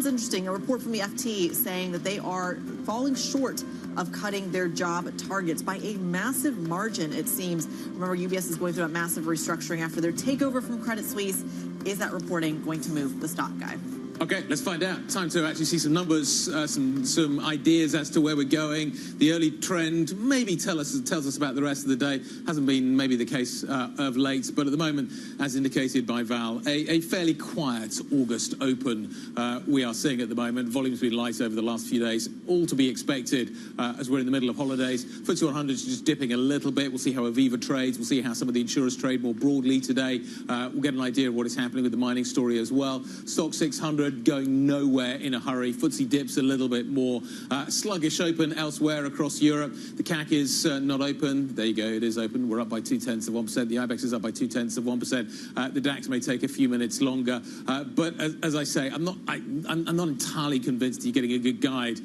Interesting, a report from the FT saying that they are falling short of cutting their job targets by a massive margin, it seems. Remember, UBS is going through a massive restructuring after their takeover from Credit Suisse. Is that reporting going to move the stock, Guy? Okay, let's find out. Time to actually see some numbers, some ideas as to where we're going. The early trend maybe tells us about the rest of the day. Hasn't been maybe the case of late, but at the moment, as indicated by Val, a fairly quiet August open we are seeing at the moment. Volume's been light over the last few days, all to be expected as we're in the middle of holidays. FTSE 100 is just dipping a little bit. We'll see how Aviva trades. We'll see how some of the insurers trade more broadly today. We'll get an idea of what is happening with the mining story as well. Stock 600 going nowhere in a hurry. FTSE dips a little bit more. Sluggish open elsewhere across Europe. The CAC is not open. There you go, it is open. We're up by 0.2%. The IBEX is up by 0.2%. The DAX may take a few minutes longer. But as I say, I'm not entirely convinced you're getting a good guide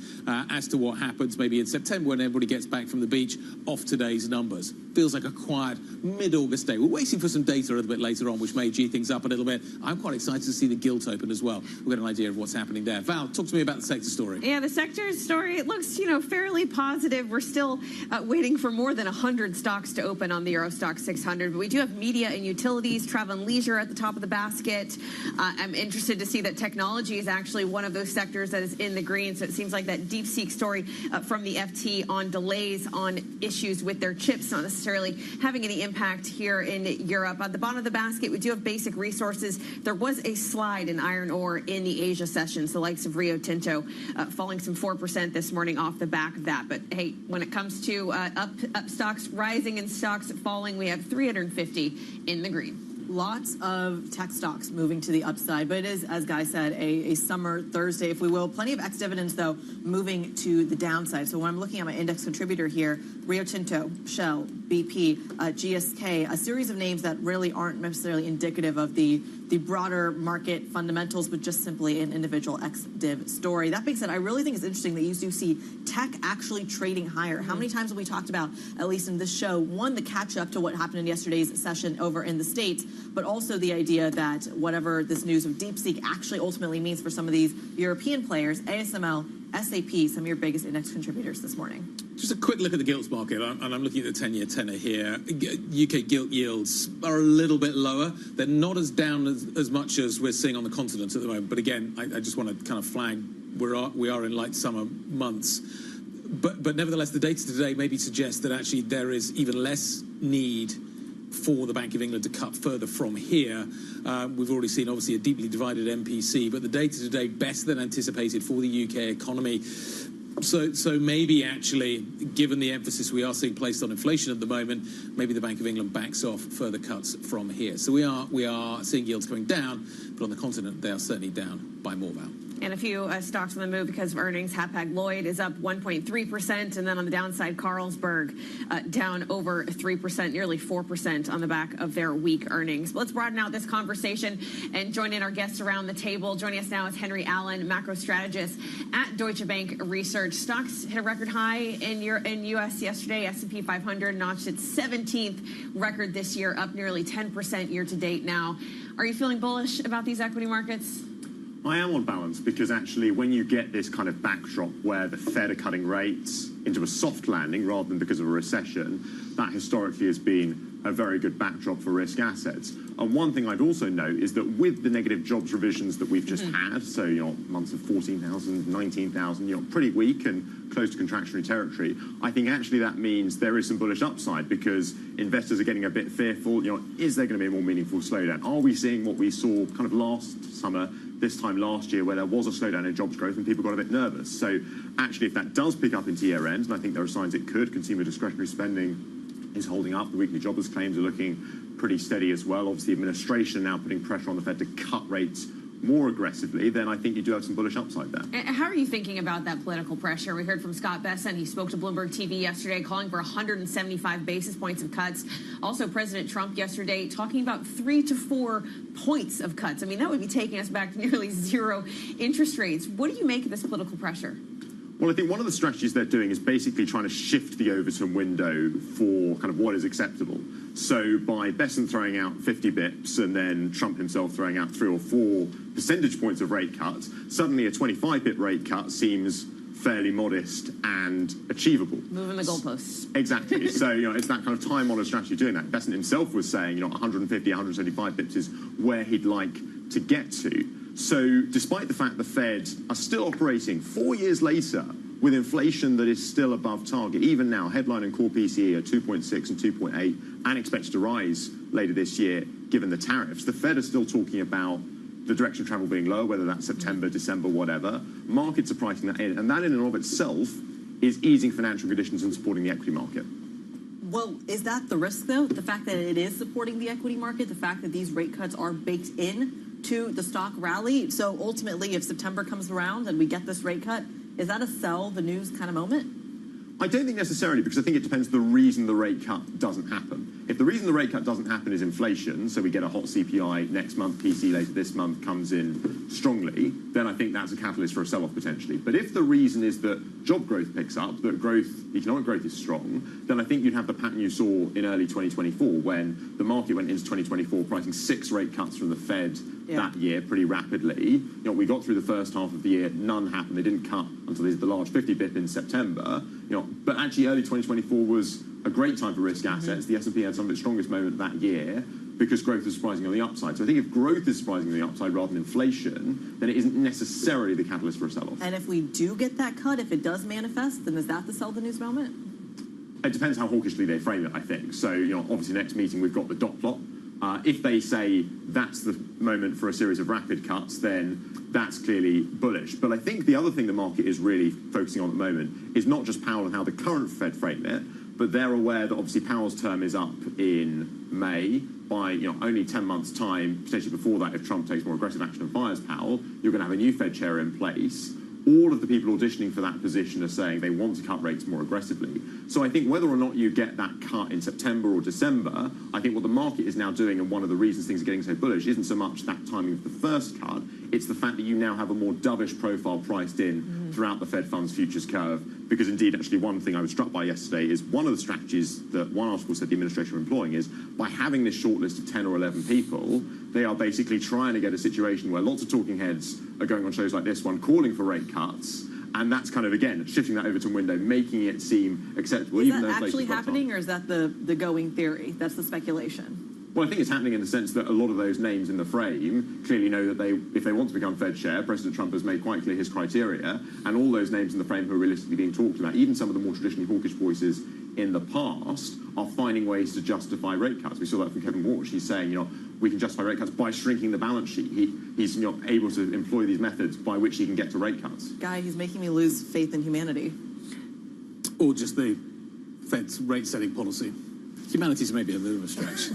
as to what happens maybe in September when everybody gets back from the beach off today's numbers. Feels like a quiet mid-August day. We're waiting for some data a little bit later on, which may G things up a little bit. I'm quite excited to see the gilt open as well. We'll get an idea of what's happening there. Val, talk to me about the sector story. Yeah, the sector story, it looks, fairly positive. We're still waiting for more than 100 stocks to open on the Euro Stock 600, but we do have media and utilities, travel and leisure at the top of the basket. I'm interested to see that technology is actually one of those sectors that is in the green, so it seems like that DeepSeek story from the FT on delays on issues with their chips, not necessarily having any impact here in Europe. At the bottom of the basket, we do have basic resources. There was a slide in iron ore in the Asia sessions, the likes of Rio Tinto falling some 4% this morning off the back of that. But hey, when it comes to up stocks rising and stocks falling, we have 350 in the green. Lots of tech stocks moving to the upside, but it is, as Guy said, a summer Thursday, if we will. Plenty of ex-dividends, though, moving to the downside. So when I'm looking at my index contributor here, Rio Tinto, Shell, BP, GSK, a series of names that really aren't necessarily indicative of the broader market fundamentals, but just simply an individual ex-div story. That being said, I really think it's interesting that you do see tech actually trading higher. How many times have we talked about, at least in this show, one, the catch up to what happened in yesterday's session over in the States, but also the idea that whatever this news of DeepSeek actually ultimately means for some of these European players, ASML, SAP, some of your biggest index contributors this morning. Just a quick look at the gilts market, and I'm looking at the 10-year tenor here. UK gilt yields are a little bit lower. They're not as down as much as we're seeing on the continent at the moment. But again, I just want to kind of flag we are in light summer months. But nevertheless, the data today maybe suggests that actually there is even less need for the Bank of England to cut further from here. We've already seen, obviously, a deeply divided MPC, but the data today better than anticipated for the UK economy. So maybe actually, given the emphasis we are seeing placed on inflation at the moment, maybe the Bank of England backs off further cuts from here. So we are seeing yields coming down, but on the continent, they are certainly down by more, Val. And a few stocks on the move because of earnings. Hapag-Lloyd is up 1.3%, and then on the downside, Carlsberg down over 3%, nearly 4% on the back of their weak earnings. But let's broaden out this conversation and join in our guests around the table. Joining us now is Henry Allen, macro strategist at Deutsche Bank Research. Stocks hit a record high in U.S. yesterday. S&P 500 notched its 17th record this year, up nearly 10% year to date now. Are you feeling bullish about these equity markets? I am on balance because actually when you get this kind of backdrop where the Fed are cutting rates into a soft landing rather than because of a recession, that historically has been a very good backdrop for risk assets. And one thing I'd also note is that with the negative jobs revisions that we've just had, so months of 14,000, 19,000, pretty weak and close to contractionary territory, I think actually that means there is some bullish upside because investors are getting a bit fearful. Is there going to be a more meaningful slowdown? Are we seeing what we saw kind of last summer, this time last year, where there was a slowdown in jobs growth and people got a bit nervous? So actually, if that does pick up into year end, and I think there are signs it could, consumer discretionary spending is holding up. The weekly jobless claims are looking pretty steady as well. Obviously, the administration now putting pressure on the Fed to cut rates more aggressively, then I think you do have some bullish upside there. And how are you thinking about that political pressure? We heard from Scott Bessent. He spoke to Bloomberg TV yesterday, calling for 175 basis points of cuts. Also, President Trump yesterday talking about 3 to 4 points of cuts. I mean, that would be taking us back to nearly zero interest rates. What do you make of this political pressure? Well, I think one of the strategies they're doing is basically trying to shift the Overton window for kind of what is acceptable. So by Bessent throwing out 50 bips and then Trump himself throwing out 3 or 4 percentage points of rate cuts, suddenly a 25 bip rate cut seems fairly modest and achievable. Moving the goalposts. Exactly. So, it's that kind of time-honored strategy doing that. Bessent himself was saying, 150, 175 bips is where he'd like to get to. So despite the fact the Fed are still operating 4 years later with inflation that is still above target, even now, headline and core PCE are 2.6 and 2.8 and expected to rise later this year given the tariffs, the Fed are still talking about the direction of travel being lower, whether that's September, December, whatever. Markets are pricing that in, and that in and of itself is easing financial conditions and supporting the equity market. Well, is that the risk, though? The fact that it is supporting the equity market, the fact that these rate cuts are baked in to the stock rally. So ultimately, if September comes around and we get this rate cut, is that a sell the news kind of moment? I don't think necessarily, because I think it depends the reason the rate cut doesn't happen. If the reason the rate cut doesn't happen is inflation, so we get a hot CPI next month, PC later this month comes in strongly, then I think that's a catalyst for a sell-off potentially. But if the reason is that job growth picks up, that economic growth is strong, then I think you'd have the pattern you saw in early 2024 when the market went into 2024 pricing 6 rate cuts from the Fed that year pretty rapidly. We got through the first half of the year, none happened. They didn't cut until the large 50 bip in September. But actually early 2024 was a great time for risk assets. The S&P had some of its strongest moment that year because growth was surprising on the upside. So I think if growth is surprising on the upside rather than inflation, then it isn't necessarily the catalyst for a sell-off. And if we do get that cut, if it does manifest, then is that the sell the news moment? It depends how hawkishly they frame it, I think. So, obviously next meeting we've got the dot plot. If they say that's the moment for a series of rapid cuts, then that's clearly bullish. But I think the other thing the market is really focusing on at the moment is not just Powell and how the current Fed frame it, but they're aware that obviously Powell's term is up in May. By only 10 months' time, potentially before that, if Trump takes more aggressive action and fires Powell, you're going to have a new Fed chair in place. All of the people auditioning for that position are saying they want to cut rates more aggressively. So I think whether or not you get that cut in September or December, I think what the market is now doing, and one of the reasons things are getting so bullish, isn't so much that timing of the first cut, it's the fact that you now have a more dovish profile priced in throughout the Fed funds futures curve. Because indeed, actually, one thing I was struck by yesterday is one of the strategies that one article said the administration are employing is by having this short list of 10 or 11 people, they are basically trying to get a situation where lots of talking heads are going on shows like this one, calling for rate cuts. And that's kind of, again, shifting that Overton window, making it seem acceptable. Is that actually happening, or is that the going theory? That's the speculation. Well, I think it's happening in the sense that a lot of those names in the frame clearly know that if they want to become Fed chair, President Trump has made quite clear his criteria, and all those names in the frame who are realistically being talked about, even some of the more traditionally hawkish voices in the past, are finding ways to justify rate cuts. We saw that from Kevin Walsh. He's saying, we can justify rate cuts by shrinking the balance sheet. He's able to employ these methods by which he can get to rate cuts. Guy, he's making me lose faith in humanity. Or just the Fed's rate-setting policy. Humanity's maybe a bit of a stretch.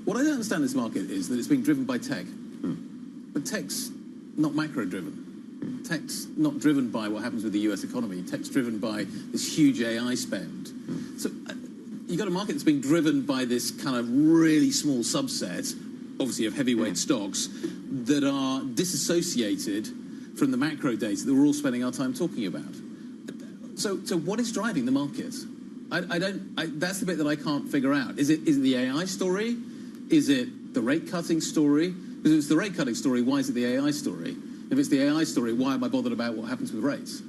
What I don't understand in this market is that it's being driven by tech. But tech's not macro-driven. Tech's not driven by what happens with the US economy. Tech's driven by this huge AI spend. So you've got a market that's being driven by this kind of really small subset, obviously of heavyweight stocks, that are disassociated from the macro data that we're all spending our time talking about. So what is driving the market? That's the bit that I can't figure out. Is it the AI story? Is it the rate cutting story? Because if it's the rate cutting story, why is it the AI story? If it's the AI story, why am I bothered about what happens with rates?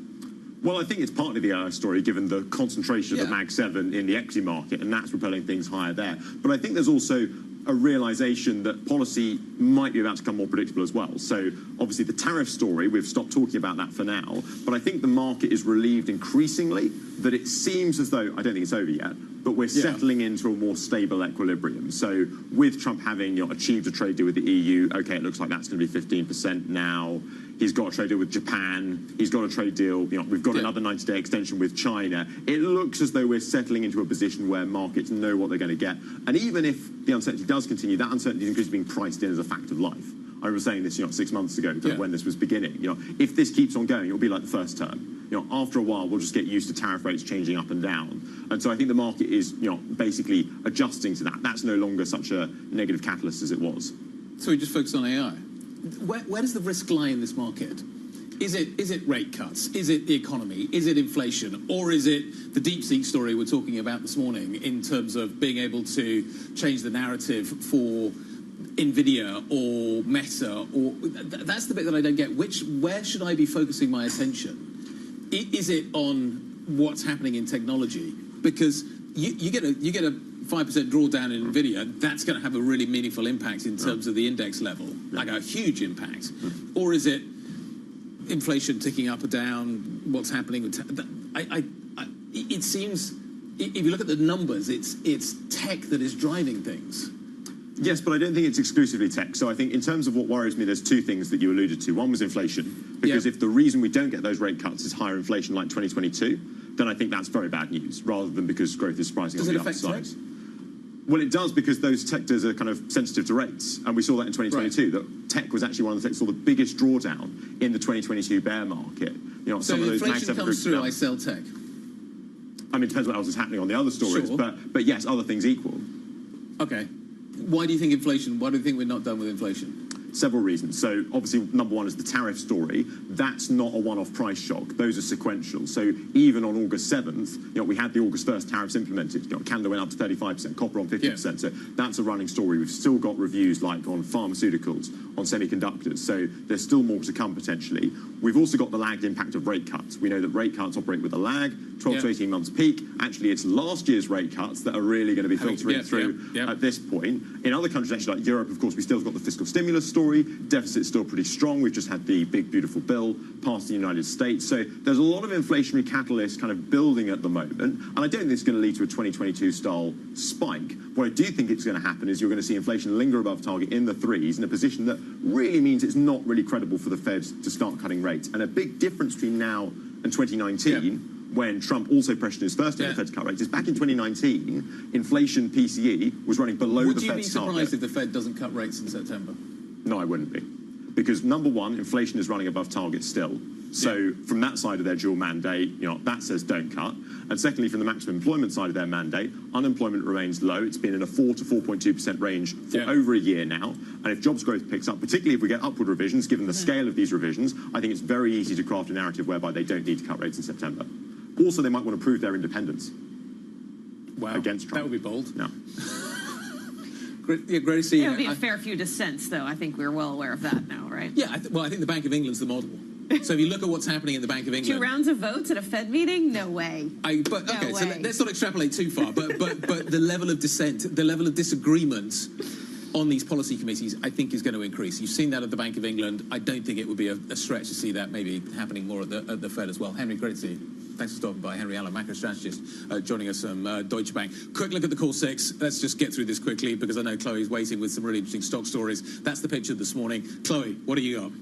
Well, I think it's partly the AI story, given the concentration of the Mag 7 in the equity market, and that's propelling things higher there. But I think there's also a realization that policy might be about to become more predictable as well. So obviously the tariff story, we've stopped talking about that for now, but I think the market is relieved increasingly that it seems as though, I don't think it's over yet, but we're settling into a more stable equilibrium. So with Trump having achieved a trade deal with the EU, okay, it looks like that's going to be 15% now. He's got a trade deal with Japan. He's got a trade deal. We've got another 90-day extension with China. It looks as though we're settling into a position where markets know what they're going to get. And even if the uncertainty does continue, that uncertainty is being priced in as a fact of life. I was saying this 6 months ago when this was beginning. If this keeps on going, it'll be like the first term. After a while, we'll just get used to tariff rates changing up and down. And so I think the market is basically adjusting to that. That's no longer such a negative catalyst as it was. So we just focus on AI. Where does the risk lie in this market? Is it rate cuts? Is it the economy? Is it inflation? Or is it the DeepSeek story we're talking about this morning in terms of being able to change the narrative for NVIDIA or Meta? Or that's the bit that I don't get. Where should I be focusing my attention? Is it on what's happening in technology? Because you get a 5% drawdown in NVIDIA, that's going to have a really meaningful impact in terms of the index level, like a huge impact. Or is it inflation ticking up or down? What's happening with it seems, if you look at the numbers, it's tech that is driving things. Yes, but I don't think it's exclusively tech. So I think in terms of what worries me, there's two things that you alluded to. One was inflation, because if the reason we don't get those rate cuts is higher inflation like 2022, then I think that's very bad news, rather than because growth is surprising on the upside. Well, it does, because those sectors are kind of sensitive to rates. And we saw that in 2022, that tech was actually one of the sectors that saw the biggest drawdown in the 2022 bear market. So some of those inflation comes through, I sell tech. I mean, it depends what else is happening on the other stories, but yes, other things equal. Okay. Why do you think inflation? Why do you think we're not done with inflation? Several reasons. So obviously, number one is the tariff story. That's not a one-off price shock. Those are sequential. So even on August 7th, we had the August 1st tariffs implemented. Canada went up to 35%, copper on 50%. So that's a running story. We've still got reviews like on pharmaceuticals, on semiconductors. So there's still more to come potentially. We've also got the lagged impact of rate cuts. We know that rate cuts operate with a lag, 12 to 18 months peak. Actually, it's last year's rate cuts that are really going to be filtering through at this point. In other countries, actually like Europe, of course, we still got the fiscal stimulus story. Deficit's still pretty strong. We've just had the big, beautiful bill passed in the United States. So there's a lot of inflationary catalysts kind of building at the moment. And I don't think it's going to lead to a 2022-style spike. What I do think it's going to happen is you're going to see inflation linger above target in the threes, in a position that really means it's not really credible for the Fed to start cutting rates. And a big difference between now and 2019, when Trump also pressured his first the Fed to cut rates, is back in 2019, inflation PCE was running below the Fed's target. Would you be surprised if the Fed doesn't cut rates in September? No, I wouldn't be. Because number one, inflation is running above target still. So from that side of their dual mandate, that says don't cut. And secondly, from the maximum employment side of their mandate, unemployment remains low. It's been in a 4 to 4.2% range for over a year now. And if jobs growth picks up, particularly if we get upward revisions, given the scale of these revisions, I think it's very easy to craft a narrative whereby they don't need to cut rates in September. Also, they might want to prove their independence against Trump. That would be bold. No. Great to see you. There would be a fair few dissents, though. I think we're well aware of that now, right? Yeah, I think the Bank of England's the model. So if you look at what's happening in the Bank of England... 2 rounds of votes at a Fed meeting? No way. So let's not extrapolate too far, but the level of dissent, the level of disagreement on these policy committees, I think is going to increase. You've seen that at the Bank of England. I don't think it would be a stretch to see that maybe happening more at the Fed as well. Henry, great to see you. Thanks for stopping by. Henry Allen, macro strategist, joining us from Deutsche Bank. Quick look at the Core 6. Let's just get through this quickly because I know Chloe's waiting with some really interesting stock stories. That's the picture this morning. Chloe, what do you got?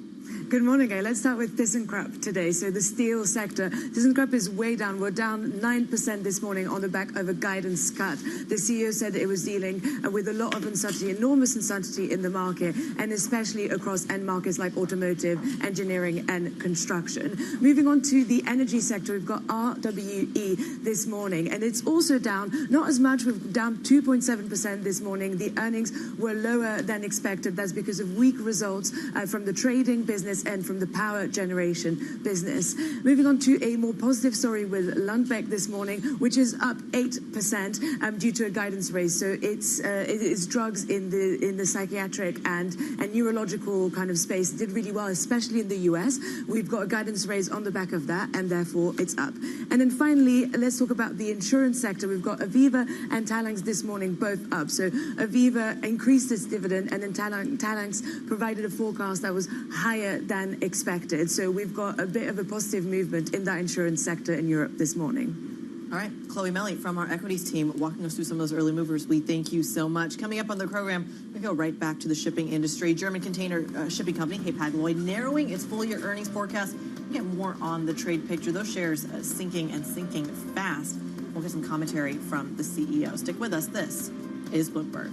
Good morning, guys. Let's start with ThyssenKrupp today. So the steel sector, ThyssenKrupp is way down. We're down 9% this morning on the back of a guidance cut. The CEO said it was dealing with a lot of uncertainty, enormous uncertainty in the market, and especially across end markets like automotive, engineering, and construction. Moving on to the energy sector, we've got RWE this morning, and it's also down, not as much. We're down 2.7% this morning. The earnings were lower than expected. That's because of weak results from the trading business business and from the power generation business. Moving on to a more positive story with Lundbeck this morning, which is up 8% due to a guidance raise. So it's drugs in the psychiatric and neurological kind of space did really well, especially in the US. We've got a guidance raise on the back of that, and therefore it's up. And then finally, let's talk about the insurance sector. We've got Aviva and Talanx this morning, both up. So Aviva increased its dividend, and then Talanx provided a forecast that was higher than expected. So we've got a bit of a positive movement in that insurance sector in Europe this morning. All right, Chloe Melly from our equities team walking us through some of those early movers. We thank you so much. Coming up on the program, we go right back to the shipping industry. German container shipping company Hapag-Lloyd narrowing its full-year earnings forecast. We'll get more on the trade picture. Those shares sinking and sinking fast. We'll get some commentary from the CEO. Stick with us. This is Bloomberg.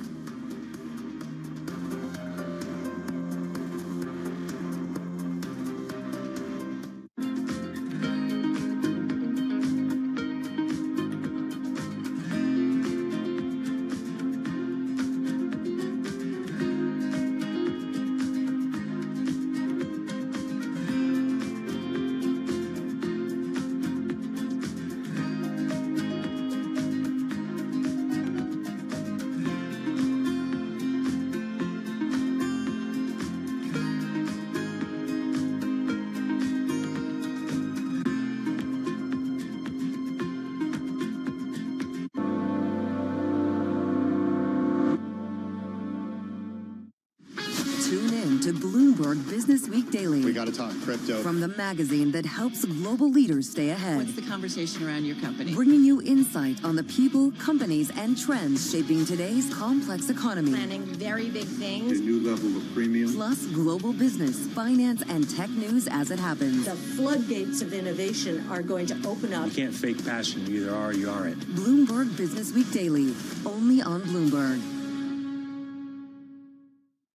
To Bloomberg Business Week Daily. We got to talk crypto. From the magazine that helps global leaders stay ahead. What's the conversation around your company? Bringing you insight on the people, companies, and trends shaping today's complex economy. Planning very big things. A new level of premium. Plus global business, finance, and tech news as it happens. The floodgates of innovation are going to open up. You can't fake passion. You either are or you aren't. Bloomberg Business Week Daily, only on Bloomberg.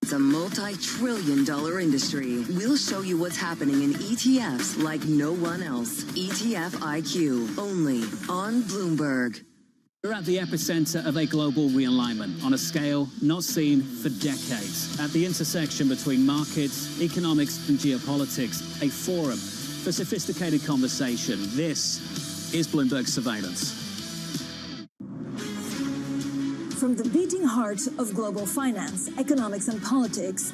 It's a multi-trillion-dollar industry. We'll show you what's happening in ETFs like no one else. ETF IQ, only on Bloomberg. We're at the epicenter of a global realignment on a scale not seen for decades. At the intersection between markets, economics, and geopolitics, a forum for sophisticated conversation. This is Bloomberg Surveillance. From the beating heart of global finance, economics, and politics,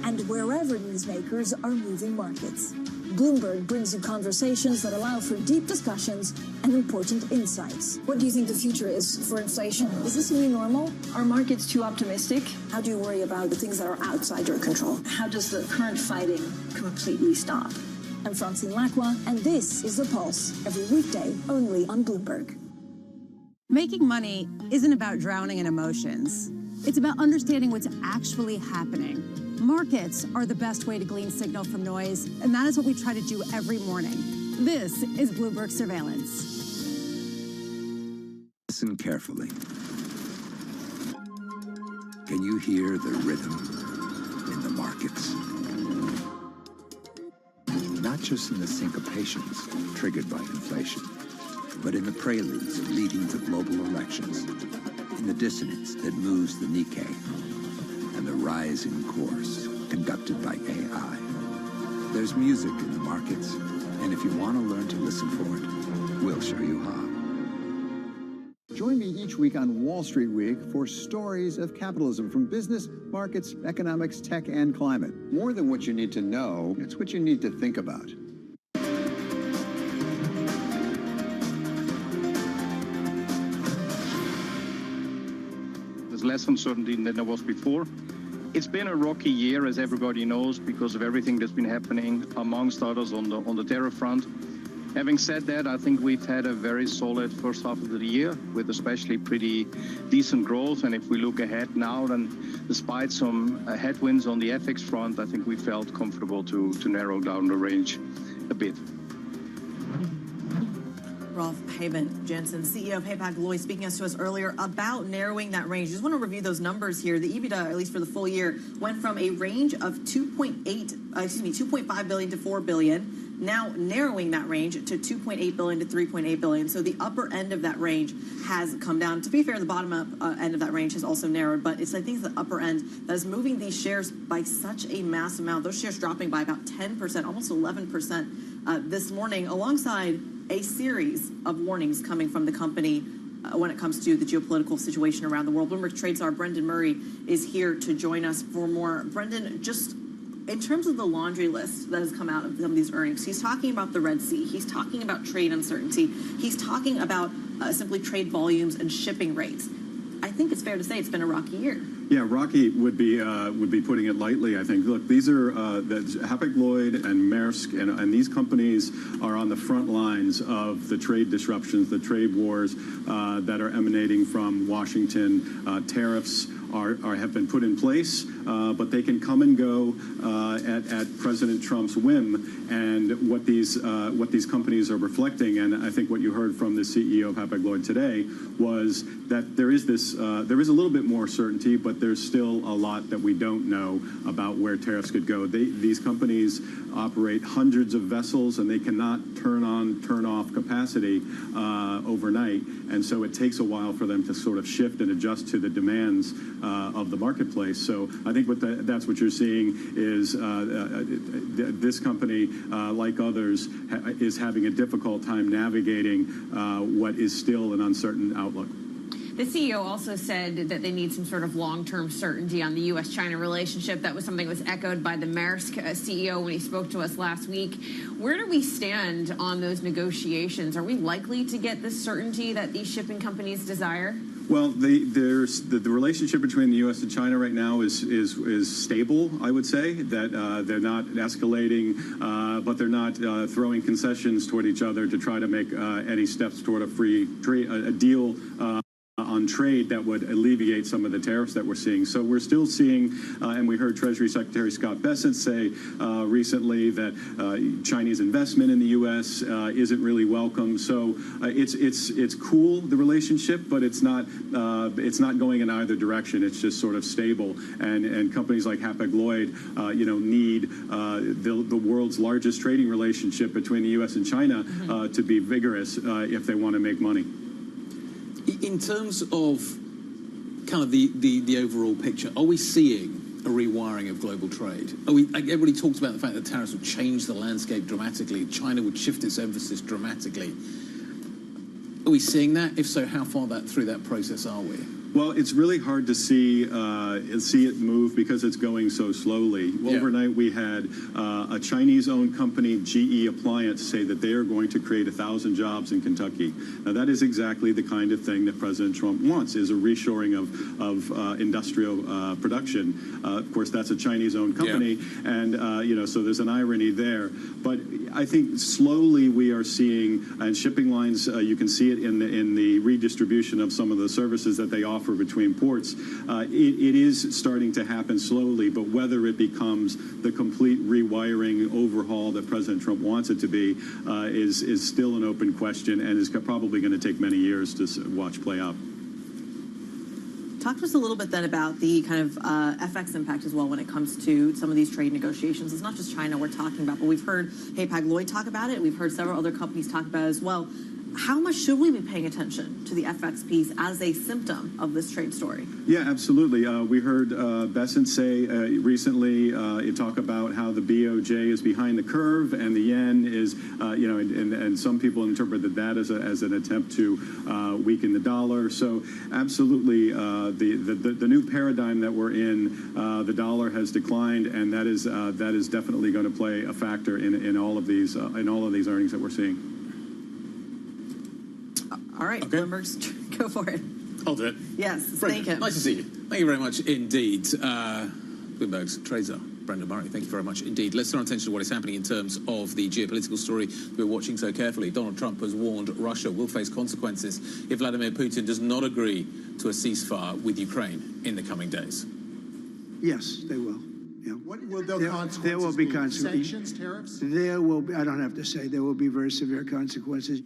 and wherever newsmakers are moving markets, Bloomberg brings you conversations that allow for deep discussions and important insights. What do you think the future is for inflation? Is this a new normal? Are markets too optimistic? How do you worry about the things that are outside your control? How does the current fighting completely stop? I'm Francine Lacqua, and this is The Pulse, every weekday only on Bloomberg. Making money isn't about drowning in emotions. It's about understanding what's actually happening. Markets are the best way to glean signal from noise, and that is what we try to do every morning. This is Bloomberg Surveillance. Listen carefully. Can you hear the rhythm in the markets? Not just in the syncopations triggered by inflation, but in the preludes leading to global elections, in the dissonance that moves the Nikkei, and the rising course conducted by AI. There's music in the markets, and if you want to learn to listen for it, we'll show you how. Join me each week on Wall Street Week for stories of capitalism from business, markets, economics, tech, and climate. More than what you need to know, it's what you need to think about. Less uncertainty than there was before. It's been a rocky year, as everybody knows, because of everything that's been happening, amongst others, on the tariff front. Having said that, I think we've had a very solid first half of the year, with especially pretty decent growth. And if we look ahead now, then despite some headwinds on the FX front, I think we felt comfortable to narrow down the range a bit. Rolf Haben Jensen, CEO of Hapag-Lloyd, speaking to us earlier about narrowing that range. Just want to review those numbers here. The EBITDA, at least for the full year, went from a range of 2.5 billion to 4 billion. now narrowing that range to $2.8 billion to $3.8 billion. So the upper end of that range has come down. To be fair, the bottom end of that range has also narrowed, but it's, I think, the upper end that is moving these shares by such a massive amount. Those shares dropping by about 10%, almost 11% this morning, alongside a series of warnings coming from the company when it comes to the geopolitical situation around the world. Bloomberg trade czar Brendan Murray is here to join us for more. Brendan, just in terms of the laundry list that has come out of some of these earnings, he's talking about the Red Sea. He's talking about trade uncertainty. He's talking about simply trade volumes and shipping rates. I think it's fair to say it's been a rocky year. Yeah, rocky would be putting it lightly, I think. Look, these are Hapag-Lloyd and Maersk, and these companies are on the front lines of the trade disruptions, the trade wars that are emanating from Washington. Tariffs have been put in place, but they can come and go at President Trump's whim. And what these companies are reflecting, and I think what you heard from the CEO of Hapag-Lloyd today, was that there is a little bit more certainty, but there's still a lot that we don't know about where tariffs could go. These companies operate hundreds of vessels, and they cannot turn on, turn off capacity overnight. And so it takes a while for them to sort of shift and adjust to the demands of the marketplace. So I think that's what you're seeing is this company, like others, is having a difficult time navigating what is still an uncertain outlook. The CEO also said that they need some sort of long-term certainty on the U.S.-China relationship. That was something that was echoed by the Maersk CEO when he spoke to us last week. Where do we stand on those negotiations? Are we likely to get the certainty that these shipping companies desire? Well, the relationship between the U.S. and China right now is stable, I would say. That they're not escalating, but they're not throwing concessions toward each other to try to make any steps toward a free trade, a deal on trade that would alleviate some of the tariffs that we're seeing. So we're still seeing, and we heard Treasury Secretary Scott Bessent say recently that Chinese investment in the U.S. isn't really welcome. So it's cool, the relationship, but it's not going in either direction. It's just sort of stable. And companies like Hapag-Lloyd, need the world's largest trading relationship between the U.S. and China to be vigorous if they want to make money. In terms of kind of the overall picture, are we seeing a rewiring of global trade? Everybody talks about the fact that tariffs would change the landscape dramatically. China would shift its emphasis dramatically. Are we seeing that? If so, how far through that process are we? Well, it's really hard to see it move because it's going so slowly. Yeah. Overnight, we had a Chinese-owned company, GE Appliance, say that they are going to create 1,000 jobs in Kentucky. Now, that is exactly the kind of thing that President Trump wants, is a reshoring of industrial production. Of course, that's a Chinese-owned company, and so there's an irony there. But I think slowly we are seeing, and shipping lines, you can see it in the redistribution of some of the services that they offer between ports. It is starting to happen slowly, but whether it becomes the complete rewiring overhaul that President Trump wants it to be is still an open question, and is probably going to take many years to watch play out. Talk to us a little bit then about the kind of FX impact as well when it comes to some of these trade negotiations. It's not just China we're talking about, but we've heard Hapag-Lloyd talk about it. We've heard several other companies talk about it as well. How much should we be paying attention to the FX piece as a symptom of this trade story? Yeah, absolutely. We heard Bessent say recently, talk about how the BOJ is behind the curve and the yen is, and some people interpreted that as an attempt to weaken the dollar. So absolutely, the new paradigm that we're in, the dollar has declined, and that is definitely going to play a factor in all of these earnings that we're seeing. All right, okay. Bloomberg's, go for it. I'll do it. Yes, thank you. Nice to see you. Thank you very much indeed. Bloomberg's trade czar, Brendan Murray, thank you very much indeed. Let's turn our attention to what is happening in terms of the geopolitical story we're watching so carefully. Donald Trump has warned Russia will face consequences if Vladimir Putin does not agree to a ceasefire with Ukraine in the coming days. Yes, they will. Yeah. What will those consequences there will be consequences. Sanctions, tariffs? There will be, I don't have to say, there will be very severe consequences.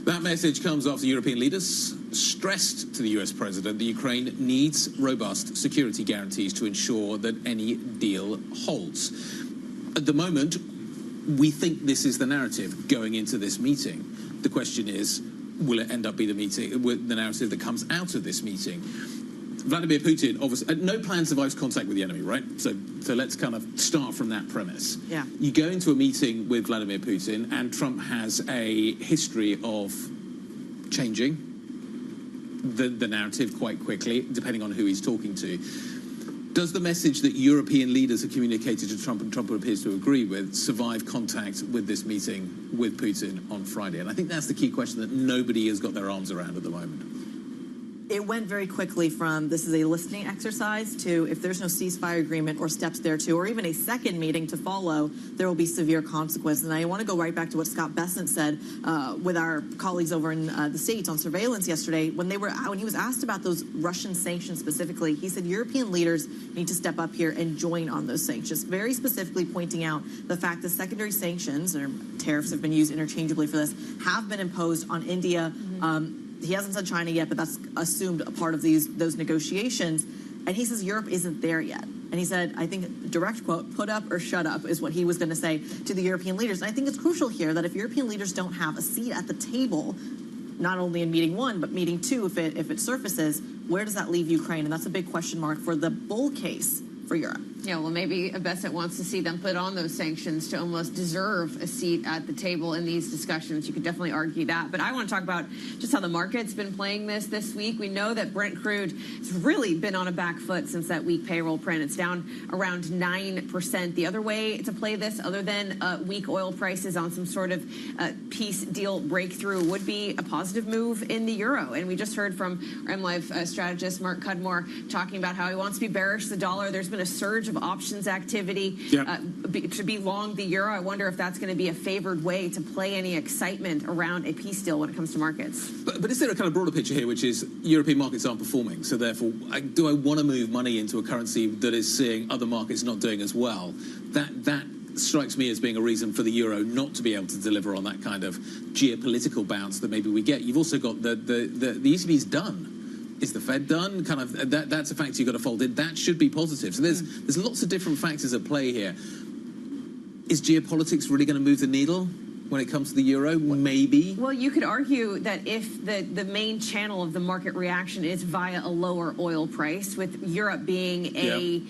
That That message comes after European leaders stressed to the US president that Ukraine needs robust security guarantees to ensure that any deal holds. At the moment, we think this is the narrative going into this meeting. The question is, will it end up be the narrative that comes out of this meeting? Vladimir Putin, obviously, no plan survives contact with the enemy, right? So let's kind of start from that premise. Yeah. You go into a meeting with Vladimir Putin, and Trump has a history of changing the narrative quite quickly, depending on who he's talking to. Does the message that European leaders have communicated to Trump, and Trump appears to agree with, survive contact with this meeting with Putin on Friday? And I think that's the key question that nobody has got their arms around at the moment. It went very quickly from this is a listening exercise to if there's no ceasefire agreement or steps there to, or even a second meeting to follow, there will be severe consequences. And I want to go right back to what Scott Bessent said with our colleagues over in the States on surveillance yesterday. When he was asked about those Russian sanctions specifically, he said European leaders need to step up here and join on those sanctions, very specifically pointing out the fact that secondary sanctions, or tariffs have been used interchangeably for this, have been imposed on India. He hasn't said China yet, but that's assumed a part of those negotiations. And he says Europe isn't there yet. And he said, I think, direct quote, put up or shut up is what he was going to say to the European leaders. And I think it's crucial here that if European leaders don't have a seat at the table, not only in meeting one, but meeting two, if it surfaces, where does that leave Ukraine? And that's a big question mark for the bull case for Europe. Yeah, well, maybe Bessent wants to see them put on those sanctions to almost deserve a seat at the table in these discussions. You could definitely argue that. But I want to talk about just how the market's been playing this week. We know that Brent crude has really been on a back foot since that weak payroll print. It's down around 9%. The other way to play this, other than weak oil prices on some sort of peace deal breakthrough, would be a positive move in the euro. And we just heard from our MLive strategist Mark Cudmore talking about how he wants to be bearish the dollar. There's been a surge of options activity to be long the euro. I wonder if that's going to be a favored way to play any excitement around a peace deal when it comes to markets. But is there a kind of broader picture here, which is European markets aren't performing, so therefore, do I want to move money into a currency that is seeing other markets not doing as well? That strikes me as being a reason for the euro not to be able to deliver on that kind of geopolitical bounce that maybe we get. You've also got the ECB's done. Is the Fed done? Kind of that's a factor you've got to fold in. That should be positive. So there's lots of different factors at play here. Is geopolitics really going to move the needle when it comes to the euro? Maybe. Well, you could argue that if the main channel of the market reaction is via a lower oil price, with Europe being a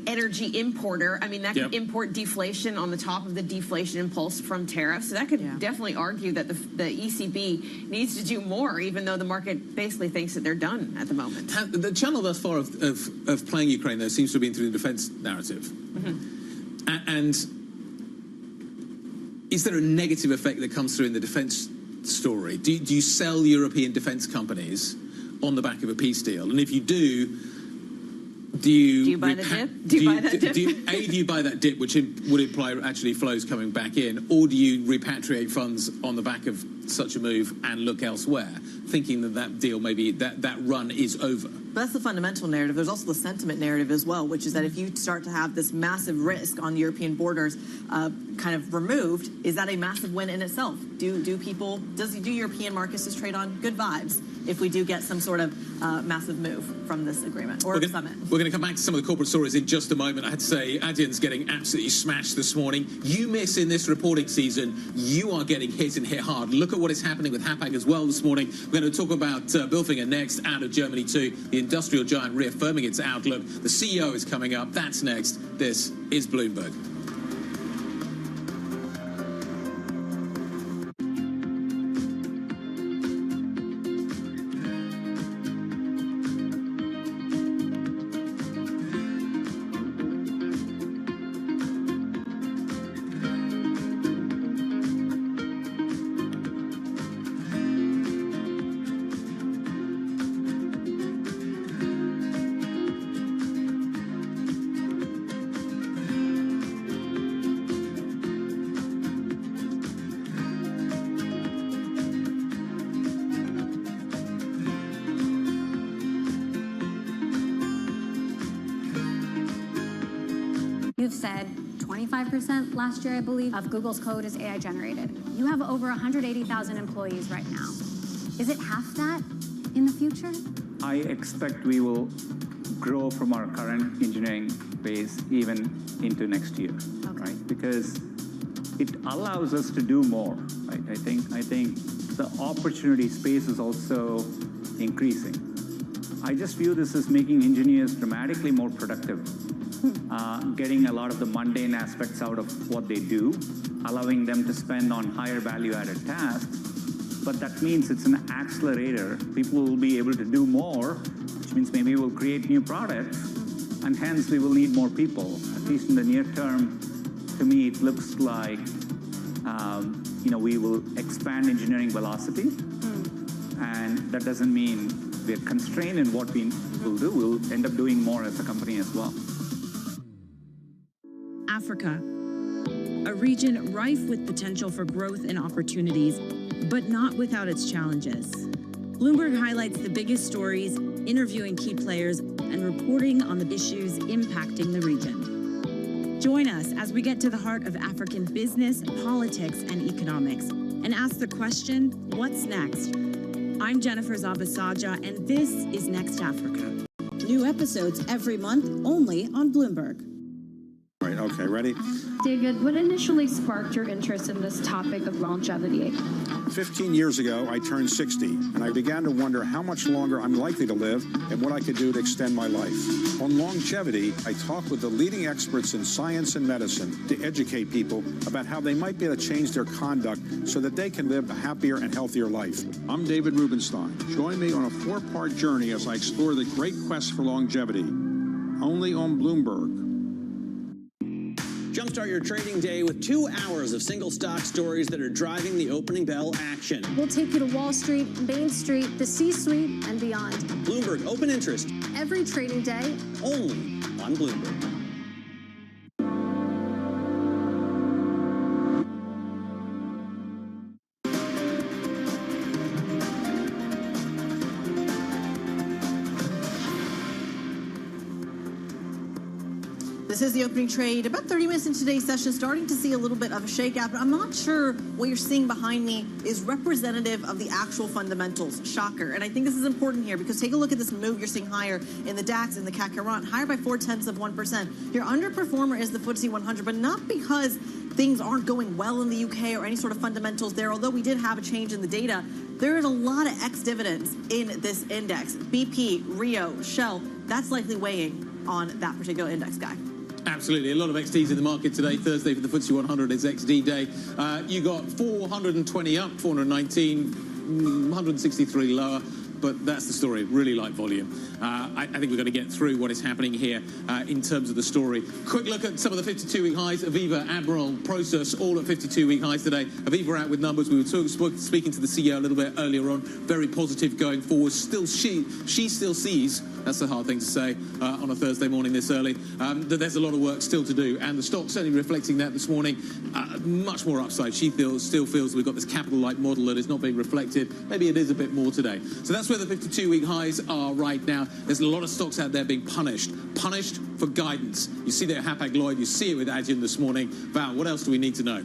energy importer, I mean, that could import deflation on the top of the deflation impulse from tariffs. So that could definitely argue that the ECB needs to do more, even though the market basically thinks that they're done at the moment. The channel thus far of playing Ukraine, though, seems to have been through the defense narrative. And is there a negative effect that comes through in the defense story? Do you sell European defense companies on the back of a peace deal? And if you do you buy the dip? Do you buy that dip? Do you buy that dip, which would imply actually flows coming back in, or do you repatriate funds on the back of such a move and look elsewhere, thinking that deal, maybe that run is over? But that's the fundamental narrative. There's also the sentiment narrative as well, which is that if you start to have this massive risk on European borders kind of removed, is that a massive win in itself? Do European markets just trade on good vibes if we do get some sort of massive move from this agreement or summit? We're going to come back to some of the corporate stories in just a moment. I had to say, Adyen's getting absolutely smashed this morning. You miss in this reporting season, you are getting hit and hit hard. Look at what is happening with Hapag as well this morning. We're going to talk about Bilfinger next, out of Germany too. The industrial giant reaffirming its outlook. The CEO is coming up. That's next. This is Bloomberg. You've said 25% last year, I believe, of Google's code is AI generated. You have over 180,000 employees right now. Is it half that in the future? I expect we will grow from our current engineering base even into next year, right? Because it allows us to do more, right? I think the opportunity space is also increasing. I just view this as making engineers dramatically more productive, getting a lot of the mundane aspects out of what they do, allowing them to spend on higher value-added tasks. But that means it's an accelerator. People will be able to do more, which means maybe we'll create new products, and hence we will need more people. At least in the near term, to me, it looks like we will expand engineering velocity, and that doesn't mean we're constrained in what we will do. We'll end up doing more as a company as well. Africa, a region rife with potential for growth and opportunities, but not without its challenges. Bloomberg highlights the biggest stories, interviewing key players, and reporting on the issues impacting the region. Join us as we get to the heart of African business, politics, and economics, and ask the question, what's next? I'm Jennifer Zabasaja, and this is Next Africa. New episodes every month, only on Bloomberg. All right, okay, ready? David, what initially sparked your interest in this topic of longevity? 15 years ago, I turned 60, and I began to wonder how much longer I'm likely to live and what I could do to extend my life. On longevity, I talked with the leading experts in science and medicine to educate people about how they might be able to change their conduct so that they can live a happier and healthier life. I'm David Rubenstein. Join me on a 4-part journey as I explore the great quest for longevity. Only on Bloomberg. Jumpstart your trading day with 2 hours of single stock stories that are driving the opening bell action. We'll take you to Wall Street, Main Street, the C-suite, and beyond. Bloomberg Open Interest. Every trading day. Only on Bloomberg. This is the opening trade. About 30 minutes into today's session, starting to see a little bit of a shakeout, but I'm not sure what you're seeing behind me is representative of the actual fundamentals. Shocker. And I think this is important here because take a look at this move you're seeing higher in the DAX and the CAC 40, higher by 0.4%. Your underperformer is the FTSE 100, but not because things aren't going well in the UK or any sort of fundamentals there. Although we did have a change in the data, there is a lot of ex-dividends in this index. BP, Rio, Shell, that's likely weighing on that particular index, Guy. Absolutely. A lot of XDs in the market today. Thursday for the FTSE 100 is XD day. You got 420 up, 419, 163 lower. But that's the story. Really light volume. I think we're going to get through what is happening here in terms of the story. Quick look at some of the 52-week highs. Aviva, Admiral, Prosus, all at 52-week highs today. Aviva out with numbers. We were speaking to the CEO a little bit earlier on. Very positive going forward. Still, she still sees, that's the hard thing to say on a Thursday morning this early, that there's a lot of work still to do. And the stock's certainly reflecting that this morning. Much more upside. She still feels we've got this capital-light model that is not being reflected. Maybe it is a bit more today. So that's where the 52-week highs are right now. There's a lot of stocks out there being punished for guidance. You see that at Hapag-Lloyd, you see it with Adyen this morning. Val, what else do we need to know?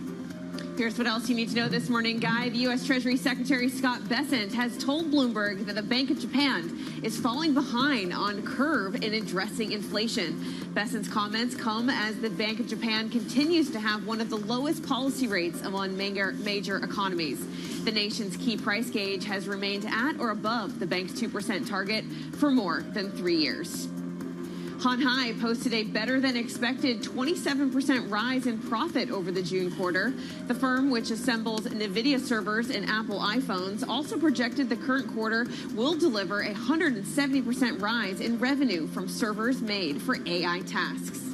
Here's what else you need to know this morning, Guy. The U.S. Treasury Secretary Scott Bessent has told Bloomberg that the Bank of Japan is falling behind on curve in addressing inflation. Bessent's comments come as the Bank of Japan continues to have one of the lowest policy rates among major economies. The nation's key price gauge has remained at or above the bank's 2% target for more than 3 years. Han Hai posted a better-than-expected 27% rise in profit over the June quarter. The firm, which assembles NVIDIA servers and Apple iPhones, also projected the current quarter will deliver a 170% rise in revenue from servers made for AI tasks.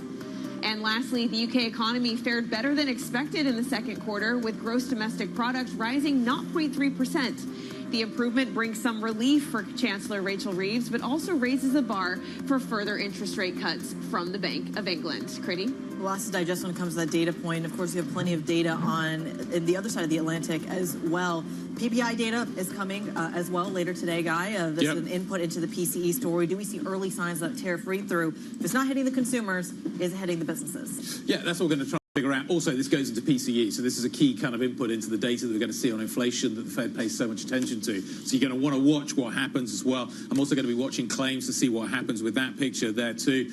And lastly, the UK economy fared better than expected in the second quarter, with gross domestic product rising 0.3%. The improvement brings some relief for Chancellor Rachel Reeves, but also raises the bar for further interest rate cuts from the Bank of England. Critty? Lots to digest when it comes to that data point. Of course, we have plenty of data on the other side of the Atlantic as well. PPI data is coming as well later today, Guy. This is an input into the PCE story. Do we see early signs of tariff read-through? If it's not hitting the consumers, is it hitting the businesses? Yeah, that's what we're going to try to figure out. Also, this goes into PCE, so this is a key kind of input into the data that we're going to see on inflation that the Fed pays so much attention to. So you're going to want to watch what happens as well. I'm also going to be watching claims to see what happens with that picture there too.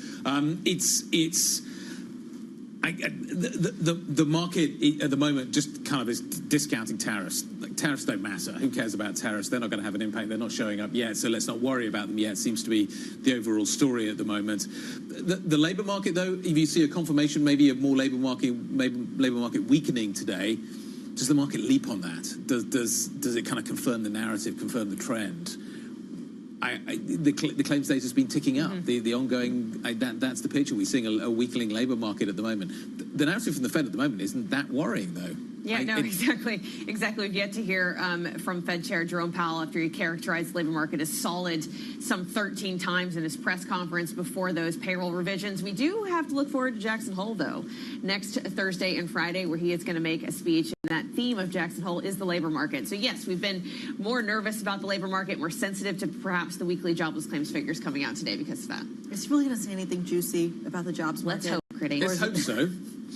The market at the moment just kind of is discounting tariffs. Like, tariffs don't matter. Who cares about tariffs? They're not going to have an impact. They're not showing up yet, so let's not worry about them yet. Seems to be the overall story at the moment. The labour market, though, if you see a confirmation maybe of more labour market weakening today, does the market leap on that? Does it kind of confirm the narrative, confirm the trend? The claims data has been ticking up. The ongoing, that's the picture. We're seeing a weakening labour market at the moment. The narrative from the Fed at the moment isn't that worrying, though. Yeah, exactly. We've yet to hear from Fed Chair Jerome Powell after he characterized the labor market as solid some 13 times in his press conference before those payroll revisions. We do have to look forward to Jackson Hole, though, next Thursday and Friday, where he is going to make a speech. And that theme of Jackson Hole is the labor market. So, yes, we've been more nervous about the labor market, more sensitive to perhaps the weekly jobless claims figures coming out today because of that. Is he really going to say anything juicy about the jobs market? Let's hope, Critty. Let's hope so.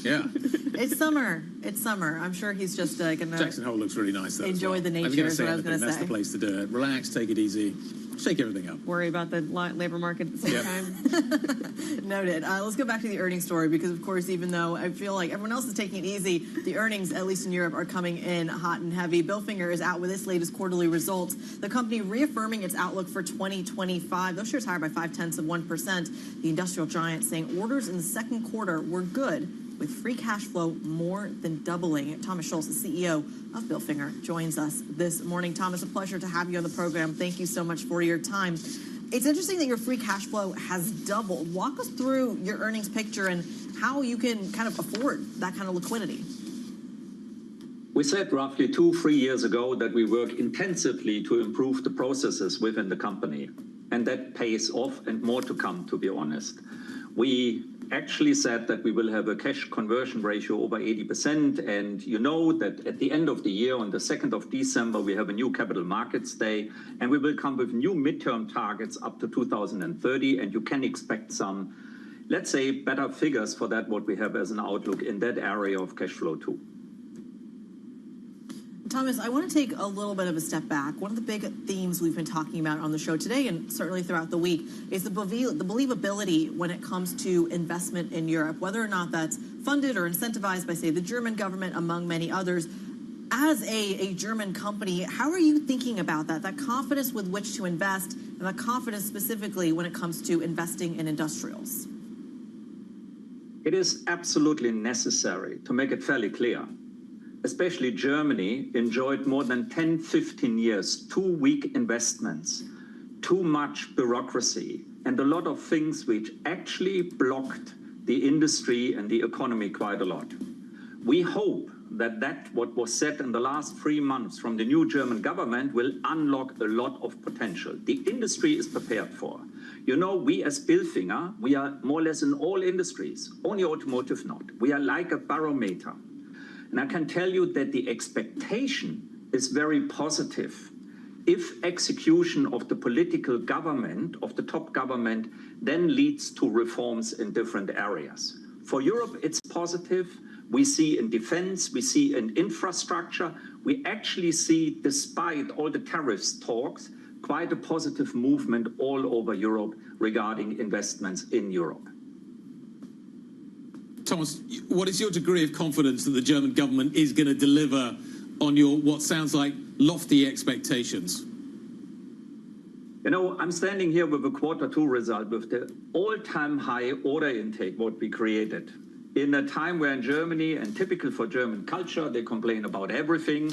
Yeah. It's summer. I'm sure he's just going to... Jackson Hole looks really nice, though. Enjoy the nature, is what I was going to say. That's the place to do it. Relax, take it easy, shake everything up. Worry about the labor market at the same time. Noted. Let's go back to the earnings story because, of course, even though I feel like everyone else is taking it easy, the earnings, at least in Europe, are coming in hot and heavy. Bilfinger is out with its latest quarterly results. The company reaffirming its outlook for 2025. Those shares higher by 0.5%. The industrial giant saying orders in the second quarter were good, with free cash flow more than doubling. Thomas Schultz, the CEO of Bilfinger, joins us this morning. Thomas, a pleasure to have you on the program. Thank you so much for your time. It's interesting that your free cash flow has doubled. Walk us through your earnings picture and how you can kind of afford that kind of liquidity. We said roughly 2-3 years ago that we work intensively to improve the processes within the company. And that pays off and more to come, to be honest. We actually said that we will have a cash conversion ratio over 80%. And you know that at the end of the year, on the 2nd of December, we have a new Capital Markets Day, and we will come with new midterm targets up to 2030. And you can expect some, let's say, better figures for that, what we have as an outlook in that area of cash flow too. Thomas, I want to take a little bit of a step back. One of the big themes we've been talking about on the show today and certainly throughout the week is the believability when it comes to investment in Europe, whether or not that's funded or incentivized by, say, the German government, among many others. As a German company, how are you thinking about that confidence with which to invest and that confidence specifically when it comes to investing in industrials? It is absolutely necessary to make it fairly clear. Especially Germany enjoyed more than 10-15 years, too weak investments, too much bureaucracy, and a lot of things which actually blocked the industry and the economy quite a lot. We hope that what was said in the last 3 months from the new German government will unlock a lot of potential. The industry is prepared for. You know, we as Bilfinger, we are more or less in all industries, only automotive not. We are like a barometer. And I can tell you that the expectation is very positive. If execution of the political government, of the top government, then leads to reforms in different areas. For Europe, it's positive. We see in defense, we see in infrastructure. We actually see, despite all the tariffs talks, quite a positive movement all over Europe regarding investments in Europe. Thomas, what is your degree of confidence that the German government is going to deliver on your, what sounds like, lofty expectations? You know, I'm standing here with a Q2 result with the all-time high order intake, what we created. In a time where in Germany, and typical for German culture, they complain about everything,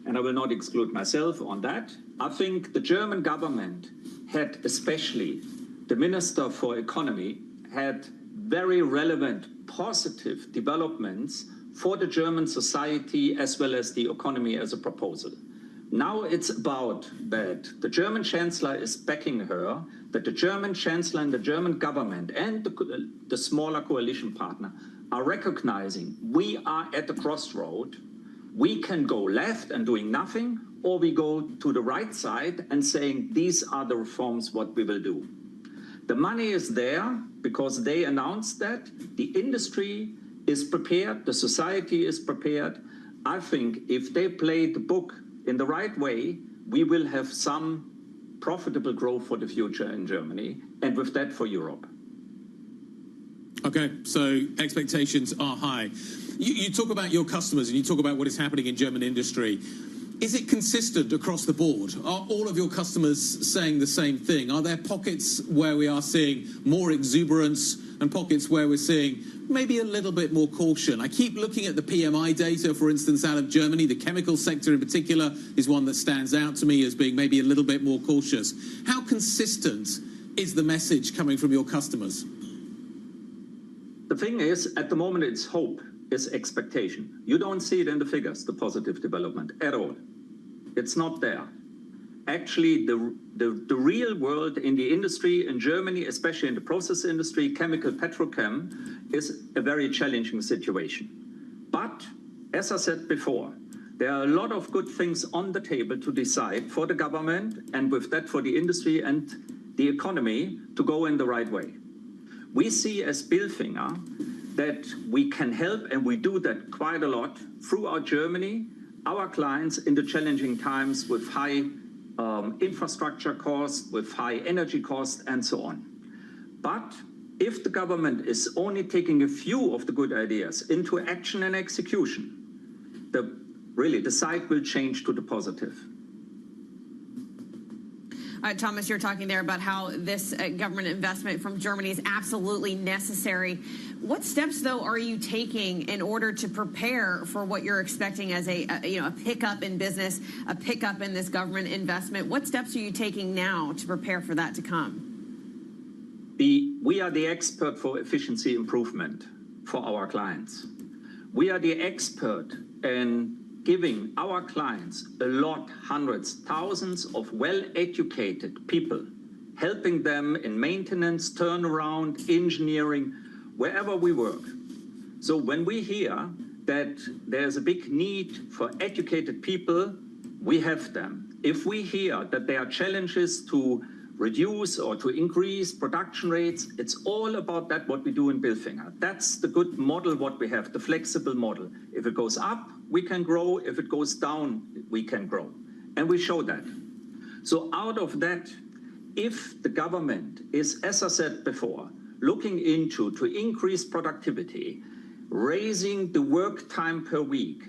and I will not exclude myself on that. I think the German government had, especially the Minister for Economy, had very relevant positive developments for the German society as well as the economy as a proposal. Now it's about that the German Chancellor is backing her, that the German Chancellor and the German government and the smaller coalition partner are recognizing we are at the crossroad. We can go left and doing nothing, or we go to the right side and saying these are the reforms what we will do. The money is there because they announced that. The industry is prepared, the society is prepared. I think if they play the book in the right way, we will have some profitable growth for the future in Germany, and with that for Europe. Okay, so expectations are high. You talk about your customers and you talk about what is happening in German industry. Is it consistent across the board? Are all of your customers saying the same thing? Are there pockets where we are seeing more exuberance and pockets where we're seeing maybe a little bit more caution? I keep looking at the PMI data, for instance, out of Germany. The chemical sector in particular is one that stands out to me as being maybe a little bit more cautious. How consistent is the message coming from your customers? The thing is, at the moment, it's hope, it's expectation. You don't see it in the figures, the positive development, at all. It's not there. Actually, the real world in the industry in Germany, especially in the process industry, chemical, petrochem, is a very challenging situation. But, as I said before, there are a lot of good things on the table to decide for the government, and with that for the industry and the economy to go in the right way. We see as Bilfinger that we can help, and we do that quite a lot throughout Germany, our clients in the challenging times with high infrastructure costs, with high energy costs, and so on. But if the government is only taking a few of the good ideas into action and execution, really the side will change to the positive. Thomas, you're talking there about how this government investment from Germany is absolutely necessary. What steps, though, are you taking in order to prepare for what you're expecting as a pickup in business, a pickup in this government investment? What steps are you taking now to prepare for that to come? We are the expert for efficiency improvement for our clients. We are the expert in giving our clients a lot, hundreds, thousands of well-educated people, helping them in maintenance, turnaround, engineering, wherever we work. So when we hear that there's a big need for educated people, we have them. If we hear that there are challenges to reduce or to increase production rates, it's all about that what we do in Bilfinger. That's the good model what we have, the flexible model. If it goes up, we can grow. If it goes down, we can grow. And we show that. So out of that, if the government is, as I said before, looking into to increase productivity, raising the work time per week,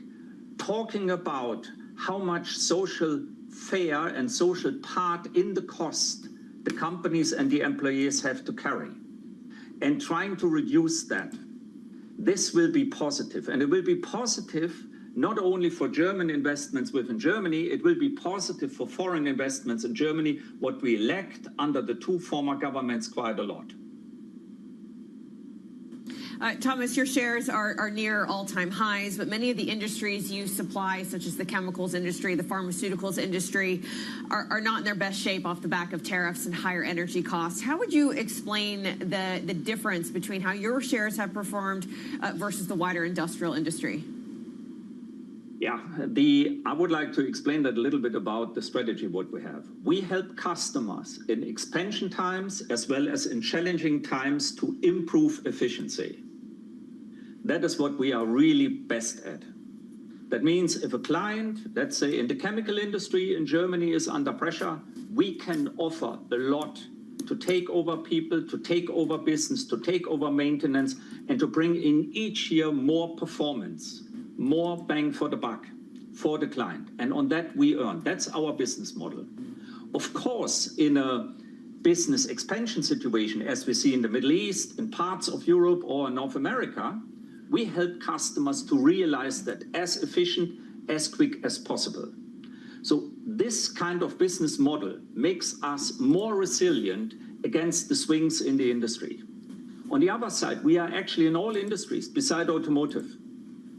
talking about how much social fare and social part in the cost the companies and the employees have to carry, and trying to reduce that, this will be positive. And it will be positive not only for German investments within Germany, it will be positive for foreign investments in Germany, what we lacked under the two former governments quite a lot. Thomas, your shares are near all-time highs, but many of the industries you supply, such as the chemicals industry, the pharmaceuticals industry, are not in their best shape off the back of tariffs and higher energy costs. How would you explain the difference between how your shares have performed versus the wider industrial industry? Yeah, I would like to explain that a little bit about the strategy what we have. We help customers in expansion times as well as in challenging times to improve efficiency. That is what we are really best at. That means if a client, let's say in the chemical industry in Germany, is under pressure, we can offer a lot to take over people, to take over business, to take over maintenance, and to bring in each year more performance, more bang for the buck for the client. And on that we earn. That's our business model. Of course, in a business expansion situation, as we see in the Middle East, in parts of Europe or North America, we help customers to realize that as efficient, as quick as possible. So this kind of business model makes us more resilient against the swings in the industry. On the other side, we are actually in all industries, beside automotive.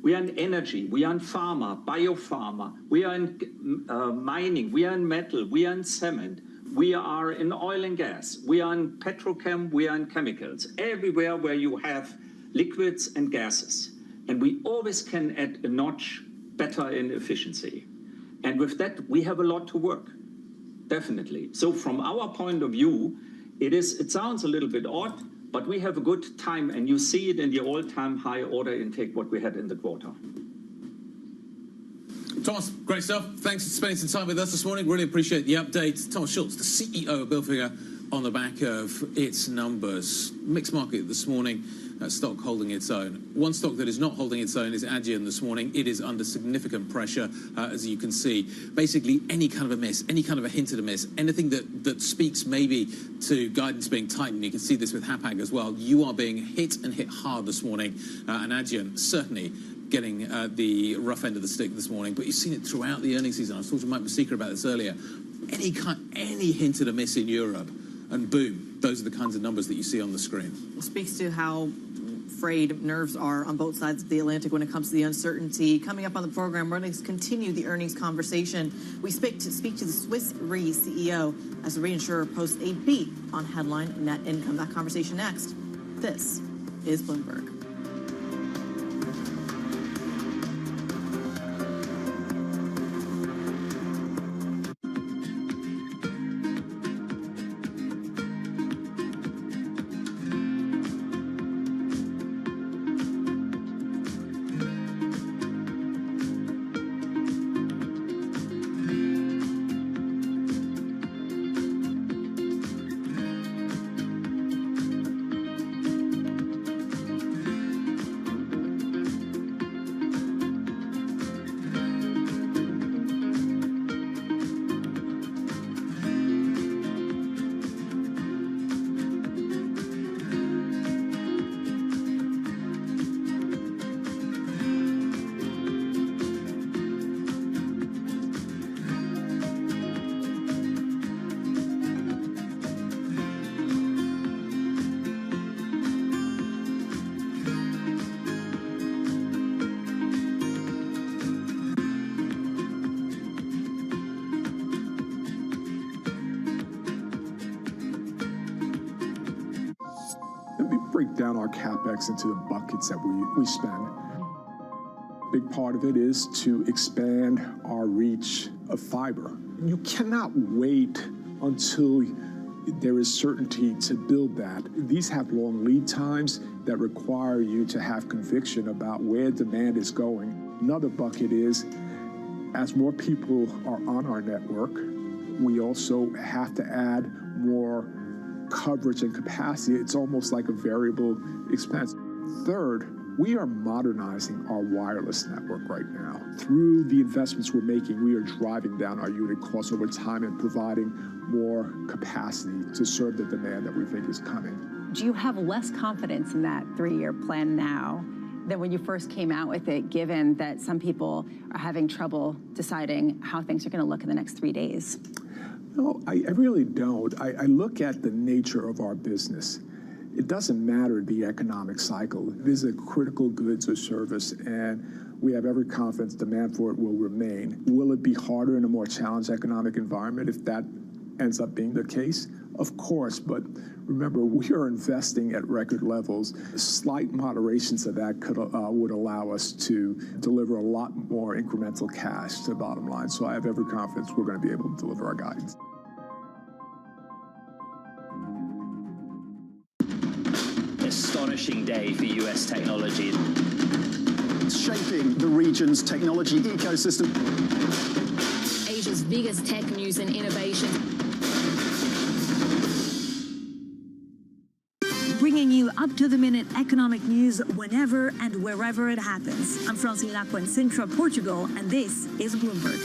we are in energy, we are in pharma, biopharma, we are in mining, we are in metal, we are in cement, we are in oil and gas, we are in petrochem, we are in chemicals, everywhere where you have liquids and gases. And we always can add a notch better in efficiency. And with that, we have a lot to work, definitely. So from our point of view, it sounds a little bit odd, but we have a good time, and you see it in the all-time high order intake, what we had in the quarter. Thomas, great stuff. Thanks for spending some time with us this morning. Really appreciate the update. Thomas Schultz, the CEO of Bilfinger, on the back of its numbers. Mixed market this morning. Stock holding its own. One stock that is not holding its own is Adyen this morning. It is under significant pressure, as you can see. Basically, any kind of a miss, any kind of a hint at a miss, anything that speaks maybe to guidance being tightened. You can see this with Hapag as well. You are being hit and hit hard this morning, and Adyen certainly getting the rough end of the stick this morning. But you've seen it throughout the earnings season. I was talking to Mike Masika about this earlier. Any hint at a miss in Europe, and boom, those are the kinds of numbers that you see on the screen. It speaks to how frayed nerves are on both sides of the Atlantic when it comes to the uncertainty. Coming up on the program, we're going to continue the earnings conversation. We speak to the Swiss Re CEO as the reinsurer posts a beat on headline net income. That conversation next. This is Bloomberg. Break down our CapEx into the buckets that we spend. Big part of it is to expand our reach of fiber. You cannot wait until there is certainty to build that. These have long lead times that require you to have conviction about where demand is going. Another bucket is, as more people are on our network, we also have to add more coverage and capacity. It's almost like a variable expense. Third, we are modernizing our wireless network right now. Through the investments we're making, we are driving down our unit costs over time and providing more capacity to serve the demand that we think is coming. Do you have less confidence in that 3-year plan now than when you first came out with it, given that some people are having trouble deciding how things are going to look in the next 3 days? No, I really don't. I look at the nature of our business. It doesn't matter the economic cycle. This is a critical goods or service, and we have every confidence demand for it will remain. Will it be harder in a more challenged economic environment if that ends up being the case? Of course, but remember, we are investing at record levels. Slight moderations of that would allow us to deliver a lot more incremental cash to the bottom line. So I have every confidence we're going to be able to deliver our guidance. Astonishing day for US technology. It's shaping the region's technology ecosystem. Asia's biggest tech news and innovation. Bringing you up-to-the-minute economic news whenever and wherever it happens. I'm Francine Lacqua in Sintra, Portugal, and this is Bloomberg.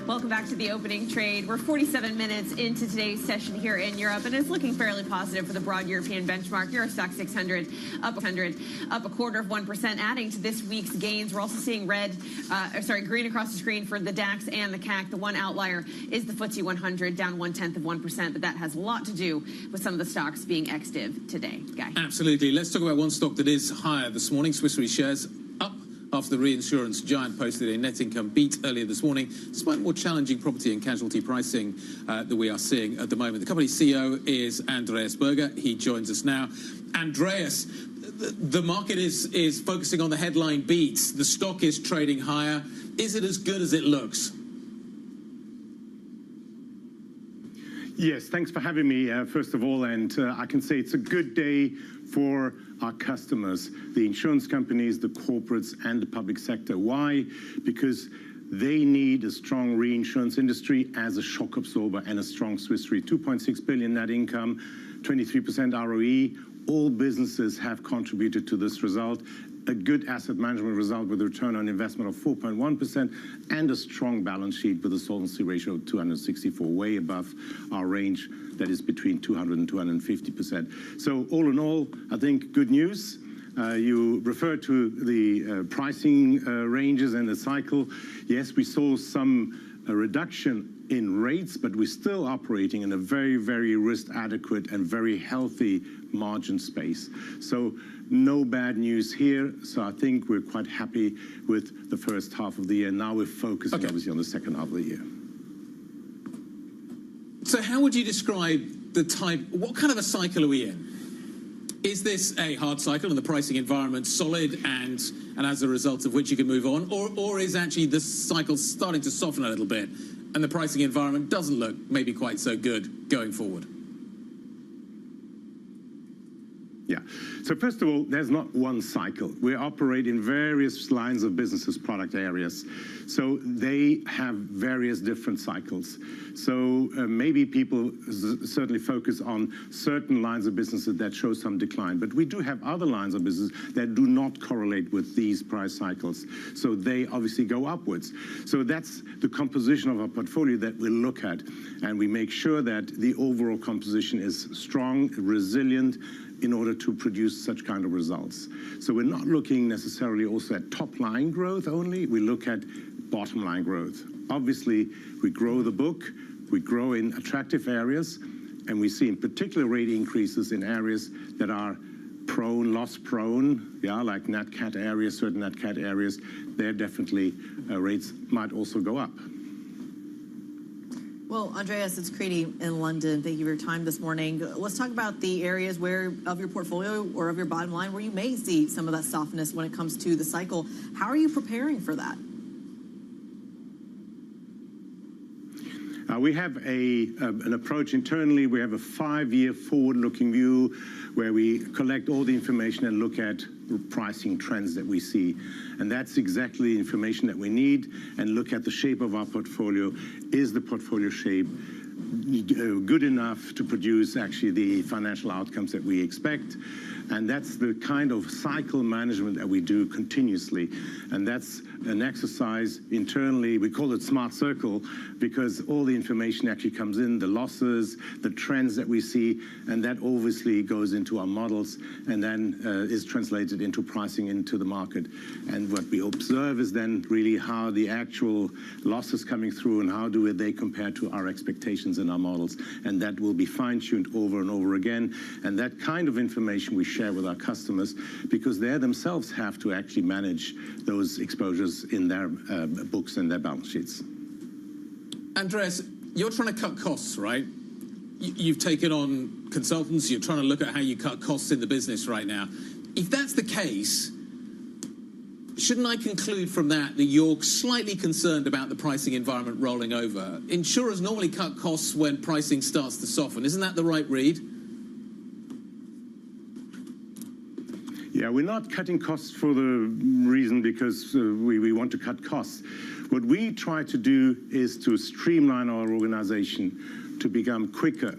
Well, Welcome back to the opening trade. We're 47 minutes into today's session here in Europe, and it's looking fairly positive for the broad European benchmark. Euro Stoxx 600 up 0.25%, adding to this week's gains. We're also seeing green across the screen for the DAX and the CAC. The one outlier is the FTSE 100, down 0.1%, but that has a lot to do with some of the stocks being ex-div today. Guy. Absolutely. Let's talk about one stock that is higher this morning. Swiss Re shares up after the reinsurance giant posted a net income beat earlier this morning, despite more challenging property and casualty pricing that we are seeing at the moment. The company's CEO is Andreas Berger. He joins us now. Andreas, the market is focusing on the headline beats. The stock is trading higher. Is it as good as it looks? Yes, thanks for having me, first of all. And I can say it's a good day for our customers, the insurance companies, the corporates, and the public sector. Why? Because they need a strong reinsurance industry as a shock absorber and a strong Swiss Re. 2.6 billion net income, 23% ROE. All businesses have contributed to this result. A good asset management result with a return on investment of 4.1% and a strong balance sheet with a solvency ratio of 264, way above our range that is between 200 and 250%. So all in all, I think good news. You referred to the pricing ranges and the cycle. Yes, we saw some reduction in rates, but we're still operating in a very, very risk adequate and very healthy margin space. So no bad news here. So I think we're quite happy with the first half of the year. Now we're focusing obviously on the second half of the year. So how would you describe the type, what kind of a cycle are we in? Is this a hard cycle and the pricing environment solid and as a result of which you can move on? Or is actually the cycle starting to soften a little bit and the pricing environment doesn't look maybe quite so good going forward? Yeah. So first of all, there's not one cycle. We operate in various lines of businesses, product areas. So they have various different cycles. So maybe people certainly focus on certain lines of businesses that show some decline. But we do have other lines of business that do not correlate with these price cycles. So they obviously go upwards. So that's the composition of our portfolio that we look at. And we make sure that the overall composition is strong, resilient, in order to produce such kind of results. So we're not looking necessarily also at top line growth only, we look at bottom line growth. Obviously, we grow the book, we grow in attractive areas, and we see in particular rate increases in areas that are prone, loss prone, like nat cat areas, certain nat cat areas, there definitely rates might also go up. Well, Andreas, it's Creedy in London. Thank you for your time this morning. Let's talk about the areas of your portfolio or of your bottom line where you may see some of that softness when it comes to the cycle. How are you preparing for that? We have an approach internally. We have a 5-year forward-looking view where we collect all the information and look at pricing trends that we see. And that's exactly the information that we need, and look at the shape of our portfolio. Is the portfolio shape good enough to produce actually the financial outcomes that we expect? And that's the kind of cycle management that we do continuously. And that's an exercise internally. We call it Smart Circle because all the information actually comes in, the losses, the trends that we see, and that obviously goes into our models and then is translated into pricing into the market. And what we observe is then really how the actual losses coming through and how do they compare to our expectations in our models. And that will be fine-tuned over and over again. And that kind of information we share with our customers because they themselves have to actually manage those exposures in their books and their balance sheets. Andreas, you're trying to cut costs, right? You've taken on consultants, you're trying to look at how you cut costs in the business right now. If that's the case, shouldn't I conclude from that you're slightly concerned about the pricing environment rolling over? Insurers normally cut costs when pricing starts to soften. Isn't that the right read? Yeah, we're not cutting costs for the reason because we want to cut costs. What we try to do is to streamline our organization, to become quicker,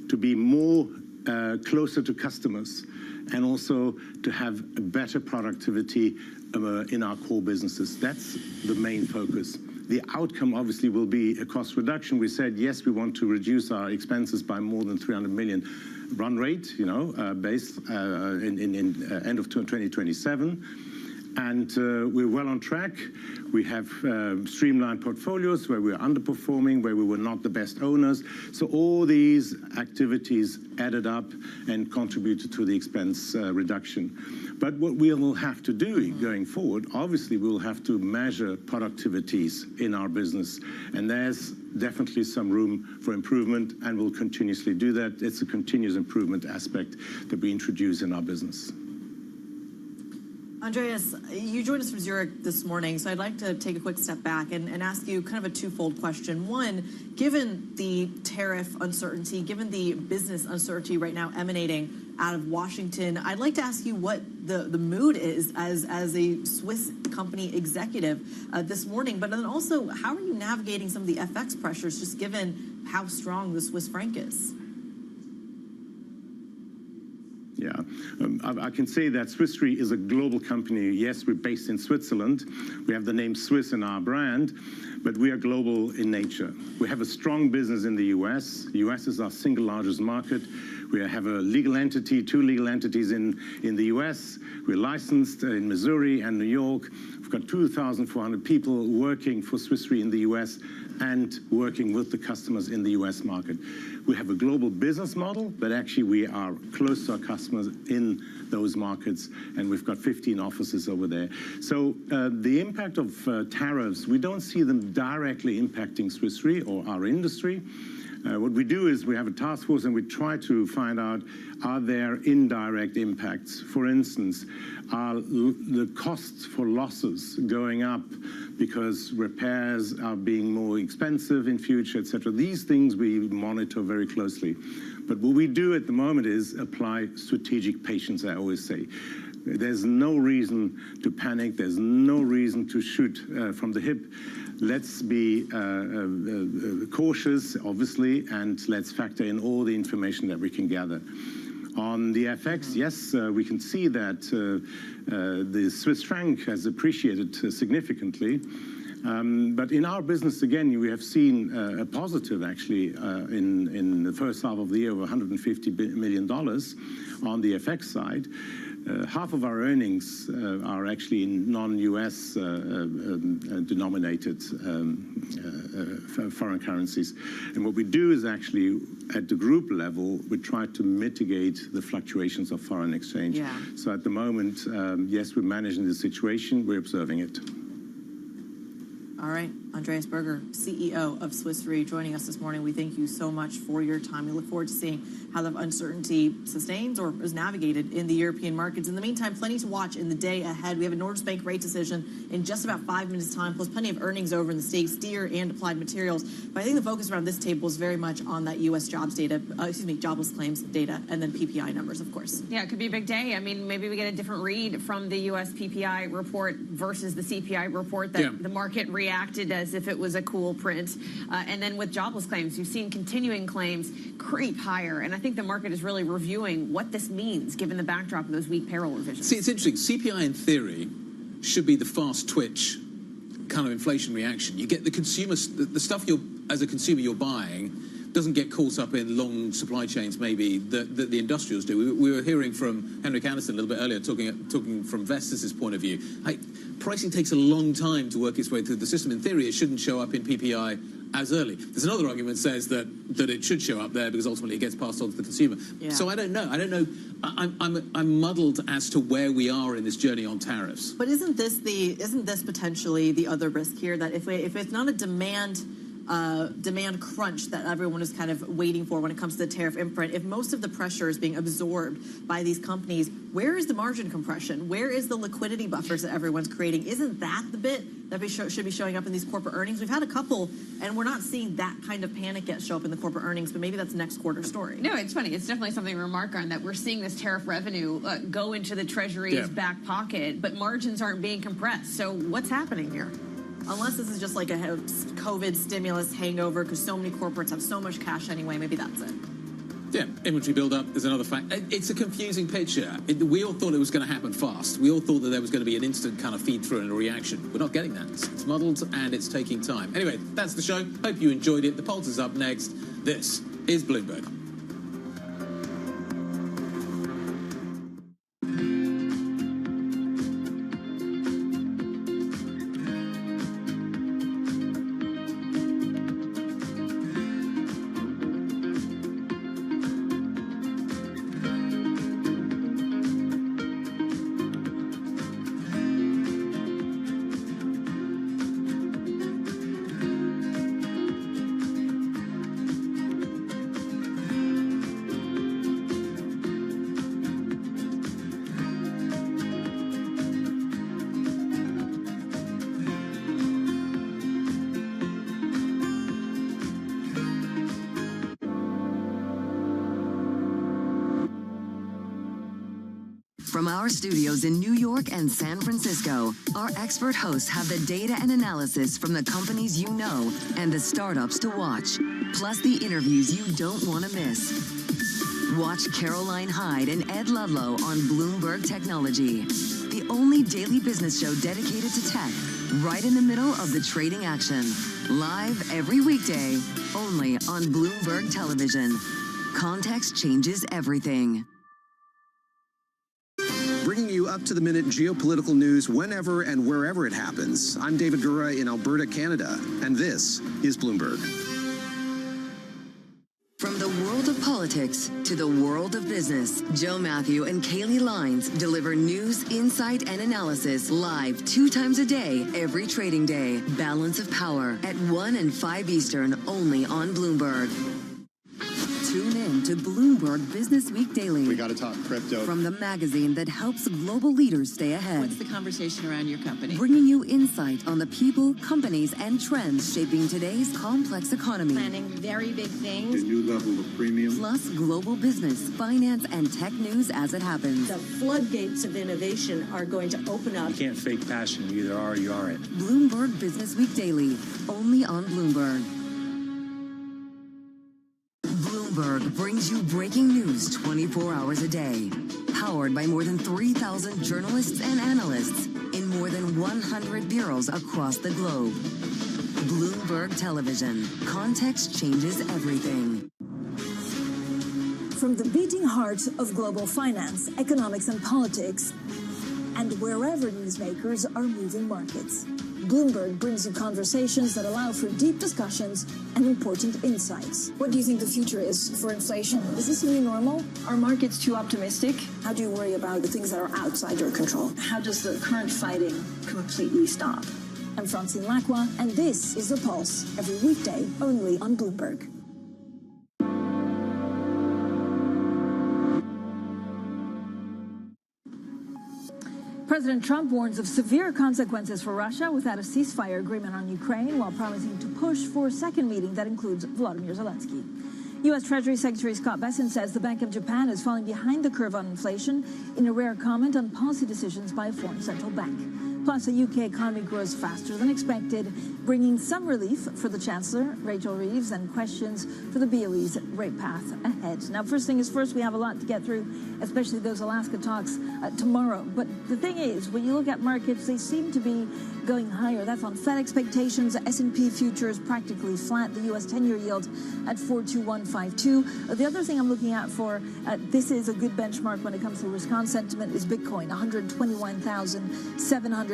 to be more closer to customers, and also to have a better productivity in our core businesses. That's the main focus. the outcome obviously will be a cost reduction. We said, yes, we want to reduce our expenses by more than 300 million run rate, based in end of 2027. And we're well on track. We have streamlined portfolios where we're underperforming, where we were not the best owners. So all these activities added up and contributed to the expense reduction. But what we will have to do going forward, obviously we'll have to measure productivities in our business. And there's definitely some room for improvement, and we'll continuously do that. It's a continuous improvement aspect that we introduce in our business. Andreas, you joined us from Zurich this morning, so I'd like to take a quick step back and ask you kind of a twofold question. One, given the tariff uncertainty, given the business uncertainty right now emanating out of Washington, I'd like to ask you what the mood is as a Swiss company executive this morning, but then also, how are you navigating some of the FX pressures, just given how strong the Swiss franc is? Yeah, I can say that Swiss Re is a global company. Yes, we're based in Switzerland. We have the name Swiss in our brand, but we are global in nature. We have a strong business in the US. The US is our single largest market. We have a legal entity, 2 legal entities in the US. We're licensed in Missouri and New York. We've got 2,400 people working for Swiss Re in the US and working with the customers in the US market. We have a global business model, but actually we are close to our customers in those markets, and we've got 15 offices over there. So the impact of tariffs, we don't see them directly impacting Swiss Re or our industry. What we do is we have a task force and we try to find out, are there indirect impacts? For instance, are the costs for losses going up because repairs are being more expensive in future, etc.? These things we monitor very closely. But what we do at the moment is apply strategic patience, I always say. There's no reason to panic. There's no reason to shoot from the hip. Let's be cautious, obviously, and let's factor in all the information that we can gather. On the FX, yes, we can see that the Swiss franc has appreciated significantly. But in our business, again, we have seen a positive, actually, in the first half of the year of $150 million on the FX side. Half of our earnings are actually in non-US denominated foreign currencies. And what we do is actually, at the group level, we try to mitigate the fluctuations of foreign exchange. Yeah. So at the moment, yes, we're managing the situation, we're observing it. All right, Andreas Berger, CEO of Swiss Re, joining us this morning. We thank you so much for your time. We look forward to seeing how the uncertainty sustains or is navigated in the European markets. In the meantime, plenty to watch in the day ahead. We have a Norges Bank rate decision in just about 5 minutes' time, plus plenty of earnings over in the States, Deere and Applied Materials. But I think the focus around this table is very much on that U.S. jobs data, jobless claims data, and then PPI numbers, of course. Yeah, it could be a big day. I mean, maybe we get a different read from the U.S. PPI report versus the CPI report that the market reacted as if it was a cool print. And then with jobless claims, you've seen continuing claims creep higher. And I think the market is really reviewing what this means, given the backdrop of those weak payroll revisions. See, it's interesting. CPI, in theory, should be the fast twitch kind of inflation reaction. You get the consumer, the stuff as a consumer you're buying doesn't get caught up in long supply chains, maybe, that the industrials do. We were hearing from Henrik Andersen a little bit earlier, talking from Vestas' point of view. Pricing takes a long time to work its way through the system. In theory, it shouldn't show up in PPI as early. There's another argument that says that it should show up there because ultimately it gets passed on to the consumer. Yeah. So I don't know. I'm muddled as to where we are in this journey on tariffs. But isn't this potentially the other risk here, that if it's not a demand crunch that everyone is kind of waiting for when it comes to the tariff imprint, if most of the pressure is being absorbed by these companies, where is the margin compression? Where is the liquidity buffers that everyone's creating? Isn't that the bit that should be showing up in these corporate earnings? We've had a couple, and we're not seeing that kind of panic yet show up in the corporate earnings, but maybe that's next quarter story. No, it's funny. It's definitely something to remark on, that we're seeing this tariff revenue go into the Treasury's back pocket, but margins aren't being compressed. So what's happening here? Unless this is just like a COVID stimulus hangover because so many corporates have so much cash anyway, maybe that's it. Yeah, inventory build-up is another fact. It's a confusing picture. We all thought it was going to happen fast. We all thought that there was going to be an instant kind of feed-through and a reaction. We're not getting that. It's muddled and it's taking time. Anyway, that's the show. Hope you enjoyed it. The Pulse is up next. This is Bloomberg. From our studios in New York and San Francisco, our expert hosts have the data and analysis from the companies you know and the startups to watch, plus the interviews you don't want to miss. Watch Caroline Hyde and Ed Ludlow on Bloomberg Technology, the only daily business show dedicated to tech, right in the middle of the trading action. Live every weekday, only on Bloomberg Television. Context changes everything. Bringing you up-to-the-minute geopolitical news whenever and wherever it happens. I'm David Gura in Alberta, Canada, and this is Bloomberg. From the world of politics to the world of business, Joe Matthew and Kaylee Lines deliver news, insight, and analysis live 2 times a day, every trading day. Balance of Power at 1 and 5 Eastern, only on Bloomberg. Tune in to Bloomberg Business Week Daily. We got to talk crypto. From the magazine that helps global leaders stay ahead. What's the conversation around your company? Bringing you insight on the people, companies, and trends shaping today's complex economy. Planning very big things. A new level of premium. Plus global business, finance, and tech news as it happens. The floodgates of innovation are going to open up. You can't fake passion. You either are or you aren't. Bloomberg Business Week Daily, only on Bloomberg. Bloomberg brings you breaking news 24 hours a day. Powered by more than 3,000 journalists and analysts in more than 100 bureaus across the globe. Bloomberg Television. Context changes everything. From the beating heart of global finance, economics, and politics, and wherever newsmakers are moving markets, Bloomberg brings you conversations that allow for deep discussions and important insights. What do you think the future is for inflation? Is this a new normal? Are markets too optimistic? How do you worry about the things that are outside your control? How does the current fighting completely stop? I'm Francine Lacroix, and this is The Pulse, every weekday only on Bloomberg. President Trump warns of severe consequences for Russia without a ceasefire agreement on Ukraine, while promising to push for a second meeting that includes Volodymyr Zelensky. U.S. Treasury Secretary Scott Bessent says the Bank of Japan is falling behind the curve on inflation in a rare comment on policy decisions by a foreign central bank. Plus, the UK economy grows faster than expected, bringing some relief for the Chancellor, Rachel Reeves, and questions for the BOE's rate path ahead. Now, first thing is first, we have a lot to get through, especially those Alaska talks tomorrow. But the thing is, when you look at markets, they seem to be going higher. That's on Fed expectations. S&P futures practically flat. The U.S. 10-year yield at 4.2152. The other thing I'm looking at for this is a good benchmark when it comes to risk-on sentiment is Bitcoin, 121,796.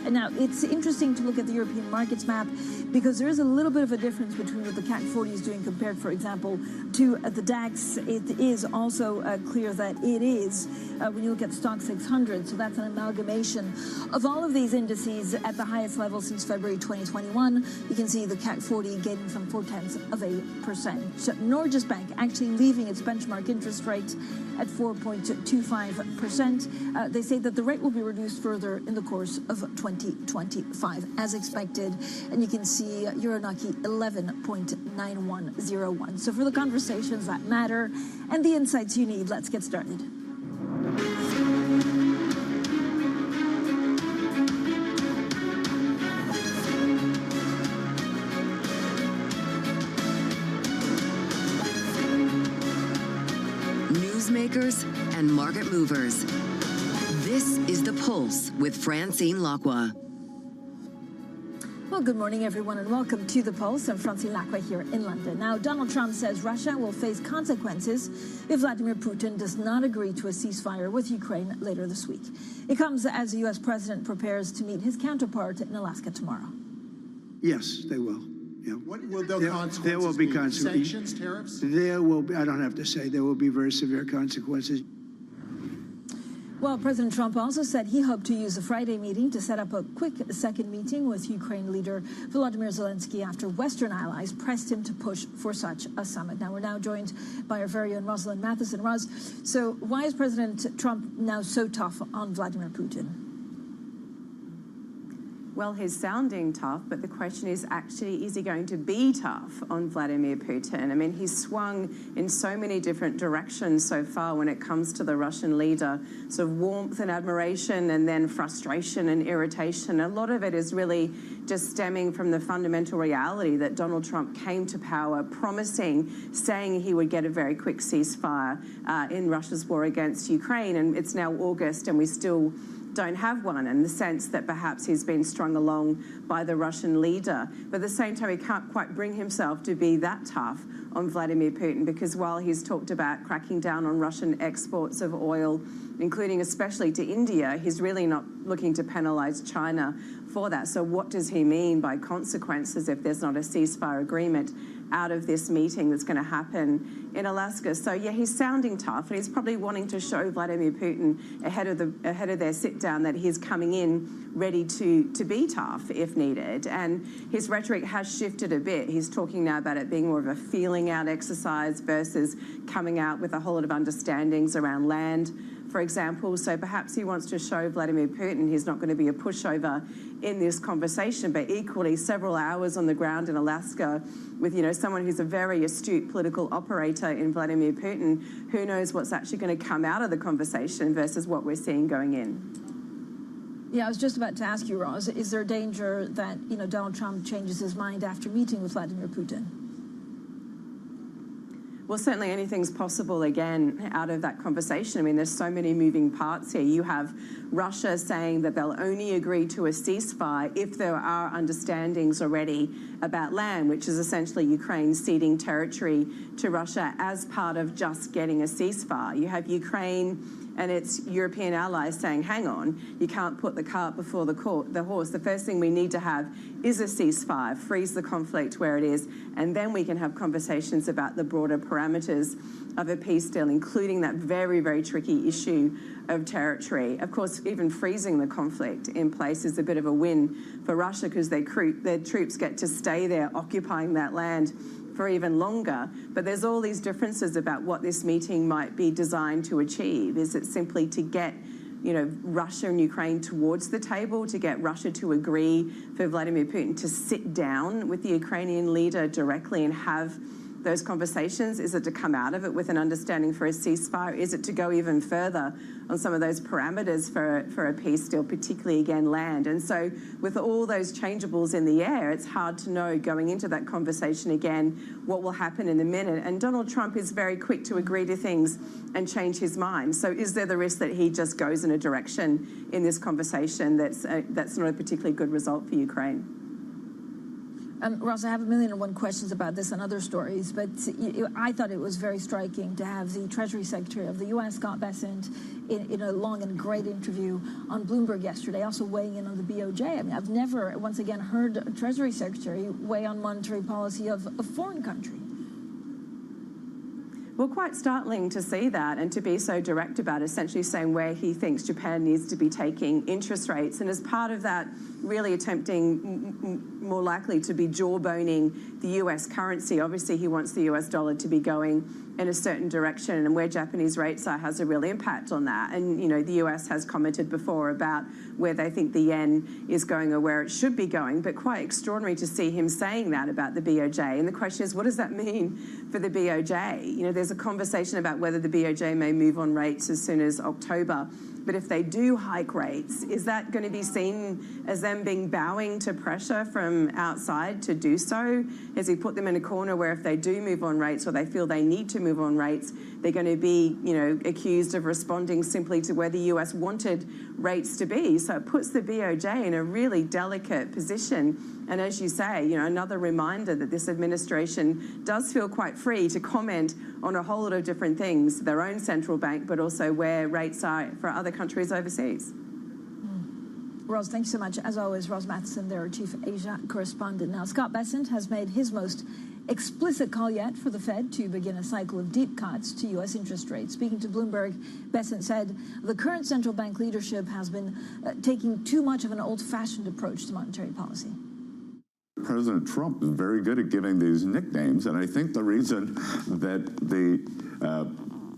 Now, it's interesting to look at the European markets map because there is a little bit of a difference between what the CAC 40 is doing compared, for example, to the DAX. It is also clear that it is, when you look at the Stock 600, so that's an amalgamation of all of these indices at the highest level since February 2021. You can see the CAC 40 gaining some 0.4%. So Norges Bank actually leaving its benchmark interest rate at 4.25%. They say that the rate will be reduced further in the course of 2025, as expected. And you can see Euronaki 11.9101. So for the conversations that matter and the insights you need, let's get started. newsmakers, and market movers. This is The Pulse with Francine Lacqua. Well, good morning, everyone, and welcome to The Pulse. I'm Francine Lacqua here in London. Now, Donald Trump says Russia will face consequences if Vladimir Putin does not agree to a ceasefire with Ukraine later this week. It comes as the U.S. president prepares to meet his counterpart in Alaska tomorrow. Yes, they will. Yeah. What will their consequences there will be consequences. Sanctions, tariffs? There will be, I don't have to say, there will be very severe consequences. Well, President Trump also said he hoped to use the Friday meeting to set up a quick second meeting with Ukraine leader Volodymyr Zelensky after Western allies pressed him to push for such a summit. Now, we're now joined by our very own Rosalind Matheson. Ros, so why is President Trump now so tough on Vladimir Putin? Well, he's sounding tough, but the question is actually, is he going to be tough on Vladimir Putin? I mean, he's swung in so many different directions so far when it comes to the Russian leader, sort of warmth and admiration and then frustration and irritation. A lot of it is really just stemming from the fundamental reality that Donald Trump came to power promising, saying he would get a very quick ceasefire in Russia's war against Ukraine. And it's now August and we still don't have one, in the sense that perhaps he's been strung along by the Russian leader. But at the same time, he can't quite bring himself to be that tough on Vladimir Putin, because while he's talked about cracking down on Russian exports of oil, including especially to India, he's really not looking to penalize China for that. So what does he mean by consequences if there's not a ceasefire agreement out of this meeting that's going to happen in Alaska? So yeah, he's sounding tough, and he's probably wanting to show Vladimir Putin ahead of their sit down that he's coming in ready to be tough if needed. And his rhetoric has shifted a bit. He's talking now about it being more of a feeling out exercise versus coming out with a whole lot of understandings around land, for example. So perhaps he wants to show Vladimir Putin he's not going to be a pushover in this conversation, but equally several hours on the ground in Alaska with, someone who's a very astute political operator in Vladimir Putin, who knows what's actually going to come out of the conversation versus what we're seeing going in. Yeah, I was just about to ask you, Roz, is there a danger that, Donald Trump changes his mind after meeting with Vladimir Putin? Well, certainly anything's possible again out of that conversation. I mean, there's so many moving parts here. You have Russia saying that they'll only agree to a ceasefire if there are understandings already about land, which is essentially Ukraine ceding territory to Russia as part of just getting a ceasefire. You have Ukraine and its European allies saying, hang on, you can't put the cart before the horse. The first thing we need to have is a ceasefire, freeze the conflict where it is, and then we can have conversations about the broader parameters of a peace deal, including that very, very tricky issue of territory. Of course, even freezing the conflict in place is a bit of a win for Russia, because their troops get to stay there occupying that land for even longer. But there's all these differences about what this meeting might be designed to achieve. Is it simply to get Russia and Ukraine towards the table, to get Russia to agree for Vladimir Putin to sit down with the Ukrainian leader directly and have those conversations? Is it to come out of it with an understanding for a ceasefire? Is it to go even further on some of those parameters for a peace deal, particularly, again, land? And so with all those changeables in the air, it's hard to know going into that conversation again what will happen in a minute. And Donald Trump is very quick to agree to things and change his mind. So is there the risk that he just goes in a direction in this conversation that's not a particularly good result for Ukraine? Ross, I have 1,000,001 questions about this and other stories, but I thought it was very striking to have the Treasury Secretary of the U.S., Scott Bessent, in a long and great interview on Bloomberg yesterday, also weighing in on the BOJ. I mean, I've never, once again, heard a Treasury Secretary weigh on monetary policy of a foreign country. Well, quite startling to see that and to be so direct about essentially saying where he thinks Japan needs to be taking interest rates. And as part of that, really attempting more likely to be jawboning the US currency. Obviously, he wants the US dollar to be going in a certain direction, and where Japanese rates are has a real impact on that. And, the US has commented before about where they think the yen is going or where it should be going, but quite extraordinary to see him saying that about the BOJ. And the question is, what does that mean for the BOJ? There's a conversation about whether the BOJ may move on rates as soon as October But if they do hike rates, is that going to be seen as them being bowing to pressure from outside to do so? Has he put them in a corner where if they do move on rates or they feel they need to move on rates, they're going to be, accused of responding simply to where the US wanted rates to be? So it puts the BOJ in a really delicate position. And as you say, another reminder that this administration does feel quite free to comment on a whole lot of different things, their own central bank, but also where rates are for other countries overseas. Ros, thank you so much. As always, Ros Matheson, their chief Asia correspondent. Now, Scott Bessent has made his most explicit call yet for the Fed to begin a cycle of deep cuts to U.S. interest rates. Speaking to Bloomberg, Bessent said the current central bank leadership has been taking too much of an old-fashioned approach to monetary policy. President Trump is very good at giving these nicknames, and I think the reason that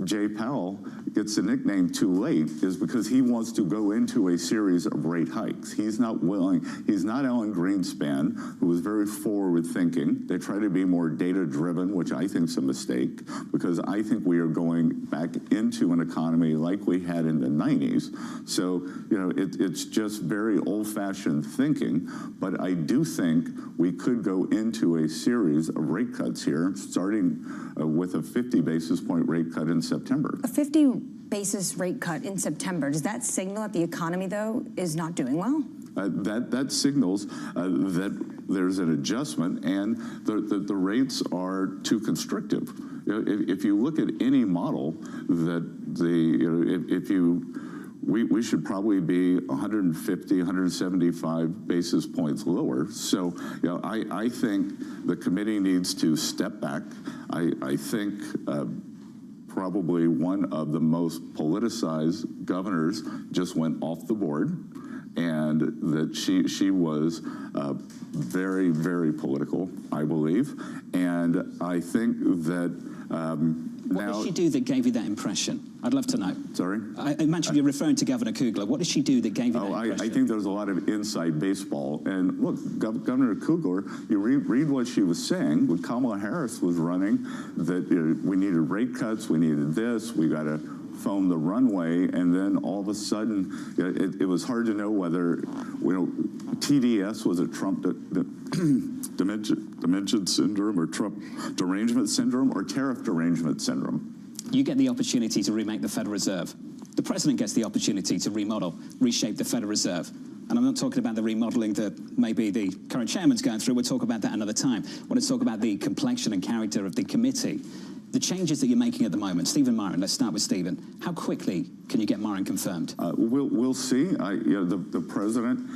Jay Powell gets the nickname too late is because he wants to go into a series of rate hikes. He's not willing. He's not Alan Greenspan, who was very forward-thinking. They try to be more data-driven, which I think is a mistake, because I think we are going back into an economy like we had in the 90s. So, it's just very old-fashioned thinking, but I do think we could go into a series of rate cuts here, starting with a 50 basis point rate cut in September. A 50 basis rate cut in September, does that signal that the economy, though, is not doing well? That signals that there's an adjustment and the rates are too constrictive. If you look at any model, that we should probably be 150, 175 basis points lower. So, I think the committee needs to step back. I think probably one of the most politicized governors just went off the board, and that she was very, very political, I believe. And I think that what did she do that gave you that impression? I'd love to know. Sorry? I imagine you're referring to Governor Kugler. What did she do that gave you that impression? I think there's a lot of inside baseball. And look, Governor Kugler, you read what she was saying when Kamala Harris was running, that we needed rate cuts, we needed this, we got to foam the runway, and then all of a sudden, it was hard to know whether, TDS was a Trump dementia syndrome or Trump derangement syndrome or tariff derangement syndrome. You get the opportunity to remake the Federal Reserve. The president gets the opportunity to reshape the Federal Reserve. And I'm not talking about the remodeling that maybe the current chairman's going through. We'll talk about that another time. I want to talk about the complexion and character of the committee. The changes that you're making at the moment, Stephen Myron, let's start with Stephen. How quickly can you get Myron confirmed? We'll see. The president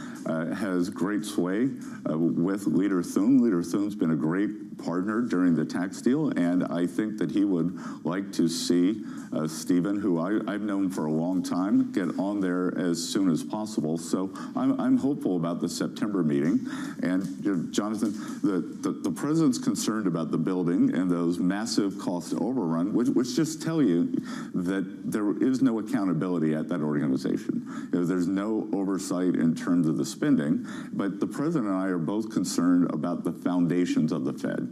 has great sway with Leader Thune. Leader Thune's been a great partner during the tax deal, and I think that he would like to see Stephen, who I've known for a long time, get on there as soon as possible. So I'm hopeful about the September meeting. And Jonathan, the president's concerned about the building and those massive cost overrun, which just tell you that there is no accountability at that organization. There's no oversight in terms of the spending, but the president and I are both concerned about the foundations of the Fed.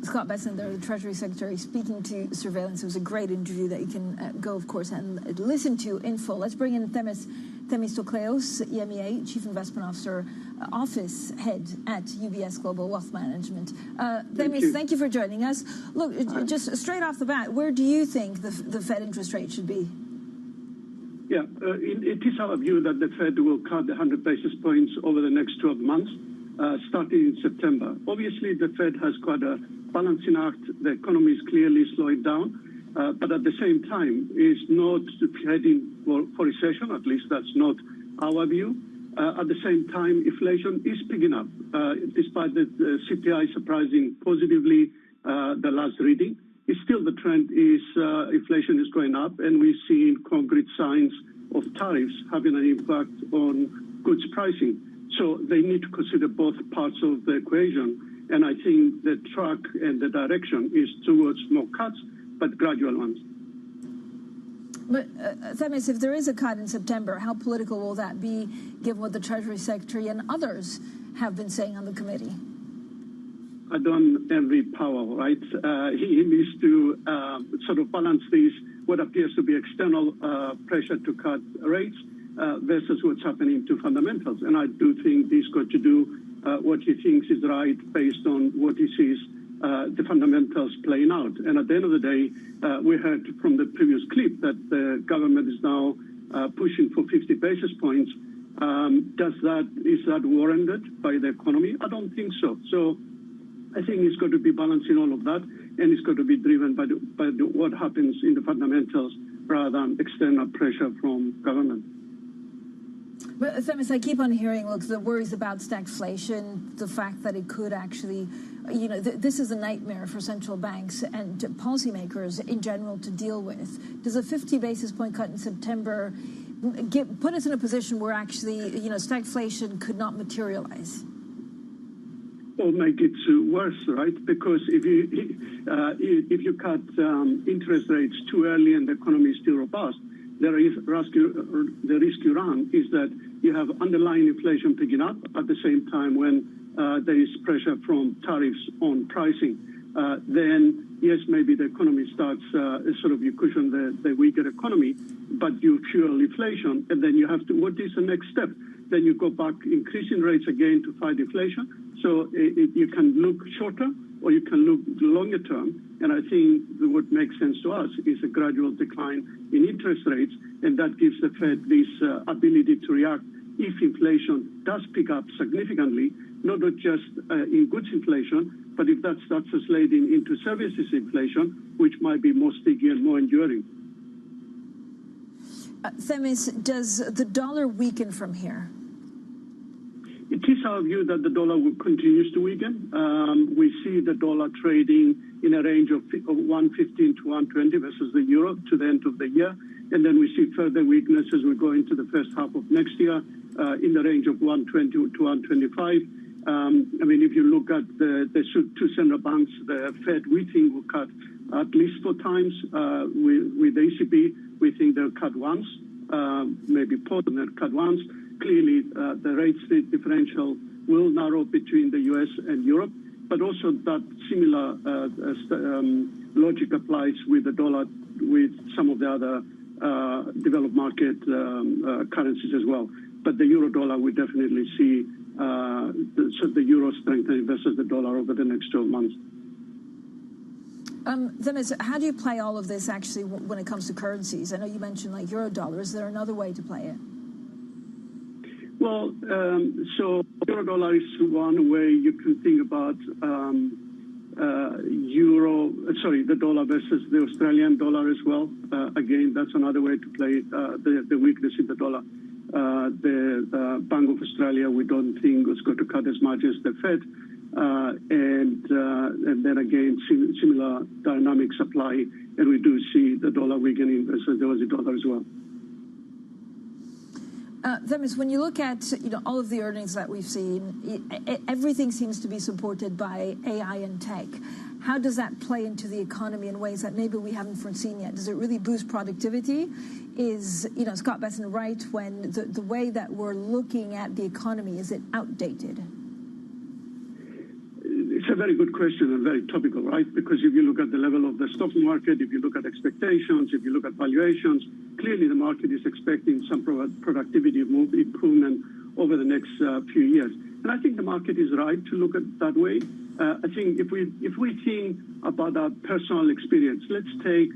Scott Bessent, there, the Treasury Secretary, speaking to surveillance. It was a great interview that you can go, of course, and listen to in full. Let's bring in Themistokleos, EMEA, Chief Investment Officer, Office Head at UBS Global Wealth Management. Themis, thank you for joining us. Look, just straight off the bat, where do you think the Fed interest rate should be? Yeah, it is our view that the Fed will cut 100 basis points over the next 12 months, starting in September. Obviously, the Fed has got a balancing act. The economy is clearly slowing down, but at the same time, is not heading for recession. At least that's not our view. At the same time, inflation is picking up, despite the CPI surprising positively the last reading. Still, the trend is inflation is going up, and we've seen concrete signs of tariffs having an impact on goods pricing. So they need to consider both parts of the equation, and I think the track and the direction is towards more cuts, but gradual ones. But, Themis, if there is a cut in September, how political will that be, given what the Treasury Secretary and others have been saying on the committee? I don't envy Powell, right? He needs to sort of balance these, what appears to be external pressure to cut rates versus what's happening to fundamentals. And I do think he's got to do what he thinks is right based on what he sees the fundamentals playing out. And at the end of the day, we heard from the previous clip that the government is now pushing for 50 basis points. Is that warranted by the economy? I don't think so. So I think it's got to be balancing all of that, and it's got to be driven by what happens in the fundamentals rather than external pressure from government. But Themis, I keep on hearing, look, the worries about stagflation, the fact that it could actually, this is a nightmare for central banks and policymakers in general to deal with. Does a 50 basis point cut in September put us in a position where actually, stagflation could not materialize? Or make it worse, right? Because if you cut interest rates too early and the economy is still robust, the risk you run is that you have underlying inflation picking up at the same time when there is pressure from tariffs on pricing. Then, yes, maybe the economy starts, you cushion the weaker economy, but you fuel inflation, and then you have to, what is the next step? Then you go back increasing rates again to fight inflation. So you can look shorter or you can look longer term. And I think what makes sense to us is a gradual decline in interest rates, and that gives the Fed this ability to react if inflation does pick up significantly, not just in goods inflation, but if that starts translating into services inflation, which might be more sticky and more enduring. Themis, does the dollar weaken from here? It is our view that the dollar continues to weaken. We see the dollar trading in a range of 115 to 120 versus the euro to the end of the year. And then we see further weakness as we go into the first half of next year in the range of 120 to 125. If you look at the two central banks, the Fed, we think will cut at least 4 times. With the ECB, we think they'll cut once, maybe pause and then cut once. Clearly, the rate differential will narrow between the US and Europe, but also that similar logic applies with the dollar, with some of the other developed market currencies as well. But the euro dollar, we definitely see the euro strengthening versus the dollar over the next 12 months. Themis, how do you play all of this actually when it comes to currencies? I know you mentioned like euro dollar. Is there another way to play it? Well, so euro dollar is one way you can think about the dollar versus the Australian dollar as well. Again, that's another way to play the weakness in the dollar. The Bank of Australia, we don't think is going to cut as much as the Fed. And then again, similar dynamics apply, and we do see the dollar weakening versus the Aussie dollar as well. Themis, when you look at all of the earnings that we've seen, everything seems to be supported by AI and tech. How does that play into the economy in ways that maybe we haven't foreseen yet? Does it really boost productivity? Is Scott Besson right when the way that we're looking at the economy, is it outdated? It's a very good question and very topical, right? Because if you look at the level of the stock market, if you look at expectations, if you look at valuations, clearly the market is expecting some productivity improvement over the next few years. And I think the market is right to look at it that way. I think if we think about our personal experience, let's take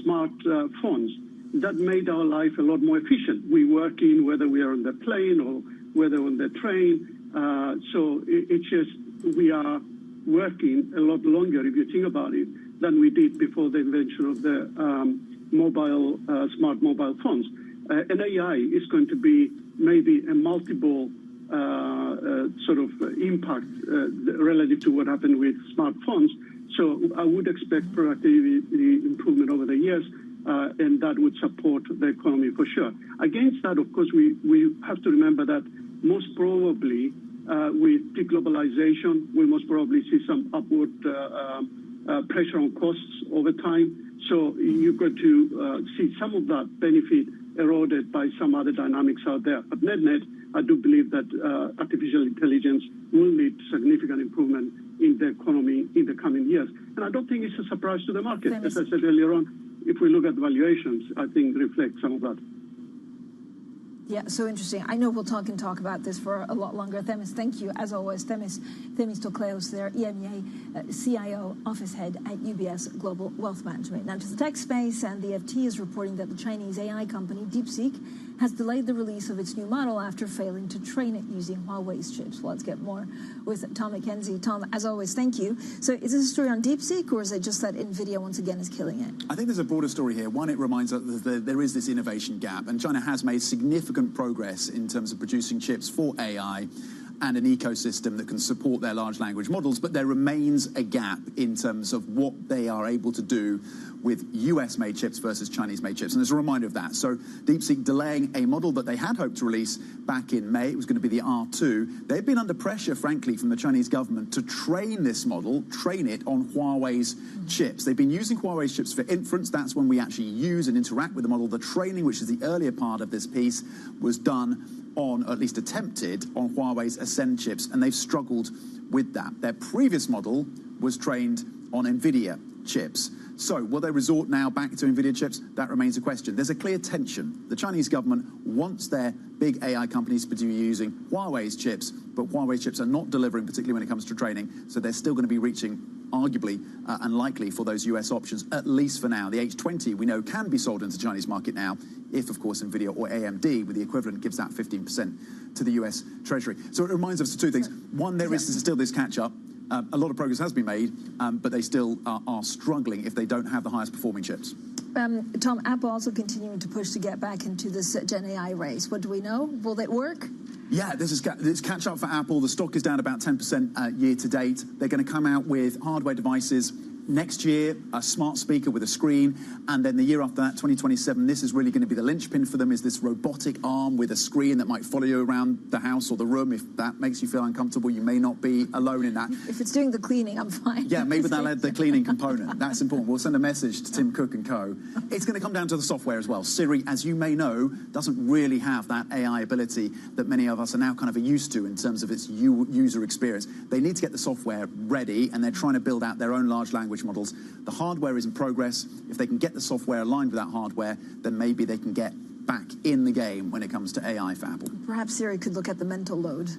smartphones. That made our life a lot more efficient. We work in whether we are on the plane or whether on the train. So it's just we are working a lot longer, if you think about it, than we did before the invention of the smart mobile phones. And AI is going to be maybe a multiple impact relative to what happened with smartphones. So I would expect productivity improvement over the years, and that would support the economy for sure. Against that, of course, we have to remember that most probably with deglobalization, we most probably see some upward pressure on costs over time. So you've got to see some of that benefit eroded by some other dynamics out there. But net-net, I do believe that artificial intelligence will lead to significant improvement in the economy in the coming years. And I don't think it's a surprise to the market. As I said earlier on, if we look at valuations, I think reflect some of that. Yeah, so interesting. I know we'll talk about this for a lot longer. Themis, thank you, as always. Themis Tokleos there, EMEA CIO, Office Head at UBS Global Wealth Management. Now to the tech space, and the FT is reporting that the Chinese AI company DeepSeek has delayed the release of its new model after failing to train it using Huawei's chips. Well, let's get more with Tom McKenzie. Tom, as always, thank you. So is this a story on DeepSeek, or is it just that NVIDIA once again is killing it? I think there's a broader story here. One, it reminds us that there is this innovation gap, and China has made significant progress in terms of producing chips for AI and an ecosystem that can support their large language models, but there remains a gap in terms of what they are able to do with US-made chips versus Chinese-made chips. And there's a reminder of that. So DeepSeek delaying a model that they had hoped to release back in May. It was going to be the R2. They've been under pressure, frankly, from the Chinese government to train this model, train it on Huawei's chips. They've been using Huawei's chips for inference. That's when we actually use and interact with the model. The training, which is the earlier part of this piece, was done on, or at least attempted, on Huawei's Ascend chips, and they've struggled with that. Their previous model was trained on NVIDIA chips. So will they resort now back to NVIDIA chips? That remains a question. There's a clear tension. The Chinese government wants their big AI companies to be using Huawei's chips, but Huawei's chips are not delivering, particularly when it comes to training, so they're still going to be reaching, arguably, unlikely for those US options, at least for now. The H20, we know, can be sold into the Chinese market now, if, of course, NVIDIA or AMD, with the equivalent, gives that 15% to the US Treasury. So it reminds us of two things. One, there is still this catch-up. A lot of progress has been made, but they still are struggling if they don't have the highest performing chips. Tom, Apple also continuing to push to get back into this Gen AI race. What do we know? Will it work? Yeah, this is catch up for Apple. The stock is down about 10% year to date. They're going to come out with hardware devices next year, a smart speaker with a screen, and then the year after that, 2027, this is really going to be the linchpin for them, is this robotic arm with a screen that might follow you around the house or the room. If that makes you feel uncomfortable, you may not be alone in that. If it's doing the cleaning, I'm fine. Yeah, maybe they'll add the cleaning component. That's important. We'll send a message to Tim Cook and co. It's going to come down to the software as well. Siri, as you may know, doesn't really have that AI ability that many of us are now kind of used to in terms of its user experience. They need to get the software ready, and they're trying to build out their own large language models. The hardware is in progress. If they can get the software aligned with that hardware, then maybe they can get back in the game when it comes to AI for Apple. Perhaps Siri could look at the mental load.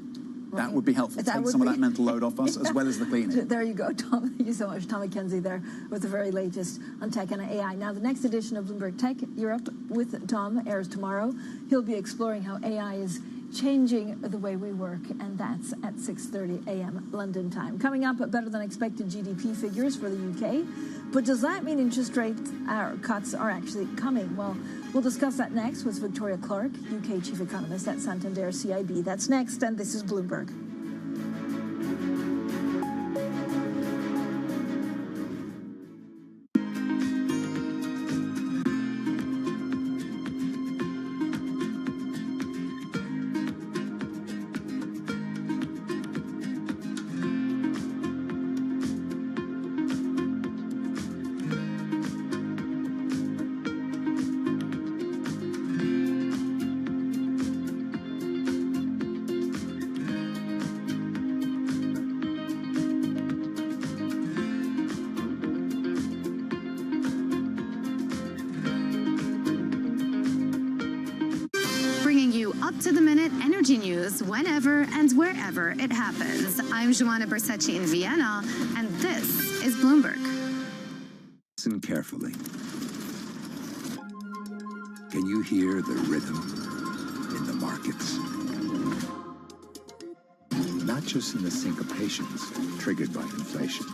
Right? That would be helpful. Take some of that mental load off us, as well as the cleaning. There you go, Tom. Thank you so much. Tom McKenzie there with the very latest on tech and AI. Now, the next edition of Bloomberg Tech Europe with Tom airs tomorrow. He'll be exploring how AI is changing the way we work, and that's at 6:30 a.m. London time. Coming up, better than expected GDP figures for the UK. But does that mean interest rate cuts are actually coming? Well, we'll discuss that next with Victoria Clark, UK Chief Economist at Santander CIB. That's next, and this is Bloomberg. up-to-the-minute energy news whenever and wherever it happens. I'm Joanna Bersachi in Vienna, and this is Bloomberg. Listen carefully. Can you hear the rhythm in the markets? Not just in the syncopations triggered by inflation,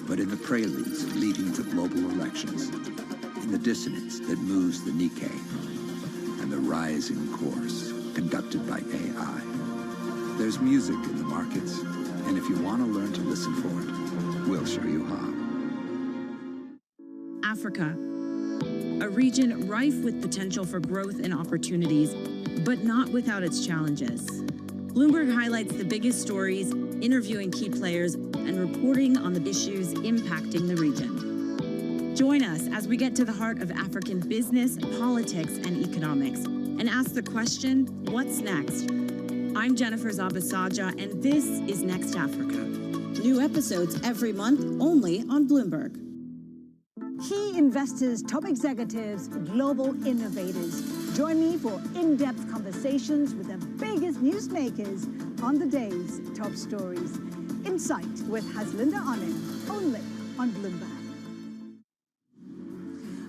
but in the preludes leading to global elections, in the dissonance that moves the Nikkei, and the rising course conducted by AI. There's music in the markets, and if you want to learn to listen for it, we'll show you how. Africa, a region rife with potential for growth and opportunities, but not without its challenges. Bloomberg highlights the biggest stories, interviewing key players, and reporting on the issues impacting the region. Join us as we get to the heart of African business, politics, and economics, and ask the question, what's next? I'm Jennifer Zabasaja, and this is Next Africa. New episodes every month, only on Bloomberg. Key investors, top executives, global innovators. Join me for in-depth conversations with the biggest newsmakers on the day's top stories. Insight with Haslinda Onim, only on Bloomberg.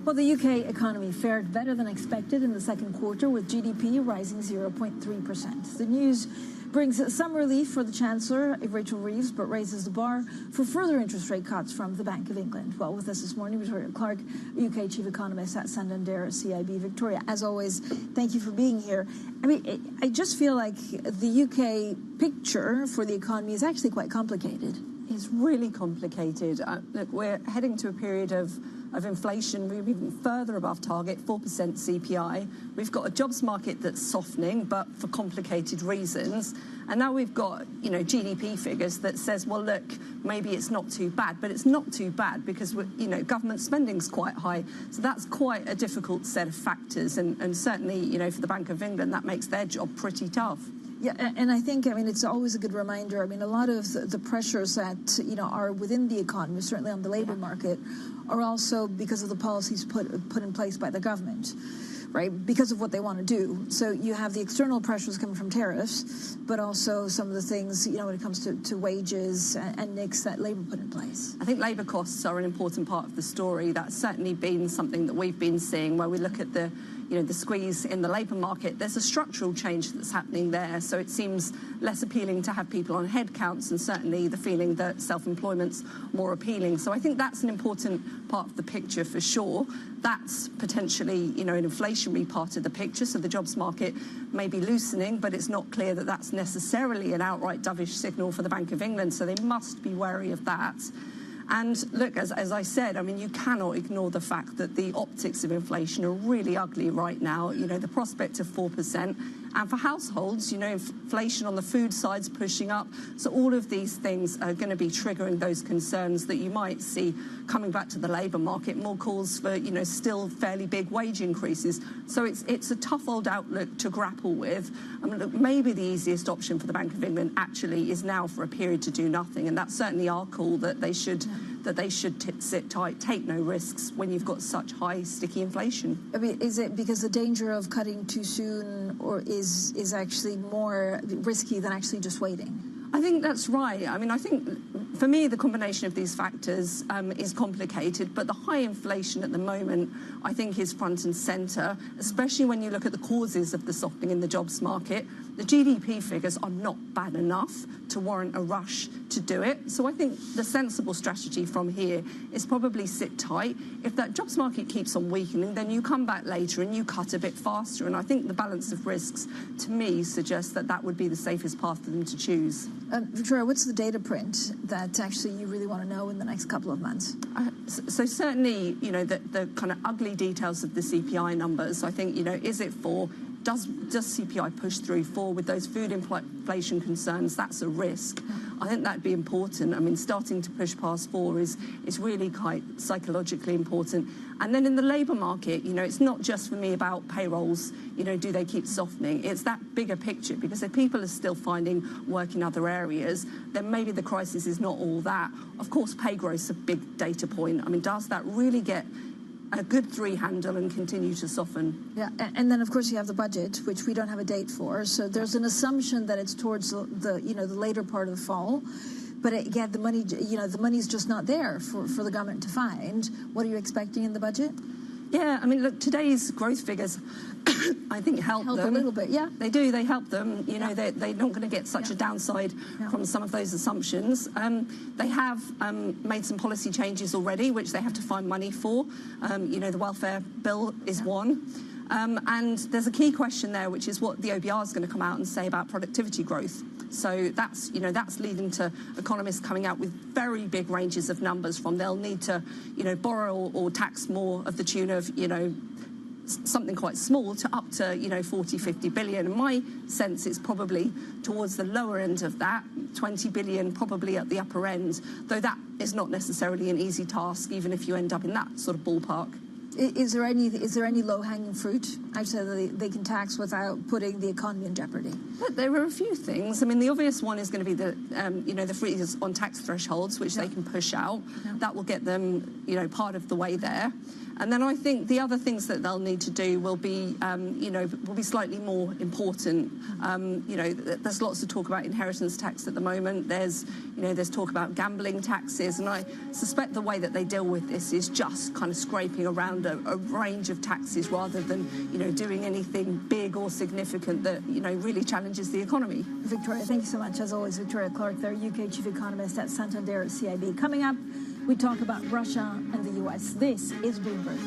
Well, the UK economy fared better than expected in the second quarter, with GDP rising 0.3%. The news brings some relief for the Chancellor, Rachel Reeves, but raises the bar for further interest rate cuts from the Bank of England. Well, with us this morning, Victoria Clark, UK Chief Economist at Santander CIB. Victoria, as always, thank you for being here. I mean, I just feel like the UK picture for the economy is actually quite complicated. It's really complicated. Look, we're heading to a period of inflation moving further above target, 4% CPI. We've got a jobs market that's softening, but for complicated reasons. And now we've got, GDP figures that says, well, look, maybe it's not too bad, but it's not too bad because, government spending's quite high. So that's quite a difficult set of factors. And certainly, for the Bank of England, that makes their job pretty tough. Yeah, and I think, it's always a good reminder. A lot of the pressures that, are within the economy, certainly on the labour market, are also because of the policies put in place by the government, right? Because of what they want to do. So you have the external pressures coming from tariffs, but also some of the things, when it comes to wages and NICs that Labour put in place. I think labour costs are an important part of the story. That's certainly been something that we've been seeing where we look at the squeeze in the labour market. There's a structural change that's happening there, so it seems less appealing to have people on headcounts, and certainly the feeling that self-employment's more appealing. So I think that's an important part of the picture for sure. That's potentially, an inflationary part of the picture, so the jobs market may be loosening, but it's not clear that that's necessarily an outright dovish signal for the Bank of England, so they must be wary of that. And look, as I said, you cannot ignore the fact that the optics of inflation are really ugly right now. The prospect of 4%. And for households, inflation on the food side's pushing up. So all of these things are going to be triggering those concerns that you might see coming back to the labour market. More calls for, still fairly big wage increases. So it's a tough old outlook to grapple with. Look, maybe the easiest option for the Bank of England actually is now for a period to do nothing. And that's certainly our call, that they should sit tight, take no risks when you've got such high, sticky inflation. Is it because the danger of cutting too soon, or is actually more risky than actually just waiting? I think that's right. I think, for me, the combination of these factors is complicated, but the high inflation at the moment, I think, is front and centre, especially when you look at the causes of the softening in the jobs market. The GDP figures are not bad enough to warrant a rush to do it. So I think the sensible strategy from here is probably sit tight. If that jobs market keeps on weakening, then you come back later and you cut a bit faster. And I think the balance of risks, to me, suggests that that would be the safest path for them to choose. Victoria, what's the data print that actually you really want to know in the next couple of months? So certainly, the kind of ugly details of the CPI numbers, I think, is it 4? Does CPI push through 4 with those food inflation concerns? That's a risk. I think that'd be important. Starting to push past 4 is really quite psychologically important. And then in the labour market, it's not just for me about payrolls, do they keep softening? It's that bigger picture, because if people are still finding work in other areas, then maybe the crisis is not all that. Of course, pay growth's a big data point. does that really get a good 3 handle and continue to soften? Yeah, and then of course you have the budget, which we don't have a date for. So there's an assumption that it's towards the later part of the fall. But again, the money's just not there for the government to find. What are you expecting in the budget? Yeah, look, today's growth figures, I think, help them. A little bit, yeah. They do, they help them. They're not going to get such a downside from some of those assumptions. They have made some policy changes already, which they have to find money for. The welfare bill is one. And there's a key question there, which is what the OBR is going to come out and say about productivity growth. So that's leading to economists coming out with very big ranges of numbers from they'll need to, borrow or tax more of the tune of, something quite small to up to, 40, 50 billion. And my sense is probably towards the lower end of that, 20 billion probably at the upper end, though that is not necessarily an easy task, even if you end up in that sort of ballpark. Is there any low-hanging fruit, actually, that they can tax without putting the economy in jeopardy? There are a few things. I mean, the obvious one is going to be the, the freeze on tax thresholds, which they can push out. That will get them, part of the way there. And then I think the other things that they'll need to do will be, will be slightly more important. There's lots of talk about inheritance tax at the moment. There's talk about gambling taxes, and I suspect the way that they deal with this is just kind of scraping around a range of taxes rather than, doing anything big or significant that, really challenges the economy. Victoria, thank you so much. As always, Victoria Clark there, UK Chief Economist at Santander CIB. Coming up, we talk about Russia and the U.S. This is Bloomberg.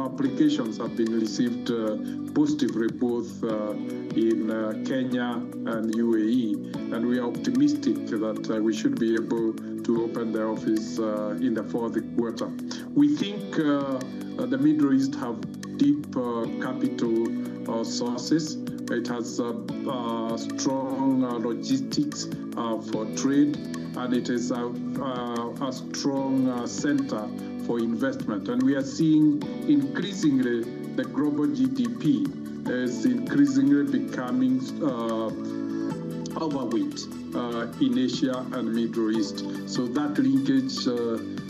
Applications have been received positively both in Kenya and UAE, and we are optimistic that we should be able to open the office in the fourth quarter. We think the Middle East have deep capital sources. It has strong logistics for trade, and it is a strong center for investment. And we are seeing increasingly the global GDP is increasingly becoming overweight in Asia and Middle East. So that linkage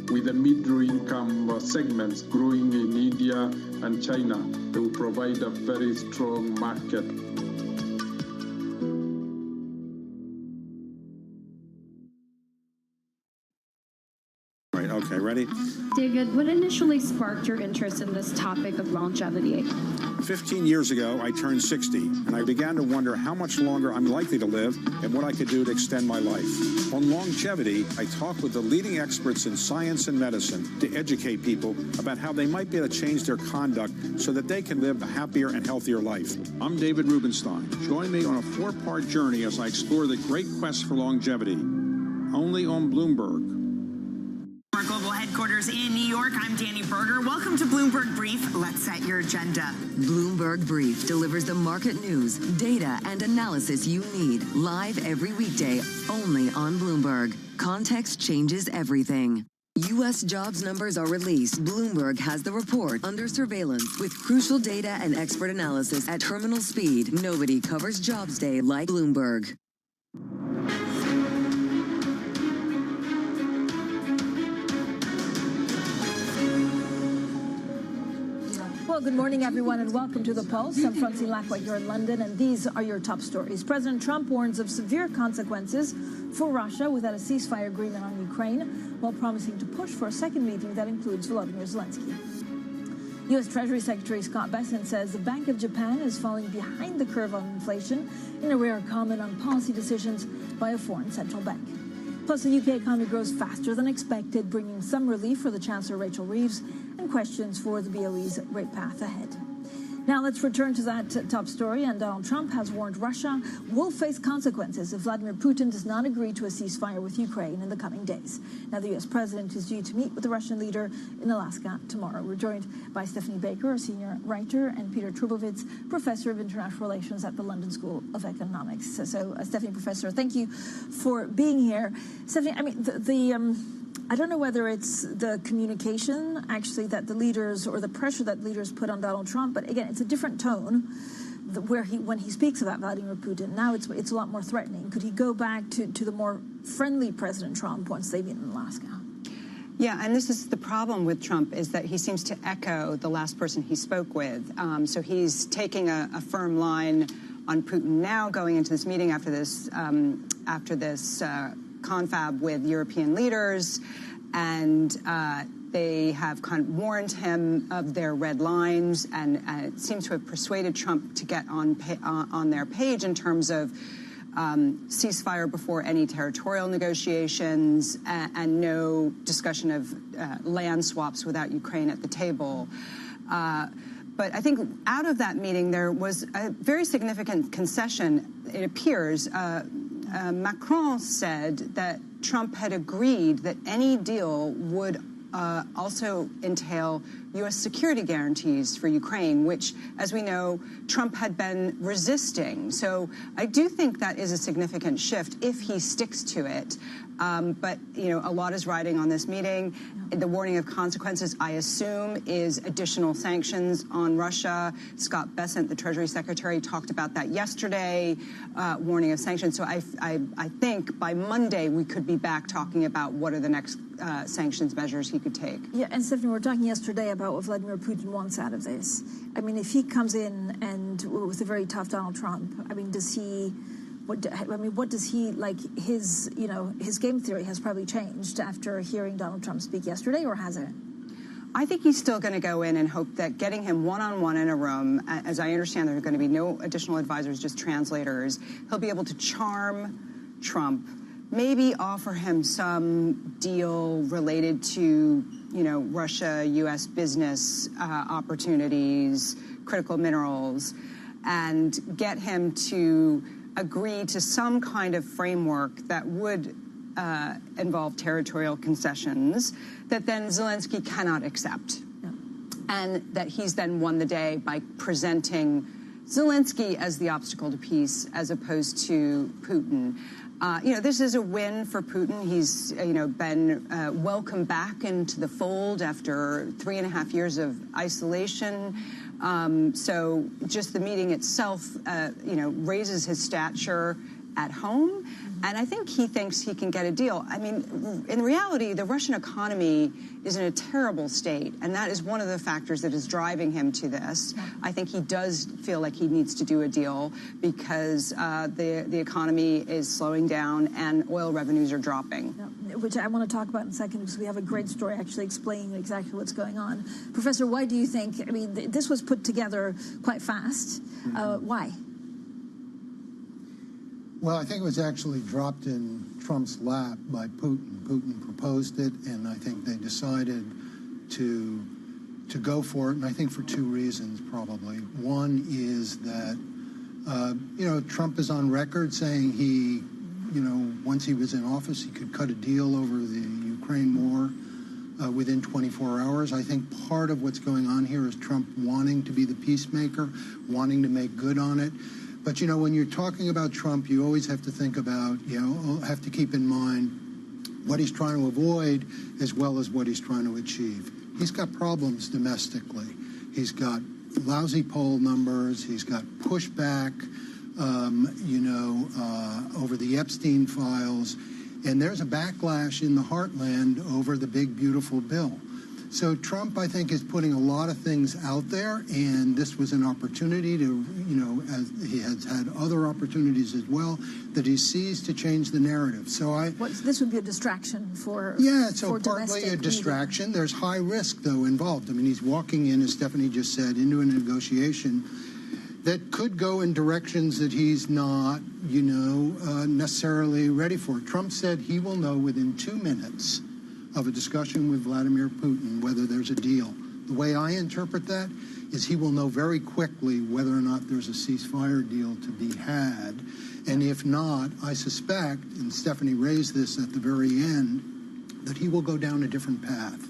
with the middle income segments growing in India and China will provide a very strong market. Okay, ready? David, what initially sparked your interest in this topic of longevity? 15 years ago, I turned 60, and I began to wonder how much longer I'm likely to live and what I could do to extend my life. On longevity, I talked with the leading experts in science and medicine to educate people about how they might be able to change their conduct so that they can live a happier and healthier life. I'm David Rubenstein. Join me on a 4-part journey as I explore the great quest for longevity. Only on Bloomberg. Our global headquarters in New York, I'm Danny Berger. Welcome to Bloomberg Brief. Let's set your agenda. Bloomberg Brief delivers the market news, data, and analysis you need live every weekday only on Bloomberg. Context changes everything. U.S. jobs numbers are released. Bloomberg has the report under surveillance with crucial data and expert analysis at terminal speed. Nobody covers Jobs Day like Bloomberg. Well, good morning, everyone, and welcome to The Pulse. I'm Francine Lacqua here in London, and these are your top stories. President Trump warns of severe consequences for Russia without a ceasefire agreement on Ukraine, while promising to push for a second meeting that includes Volodymyr Zelensky. U.S. Treasury Secretary Scott Bessent says the Bank of Japan is falling behind the curve on inflation in a rare comment on policy decisions by a foreign central bank. Plus, the UK economy grows faster than expected, bringing some relief for the Chancellor Rachel Reeves and questions for the BOE's rate path ahead. Now let's return to that top story, and Donald Trump has warned Russia will face consequences if Vladimir Putin does not agree to a ceasefire with Ukraine in the coming days. Now the U.S. president is due to meet with the Russian leader in Alaska tomorrow. We're joined by Stephanie Baker, a senior writer, and Peter Trubowitz, professor of international relations at the London School of Economics. So Stephanie, Professor, thank you for being here. Stephanie, I mean, I don't know whether it's the communication, actually, that the leaders or the pressure that leaders put on Donald Trump, but again, it's a different tone when he speaks about Vladimir Putin, now it's a lot more threatening. Could he go back to the more friendly President Trump once they've been in Alaska? Yeah, and this is the problem with Trump, is that he seems to echo the last person he spoke with. So he's taking a firm line on Putin now, going into this meeting after this confab with European leaders, and they have kind of warned him of their red lines, and it seems to have persuaded Trump to get on their page in terms of ceasefire before any territorial negotiations, and no discussion of land swaps without Ukraine at the table. But I think out of that meeting, there was a very significant concession, it appears. Macron said that Trump had agreed that any deal would also entail U.S. security guarantees for Ukraine, which, as we know, Trump had been resisting. So I do think that is a significant shift if he sticks to it. But, you know, a lot is riding on this meeting. The warning of consequences, I assume, is additional sanctions on Russia. Scott Bessent, the Treasury Secretary, talked about that yesterday, warning of sanctions. So I think by Monday we could be back talking about what are the next sanctions measures he could take. Yeah, and Stephanie, we were talking yesterday about what Vladimir Putin wants out of this. I mean, if he comes in and with a very tough Donald Trump, I mean, does he... what does he, like, his game theory has probably changed after hearing Donald Trump speak yesterday, or has it? I think he's still going to go in and hope that getting him one-on-one in a room, as I understand there are going to be no additional advisors, just translators, he'll be able to charm Trump, maybe offer him some deal related to, Russia-U.S. business opportunities, critical minerals, and get him to agree to some kind of framework that would involve territorial concessions that then Zelensky cannot accept. Yeah. And that he's then won the day by presenting Zelensky as the obstacle to peace as opposed to Putin. This is a win for Putin. He's, been welcomed back into the fold after 3.5 years of isolation. So just the meeting itself, raises his stature at home. And I think he thinks he can get a deal. I mean, in reality, the Russian economy is in a terrible state. And that is one of the factors that is driving him to this. I think he does feel like he needs to do a deal because the economy is slowing down and oil revenues are dropping. Which I want to talk about in a second because we have a great story actually explaining exactly what's going on. Professor, why do you think, this was put together quite fast. Why? Well, I think it was actually dropped in Trump's lap by Putin. Putin proposed it, and I think they decided to go for it, and I think for two reasons, probably. One is that, Trump is on record saying he, once he was in office, he could cut a deal over the Ukraine war within 24 hours. I think part of what's going on here is Trump wanting to be the peacemaker, wanting to make good on it. But, when you're talking about Trump, you always have to think about, have to keep in mind what he's trying to avoid as well as what he's trying to achieve. He's got problems domestically. He's got lousy poll numbers. He's got pushback, over the Epstein files. And there's a backlash in the heartland over the big, beautiful bill. So Trump, I think, is putting a lot of things out there, and this was an opportunity to, as he has had other opportunities as well, that he sees to change the narrative. So this would be a distraction for partly a distraction. There's high risk, though, involved. I mean, he's walking in, as Stephanie just said, into a negotiation that could go in directions that he's not, necessarily ready for. Trump said he will know within 2 minutes of a discussion with Vladimir Putin whether there's a deal. The way I interpret that is he will know very quickly whether or not there's a ceasefire deal to be had. And if not, I suspect, and Stephanie raised this at the very end, that he will go down a different path.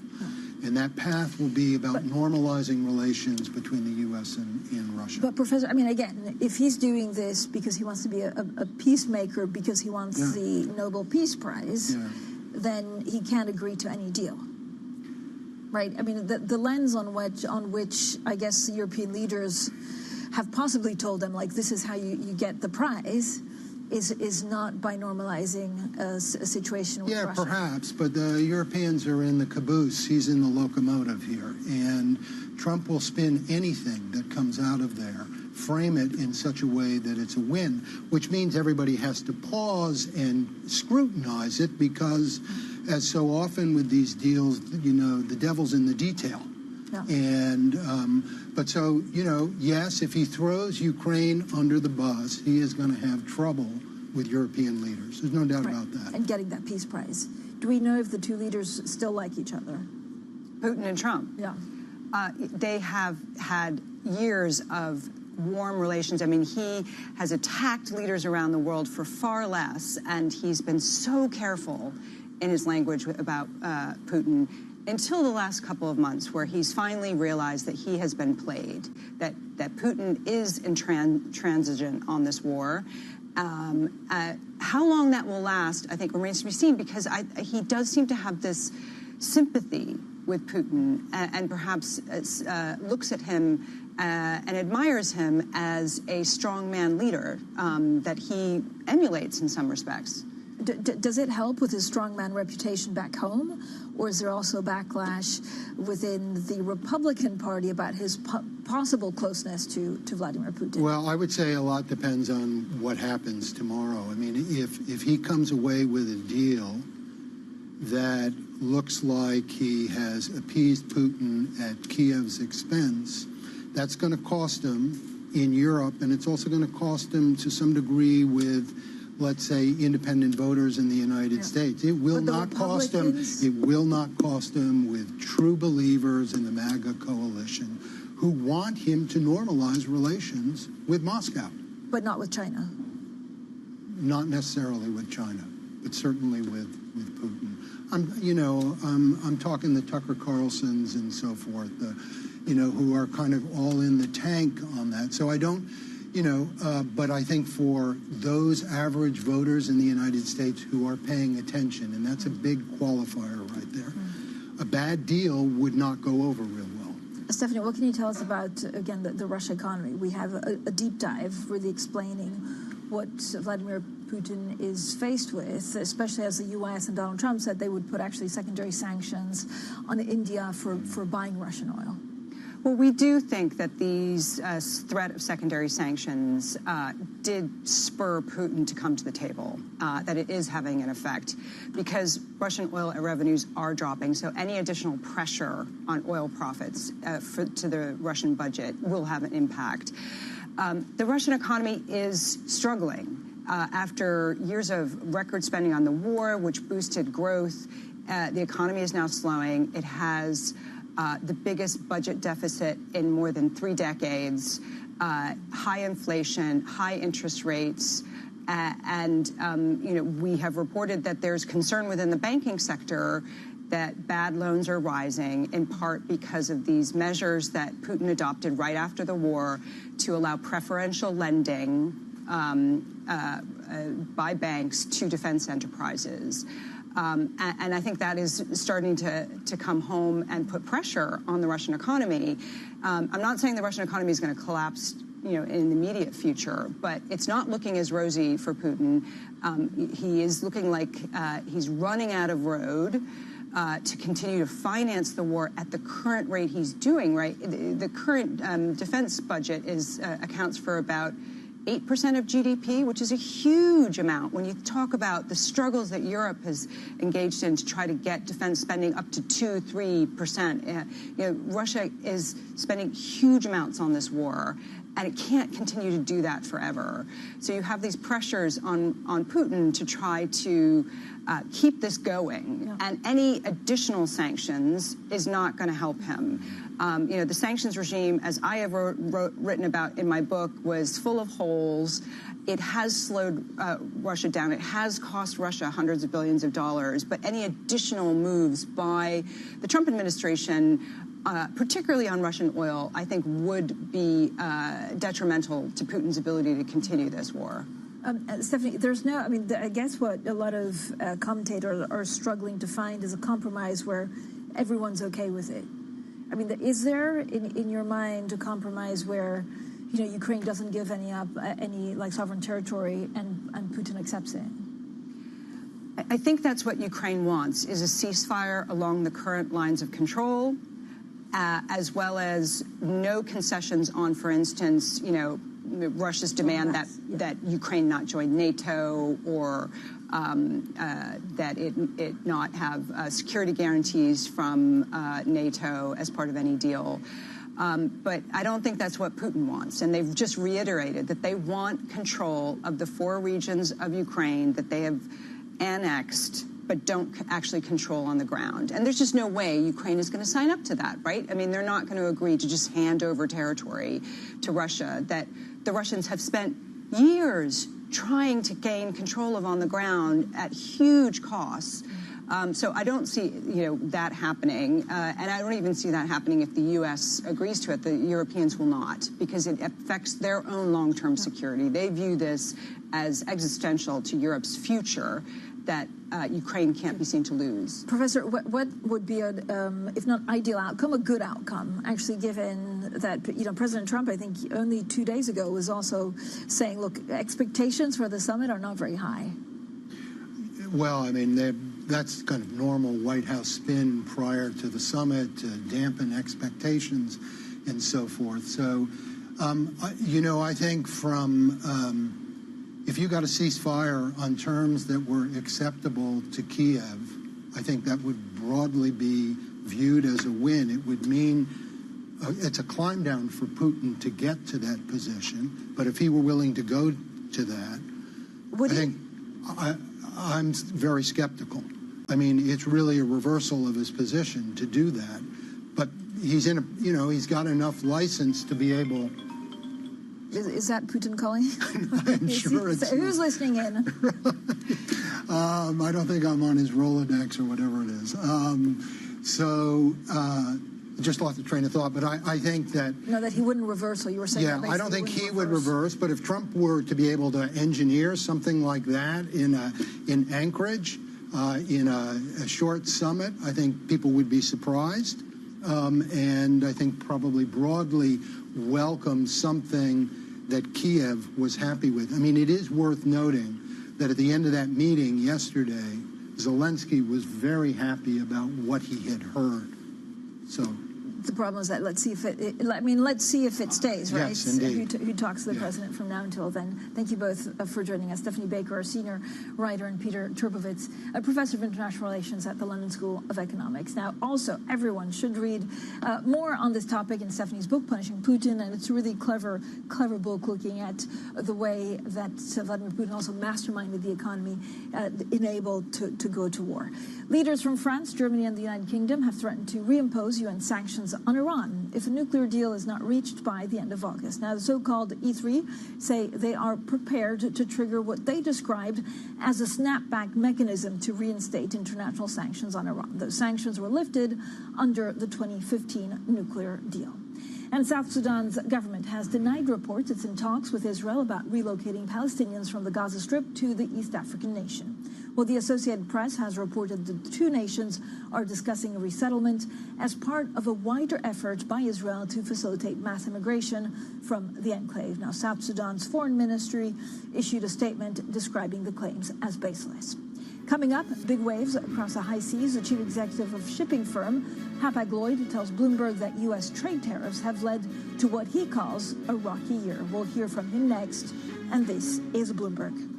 And that path will be about normalizing relations between the U.S. and Russia. But, Professor, again, if he's doing this because he wants to be a peacemaker, because he wants the Nobel Peace Prize, then he can't agree to any deal, right? The lens on which I guess the European leaders have possibly told them, like, this is how you get the prize, is not by normalizing a situation with Russia. Yeah, perhaps, but the Europeans are in the caboose. He's in the locomotive here, and Trump will spin anything that comes out of there, frame it in such a way that it's a win, which means everybody has to pause and scrutinize it because, as so often with these deals, you know, the devil's in the detail. Yeah. And, but so, you know, yes, if he throws Ukraine under the bus, he is going to have trouble with European leaders. There's no doubt about that. And getting that peace prize. Do we know if the two leaders still like each other? Putin and Trump? Yeah. They have had years of warm relations. I mean, he has attacked leaders around the world for far less, and he's been so careful in his language about Putin until the last couple of months, where he's finally realized that he has been played, that Putin is intransigent on this war. How long that will last, I think, remains to be seen, because he does seem to have this sympathy with Putin and perhaps looks at him and admires him as a strongman leader that he emulates in some respects. Does it help with his strongman reputation back home, or is there also backlash within the Republican Party about his possible closeness to Vladimir Putin? Well, I would say a lot depends on what happens tomorrow. I mean, if he comes away with a deal that looks like he has appeased Putin at Kiev's expense, that's going to cost him in Europe, and it's also going to cost him to some degree with, let's say, independent voters in the United States. It will not cost him. It will not cost him with true believers in the MAGA coalition who want him to normalize relations with Moscow. But not with China. Not necessarily with China, but certainly with Putin. I'm talking the Tucker Carlsons and so forth, who are kind of all in the tank on that. So I don't. But I think for those average voters in the United States who are paying attention, and that's a big qualifier right there, a bad deal would not go over real well. Stephanie, what can you tell us about, again, the Russia economy? We have a deep dive really explaining what Vladimir Putin is faced with, especially as the U.S. and Donald Trump said they would put actually secondary sanctions on India for buying Russian oil. Well, we do think that these threat of secondary sanctions did spur Putin to come to the table, that it is having an effect, because Russian oil revenues are dropping. So any additional pressure on oil profits to the Russian budget will have an impact. The Russian economy is struggling. After years of record spending on the war, which boosted growth, the economy is now slowing. It has the biggest budget deficit in more than 3 decades, high inflation, high interest rates, and we have reported that there's concern within the banking sector that bad loans are rising, in part because of these measures that Putin adopted right after the war to allow preferential lending by banks to defense enterprises. And I think that is starting to come home and put pressure on the Russian economy. I'm not saying the Russian economy is going to collapse, in the immediate future, but it's not looking as rosy for Putin. He is looking like he's running out of road to continue to finance the war at the current rate he's doing. Right, the current defense budget accounts for about 8% of GDP, which is a huge amount. When you talk about the struggles that Europe has engaged in to try to get defense spending up to 2-3%, Russia is spending huge amounts on this war, and it can't continue to do that forever. So you have these pressures on Putin to try to keep this going, and any additional sanctions is not going to help him. The sanctions regime, as I have written about in my book, was full of holes. It has slowed Russia down. It has cost Russia hundreds of billions of dollars. But any additional moves by the Trump administration, particularly on Russian oil, I think would be detrimental to Putin's ability to continue this war. Stephanie, I guess what a lot of commentators are struggling to find is a compromise where everyone's okay with it. I mean, is there, in your mind, a compromise where Ukraine doesn't give any up, any like sovereign territory, and Putin accepts it? I think that's what Ukraine wants, is a ceasefire along the current lines of control, as well as no concessions on, for instance, Russia's demand that Ukraine not join NATO, or that it not have security guarantees from NATO as part of any deal. But I don't think that's what Putin wants. And they've just reiterated that they want control of the 4 regions of Ukraine that they have annexed but don't actually control on the ground. And there's just no way Ukraine is going to sign up to that, right? I mean, they're not going to agree to just hand over territory to Russia that the Russians have spent years trying to gain control of on the ground at huge costs. So I don't see, that happening, and I don't even see that happening if the U.S. agrees to it. The Europeans will not, because it affects their own long-term security. They view this as existential to Europe's future, that Ukraine can't be seen to lose. Professor, what would be if not ideal outcome, a good outcome, actually, given that, President Trump, I think only 2 days ago, was also saying, look, expectations for the summit are not very high. Well, I mean, that's kind of normal White House spin prior to the summit to dampen expectations and so forth. So, I think if you got a ceasefire on terms that were acceptable to Kiev, I think that would broadly be viewed as a win. It would mean it's a climb down for Putin to get to that position. But if he were willing to go to that, I'm very skeptical. I mean, it's really a reversal of his position to do that. But he's he's got enough license to be able. Is that Putin calling? I'm sure it's. Who's listening in? I don't think I'm on his Rolodex or whatever it is. Just lost the train of thought. But I think that. No, that he wouldn't reverse. So you were saying. Yeah, I don't think he would reverse. But if Trump were to be able to engineer something like that in Anchorage, in a short summit, I think people would be surprised, and I think probably broadly welcome something that Kiev was happy with. I mean, it is worth noting that at the end of that meeting yesterday, Zelensky was very happy about what he had heard. So the problem is that let's see if it stays, right? Yes, indeed. Who talks to the president from now until then. Thank you both for joining us. Stephanie Baker, our senior writer, and Peter Turbovitz, a professor of international relations at the London School of Economics. Now, also, everyone should read more on this topic in Stephanie's book, Punishing Putin, and it's a really clever book looking at the way that Vladimir Putin also masterminded the economy, enabled to go to war. Leaders from France, Germany, and the United Kingdom have threatened to reimpose UN sanctions on Iran if a nuclear deal is not reached by the end of August. Now, the so-called E3 say they are prepared to trigger what they described as a snapback mechanism to reinstate international sanctions on Iran. Those sanctions were lifted under the 2015 nuclear deal. And South Sudan's government has denied reports it's in talks with Israel about relocating Palestinians from the Gaza Strip to the East African nation. Well, the Associated Press has reported the two nations are discussing a resettlement as part of a wider effort by Israel to facilitate mass immigration from the enclave. Now, South Sudan's foreign ministry issued a statement describing the claims as baseless. Coming up, big waves across the high seas. The chief executive of shipping firm Hapag-Lloyd tells Bloomberg that U.S. trade tariffs have led to what he calls a rocky year. We'll hear from him next, and this is Bloomberg.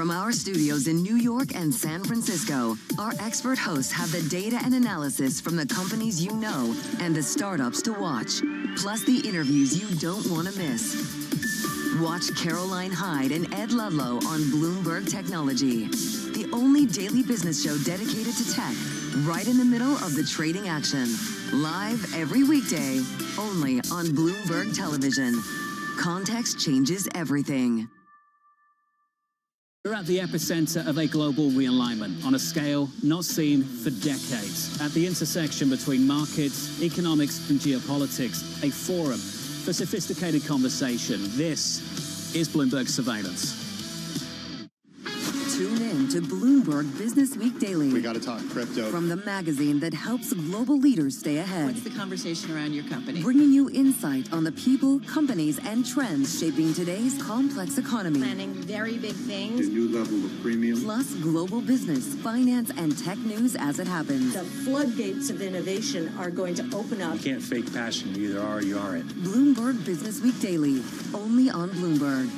From our studios in New York and San Francisco, our expert hosts have the data and analysis from the companies you know and the startups to watch, plus the interviews you don't want to miss. Watch Caroline Hyde and Ed Ludlow on Bloomberg Technology, the only daily business show dedicated to tech, right in the middle of the trading action. Live every weekday, only on Bloomberg Television. Context changes everything. We're at the epicenter of a global realignment on a scale not seen for decades. At the intersection between markets, economics, and geopolitics, a forum for sophisticated conversation. This is Bloomberg Surveillance. Tune in to Bloomberg Business Week Daily. We got to talk crypto. From the magazine that helps global leaders stay ahead. What's the conversation around your company? Bringing you insight on the people, companies, and trends shaping today's complex economy. Planning very big things. A new level of premium. Plus global business, finance, and tech news as it happens. The floodgates of innovation are going to open up. You can't fake passion. You either are or you aren't. Bloomberg Business Week Daily, only on Bloomberg.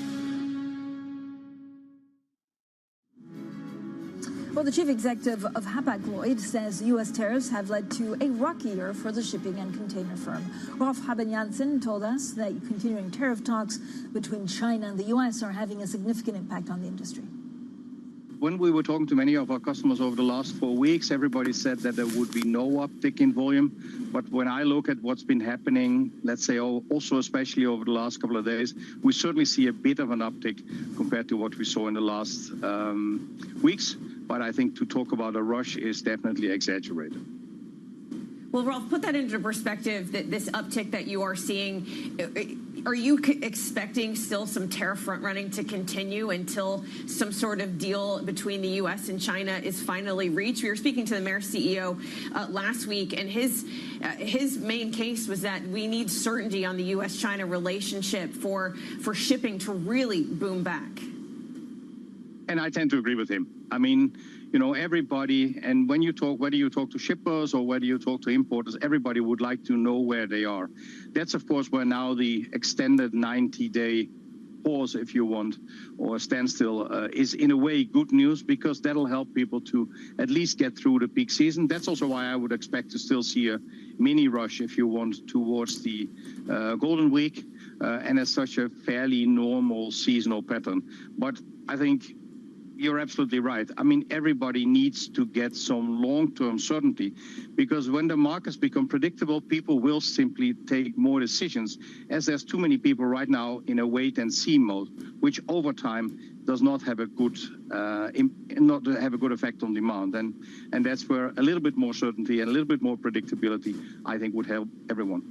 Well, the chief executive of Hapag-Lloyd says U.S. tariffs have led to a rocky year for the shipping and container firm. Rolf Haben-Jansen told us that continuing tariff talks between China and the U.S. are having a significant impact on the industry. When we were talking to many of our customers over the last 4 weeks, everybody said that there would be no uptick in volume. But when I look at what's been happening, let's say also especially over the last couple of days, we certainly see a bit of an uptick compared to what we saw in the last weeks. But I think to talk about a rush is definitely exaggerated. Well, Rolf, put that into perspective, that this uptick that you are seeing, are you expecting still some tariff front running to continue until some sort of deal between the U.S. and China is finally reached? We were speaking to the Maersk CEO last week, and his main case was that we need certainty on the U.S.-China relationship for shipping to really boom back. And I tend to agree with him. I mean, you know, everybody, and when you talk, whether you talk to shippers or whether you talk to importers, everybody would like to know where they are. That's, of course, where now the extended 90-day pause, if you want, or standstill is in a way good news, because that'll help people to at least get through the peak season. That's also why I would expect to still see a mini rush, if you want, towards the Golden Week, and as such a fairly normal seasonal pattern. But I think you're absolutely right. I mean, everybody needs to get some long-term certainty, because when the markets become predictable, people will simply take more decisions, as there's too many people right now in a wait-and-see mode, which over time does not have a good effect on demand. And that's where a little bit more certainty and a little bit more predictability, I think, would help everyone.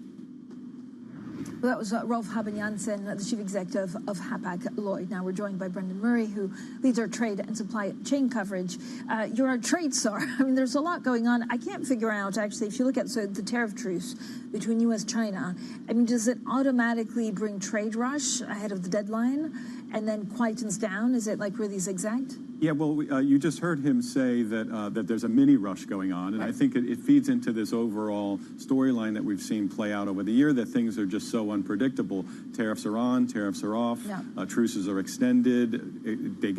Well, that was Rolf Haben-Jansen, the chief executive of Hapag-Lloyd. Now we're joined by Brendan Murray, who leads our trade and supply chain coverage. You're our trade czar. I mean, there's a lot going on. I can't figure out, actually, if you look at the tariff truce between U.S. and China, I mean, does it automatically bring trade rush ahead of the deadline and then quietens down? Is it like really zigzagged? Yeah, well, you just heard him say that there's a mini rush going on, and I think it feeds into this overall storyline that we've seen play out over the year, that things are just so unpredictable. Tariffs are on, tariffs are off, truces are extended, they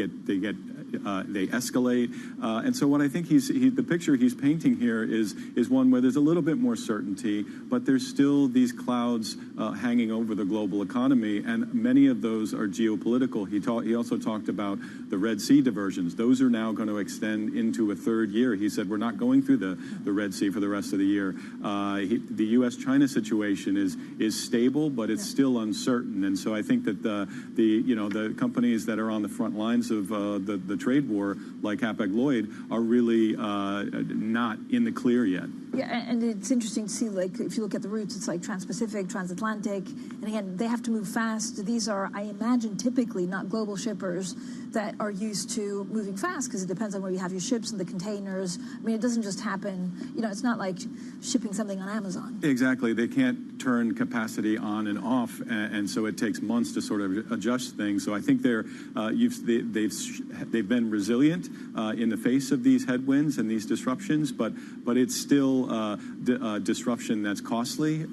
escalate, and so what I think the picture he's painting here is one where there's a little bit more certainty, but there's still these clouds hanging over the global economy, and many of those are geopolitical. He also talked about the Red Sea diversion. Those are now going to extend into a third year. He said we're not going through the Red Sea for the rest of the year. The U.S.-China situation is stable, but it's still uncertain. And so I think that the companies that are on the front lines of the trade war, like Hapag-Lloyd, are really not in the clear yet. Yeah, and it's interesting to see, like, if you look at the routes, it's like Trans-Pacific, Transatlantic, and again, they have to move fast. These are, I imagine, typically not global shippers that are used to moving fast, because it depends on where you have your ships and the containers. I mean, it doesn't just happen, you know, it's not like shipping something on Amazon. Exactly. They can't turn capacity on and off, and so it takes months to sort of adjust things. So I think they've been resilient in the face of these headwinds and these disruptions, but it's still still disruption that's costly.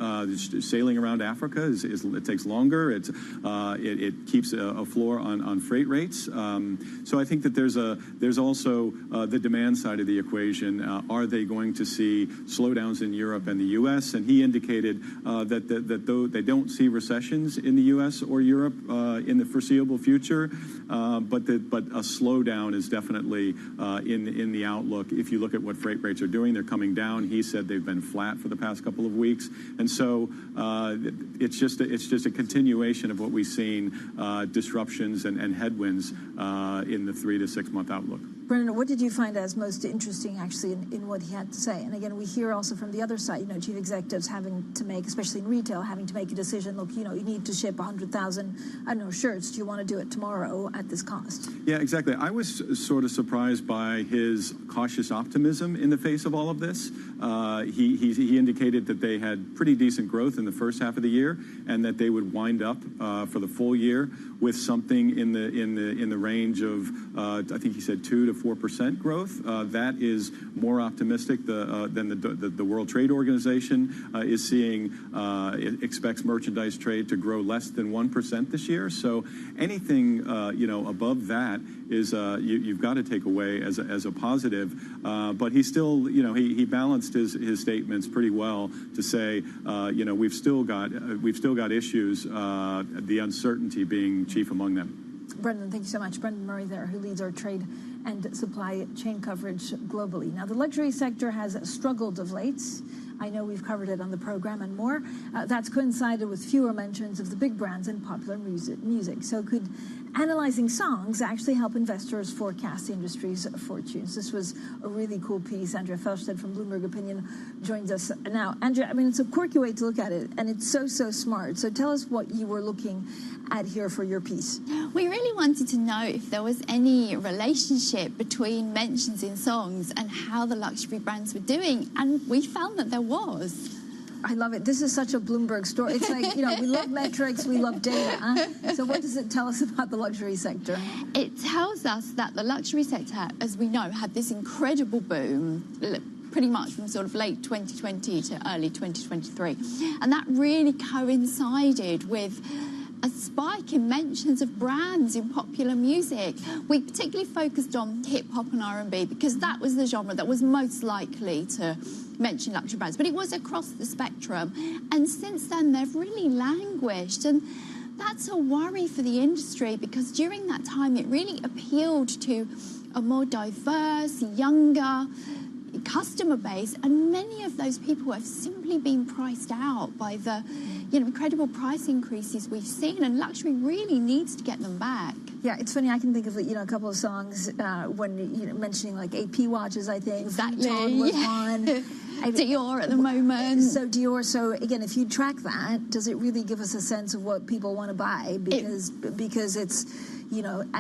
Sailing around Africa it takes longer. It keeps a floor on freight rates. So I think that there's also the demand side of the equation. Are they going to see slowdowns in Europe and the U.S.? And he indicated that though they don't see recessions in the U.S. or Europe in the foreseeable future, but a slowdown is definitely in the outlook. If you look at what freight rates are doing, they're coming down. He said they've been flat for the past couple of weeks, and so it's just a continuation of what we've seen, disruptions and headwinds in the 3 to 6 month outlook. Brendan, what did you find as most interesting, actually, in what he had to say? And again, we hear also from the other side, chief executives having to make, especially in retail, having to make a decision. Look, you need to ship 100,000, shirts. Do you want to do it tomorrow at this cost? Yeah, exactly. I was sort of surprised by his cautious optimism in the face of all of this. He indicated that they had pretty decent growth in the first half of the year, and that they would wind up for the full year with something in the range of I think he said 2 to 4% growth. That is more optimistic than the World Trade Organization is seeing. It expects merchandise trade to grow less than 1% this year. So anything above that is you've got to take away as a positive. But he still he balanced his statements pretty well to say we've still got issues. The uncertainty being chief among them. Brendan, thank you so much. Brendan Murray there, who leads our trade and supply chain coverage globally. Now, the luxury sector has struggled of late. I know we've covered it on the program and more. That's coincided with fewer mentions of the big brands in popular music. So could analyzing songs actually help investors forecast the industry's fortunes? This was a really cool piece. Andrea Felsted from Bloomberg Opinion joins us now. Andrea, it's a quirky way to look at it, and it's so smart. So tell us what you were looking at here for your piece. We really wanted to know if there was any relationship between mentions in songs and how the luxury brands were doing, and we found that there was. I love it. This is such a Bloomberg story. It's like, we love metrics, we love data. So what does it tell us about the luxury sector? It tells us that the luxury sector, as we know, had this incredible boom pretty much from sort of late 2020 to early 2023. And that really coincided with a spike in mentions of brands in popular music. We particularly focused on hip-hop and R&B because that was the genre that was most likely to mention luxury brands, but it was across the spectrum. And since then, they've really languished. And that's a worry for the industry because during that time, it really appealed to a more diverse, younger customer base, and many of those people have simply been priced out by the incredible price increases we've seen, and luxury really needs to get them back. Yeah, it's funny. I can think of a couple of songs when mentioning like AP watches. I think exactly was one. Dior at the moment. So Dior. So again, if you track that, does it really give us a sense of what people want to buy? Because it's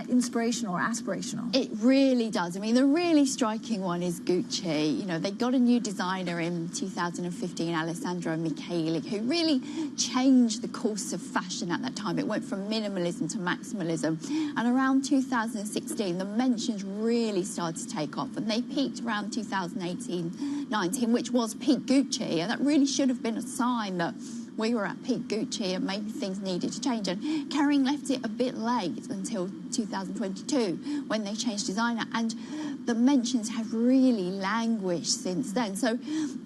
inspirational or aspirational. It really does. The really striking one is Gucci. They got a new designer in 2015, Alessandro Michele, who really changed the course of fashion at that time. It went from minimalism to maximalism. And around 2016, the mentions really started to take off. And they peaked around 2018-19, which was peak Gucci. And that really should have been a sign that we were at peak Gucci and maybe things needed to change. And Kering left it a bit late until 2022 when they changed designer. And the mentions have really languished since then. So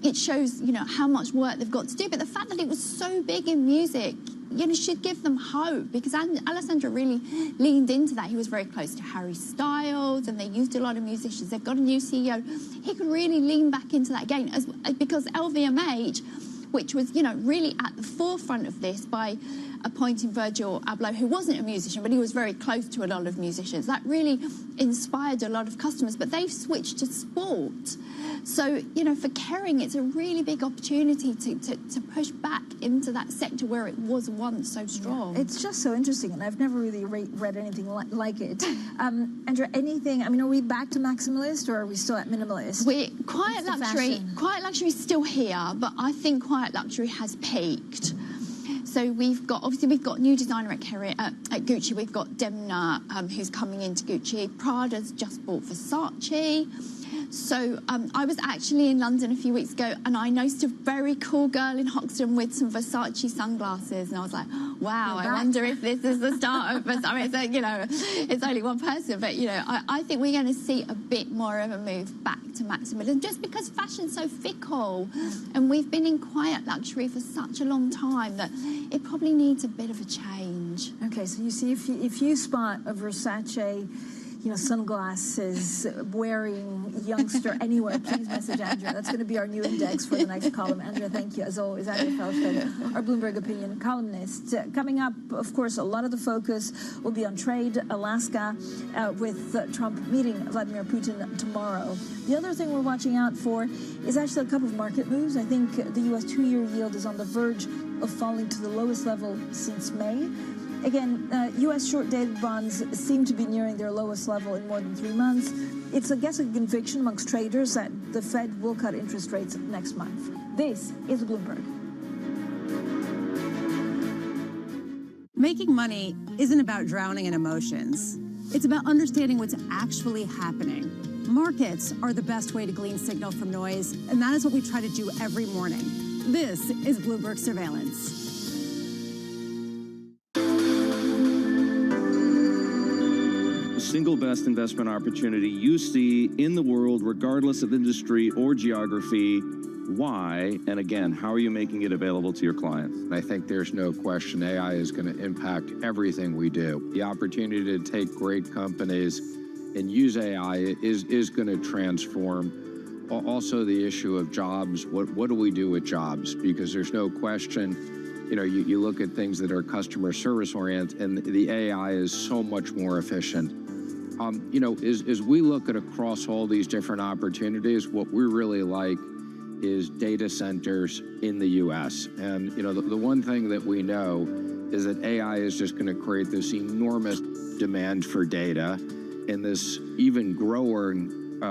it shows, how much work they've got to do. But the fact that it was so big in music, should give them hope because Alessandro really leaned into that. He was very close to Harry Styles and they used a lot of musicians. They've got a new CEO. He could really lean back into that again because LVMH, which was, really at the forefront of this by appointing Virgil Abloh, who wasn't a musician, but he was very close to a lot of musicians. That really inspired a lot of customers, but they've switched to sport. So, for Kering, it's a really big opportunity to push back into that sector where it was once so strong. Yeah, it's just so interesting, and I've never really read anything like it. Andrea, anything, are we back to maximalist, or are we still at minimalist? Quiet luxury is still here, but I think quiet luxury has peaked. So we've got new designer at Gucci. We've got Demna, who's coming into Gucci. Prada's just bought Versace. So I was actually in London a few weeks ago, and I noticed a very cool girl in Hoxton with some Versace sunglasses, and I was like, wow, I wonder if this is the start of Versace. I mean, it's, you know, it's only one person, but, you know, I think we're going to see a bit more of a move back to maximalism, just because fashion's so fickle, and we've been in quiet luxury for such a long time that it probably needs a bit of a change. Okay, so you see, if you spot a Versace, you know, sunglasses wearing youngster anywhere, please message Andrea. That's going to be our new index for the next column. Andrea, thank you. As always, Andrea Feldstedt, our Bloomberg Opinion columnist. Coming up, of course, a lot of the focus will be on trade, Alaska, with Trump meeting Vladimir Putin tomorrow. The other thing we're watching out for is actually a couple of market moves. I think the U.S. two-year yield is on the verge of falling to the lowest level since May. Again, U.S. short-dated bonds seem to be nearing their lowest level in more than 3 months. It's, I guess, a conviction amongst traders that the Fed will cut interest rates next month. This is Bloomberg. Making money isn't about drowning in emotions. It's about understanding what's actually happening. Markets are the best way to glean signal from noise, and that is what we try to do every morning. This is Bloomberg Surveillance. Single best investment opportunity you see in the world, regardless of industry or geography. Why? And again, how are you making it available to your clients? I think there's no question AI is going to impact everything we do. The opportunity to take great companies and use AI is going to transform. Also, the issue of jobs. What do we do with jobs? Because there's no question, you know, you look at things that are customer service oriented, and the AI is so much more efficient. You know, as we look at across all these different opportunities, what we really like is data centers in the U.S. And, you know, the one thing that we know is that AI is just going to create this enormous demand for data and this even growing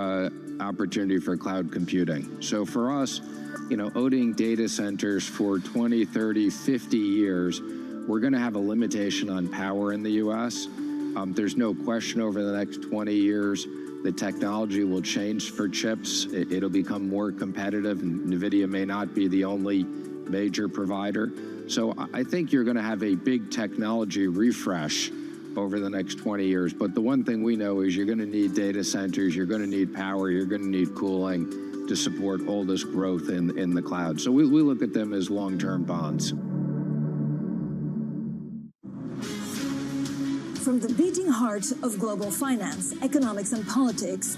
opportunity for cloud computing. So for us, you know, owning data centers for 20, 30, 50 years, we're going to have a limitation on power in the U.S. There's no question over the next 20 years, the technology will change for chips. It'll become more competitive, and NVIDIA may not be the only major provider. So I think you're going to have a big technology refresh over the next 20 years. But the one thing we know is you're going to need data centers, you're going to need power, you're going to need cooling to support all this growth in the cloud. So we look at them as long-term bonds. From the beating heart of global finance, economics, and politics,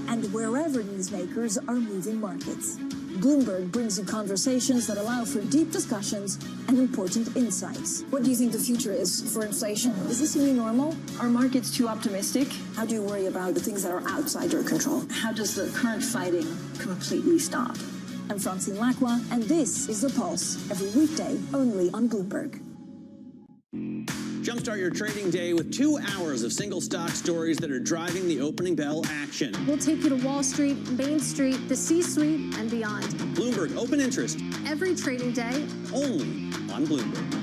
and wherever newsmakers are moving markets, Bloomberg brings you conversations that allow for deep discussions and important insights. What do you think the future is for inflation? Is this a new normal? Are markets too optimistic? How do you worry about the things that are outside your control? How does the current fighting completely stop? I'm Francine Lacqua, and this is The Pulse, every weekday only on Bloomberg. Jumpstart your trading day with 2 hours of single stock stories that are driving the opening bell action. We'll take you to Wall Street, Main Street, the C-suite, and beyond. Bloomberg Open Interest. Every trading day. Only on Bloomberg.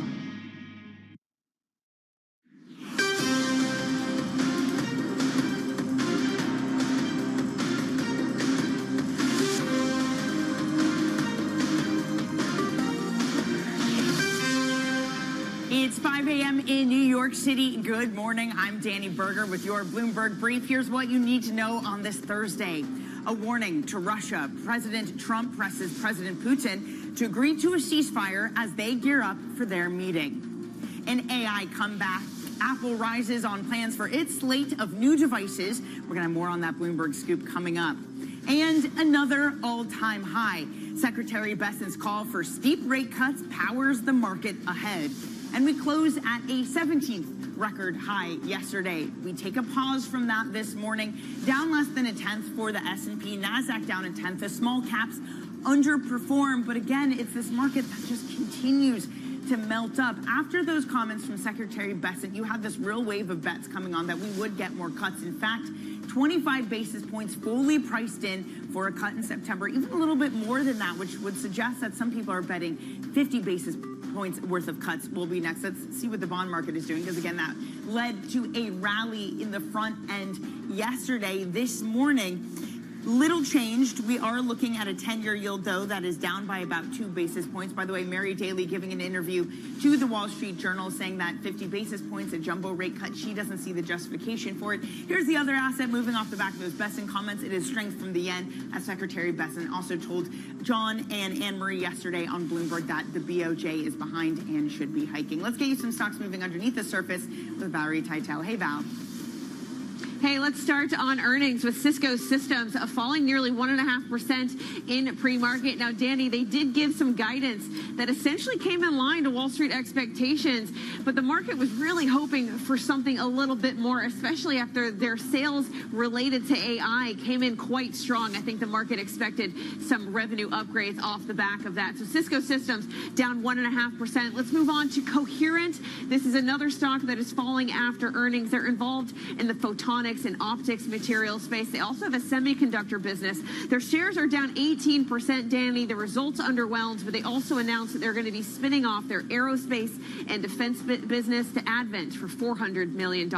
It's 5 a.m. in New York City. Good morning. I'm Danny Berger with your Bloomberg Brief. Here's what you need to know on this Thursday. A warning to Russia. President Trump presses President Putin to agree to a ceasefire as they gear up for their meeting. An AI comeback. Apple rises on plans for its slate of new devices. We're going to have more on that Bloomberg scoop coming up. And another all-time high. Secretary Bessent's call for steep rate cuts powers the market ahead. And we close at a 17th record high yesterday. We take a pause from that this morning, down less than a tenth for the S&P, NASDAQ down a tenth. The small caps underperform, but again, it's this market that just continues to melt up. After those comments from Secretary Bessent, you had this real wave of bets coming on that we would get more cuts. In fact, 25 basis points fully priced in for a cut in September, even a little bit more than that, which would suggest that some people are betting 50 basis points worth of cuts will be next. Let's see what the bond market is doing, because again, that led to a rally in the front end yesterday. This morning, Little changed. We are looking at a 10-year yield, though, that is down by about 2 basis points. By the way, Mary Daly giving an interview to the Wall Street Journal saying that 50 basis points, a jumbo rate cut, she doesn't see the justification for it. Here's the other asset moving off the back of those Besson comments. It is strength from the yen, as Secretary Besson also told John and Anne-Marie yesterday on Bloomberg that the BOJ is behind and should be hiking. Let's get you some stocks moving underneath the surface with Valerie Teitel. Hey, Val. Hey, let's start on earnings with Cisco Systems falling nearly 1.5% in pre-market. Now, Danny, they did give some guidance that essentially came in line to Wall Street expectations, but the market was really hoping for something a little bit more, especially after their sales related to AI came in quite strong. I think the market expected some revenue upgrades off the back of that. So Cisco Systems down 1.5%. Let's move on to Coherent. This is another stock that is falling after earnings. They're involved in the photonics and optics material space. They also have a semiconductor business. Their shares are down 18%, Danny. The results underwhelmed, but they also announced that they're going to be spinning off their aerospace and defense business to Advent for $400 million.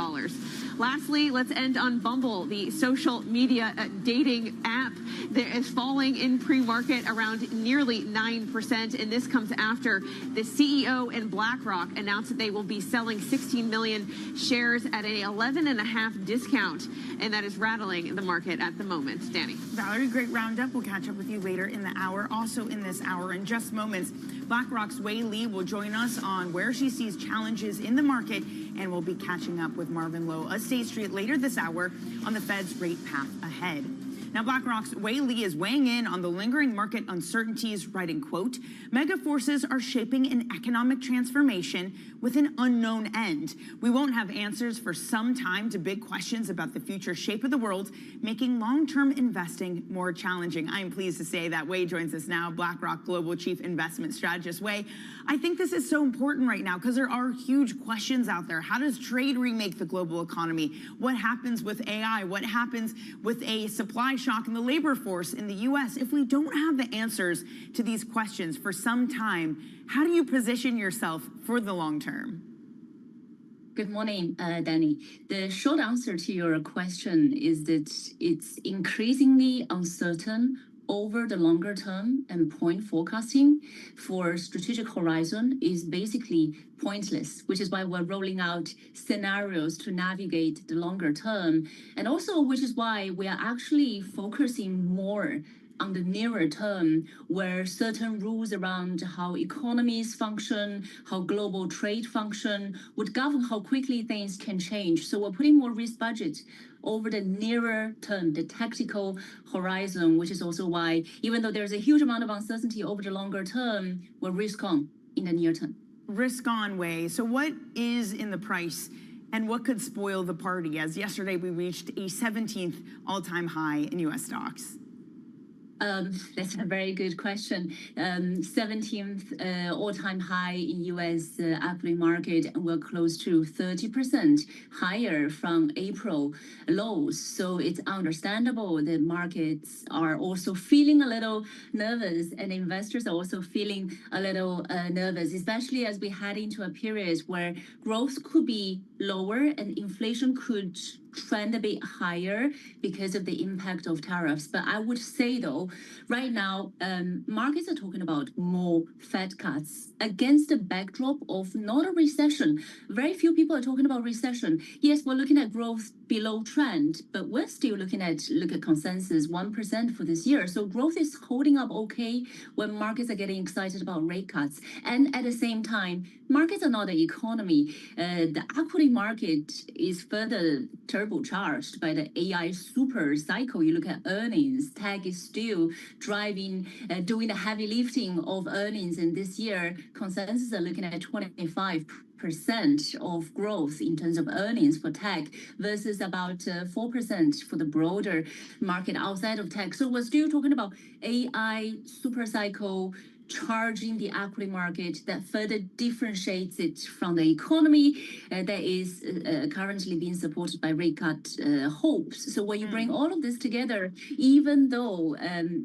Lastly, let's end on Bumble, the social media dating app that is falling in pre-market around nearly 9%. And this comes after the CEO and BlackRock announced that they will be selling 16 million shares at an 11.5% discount. And that is rattling the market at the moment. Danny. Valerie, great roundup. We'll catch up with you later in the hour. Also in this hour, in just moments, BlackRock's Wei Li will join us on where she sees challenges in the market, and we'll be catching up with Marvin Lowe of State Street later this hour on the Fed's rate path ahead. Now, BlackRock's Wei Li is weighing in on the lingering market uncertainties, writing, quote, mega forces are shaping an economic transformation with an unknown end. We won't have answers for some time to big questions about the future shape of the world, making long-term investing more challenging. I am pleased to say that Wei joins us now, BlackRock Global Chief Investment Strategist. Wei, I think this is so important right now because there are huge questions out there. How does trade remake the global economy? What happens with AI? What happens with a supply shock in the labor force in the U.S.? If we don't have the answers to these questions for some time, how do you position yourself for the long term? Good morning, Danny. The short answer to your question is that it's increasingly uncertain over the longer term, and point forecasting for strategic horizon is basically pointless, which is why we're rolling out scenarios to navigate the longer term, and also which is why we are actually focusing more on the nearer term, where certain rules around how economies function, how global trade function would govern how quickly things can change. So we're putting more risk budget over the nearer term, the tactical horizon, which is also why, even though there's a huge amount of uncertainty over the longer term, we're risk on in the near term. Risk on, Wei. So what is in the price and what could spoil the party? As yesterday we reached a 17th all-time high in U.S. stocks. That's a very good question. 17th all-time high in U.S. equity market, and we're close to 30% higher from April lows. So it's understandable that markets are also feeling a little nervous, and investors are also feeling a little nervous, especially as we head into a period where growth could be lower and inflation could trend a bit higher because of the impact of tariffs. But I would say, though, right now, markets are talking about more Fed cuts against the backdrop of not a recession. Very few people are talking about recession. Yes, we're looking at growth below trend, but we're still look at consensus 1% for this year. So growth is holding up okay when markets are getting excited about rate cuts. And at the same time, markets are not the economy. The equity market is further turbocharged by the AI super cycle. You look at earnings, tech is still driving, doing the heavy lifting of earnings. And this year, consensus are looking at 25% of growth in terms of earnings for tech versus about 4% for the broader market outside of tech. So we're still talking about AI super cycle charging the equity market that further differentiates it from the economy that is currently being supported by rate cut hopes. So when you bring all of this together, even though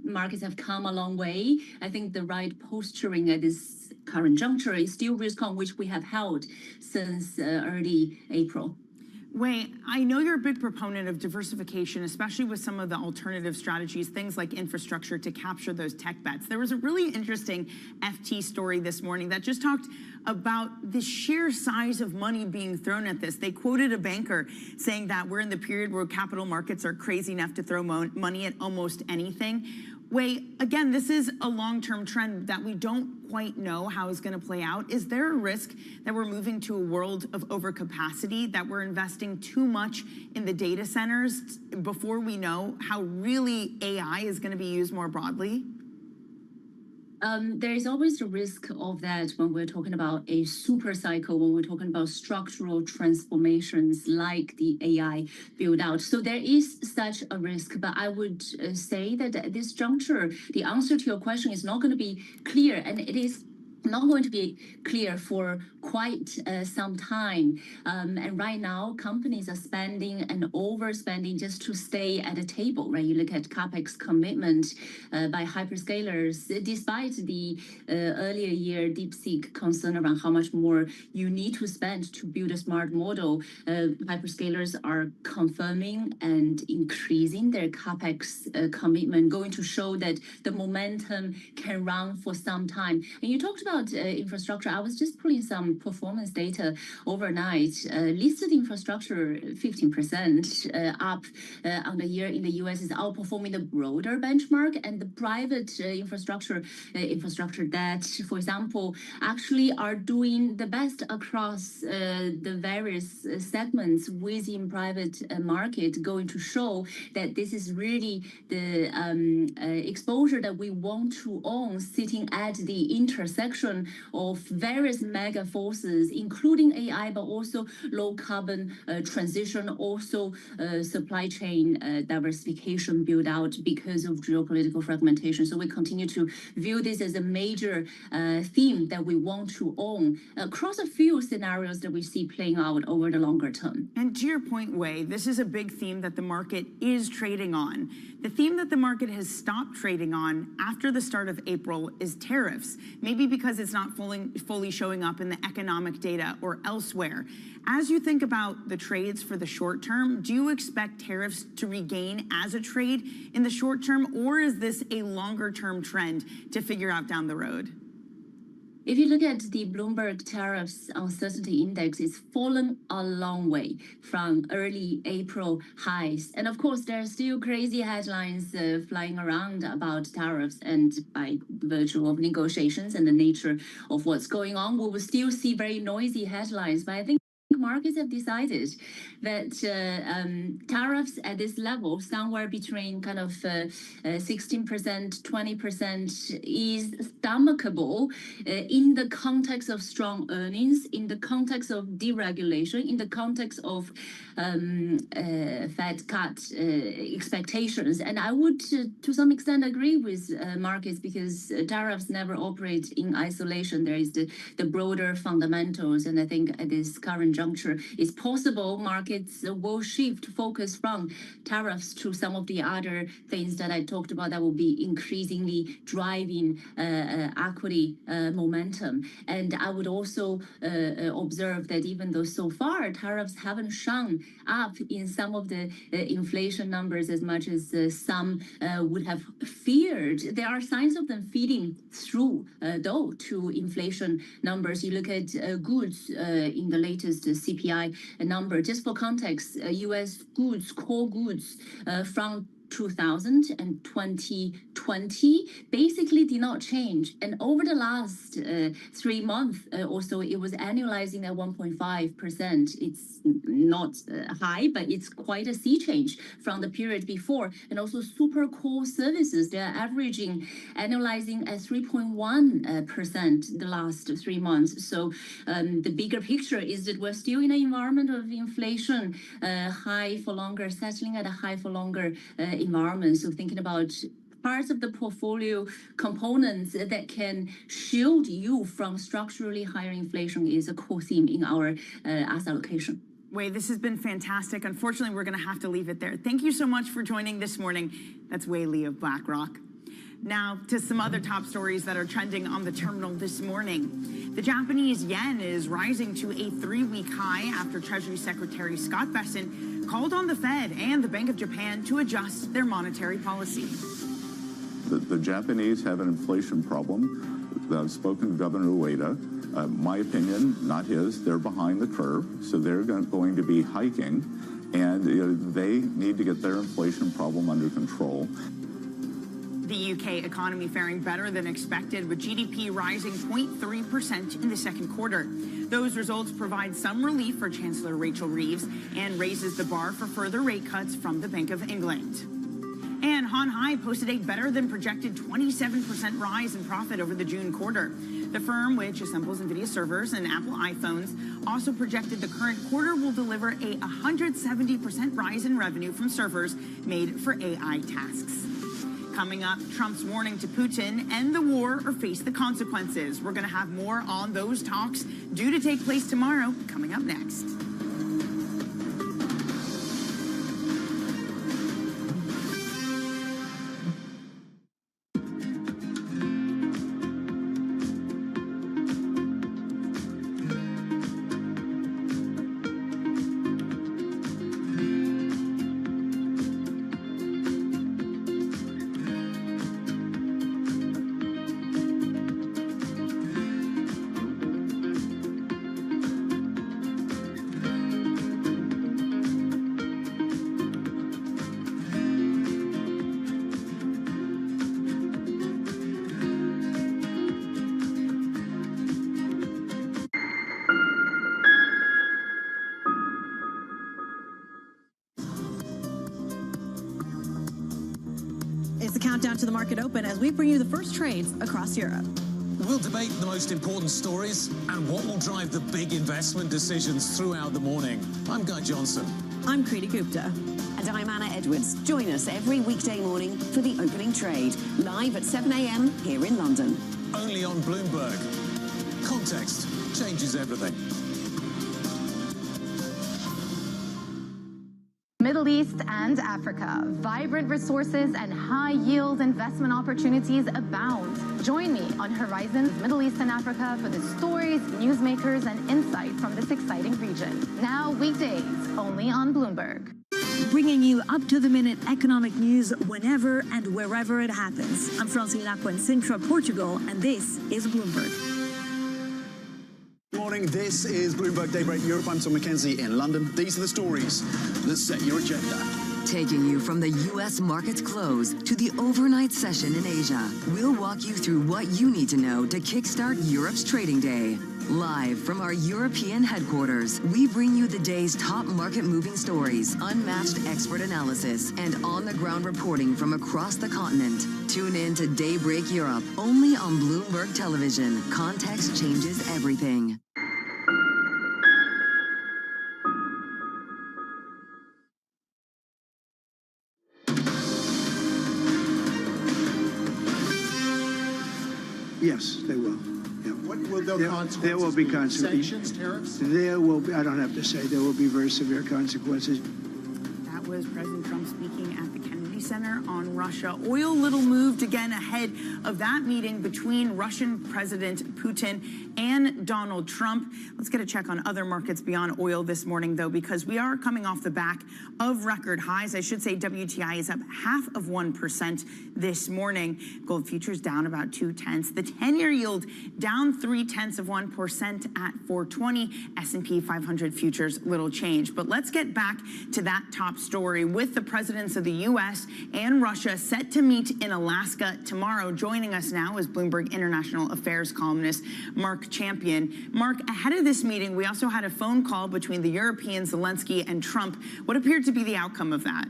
markets have come a long way, I think the right posturing at this current juncture is still risk on, which we have held since early April. Wei, I know you're a big proponent of diversification, especially with some of the alternative strategies, things like infrastructure to capture those tech bets. There was a really interesting FT story this morning that just talked about the sheer size of money being thrown at this. They quoted a banker saying that we're in the period where capital markets are crazy enough to throw money at almost anything. Wei, again, this is a long-term trend that we don't quite know how is going to play out. Is there a risk that we're moving to a world of overcapacity, that we're investing too much in the data centers before we know how really AI is going to be used more broadly? There is always the risk of that when we're talking about a super cycle, when we're talking about structural transformations like the AI build out. So there is such a risk, but I would say that at this juncture, the answer to your question is not going to be clear, and it is not going to be clear for quite some time. And right now, companies are spending and overspending just to stay at the table, right? You look at CapEx commitment by hyperscalers, despite the earlier year DeepSeek concern around how much more you need to spend to build a smart model. Hyperscalers are confirming and increasing their CapEx commitment, going to show that the momentum can run for some time. And you talked about infrastructure. I was just pulling some performance data overnight. Listed infrastructure 15% up on the year in the US is outperforming the broader benchmark, and the private infrastructure debt, for example, actually are doing the best across the various segments within private market, going to show that this is really the exposure that we want to own, sitting at the intersection of various mega forces, including AI, but also low carbon transition, also supply chain diversification build out because of geopolitical fragmentation. So we continue to view this as a major theme that we want to own across a few scenarios that we see playing out over the longer term. And to your point, Wei, this is a big theme that the market is trading on. The theme that the market has stopped trading on after the start of April is tariffs, maybe because it's not fully showing up in the economic data or elsewhere. As you think about the trades for the short term, do you expect tariffs to regain as a trade in the short term, or is this a longer term trend to figure out down the road? If you look at the Bloomberg Tariffs Uncertainty Index, it's fallen a long way from early April highs. And of course, there are still crazy headlines flying around about tariffs, and by virtue of negotiations and the nature of what's going on, we will still see very noisy headlines. But I think markets have decided that tariffs at this level, somewhere between kind of 16%, 20%, is stomachable in the context of strong earnings, in the context of deregulation, in the context of Fed cut expectations. And I would, to some extent, agree with markets, because tariffs never operate in isolation. There is the broader fundamentals, and I think at this current juncture, it's possible markets will shift focus from tariffs to some of the other things that I talked about that will be increasingly driving equity momentum. And I would also observe that even though so far tariffs haven't shown up in some of the inflation numbers as much as some would have feared, there are signs of them feeding through, though, to inflation numbers. You look at goods in the latest CPI number. Just for context, U.S. goods, core goods from 2000 and 2020 basically did not change. And over the last 3 months or so, it was annualizing at 1.5%. It's not high, but it's quite a sea change from the period before. And also super core services, they're averaging, annualizing at 3.1% the last 3 months. So the bigger picture is that we're still in an environment of inflation, high for longer, settling at a high for longer environment. So thinking about parts of the portfolio components that can shield you from structurally higher inflation is a core theme in our asset allocation. Wei, this has been fantastic. Unfortunately, we're going to have to leave it there. Thank you so much for joining this morning. That's Wei Li of BlackRock. Now to some other top stories that are trending on the terminal this morning. The Japanese yen is rising to a 3-week high after Treasury Secretary Scott Bessent called on the Fed and the Bank of Japan to adjust their monetary policy. The Japanese have an inflation problem. I've spoken to Governor Ueda. My opinion, not his, they're behind the curve, so they're going to be hiking, and they need to get their inflation problem under control. The UK economy faring better than expected, with GDP rising 0.3% in the second quarter. Those results provide some relief for Chancellor Rachel Reeves and raises the bar for further rate cuts from the Bank of England. And Han Hai posted a better than projected 27% rise in profit over the June quarter. The firm, which assembles NVIDIA servers and Apple iPhones, also projected the current quarter will deliver a 170% rise in revenue from servers made for AI tasks. Coming up, Trump's warning to Putin, end the war or face the consequences. We're going to have more on those talks due to take place tomorrow, coming up next. It's the countdown to the market open as we bring you the first trades across Europe. We'll debate the most important stories and what will drive the big investment decisions throughout the morning. I'm Guy Johnson. I'm Kriti Gupta. And I'm Anna Edwards. Join us every weekday morning for the opening trade, live at 7 a.m. here in London. Only on Bloomberg. Context changes everything. Middle East and Africa. Vibrant resources and high-yield investment opportunities abound. Join me on Horizons Middle East and Africa for the stories, newsmakers, and insight from this exciting region. Now weekdays, only on Bloomberg. Bringing you up-to-the-minute economic news whenever and wherever it happens. I'm Francine Lacqua in Sintra, Portugal, and this is Bloomberg. Good morning, this is Bloomberg Daybreak Europe. I'm Tom McKenzie in London. These are the stories that set your agenda. Taking you from the U.S. market's close to the overnight session in Asia, we'll walk you through what you need to know to kickstart Europe's trading day. Live from our European headquarters, we bring you the day's top market-moving stories, unmatched expert analysis, and on-the-ground reporting from across the continent. Tune in to Daybreak Europe, only on Bloomberg Television. Context changes everything. Yes, they will. Yeah. What will their consequences there will be be? consequences. Sanctions, tariffs? There will be, I don't have to say, there will be very severe consequences. That was President Trump speaking at the Kennedy Center on Russia. Oil little moved again ahead of that meeting between Russian President Putin and Donald Trump. Let's get a check on other markets beyond oil this morning, though, because we are coming off the back of record highs. I should say WTI is up 0.5% this morning. Gold futures down about 0.2. The 10-year yield down 0.3% at 420. S&P 500 futures little change. But let's get back to that top story with the presidents of the U.S. and Russia set to meet in Alaska tomorrow. Joining us now is Bloomberg International Affairs columnist Mark Champion. Mark, ahead of this meeting, we also had a phone call between the European Zelensky and Trump. What appeared to be the outcome of that?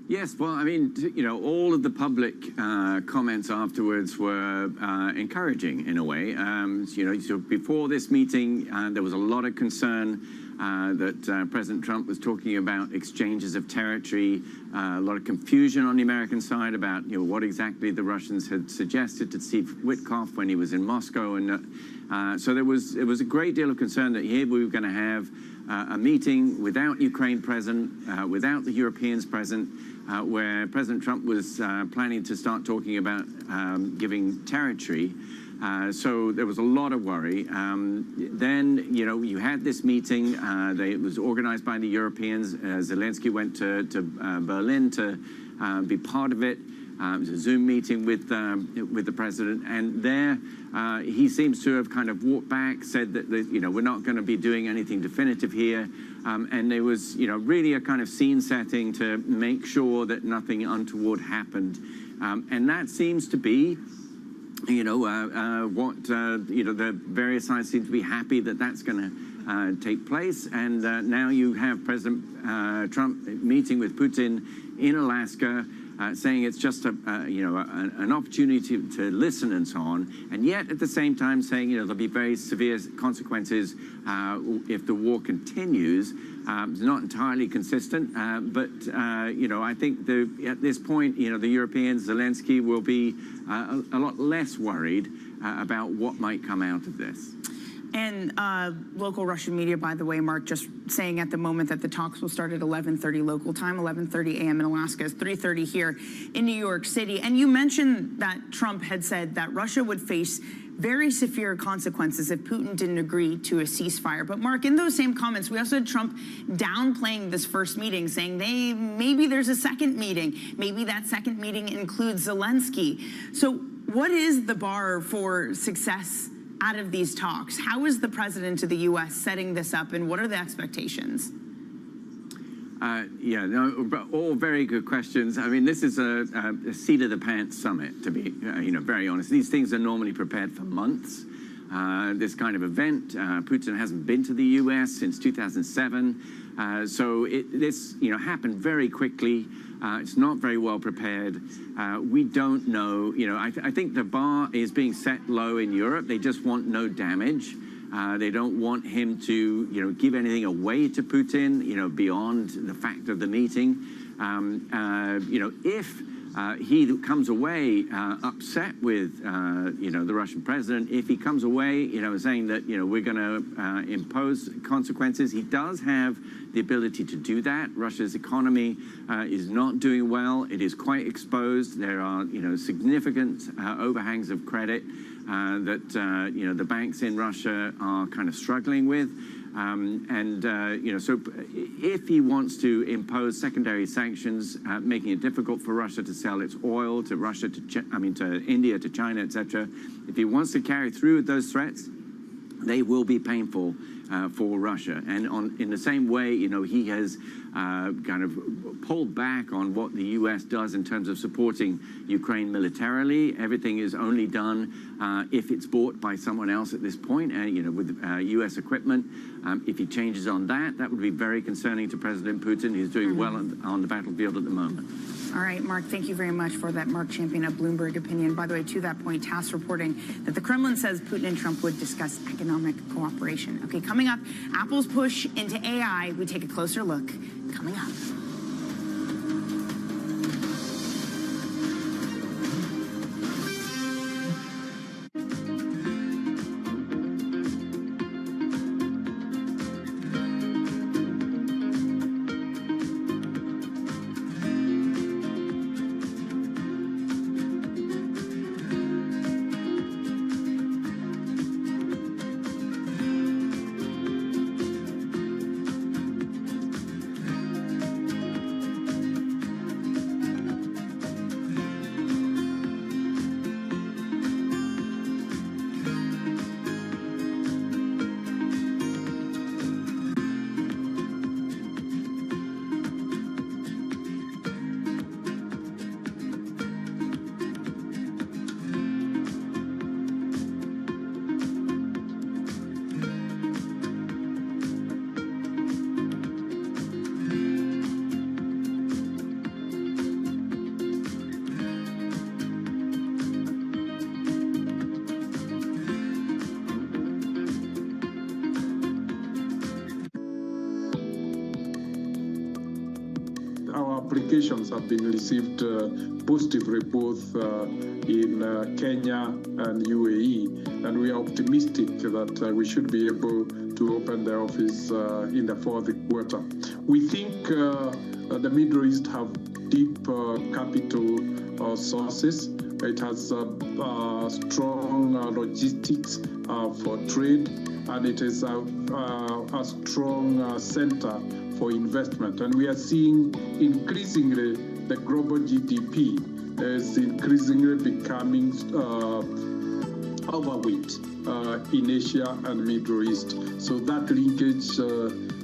Yes, well, I mean, you know, all of the public comments afterwards were encouraging in a way. You know, so before this meeting, there was a lot of concern that President Trump was talking about exchanges of territory, a lot of confusion on the American side about, you know, what exactly the Russians had suggested to Steve Witkoff when he was in Moscow. And so it was a great deal of concern that here we were going to have a meeting without Ukraine present, without the Europeans present, where President Trump was planning to start talking about giving territory. So there was a lot of worry. Then, you had this meeting. It was organized by the Europeans. Zelensky went to Berlin to be part of it. It was a Zoom meeting with the president, and there he seems to have kind of walked back, said that we're not going to be doing anything definitive here, and there was really a kind of scene setting to make sure that nothing untoward happened, and that seems to be what the various sides seem to be happy that that's going to take place, and now you have President Trump meeting with Putin in Alaska. Saying it's just an opportunity to listen and so on, and yet at the same time saying there'll be very severe consequences if the war continues. It's not entirely consistent, but I think at this point the Europeans, Zelensky, will be a lot less worried about what might come out of this. And local Russian media, by the way, Mark, just saying at the moment that the talks will start at 11:30 local time, 11:30 a.m. in Alaska, is 3:30 here in New York City. And you mentioned that Trump had said that Russia would face very severe consequences if Putin didn't agree to a ceasefire. But Mark, in those same comments, we also had Trump downplaying this first meeting, saying maybe there's a second meeting. Maybe that second meeting includes Zelensky. So what is the bar for success out of these talks? How is the president of the U.S. setting this up, and what are the expectations? All very good questions. I mean, this is a seat of the pants summit, to be very honest. These things are normally prepared for months. This kind of event, Putin hasn't been to the U.S. since 2007, so this happened very quickly. It's not very well prepared. We don't know. I think the bar is being set low in Europe. They just want no damage. They don't want him to, give anything away to Putin, beyond the fact of the meeting. If he comes away upset with, the Russian president, if he comes away, saying that, we're going to impose consequences, he does have the ability to do that. Russia's economy is not doing well. It is quite exposed. There are, significant overhangs of credit that, the banks in Russia are kind of struggling with. So if he wants to impose secondary sanctions, making it difficult for Russia to sell its oil to Russia, to India, to China, etc., if he wants to carry through with those threats, they will be painful for Russia. And in the same way, he has kind of pulled back on what the U.S. does in terms of supporting Ukraine militarily. Everything is only done if it's bought by someone else at this point, with U.S. equipment. If he changes on that, that would be very concerning to President Putin. He's doing well on the battlefield at the moment. All right, Mark, thank you very much for that. Mark Champion of Bloomberg Opinion. By the way, to that point, TASS reporting that the Kremlin says Putin and Trump would discuss economic cooperation. Okay, coming up, Apple's push into AI. We take a closer look. Coming up. Applications have been received positively both in Kenya and UAE, and we are optimistic that we should be able to open the office in the fourth quarter. We think the Middle East have deep capital sources. It has strong logistics for trade, and it is a strong center for investment. And we are seeing increasingly the global GDP is increasingly becoming overweight in Asia and Middle East. So that linkage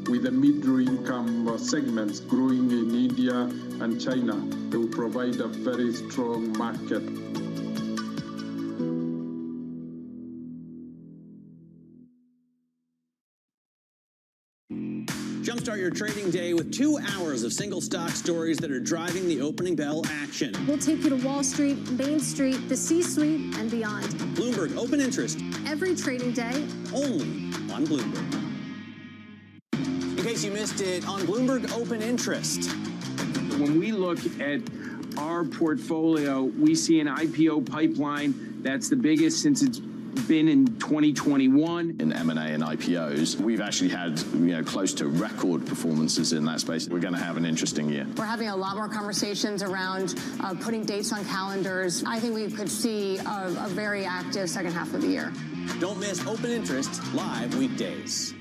with the middle income segments growing in India and China, they will provide a very strong market. Jumpstart your trading day with 2 hours of single stock stories that are driving the opening bell action. We'll take you to Wall Street, Main Street, the C-suite, and beyond. Bloomberg Open Interest. Every trading day. Only on Bloomberg. In case you missed it, on Bloomberg Open Interest. When we look at our portfolio, we see an IPO pipeline that's the biggest since it's been in 2021. In M&A and IPOs, we've actually had close to record performances in that space. We're going to have an interesting year. We're having a lot more conversations around putting dates on calendars. I think we could see a very active second half of the year. Don't miss Open Interest live weekdays.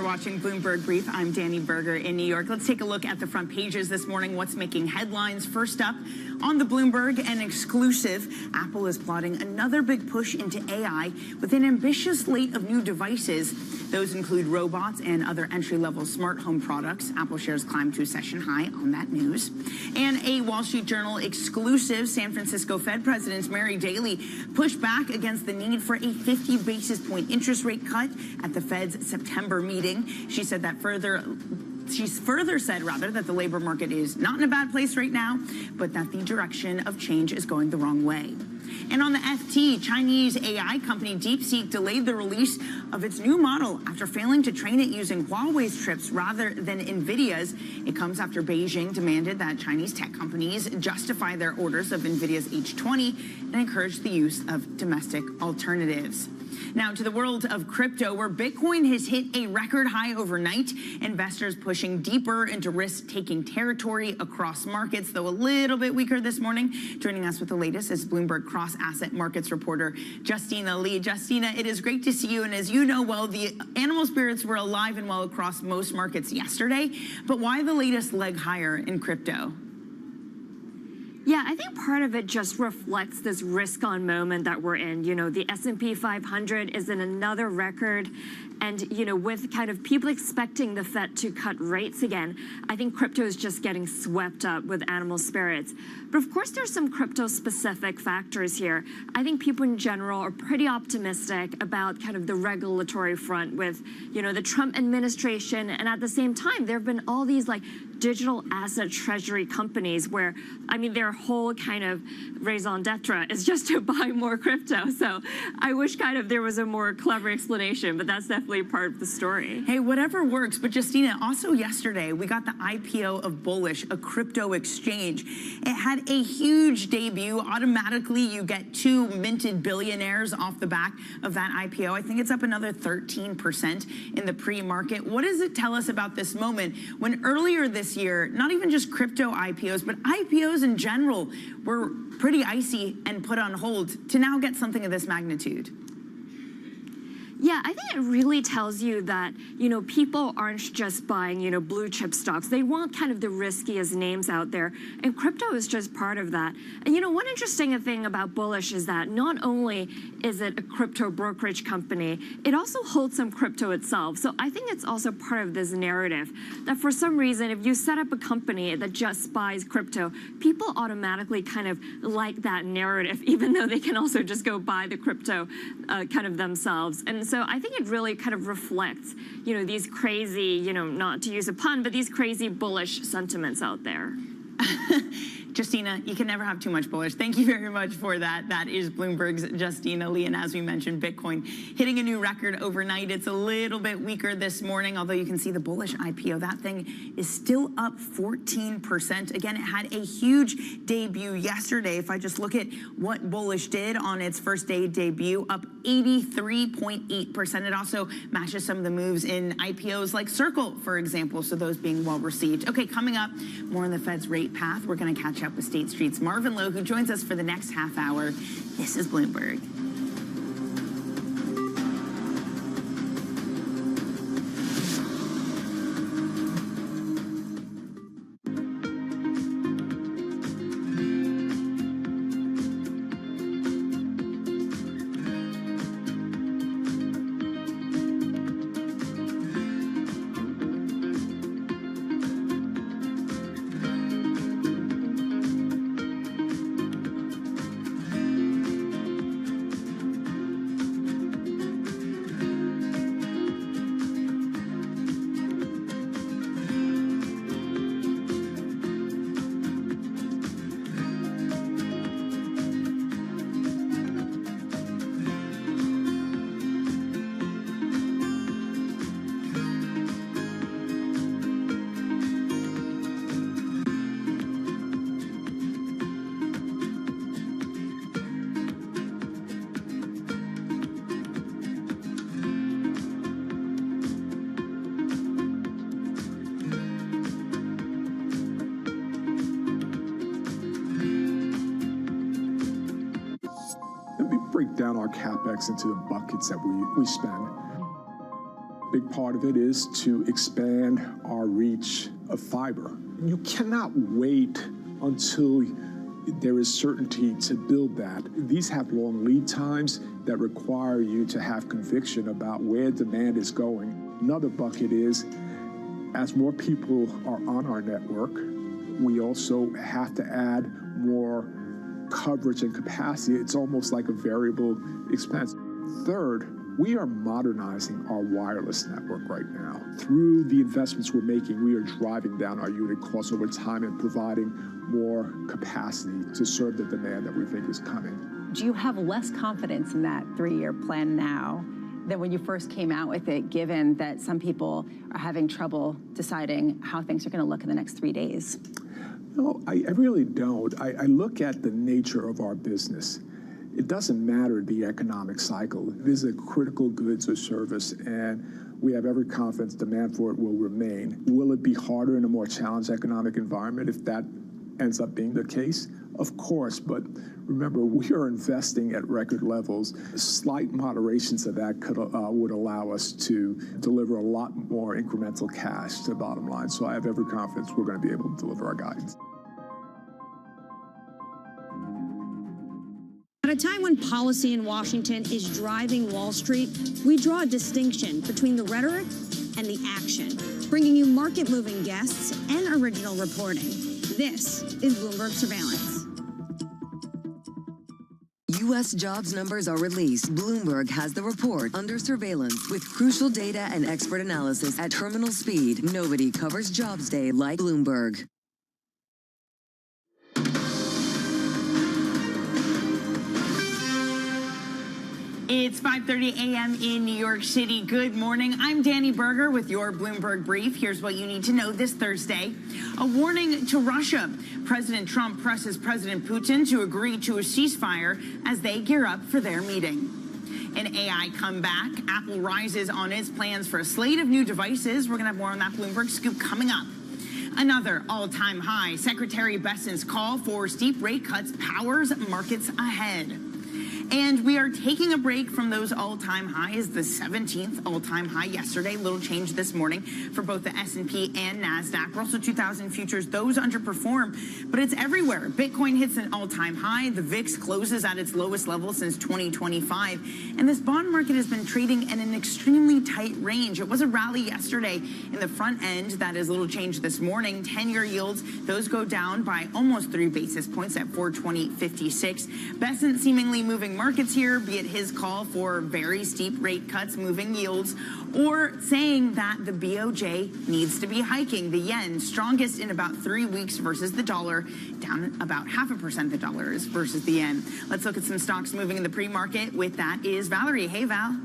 Watching Bloomberg Brief. I'm Danny Berger in New York. Let's take a look at the front pages this morning. What's making headlines? First up, on the Bloomberg, an exclusive. Apple is plotting another big push into AI with an ambitious slate of new devices. Those include robots and other entry-level smart home products. Apple shares climbed to a session high on that news. And a Wall Street Journal exclusive. San Francisco Fed President Mary Daly pushed back against the need for a 50 basis point interest rate cut at the Fed's September meeting. She said that She's further said, that the labor market is not in a bad place right now, but that the direction of change is going the wrong way. And on the FT, Chinese AI company DeepSeek delayed the release of its new model after failing to train it using Huawei's chips rather than NVIDIA's. It comes after Beijing demanded that Chinese tech companies justify their orders of NVIDIA's H20 and encourage the use of domestic alternatives. Now to the world of crypto, where Bitcoin has hit a record high overnight. Investors pushing deeper into risk-taking territory across markets, though a little bit weaker this morning. Joining us with the latest is Bloomberg cross-asset markets reporter Justina Lee. Justina, it is great to see you. And as you know well, the animal spirits were alive and well across most markets yesterday. But why the latest leg higher in crypto? Yeah, I think part of it just reflects this risk-on moment that we're in. You know, the S&P 500 is in another record. And, you know, with kind of people expecting the Fed to cut rates again, I think crypto is just getting swept up with animal spirits. But of course, there's some crypto-specific factors here. I think people in general are pretty optimistic about kind of the regulatory front with, you know, the Trump administration. And at the same time, there have been all these like digital asset treasury companies where, I mean, their whole kind of raison d'etre is just to buy more crypto. So I wish kind of there was a more clever explanation, but that's definitely part of the story. Hey, whatever works. But Justina, also yesterday, we got the IPO of Bullish, a crypto exchange. It had a huge debut. Automatically, you get 2 minted billionaires off the back of that IPO. I think it's up another 13% in the pre-market. What does it tell us about this moment when earlier this year, not even just crypto IPOs, but IPOs in general were pretty icy and put on hold to now get something of this magnitude? Yeah, I think it really tells you that, you know, people aren't just buying, you know, blue chip stocks. They want kind of the riskiest names out there. And crypto is just part of that. And, you know, one interesting thing about Bullish is that not only is it a crypto brokerage company, it also holds some crypto itself. So I think it's also part of this narrative that for some reason, if you set up a company that just buys crypto, people automatically kind of like that narrative, even though they can also just go buy the crypto kind of themselves. And so I think it really kind of reflects, you know, these crazy, you know, not to use a pun, but these crazy bullish sentiments out there. Justina, you can never have too much bullish. Thank you very much for that. That is Bloomberg's Justina Lee. And as we mentioned, Bitcoin hitting a new record overnight. It's a little bit weaker this morning, although you can see the bullish IPO. That thing is still up 14%. Again, it had a huge debut yesterday. If I just look at what bullish did on its first day debut, up 83.8%. It also matches some of the moves in IPOs like Circle, for example, so those being well received. Okay, coming up, more on the Fed's rate path. We're going to catch up with State Street's Marvin Lowe, who joins us for the next half hour. This is Bloomberg. Break down our CapEx into the buckets that we spend. Big part of it is to expand our reach of fiber. You cannot wait until there is certainty to build that. These have long lead times that require you to have conviction about where demand is going. Another bucket is, as more people are on our network, we also have to add more coverage and capacity. It's almost like a variable expense. Third, we are modernizing our wireless network right now. Through the investments we're making, we are driving down our unit costs over time and providing more capacity to serve the demand that we think is coming. Do you have less confidence in that three-year plan now than when you first came out with it, given that some people are having trouble deciding how things are going to look in the next 3 days? No, I really don't. I look at the nature of our business. It doesn't matter the economic cycle. This is a critical goods or service, and we have every confidence demand for it will remain. Will it be harder in a more challenged economic environment if that ends up being the case? Of course, but remember, we are investing at record levels. Slight moderations of that would allow us to deliver a lot more incremental cash to the bottom line. So I have every confidence we're going to be able to deliver our guidance. At a time when policy in Washington is driving Wall Street, we draw a distinction between the rhetoric and the action, bringing you market-moving guests and original reporting. This is Bloomberg Surveillance. U.S. jobs numbers are released. Bloomberg has the report under surveillance with crucial data and expert analysis at terminal speed. Nobody covers Jobs Day like Bloomberg. It's 5:30 a.m. in New York City. Good morning. I'm Danny Berger with your Bloomberg Brief. Here's what you need to know this Thursday. A warning to Russia. President Trump presses President Putin to agree to a ceasefire as they gear up for their meeting. An AI comeback. Apple rises on its plans for a slate of new devices. We're going to have more on that Bloomberg scoop coming up. Another all-time high. Secretary Bessent's call for steep rate cuts powers markets ahead. And we are taking a break from those all-time highs, the 17th all-time high yesterday, little change this morning for both the S&P and NASDAQ. Russell 2000 futures, those underperform, but it's everywhere. Bitcoin hits an all-time high. The VIX closes at its lowest level since 2025. And this bond market has been trading in an extremely tight range. It was a rally yesterday in the front end. That is little change this morning. 10-year yields, those go down by almost 3 basis points at 420.56. Bessent seemingly moving markets here, be it his call for very steep rate cuts, moving yields, or saying that the BOJ needs to be hiking. The yen, strongest in about 3 weeks versus the dollar, down about 0.5%. The dollar is versus the yen. Let's look at some stocks moving in the pre-market. With that is Valerie. Hey, Val.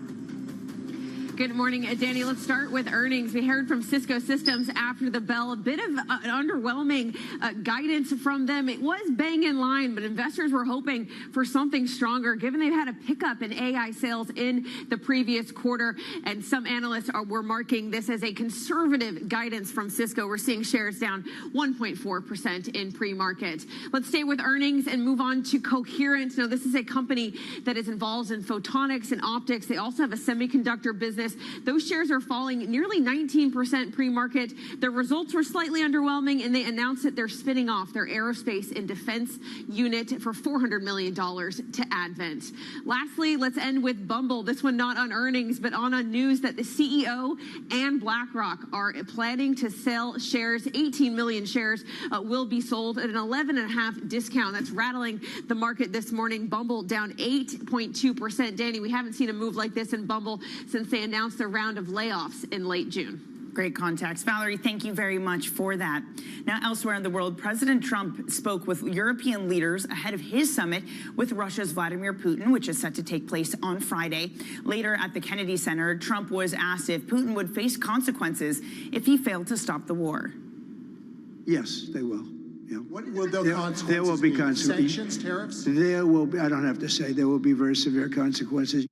Good morning, Danny. Let's start with earnings. We heard from Cisco Systems after the bell. A bit of an underwhelming guidance from them. It was bang in line, but investors were hoping for something stronger, given they've had a pickup in AI sales in the previous quarter. And some analysts were marking this as a conservative guidance from Cisco. We're seeing shares down 1.4% in pre-market. Let's stay with earnings and move on to Coherent. Now, this is a company that is involved in photonics and optics. They also have a semiconductor business. Those shares are falling nearly 19% pre-market. Their results were slightly underwhelming, and they announced that they're spinning off their aerospace and defense unit for $400 million to Advent. Lastly, let's end with Bumble. This one not on earnings, but on news that the CEO and BlackRock are planning to sell shares. 18 million shares will be sold at an 11.5% discount. That's rattling the market this morning. Bumble down 8.2%. Danny, we haven't seen a move like this in Bumble since they announced their round of layoffs in late June. Great context. Valerie, thank you very much for that. Now, elsewhere in the world, President Trump spoke with European leaders ahead of his summit with Russia's Vladimir Putin, which is set to take place on Friday. Later at the Kennedy Center, Trump was asked if Putin would face consequences if he failed to stop the war. Yes, they will. Yeah. What will those consequences there will be be? consequences. Sanctions, tariffs? There will be, I don't have to say, there will be very severe consequences.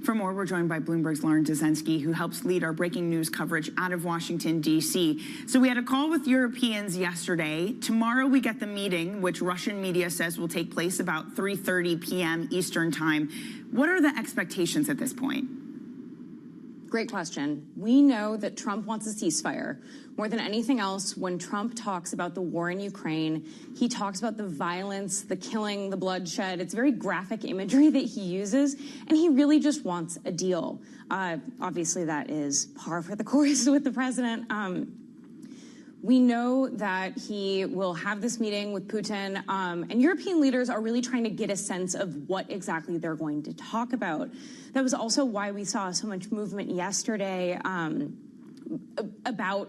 For more, we're joined by Bloomberg's Lauren Dezensky, who helps lead our breaking news coverage out of Washington, D.C. So we had a call with Europeans yesterday. Tomorrow we get the meeting, which Russian media says will take place about 3:30 p.m. Eastern time. What are the expectations at this point? Great question. We know that Trump wants a ceasefire. More than anything else, when Trump talks about the war in Ukraine, he talks about the violence, the killing, the bloodshed. It's very graphic imagery that he uses, and he really just wants a deal. Obviously, that is par for the course with the president. We know that he will have this meeting with Putin, and European leaders are really trying to get a sense of what exactly they're going to talk about. That was also why we saw so much movement yesterday about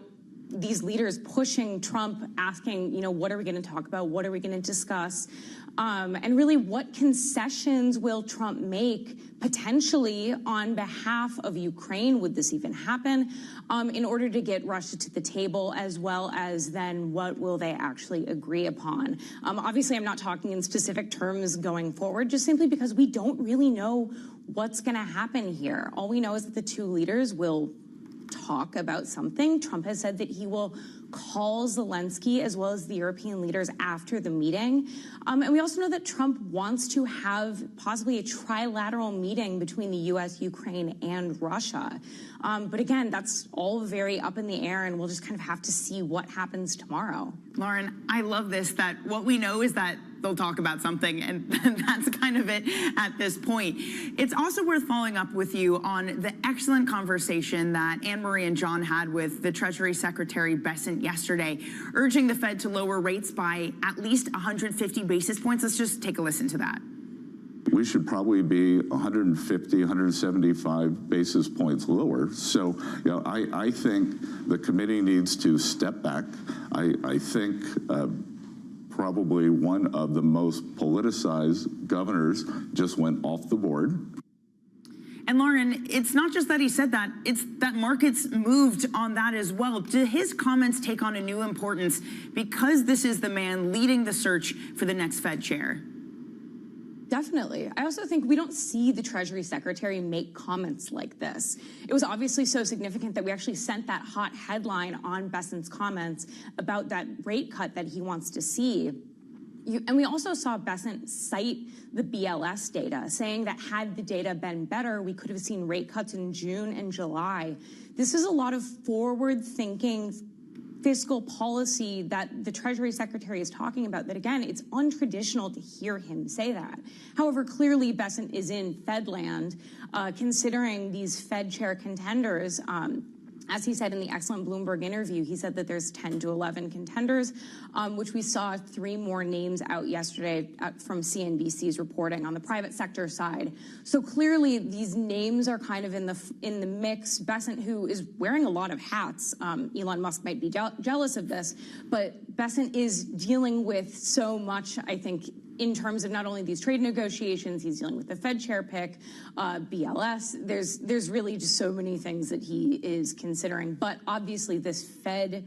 these leaders pushing Trump, asking, what are we going to talk about? What are we going to discuss? And really, what concessions will Trump make potentially on behalf of Ukraine? Would this even happen? In order to get Russia to the table, as well as then what will they actually agree upon? Obviously, I'm not talking in specific terms going forward, just simply because we don't really know what's going to happen here. All we know is that the two leaders will talk about something. Trump has said that he will call Zelensky as well as the European leaders after the meeting. And we also know that Trump wants to have possibly a trilateral meeting between the U.S., Ukraine, and Russia. But again, that's all very up in the air, and we'll just kind of have to see what happens tomorrow. Lauren, I love this, that what we know is that they'll talk about something, and that's kind of it at this point. It's also worth following up with you on the excellent conversation that Anne-Marie and John had with the Treasury Secretary Bessent yesterday, urging the Fed to lower rates by at least 150 basis points. Let's just take a listen to that. We should probably be 150, 175 basis points lower. So, I think the committee needs to step back. I think probably one of the most politicized governors just went off the board. And Lauren, it's not just that he said that, it's that markets moved on that as well. Do his comments take on a new importance because this is the man leading the search for the next Fed chair? Definitely. I also think we don't see the Treasury Secretary make comments like this. It was obviously so significant that we actually sent that hot headline on Bessent's comments about that rate cut that he wants to see. And we also saw Bessent cite the BLS data, saying that had the data been better, we could have seen rate cuts in June and July. This is a lot of forward-thinking fiscal policy that the Treasury Secretary is talking about, that, again, it's untraditional to hear him say that. However, clearly Bessent is in Fedland, considering these Fed chair contenders. As he said in the excellent Bloomberg interview, he said that there's 10 to 11 contenders, which we saw 3 more names out yesterday from CNBC's reporting on the private sector side. So clearly these names are kind of in the mix. Bessent, who is wearing a lot of hats, Elon Musk might be jealous of this, but Bessent is dealing with so much, I think, in terms of not only these trade negotiations, he's dealing with the Fed chair pick, BLS. There's really just so many things that he is considering. But obviously this Fed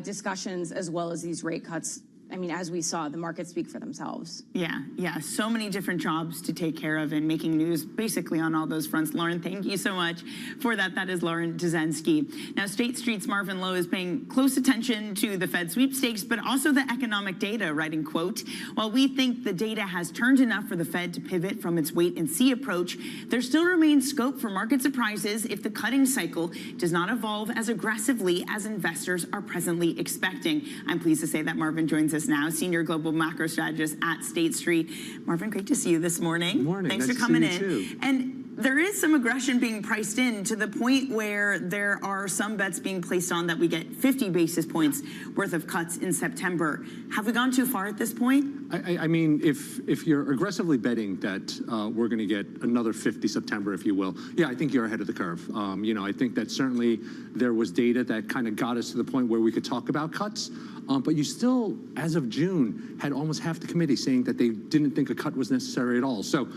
discussions as well as these rate cuts, I mean, as we saw, the markets speak for themselves. Yeah, so many different jobs to take care of and making news basically on all those fronts. Lauren, thank you so much for that. That is Lauren Dzenski. Now, State Street's Marvin Lowe is paying close attention to the Fed sweepstakes, but also the economic data, writing, quote, while we think the data has turned enough for the Fed to pivot from its wait-and-see approach, there still remains scope for market surprises if the cutting cycle does not evolve as aggressively as investors are presently expecting. I'm pleased to say that Marvin joins us now, Senior Global Macro Strategist at State Street. Marvin, great to see you this morning. Good morning. Thanks nice for coming to see you in. Too. And there is some aggression being priced in to the point where there are some bets being placed on that we get 50 basis points worth of cuts in September. Have we gone too far at this point? I mean, if you're aggressively betting that we're going to get another 50 September, if you will, yeah, I think you're ahead of the curve. You know, I think that certainly there was data that kind of got us to the point where we could talk about cuts. But you still, as of June, had almost half the committee saying that they didn't think a cut was necessary at all. So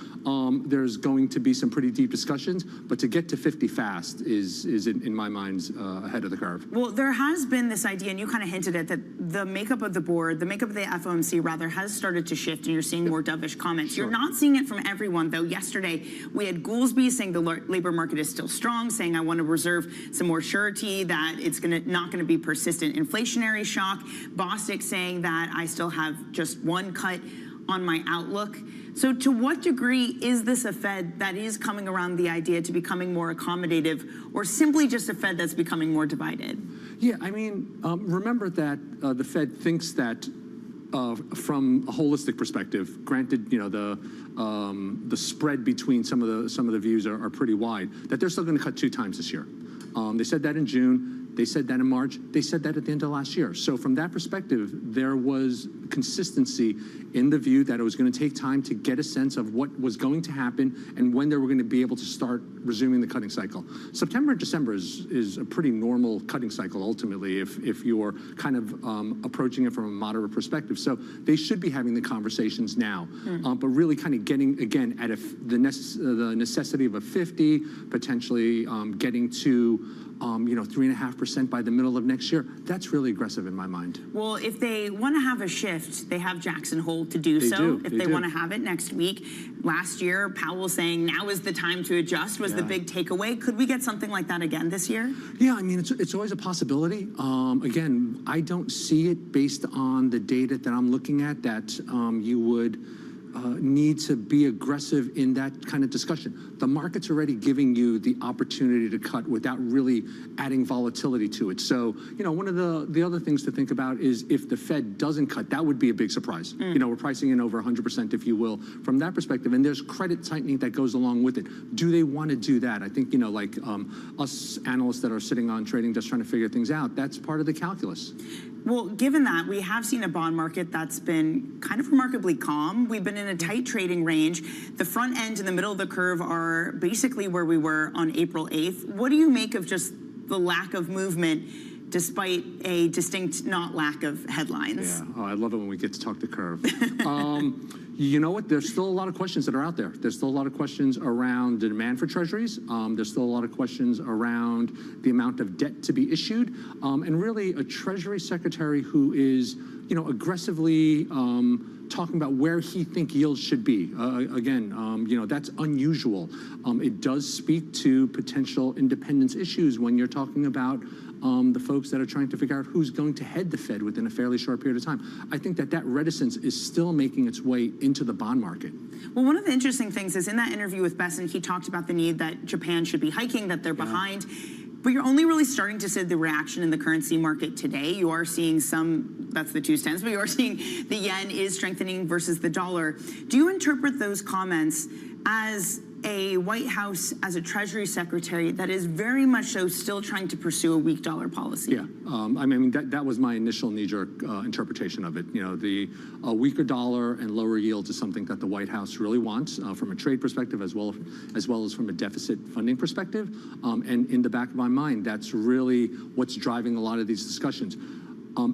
there's going to be some pretty deep discussions, but to get to 50 fast is in my mind, ahead of the curve. Well, there has been this idea, and you kind of hinted at that the makeup of the board, the makeup of the FOMC rather, has started to shift, and you're seeing more dovish comments. Sure. You're not seeing it from everyone, though. Yesterday, we had Goolsbee saying the labor market is still strong, saying I want to reserve some more surety that it's not going to be persistent inflationary shock. Bostic saying that I still have just one cut on my outlook. So to what degree is this a Fed that is coming around the idea to becoming more accommodative, or simply just a Fed that's becoming more divided? Yeah, I mean, remember that the Fed thinks that from a holistic perspective, granted, you know, the spread between some of the views are pretty wide, that they're still going to cut 2 times this year. They said that in June. They said that in March. They said that at the end of last year. So from that perspective, there was consistency in the view that it was going to take time to get a sense of what was going to happen and when they were going to be able to start resuming the cutting cycle. September and December is a pretty normal cutting cycle, ultimately, if you're kind of approaching it from a moderate perspective. So they should be having the conversations now, but really kind of getting, again, at the necessity of a 50, potentially getting to 3.5% by the middle of next year. That's really aggressive in my mind. Well, if they want to have a shift, they have Jackson Hole to do so. If they want to have it next week. Last year, Powell saying now is the time to adjust was the big takeaway. Could we get something like that again this year? Yeah, I mean, it's always a possibility. Again, I don't see it based on the data that I'm looking at that you would need to be aggressive in that kind of discussion. The market's already giving you the opportunity to cut without really adding volatility to it. So, you know, one of the other things to think about is if the Fed doesn't cut, that would be a big surprise. You know, we're pricing in over 100%, if you will, from that perspective. And there's credit tightening that goes along with it. Do they want to do that? I think, you know, like us analysts that are sitting on trading just trying to figure things out, that's part of the calculus. Well, given that, we have seen a bond market that's been kind of remarkably calm. We've been in a tight trading range. The front end and the middle of the curve are basically where we were on April 8th. What do you make of just the lack of movement despite a distinct not lack of headlines? Yeah, oh, I love it when we get to talk the curve. You know what? There's still a lot of questions that are out there. There's still a lot of questions around the demand for treasuries. There's still a lot of questions around the amount of debt to be issued. And really a Treasury Secretary who is, you know, aggressively talking about where he thinks yields should be. Again, you know, that's unusual. It does speak to potential independence issues when you're talking about the folks that are trying to figure out who's going to head the Fed within a fairly short period of time. I think that reticence is still making its way into the bond market. Well, one of the interesting things is in that interview with Bessent, he talked about the need that Japan should be hiking, that they're behind. But you're only really starting to see the reaction in the currency market today. You are seeing some, that's the 2 cents, but you are seeing the yen is strengthening versus the dollar. Do you interpret those comments as a White House as a Treasury Secretary that is very much so still trying to pursue a weak dollar policy. Yeah, I mean, that was my initial knee-jerk interpretation of it. You know, the weaker dollar and lower yields is something that the White House really wants from a trade perspective as well as from a deficit funding perspective. And in the back of my mind, that's really what's driving a lot of these discussions.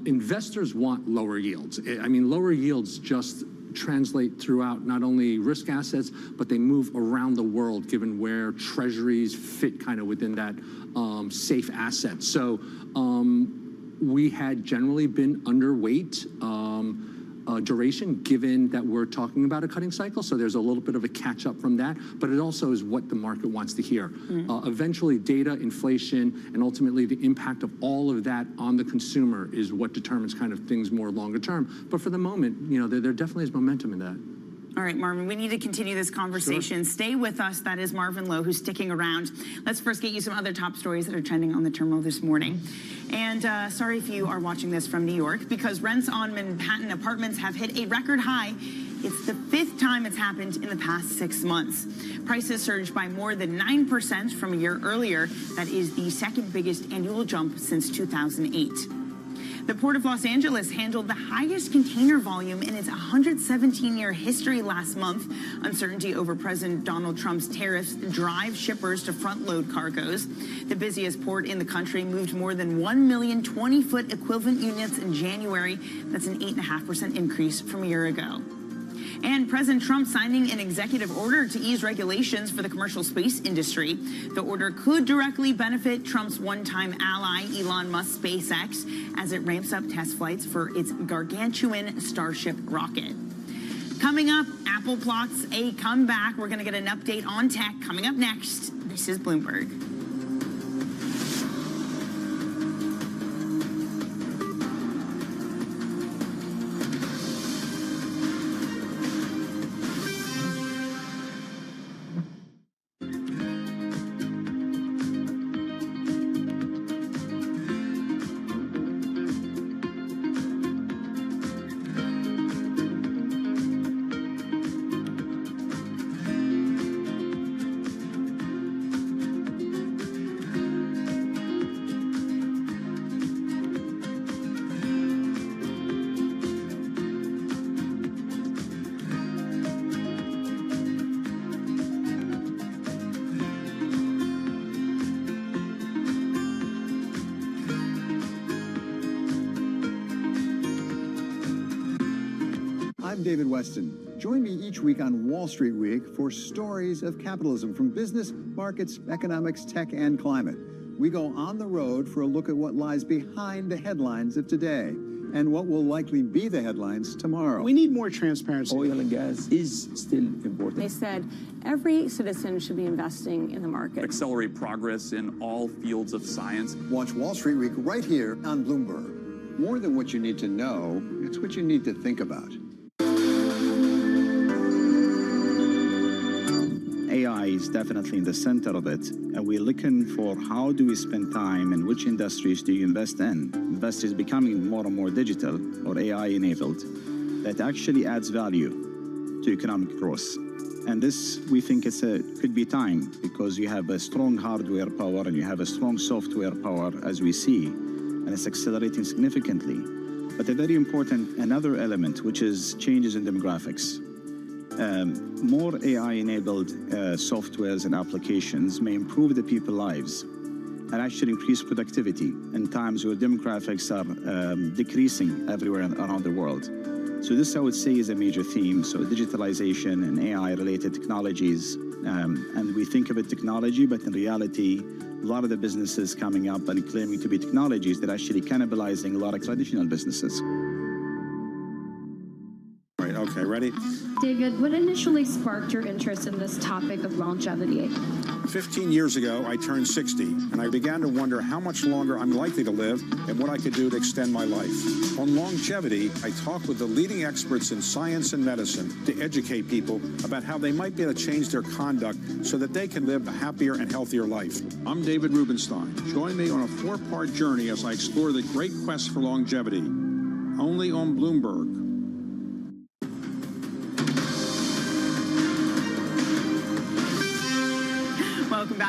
Investors want lower yields. I mean, lower yields just translate throughout not only risk assets, but they move around the world given where treasuries fit kind of within that safe asset. So we had generally been underweight duration given that we're talking about a cutting cycle. So there's a little bit of a catch up from that, but it also is what the market wants to hear. Eventually data, inflation, and ultimately the impact of all of that on the consumer is what determines kind of things more longer term. But for the moment, you know, there definitely is momentum in that. All right, Marvin, we need to continue this conversation. Sure. Stay with us. That is Marvin Lowe, who's sticking around. Let's first get you some other top stories that are trending on the terminal this morning. And sorry if you are watching this from New York, because rents on Manhattan apartments have hit a record high. It's the 5th time it's happened in the past 6 months. Prices surged by more than 9% from a year earlier. That is the second biggest annual jump since 2008. The Port of Los Angeles handled the highest container volume in its 117-year history last month. Uncertainty over President Donald Trump's tariffs drive shippers to front-load cargoes. The busiest port in the country moved more than 1 million 20-foot equivalent units in January. That's an 8.5% increase from a year ago. And President Trump signing an executive order to ease regulations for the commercial space industry. The order could directly benefit Trump's one-time ally, Elon Musk's SpaceX, as it ramps up test flights for its gargantuan Starship rocket. Coming up, Apple plots a comeback. We're going to get an update on tech coming up next. This is Bloomberg. I'm David Weston. Join me each week on Wall Street Week for stories of capitalism from business, markets, economics, tech, and climate. We go on the road for a look at what lies behind the headlines of today and what will likely be the headlines tomorrow. We need more transparency. Oil and gas is still important. They said every citizen should be investing in the market. Accelerate progress in all fields of science. Watch Wall Street Week right here on Bloomberg. More than what you need to know, it's what you need to think about. AI is definitely in the center of it, and we're looking for how do we spend time and which industries do you invest in. Investors becoming more and more digital or AI enabled that actually adds value to economic growth. And this, we think could be time because you have a strong hardware power and you have a strong software power as we see, and it's accelerating significantly. But a very important, another element, which is changes in demographics. More AI-enabled softwares and applications may improve the people's lives and actually increase productivity in times where demographics are decreasing everywhere around the world. So this, I would say, is a major theme. So digitalization and AI-related technologies, and we think of it technology, but in reality, a lot of the businesses coming up and claiming to be technologies that are actually cannibalizing a lot of traditional businesses. Right, okay, ready? David, what initially sparked your interest in this topic of longevity? 15 years ago, I turned 60, and I began to wonder how much longer I'm likely to live and what I could do to extend my life. On longevity, I talked with the leading experts in science and medicine to educate people about how they might be able to change their conduct so that they can live a happier and healthier life. I'm David Rubenstein. Join me on a 4-part journey as I explore the great quest for longevity. Only on Bloomberg.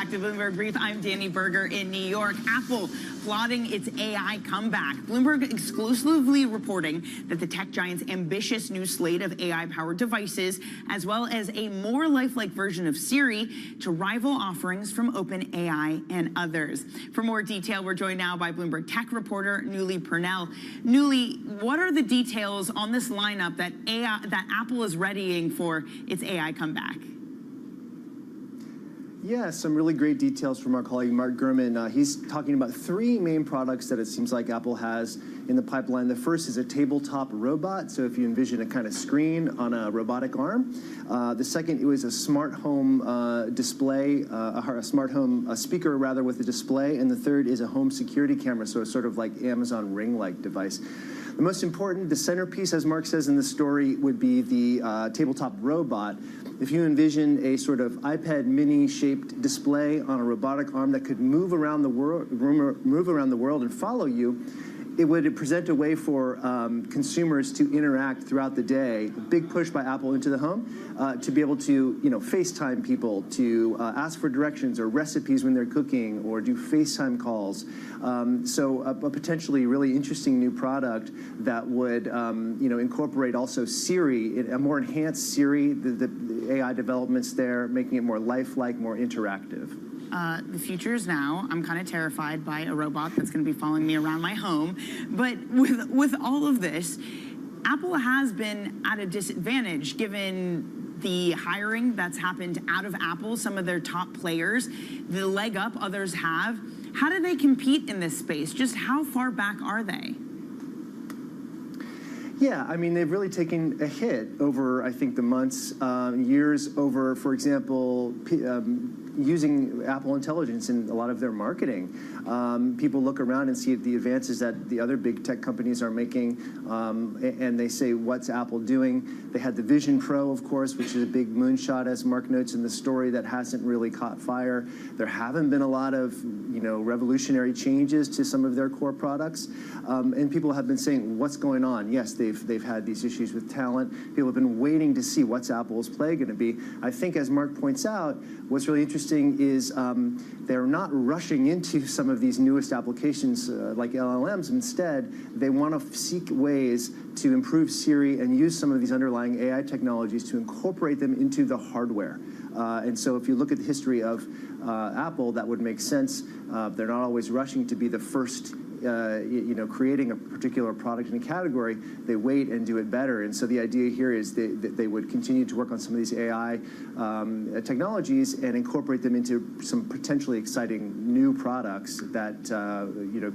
back to Bloomberg Brief. I'm Danny Berger in New York. Apple plotting its AI comeback. Bloomberg exclusively reporting that the tech giant's ambitious new slate of AI-powered devices, as well as a more lifelike version of Siri, to rival offerings from OpenAI and others. For more detail, we're joined now by Bloomberg tech reporter Newly Purnell. Newly, what are the details on this lineup that Apple is readying for its AI comeback? Yeah, some really great details from our colleague Mark Gurman. He's talking about three main products that it seems like Apple has in the pipeline. The first is a tabletop robot, so if you envision a kind of screen on a robotic arm. The second was a smart home display, a smart home speaker rather with a display. And the third is a home security camera, so it's sort of like Amazon Ring-like device. The most important, the centerpiece, as Mark says in the story, would be the tabletop robot. If you envision a sort of iPad mini-shaped display on a robotic arm that could move around the world and follow you, it would present a way for consumers to interact throughout the day. A big push by Apple into the home to be able to, FaceTime people, to ask for directions or recipes when they're cooking, or do FaceTime calls. So a potentially really interesting new product that would, incorporate also Siri, a more enhanced Siri, the AI developments there, making it more lifelike, more interactive. The future is now. I'm kind of terrified by a robot that's going to be following me around my home. But with all of this, Apple has been at a disadvantage given the hiring that's happened out of Apple, some of their top players, the leg up others have. How do they compete in this space? Just how far back are they? Yeah, I mean, they've really taken a hit over, I think, the months, years over, for example, using Apple Intelligence in a lot of their marketing. People look around and see the advances that the other big tech companies are making, and they say, what's Apple doing? They had the Vision Pro, of course, which is a big moonshot, as Mark notes in the story, that hasn't really caught fire. There haven't been a lot of, revolutionary changes to some of their core products. And people have been saying, what's going on? Yes, they've had these issues with talent. People have been waiting to see what's Apple's play going to be. I think, as Mark points out, what's really interesting is they're not rushing into some of these newest applications like LLMs. Instead, they want to seek ways to improve Siri and use some of these underlying AI technologies to incorporate them into the hardware. And so if you look at the history of Apple, that would make sense. They're not always rushing to be the first creating a particular product in a category. They wait and do it better. And so the idea here is that they would continue to work on some of these AI technologies and incorporate them into some potentially exciting new products that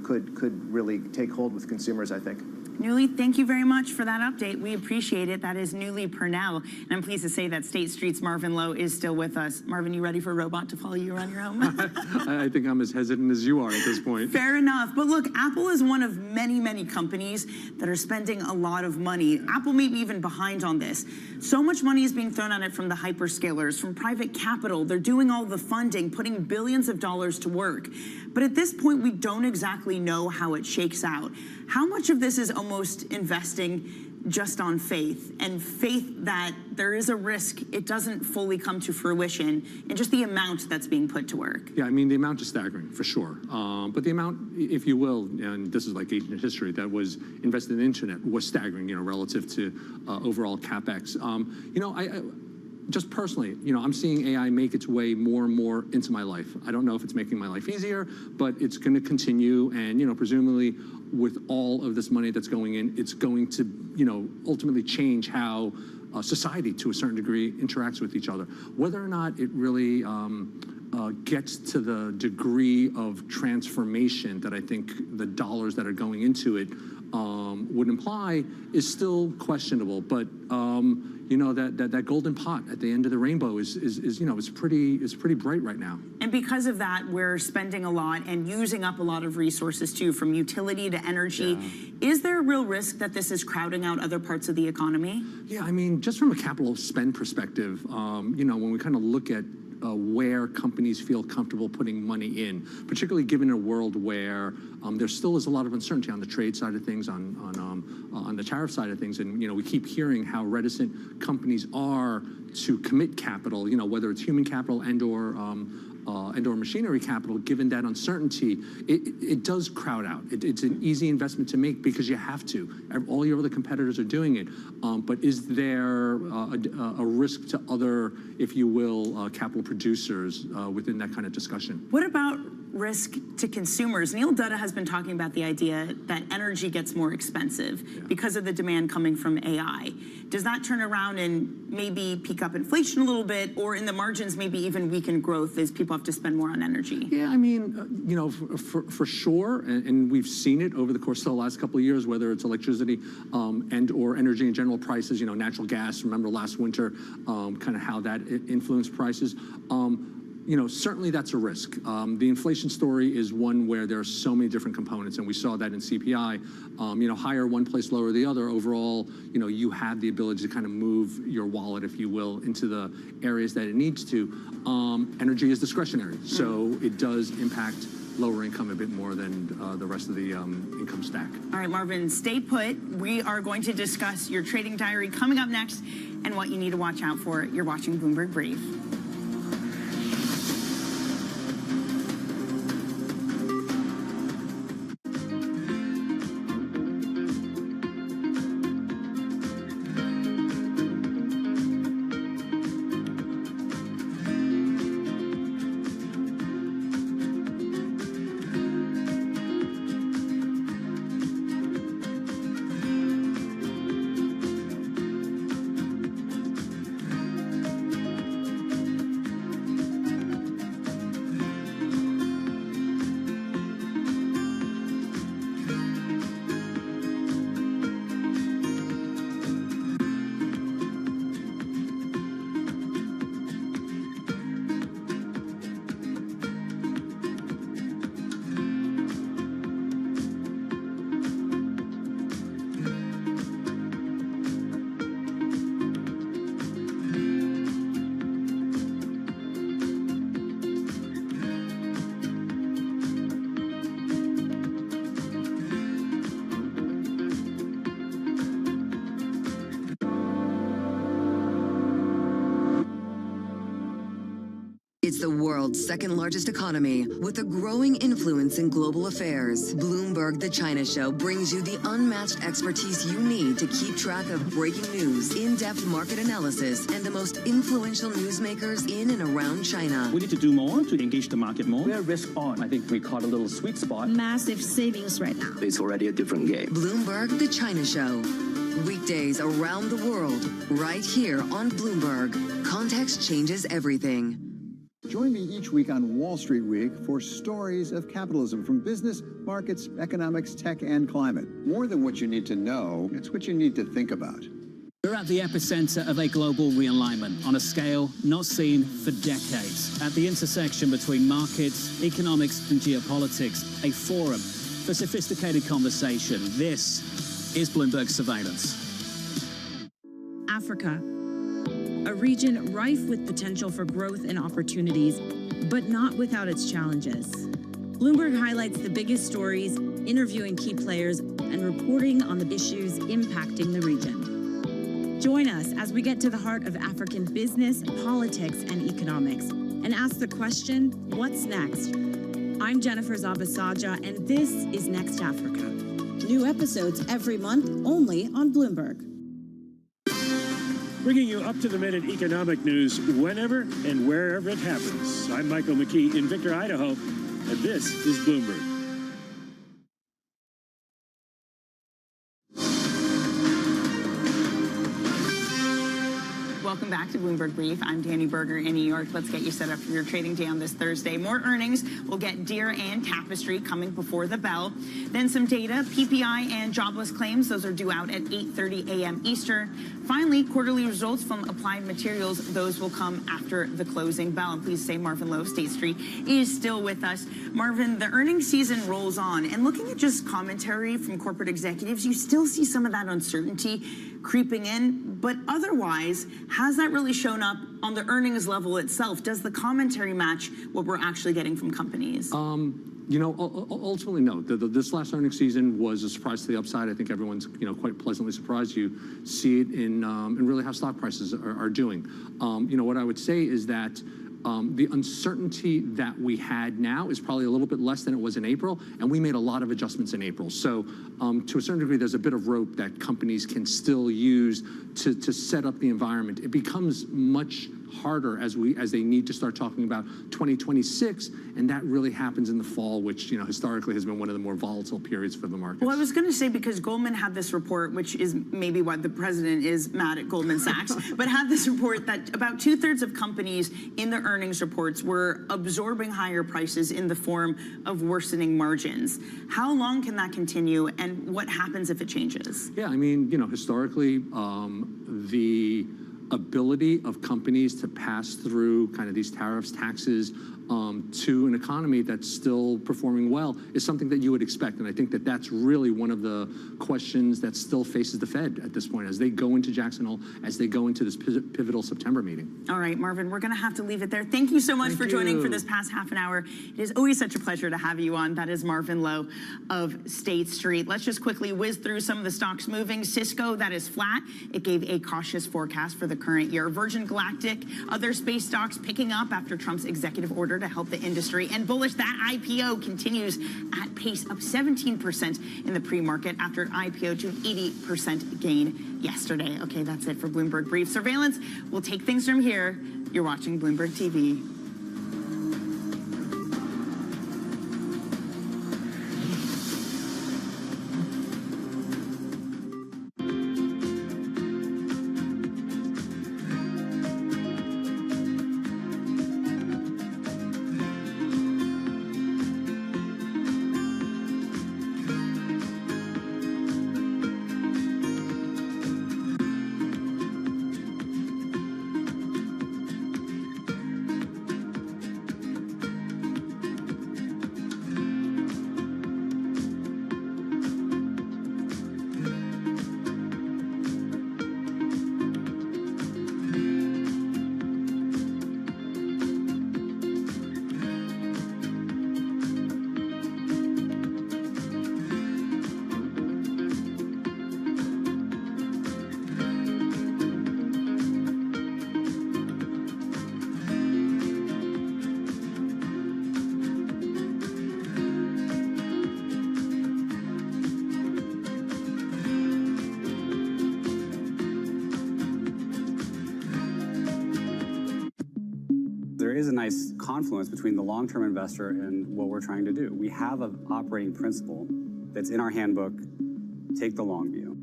could really take hold with consumers, I think. Newly, thank you very much for that update. We appreciate it. That is Newly Purnell. And I'm pleased to say that State Street's Marvin Lowe is still with us. Marvin, you ready for a robot to follow you around your home? I think I'm as hesitant as you are at this point. Fair enough. But look, Apple is one of many, many companies that are spending a lot of money. Apple may be even behind on this. So much money is being thrown at it from the hyperscalers, from private capital. They're doing all the funding, putting billions of dollars to work. But at this point, we don't exactly know how it shakes out. How much of this is almost investing just on faith, and faith that there is a risk it doesn't fully come to fruition, and just the amount that's being put to work? Yeah, I mean, the amount is staggering, for sure. But the amount, if you will, and this is like ancient history, that was invested in the internet was staggering, relative to overall CapEx. Just personally, I'm seeing AI make its way more and more into my life. I don't know if it's making my life easier, but it's going to continue. And, presumably with all of this money that's going in, it's going to, ultimately change how society, to a certain degree, interacts with each other. Whether or not it really gets to the degree of transformation that I think the dollars that are going into it would imply is still questionable. But that golden pot at the end of the rainbow is pretty bright right now. And because of that, we're spending a lot and using up a lot of resources too, from utility to energy. Yeah. Is there a real risk that this is crowding out other parts of the economy? Yeah, I mean, just from a capital spend perspective, when we kind of look at where companies feel comfortable putting money in, particularly given a world where there still is a lot of uncertainty on the trade side of things, on the tariff side of things, and we keep hearing how reticent companies are to commit capital, whether it's human capital and or and/or machinery capital, given that uncertainty, it does crowd out. It's an easy investment to make because you have to. All your other competitors are doing it. But is there a risk to other, if you will, capital producers within that kind of discussion? What about risk to consumers? Neil Dutta has been talking about the idea that energy gets more expensive because of the demand coming from AI. Does that turn around and maybe peak up inflation a little bit, or in the margins maybe even weaken growth as people have to spend more on energy? Yeah, I mean, you know, for sure, and we've seen it over the course of the last couple of years, whether it's electricity and/or energy in general prices, you know, natural gas, remember last winter, kind of how that influenced prices. You know, certainly that's a risk. The inflation story is one where there are so many different components, and we saw that in CPI. You know, higher one place, lower the other. Overall, you know, you have the ability to kind of move your wallet, if you will, into the areas that it needs to. Energy is discretionary, so it does impact lower income a bit more than the rest of the income stack. All right, Marvin, stay put. We are going to discuss your trading diary coming up next and what you need to watch out for. You're watching Bloomberg Brief. It's the world's second largest economy with a growing influence in global affairs. Bloomberg The China Show brings you the unmatched expertise you need to keep track of breaking news, in-depth market analysis, and the most influential newsmakers in and around China. We need to do more to engage the market more. We are risk on. I think we caught a little sweet spot. Massive savings right now. It's already a different game. Bloomberg The China Show. Weekdays around the world, right here on Bloomberg. Context changes everything. Join me each week on Wall Street Week for stories of capitalism from business, markets, economics, tech, and climate. More than what you need to know, it's what you need to think about. We're at the epicenter of a global realignment on a scale not seen for decades. At the intersection between markets, economics, and geopolitics, a forum for sophisticated conversation. This is Bloomberg Surveillance. Africa, a region rife with potential for growth and opportunities, but not without its challenges. Bloomberg highlights the biggest stories, interviewing key players, and reporting on the issues impacting the region. Join us as we get to the heart of African business, politics, and economics, and ask the question, what's next? I'm Jennifer Zabasaja, and this is Next Africa. New episodes every month, only on Bloomberg. Bringing you up-to-the-minute economic news whenever and wherever it happens. I'm Michael McKee in Victor, Idaho, and this is Bloomberg. Welcome back to Bloomberg Brief. I'm Danny Berger in New York. Let's get you set up for your trading day on this Thursday. More earnings. We'll get Deere and Tapestry coming before the bell. Then some data, PPI and jobless claims. Those are due out at 8:30 a.m. Eastern. Finally, quarterly results from Applied Materials. Those will come after the closing bell. And please say Marvin Lowe of State Street is still with us. Marvin, the earnings season rolls on. And looking at just commentary from corporate executives, you still see some of that uncertainty creeping in. But otherwise, has that really shown up on the earnings level itself? Does the commentary match what we're actually getting from companies? You know, ultimately, no. This last earnings season was a surprise to the upside. I think everyone's, you know, quite pleasantly surprised. You see it in really how stock prices are doing. You know, what I would say is that The uncertainty that we had now is probably a little bit less than it was in April, and we made a lot of adjustments in April. So to a certain degree, there's a bit of rope that companies can still use to set up the environment. It becomes much harder as they need to start talking about 2026, and that really happens in the fall, which historically has been one of the more volatile periods for the market. Well, I was going to say, because Goldman had this report, which is maybe why the president is mad at Goldman Sachs, but had this report that about 2/3 of companies in the earnings reports were absorbing higher prices in the form of worsening margins. How long can that continue, and what happens if it changes? Yeah, I mean, historically, the ability of companies to pass through kind of these tariffs, taxes, to an economy that's still performing well is something that you would expect. And I think that that's really one of the questions that still faces the Fed at this point as they go into Jackson Hole, as they go into this pivotal September meeting. All right, Marvin, we're going to have to leave it there. Thank you so much for joining for this past half an hour. It is always such a pleasure to have you on. That is Marvin Lowe of State Street. Let's just quickly whiz through some of the stocks moving. Cisco, that is flat. It gave a cautious forecast for the current year. Virgin Galactic, other space stocks picking up after Trump's executive order to help the industry. And bullish, that IPO continues at pace, up 17% in the pre-market after an IPO to an 80% gain yesterday. Okay, that's it for Bloomberg Brief. Surveillance, we'll take things from here. You're watching Bloomberg TV. There is a nice confluence between the long-term investor and what we're trying to do. We have an operating principle that's in our handbook, take the long view.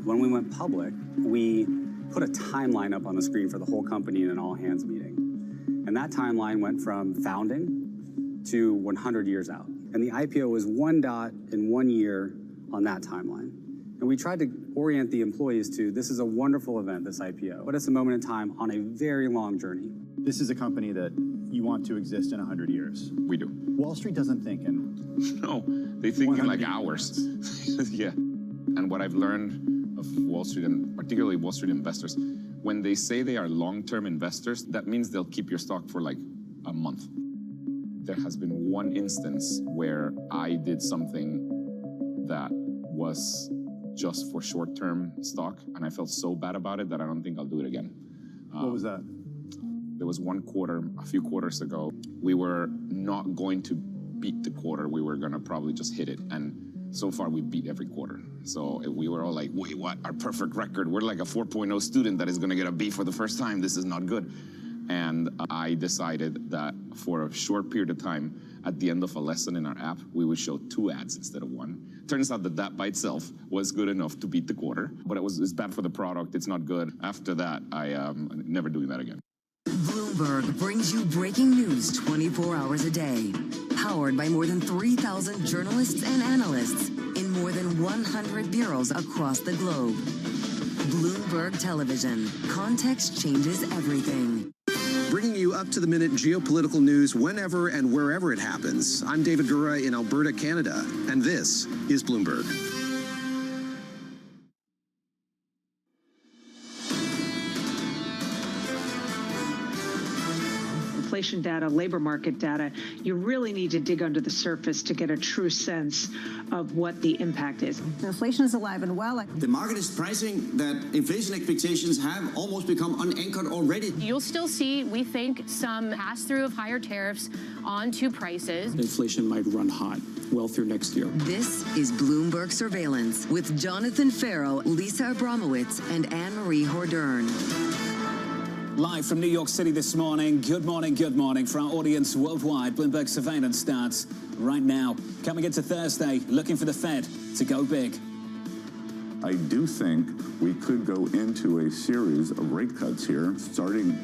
When we went public, we put a timeline up on the screen for the whole company in an all-hands meeting. And that timeline went from founding to 100 years out. And the IPO was one dot in 1 year on that timeline. And we tried to orient the employees to, this is a wonderful event, this IPO, but it's a moment in time on a very long journey. This is a company that you want to exist in 100 years. We do. Wall Street doesn't think in... No, they think in like hours. Yeah. And what I've learned of Wall Street, and particularly Wall Street investors, when they say they are long-term investors, that means they'll keep your stock for like a month. There has been one instance where I did something that was just for short-term stock, and I felt so bad about it that I don't think I'll do it again. What was that? There was one quarter, a few quarters ago, we were not going to beat the quarter. We were going to probably just hit it. And so far, we beat every quarter. So we were all like, wait, what? Our perfect record. We're like a 4.0 student that is going to get a B for the first time. This is not good. And I decided that for a short period of time, at the end of a lesson in our app, we would show 2 ads instead of 1. Turns out that that by itself was good enough to beat the quarter. But it's bad for the product. It's not good. After that, I'm never doing that again. Bloomberg brings you breaking news 24 hours a day. Powered by more than 3,000 journalists and analysts in more than 100 bureaus across the globe. Bloomberg Television. Context changes everything. Bringing you up-to-the-minute geopolitical news whenever and wherever it happens. I'm David Gura in Alberta, Canada, and this is Bloomberg. inflation data, labor market data, you really need to dig under the surface to get a true sense of what the impact is. Inflation is alive and well. The market is pricing that inflation expectations have almost become unanchored already. You'll still see, we think, some pass-through of higher tariffs onto prices. Inflation might run hot well through next year. This is Bloomberg Surveillance with Jonathan Farrow, Lisa Abramowitz, and Anne-Marie Hordern. Live from New York City this morning. Good morning, good morning. For our audience worldwide, Bloomberg Surveillance starts right now. Coming into Thursday, looking for the Fed to go big. I do think we could go into a series of rate cuts here, starting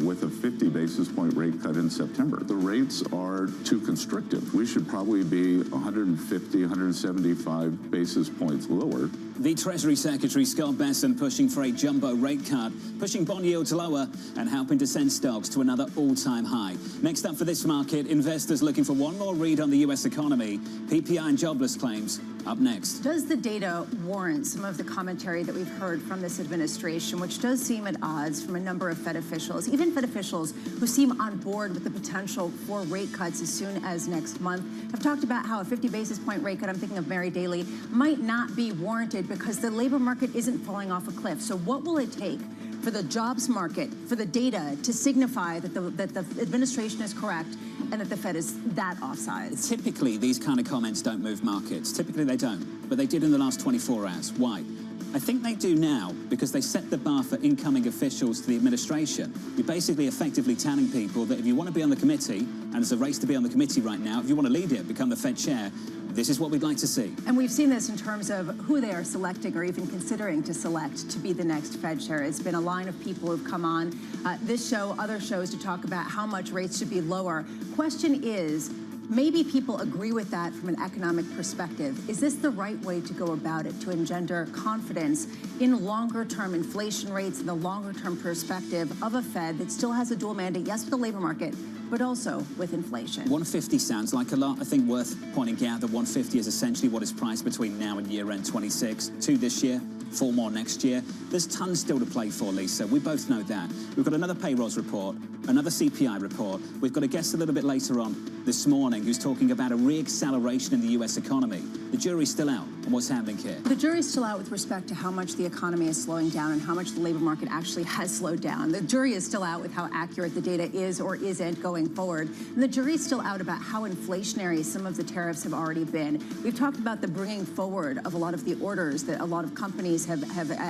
with a 50 basis point rate cut in September. The rates are too constrictive. We should probably be 150, 175 basis points lower. The Treasury Secretary, Scott Bessent, pushing for a jumbo rate cut, pushing bond yields lower and helping to send stocks to another all-time high. Next up for this market, investors looking for one more read on the U.S. economy. PPI and jobless claims up next. Does the data warrant some of the commentary that we've heard from this administration, which does seem at odds from a number of Fed officials, even Fed officials who seem on board with the potential for rate cuts as soon as next month, have talked about how a 50 basis point rate cut, I'm thinking of Mary Daly, might not be warranted because the labor market isn't falling off a cliff. So what will it take for the jobs market, for the data to signify that the administration is correct and that the Fed is that offsides? Typically, these kind of comments don't move markets. Typically, they don't. But they did in the last 24 hours. Why? I think they do now because they set the bar for incoming officials to the administration. You're basically effectively telling people that if you want to be on the committee, and there's a race to be on the committee right now, if you want to lead it, become the Fed chair, this is what we'd like to see. And we've seen this in terms of who they are selecting or even considering to select to be the next Fed chair. It's been a line of people who've come on this show, other shows, to talk about how much rates should be lower. Question is, maybe people agree with that from an economic perspective. Is this the right way to go about it, to engender confidence in longer-term inflation rates and the longer-term perspective of a Fed that still has a dual mandate, yes, for the labor market, but also with inflation? 150 sounds like a lot. I think worth pointing out that 150 is essentially what is priced between now and year-end 26. 2 this year, 4 more next year. There's tons still to play for, Lisa. We both know that. We've got another payrolls report, another CPI report. We've got a guest a little bit later on this morning who's talking about a re-acceleration in the U.S. economy. The jury's still out on what's happening here. The jury's still out with respect to how much the economy is slowing down and how much the labor market actually has slowed down. The jury is still out with how accurate the data is or isn't going forward. And the jury's still out about how inflationary some of the tariffs have already been. We've talked about the bringing forward of a lot of the orders that a lot of companies have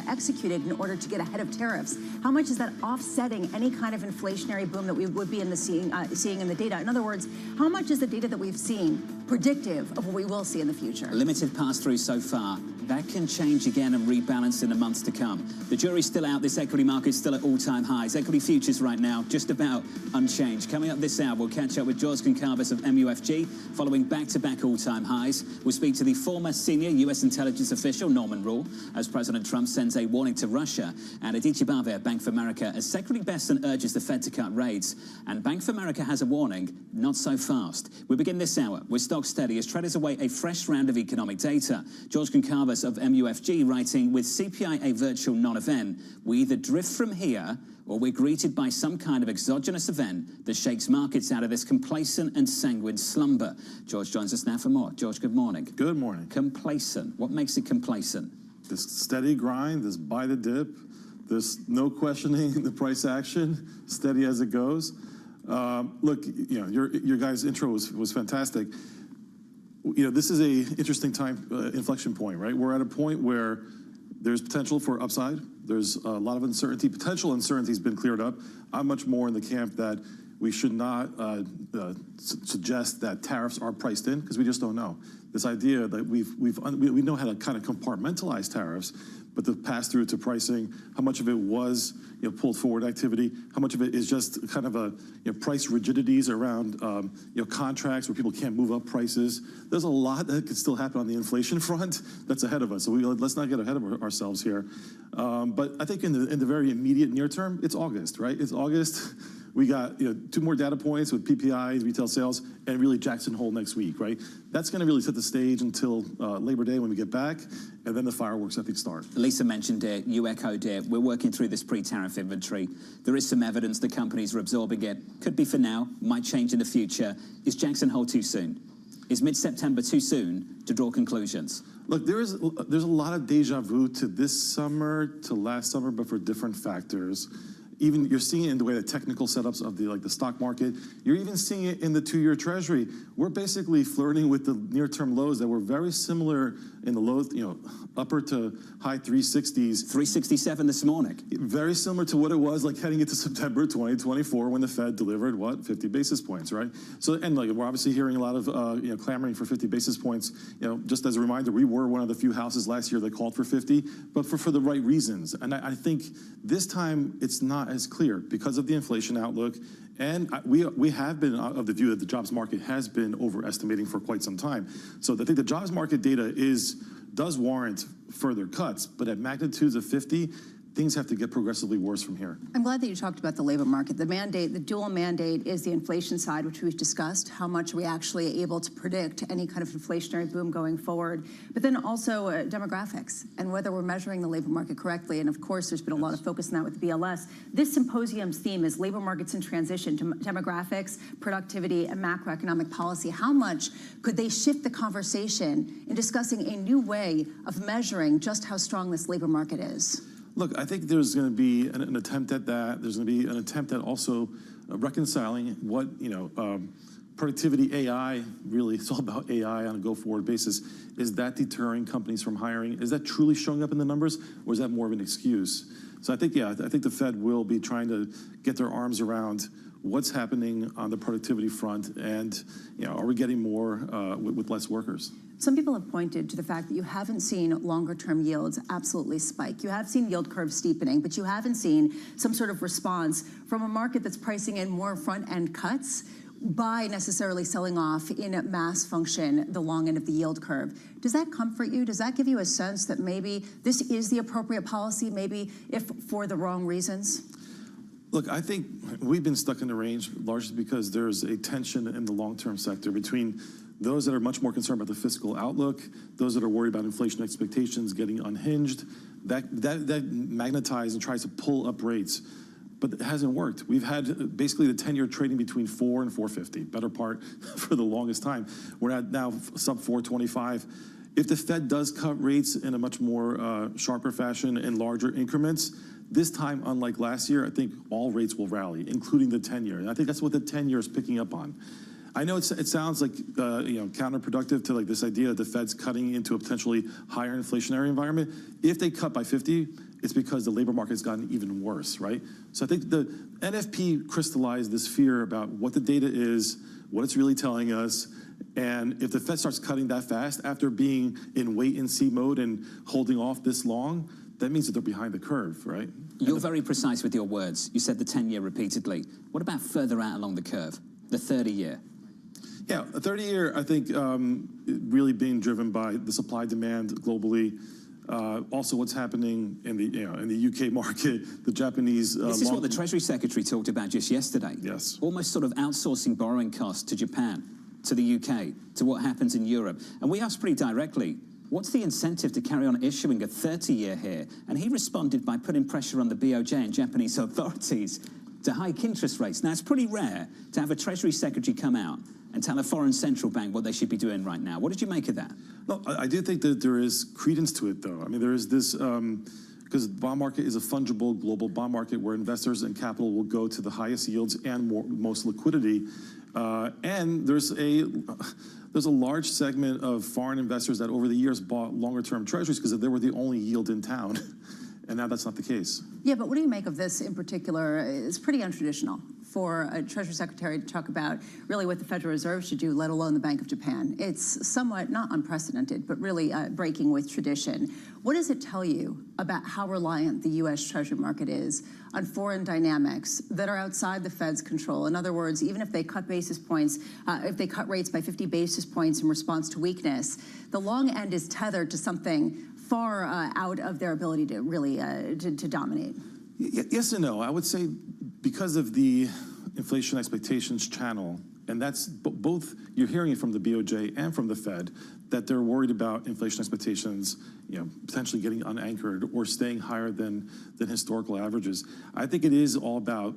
executed in order to get ahead of tariffs. How much is that offsetting any kind of inflationary boom that we would be seeing in the data? In other words, how much is the data that we've seen predictive of what we will see in the future? Limited pass-through so far. That can change again and rebalance in the months to come. The jury's still out. This equity market's still at all-time highs. Equity futures right now just about unchanged. Coming up this hour, we'll catch up with George Goncalves of MUFG, following back-to-back all-time highs. We'll speak to the former senior U.S. intelligence official, Norman Rule, as President Trump sends a warning to Russia. And Aditya Bhaver, Bank of America, as Secretary Bessent urges the Fed to cut rates. And Bank of America has a warning, not so fast. We begin this hour with stock steady as traders await a fresh round of economic data. George Goncalves of MUFG writing, with CPI a virtual non-event, we either drift from here or we're greeted by some kind of exogenous event that shakes markets out of this complacent and sanguine slumber. George joins us now for more. George, good morning. Good morning. Complacent. What makes it complacent? This steady grind, this buy the dip, this no questioning the price action, steady as it goes. Look, you know, your guys' intro was fantastic. You know, this is a interesting time, inflection point, right? We're at a point where there's potential for upside. There's a lot of uncertainty. Potential uncertainty has been cleared up. I'm much more in the camp that we should not suggest that tariffs are priced in, because we just don't know. This idea that we know how to kind of compartmentalize tariffs, but the pass through to pricing, how much of it was pulled forward activity, how much of it is just kind of price rigidities around contracts where people can't move up prices. There's a lot that could still happen on the inflation front that's ahead of us. So let's not get ahead of ourselves here. But I think in the very immediate near term, it's August, right? It's August. We got 2 more data points with PPI, retail sales, and really Jackson Hole next week, right? That's going to really set the stage until Labor Day when we get back, and then the fireworks, I think, start. Lisa mentioned it, you echoed it. We're working through this pre-tariff inventory. There is some evidence that companies are absorbing it. Could be for now, might change in the future. Is Jackson Hole too soon? Is mid-September too soon to draw conclusions? Look, there's a lot of deja vu to this summer, to last summer, but for different factors. Even you're seeing it in the way the technical setups of the stock market. You're even seeing it in the 2-year Treasury. We're basically flirting with the near-term lows that were very similar in the low, upper to high 360s. 367 this morning. Very similar to what it was like heading into September 2024 when the Fed delivered 50 basis points, right? So and we're obviously hearing a lot of clamoring for 50 basis points. Just as a reminder, we were one of the few houses last year that called for 50, but for the right reasons. And I think this time it's not as clear because of the inflation outlook, and we have been of the view that the jobs market has been overestimating for quite some time. So I think the jobs market data does warrant further cuts, but at magnitudes of 50, things have to get progressively worse from here. I'm glad that you talked about the labor market. The mandate, the dual mandate is the inflation side, which we've discussed. How much are we actually able to predict any kind of inflationary boom going forward? But then also demographics and whether we're measuring the labor market correctly. And of course, there's been a lot of focus on that with BLS. This symposium's theme is labor markets in transition to demographics, productivity, and macroeconomic policy. How much could they shift the conversation in discussing a new way of measuring just how strong this labor market is? Look, I think there's going to be an attempt at that. There's going to be an attempt at also reconciling what, productivity AI, really, it's all about AI on a go-forward basis. Is that deterring companies from hiring? Is that truly showing up in the numbers, or is that more of an excuse? So I think the Fed will be trying to get their arms around what's happening on the productivity front, and are we getting more with less workers? Some people have pointed to the fact that you haven't seen longer-term yields absolutely spike. You have seen yield curve steepening, but you haven't seen some sort of response from a market that's pricing in more front-end cuts by necessarily selling off in mass function the long end of the yield curve. Does that comfort you? Does that give you a sense that maybe this is the appropriate policy, maybe if for the wrong reasons? Look, I think we've been stuck in the range largely because there's a tension in the long-term sector between those that are much more concerned about the fiscal outlook, those that are worried about inflation expectations getting unhinged. That magnetizes and tries to pull up rates, but it hasn't worked. We've had basically the 10-year trading between 4 and 450, better part for the longest time. We're at now sub 425. If the Fed does cut rates in a much more sharper fashion in larger increments, this time, unlike last year, I think all rates will rally, including the 10-year. And I think that's what the 10-year is picking up on. I know it sounds like counterproductive to this idea that the Fed's cutting into a potentially higher inflationary environment. If they cut by 50, it's because the labor market's gotten even worse, right? So I think the NFP crystallized this fear about what the data is, what it's really telling us, and if the Fed starts cutting that fast after being in wait-and-see mode and holding off this long, that means that they're behind the curve, right? You're very precise with your words. You said the 10-year repeatedly. What about further out along the curve, the 30-year? Yeah, a 30-year, I think, really being driven by the supply-demand globally. Also, what's happening in the UK market, the Japanese. This is what the Treasury Secretary talked about just yesterday. Yes. Almost sort of outsourcing borrowing costs to Japan, to the UK, to what happens in Europe. And we asked pretty directly, what's the incentive to carry on issuing a 30-year here? And he responded by putting pressure on the BOJ and Japanese authorities to hike interest rates. Now, it's pretty rare to have a Treasury Secretary come out and tell a foreign central bank what they should be doing right now. What did you make of that? No, I do think that there is credence to it, though. I mean, there is this, because the bond market is a fungible global bond market where investors and capital will go to the highest yields and most liquidity. And there's a large segment of foreign investors that over the years bought longer-term treasuries because they were the only yield in town. And now that's not the case. Yeah, but what do you make of this in particular? It's pretty untraditional for a Treasury Secretary to talk about really what the Federal Reserve should do, let alone the Bank of Japan. It's somewhat not unprecedented, but really breaking with tradition. What does it tell you about how reliant the U.S. Treasury market is on foreign dynamics that are outside the Fed's control? In other words, even if they cut basis points, if they cut rates by 50 basis points in response to weakness, the long end is tethered to something far out of their ability to really to dominate. Yes and no. I would say because of the inflation expectations channel, and that's both, you're hearing it from the BOJ and from the Fed, that they're worried about inflation expectations, potentially getting unanchored or staying higher than historical averages. I think it is all about,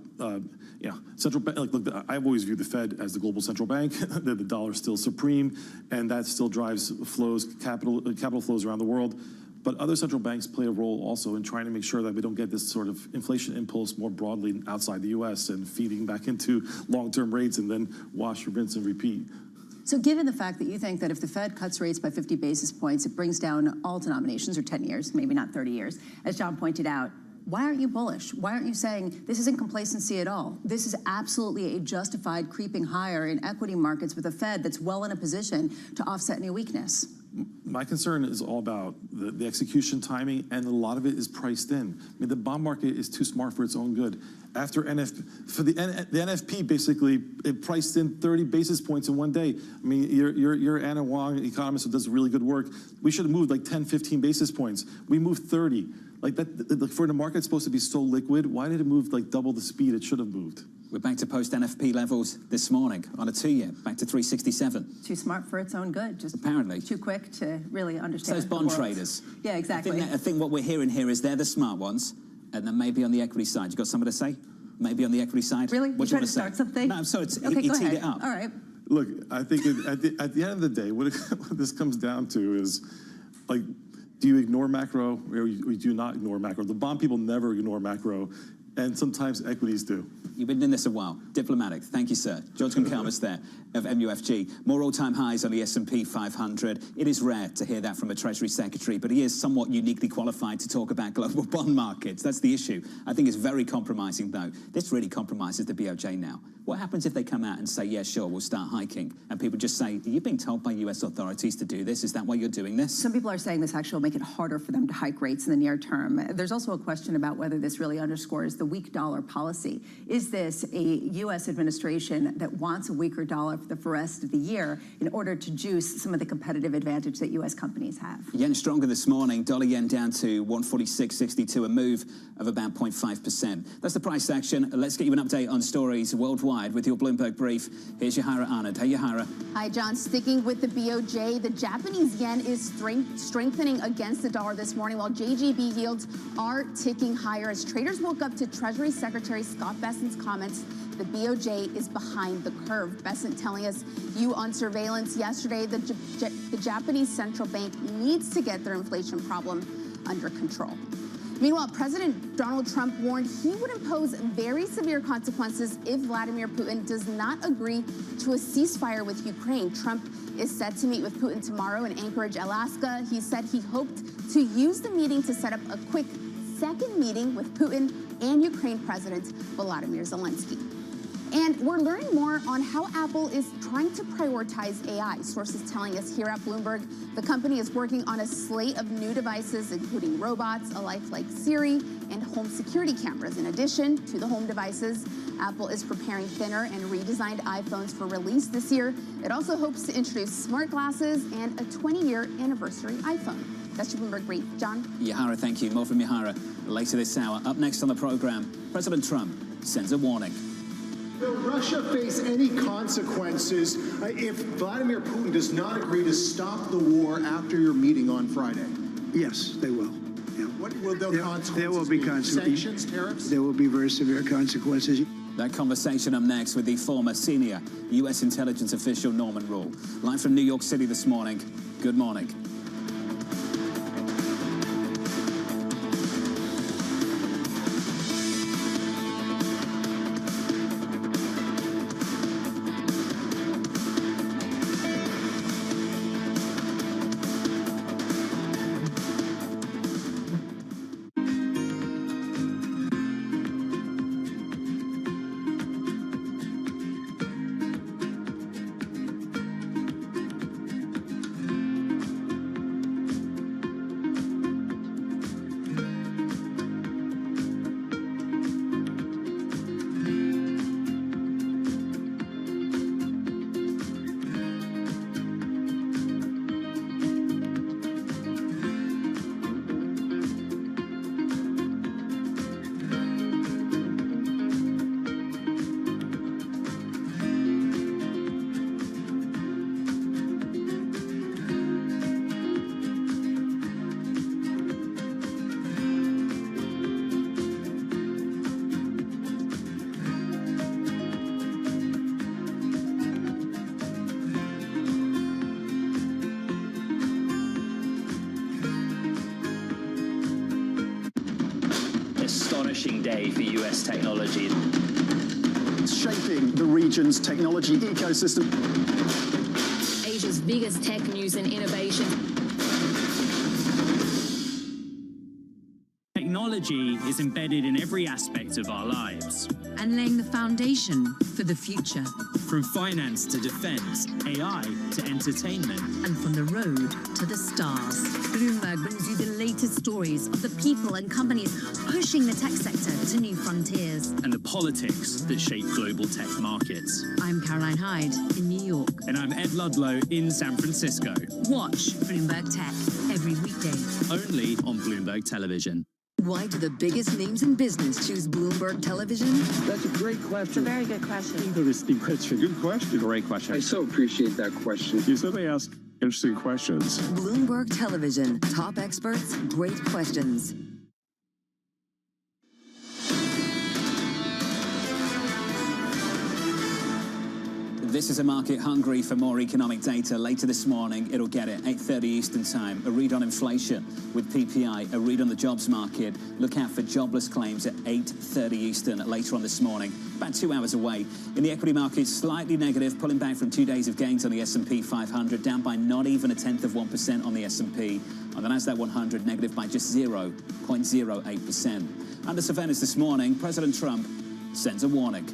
central bank. Look, I've always viewed the Fed as the global central bank. The dollar is still supreme, and that still drives flows, capital flows around the world. But other central banks play a role also in trying to make sure that we don't get this sort of inflation impulse more broadly outside the U.S. and feeding back into long-term rates and then wash, rinse, and repeat. So given the fact that you think that if the Fed cuts rates by 50 basis points, it brings down all denominations, or 10 years, maybe not 30 years, as John pointed out, why aren't you bullish? Why aren't you saying this isn't complacency at all? This is absolutely a justified creeping higher in equity markets with a Fed that's well in a position to offset any weakness? My concern is all about the execution timing, and a lot of it is priced in. I mean, the bond market is too smart for its own good. After the NFP, basically, it priced in 30 basis points in one day. I mean, you're Anna Wong, an economist who does really good work. We should have moved like 10, 15 basis points. We moved 30. Like that, for the market supposed to be so liquid, why did it move like double the speed it should have moved? We're back to post-NFP levels this morning on a 2-year, back to 367. Too smart for its own good, just apparently too quick to really understand. So those bond traders. Yeah, exactly. I think what we're hearing here is they're the smart ones, and then maybe on the equity side. You got something to say? Maybe on the equity side? Really? What you want to start something? No, I'm sorry. Okay, he go teed ahead. it up. All right. Look, I think at the end of the day, what this comes down to is, like, do you ignore macro or do you not ignore macro? The bond people never ignore macro, and sometimes equities do. You've been doing this a while. Diplomatic. Thank you, sir. George Goncalves there of MUFG. More all-time highs on the S&P 500. It is rare to hear that from a Treasury Secretary, but he is somewhat uniquely qualified to talk about global bond markets. That's the issue. I think it's very compromising, though. This really compromises the BOJ now. What happens if they come out and say, yeah, sure, we'll start hiking, and people just say, are you being told by U.S. authorities to do this? Is that why you're doing this? Some people are saying this actually will make it harder for them to hike rates in the near term. There's also a question about whether this really underscores the weak dollar policy. Is this a U.S. administration that wants a weaker dollar for the rest of the year in order to juice some of the competitive advantage that U.S. companies have? Yen stronger this morning. Dollar yen down to 146.62, a move of about 0.5%. That's the price action. Let's get you an update on stories worldwide with your Bloomberg Brief. Here's Yohara Arnott. Hey, Yohara. Hi, John. Sticking with the BOJ, the Japanese yen is strengthening against the dollar this morning, while JGB yields are ticking higher as traders woke up to Treasury Secretary Scott Bessent's comments. The BOJ is behind the curve. Bessent telling us, you on surveillance yesterday, the Japanese central bank needs to get their inflation problem under control. Meanwhile, President Donald Trump warned he would impose very severe consequences if Vladimir Putin does not agree to a ceasefire with Ukraine. Trump is set to meet with Putin tomorrow in Anchorage, Alaska. He said he hoped to use the meeting to set up a quick second meeting with Putin and Ukraine President Volodymyr Zelensky. And we're learning more on how Apple is trying to prioritize AI. Sources telling us here at Bloomberg, the company is working on a slate of new devices, including robots, a lifelike Siri, and home security cameras. In addition to the home devices, Apple is preparing thinner and redesigned iPhones for release this year. It also hopes to introduce smart glasses and a 20-year anniversary iPhone. That's your Bloomberg Brief. John? Yohara, thank you. More from Yohara later this hour. Up next on the program, President Trump sends a warning. Will Russia face any consequences if Vladimir Putin does not agree to stop the war after your meeting on Friday? Yes, they will. Yeah. What will the consequences There will be consequences. Sanctions, tariffs? There will be very severe consequences. That conversation up next with the former senior U.S. intelligence official Norman Rule. Live from New York City this morning. Good morning. crushing day for US technology. It's shaping the region's technology ecosystem. Asia's biggest tech news and innovation. Technology is embedded in every aspect of our lives. And laying the foundation for the future. From finance to defense, AI to entertainment. And from the road to the stars. Bloomberg brings you the latest stories of the people and companies pushing the tech sector to new frontiers. And the politics that shape global tech markets. I'm Caroline Hyde in New York. And I'm Ed Ludlow in San Francisco. Watch Bloomberg Tech every weekday. Only on Bloomberg Television. Why do the biggest names in business choose Bloomberg Television? That's a great question. It's a very good question. Interesting question. Good question. Great question. I so appreciate that question. You certainly ask interesting questions. Bloomberg Television. Top experts, great questions. This is a market hungry for more economic data. Later this morning, it'll get it, 8:30 Eastern Time. A read on inflation with PPI, a read on the jobs market. Look out for jobless claims at 8:30 Eastern later on this morning, about 2 hours away. In the equity market, slightly negative, pulling back from 2 days of gains on the S&P 500, down by not even 0.1% on the S&P. On the Nasdaq 100, negative by just 0.08%. Under surveillance this morning, President Trump sends a warning.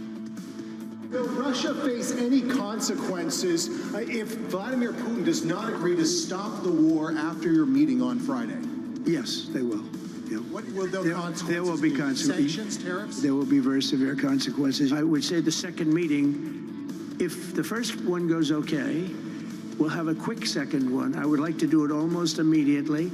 Will Russia face any consequences if Vladimir Putin does not agree to stop the war after your meeting on Friday? Yes, they will. Yeah. What will those consequences There will be consequences. Sanctions, tariffs? There will be very severe consequences. I would say the second meeting, if the first one goes okay, we'll have a quick second one. I would like to do it almost immediately,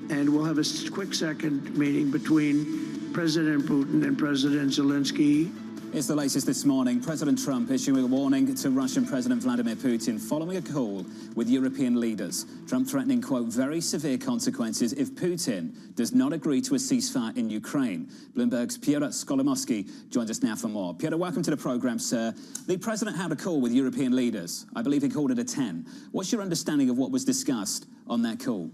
and we'll have a quick second meeting between President Putin and President Zelensky. It's the latest this morning. President Trump issuing a warning to Russian President Vladimir Putin following a call with European leaders. Trump threatening, quote, very severe consequences if Putin does not agree to a ceasefire in Ukraine. Bloomberg's Piotr Skolimowski joins us now for more. Piotr, welcome to the program, sir. The president had a call with European leaders. I believe he called it a 10. What's your understanding of what was discussed on that call?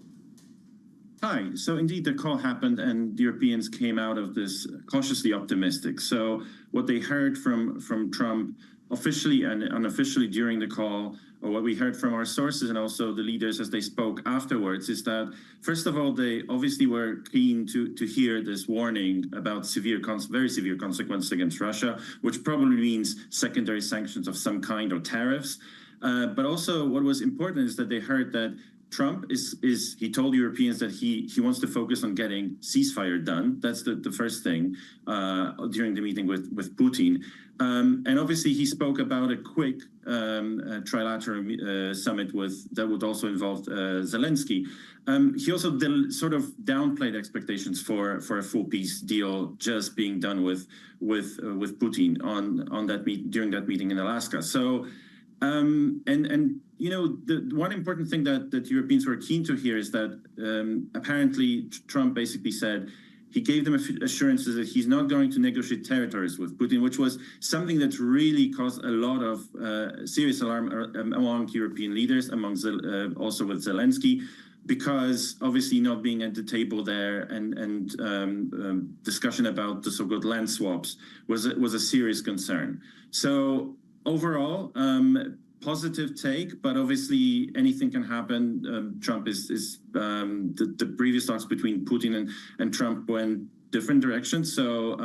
Hi. So indeed, the call happened and the Europeans came out of this cautiously optimistic. So what they heard from Trump officially and unofficially during the call, or what we heard from our sources and also the leaders as they spoke afterwards, is that, first of all, they obviously were keen to hear this warning about very severe consequences against Russia, which probably means secondary sanctions of some kind or tariffs. But also what was important is that they heard that Trump he told Europeans that he wants to focus on getting ceasefire done. That's the first thing during the meeting with Putin. And obviously he spoke about a quick trilateral summit that would also involve Zelensky. He also sort of downplayed expectations for a full peace deal just being done with Putin on that during that meeting in Alaska. So the one important thing that Europeans were keen to hear is that apparently Trump basically said he gave them assurances that he's not going to negotiate territories with Putin, which was something that really caused a lot of serious alarm among European leaders, also with Zelensky, because obviously not being at the table there and discussion about the so-called land swaps was a serious concern. So overall, positive take, but obviously anything can happen. Trump the previous talks between Putin and Trump went different directions. So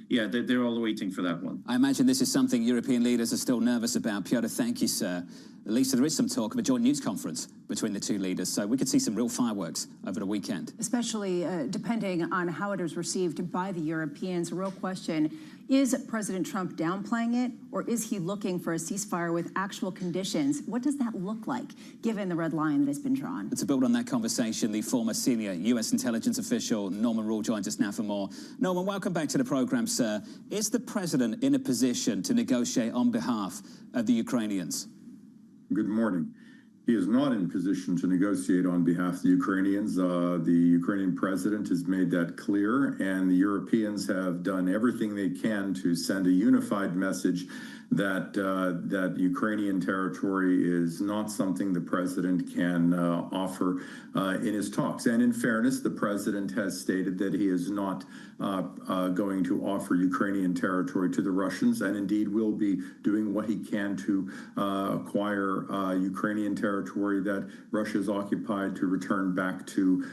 they're all waiting for that one. I imagine this is something European leaders are still nervous about. Piotr, thank you, sir. At least there is some talk of a joint news conference between the two leaders, so we could see some real fireworks over the weekend. Especially depending on how it is received by the Europeans. A real question, is President Trump downplaying it, or is he looking for a ceasefire with actual conditions? What does that look like, given the red line that has been drawn? To build on that conversation, the former senior U.S. intelligence official, Norman Rule, joins us now for more. Norman, welcome back to the program, sir. Is the president in a position to negotiate on behalf of the Ukrainians? Good morning. He is not in position to negotiate on behalf of the Ukrainians. The Ukrainian president has made that clear, and the Europeans have done everything they can to send a unified message that Ukrainian territory is not something the president can offer in his talks. And in fairness, the president has stated that he is not going to offer Ukrainian territory to the Russians, and indeed will be doing what he can to acquire Ukrainian territory that Russia has occupied to return back to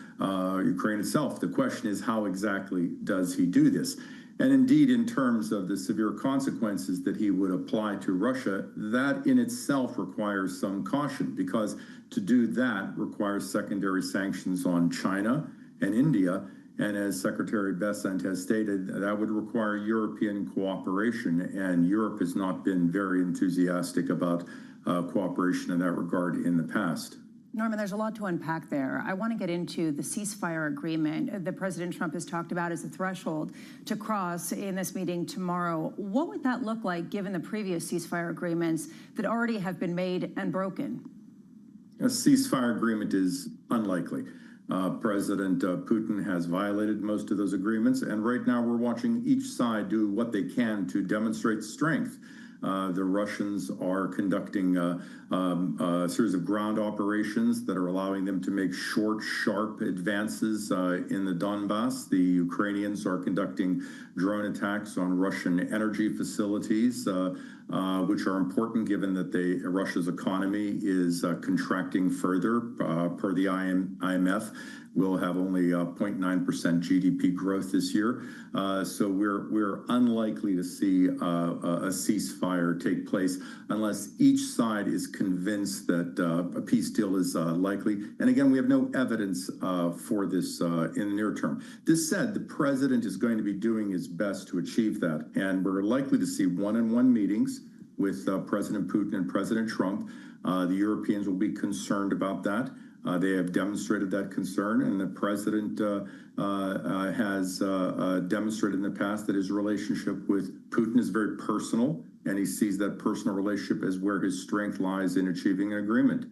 Ukraine itself. The question is, how exactly does he do this? And indeed, in terms of the severe consequences that he would apply to Russia, that in itself requires some caution, because to do that requires secondary sanctions on China and India. And as Secretary Bessent has stated, that would require European cooperation, and Europe has not been very enthusiastic about cooperation in that regard in the past. Norman, there's a lot to unpack there. I want to get into the ceasefire agreement that President Trump has talked about as a threshold to cross in this meeting tomorrow. What would that look like given the previous ceasefire agreements that already have been made and broken? A ceasefire agreement is unlikely. President Putin has violated most of those agreements, and right now we're watching each side do what they can to demonstrate strength. The Russians are conducting a series of ground operations that are allowing them to make short, sharp advances in the Donbass. The Ukrainians are conducting drone attacks on Russian energy facilities, which are important given that Russia's economy is contracting further. Per the IMF, we'll have only 0.9% GDP growth this year. So we're unlikely to see a ceasefire take place unless each side is convinced that a peace deal is likely. And again, we have no evidence for this in the near term. This said, the president is going to be doing his best to achieve that. And we're likely to see one-on-one meetings with President Putin and President Trump. The Europeans will be concerned about that. They have demonstrated that concern, and the president has demonstrated in the past that his relationship with Putin is very personal, and he sees that personal relationship as where his strength lies in achieving an agreement.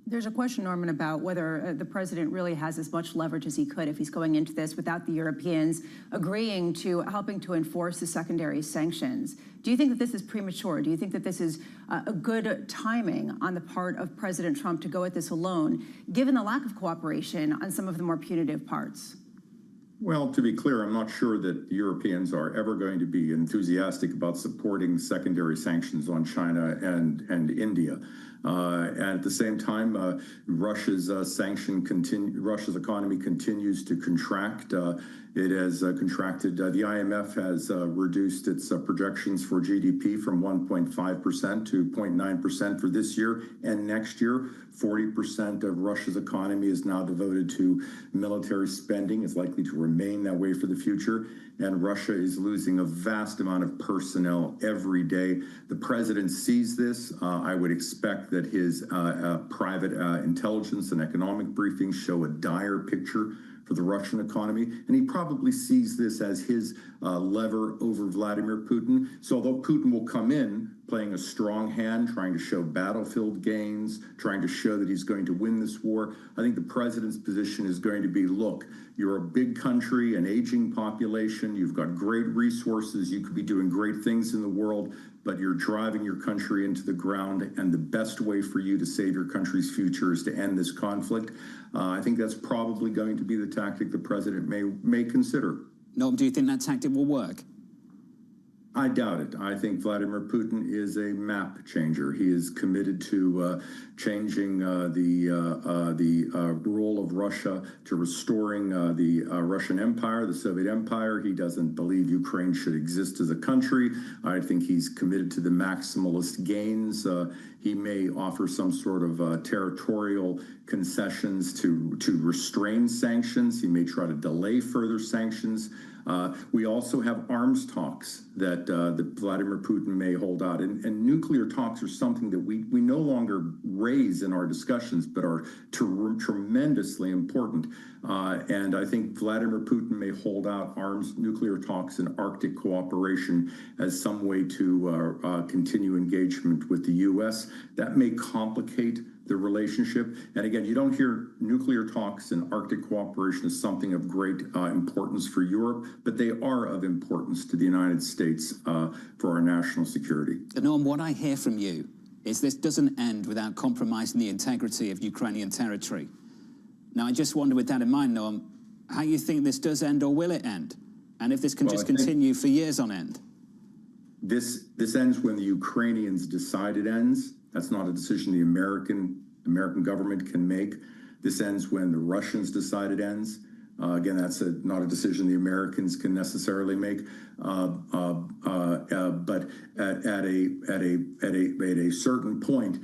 There's a question, Norman, about whether the president really has as much leverage as he could if he's going into this without the Europeans agreeing to helping to enforce the secondary sanctions. Do you think that this is premature? Do you think that this is a good timing on the part of President Trump to go at this alone, given the lack of cooperation on some of the more punitive parts? Well, to be clear, I'm not sure that the Europeans are ever going to be enthusiastic about supporting secondary sanctions on China and India. And at the same time, Russia's Russia's economy continues to contract. It has contracted. The IMF has reduced its projections for GDP from 1.5% to 0.9% for this year and next year. 40% of Russia's economy is now devoted to military spending. It's likely to remain that way for the future. And Russia is losing a vast amount of personnel every day. The president sees this. I would expect that his private intelligence and economic briefings show a dire picture for the Russian economy, and he probably sees this as his lever over Vladimir Putin. So although Putin will come in playing a strong hand, trying to show battlefield gains, trying to show that he's going to win this war, I think the president's position is going to be, look, you're a big country, an aging population, you've got great resources, you could be doing great things in the world, but you're driving your country into the ground, and the best way for you to save your country's future is to end this conflict. I think that's probably going to be the tactic the president may consider. Norm, do you think that tactic will work? I doubt it. I think Vladimir Putin is a map changer. He is committed to changing the role of Russia, to restoring the Russian Empire, the Soviet Empire. He doesn't believe Ukraine should exist as a country. I think he's committed to the maximalist gains. He may offer some sort of territorial concessions to restrain sanctions. He may try to delay further sanctions. We also have arms talks that Vladimir Putin may hold out. And nuclear talks are something that we no longer raise in our discussions, but are tremendously important. And I think Vladimir Putin may hold out nuclear talks and Arctic cooperation as some way to continue engagement with the U.S. That may complicate the relationship. And again, you don't hear nuclear talks and Arctic cooperation as something of great importance for Europe, but they are of importance to the United States for our national security. Norm, what I hear from you is this doesn't end without compromising the integrity of Ukrainian territory. Now, I just wonder, with that in mind, Norm, how you think this does end, or will it end? And if this can just continue for years on end? This ends when the Ukrainians decide it ends. That's not a decision the American government can make. This ends when the Russians decide it ends. Again, that's not a decision the Americans can necessarily make. But at a certain point,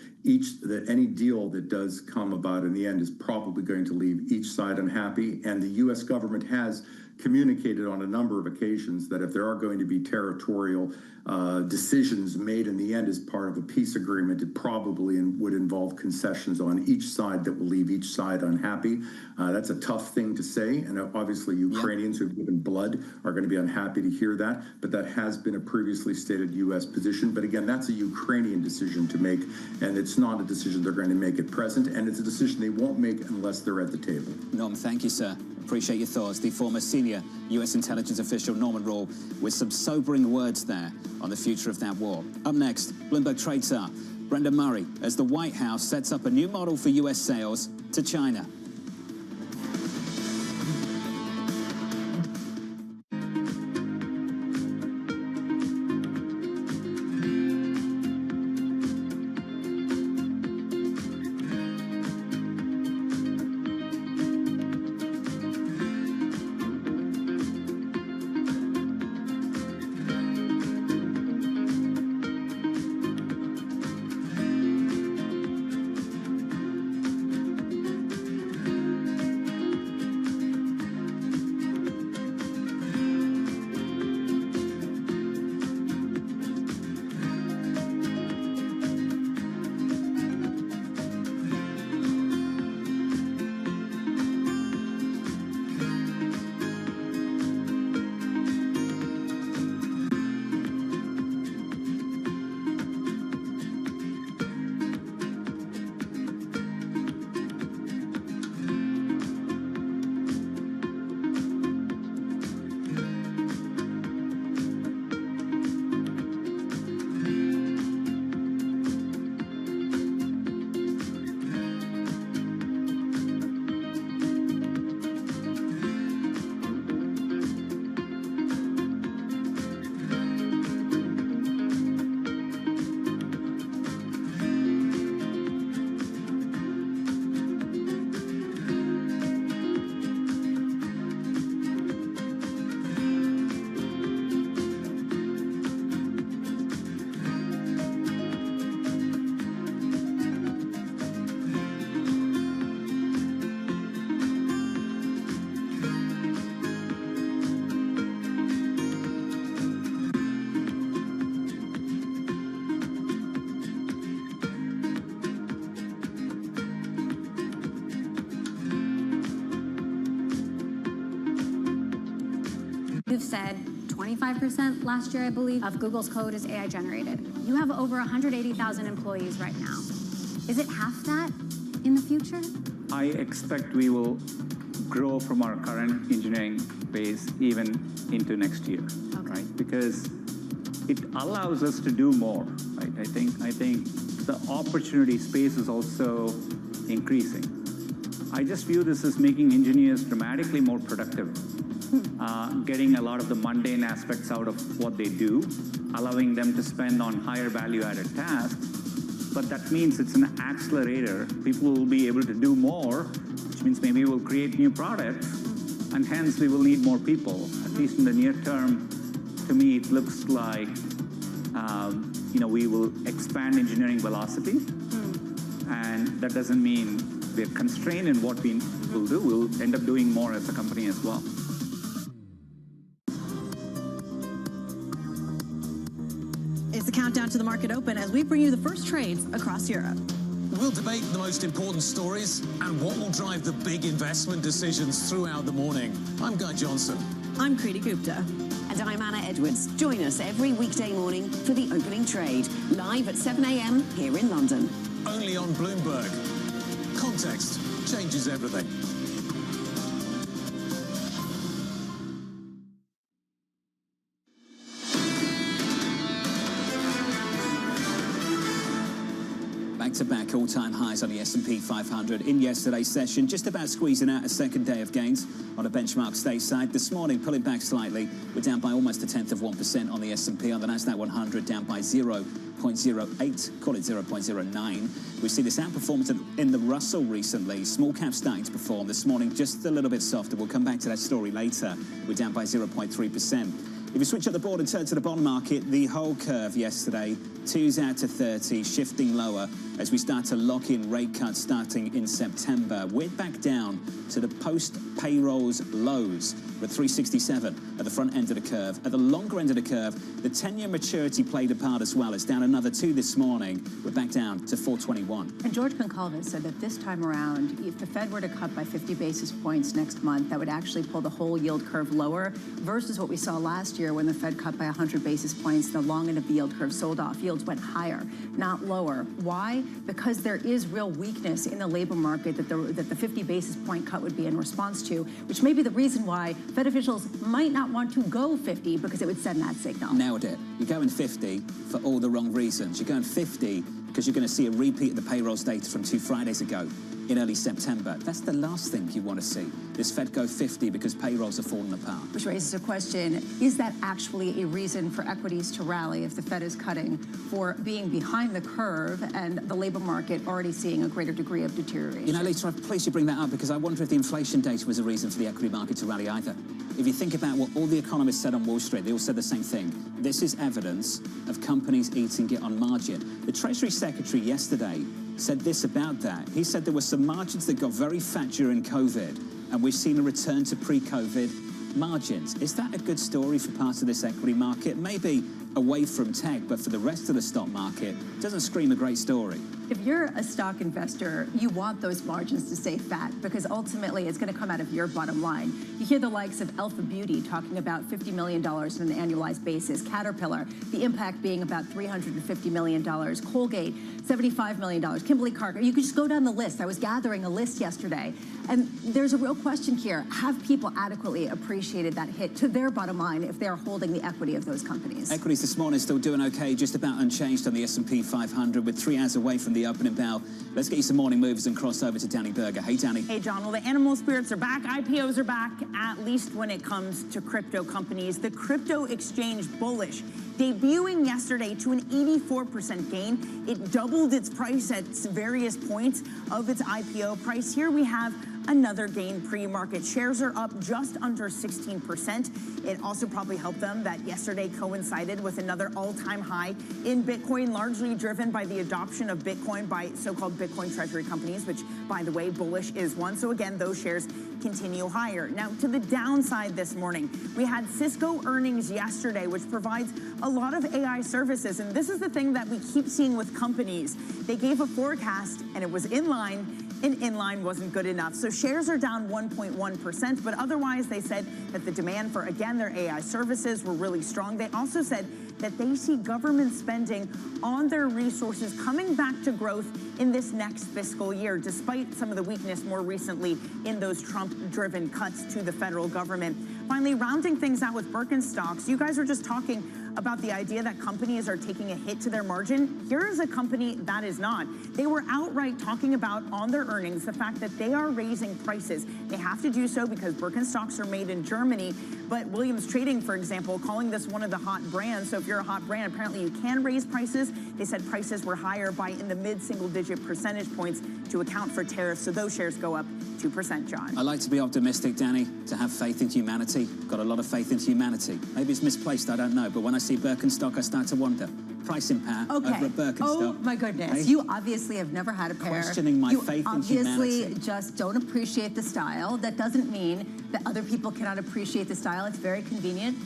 any deal that does come about in the end is probably going to leave each side unhappy. And the U.S. government has communicated on a number of occasions that if there are going to be territorial decisions made in the end as part of a peace agreement, it probably would involve concessions on each side that will leave each side unhappy. That's a tough thing to say, and obviously Ukrainians who've given blood are going to be unhappy to hear that, but that has been a previously stated U.S. position. But again, that's a Ukrainian decision to make, and it's not a decision they're going to make at present, and it's a decision they won't make unless they're at the table. Norm, thank you, sir. Appreciate your thoughts. The former senior U.S. intelligence official, Norman Rule, with some sobering words there on the future of that war. Up next, Bloomberg trade czar Brenda Murray, as the White House sets up a new model for U.S. sales to China. You've said 25% last year, I believe, of Google's code is AI generated. You have over 180,000 employees right now. Is it half that in the future? I expect we will grow from our current engineering base even into next year, right? Because it allows us to do more, right? I think the opportunity space is also increasing. I just view this as making engineers dramatically more productive, getting a lot of the mundane aspects out of what they do, allowing them to spend on higher value-added tasks. But that means it's an accelerator. People will be able to do more, which means maybe we'll create new products, and hence we will need more people. At least in the near term, to me, it looks like we will expand engineering velocity, and that doesn't mean we're constrained in what we will do. We'll end up doing more as a company as well. It's the countdown to the market open as we bring you the first trades across Europe. We'll debate the most important stories and what will drive the big investment decisions throughout the morning. I'm Guy Johnson. I'm Kriti Gupta. And I'm Anna Edwards. Join us every weekday morning for the opening trade, live at 7 a.m. here in London. Only on Bloomberg. Context changes everything. Back-to-back all-time highs on the S&P 500 in yesterday's session, just about squeezing out a second day of gains on a benchmark stateside. This morning, pulling back slightly. We're down by almost 0.1% on the S&P. On the Nasdaq 100, down by 0.08, call it 0.09. We've seen this outperformance in the Russell recently. Small caps starting to perform this morning, just a little bit softer. We'll come back to that story later. We're down by 0.3%. If you switch up the board and turn to the bond market, the whole curve yesterday, 2s out to 30, shifting lower as we start to lock in rate cuts starting in September. We're back down to the post-payrolls lows. We're at 367 at the front end of the curve. At the longer end of the curve, the 10-year maturity played a part as well. It's down another 2 this morning. We're back down to 421. And George Goncalves said that this time around, if the Fed were to cut by 50 basis points next month, that would actually pull the whole yield curve lower versus what we saw last year when the Fed cut by 100 basis points. The long end of the yield curve sold off. Yields went higher, not lower. Why? Because there is real weakness in the labor market that the 50 basis point cut would be in response to, which may be the reason why Fed officials might not want to go 50 because it would send that signal. Nailed it. You're going 50 for all the wrong reasons. You're going 50 because you're going to see a repeat of the payrolls data from 2 Fridays ago in early September. That's the last thing you want to see. This Fed go 50 because payrolls are falling apart. Which raises a question, is that actually a reason for equities to rally if the Fed is cutting, for being behind the curve and the labor market already seeing a greater degree of deterioration? You know, Lisa, I'm pleased you bring that up because I wonder if the inflation data was a reason for the equity market to rally either. If you think about what all the economists said on Wall Street, they all said the same thing. This is evidence of companies eating it on margin. The Treasury Secretary yesterday said this about that. He said there were some margins that got very fat during COVID, and we've seen a return to pre-COVID margins. Is that a good story for parts of this equity market? Maybe away from tech, but for the rest of the stock market, it doesn't scream a great story. If you're a stock investor, you want those margins to stay fat because ultimately it's going to come out of your bottom line. You hear the likes of Alpha Beauty talking about $50 million on an annualized basis, Caterpillar, the impact being about $350 million, Colgate, $75 million, Kimberly-Clark. You could just go down the list. I was gathering a list yesterday, and there's a real question here. Have people adequately appreciated that hit to their bottom line if they're holding the equity of those companies? Equities this morning still doing okay, just about unchanged on the S&P 500 with 3 hours away from the opening bell. Let's get you some morning moves and cross over to Danny Berger. Hey, Danny. Hey, John. Well, the animal spirits are back. IPOs are back, at least when it comes to crypto companies. The crypto exchange Bullish, debuting yesterday to an 84% gain. It doubled its price at various points of its IPO price. Here we have another gain pre-market. Shares are up just under 16%. It also probably helped them that yesterday coincided with another all-time high in Bitcoin, largely driven by the adoption of Bitcoin by so-called Bitcoin treasury companies, which, by the way, Bullish is one. So again, those shares continue higher. Now, to the downside this morning, we had Cisco earnings yesterday, which provides a lot of AI services. And this is the thing that we keep seeing with companies. They gave a forecast and it was in line, and inline wasn't good enough. So shares are down 1.1%, but otherwise they said that the demand for, again, their AI services were really strong. They also said that they see government spending on their resources coming back to growth in this next fiscal year, despite some of the weakness more recently in those Trump-driven cuts to the federal government. Finally, rounding things out with Birkenstocks, you guys were just talking about the idea that companies are taking a hit to their margin. Here is a company that is not. They were outright talking about on their earnings the fact that they are raising prices. They have to do so because Birkenstocks are made in Germany, but Williams Trading, for example, calling this one of the hot brands. So if you're a hot brand, apparently you can raise prices. They said prices were higher by in the mid-single-digit percentage points to account for tariffs. So those shares go up 2%, John. I like to be optimistic, Danny, to have faith in humanity. Got a lot of faith in humanity. Maybe it's misplaced, I don't know. But when I see Birkenstock, I start to wonder. Pricing power over at Birkenstock. Oh, my goodness. Hey? You obviously have never had a pair. Questioning my faith in humanity. You obviously just don't appreciate the style. That doesn't mean that other people cannot appreciate the style. It's very convenient.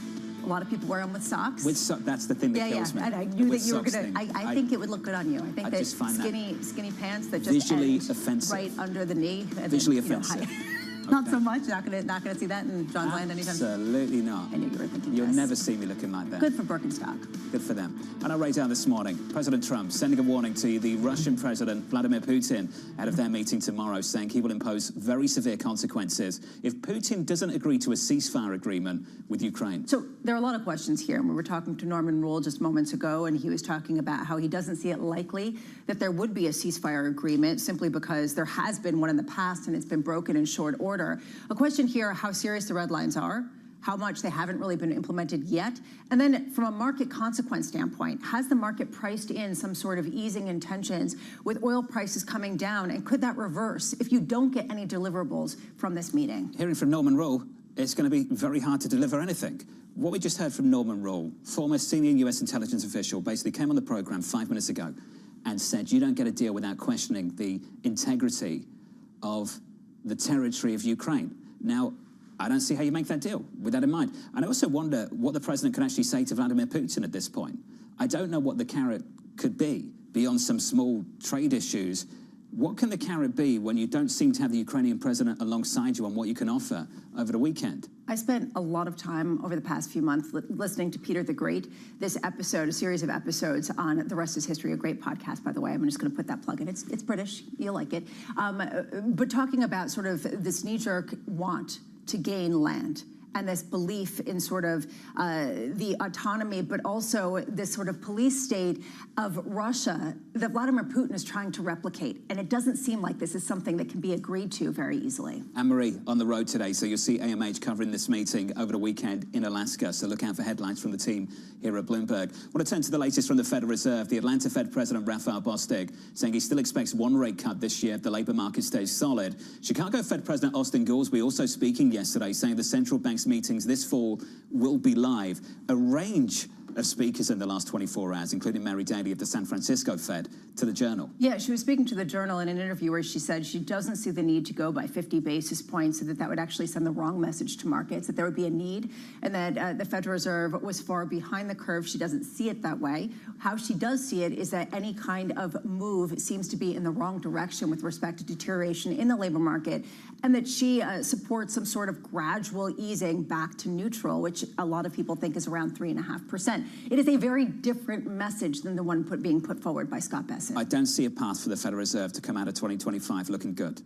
A lot of people wear them with socks. That's the thing that kills me. And I knew that you were going to. I think it would look good on you. I think that skinny pants that just visually end offensive. right under the knee. Visually offensive. Not so much. Not gonna see that in John's land anytime soon. Absolutely not. I knew you were thinking You'll this. never see me looking like that. Good for Birkenstock. Good for them. And I read down this morning, President Trump sending a warning to the Russian President Vladimir Putin ahead of their meeting tomorrow, saying he will impose very severe consequences if Putin doesn't agree to a ceasefire agreement with Ukraine. So there are a lot of questions here. And we were talking to Norman Rule just moments ago, and he was talking about how he doesn't see it likely that there would be a ceasefire agreement simply because there has been one in the past and it's been broken in short order. A question here, how serious the red lines are, how much they haven't really been implemented yet. And then from a market consequence standpoint, has the market priced in some sort of easing in tensions with oil prices coming down? And could that reverse if you don't get any deliverables from this meeting? Hearing from Norman Rule, it's going to be very hard to deliver anything. What we just heard from Norman Rule, former senior U.S. intelligence official, basically came on the program 5 minutes ago and said you don't get a deal without questioning the integrity of the territory of Ukraine. Now, I don't see how you make that deal with that in mind. And I also wonder what the president can actually say to Vladimir Putin at this point. I don't know what the carrot could be beyond some small trade issues. What can the carrot be when you don't seem to have the Ukrainian president alongside you on what you can offer over the weekend? I spent a lot of time over the past few months listening to Peter the Great. This episode, a series of episodes on The Rest is History, a great podcast, by the way. I'm just going to put that plug in. It's British. You'll like it. But talking about sort of this knee-jerk want to gain land and this belief in sort of the autonomy, but also this sort of police state of Russia that Vladimir Putin is trying to replicate. And it doesn't seem like this is something that can be agreed to very easily. Anne-Marie on the road today, so you'll see AMH covering this meeting over the weekend in Alaska, so look out for headlines from the team here at Bloomberg. I want to turn to the latest from the Federal Reserve. The Atlanta Fed President Raphael Bostic saying he still expects one rate cut this year if the labor market stays solid. Chicago Fed President Austin Goolsbee also speaking yesterday, saying the central bank's meetings this fall will be live. A range of speakers in the last 24 hours, including Mary Daly of the San Francisco Fed, to the Journal. Yeah, she was speaking to the Journal in an interview where she said she doesn't see the need to go by 50 basis points, so that would actually send the wrong message to markets, that there would be a need, and that the Federal Reserve was far behind the curve. She doesn't see it that way. How she does see it is that any kind of move seems to be in the wrong direction with respect to deterioration in the labor market, and that she supports some sort of gradual easing back to neutral, which a lot of people think is around 3.5%. It is a very different message than the one being put forward by Scott Bessent. I don't see a path for the Federal Reserve to come out of 2025 looking good.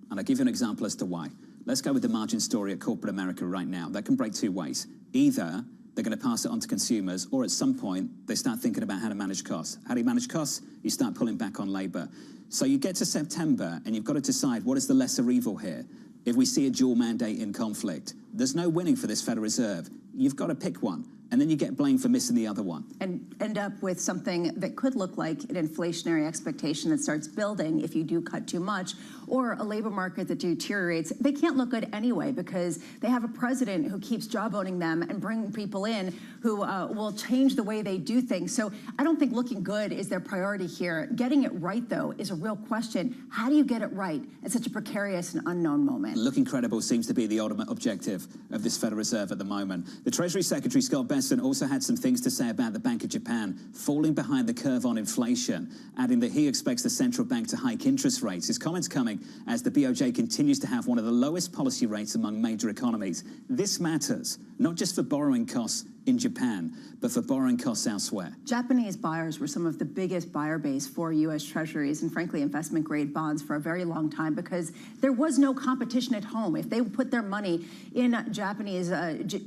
And I'll give you an example as to why. Let's go with the margin story at corporate America right now. That can break two ways. Either they're going to pass it on to consumers, or at some point, they start thinking about how to manage costs. How do you manage costs? You start pulling back on labor. So you get to September, and you've got to decide what is the lesser evil here. If we see a dual mandate in conflict, there's no winning for this Federal Reserve. You've got to pick one. And then you get blamed for missing the other one. And end up with something that could look like an inflationary expectation that starts building if you do cut too much, or a labor market that deteriorates. They can't look good anyway because they have a president who keeps jawboning them and bringing people in who will change the way they do things. So I don't think looking good is their priority here. Getting it right, though, is a real question. How do you get it right at such a precarious and unknown moment? Looking credible seems to be the ultimate objective of this Federal Reserve at the moment. The Treasury Secretary, Scott Bessent, also had some things to say about the Bank of Japan falling behind the curve on inflation, adding that he expects the central bank to hike interest rates. His comments coming as the BOJ continues to have one of the lowest policy rates among major economies. This matters, not just for borrowing costs in Japan, but for borrowing costs elsewhere. Japanese buyers were some of the biggest buyer base for U.S. Treasuries and, frankly, investment-grade bonds for a very long time because there was no competition at home. If they put their money in Japanese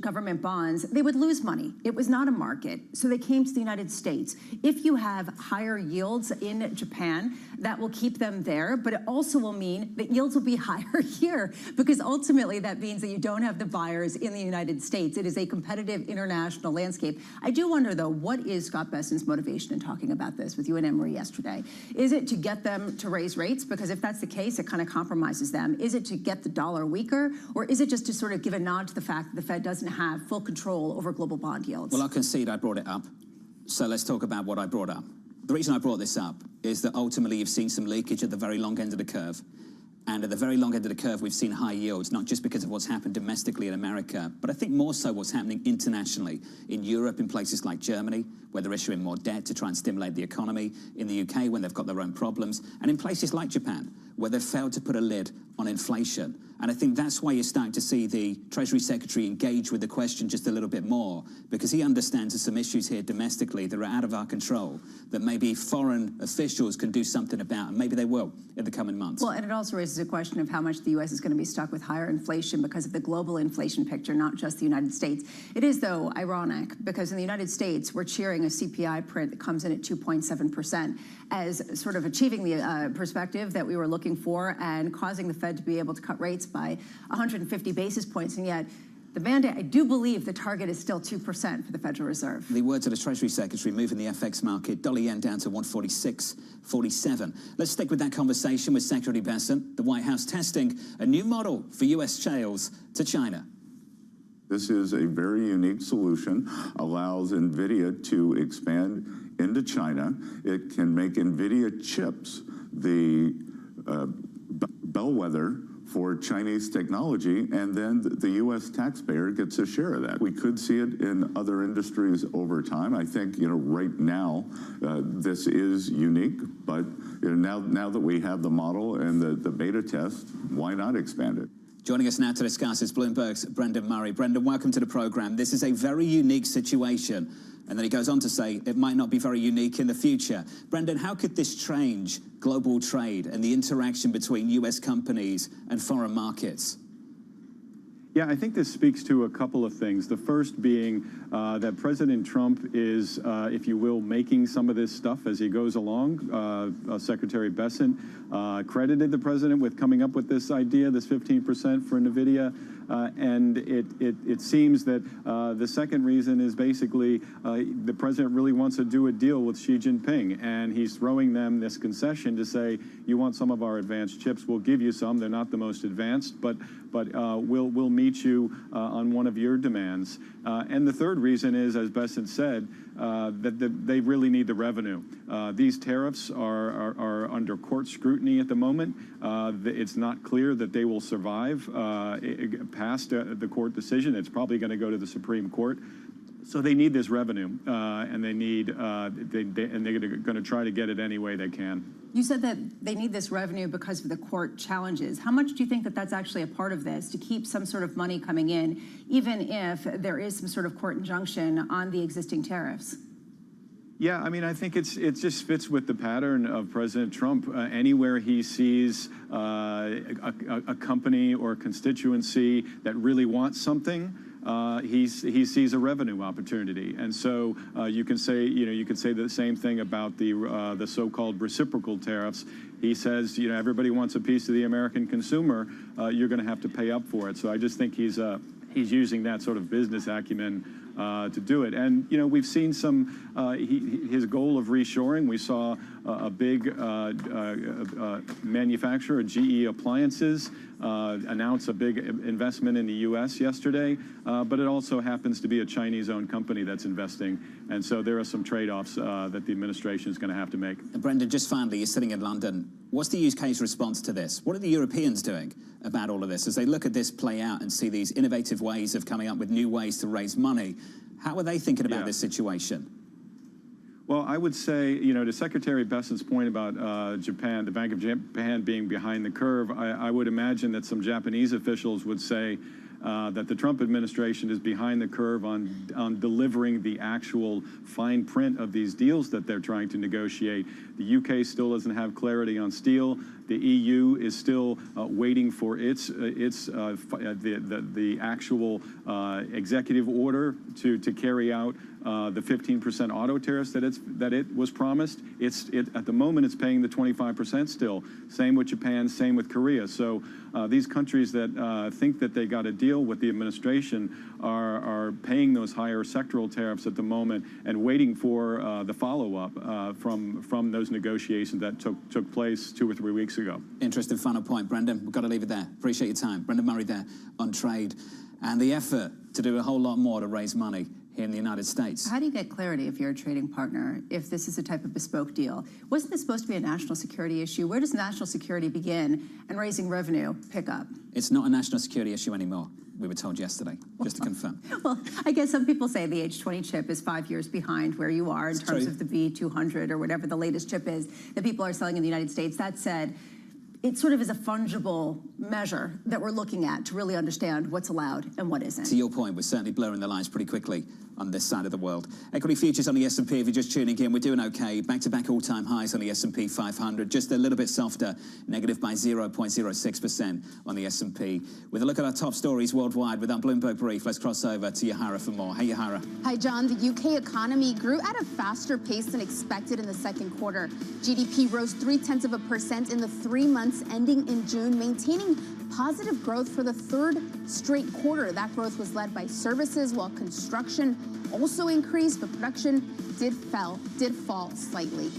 government bonds, they would lose money. It was not a market, so they came to the United States. If you have higher yields in Japan, that will keep them there, but it also will mean that yields will be higher here because ultimately that means that you don't have the buyers in the United States. It is a competitive international landscape. I do wonder, though, what is Scott Bessent's motivation in talking about this with you and Anne-Marie yesterday? Is it to get them to raise rates? Because if that's the case, it kind of compromises them. Is it to get the dollar weaker? Or is it just to sort of give a nod to the fact that the Fed doesn't have full control over global bond yields? Well, I'll concede I brought it up. So let's talk about what I brought up. The reason I brought this up is that ultimately you've seen some leakage at the very long end of the curve. And at the very long end of the curve, we've seen high yields, not just because of what's happened domestically in America, but I think more so what's happening internationally. In Europe, in places like Germany, where they're issuing more debt to try and stimulate the economy. In the UK, when they've got their own problems. And in places like Japan, where they've failed to put a lid on inflation. And I think that's why you're starting to see the Treasury Secretary engage with the question just a little bit more, because he understands there's some issues here domestically that are out of our control that maybe foreign officials can do something about, and maybe they will in the coming months. Well, and it also raises a question of how much the U.S. is going to be stuck with higher inflation because of the global inflation picture, not just the United States. It is, though, ironic, because in the United States, we're cheering a CPI print that comes in at 2.7% as sort of achieving the perspective that we were looking for and causing the Fed to be able to cut rates by 150 basis points, and yet the mandate, I do believe the target is still 2% for the Federal Reserve. The words of the Treasury Secretary moving the FX market, dollar yen down to 146.47. Let's stick with that conversation with Secretary Bessent, the White House testing a new model for U.S. sales to China. This is a very unique solution, allows NVIDIA to expand into China. It can make NVIDIA chips the bellwether for Chinese technology, and then the U.S. taxpayer gets a share of that. We could see it in other industries over time. I think, right now, this is unique, but now that we have the model and the beta test, why not expand it? Joining us now to discuss is Bloomberg's Brendan Murray. Brendan, welcome to the program. This is a very unique situation. And then he goes on to say it might not be very unique in the future. Brendan, how could this change global trade and the interaction between U.S. companies and foreign markets? Yeah, I think this speaks to a couple of things. The first being that President Trump is, if you will, making some of this stuff as he goes along. Secretary Bessent credited the president with coming up with this idea, this 15% for NVIDIA. And it seems that the second reason is basically the president really wants to do a deal with Xi Jinping, and he's throwing them this concession to say, you want some of our advanced chips, we'll give you some. They're not the most advanced, but we'll meet you on one of your demands. And the third reason is, as Bessent said, that they really need the revenue. These tariffs are under court scrutiny at the moment. It's not clear that they will survive past the court decision. It's probably going to go to the Supreme Court. So they need this revenue, and they're going to try to get it any way they can. You said that they need this revenue because of the court challenges. How much do you think that that's actually a part of this, to keep some sort of money coming in, even if there is some sort of court injunction on the existing tariffs? Yeah, I mean, I think it just fits with the pattern of President Trump. Anywhere he sees a company or a constituency that really wants something, he sees a revenue opportunity, and so you can say the same thing about the so-called reciprocal tariffs. He says, everybody wants a piece of the American consumer. You're going to have to pay up for it. So I just think he's using that sort of business acumen to do it. And we've seen his goal of reshoring. We saw a big manufacturer, GE Appliances, announce a big investment in the U.S. yesterday, but it also happens to be a Chinese-owned company that's investing. And so there are some trade-offs that the administration is going to have to make. And Brendan, just finally, you're sitting in London. What's the UK's response to this? What are the Europeans doing about all of this as they look at this play out and see these innovative ways of coming up with new ways to raise money? How are they thinking about this situation? Well, I would say, to Secretary Bessent's point about Japan, the Bank of Japan being behind the curve, I would imagine that some Japanese officials would say that the Trump administration is behind the curve on delivering the actual fine print of these deals that they're trying to negotiate. The UK still doesn't have clarity on steel. The EU is still waiting for the actual executive order to carry out the 15% auto tariffs that it was promised. At the moment, it's paying the 25% still. Same with Japan, same with Korea. So these countries that think that they got a deal with the administration are paying those higher sectoral tariffs at the moment and waiting for the follow-up from those negotiations that took place 2 or 3 weeks ago. Interesting final point, Brendan. We've got to leave it there. Appreciate your time. Brendan Murray there on trade and the effort to do a whole lot more to raise money here in the United States. How do you get clarity if you're a trading partner, if this is a type of bespoke deal? Wasn't this supposed to be a national security issue? Where does national security begin and raising revenue pick up? It's not a national security issue anymore, we were told yesterday, just to confirm. Well, I guess some people say the H20 chip is 5 years behind where you are in terms of the B200 or whatever the latest chip is that people are selling in the United States. That said, it sort of is a fungible measure that we're looking at to really understand what's allowed and what isn't. To your point, we're certainly blurring the lines pretty quickly on this side of the world. Equity futures on the S&P, if you're just tuning in, we're doing okay. Back-to-back all-time highs on the S&P 500, just a little bit softer, negative by 0.06% on the S&P. With a look at our top stories worldwide with our Bloomberg Brief, let's cross over to Yahara for more. Hey, Yahara. Hi, John. The UK economy grew at a faster pace than expected in the second quarter. GDP rose 0.3% in the 3 months ending in June, maintaining positive growth for the third straight quarter. That growth was led by services, while construction also increased, but production did fall slightly.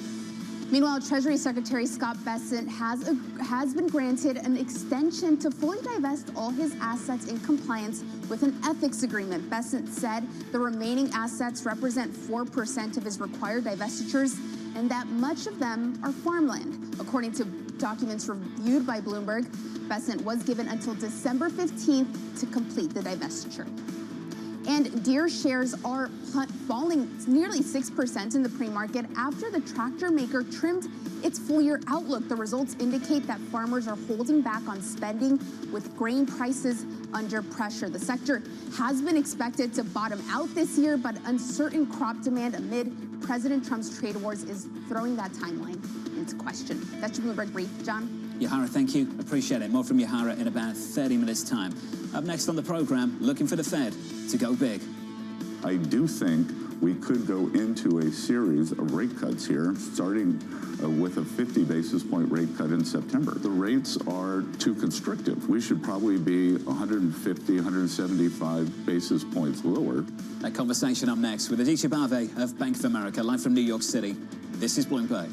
Meanwhile, Treasury Secretary Scott Bessent has been granted an extension to fully divest all his assets in compliance with an ethics agreement. Bessent said the remaining assets represent 4% of his required divestitures, and that much of them are farmland. According to documents reviewed by Bloomberg, Bessent was given until December 15th to complete the divestiture. And Deere shares are falling nearly 6% in the pre-market after the tractor maker trimmed its full-year outlook. The results indicate that farmers are holding back on spending with grain prices under pressure. The sector has been expected to bottom out this year, but uncertain crop demand amid President Trump's trade wars is throwing that timeline into question. That's your Bloomberg Brief. John? Yahara, thank you. Appreciate it. More from Yahara in about 30 minutes' time. Up next on the program, looking for the Fed to go big. I do think we could go into a series of rate cuts here, starting with a 50 basis point rate cut in September. The rates are too constrictive. We should probably be 150, 175 basis points lower. That conversation up next with Aditya Bave of Bank of America, live from New York City. This is Bloomberg.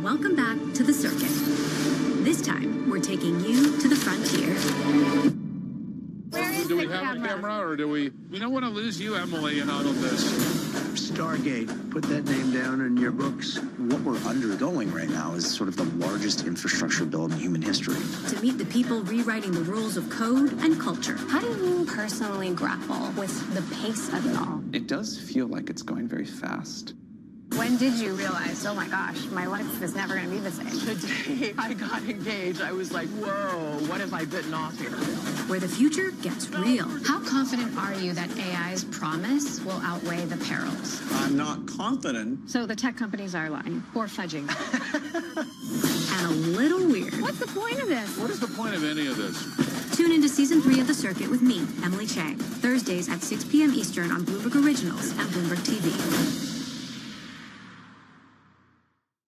Welcome back to the circuit. This time, we're taking you to the frontier. Do we have a camera, or do we don't want to lose you, Emily, in all of this? Stargate, put that name down in your books. What we're undergoing right now is sort of the largest infrastructure build in human history. To meet the people rewriting the rules of code and culture. How do you personally grapple with the pace of it all? It does feel like it's going very fast. When did you realize, oh my gosh, my life is never going to be the same? The day I got engaged, I was like, whoa, what have I bitten off here? Where the future gets real. How confident are you that AI's promise will outweigh the perils? I'm not confident. So the tech companies are lying or fudging. And a little weird. What's the point of this? What is the point of any of this? Tune into Season 3 of The Circuit with me, Emily Chang, Thursdays at 6 p.m. Eastern on Bloomberg Originals and Bloomberg TV.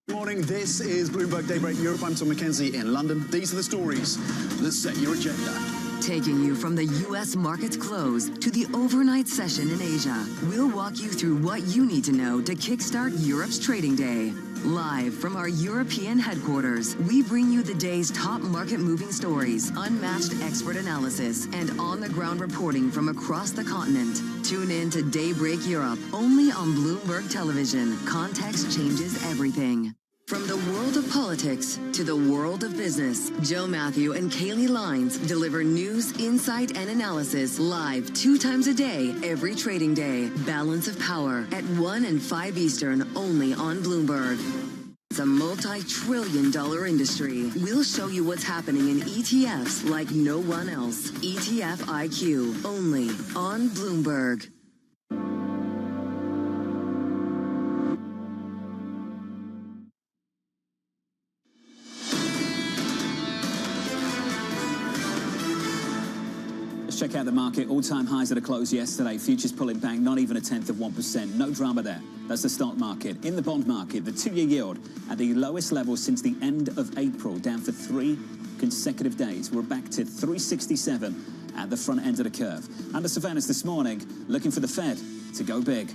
Morning, this is Bloomberg Daybreak Europe. I'm Tom McKenzie in London. These are the stories that set your agenda. Taking you from the U.S. market's close to the overnight session in Asia, we'll walk you through what you need to know to kickstart Europe's trading day. Live from our European headquarters, we bring you the day's top market-moving stories, unmatched expert analysis, and on-the-ground reporting from across the continent. Tune in to Daybreak Europe, only on Bloomberg Television. Context changes everything. From the world of politics to the world of business, Joe Matthew and Kaylee Lines deliver news, insight, and analysis live 2 times a day, every trading day. Balance of Power at 1 and 5 Eastern, only on Bloomberg. It's a multi-trillion-dollar industry. We'll show you what's happening in ETFs like no one else. ETF IQ, only on Bloomberg. Check out the market. All-time highs at a close yesterday. Futures pulling back, not even 0.1%. No drama there. That's the stock market. In the bond market, the two-year yield at the lowest level since the end of April, down for 3 consecutive days. We're back to 367 at the front end of the curve. Under surveillance this morning, looking for the Fed to go big.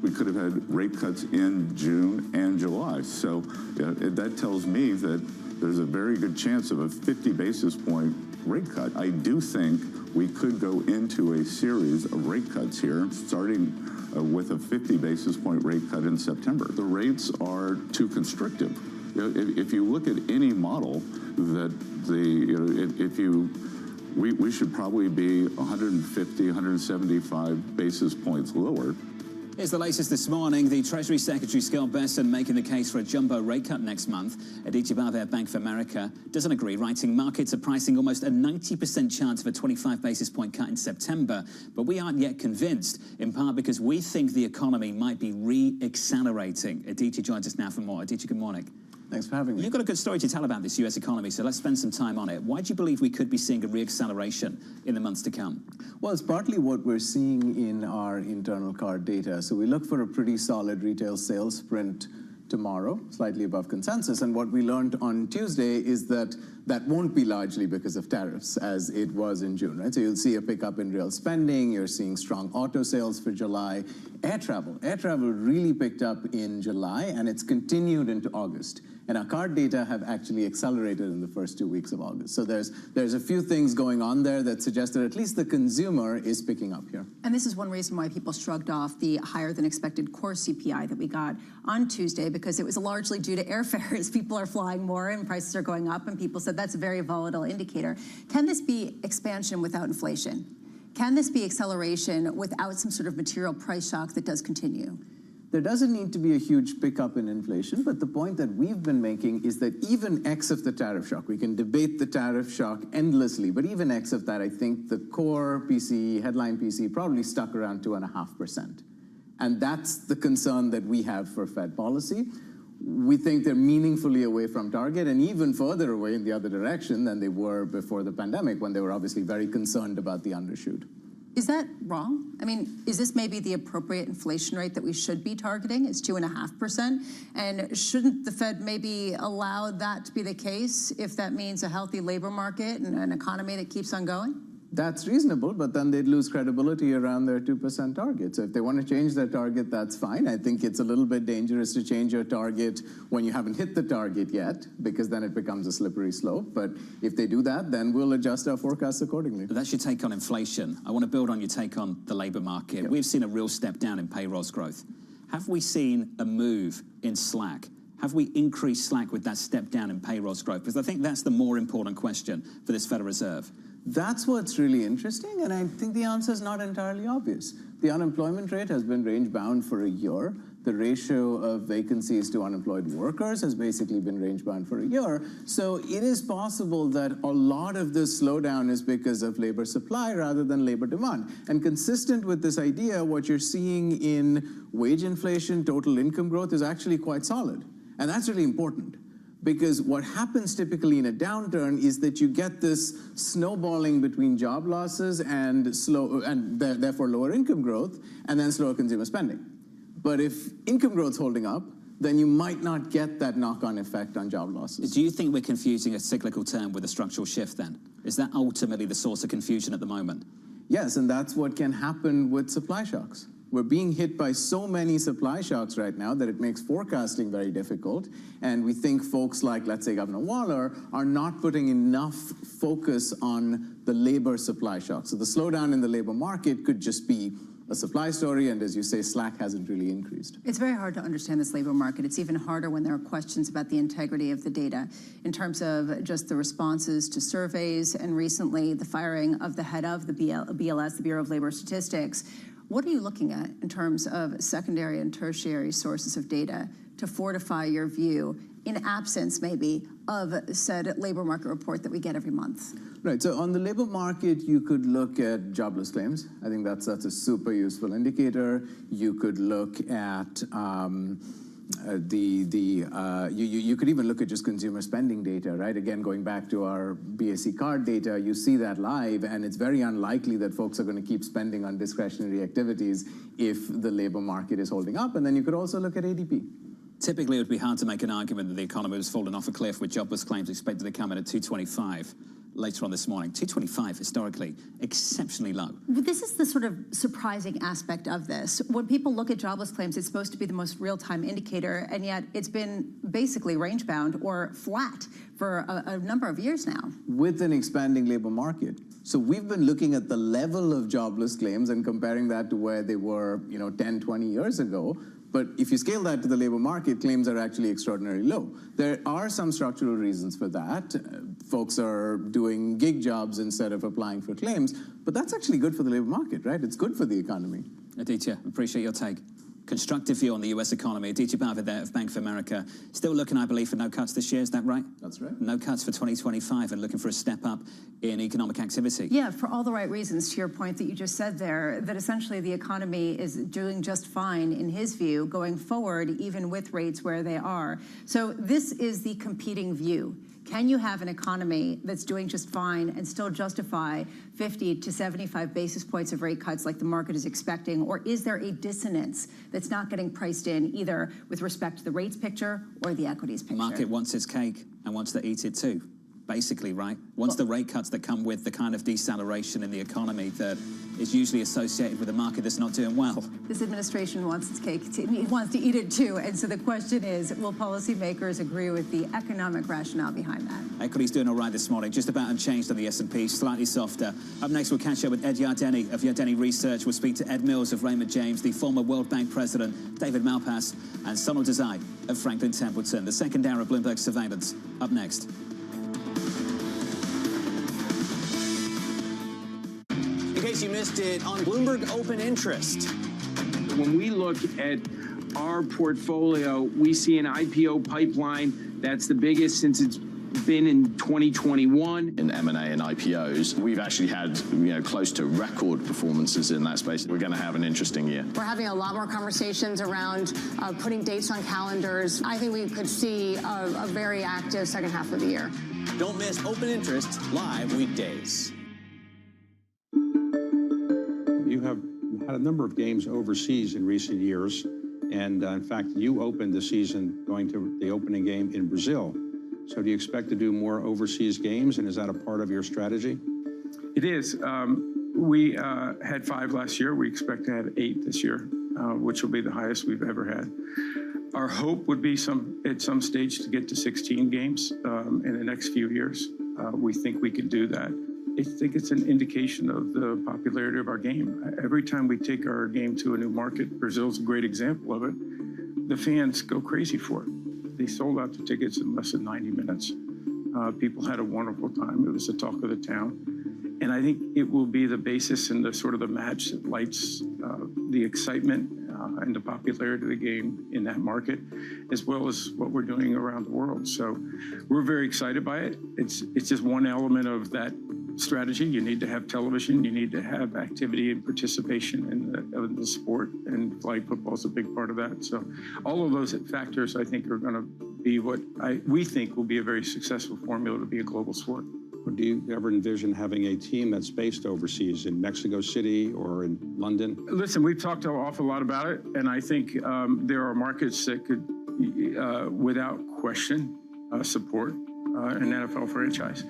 We could have had rate cuts in June and July. So that tells me that there's a very good chance of a 50 basis point rate cut. I do think we could go into a series of rate cuts here, starting with a 50 basis point rate cut in September. The rates are too constrictive. If you look at any model, that we should probably be 150, 175 basis points lower. Here's the latest this morning. The Treasury Secretary, Scott Bessent, making the case for a jumbo rate cut next month. Aditya Bhaveer, Bank of America, doesn't agree, writing markets are pricing almost a 90% chance of a 25 basis point cut in September. But we aren't yet convinced, in part because we think the economy might be re-accelerating. Aditya joins us now for more. Aditya, good morning. Thanks for having me. You've got a good story to tell about this U.S. economy, so let's spend some time on it. Why do you believe we could be seeing a re-acceleration in the months to come? Well, it's partly what we're seeing in our internal card data. So we look for a pretty solid retail sales print tomorrow, slightly above consensus. And what we learned on Tuesday is that that won't be largely because of tariffs, as it was in June, right? So you'll see a pickup in real spending. You're seeing strong auto sales for July. Air travel really picked up in July, and it's continued into August. And our card data have actually accelerated in the first 2 weeks of August. So there's a few things going on there that suggest that at least the consumer is picking up here. And this is one reason why people shrugged off the higher than expected core CPI that we got on Tuesday, because it was largely due to airfares. People are flying more and prices are going up, and people said that's a very volatile indicator. Can this be expansion without inflation? Can this be acceleration without some sort of material price shock that does continue? There doesn't need to be a huge pickup in inflation, but the point that we've been making is that even X of the tariff shock, we can debate the tariff shock endlessly, but even X of that, I think the core PCE, headline PCE, probably stuck around 2.5%. And that's the concern that we have for Fed policy. We think they're meaningfully away from target and even further away in the other direction than they were before the pandemic, when they were obviously very concerned about the undershoot. Is that wrong? I mean, is this maybe the appropriate inflation rate that we should be targeting? Is 2.5%? And shouldn't the Fed maybe allow that to be the case if that means a healthy labor market and an economy that keeps on going? That's reasonable, but then they'd lose credibility around their 2% target. So if they want to change their target, that's fine. I think it's a little bit dangerous to change your target when you haven't hit the target yet, because then it becomes a slippery slope. But if they do that, then we'll adjust our forecasts accordingly. That's your take on inflation. I want to build on your take on the labor market. We've seen a real step down in payrolls growth. Have we seen a move in slack? Have we increased slack with that step down in payrolls growth? Because I think that's the more important question for this Federal Reserve. That's what's really interesting, and I think the answer is not entirely obvious. The unemployment rate has been range-bound for a year. The ratio of vacancies to unemployed workers has basically been range-bound for a year. So it is possible that a lot of this slowdown is because of labor supply rather than labor demand. And consistent with this idea, what you're seeing in wage inflation, total income growth is actually quite solid. And that's really important. Because what happens typically in a downturn is that you get this snowballing between job losses and therefore lower income growth, and then slower consumer spending. But if income growth's holding up, then you might not get that knock-on effect on job losses. Do you think we're confusing a cyclical term with a structural shift then? Is that ultimately the source of confusion at the moment? Yes, and that's what can happen with supply shocks. We're being hit by so many supply shocks right now that it makes forecasting very difficult. And we think folks like, let's say, Governor Waller, are not putting enough focus on the labor supply shock. So the slowdown in the labor market could just be a supply story, and as you say, slack hasn't really increased. It's very hard to understand this labor market. It's even harder when there are questions about the integrity of the data in terms of just the responses to surveys, and recently the firing of the head of the BLS, the Bureau of Labor Statistics. What are you looking at in terms of secondary and tertiary sources of data to fortify your view in absence, maybe, of said labor market report that we get every month? Right, so on the labor market, you could look at jobless claims. I think that's a super useful indicator. You could look at you could even look at just consumer spending data, right? Again, going back to our BAC card data, you see that live, and it's very unlikely that folks are going to keep spending on discretionary activities if the labor market is holding up. And then you could also look at ADP. Typically, it would be hard to make an argument that the economy was falling off a cliff with jobless claims expected to come in at 225 later on this morning. 225, historically, exceptionally low. But this is the sort of surprising aspect of this. When people look at jobless claims, it's supposed to be the most real-time indicator, and yet it's been basically range-bound or flat for a number of years now. With an expanding labor market. So we've been looking at the level of jobless claims and comparing that to where they were, 10, 20 years ago. But if you scale that to the labor market, claims are actually extraordinarily low. There are some structural reasons for that. Folks are doing gig jobs instead of applying for claims, but that's actually good for the labor market, right? It's good for the economy. Aditya, appreciate your take. Constructive view on the U.S. economy. Aditya Bhavid there of Bank of America. Still looking, I believe, for no cuts this year. Is that right? That's right. No cuts for 2025 and looking for a step up in economic activity. Yeah, for all the right reasons, to your point that you just said there, that essentially the economy is doing just fine, in his view, going forward, even with rates where they are. So this is the competing view. Can you have an economy that's doing just fine and still justify 50 to 75 basis points of rate cuts like the market is expecting? Or is there a dissonance that's not getting priced in either with respect to the rates picture or the equities picture? The market wants its cake and wants to eat it too, basically, right? Wants the rate cuts that come with the kind of deceleration in the economy that is usually associated with a market that's not doing well. This administration wants its cake, it wants to eat it too. And so the question is, will policymakers agree with the economic rationale behind that? Equities doing all right this morning, just about unchanged on the S&P, slightly softer. Up next, we'll catch up with Ed Yardeni of Yardeni Research. We'll speak to Ed Mills of Raymond James, the former World Bank president, David Malpass, and Sonal Desai of Franklin Templeton. The second hour of Bloomberg Surveillance, up next. In case you missed it, on Bloomberg Open Interest. When we look at our portfolio, we see an IPO pipeline that's the biggest since it's been in 2021. In M&A and IPOs, we've actually had close to record performances in that space. We're going to have an interesting year. We're having a lot more conversations around putting dates on calendars. I think we could see a very active second half of the year. Don't miss Open Interest live weekdays. You have had a number of games overseas in recent years, and in fact, you opened the season going to the opening game in Brazil. So do you expect to do more overseas games, and is that a part of your strategy? It is. We had 5 last year. We expect to have 8 this year, which will be the highest we've ever had. Our hope would be at some stage to get to 16 games in the next few years. We think we could do that. I think it's an indication of the popularity of our game. Every time we take our game to a new market, Brazil's a great example of it, the fans go crazy for it. They sold out the tickets in less than 90 minutes. People had a wonderful time. It was the talk of the town. And I think it will be the basis and the sort of the match that lights the excitement and the popularity of the game in that market, as well as what we're doing around the world. So we're very excited by it. It's just one element of that strategy. You need to have television. You need to have activity and participation in the sport, and flag football is a big part of that. So all of those factors, I think, are going to be what we think will be a very successful formula to be a global sport. Or do you ever envision having a team that's based overseas in Mexico City or in London? Listen, we've talked an awful lot about it, and I think there are markets that could, without question, support an NFL franchise.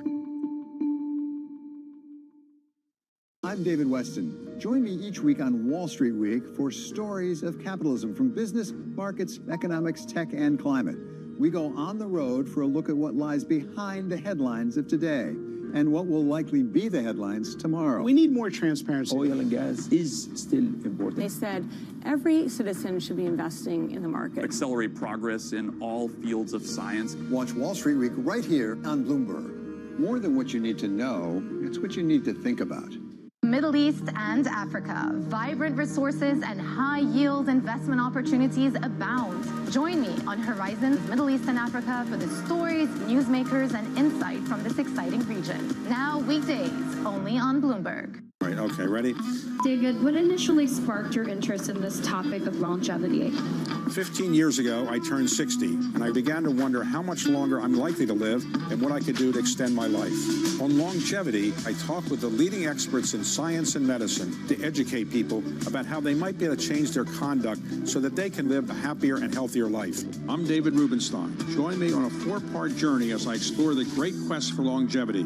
I'm David Weston. Join me each week on Wall Street Week for stories of capitalism from business, markets, economics, tech, and climate. We go on the road for a look at what lies behind the headlines of today and what will likely be the headlines tomorrow. We need more transparency. Oil and gas is still important. They said every citizen should be investing in the market. Accelerate progress in all fields of science. Watch Wall Street Week right here on Bloomberg. More than what you need to know, it's what you need to think about. Middle East and Africa. Vibrant resources and high-yield investment opportunities abound. Join me on Horizons Middle East and Africa for the stories, newsmakers, and insight from this exciting region. Now weekdays, only on Bloomberg. Right, okay, ready? David, what initially sparked your interest in this topic of longevity? 15 years ago, I turned 60, and I began to wonder how much longer I'm likely to live and what I could do to extend my life. On longevity, I talked with the leading experts in science and medicine to educate people about how they might be able to change their conduct so that they can live a happier and healthier life. I'm David Rubenstein. Join me on a 4-part journey as I explore the great quest for longevity.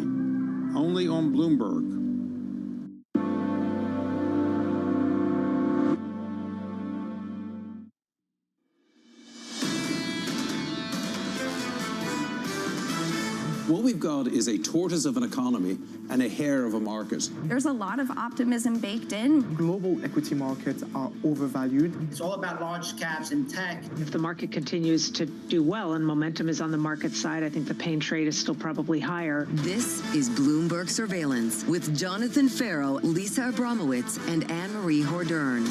Only on Bloomberg. What we've got is a tortoise of an economy and a hare of a market. There's a lot of optimism baked in. Global equity markets are overvalued. It's all about large caps and tech. If the market continues to do well and momentum is on the market side, I think the pain trade is still probably higher. This is Bloomberg Surveillance with Jonathan Farrow, Lisa Abramowitz, and Anne-Marie Hordern.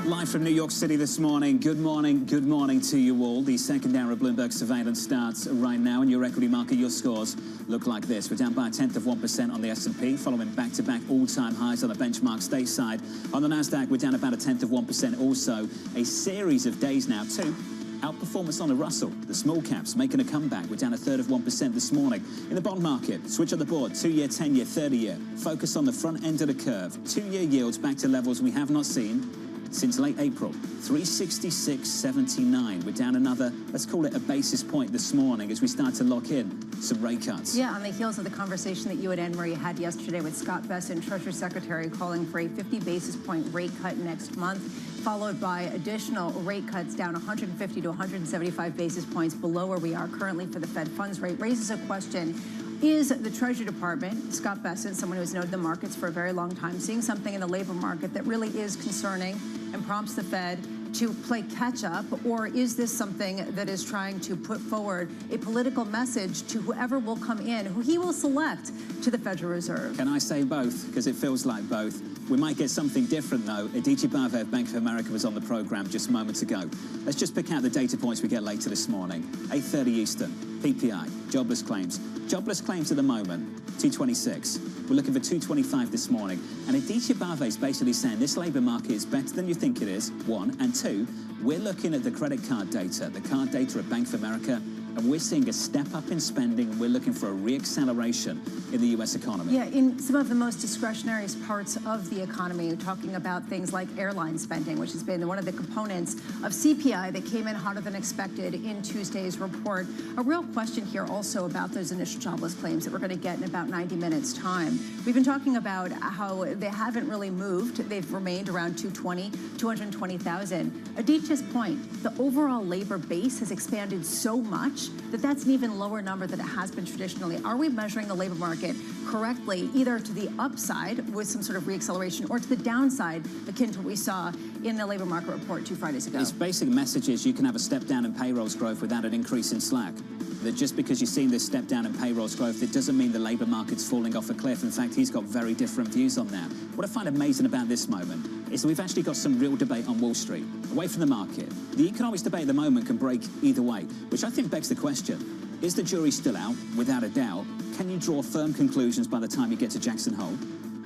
Live from New York City this morning. Good morning to you all. The second hour of Bloomberg Surveillance starts right now. In your equity market, your scores look like this. We're down by 1/10% on the S&P, following back-to-back all-time highs on the benchmark stateside. On the NASDAQ, we're down about 1/10% also. A series of days now, too. Outperformance on the Russell. The small caps making a comeback. We're down 1/3% this morning. In the bond market, switch on the board. 2-year, 10-year, 30-year. Focus on the front end of the curve. 2-year yields back to levels we have not seen since late April, 366.79. We're down another, let's call it a basis point this morning as we start to lock in some rate cuts. Yeah, on the heels of the conversation that you and Anne-Marie had yesterday with Scott Bessent, Treasury Secretary, calling for a 50 basis point rate cut next month, followed by additional rate cuts down 150 to 175 basis points below where we are currently for the Fed funds rate, raises a question. Is the Treasury Department, Scott Bessent, someone who has known the markets for a very long time, seeing something in the labor market that really is concerning and prompts the Fed to play catch up, or is this something that is trying to put forward a political message to whoever will come in, who he will select to the Federal Reserve? Can I say both? Because it feels like both. We might get something different, though. Adichie Bave of Bank of America was on the program just moments ago. Let's just pick out the data points we get later this morning. 8:30 Eastern, PPI, jobless claims. Jobless claims at the moment, 226. We're looking for 225 this morning. And Adichie Bave is basically saying this labour market is better than you think it is, one. And two, we're looking at the credit card data, the card data at Bank of America, and we're seeing a step up in spending, and we're looking for a re-acceleration in the U.S. economy. Yeah, in some of the most discretionary parts of the economy, we're talking about things like airline spending, which has been one of the components of CPI that came in hotter than expected in Tuesday's report. A real question here also about those initial jobless claims that we're going to get in about 90 minutes' time. We've been talking about how they haven't really moved. They've remained around 220,000. Adichie's point, the overall labor base has expanded so much that's an even lower number than it has been traditionally. Are we measuring the labor market correctly, either to the upside with some sort of reacceleration or to the downside, akin to what we saw in the labor market report 2 Fridays ago? Its basic message is you can have a step down in payrolls growth without an increase in slack. That just because you've seen this step down in payrolls growth, it doesn't mean the labor market's falling off a cliff. In fact, he's got very different views on that. What I find amazing about this moment is that we've actually got some real debate on Wall Street, away from the market. The economics debate at the moment can break either way, which I think begs the question, is the jury still out? Without a doubt. Can you draw firm conclusions by the time you get to Jackson Hole?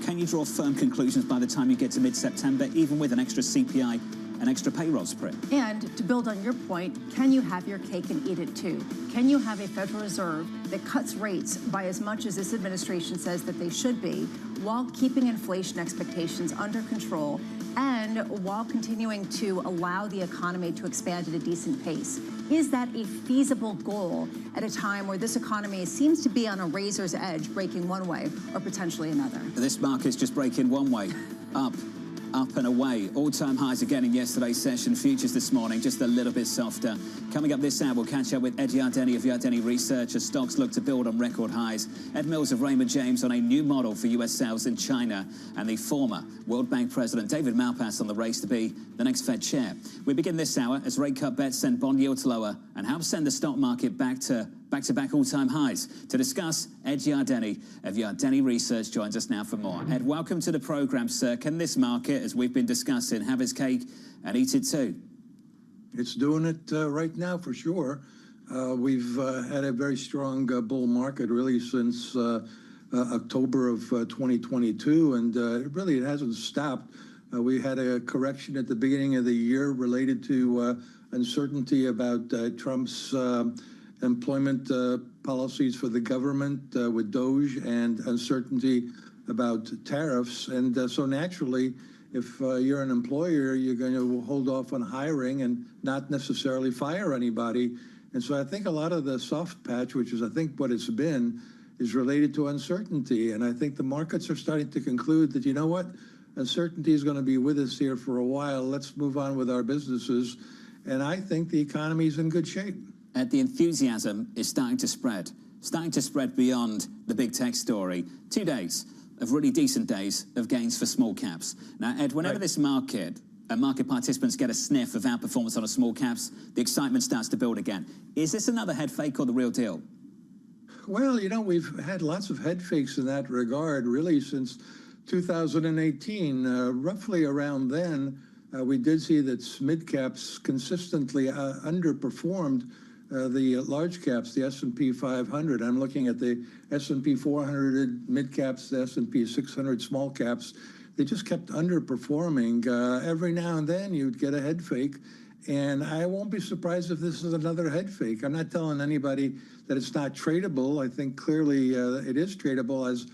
Can you draw firm conclusions by the time you get to mid-September, even with an extra CPI, an extra payroll print? And to build on your point, can you have your cake and eat it too? Can you have a Federal Reserve that cuts rates by as much as this administration says that they should be, while keeping inflation expectations under control and while continuing to allow the economy to expand at a decent pace? Is that a feasible goal at a time where this economy seems to be on a razor's edge, breaking one way or potentially another? This market's just breaking one way, up and away. All-time highs again in yesterday's session. Futures this morning just a little bit softer. Coming up this hour, we'll catch up with Ed Yardeni of Yardeni Research as stocks look to build on record highs. Ed Mills of Raymond James on a new model for U.S. sales in China. And the former World Bank President David Malpass on the race to be the next Fed chair. We begin this hour as rate cut bets send bond yields lower and help send the stock market back to back-to-back all-time highs. To discuss, Ed Yardeni of Yardeni Research joins us now for more. Ed, welcome to the program, sir. Can this market, as we've been discussing, have its cake and eat it too? It's doing it right now for sure. We've had a very strong bull market really since October of 2022, and it hasn't stopped. We had a correction at the beginning of the year related to uncertainty about Trump's employment policies for the government with DOGE and uncertainty about tariffs. And so naturally, if you're an employer, you're going to hold off on hiring and not necessarily fire anybody. And so I think a lot of the soft patch, which is I think what it's been, is related to uncertainty. And I think the markets are starting to conclude that, you know what, uncertainty is going to be with us here for a while. Let's move on with our businesses. And I think the economy is in good shape. The enthusiasm is starting to spread beyond the big tech story. 2 days of really decent days of gains for small caps. Now, Ed, whenever this market participants get a sniff of outperformance on a small caps, the excitement starts to build again. Is this another head fake or the real deal? Well, you know, we've had lots of head fakes in that regard, really, since 2018. Roughly around then, we did see that mid caps consistently underperformed the large caps, the S&P 500. I'm looking at the S&P 400 mid caps, the S&P 600 small caps. They just kept underperforming. Every now and then you'd get a head fake, and I won't be surprised if this is another head fake. I'm not telling anybody that it's not tradable. I think clearly it is tradable, as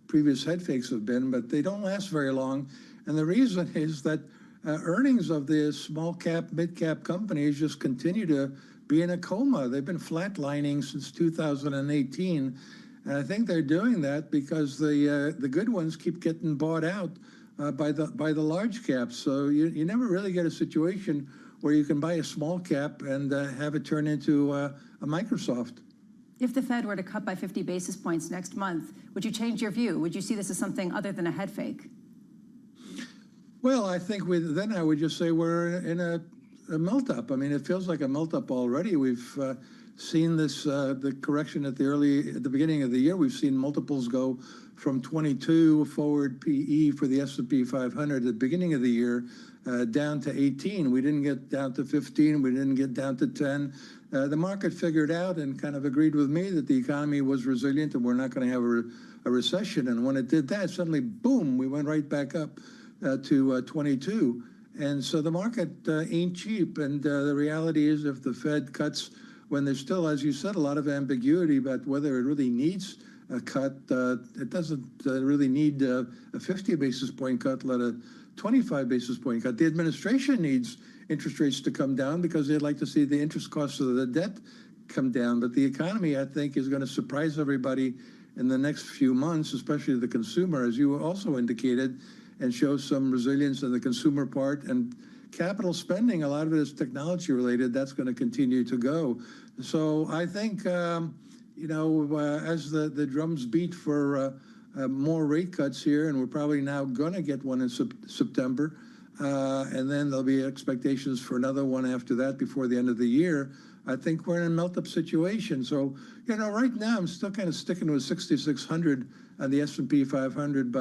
previous head fakes have been, but they don't last very long. And the reason is that earnings of the small cap, mid cap companies just continue to be in a coma. They've been flatlining since 2018. And I think they're doing that because the good ones keep getting bought out by the large caps. So you never really get a situation where you can buy a small cap and have it turn into a Microsoft. If the Fed were to cut by 50 basis points next month, would you change your view? Would you see this as something other than a head fake? Well, I think then I would just say we're in a melt-up. I mean, it feels like a melt-up already. We've seen this, the correction at the beginning of the year. We've seen multiples go from 22 forward PE for the S&P 500 at the beginning of the year down to 18. We didn't get down to 15. We didn't get down to 10. The market figured out and kind of agreed with me that the economy was resilient and we're not going to have a recession. And when it did that, suddenly, boom, we went right back up to 22. And so the market ain't cheap. And the reality is if the Fed cuts when there's still, as you said, a lot of ambiguity about whether it really needs a cut, it doesn't really need a 50 basis point cut, let a 25 basis point cut. The administration needs interest rates to come down because they'd like to see the interest costs of the debt come down. But the economy, I think, is going to surprise everybody in the next few months, especially the consumer, as you also indicated, and show some resilience in the consumer part. And capital spending, a lot of it is technology related. That's going to continue to go. So I think, you know, as the drums beat for more rate cuts here, and we're probably now going to get one in September, and then there'll be expectations for another one after that before the end of the year. I think we're in a melt-up situation. So, you know, right now I'm still kind of sticking with 6,600 on the S&P 500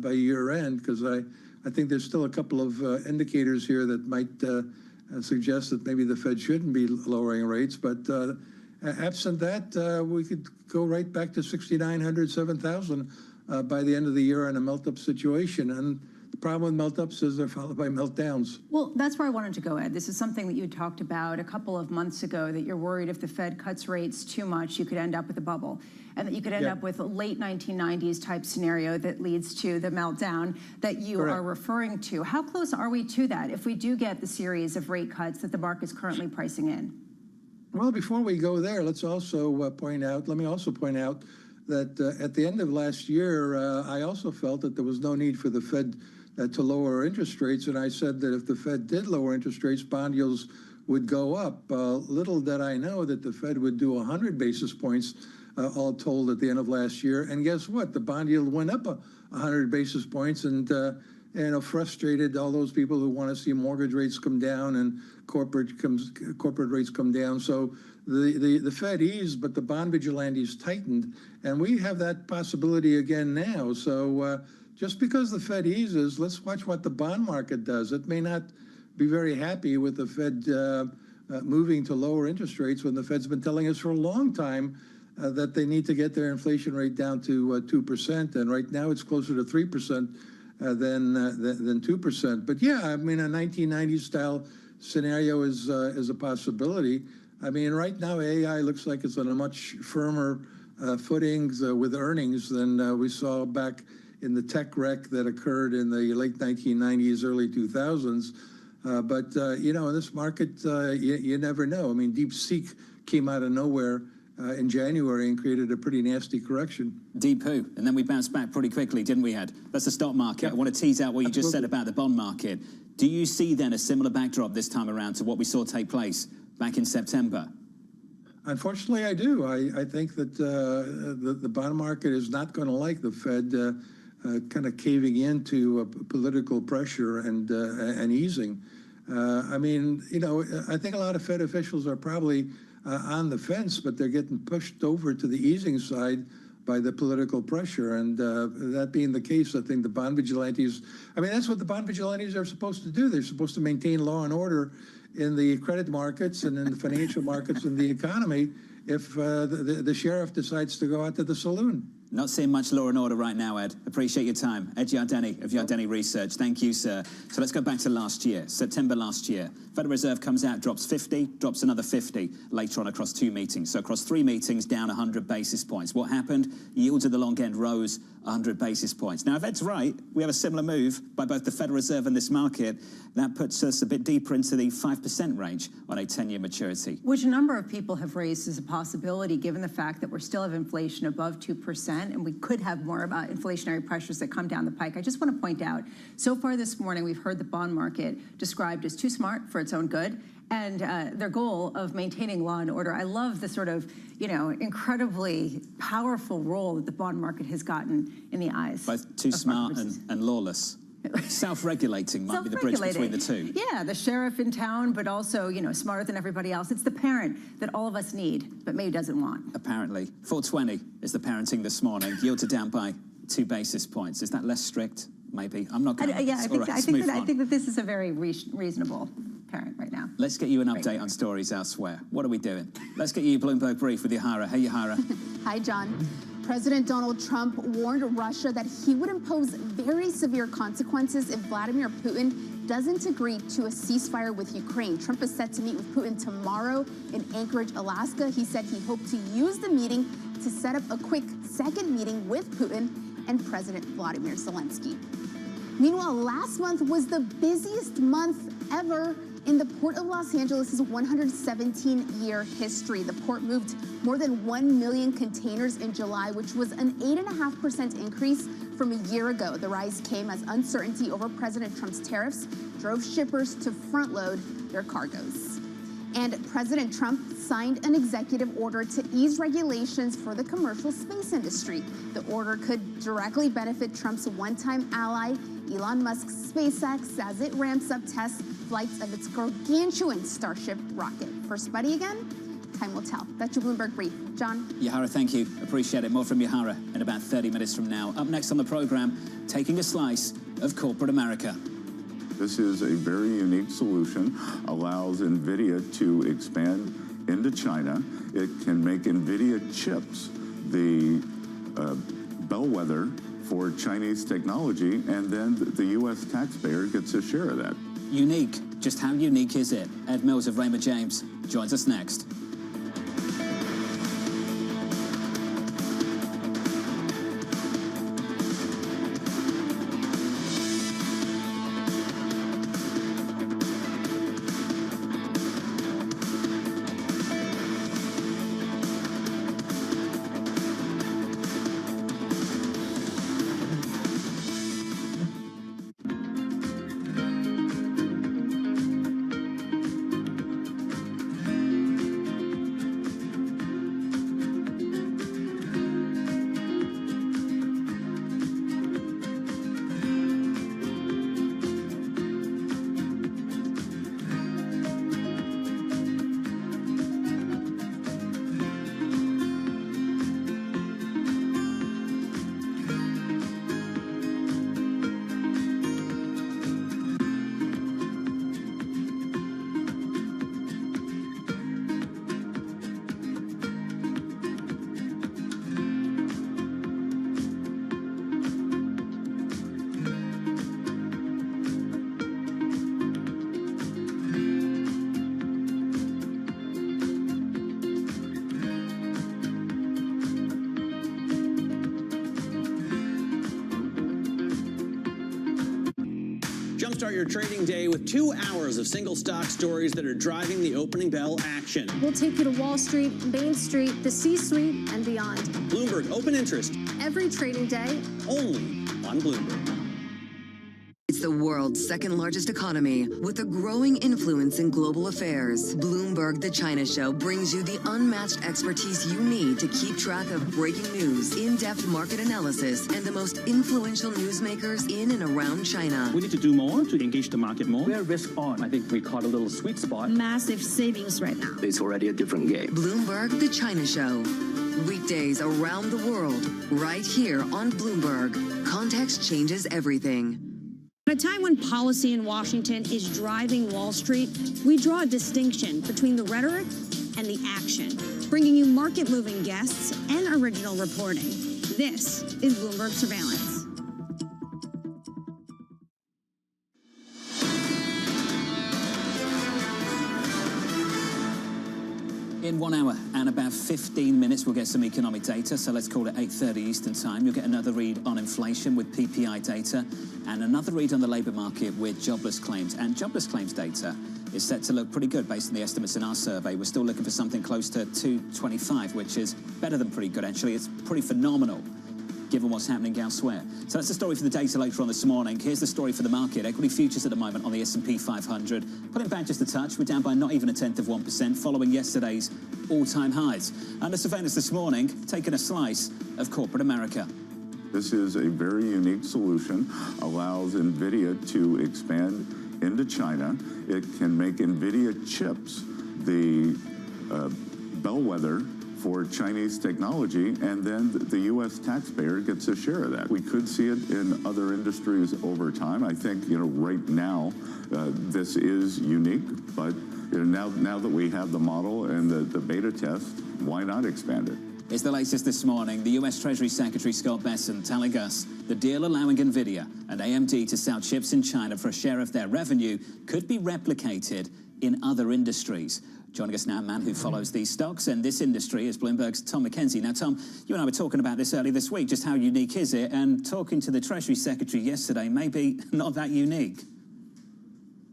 by year end, because I think there's still a couple of indicators here that might suggest that maybe the Fed shouldn't be lowering rates. But absent that, we could go right back to 6,900, 7,000 by the end of the year in a melt-up situation. And the problem with melt-ups is they're followed by meltdowns. Well, that's where I wanted to go, Ed. This is something that you talked about a couple of months ago, that you're worried if the Fed cuts rates too much, you could end up with a bubble, and that you could end up with a late 1990s type scenario that leads to the meltdown that you are referring to. How close are we to that if we do get the series of rate cuts that the market's currently pricing in? Well, before we go there, let me also point out that at the end of last year, I also felt that there was no need for the Fed to lower interest rates. And I said that if the Fed did lower interest rates, bond yields would go up. Little did I know that the Fed would do 100 basis points all told at the end of last year. And guess what? The bond yield went up 100 basis points. And frustrated, all those people who want to see mortgage rates come down and corporate rates come down. So the Fed eased, but the bond vigilantes tightened, and we have that possibility again now. So just because the Fed eases, let's watch what the bond market does. It may not be very happy with the Fed moving to lower interest rates when the Fed's been telling us for a long time that they need to get their inflation rate down to 2%, and right now it's closer to 3% than 2%. But yeah, I mean, a 1990s style scenario is a possibility. I mean, right now AI looks like it's on a much firmer footings with earnings than we saw back in the tech wreck that occurred in the late 1990s, early 2000s. But you know, in this market, you never know. I mean, DeepSeek came out of nowhere in January and created a pretty nasty correction. Deep poo, and then we bounced back pretty quickly, didn't we, Ed? That's the stock market. Yep. I want to tease out what you just said about the bond market. Do you see then a similar backdrop this time around to what we saw take place back in September? Unfortunately, I do. I think that the bond market is not going to like the Fed kind of caving into political pressure and easing. I mean, you know, I think a lot of Fed officials are probably on the fence, but they're getting pushed over to the easing side by the political pressure. And that being the case, I think the bond vigilantes, I mean, that's what the bond vigilantes are supposed to do. They're supposed to maintain law and order in the credit markets and in the financial markets and the economy if the sheriff decides to go out to the saloon. Not seeing much law and order right now, Ed. Appreciate your time. Ed Yardeni of Yardeni Research. Thank you, sir. So let's go back to last year, September last year. Federal Reserve comes out, drops 50, drops another 50 later on across 2 meetings. So across 3 meetings, down 100 basis points. What happened? Yields at the long end rose 100 basis points. Now, if Ed's right, we have a similar move by both the Federal Reserve and this market. That puts us a bit deeper into the 5% range on a 10-year maturity. Which a number of people have raised as a possibility, given the fact that we still have inflation above 2%, and we could have more inflationary pressures that come down the pike. I just want to point out, so far this morning, we've heard the bond market described as too smart for its own good, and their goal of maintaining law and order. I love the sort of, you know, incredibly powerful role that the bond market has gotten in the eyes. Both too smart and lawless. Self-regulating might be the bridge between the two. Yeah, the sheriff in town, but also, you know, smarter than everybody else. It's the parent that all of us need, but maybe doesn't want. Apparently. 420 is the parenting this morning. Yields are down by 2 basis points. Is that less strict? Maybe. I'm not going to... Yeah, I think that this is a very reasonable parent right now. Let's get you an update on stories elsewhere. What are we doing? Let's get you a Bloomberg Brief with Yahara. Hey, Yahara. Hi, John. President Donald Trump warned Russia that he would impose very severe consequences if Vladimir Putin doesn't agree to a ceasefire with Ukraine. Trump is set to meet with Putin tomorrow in Anchorage, Alaska. He said he hoped to use the meeting to set up a quick second meeting with Putin and President Vladimir Zelensky. Meanwhile, last month was the busiest month ever in the Port of Los Angeles' 117-year history. The port moved more than 1 million containers in July, which was an 8.5% increase from a year ago. The rise came as uncertainty over President Trump's tariffs drove shippers to front-load their cargoes. And President Trump signed an executive order to ease regulations for the commercial space industry. The order could directly benefit Trump's one-time ally, Elon Musk's SpaceX, as it ramps up test flights of its gargantuan Starship rocket. First buddy again? Time will tell. That's your Bloomberg Brief. John? Yahara, thank you. Appreciate it. More from Yahara in about 30 minutes from now. Up next on the program, taking a slice of corporate America. This is a very unique solution, allows NVIDIA to expand into China. It can make NVIDIA chips the bellwether for Chinese technology, and then the U.S. taxpayer gets a share of that. Unique. Just how unique is it? Ed Mills of Raymond James joins us next. Start your trading day with 2 hours of single stock stories that are driving the opening bell action. We'll take you to Wall Street, Main Street, the C-suite, and beyond. Bloomberg Open Interest. Every trading day. Only on Bloomberg. It's the world's second largest economy with a growing influence in global affairs. Bloomberg The China Show brings you the unmatched expertise you need to keep track of breaking news, in-depth market analysis, and the most influential newsmakers in and around China. We need to do more to engage the market more. We are risk on. I think we caught a little sweet spot. Massive savings right now. It's already a different game. Bloomberg The China Show. Weekdays around the world, right here on Bloomberg. Context changes everything. At a time when policy in Washington is driving Wall Street, we draw a distinction between the rhetoric and the action, bringing you market-moving guests and original reporting. This is Bloomberg Surveillance. In 1 hour and about 15 minutes, we'll get some economic data. So let's call it 8:30 Eastern time. You'll get another read on inflation with PPI data and another read on the labour market with jobless claims. And jobless claims data is set to look pretty good based on the estimates in our survey. We're still looking for something close to 225, which is better than pretty good, actually. It's pretty phenomenal, given what's happening elsewhere. So that's the story for the data later on this morning. Here's the story for the market. Equity futures at the moment on the S&P 500. Pulling back just a touch. We're down by not even 0.1% following yesterday's all-time highs. Under surveillance this morning, taking a slice of corporate America. This is a very unique solution, allows NVIDIA to expand into China. It can make NVIDIA chips the bellwether for Chinese technology, and then the U.S. taxpayer gets a share of that. We could see it in other industries over time. I think, right now, this is unique, but now that we have the model and the beta test, why not expand it? It's the latest this morning. The U.S. Treasury Secretary Scott Bessent telling us the deal allowing NVIDIA and AMD to sell chips in China for a share of their revenue could be replicated in other industries. Joining us now, a man who follows these stocks and this industry is Bloomberg's Tom McKenzie. Now, Tom, you and I were talking about this earlier this week, just how unique is it? And talking to the Treasury Secretary yesterday, maybe not that unique.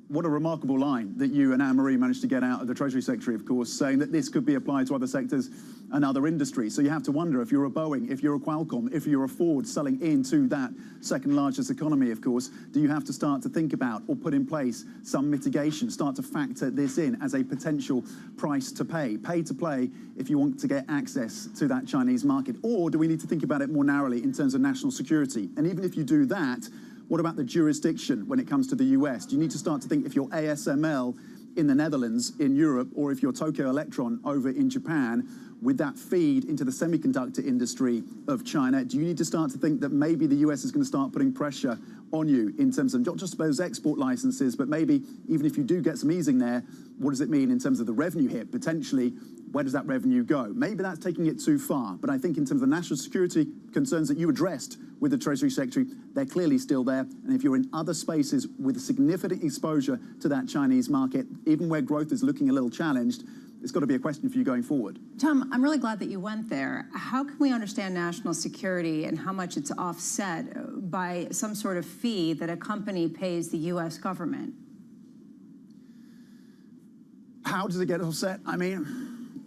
What a remarkable line that you and Anne-Marie managed to get out of the Treasury Secretary, of course, saying that this could be applied to other sectors and other industries. So you have to wonder, if you're a Boeing, if you're a Qualcomm, if you're a Ford selling into that second largest economy, of course, do you have to start to think about or put in place some mitigation, start to factor this in as a potential price to pay to play if you want to get access to that Chinese market? Or do we need to think about it more narrowly in terms of national security? And even if you do that, what about the jurisdiction when it comes to the US? Do you need to start to think, if you're ASML in the Netherlands, in Europe, or if you're Tokyo Electron over in Japan, with that feed into the semiconductor industry of China, do you need to start to think that maybe the US is going to start putting pressure on you in terms of not just those export licenses, but maybe even if you do get some easing there, what does it mean in terms of the revenue hit? Potentially, where does that revenue go? Maybe that's taking it too far, but I think in terms of the national security concerns that you addressed with the Treasury Secretary, they're clearly still there. And if you're in other spaces with significant exposure to that Chinese market, even where growth is looking a little challenged, it's got to be a question for you going forward. Tom, I'm really glad that you went there. How can we understand national security and how much it's offset by some sort of fee that a company pays the U.S. government? How does it get offset? I mean,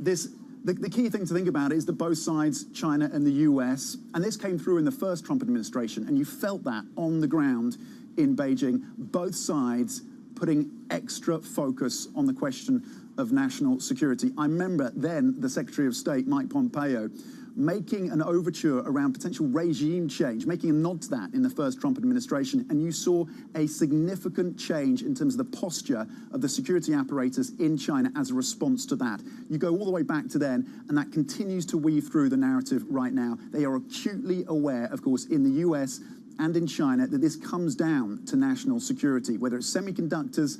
the key thing to think about is that both sides, China and the US, and this came through in the first Trump administration, and you felt that on the ground in Beijing, both sides putting extra focus on the question of national security. I remember then the Secretary of State, Mike Pompeo, making an overture around potential regime change, making a nod to that in the first Trump administration, and you saw a significant change in terms of the posture of the security apparatus in China as a response to that. You go all the way back to then, and that continues to weave through the narrative right now. They are acutely aware, of course, in the US and in China, that this comes down to national security, whether it's semiconductors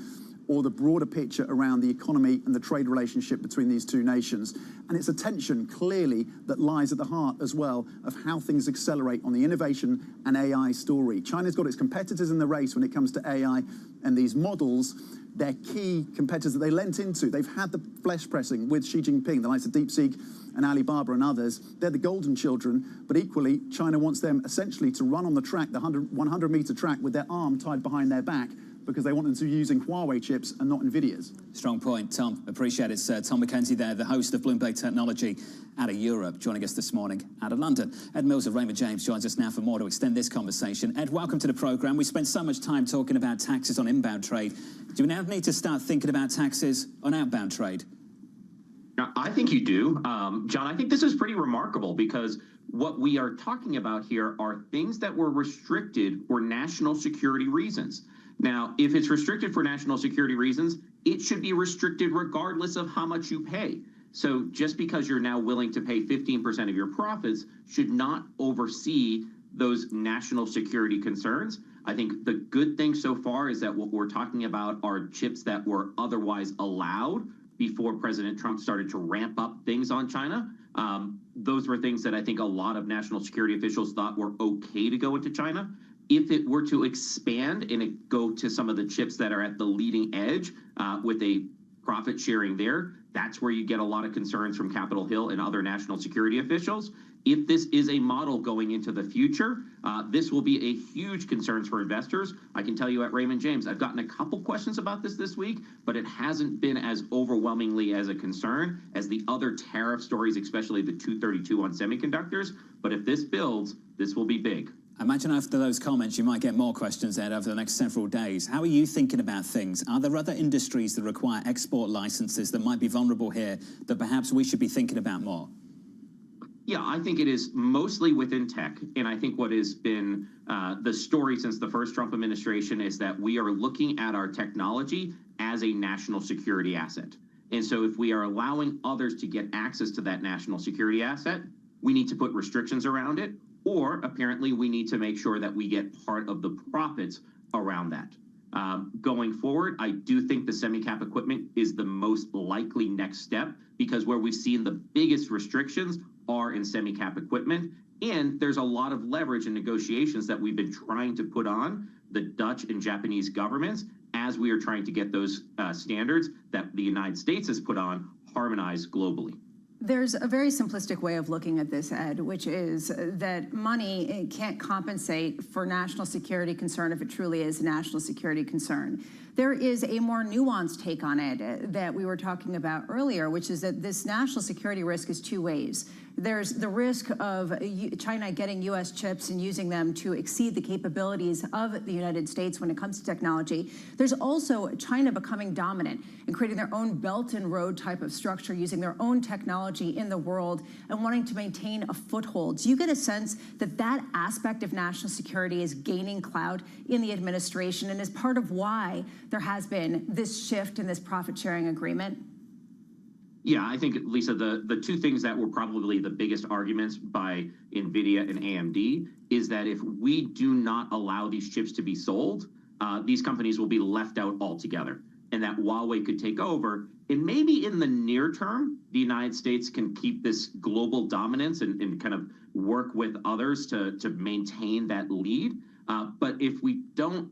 or the broader picture around the economy and the trade relationship between these two nations. And it's a tension, clearly, that lies at the heart as well of how things accelerate on the innovation and AI story. China's got its competitors in the race when it comes to AI and these models. They're key competitors that they lent into. They've had the flesh pressing with Xi Jinping, the likes of DeepSeek and Alibaba and others. They're the golden children, but equally, China wants them essentially to run on the track, the 100-meter track, with their arm tied behind their back, because they want them to be using Huawei chips and not NVIDIA's. Strong point, Tom. Appreciate it, sir. Tom McKenzie there, the host of Bloomberg Technology out of Europe, joining us this morning out of London. Ed Mills of Raymond James joins us now for more to extend this conversation. Ed, welcome to the program. We spent so much time talking about taxes on inbound trade. Do we now need to start thinking about taxes on outbound trade? I think you do. John, I think this is pretty remarkable because what we are talking about here are things that were restricted for national security reasons. Now, if it's restricted for national security reasons, it should be restricted regardless of how much you pay. So just because you're now willing to pay 15% of your profits should not oversee those national security concerns. I think the good thing so far is that what we're talking about are chips that were otherwise allowed before President Trump started to ramp up things on China. Those were things that I think a lot of national security officials thought were okay to go into China. If it were to expand and it go to some of the chips that are at the leading edge with a profit sharing there, that's where you get a lot of concerns from Capitol Hill and other national security officials. If this is a model going into the future, this will be a huge concern for investors. I can tell you at Raymond James, I've gotten a couple questions about this week, but it hasn't been as overwhelmingly as a concern as the other tariff stories, especially the 232 on semiconductors. But if this builds, this will be big. I imagine after those comments, you might get more questions, Ed, over the next several days. How are you thinking about things? Are there other industries that require export licenses that might be vulnerable here that perhaps we should be thinking about more? Yeah, I think it is mostly within tech. And I think what has been the story since the first Trump administration is that we are looking at our technology as a national security asset. And so if we are allowing others to get access to that national security asset, we need to put restrictions around it. Or apparently we need to make sure that we get part of the profits around that. Going forward, I do think the semi-cap equipment is the most likely next step because where we've seen the biggest restrictions are in semi-cap equipment. And there's a lot of leverage in negotiations that we've been trying to put on the Dutch and Japanese governments as we are trying to get those standards that the United States has put on harmonized globally. There's a very simplistic way of looking at this, Ed, which is that money can't compensate for national security concern if it truly is a national security concern. There is a more nuanced take on it that we were talking about earlier, which is that this national security risk is two ways. There's the risk of China getting U.S. chips and using them to exceed the capabilities of the United States when it comes to technology. There's also China becoming dominant and creating their own Belt and Road type of structure, using their own technology in the world and wanting to maintain a foothold. Do you get a sense that that aspect of national security is gaining clout in the administration and is part of why there has been this shift in this profit-sharing agreement? Yeah, I think, Lisa, the two things that were probably the biggest arguments by NVIDIA and AMD is that if we do not allow these chips to be sold, these companies will be left out altogether. And that Huawei could take over. And maybe in the near term, the United States can keep this global dominance and kind of work with others to maintain that lead. But if we don't,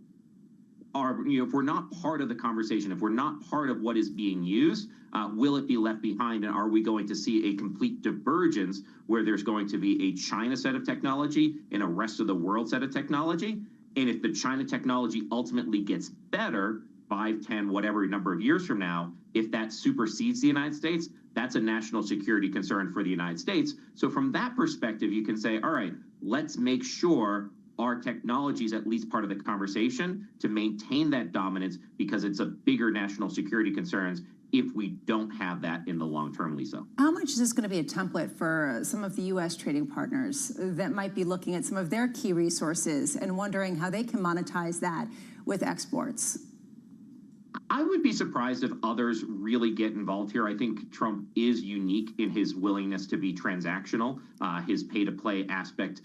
if we're not part of the conversation, if we're not part of what is being used, will it be left behind? And are we going to see a complete divergence where there's going to be a China set of technology and a rest of the world set of technology? And if the China technology ultimately gets better, 5, 10, whatever number of years from now, if that supersedes the United States, that's a national security concern for the United States. So from that perspective, you can say, all right, let's make sure our technology is at least part of the conversation to maintain that dominance because it's a bigger national security concerns if we don't have that in the long term, Lisa. How much is this going to be a template for some of the U.S. trading partners that might be looking at some of their key resources and wondering how they can monetize that with exports? I would be surprised if others really get involved here. I think Trump is unique in his willingness to be transactional, his pay-to-play aspect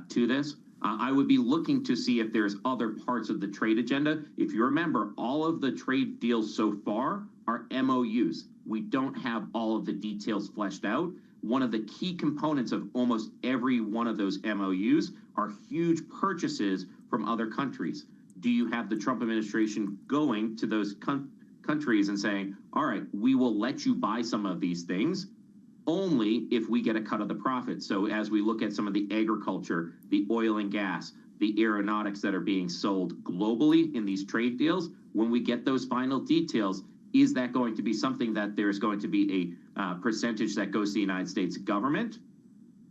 to this. I would be looking to see if there's other parts of the trade agenda. If you remember, all of the trade deals so far are MOUs. We don't have all of the details fleshed out. One of the key components of almost every one of those MOUs are huge purchases from other countries. Do you have the Trump administration going to those countries and saying, all right, we will let you buy some of these things only if we get a cut of the profit? So as we look at some of the agriculture, the oil and gas, the aeronautics that are being sold globally in these trade deals. When we get those final details, is that going to be something that there's going to be a percentage that goes to the United States government,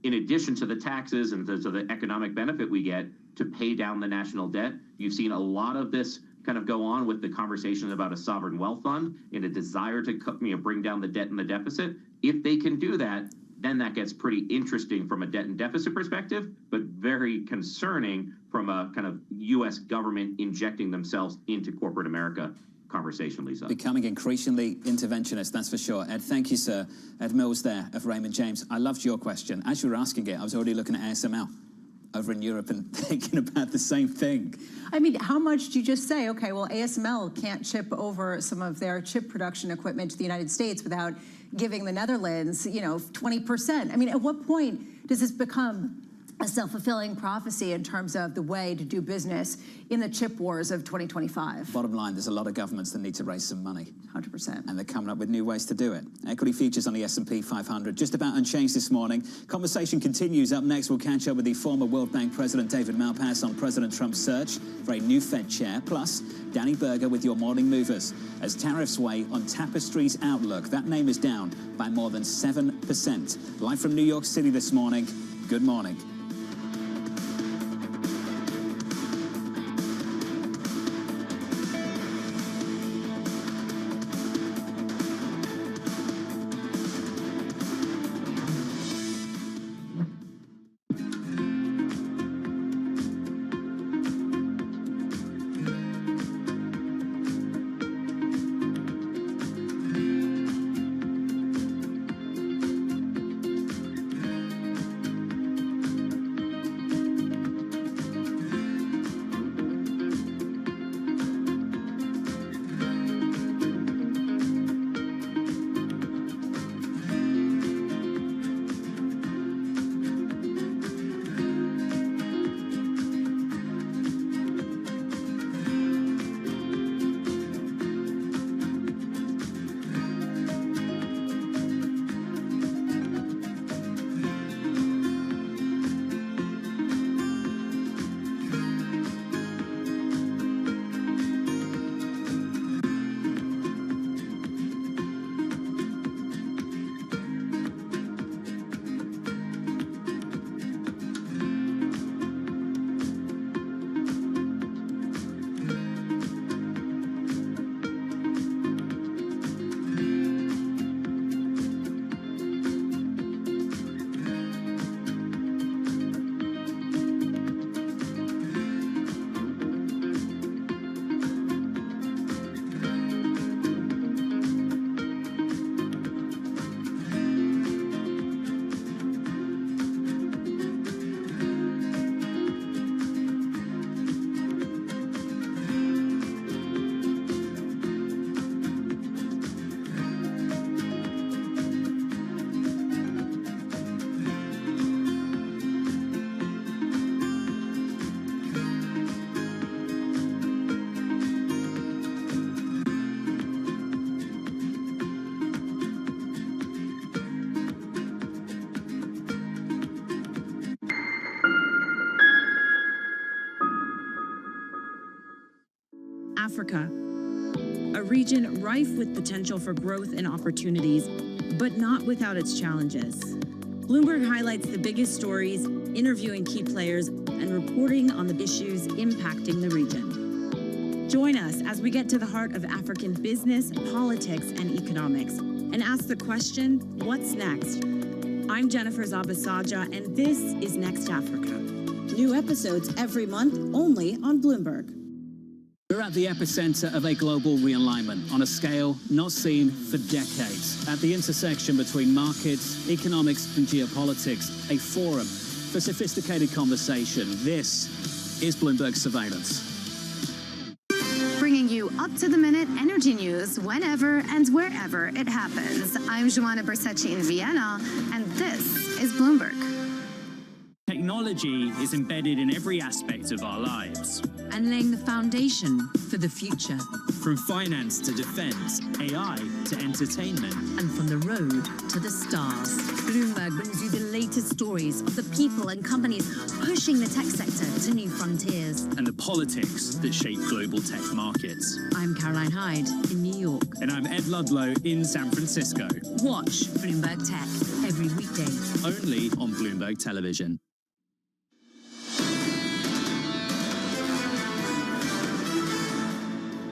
in addition to the taxes and to the economic benefit we get to pay down the national debt? You've seen a lot of this kind of go on with the conversation about a sovereign wealth fund and a desire to bring down the debt and the deficit. If they can do that, then that gets pretty interesting from a debt and deficit perspective, but very concerning from a kind of U.S. government injecting themselves into corporate America conversation, Lisa. Becoming increasingly interventionist, that's for sure. Ed, thank you, sir. Ed Mills there of Raymond James. I loved your question. As you were asking it, I was already looking at ASML over in Europe and thinking about the same thing. I mean, how much do you just say, okay, well, ASML can't ship over some of their chip production equipment to the United States without giving the Netherlands, 20%. I mean, at what point does this become a self-fulfilling prophecy in terms of the way to do business in the chip wars of 2025? Bottom line, there's a lot of governments that need to raise some money. 100%. And they're coming up with new ways to do it. Equity futures on the S&P 500, just about unchanged this morning. Conversation continues. Up next, we'll catch up with the former World Bank President David Malpass on President Trump's search for a new Fed chair. Plus, Danny Berger with your morning movers. As tariffs weigh on Tapestry's outlook, that name is down by more than 7%. Live from New York City this morning, good morning. Africa, a region rife with potential for growth and opportunities, but not without its challenges. Bloomberg highlights the biggest stories, interviewing key players, and reporting on the issues impacting the region. Join us as we get to the heart of African business, politics, and economics, and ask the question, what's next? I'm Jennifer Zabasaja, and this is Next Africa. New episodes every month, only on Bloomberg. We're at the epicenter of a global realignment on a scale not seen for decades. At the intersection between markets, economics, and geopolitics, a forum for sophisticated conversation. This is Bloomberg Surveillance. Bringing you up-to-the-minute energy news whenever and wherever it happens. I'm Joanna Bersachi in Vienna, and this is Bloomberg. technology is embedded in every aspect of our lives. And laying the foundation for the future. From finance to defense, AI to entertainment. And from the road to the stars. Bloomberg brings you the latest stories of the people and companies pushing the tech sector to new frontiers. And the politics that shape global tech markets. I'm Caroline Hyde in New York. And I'm Ed Ludlow in San Francisco. Watch Bloomberg Tech every weekday. Only on Bloomberg Television.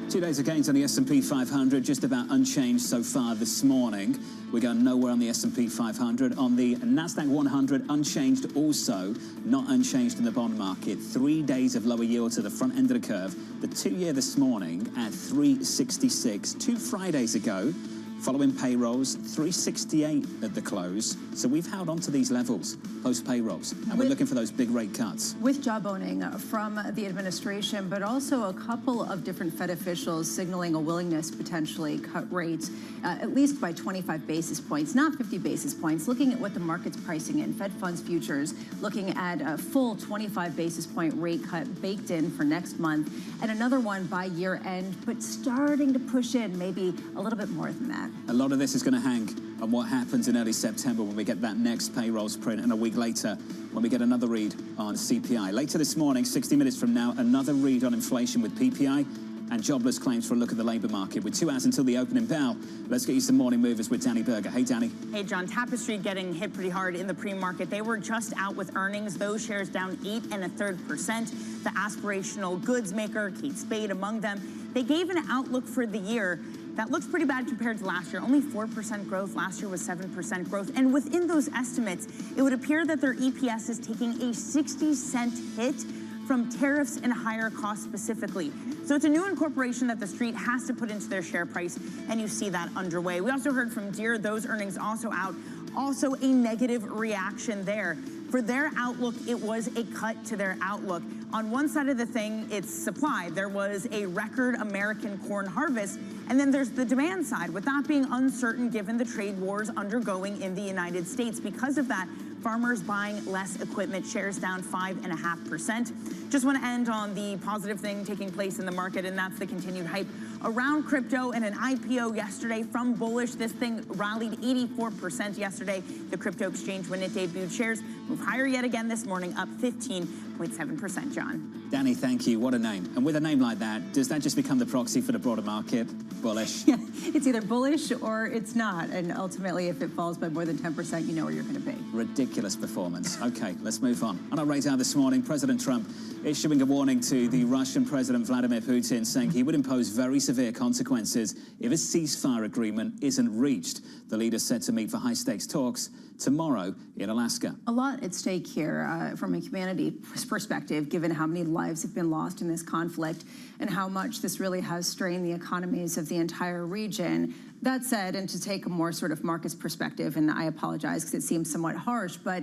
Today's gains on the S&P 500 just about unchanged so far this morning. We're going nowhere on the S&P 500. On the Nasdaq 100, unchanged also, not unchanged in the bond market. 3 days of lower yield to the front end of the curve. The 2-year this morning at 366. 2 Fridays ago, following payrolls, 368 at the close. So we've held on to these levels post-payrolls, and we're looking for those big rate cuts. With job owning from the administration, but also a couple of different Fed officials signaling a willingness to potentially cut rates, at least by 25 basis points, not 50 basis points, looking at what the market's pricing in. Fed funds futures looking at a full 25 basis point rate cut baked in for next month, and another one by year end, but starting to push in maybe a little bit more than that. A lot of this is going to hang on what happens in early September when we get that next payrolls print, and a week later when we get another read on CPI. Later this morning, 60 minutes from now, another read on inflation with PPI and jobless claims for a look at the labour market. With 2 hours until the opening bell, let's get you some morning movers with Danny Berger. Hey, Danny. Hey, John. Tapestry getting hit pretty hard in the pre-market. They were just out with earnings. Those shares down 8 1/3%. The aspirational goods maker, Kate Spade, among them. They gave an outlook for the year that looks pretty bad compared to last year. Only 4% growth. Last year was 7% growth. And within those estimates, it would appear that their EPS is taking a 60-cent hit from tariffs and higher costs specifically. So it's a new incorporation that the street has to put into their share price, and you see that underway. We also heard from Deere, those earnings also out. Also a negative reaction there. For their outlook, it was a cut to their outlook. On one side of the thing, it's supply. There was a record American corn harvest. And then there's the demand side, with that being uncertain given the trade wars undergoing in the United States. Because of that, farmers buying less equipment, shares down 5.5%. Just want to end on the positive thing taking place in the market, and that's the continued hype around crypto and an IPO yesterday from bullish. This thing rallied 84% yesterday. The crypto exchange, when it debuted, shares move higher yet again this morning, up 15.7%, John. Danny, thank you. What a name. And with a name like that, does that just become the proxy for the broader market? Bullish? Yeah, it's either bullish or it's not. And ultimately, if it falls by more than 10%, you know where you're going to be. Ridiculous performance. Okay, let's move on. On our radar this morning, President Trump issuing a warning to the Russian President Vladimir Putin, saying he would impose very severe consequences if a ceasefire agreement isn't reached. The leader set to meet for high-stakes talks tomorrow in Alaska. A lot at stake here from a humanity perspective, given how many lives have been lost in this conflict and how much this really has strained the economies of the entire region. That said, and to take a more sort of markets perspective, and I apologize because it seems somewhat harsh, but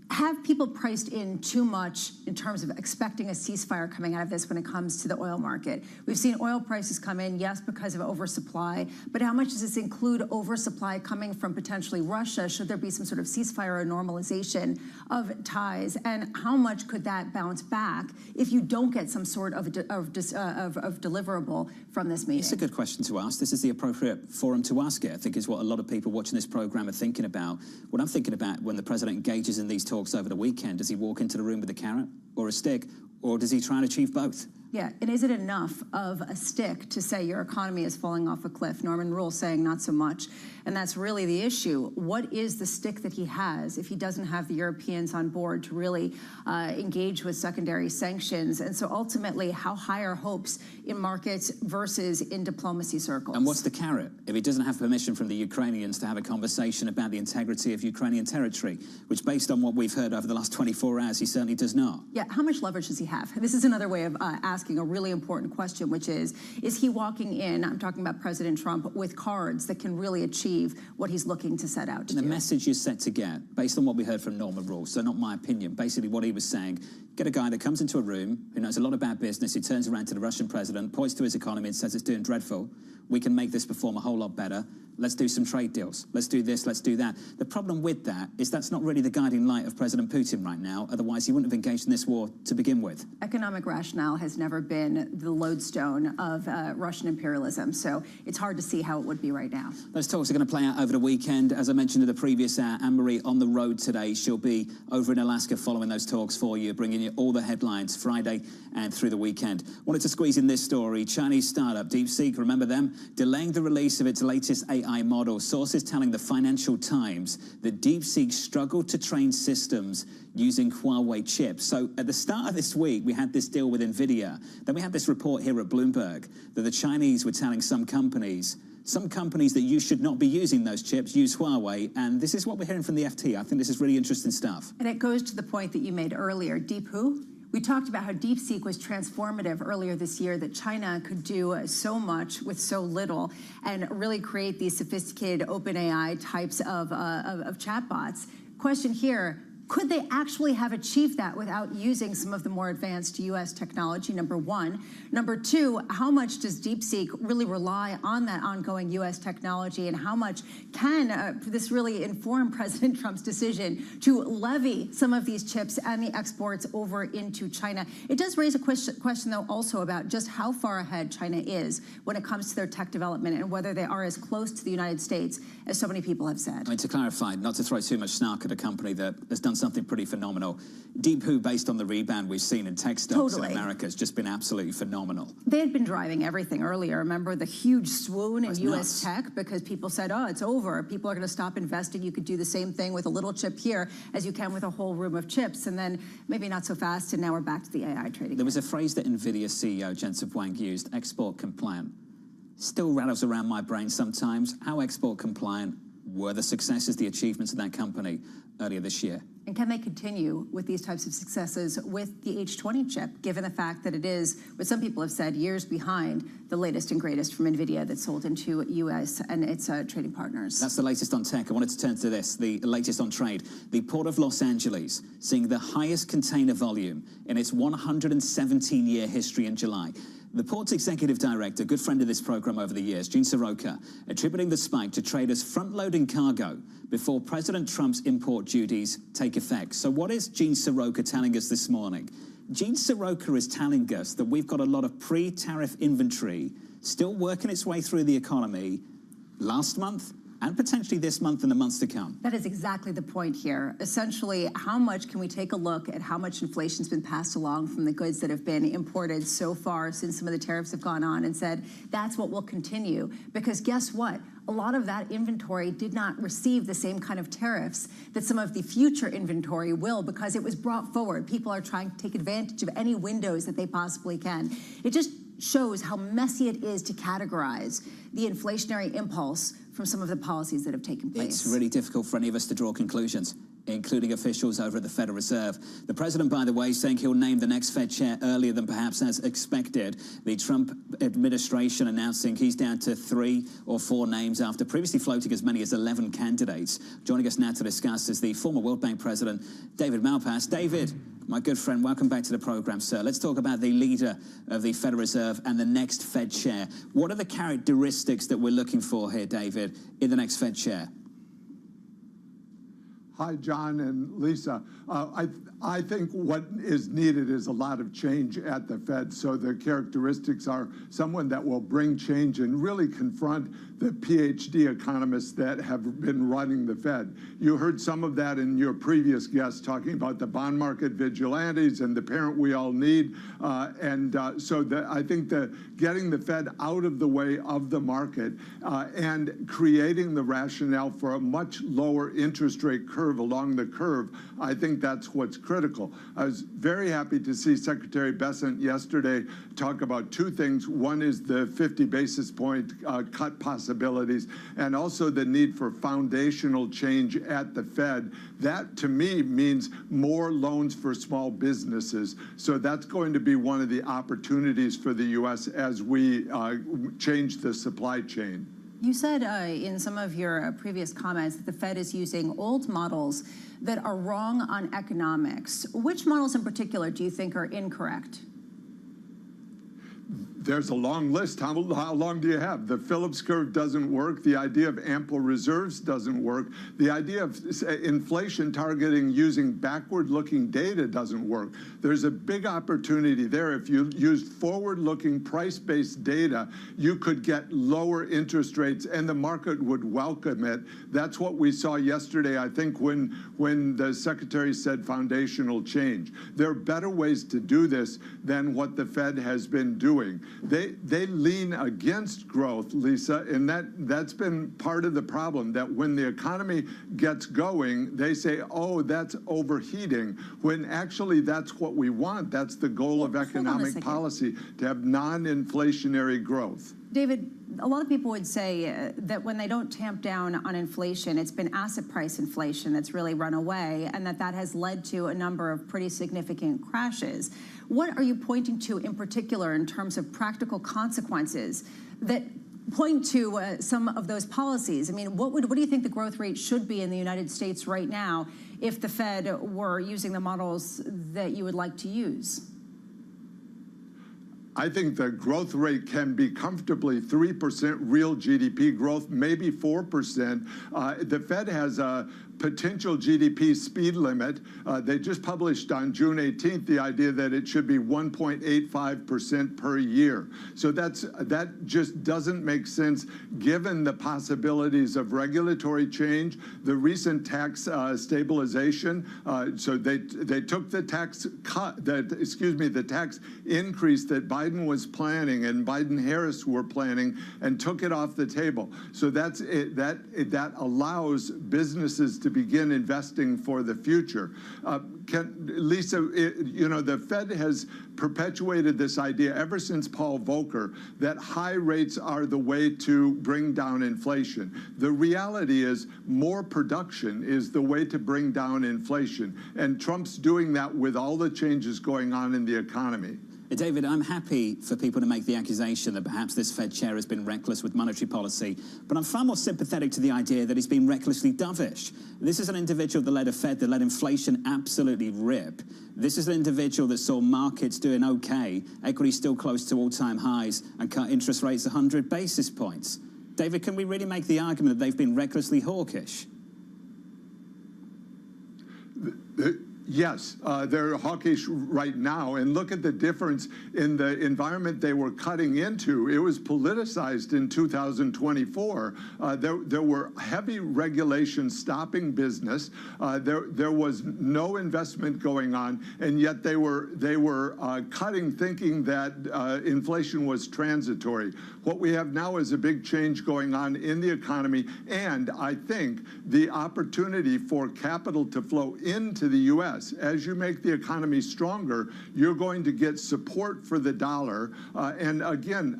have people priced in too much in terms of expecting a ceasefire coming out of this when it comes to the oil market? We've seen oil prices come in, yes, because of oversupply, but how much does this include oversupply coming from potentially Russia? Should there be some sort of ceasefire or normalization of ties? And how much could that bounce back if you don't get some sort of deliverable from this meeting? It's a good question to ask. This is the appropriate forum to ask it, I think, is what a lot of people watching this program are thinking about. What I'm thinking about when the president engages in these talks over the weekend, does he walk into the room with a carrot or a stick, or does he try and achieve both? Yeah, and is it enough of a stick to say your economy is falling off a cliff? Norman Rule saying not so much, and that's really the issue. What is the stick that he has if he doesn't have the Europeans on board to really engage with secondary sanctions? And so ultimately, how high are hopes in markets versus in diplomacy circles? And what's the carrot if he doesn't have permission from the Ukrainians to have a conversation about the integrity of Ukrainian territory, which, based on what we've heard over the last 24 hours, he certainly does not? Yeah, how much leverage does he have? This is another way of asking a really important question, which is he walking in, I'm talking about President Trump, with cards that can really achieve what he's looking to set out to do? The message you're set to get, based on what we heard from Norman Rule, so not my opinion, basically what he was saying, get a guy that comes into a room who knows a lot about business, who turns around to the Russian president, points to his economy and says it's doing dreadful. We can make this perform a whole lot better. let's do some trade deals, let's do this, let's do that. The problem with that is that's not really the guiding light of President Putin right now. Otherwise, he wouldn't have engaged in this war to begin with. Economic rationale has never been the lodestone of Russian imperialism, so it's hard to see how it would be right now. Those talks are going to play out over the weekend. As I mentioned in the previous hour, Anne-Marie on the road today. She'll be over in Alaska following those talks for you, bringing you all the headlines Friday and through the weekend. Wanted to squeeze in this story. Chinese startup DeepSeek, remember them? Delaying the release of its latest AI model. Sources telling the Financial Times that DeepSeek struggled to train systems using Huawei chips. So at the start of this week, we had this deal with NVIDIA. Then we had this report here at Bloomberg that the Chinese were telling some companies that you should not be using those chips, use Huawei, and this is what we're hearing from the FT. I think this is really interesting stuff. And it goes to the point that you made earlier, Deep Who? We talked about how DeepSeek was transformative earlier this year, that China could do so much with so little and really create these sophisticated OpenAI types of chatbots. Question here, could they actually have achieved that without using some of the more advanced U.S. technology, number one? Number two, how much does DeepSeek really rely on that ongoing U.S. technology, and how much can this really inform President Trump's decision to levy some of these chips and the exports over into China? It does raise a question, though, also about just how far ahead China is when it comes to their tech development and whether they are as close to the United States as so many people have said. I mean, to clarify, not to throw too much snark at a company that has done something pretty phenomenal. Deep Who, based on the rebound we've seen in tech stocks in America, has just been absolutely phenomenal. They had been driving everything earlier. Remember the huge swoon in U.S. tech because people said, oh, it's over. People are going to stop investing. You could do the same thing with a little chip here as you can with a whole room of chips. And then maybe not so fast, and now we're back to the AI trading. There was a phrase that NVIDIA CEO Jensen Huang used, export compliant. Still rattles around my brain sometimes. How export compliant were the successes, the achievements of that company earlier this year? And can they continue with these types of successes with the H20 chip, given the fact that it is, what some people have said, years behind the latest and greatest from NVIDIA that's sold into U.S. and its trading partners? That's the latest on tech. I wanted to turn to this, the latest on trade. The Port of Los Angeles seeing the highest container volume in its 117-year history in July. The port's executive director, good friend of this program over the years, Gene Soroka, attributing the spike to traders front-loading cargo before President Trump's import duties take effect. So what is Gene Soroka telling us this morning? Gene Soroka is telling us that we've got a lot of pre-tariff inventory still working its way through the economy last month and potentially this month and the months to come. That is exactly the point here. Essentially, how much can we take a look at how much inflation's been passed along from the goods that have been imported so far since some of the tariffs have gone on, and said, that's what will continue. Because guess what? A lot of that inventory did not receive the same kind of tariffs that some of the future inventory will, because it was brought forward. People are trying to take advantage of any windows that they possibly can. It just shows how messy it is to categorize the inflationary impulse from some of the policies that have taken place. It's really difficult for any of us to draw conclusions, including officials over at the Federal Reserve. The president, by the way, saying he'll name the next Fed chair earlier than perhaps as expected. The Trump administration announcing he's down to 3 or 4 names after previously floating as many as 11 candidates. Joining us now to discuss is the former World Bank president, David Malpass. David, my good friend, welcome back to the program, sir. Let's talk about the leader of the Federal Reserve and the next Fed chair. What are the characteristics that we're looking for here, David, in the next Fed chair? Hi, John and Lisa. I think what is needed is a lot of change at the Fed. So the characteristics are someone that will bring change and really confront the PhD economists that have been running the Fed. You heard some of that in your previous guest talking about the bond market vigilantes and the parent we all need. So I think that getting the Fed out of the way of the market and creating the rationale for a much lower interest rate curve along the curve, I think that's what's critical. I was very happy to see Secretary Bessent yesterday talk about 2 things. One is the 50 basis point cut possibilities, and also the need for foundational change at the Fed. That, to me, means more loans for small businesses. So that's going to be one of the opportunities for the U.S. as we change the supply chain. You said in some of your previous comments that the Fed is using old models that are wrong on economics. Which models in particular do you think are incorrect? There's a long list. How long do you have? The Phillips curve doesn't work. The idea of ample reserves doesn't work. The idea of inflation targeting using backward-looking data doesn't work. There's a big opportunity there. If you used forward-looking price-based data, you could get lower interest rates, and the market would welcome it. That's what we saw yesterday, I think, when the Secretary said foundational change. There are better ways to do this than what the Fed has been doing. They lean against growth, Lisa, and that's been part of the problem, that when the economy gets going, they say, oh, that's overheating, when actually that's what we want. That's the goal of economic policy, to have non-inflationary growth. David, a lot of people would say that when they don't tamp down on inflation, it's been asset price inflation that's really run away, and that has led to a number of pretty significant crashes. What are you pointing to in particular in terms of practical consequences that point to some of those policies? I mean, what do you think the growth rate should be in the United States right now if the Fed were using the models that you would like to use? I think the growth rate can be comfortably 3% real GDP growth, maybe 4%. The Fed has a potential GDP speed limit. They just published on June 18th the idea that it should be 1.85% per year. So that just doesn't make sense given the possibilities of regulatory change, the recent tax stabilization. So they took the tax cut, the tax increase that Biden was planning and Biden-Harris were planning, and took it off the table. So that's it, that allows businesses to begin investing for the future. Lisa, the Fed has perpetuated this idea ever since Paul Volcker that high rates are the way to bring down inflation. The reality is more production is the way to bring down inflation, and Trump's doing that with all the changes going on in the economy. David, I'm happy for people to make the accusation that perhaps this Fed chair has been reckless with monetary policy, but I'm far more sympathetic to the idea that he's been recklessly dovish. This is an individual that led a Fed that let inflation absolutely rip. This is an individual that saw markets doing okay, equity still close to all-time highs, and cut interest rates 100 basis points. David, can we really make the argument that they've been recklessly hawkish? Yes, they're hawkish right now, and look at the difference in the environment they were cutting into. It was politicized in 2024. There were heavy regulations stopping business. There was no investment going on, and yet they were cutting, thinking that inflation was transitory. What we have now is a big change going on in the economy, and I think the opportunity for capital to flow into the U.S. As you make the economy stronger, you're going to get support for the dollar. And again,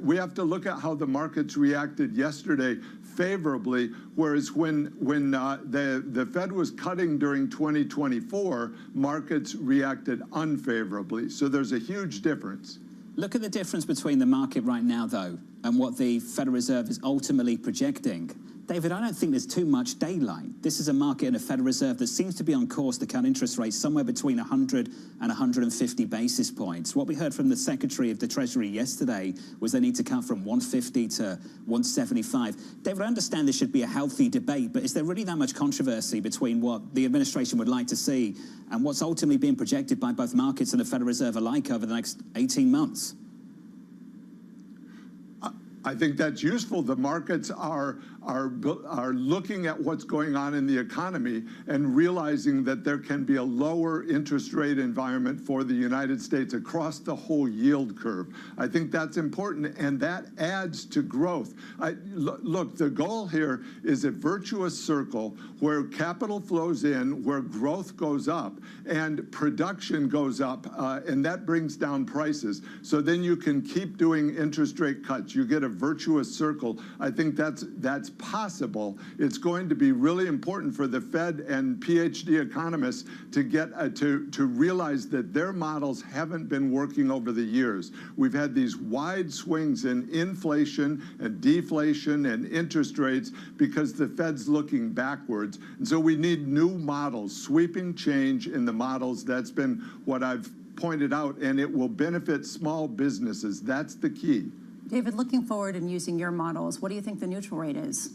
we have to look at how the markets reacted yesterday favorably, whereas when the Fed was cutting during 2024, markets reacted unfavorably. So there's a huge difference. Look at the difference between the market right now, though, and what the Federal Reserve is ultimately projecting. David, I don't think there's too much daylight. This is a market and a Federal Reserve that seems to be on course to cut interest rates somewhere between 100 and 150 basis points. What we heard from the Secretary of the Treasury yesterday was they need to cut from 150 to 175. David, I understand this should be a healthy debate, but is there really that much controversy between what the administration would like to see and what's ultimately being projected by both markets and the Federal Reserve alike over the next 18 months? I think that's useful. The markets are looking at what's going on in the economy and realizing that there can be a lower interest rate environment for the United States across the whole yield curve. I think that's important, and that adds to growth. Look, the goal here is a virtuous circle where capital flows in, where growth goes up, and production goes up, and that brings down prices. So then you can keep doing interest rate cuts. You get a virtuous circle. I think that's possible. It's going to be really important for the Fed and PhD economists to get to realize that their models haven't been working over the years. We've had these wide swings in inflation and deflation and interest rates because the Fed's looking backwards. And so we need new models, sweeping change in the models. That's been what I've pointed out, and it will benefit small businesses. That's the key. David, looking forward and using your models, what do you think the neutral rate is?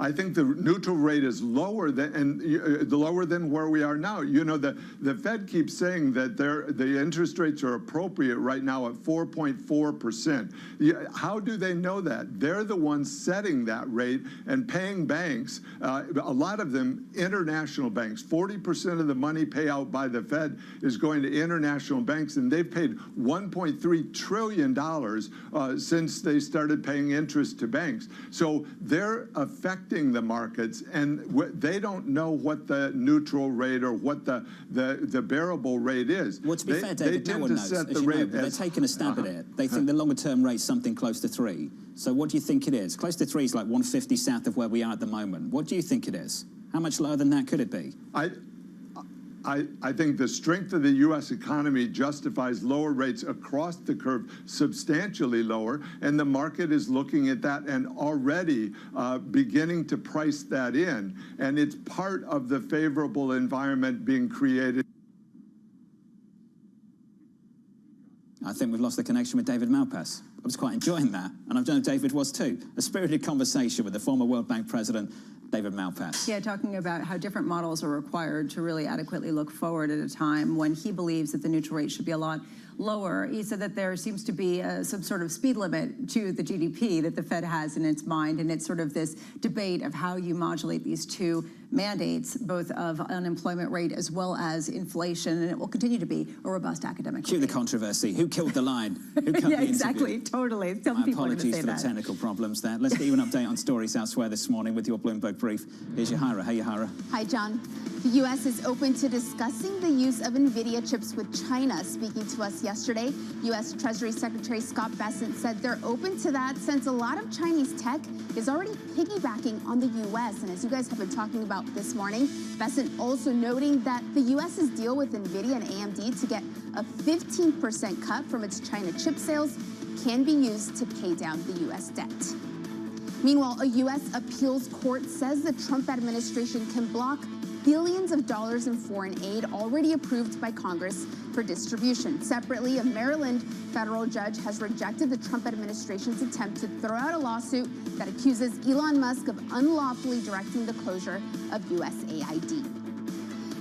I think the neutral rate is lower than where we are now. You know, the Fed keeps saying that the interest rates are appropriate right now at 4.4%. How do they know that? They're the ones setting that rate and paying banks, a lot of them international banks. 40% of the money payout by the Fed is going to international banks, and they've paid $1.3 trillion since they started paying interest to banks. So they're affecting the markets, and they don't know what the neutral rate or what the bearable rate is. Well, to be fair, David, no one knows. As you know, they're taking a stab at it. They think the longer-term rate's something close to 3. So what do you think it is? Close to 3 is like 150 south of where we are at the moment. What do you think it is? How much lower than that could it be? I think the strength of the U.S. economy justifies lower rates across the curve, substantially lower, and the market is looking at that and already beginning to price that in, and it's part of the favorable environment being created. I think we've lost the connection with David Malpass. I was quite enjoying that, and I know David was too. A spirited conversation with the former World Bank president, David Malpass. Yeah, talking about how different models are required to really adequately look forward at a time when he believes that the neutral rate should be a lot lower. He said that there seems to be some sort of speed limit to the GDP that the Fed has in its mind, and it's sort of this debate of how you modulate these two mandates, both of unemployment rate as well as inflation, and it will continue to be a robust academic Cue the controversy. Who killed the line? Who cut yeah, the exactly, interview? totally. Some My people are going to apologies say for the that. technical problems there. Let's get you an update on stories elsewhere this morning with your Bloomberg Brief. Here's Yahara. Hey, Yahara. Hi, John. The U.S. is open to discussing the use of NVIDIA chips with China. Speaking to us yesterday, U.S. Treasury Secretary Scott Bessent said they're open to that since a lot of Chinese tech is already piggybacking on the U.S. And as you guys have been talking about this morning, Bessent also noting that the U.S.'s deal with NVIDIA and AMD to get a 15% cut from its China chip sales can be used to pay down the U.S. debt. Meanwhile, a U.S. appeals court says the Trump administration can block billions of dollars in foreign aid already approved by Congress for distribution. Separately, a Maryland federal judge has rejected the Trump administration's attempt to throw out a lawsuit that accuses Elon Musk of unlawfully directing the closure of USAID.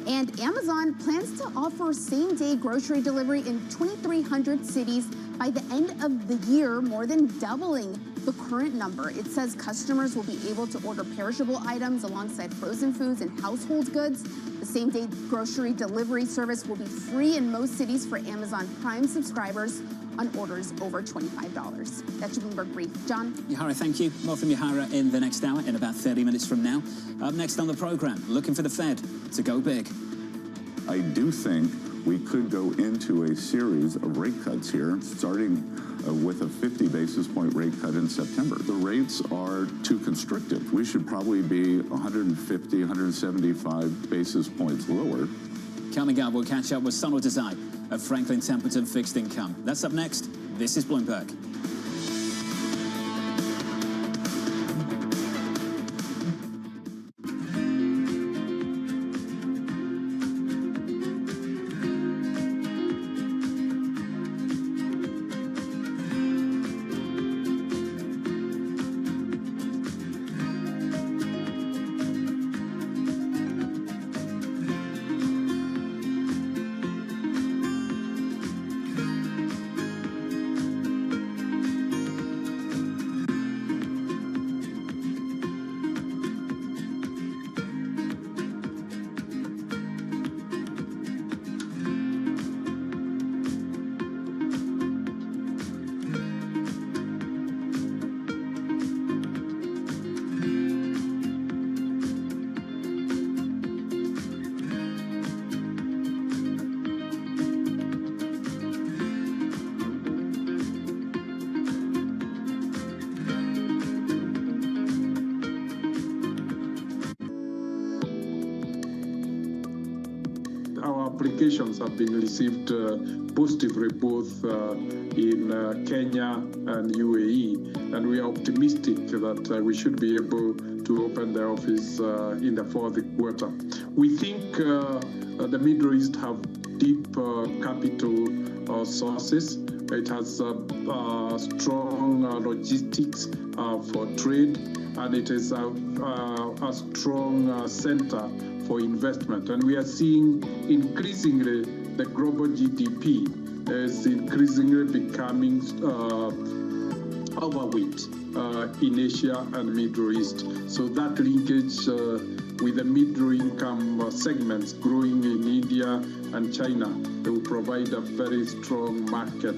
And Amazon plans to offer same-day grocery delivery in 2,300 cities by the end of the year, more than doubling the current number. It says customers will be able to order perishable items alongside frozen foods and household goods. The same-day grocery delivery service will be free in most cities for Amazon Prime subscribers on orders over $25. That's your Bloomberg Brief. John? Yahara, thank you. More from Yahara in the next hour, in about 30 minutes from now. Up next on the program, looking for the Fed to go big. I do think we could go into a series of rate cuts here, starting with a 50 basis point rate cut in September. The rates are too constrictive. We should probably be 150, 175 basis points lower. Coming up, we'll catch up with Sonal Desai of Franklin Templeton Fixed Income. That's up next. This is Bloomberg. Applications have been received positively both in Kenya and UAE, and we are optimistic that we should be able to open the office in the fourth quarter. We think the Middle East have deep capital sources. It has strong logistics for trade, and it is a strong center for investment. And we are seeing increasingly the global GDP is increasingly becoming overweight in Asia and Middle East. So that linkage with the middle income segments growing in India and China, they will provide a very strong market.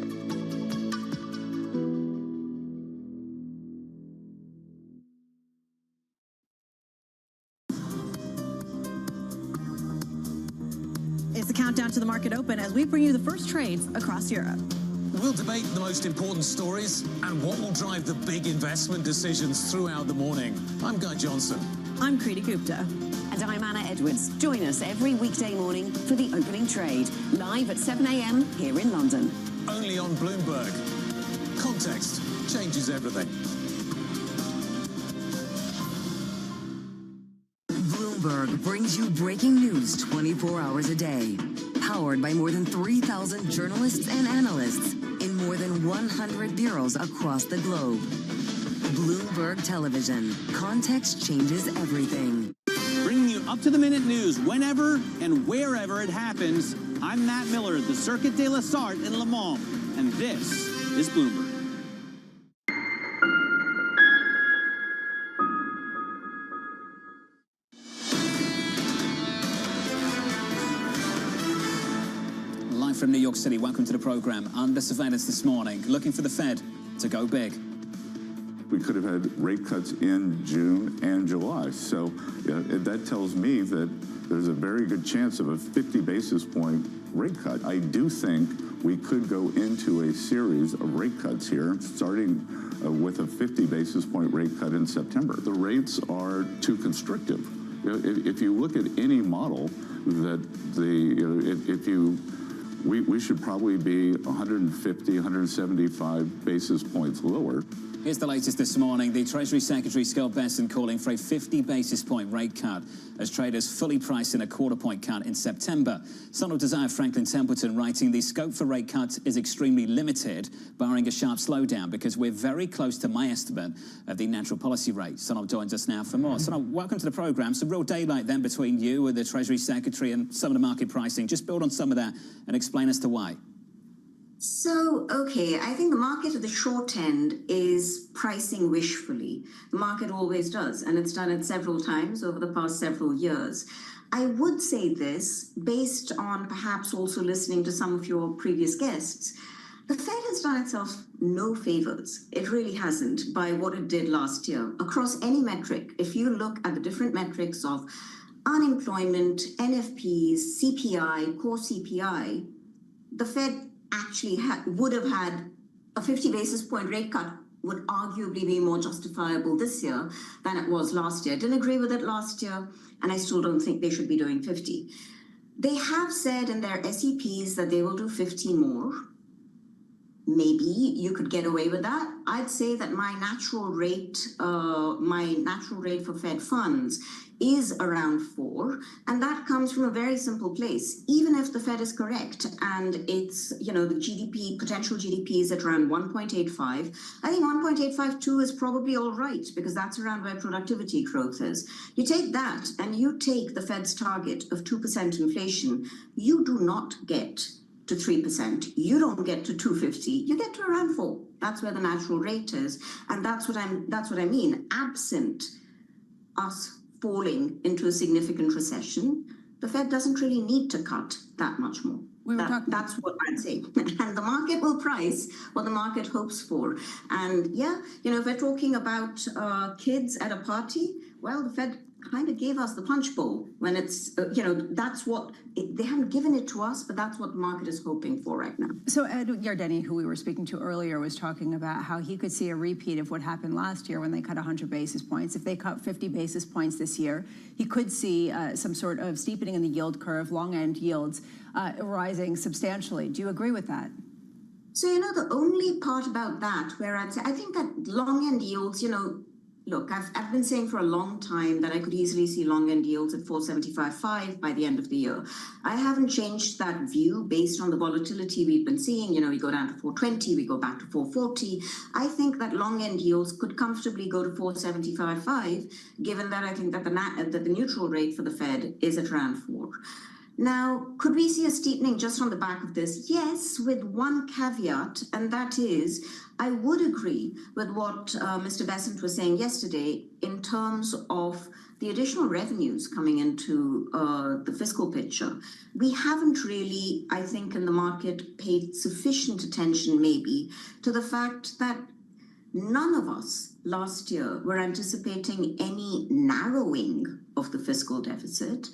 It's the countdown to the market open as we bring you the first trades across Europe. We'll debate the most important stories and what will drive the big investment decisions throughout the morning. I'm Guy Johnson. I'm Kriti Gupta. And I'm Anna Edwards. Join us every weekday morning for the opening trade, live at 7 a.m. here in London. Only on Bloomberg. Context changes everything. Bloomberg brings you breaking news 24 hours a day. Powered by more than 3,000 journalists and analysts in more than 100 bureaus across the globe. Bloomberg Television. Context changes everything. Bringing you up-to-the-minute news whenever and wherever it happens. I'm Matt Miller, the Circuit de la Sarthe in Le Mans, and this is Bloomberg. Live from New York City, welcome to the program. Under surveillance this morning, looking for the Fed to go big. We could have had rate cuts in June and July. So that tells me that there's a very good chance of a 50 basis point rate cut. I do think we could go into a series of rate cuts here, starting with a 50 basis point rate cut in September. The rates are too constrictive. If you look at any model, that we should probably be 150, 175 basis points lower. Here's the latest this morning. The Treasury Secretary, Scott Bessent, calling for a 50 basis point rate cut as traders fully price in a quarter-point cut in September. Son of Desire Franklin Templeton writing, the scope for rate cuts is extremely limited, barring a sharp slowdown, because we're very close to my estimate of the natural policy rate. Sonov joins us now for more. Sonov, welcome to the program. Some real daylight then between you and the Treasury Secretary and some of the market pricing. Just build on some of that and explain as to why. So, okay, I think the market at the short end is pricing wishfully. The market always does, and it's done it several times over the past several years. I would say this, based on perhaps also listening to some of your previous guests, the Fed has done itself no favors. It really hasn't by what it did last year. Across any metric, if you look at the different metrics of unemployment, NFPs, CPI, core CPI, the Fed actually would have had a 50 basis point rate cut would arguably be more justifiable this year than it was last year. Didn't agree with it last year, and I still don't think they should be doing 50. They have said in their SEPs that they will do 50 more. Maybe you could get away with that. I'd say that my natural rate for Fed funds is around 4, and that comes from a very simple place. Even if the Fed is correct and it's, the GDP, potential GDP is at around 1.85, I think 1.852 is probably all right, because that's around where productivity growth is. You take that and you take the Fed's target of 2% inflation, you do not get to 3%. You don't get to 250. You get to around 4. That's where the natural rate is, and that's what I mean. Absent us falling into a significant recession, the Fed doesn't really need to cut that much more. That's what I'd say. And the market will price what the market hopes for. And yeah, if we're talking about kids at a party, well, the Fed kind of gave us the punch bowl when it's, that's what, they haven't given it to us, but that's what the market is hoping for right now. So Ed Yardeni, who we were speaking to earlier, was talking about how he could see a repeat of what happened last year when they cut 100 basis points. If they cut 50 basis points this year, he could see some sort of steepening in the yield curve, long end yields rising substantially. Do you agree with that? So, the only part about that where I'd say, I think that long end yields, look, I've been saying for a long time that I could easily see long-end yields at 475.5 by the end of the year. I haven't changed that view based on the volatility we've been seeing. You know, we go down to 420, we go back to 440. I think that long-end yields could comfortably go to 475.5, given that I think that the neutral rate for the Fed is at around 4. Now, could we see a steepening just on the back of this? Yes, with one caveat, and that is, I would agree with what Mr. Besant was saying yesterday in terms of the additional revenues coming into the fiscal picture. We haven't really, I think, in the market paid sufficient attention maybe to the fact that none of us last year were anticipating any narrowing of the fiscal deficit.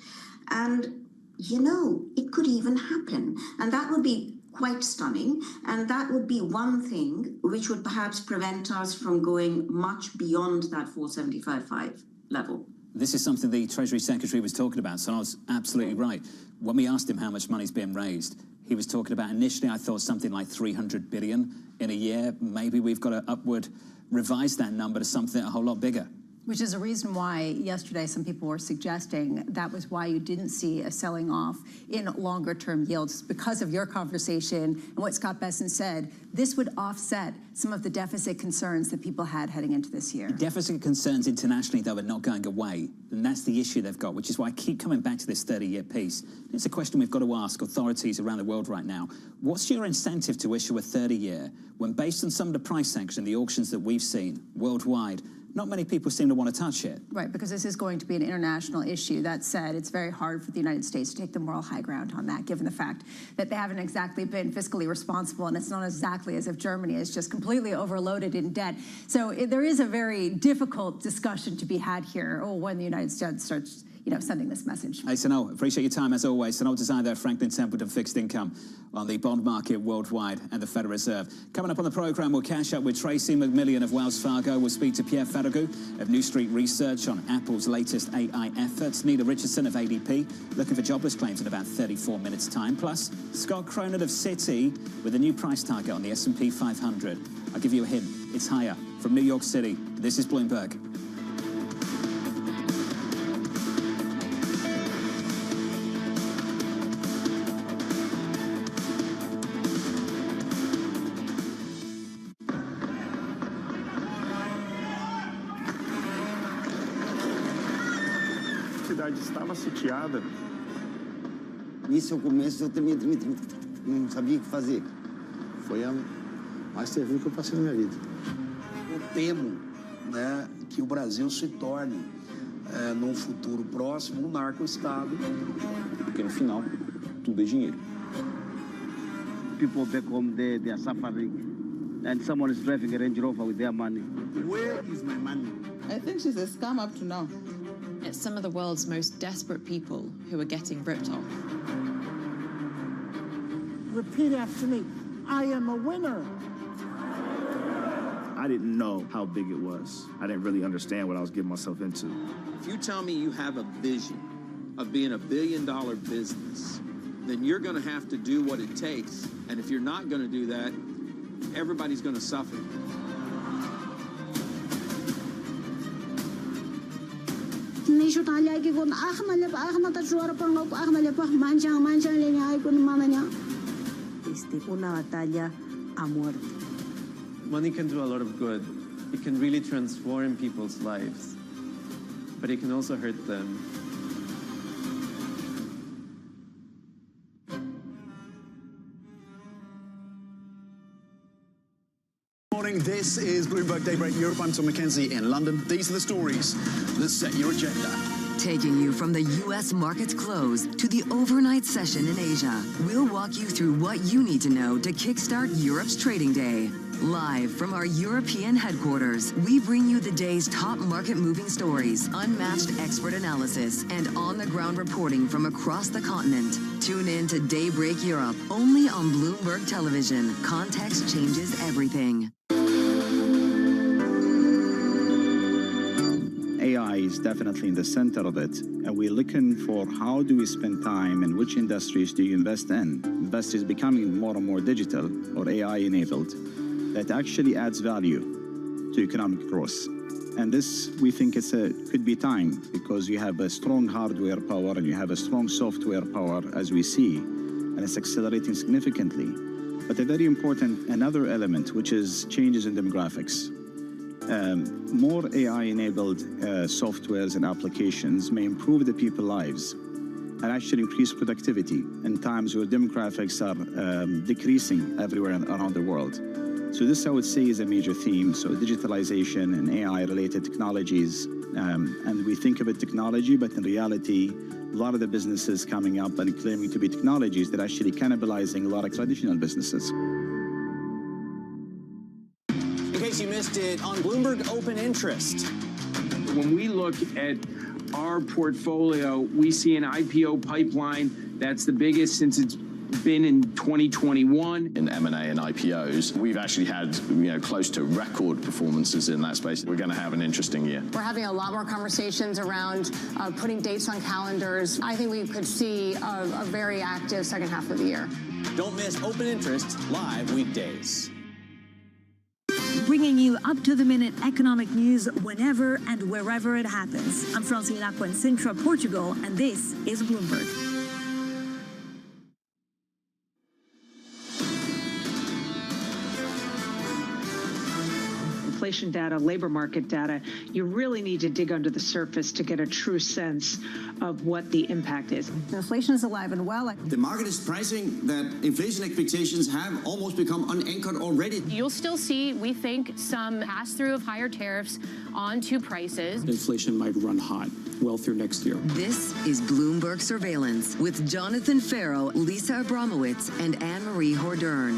And you know, it could even happen. And that would be quite stunning. And that would be one thing which would perhaps prevent us from going much beyond that 475.5 level. This is something the Treasury Secretary was talking about, so I was absolutely right. When we asked him how much money's being raised, he was talking about, initially I thought something like 300 billion in a year. Maybe we've got to upward revise that number to something a whole lot bigger. Which is a reason why yesterday some people were suggesting that was why you didn't see a selling off in longer term yields because of your conversation and what Scott Besant said. This would offset some of the deficit concerns that people had heading into this year. Deficit concerns internationally, though, are not going away. And that's the issue they've got, which is why I keep coming back to this 30-year piece. It's a question we've got to ask authorities around the world right now. What's your incentive to issue a 30-year when, based on some of the price action, the auctions that we've seen worldwide, not many people seem to want to touch it? Right, because this is going to be an international issue. That said, it's very hard for the United States to take the moral high ground on that, given the fact that they haven't exactly been fiscally responsible, and it's not exactly as if Germany is just completely overloaded in debt. So there is a very difficult discussion to be had here when the United States starts sending this message. Hey, Sanal, appreciate your time as always. Sanal Desai there, Franklin Templeton Fixed Income on the bond market worldwide and the Federal Reserve. Coming up on the program, we'll catch up with Tracy McMillan of Wells Fargo. We'll speak to Pierre Ferragu of New Street Research on Apple's latest AI efforts. Nina Richardson of ADP looking for jobless claims in about 34 minutes' time. Plus, Scott Cronin of Citi with a new price target on the S&P 500. I'll give you a hint. It's higher. From New York City, this is Bloomberg. Estava sitiada. Nisso eu começo, eu não sabia o que fazer. Foi a mais terrível que eu passei na minha vida. Eu temo, que o Brasil se torne, num futuro próximo, um narco-estado. Porque no final, tudo é dinheiro. People back home there, they are suffering, and someone is driving a Range Rover with their money. Where is my money? I think she's a scam up to now. It's some of the world's most desperate people who are getting ripped off. Repeat after me. I am a winner. I didn't know how big it was. I didn't really understand what I was getting myself into. If you tell me you have a vision of being $1 billion business, then you're going to have to do what it takes. And if you're not going to do that, everybody's going to suffer. Una batalla a muerte. Money can do a lot of good. It can really transform people's lives, but it can also hurt them. Morning, this is Bloomberg Daybreak Europe. I'm Tom McKenzie in London. These are the stories that set your agenda. Taking you from the U.S. market's close to the overnight session in Asia, we'll walk you through what you need to know to kickstart Europe's trading day. Live from our European headquarters, we bring you the day's top market-moving stories, unmatched expert analysis, and on-the-ground reporting from across the continent. Tune in to Daybreak Europe, only on Bloomberg Television. Context changes everything. AI is definitely in the center of it, and we're looking for how do we spend time and which industries do you invest in. Investors becoming more and more digital or AI enabled that actually adds value to economic growth. And this, we think could be time, because you have a strong hardware power and you have a strong software power, as we see, and it's accelerating significantly. But a very important, another element, which is changes in demographics. More AI-enabled softwares and applications may improve the people's lives and actually increase productivity in times where demographics are decreasing everywhere around the world. So this, I would say, is a major theme. So digitalization and AI-related technologies, and we think of it technology, but in reality, a lot of the businesses coming up and claiming to be technologies that are actually cannibalizing a lot of traditional businesses. In case you missed it, on Bloomberg Open Interest. When we look at our portfolio, we see an IPO pipeline that's the biggest since it's been in 2021. In M&A and IPOs, we've actually had close to record performances in that space. We're going to have an interesting year. We're having a lot more conversations around putting dates on calendars. I think we could see a very active second half of the year. Don't miss Open Interest live weekdays. Bringing you up-to-the-minute economic news whenever and wherever it happens. I'm Francine Aqua in Sintra, Portugal, and this is Bloomberg. Inflation data, labor market data, you really need to dig under the surface to get a true sense of what the impact is. Inflation is alive and well. The market is pricing that inflation expectations have almost become unanchored already. You'll still see, we think, some pass-through of higher tariffs onto prices. Inflation might run hot well through next year. This is Bloomberg Surveillance with Jonathan Farrow, Lisa Abramowitz, and Anne-Marie Hordern.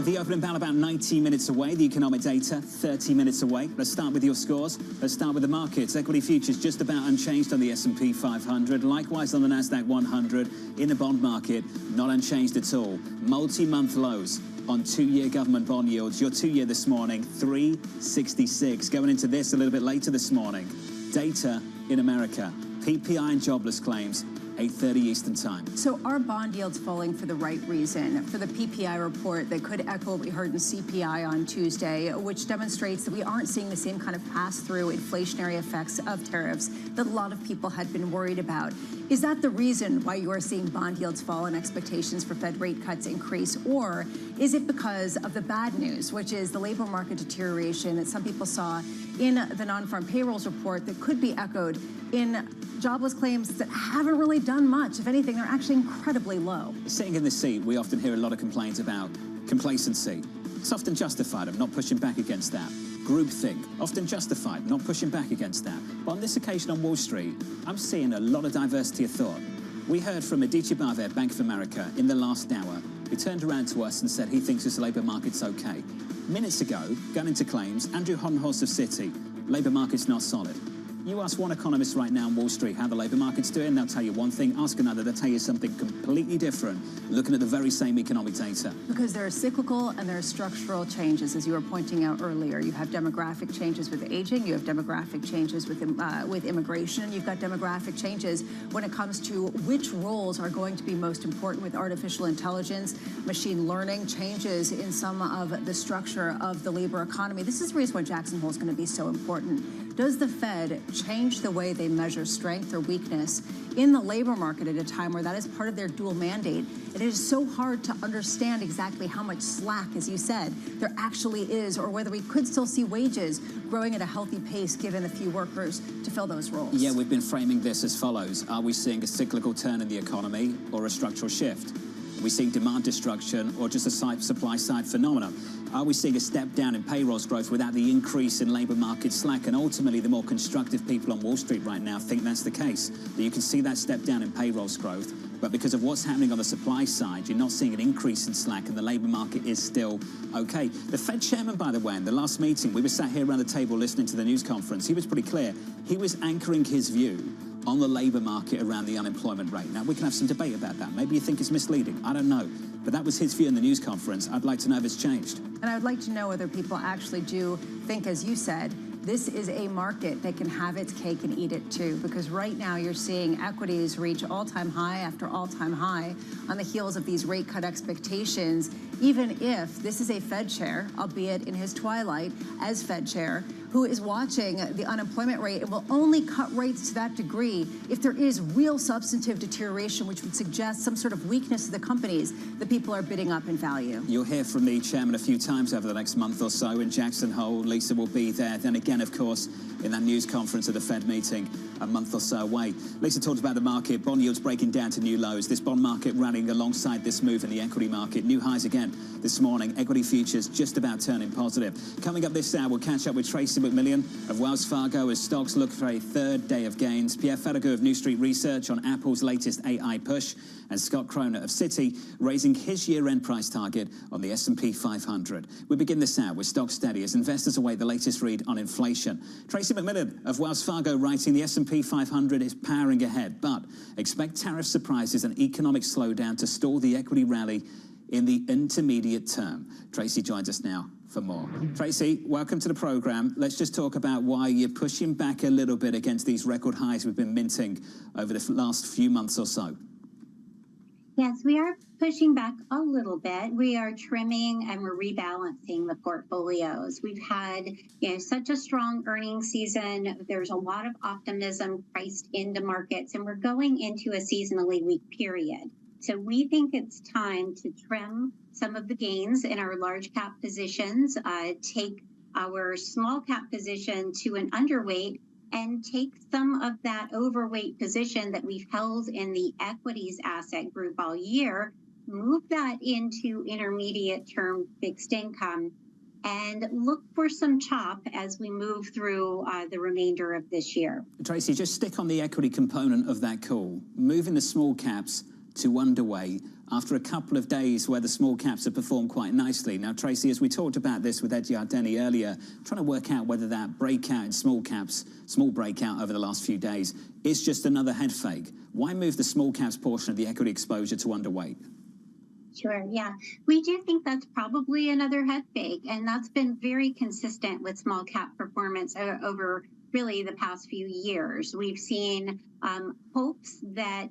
The opening bell about 90 minutes away. The economic data 30 minutes away. Let's start with your scores. Let's start with the markets. Equity futures just about unchanged on the S&P 500. Likewise on the Nasdaq 100. In the bond market, not unchanged at all. Multi-month lows on two-year government bond yields. Your two-year this morning, 3.66. Going into this a little bit later this morning. Data in America. PPI and jobless claims. 8:30 Eastern Time. So are bond yields falling for the right reason? For the PPI report that could echo what we heard in CPI on Tuesday, which demonstrates that we aren't seeing the same kind of pass-through inflationary effects of tariffs that a lot of people had been worried about. Is that the reason why you are seeing bond yields fall and expectations for Fed rate cuts increase? Or is it because of the bad news, which is the labor market deterioration that some people saw in the non-farm payrolls report that could be echoed in jobless claims that haven't really done much? If anything, they're actually incredibly low. Sitting in this seat, we often hear a lot of complaints about complacency. It's often justified. I'm not pushing back against that. Groupthink, often justified, not pushing back against that. But on this occasion on Wall Street, I'm seeing a lot of diversity of thought. We heard from Aditya Bhave, Bank of America, in the last hour. He turned around to us and said he thinks this labour market's okay. Minutes ago, going into claims, Andrew Hoddenhorst of Citi, labour market's not solid. You ask one economist right now on Wall Street how the labour market's doing, they'll tell you one thing. Ask another, they'll tell you something completely different, looking at the very same economic data. Because there are cyclical and there are structural changes, as you were pointing out earlier. You have demographic changes with aging, you have demographic changes with immigration, you've got demographic changes when it comes to which roles are going to be most important with artificial intelligence, machine learning, changes in some of the structure of the labor economy. This is the reason why Jackson Hole is going to be so important. Does the Fed change the way they measure strength or weakness in the labor market at a time where that is part of their dual mandate? It is so hard to understand exactly how much slack, as you said, there actually is, or whether we could still see wages growing at a healthy pace given the few workers to fill those roles. Yeah, we've been framing this as follows. Are we seeing a cyclical turn in the economy or a structural shift? Are we seeing demand destruction or just a supply-side phenomenon? Are we seeing a step down in payrolls growth without the increase in labour market slack? And ultimately, the more constructive people on Wall Street right now think that's the case. That you can see that step down in payrolls growth, but because of what's happening on the supply side, you're not seeing an increase in slack, and the labour market is still okay. The Fed chairman, by the way, in the last meeting, we were sat here around the table listening to the news conference. He was pretty clear. He was anchoring his view on the labour market around the unemployment rate. Now, we can have some debate about that. Maybe you think it's misleading. I don't know. But that was his view in the news conference. I'd like to know if it's changed. And I would like to know whether people actually do think, as you said, this is a market that can have its cake and eat it too, because right now you're seeing equities reach all-time high after all-time high on the heels of these rate cut expectations, even if this is a Fed chair, albeit in his twilight as Fed chair, who is watching the unemployment rate and will only cut rates to that degree if there is real substantive deterioration, which would suggest some sort of weakness of the companies that people are bidding up in value. You'll hear from the chairman a few times over the next month or so in Jackson Hole. Lisa will be there. Then again, of course, in that news conference at the Fed meeting a month or so away. Lisa talked about the market, bond yields breaking down to new lows. This bond market rallying alongside this move in the equity market. New highs again this morning. Equity futures just about turning positive. Coming up this hour, we'll catch up with Tracy McMillan of Wells Fargo as stocks look for a third day of gains. Pierre Ferragu of New Street Research on Apple's latest AI push. And Scott Kroner of Citi raising his year-end price target on the S&P 500. We begin this hour with stock steady as investors await the latest read on inflation. Tracy McMillan of Wells Fargo writing the S&P 500 is powering ahead, but expect tariff surprises and economic slowdown to stall the equity rally in the intermediate term. Tracy joins us now for more. Tracy, welcome to the program. Let's just talk about why you're pushing back a little bit against these record highs we've been minting over the last few months or so. Yes, we are pushing back a little bit. We are trimming and we're rebalancing the portfolios. We've had such a strong earnings season. There's a lot of optimism priced into markets, and we're going into a seasonally weak period. So we think it's time to trim some of the gains in our large cap positions, take our small cap position to an underweight, and take some of that overweight position that we've held in the equities asset group all year, move that into intermediate term fixed income, and look for some chop as we move through the remainder of this year. Tracy, just stick on the equity component of that call. Moving the small caps to underweight after a couple of days where the small caps have performed quite nicely. Now, Tracy, as we talked about this with Ed Yardeni earlier, trying to work out whether that breakout in small caps, small breakout over the last few days, is just another head fake. Why move the small caps portion of the equity exposure to underweight? Sure, yeah. We do think that's probably another head fake, and that's been very consistent with small cap performance over really the past few years. We've seen hopes that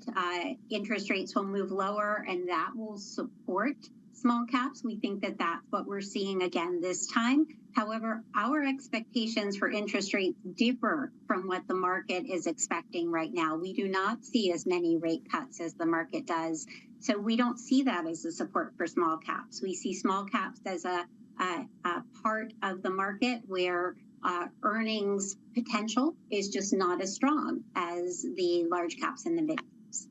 interest rates will move lower and that will support small caps. We think that that's what we're seeing again this time. However, our expectations for interest rates differ from what the market is expecting right now. We do not see as many rate cuts as the market does. So we don't see that as a support for small caps. We see small caps as a part of the market where earnings potential is just not as strong as the large caps and the mid caps.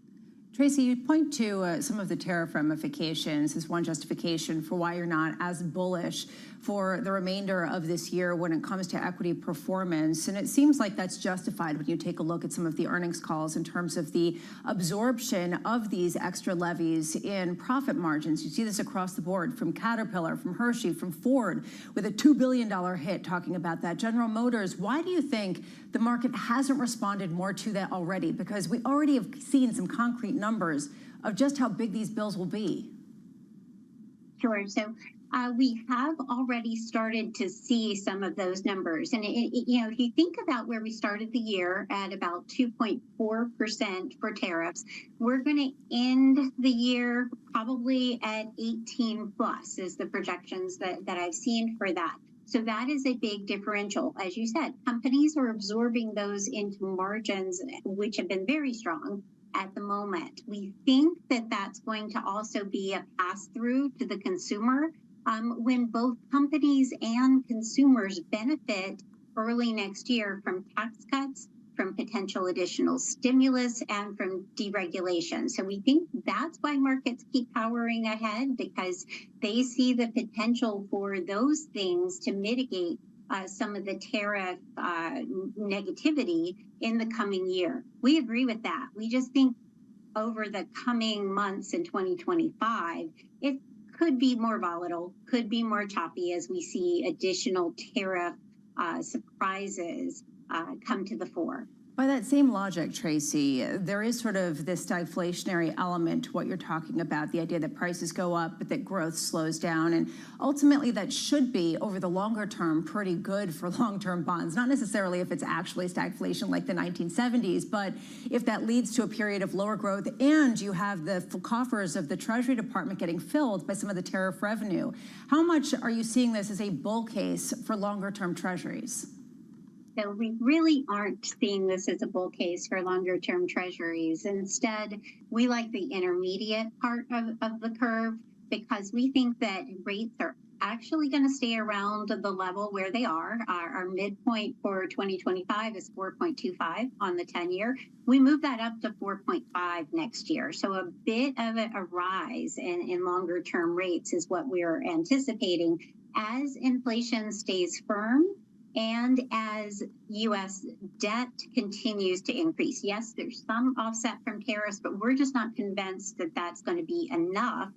Tracy, you point to some of the tariff ramifications as one justification for why you're not as bullish for the remainder of this year when it comes to equity performance. And it seems like that's justified when you take a look at some of the earnings calls in terms of the absorption of these extra levies in profit margins. You see this across the board from Caterpillar, from Hershey, from Ford, with a $2 billion hit talking about that. General Motors, why do you think the market hasn't responded more to that already? Because we already have seen some concrete numbers of just how big these bills will be. Sure. So we have already started to see some of those numbers. And, if you think about where we started the year at about 2.4% for tariffs, we're going to end the year probably at 18 plus is the projections that I've seen for that. So that is a big differential. As you said, companies are absorbing those into margins, which have been very strong at the moment. We think that that's going to also be a pass-through to the consumer when both companies and consumers benefit early next year from tax cuts, from potential additional stimulus, and from deregulation. So we think that's why markets keep powering ahead, because they see the potential for those things to mitigate some of the tariff negativity in the coming year. We agree with that. We just think over the coming months in 2025, it could be more volatile, could be more choppy as we see additional tariff surprises come to the fore. By that same logic, Tracy, there is sort of this stagflationary element to what you're talking about, the idea that prices go up, but that growth slows down. And ultimately, that should be, over the longer term, pretty good for long-term bonds. Not necessarily if it's actually stagflation like the 1970s, but if that leads to a period of lower growth and you have the coffers of the Treasury Department getting filled by some of the tariff revenue. How much are you seeing this as a bull case for longer-term treasuries? So we really aren't seeing this as a bull case for longer term treasuries. Instead, we like the intermediate part of the curve because we think that rates are actually going to stay around the level where they are. Our midpoint for 2025 is 4.25 on the 10-year. We move that up to 4.5 next year. So a bit of a rise in longer term rates is what we're anticipating as inflation stays firm and as U.S. debt continues to increase. Yes, there's some offset from tariffs, but we're just not convinced that that's going to be enough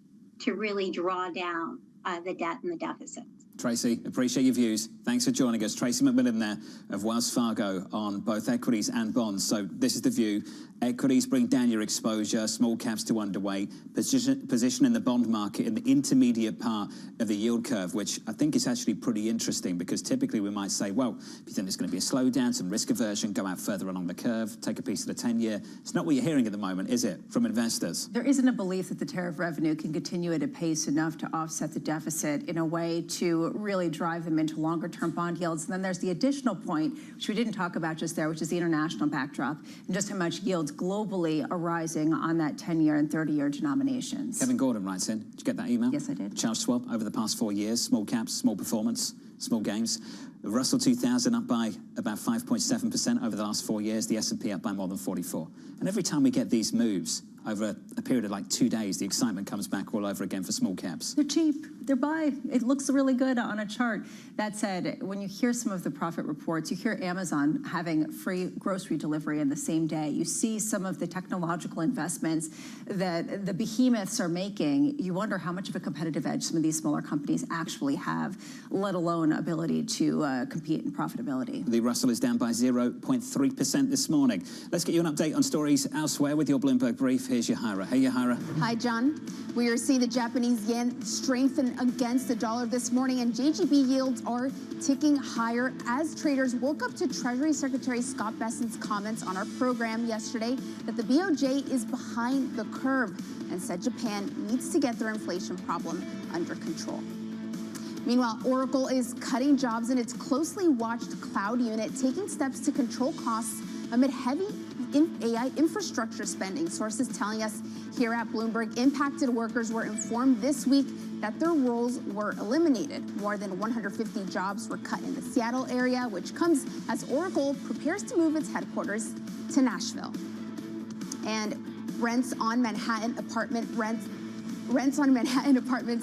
to really draw down the debt and the deficit. Tracy, appreciate your views. Thanks for joining us. Tracy McMillan there of Wells Fargo on both equities and bonds. So this is the view. Equities bring down your exposure, small caps to underweight, position in the bond market in the intermediate part of the yield curve, which I think is actually pretty interesting because typically we might say, well, if you think there's going to be a slowdown, some risk aversion, go out further along the curve, take a piece of the 10-year. It's not what you're hearing at the moment, is it, from investors? There isn't a belief that the tariff revenue can continue at a pace enough to offset the deficit in a way to really drive them into longer-term bond yields. And then there's the additional point, which we didn't talk about just there, which is the international backdrop and just how much yields globally are rising on that 10-year and 30-year denominations. Kevin Gordon writes in. Did you get that email? Yes, I did. Charles Schwab over the past 4 years, small caps, small performance, small gains. The Russell 2000 up by about 5.7% over the last 4 years. The S&P up by more than 44. And every time we get these moves over a period of like 2 days, the excitement comes back all over again for small caps. They're cheap. They're buy. It looks really good on a chart. That said, when you hear some of the profit reports, you hear Amazon having free grocery delivery in the same day. You see some of the technological investments that the behemoths are making. You wonder how much of a competitive edge some of these smaller companies actually have, let alone ability to compete in profitability. The Russell is down by 0.3% this morning. Let's get you an update on stories elsewhere with your Bloomberg Brief. Here's Yahira. Hey, Yahira. Hi, John. We are seeing the Japanese yen strengthen against the dollar this morning, and JGB yields are ticking higher as traders woke up to Treasury Secretary Scott Bessent's comments on our program yesterday that the BOJ is behind the curve and said Japan needs to get their inflation problem under control. Meanwhile, Oracle is cutting jobs in its closely watched cloud unit, taking steps to control costs amid heavy AI infrastructure spending. Sources telling us here at Bloomberg, impacted workers were informed this week that their roles were eliminated. More than 150 jobs were cut in the Seattle area, which comes as Oracle prepares to move its headquarters to Nashville. And rents on Manhattan apartments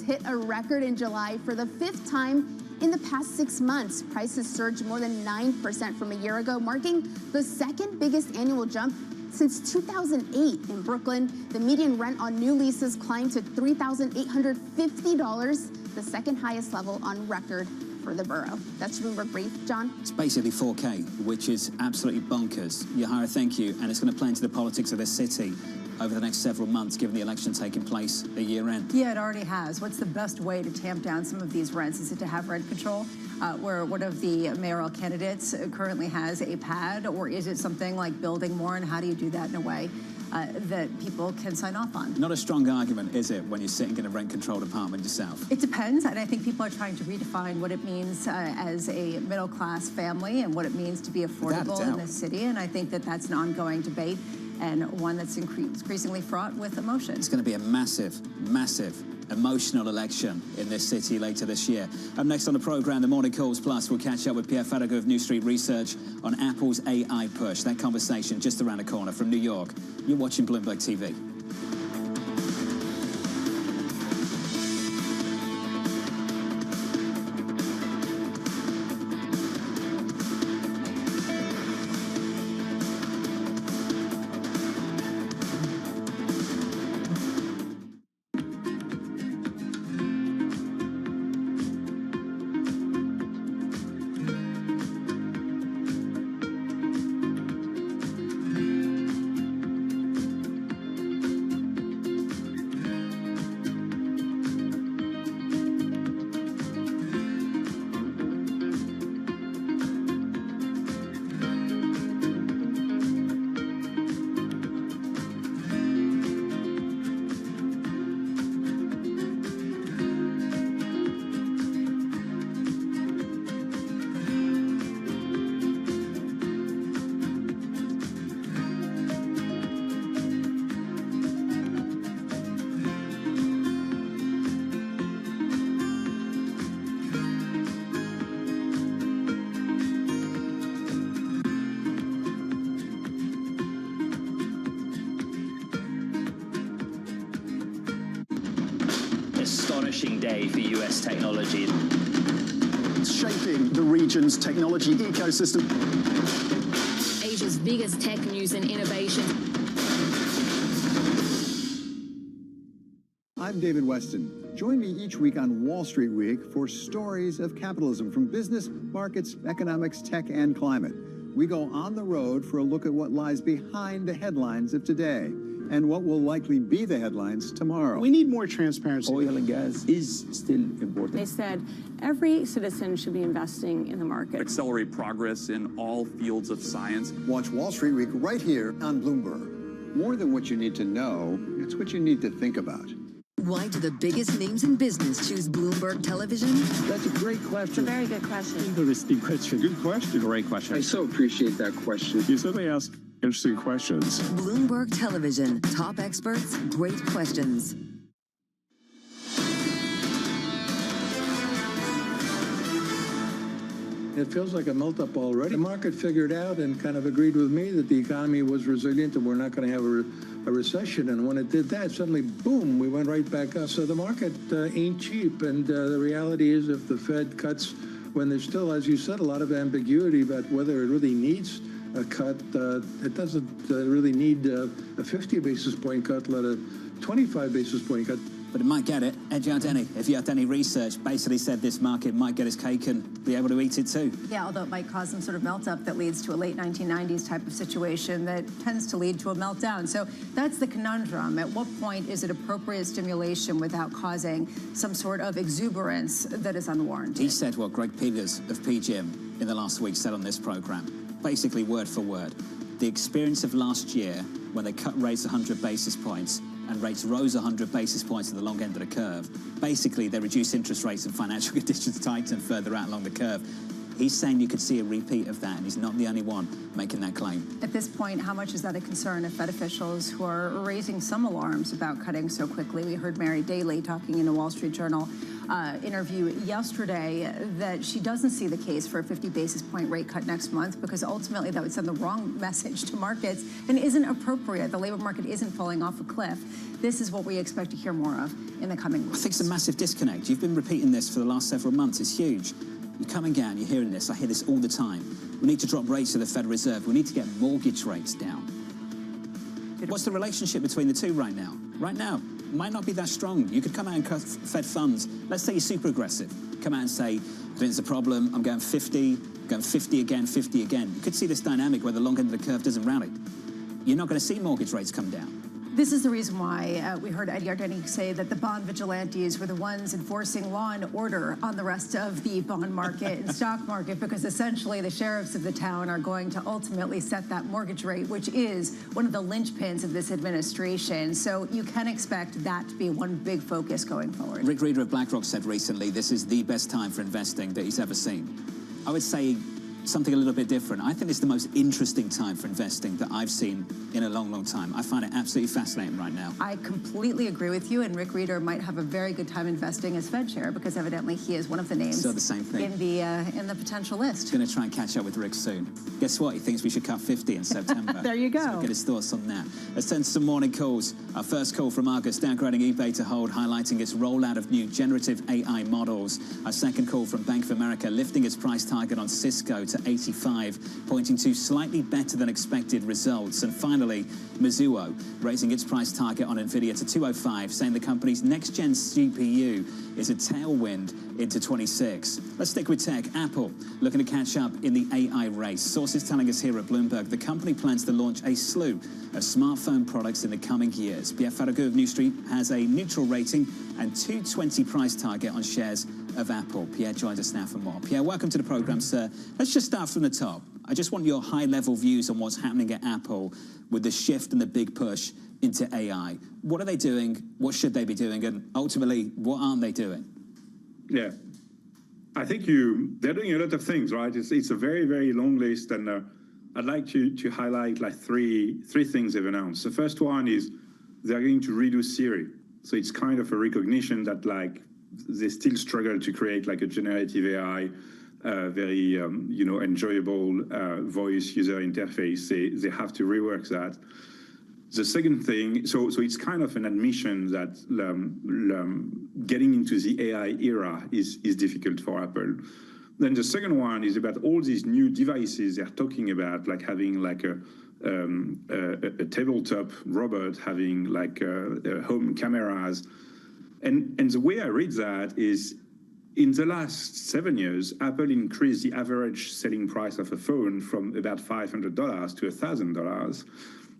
hit a record in July for the 5th time in the past 6 months. Prices surged more than 9% from a year ago, marking the second biggest annual jump since 2008. In Brooklyn, the median rent on new leases climbed to $3,850, the second highest level on record for the borough. That's Bloomberg Brief. John? It's basically 4K, which is absolutely bonkers. Yahira, thank you. And it's going to play into the politics of this city over the next several months, given the election taking place at year end. Yeah, it already has. What's the best way to tamp down some of these rents? Is it to have rent control, where one of the mayoral candidates currently has a pad, or is it something like building more? And how do you do that in a way that people can sign off on? Not a strong argument, is it, when you're sitting in a rent-controlled apartment yourself? It depends, and I think people are trying to redefine what it means as a middle-class family and what it means to be affordable in this city, and I think that that's an ongoing debate and one that's increasingly fraught with emotion. It's going to be a massive, massive emotional election in this city later this year. Up next on the program, the Morning Calls Plus, we'll catch up with Pierre Farragut of New Street Research on Apple's AI push. That conversation just around the corner from New York. You're watching Bloomberg TV. astonishing day for US technology. It's shaping the region's technology ecosystem. Asia's biggest tech news and innovation. I'm David Weston. Join me each week on Wall Street Week for stories of capitalism from business, markets, economics, tech, and climate. We go on the road for a look at what lies behind the headlines of today and what will likely be the headlines tomorrow. We need more transparency. Oil and gas is still important. They said every citizen should be investing in the market. Accelerate progress in all fields of science. Watch Wall Street Week right here on Bloomberg. More than what you need to know, it's what you need to think about. Why do the biggest names in business choose Bloomberg Television? That's a great question. It's a very good question. Interesting question. Good question. Great question. I so appreciate that question. You certainly ask interesting questions. Bloomberg Television. Top experts, great questions. It feels like a melt-up already. The market figured out and kind of agreed with me that the economy was resilient and we're not going to have a recession. And when it did that, suddenly, boom, we went right back up. So the market ain't cheap. And the reality is if the Fed cuts when there's still, as you said, a lot of ambiguity about whether it really needs a cut, it doesn't really need a 50 basis point cut, let a 25 basis point cut. But it might get it. Ed Yardeni, if you had any research, basically said this market might get its cake and be able to eat it too. Yeah, although it might cause some sort of melt-up that leads to a late 1990s type of situation that tends to lead to a meltdown. So that's the conundrum. At what point is it appropriate stimulation without causing some sort of exuberance that is unwarranted? He said what Greg Peters of PGIM in the last week said on this program, basically word for word. The experience of last year when they cut rates 100 basis points and rates rose 100 basis points at the long end of the curve. Basically, they reduced interest rates and financial conditions tightened further out along the curve. He's saying you could see a repeat of that, and he's not the only one making that claim. At this point, how much is that a concern of Fed officials who are raising some alarms about cutting so quickly? We heard Mary Daly talking in a Wall Street Journal interview yesterday that she doesn't see the case for a 50 basis point rate cut next month because ultimately that would send the wrong message to markets and isn't appropriate. The labor market isn't falling off a cliff. This is what we expect to hear more of in the coming weeks. I think it's a massive disconnect. You've been repeating this for the last several months. It's huge. You're coming down, you're hearing this. I hear this all the time. We need to drop rates to the Federal Reserve. We need to get mortgage rates down. What's the relationship between the two right now? Right now, might not be that strong. You could come out and cut Fed funds. Let's say you're super aggressive. Come out and say, there's a problem, I'm going 50, going 50 again, 50 again. You could see this dynamic where the long end of the curve doesn't rally. You're not going to see mortgage rates come down. This is the reason why we heard Ed Yardeni say that the bond vigilantes were the ones enforcing law and order on the rest of the bond market and stock market, because essentially the sheriffs of the town are going to ultimately set that mortgage rate, which is one of the linchpins of this administration. So you can expect that to be one big focus going forward. Rick Reeder of BlackRock said recently this is the best time for investing that he's ever seen. I would say something a little bit different. I think it's the most interesting time for investing that I've seen in a long, long time. I find it absolutely fascinating right now. I completely agree with you, and Rick Reeder might have a very good time investing as Fed chair because evidently he is one of the names so the same thing. in the potential list. Going to try and catch up with Rick soon. Guess what? He thinks we should cut 50 in September. There you go. So we'll get his thoughts on that. Let's send some morning calls. Our first call from Argus, downgrading eBay to hold, highlighting its rollout of new generative AI models. Our second call from Bank of America, lifting its price target on Cisco to 85, pointing to slightly better than expected results. And finally, Mizuho raising its price target on NVIDIA to 205, saying the company's next-gen CPU is a tailwind into 26. Let's stick with tech. Apple looking to catch up in the AI race. Sources telling us here at Bloomberg the company plans to launch a slew of smartphone products in the coming years. Pierre Ferragut of New Street has a neutral rating and 220 price target on shares of Apple. Pierre joins us now for more. Pierre, welcome to the program, sir. Let's just start from the top. I just want your high-level views on what's happening at Apple with the shift and the big push into AI. What are they doing? What should they be doing? And ultimately, what aren't they doing? Yeah, I think they're doing a lot of things, right? It's a very, very long list, and I'd like to highlight like three things they've announced. The first one is they're going to redo Siri. So it's kind of a recognition that like they still struggle to create like a generative AI, very enjoyable voice user interface. They have to rework that. The second thing, so it's kind of an admission that getting into the AI era is difficult for Apple. Then the second one is about all these new devices they're talking about, like having like a tabletop robot, having like home cameras. And the way I read that is, in the last 7 years, Apple increased the average selling price of a phone from about $500 to $1,000.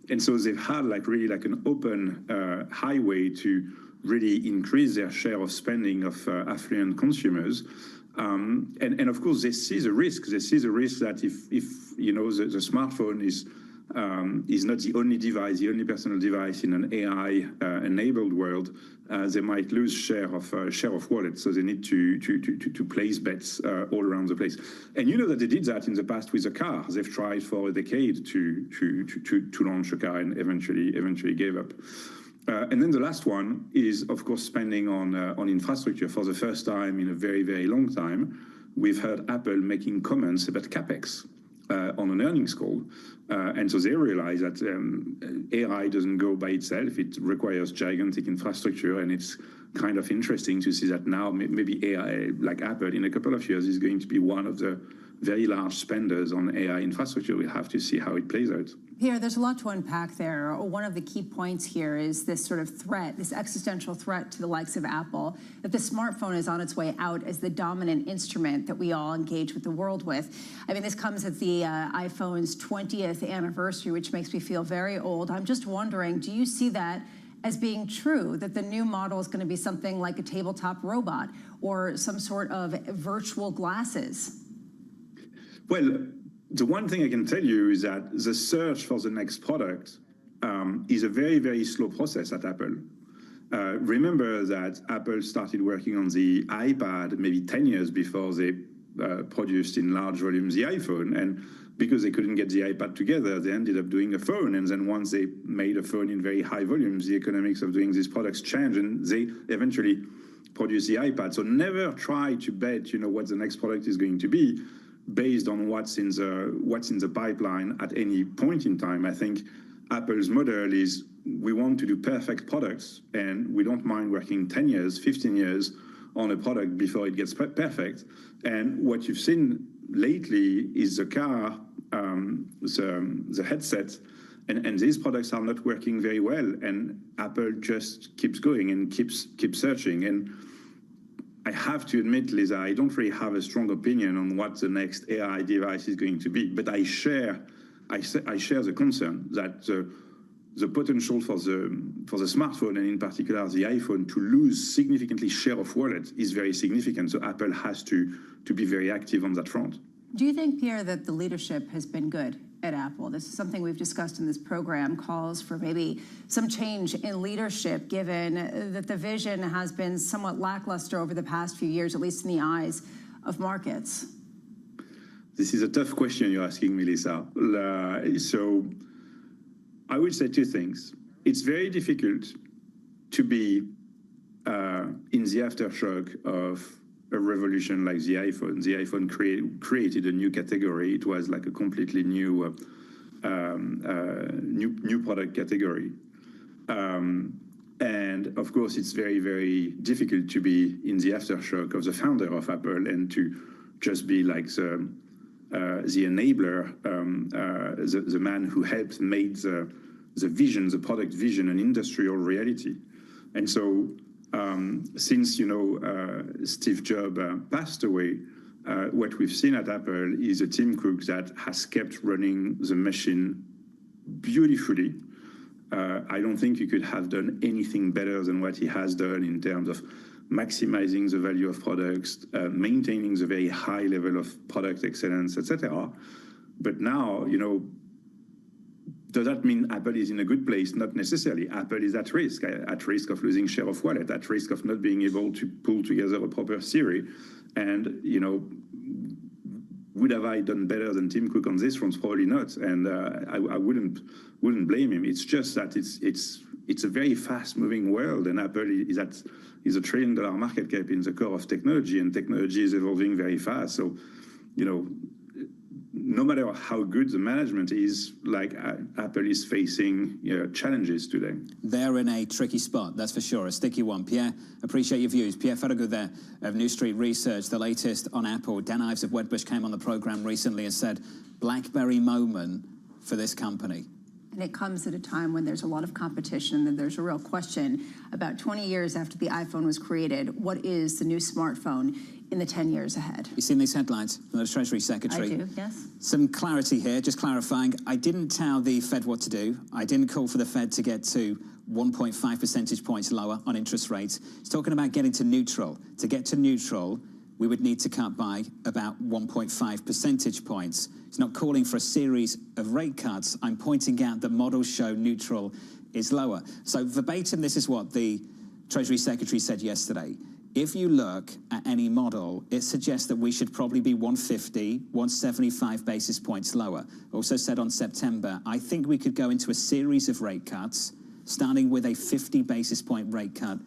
And so they've had like really like an open highway to really increase their share of spending of affluent consumers. And of course, they see the risk. They see the risk that if you know the smartphone is not the only device, the only personal device in an AI-enabled world, they might lose share of wallet. So they need to place bets all around the place. And you know that they did that in the past with the car. They've tried for a decade to launch a car and eventually gave up. And then the last one is, of course, spending on infrastructure. For the first time in a very, very long time, we've heard Apple making comments about CapEx on an earnings call. And so they realize that AI doesn't go by itself. It requires gigantic infrastructure. And it's kind of interesting to see that now maybe AI, like Apple, in a couple of years is going to be one of the very large spenders on AI infrastructure. We'll have to see how it plays out. Pierre, there's a lot to unpack there. One of the key points here is this sort of threat, this existential threat to the likes of Apple, that the smartphone is on its way out as the dominant instrument that we all engage with the world with. I mean, this comes at the iPhone's 20th anniversary, which makes me feel very old. I'm just wondering, do you see that as being true, that the new model is going to be something like a tabletop robot or some sort of virtual glasses? Well, the one thing I can tell you is that the search for the next product is a very, very slow process at Apple. Remember that Apple started working on the iPad maybe 10 years before they produced in large volumes the iPhone. And because they couldn't get the iPad together, they ended up doing a phone. And then once they made a phone in very high volumes, the economics of doing these products changed, and they eventually produced the iPad. So never try to bet, you know, what the next product is going to be based on what's in the pipeline at any point in time. I think Apple's model is, we want to do perfect products, and we don't mind working 10 years, 15 years on a product before it gets perfect. And what you've seen lately is the car, the headset, and these products are not working very well. And Apple just keeps going and keeps searching. And I have to admit, Lisa, I don't really have a strong opinion on what the next AI device is going to be, but I share the concern that the potential for the smartphone, and in particular the iPhone, to lose significantly share of wallet is very significant. So Apple has to be very active on that front. Do you think, Pierre, that the leadership has been good at Apple? This is something we've discussed in this program, calls for maybe some change in leadership, given that the vision has been somewhat lackluster over the past few years, at least in the eyes of markets. This is a tough question you're asking me, Lisa. So I would say two things. It's very difficult to be in the aftershock of a revolution like the iPhone. The iPhone created a new category. It was like a completely new product category. And of course, it's very, very difficult to be in the aftershock of the founder of Apple and to just be like the enabler, the man who helped make the vision, the product vision, an industrial reality. And so since, you know, Steve Jobs passed away, what we've seen at Apple is a Tim Cook that has kept running the machine beautifully. I don't think you could have done anything better than what he has done in terms of maximizing the value of products, maintaining the very high level of product excellence, etc. But now, you know, does that mean Apple is in a good place? Not necessarily. Apple is at risk of losing share of wallet, at risk of not being able to pull together a proper Siri. And, you know, would have I done better than Tim Cook on this front? Probably not. And I wouldn't blame him. It's just that it's a very fast-moving world, and Apple is a $1 trillion market cap in the core of technology, and technology is evolving very fast. So, you know, no matter how good the management is, like Apple is facing challenges today. They're in a tricky spot, that's for sure, a sticky one. Pierre, appreciate your views. Pierre Ferragut there of New Street Research, the latest on Apple. Dan Ives of Wedbush came on the program recently and said, BlackBerry moment for this company. And it comes at a time when there's a lot of competition, and there's a real question about 20 years after the iPhone was created, what is the new smartphone in the 10 years ahead? You've seen these headlines from the Treasury Secretary. I do, yes. Some clarity here, just clarifying. I didn't tell the Fed what to do. I didn't call for the Fed to get to 1.5 percentage points lower on interest rates. It's talking about getting to neutral. To get to neutral, we would need to cut by about 1.5 percentage points. It's not calling for a series of rate cuts. I'm pointing out that models show neutral is lower. So verbatim, this is what the Treasury Secretary said yesterday. If you look at any model, it suggests that we should probably be 150, 175 basis points lower. Also said on September, I think we could go into a series of rate cuts, starting with a 50 basis point rate cut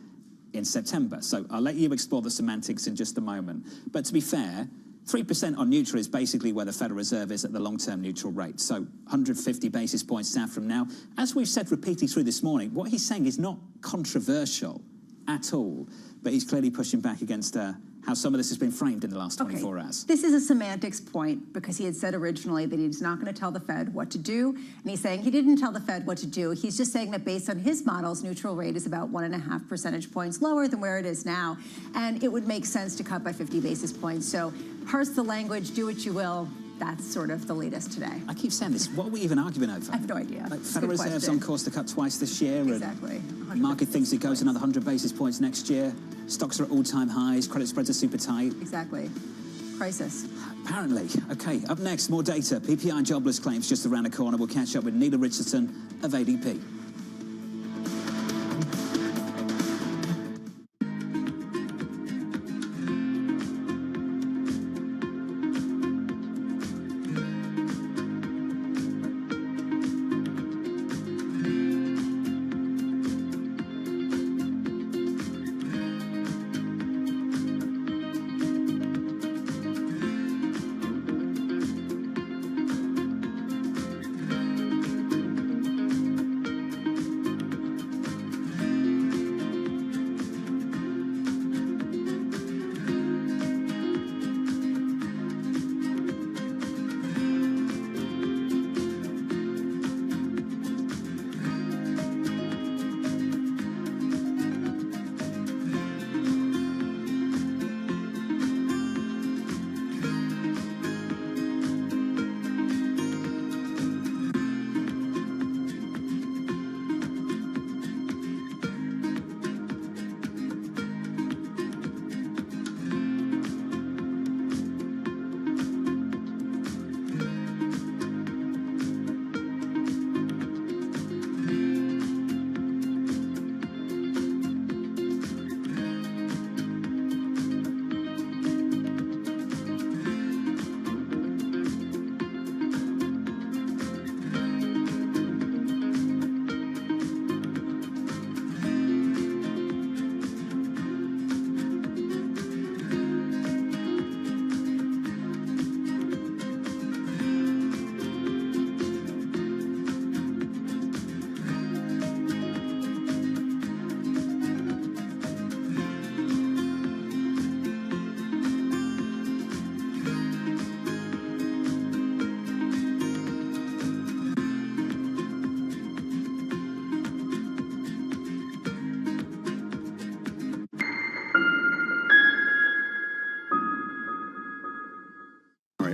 in September. So I'll let you explore the semantics in just a moment. But to be fair, 3% on neutral is basically where the Federal Reserve is at the long-term neutral rate. So 150 basis points out from now. As we've said repeatedly through this morning, what he's saying is not controversial at all, but he's clearly pushing back against how some of this has been framed in the last 24 hours. This is a semantics point because he had said originally that he's not going to tell the Fed what to do. And he's saying he didn't tell the Fed what to do. He's just saying that based on his models, neutral rate is about 1.5 percentage points lower than where it is now. And it would make sense to cut by 50 basis points. So parse the language, do what you will. That's sort of the latest today. I keep saying this. What are we even arguing over? I have no idea. Like Federal Reserve's on course to cut twice this year. Exactly. And market thinks it goes another 100 basis points next year. Stocks are at all-time highs. Credit spreads are super tight. Exactly. Crisis. Apparently. Okay, up next, more data. PPI and jobless claims just around the corner. We'll catch up with Neela Richardson of ADP.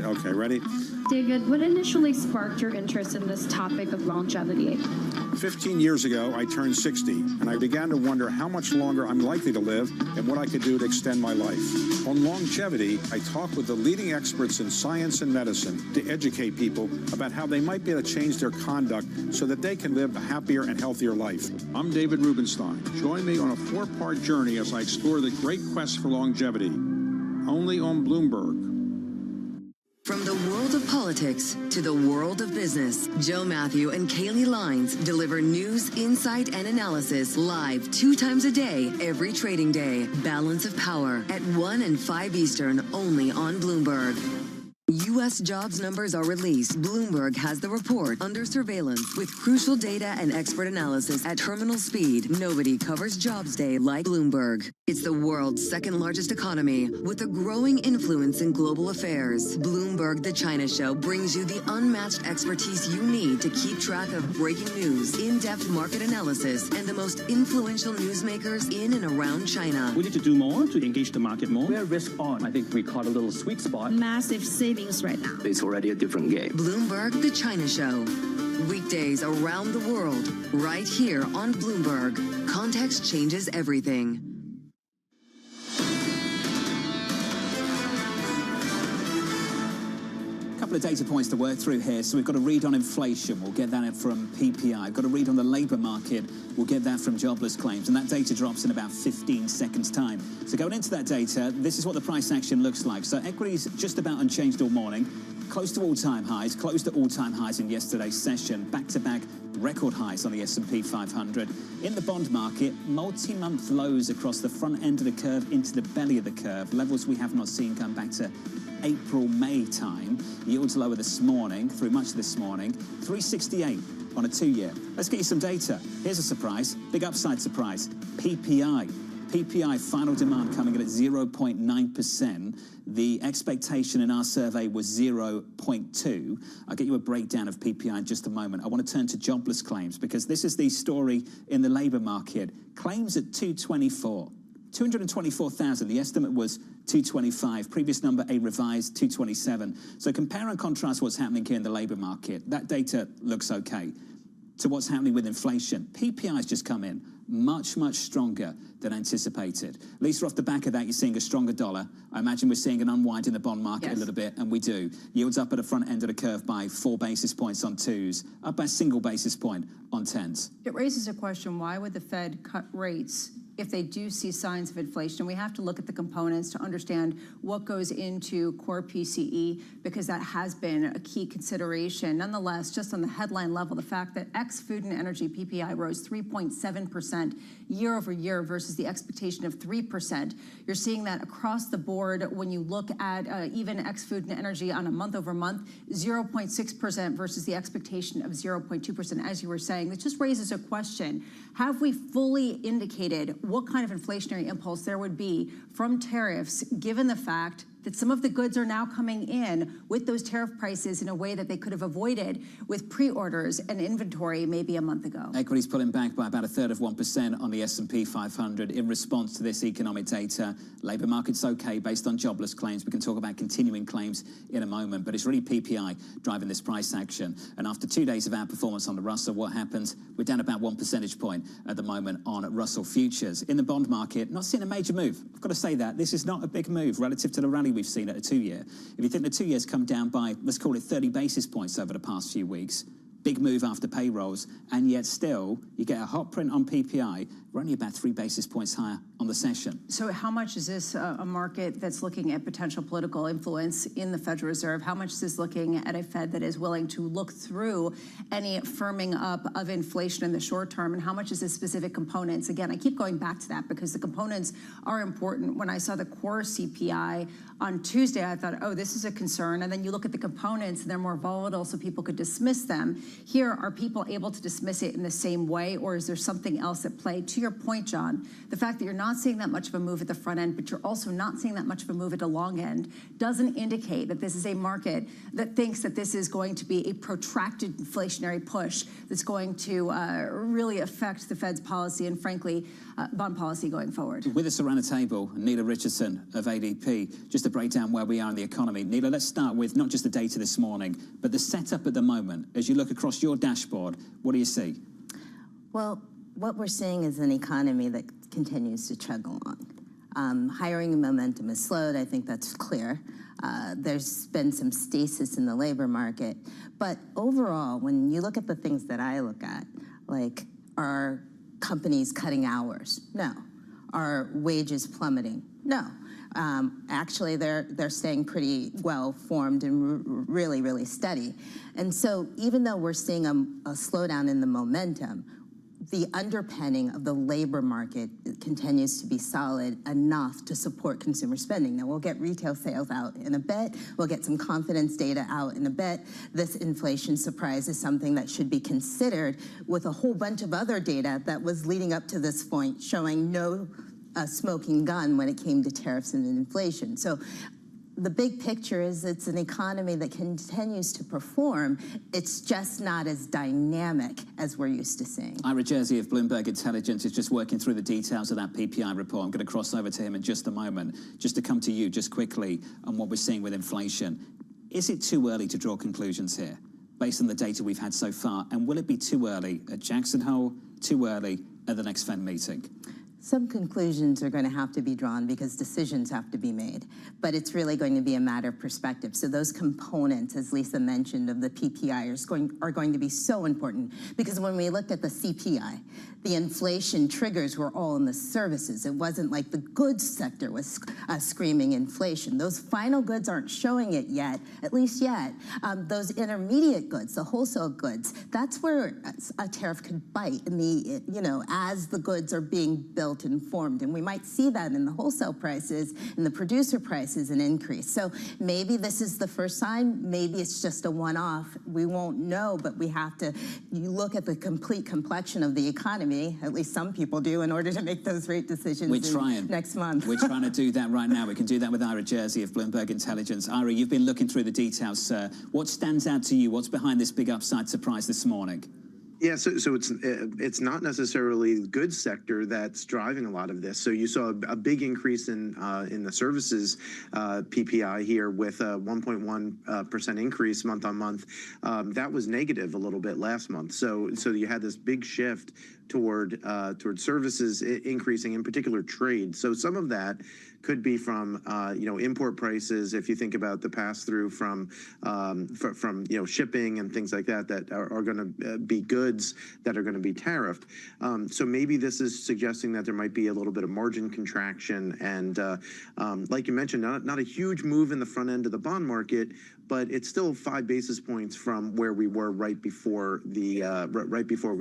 Okay, ready? David, what initially sparked your interest in this topic of longevity? 15 years ago, I turned 60, and I began to wonder how much longer I'm likely to live and what I could do to extend my life. On longevity, I talk with the leading experts in science and medicine to educate people about how they might be able to change their conduct so that they can live a happier and healthier life. I'm David Rubenstein. Join me on a 4-part journey as I explore the great quest for longevity, only on Bloomberg. From the world of politics to the world of business, Joe Matthew and Kaylee Lines deliver news, insight, and analysis live 2 times a day, every trading day. Balance of Power at 1 and 5 Eastern, only on Bloomberg. U.S. jobs numbers are released. Bloomberg has the report under surveillance with crucial data and expert analysis at terminal speed. Nobody covers Jobs Day like Bloomberg. It's the world's second largest economy with a growing influence in global affairs. Bloomberg The China Show brings you the unmatched expertise you need to keep track of breaking news, in-depth market analysis, and the most influential newsmakers in and around China. We need to do more to engage the market more. We're risk on. I think we caught a little sweet spot. Massive savings right now. It's already a different game. Bloomberg The China Show. Weekdays around the world, right here on Bloomberg. Context changes everything. Couple of data points to work through here. So we've got a read on inflation. We'll get that from PPI. We've got a read on the labour market. We'll get that from jobless claims. And that data drops in about 15 seconds' time. So going into that data, this is what the price action looks like. So equities just about unchanged all morning. Close to all-time highs. Close to all-time highs in yesterday's session. Back-to-back record highs on the S&P 500. In the bond market, multi-month lows across the front end of the curve into the belly of the curve. Levels we have not seen come back to April, May time. Yields lower this morning, through much of this morning. 368 on a 2-year. Let's get you some data. Here's a surprise, big upside surprise. PPI. PPI final demand coming in at 0.9%. The expectation in our survey was 0.2. I'll get you a breakdown of PPI in just a moment. I want to turn to jobless claims because this is the story in the labour market. Claims at 224. 224,000. The estimate was 225. Previous number, a revised 227. So compare and contrast what's happening here in the labour market. That data looks okay. To what's happening with inflation. PPI has just come in much, much stronger than anticipated. Lisa, off the back of that, you're seeing a stronger dollar. I imagine we're seeing an unwind in the bond market a little bit, and we do. Yields up at the front end of the curve by 4 basis points on 2s, up by a single basis point on 10s. It raises a question, why would the Fed cut rates if they do see signs of inflation? We have to look at the components to understand what goes into core PCE, because that has been a key consideration. Nonetheless, just on the headline level, the fact that ex-food and energy PPI rose 3.7% year over year versus the expectation of 3%. You're seeing that across the board when you look at even ex-food and energy on a month over month, 0.6% versus the expectation of 0.2%, as you were saying. This just raises a question. Have we fully indicated what kind of inflationary impulse there would be from tariffs, given the fact that some of the goods are now coming in with those tariff prices in a way that they could have avoided with pre-orders and inventory maybe a month ago? Equities pulling back by about 1/3 of 1% on the S&P 500 in response to this economic data. Labour market's okay based on jobless claims. We can talk about continuing claims in a moment, but it's really PPI driving this price action. And after 2 days of outperformance on the Russell, what happens? We're down about 1 percentage point at the moment on Russell futures. In the bond market, not seeing a major move. I've got to say that. This is not a big move relative to the rally we've seen at a 2-year. If you think the 2-year's come down by, let's call it 30 basis points over the past few weeks, big move after payrolls, and yet still you get a hot print on PPI. We're only about 3 basis points higher on the session. So how much is this a market that's looking at potential political influence in the Federal Reserve? How much is this looking at a Fed that is willing to look through any firming up of inflation in the short term? And how much is this specific components? Again, I keep going back to that because the components are important. When I saw the core CPI on Tuesday, I thought, oh, this is a concern. And then you look at the components and they're more volatile so people could dismiss them. Here, are people able to dismiss it in the same way, or is there something else at play? To your point, John, the fact that you're not seeing that much of a move at the front end, but you're also not seeing that much of a move at the long end, doesn't indicate that this is a market that thinks that this is going to be a protracted inflationary push that's going to really affect the Fed's policy and, frankly, bond policy going forward. With us around the table, Neela Richardson of ADP, just to break down where we are in the economy. Neela, let's start with not just the data this morning, but the setup at the moment. As you look across your dashboard, what do you see? Well, what we're seeing is an economy that continues to chug along. Hiring momentum has slowed. I think that's clear. There's been some stasis in the labor market. But overall, when you look at the things that I look at, like, are companies cutting hours? No. Are wages plummeting? No. Actually, they're staying pretty well formed and really, really steady. And so even though we're seeing a slowdown in the momentum, the underpinning of the labor market continues to be solid enough to support consumer spending. Now, we'll get retail sales out in a bit. We'll get some confidence data out in a bit. This inflation surprise is something that should be considered with a whole bunch of other data that was leading up to this point showing no smoking gun when it came to tariffs and inflation. So the big picture is it's an economy that continues to perform. It's just not as dynamic as we're used to seeing. Ira Jersey of Bloomberg Intelligence is just working through the details of that PPI report. I'm going to cross over to him in just a moment. Just to come to you just quickly on what we're seeing with inflation. Is it too early to draw conclusions here based on the data we've had so far? And will it be too early at Jackson Hole, too early at the next Fed meeting? Some conclusions are going to have to be drawn because decisions have to be made, but it's really going to be a matter of perspective. So those components, as Lisa mentioned, of the PPI are going to be so important because when we looked at the CPI, the inflation triggers were all in the services. It wasn't like the goods sector was screaming inflation. Those final goods aren't showing it yet, at least yet. Those intermediate goods, the wholesale goods, that's where a tariff could bite in the, as the goods are being built and formed. And we might see that in the wholesale prices and the producer prices an increase. So maybe this is the first sign. Maybe it's just a one-off. We won't know, but we have to look at the complete complexion of the economy, at least some people do, in order to make those rate decisions next month. We're trying to do that right now. We can do that with Ira Jersey of Bloomberg Intelligence. Ira, you've been looking through the details, sir. What stands out to you? What's behind this big upside surprise this morning? Yeah, so it's not necessarily the goods sector that's driving a lot of this. So you saw a big increase in the services PPI here with a 1.1% increase month on month. That was negative a little bit last month. So you had this big shift toward services increasing, in particular trade. So some of that could be from import prices. If you think about the pass through from shipping and things like that are going to be goods that are going to be tariffed. So maybe this is suggesting that there might be a little bit of margin contraction. And like you mentioned, not a huge move in the front end of the bond market, but it's still 5 basis points from where we were right before we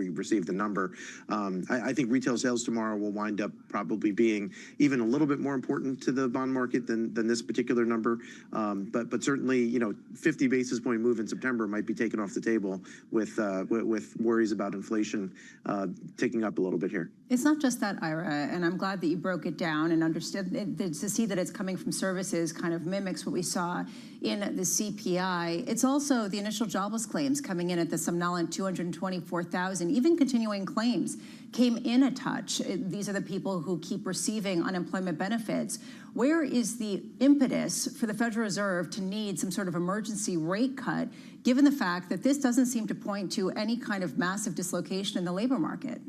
received the number. I think retail sales tomorrow will wind up probably being even a little bit more important to the bond market than this particular number. But certainly, 50 basis point move in September might be taken off the table with worries about inflation ticking up a little bit here. It's not just that, Ira, and I'm glad that you broke it down and understood to see that it's coming from services kind of mimics what we saw in the CPI. It's also the initial jobless claims coming in at the somnolent 224,000. Even continuing claims came in a touch. These are the people who keep receiving unemployment benefits. Where is the impetus for the Federal Reserve to need some sort of emergency rate cut, given the fact that this doesn't seem to point to any kind of massive dislocation in the labor market?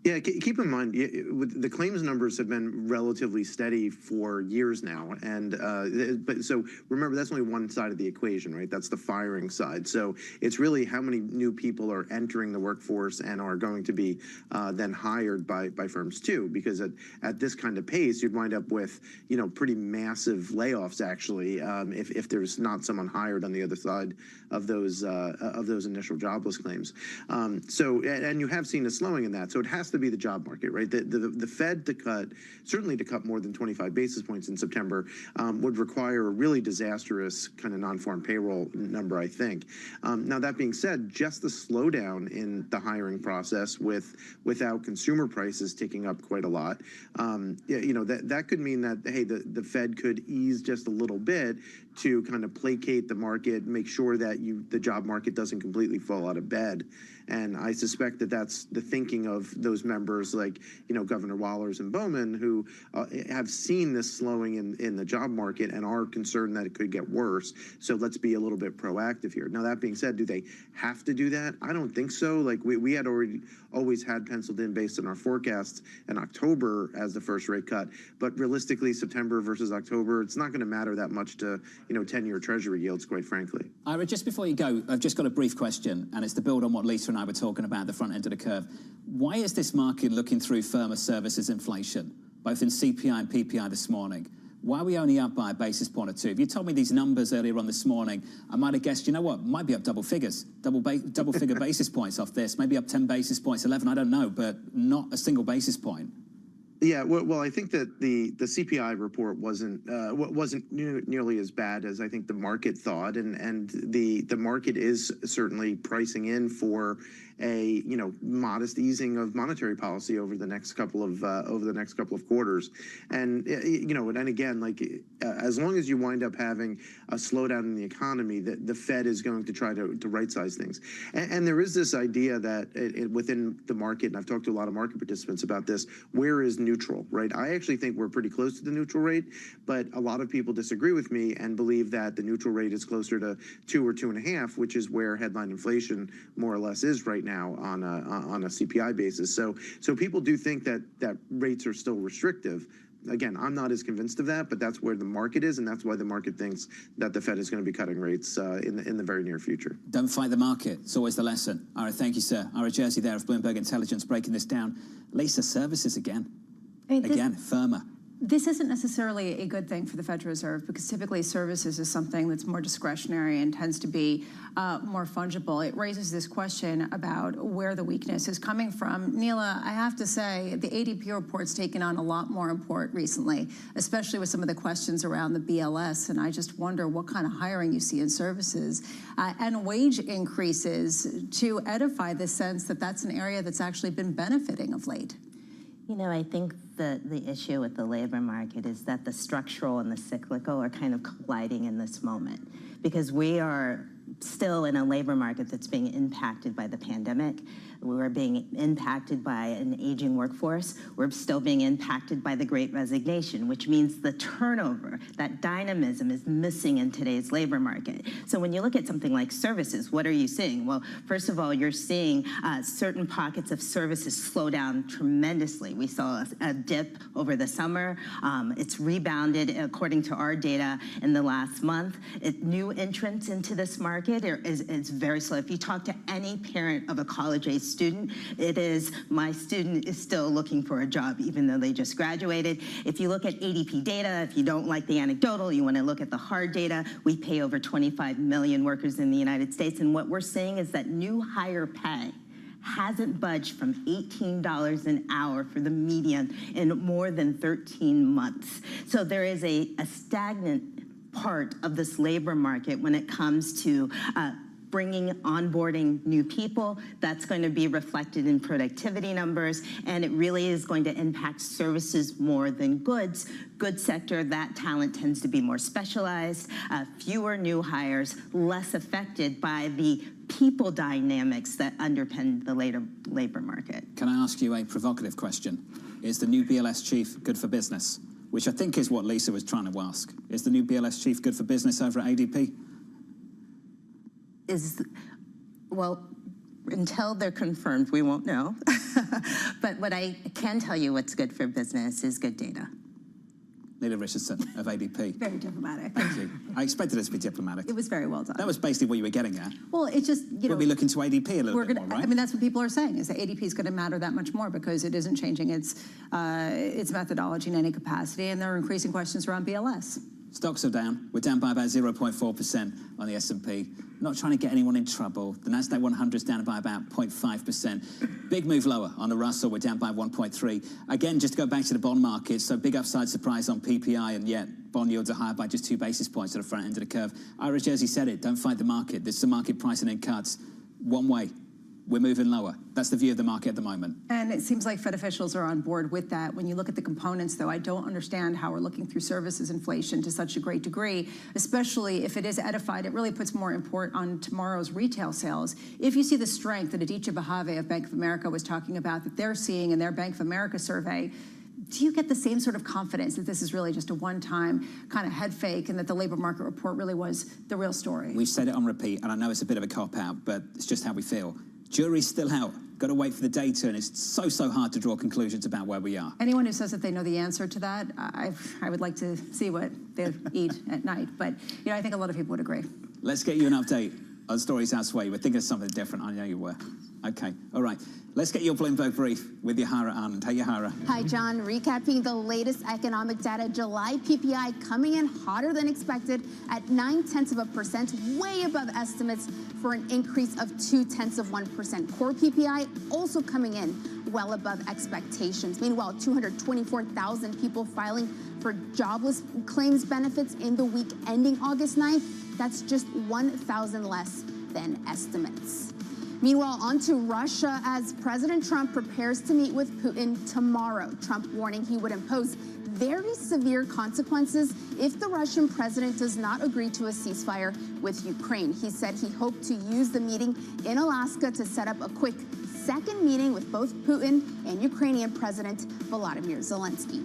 Yeah, keep in mind, the claims numbers have been relatively steady for years now. But so remember, that's only one side of the equation, right? That's the firing side. So it's really how many new people are entering the workforce and are going to be then hired by firms too. Because at this kind of pace, you'd wind up with, pretty massive layoffs, actually, if there's not someone hired on the other side of those initial jobless claims. And you have seen a slowing in that. So it has to be the job market, right? The Fed to cut more than 25 basis points in September would require a really disastrous kind of non-farm payroll number, I think. Now, that being said, just the slowdown in the hiring process without consumer prices ticking up quite a lot, that could mean that, hey, the Fed could ease just a little bit to kind of placate the market, make sure that the job market doesn't completely fall out of bed. And I suspect that that's the thinking of those members like, Governor Wallers and Bowman, who have seen this slowing in the job market and are concerned that it could get worse. So let's be a little bit proactive here. Now, that being said, do they have to do that? I don't think so. Like we had always had penciled in based on our forecasts in October as the first rate cut. But realistically, September versus October, it's not going to matter that much to, 10-year Treasury yields, quite frankly. Ira, just before you go, I've just got a brief question, and it's to build on what Lisa and I were talking about at the front end of the curve. Why is this market looking through firmer services inflation, both in CPI and PPI this morning? Why are we only up by a basis point or two? If you told me these numbers earlier on this morning, I might have guessed, you know what, might be up double figures, double figure basis points off this, maybe up 10 basis points, 11, I don't know, but not a single basis point. Yeah, well, I think that the CPI report wasn't nearly as bad as I think the market thought, and the market is certainly pricing in for a modest easing of monetary policy over the next couple of quarters, and and again, like as long as you wind up having a slowdown in the economy, the Fed is going to try to right size things, and there is this idea that within the market, and I've talked to a lot of market participants about this, where is neutral, right? I actually think we're pretty close to the neutral rate, but a lot of people disagree with me and believe that the neutral rate is closer to 2 or 2.5, which is where headline inflation more or less is right now on a CPI basis. So people do think that rates are still restrictive. Again, I'm not as convinced of that, but that's where the market is, and that's why the market thinks that the Fed is going to be cutting rates in the very near future. Don't fight the market. It's always the lesson. Ira, thank you, sir. Ira Jersey there of Bloomberg Intelligence breaking this down. Lisa, services again. Again, firmer. This isn't necessarily a good thing for the Federal Reserve because typically services is something that's more discretionary and tends to be more fungible. It raises this question about where the weakness is coming from. Neela, I have to say the ADP report's taken on a lot more import recently, especially with some of the questions around the BLS, and I just wonder what kind of hiring you see in services and wage increases to edify the sense that that's an area that's actually been benefiting of late. I think the issue with the labor market is that the structural and the cyclical are kind of colliding in this moment because we are still in a labor market that's being impacted by the pandemic. We're being impacted by an aging workforce. We're still being impacted by the Great Resignation, which means the turnover, that dynamism is missing in today's labor market. So when you look at something like services, what are you seeing? Well, first of all, you're seeing certain pockets of services slow down tremendously. We saw a dip over the summer. It's rebounded according to our data in the last month. New entrants into this market is very slow. If you talk to any parent of a college-age student, it is, my student is still looking for a job, even though they just graduated. If you look at ADP data, if you don't like the anecdotal, you want to look at the hard data, we pay over 25 million workers in the United States, and what we're seeing is that new higher pay hasn't budged from $18 an hour for the median in more than 13 months. So there is a stagnant part of this labor market when it comes to onboarding new people. That's going to be reflected in productivity numbers, and it really is going to impact services more than goods. Goods sector, that talent tends to be more specialized, fewer new hires, less affected by the people dynamics that underpin the labor market. Can I ask you a provocative question? Is the new BLS chief good for business? Which I think is what Lisa was trying to ask. Is the new BLS chief good for business over at ADP? Well, until they're confirmed, we won't know. But what I can tell you what's good for business is good data. Neela Richardson of ADP. Very diplomatic. Thank you. I expected it to be diplomatic. It was very well done. That was basically what you were getting at. Well, it's just, we'll be looking to ADP a little bit more, right? I mean, that's what people are saying, is that ADP is going to matter that much more because it isn't changing its methodology in any capacity, and there are increasing questions around BLS. Stocks are down. We're down by about 0.4% on the S&P. Not trying to get anyone in trouble. The Nasdaq 100 is down by about 0.5%. Big move lower on the Russell. We're down by 1.3. Again, just to go back to the bond market, so big upside surprise on PPI, and yet bond yields are higher by just 2 basis points at the front end of the curve. Ira Jersey said it. Don't fight the market. This is the market pricing in cuts. One way. We're moving lower. That's the view of the market at the moment. And it seems like Fed officials are on board with that. When you look at the components, though, I don't understand how we're looking through services inflation to such a great degree, especially if it is edified. It really puts more import on tomorrow's retail sales. If you see the strength that Aditya Bahave of Bank of America was talking about that they're seeing in their Bank of America survey, do you get the same sort of confidence that this is really just a one-time kind of head fake and that the labor market report really was the real story? We've said it on repeat, and I know it's a bit of a cop-out, but it's just how we feel. Jury's still out. Got to wait for the data, and it's so hard to draw conclusions about where we are. Anyone who says that they know the answer to that, I would like to see what they eat at night. But I think a lot of people would agree. Let's get you an update on stories elsewhere. You were thinking of something different. I know you were. Okay, all right. Let's get your Bloomberg brief with Yahara Anand. Hey, Yahara. Hi, John. Recapping the latest economic data, July PPI coming in hotter than expected at 0.9%, way above estimates for an increase of 0.2%. Core PPI also coming in well above expectations. Meanwhile, 224,000 people filing for jobless claims benefits in the week ending August 9th. That's just 1,000 less than estimates. Meanwhile, on to Russia as President Trump prepares to meet with Putin tomorrow. Trump warning he would impose very severe consequences if the Russian president does not agree to a ceasefire with Ukraine. He said he hoped to use the meeting in Alaska to set up a quick second meeting with both Putin and Ukrainian President Volodymyr Zelensky.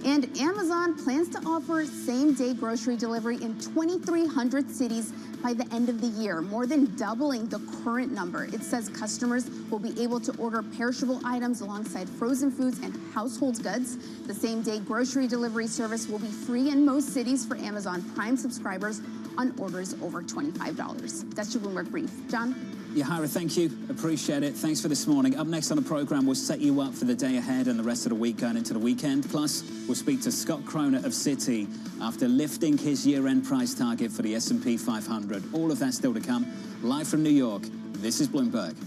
And Amazon plans to offer same-day grocery delivery in 2,300 cities by the end of the year, more than doubling the current number. It says customers will be able to order perishable items alongside frozen foods and household goods. The same-day grocery delivery service will be free in most cities for Amazon Prime subscribers on orders over $25. That's your Bloomberg Brief. John? Yahara, thank you. Appreciate it. Thanks for this morning. Up next on the program, we'll set you up for the day ahead and the rest of the week going into the weekend. Plus, we'll speak to Scott Kroner of Citi after lifting his year-end price target for the S&P 500. All of that still to come. Live from New York, this is Bloomberg.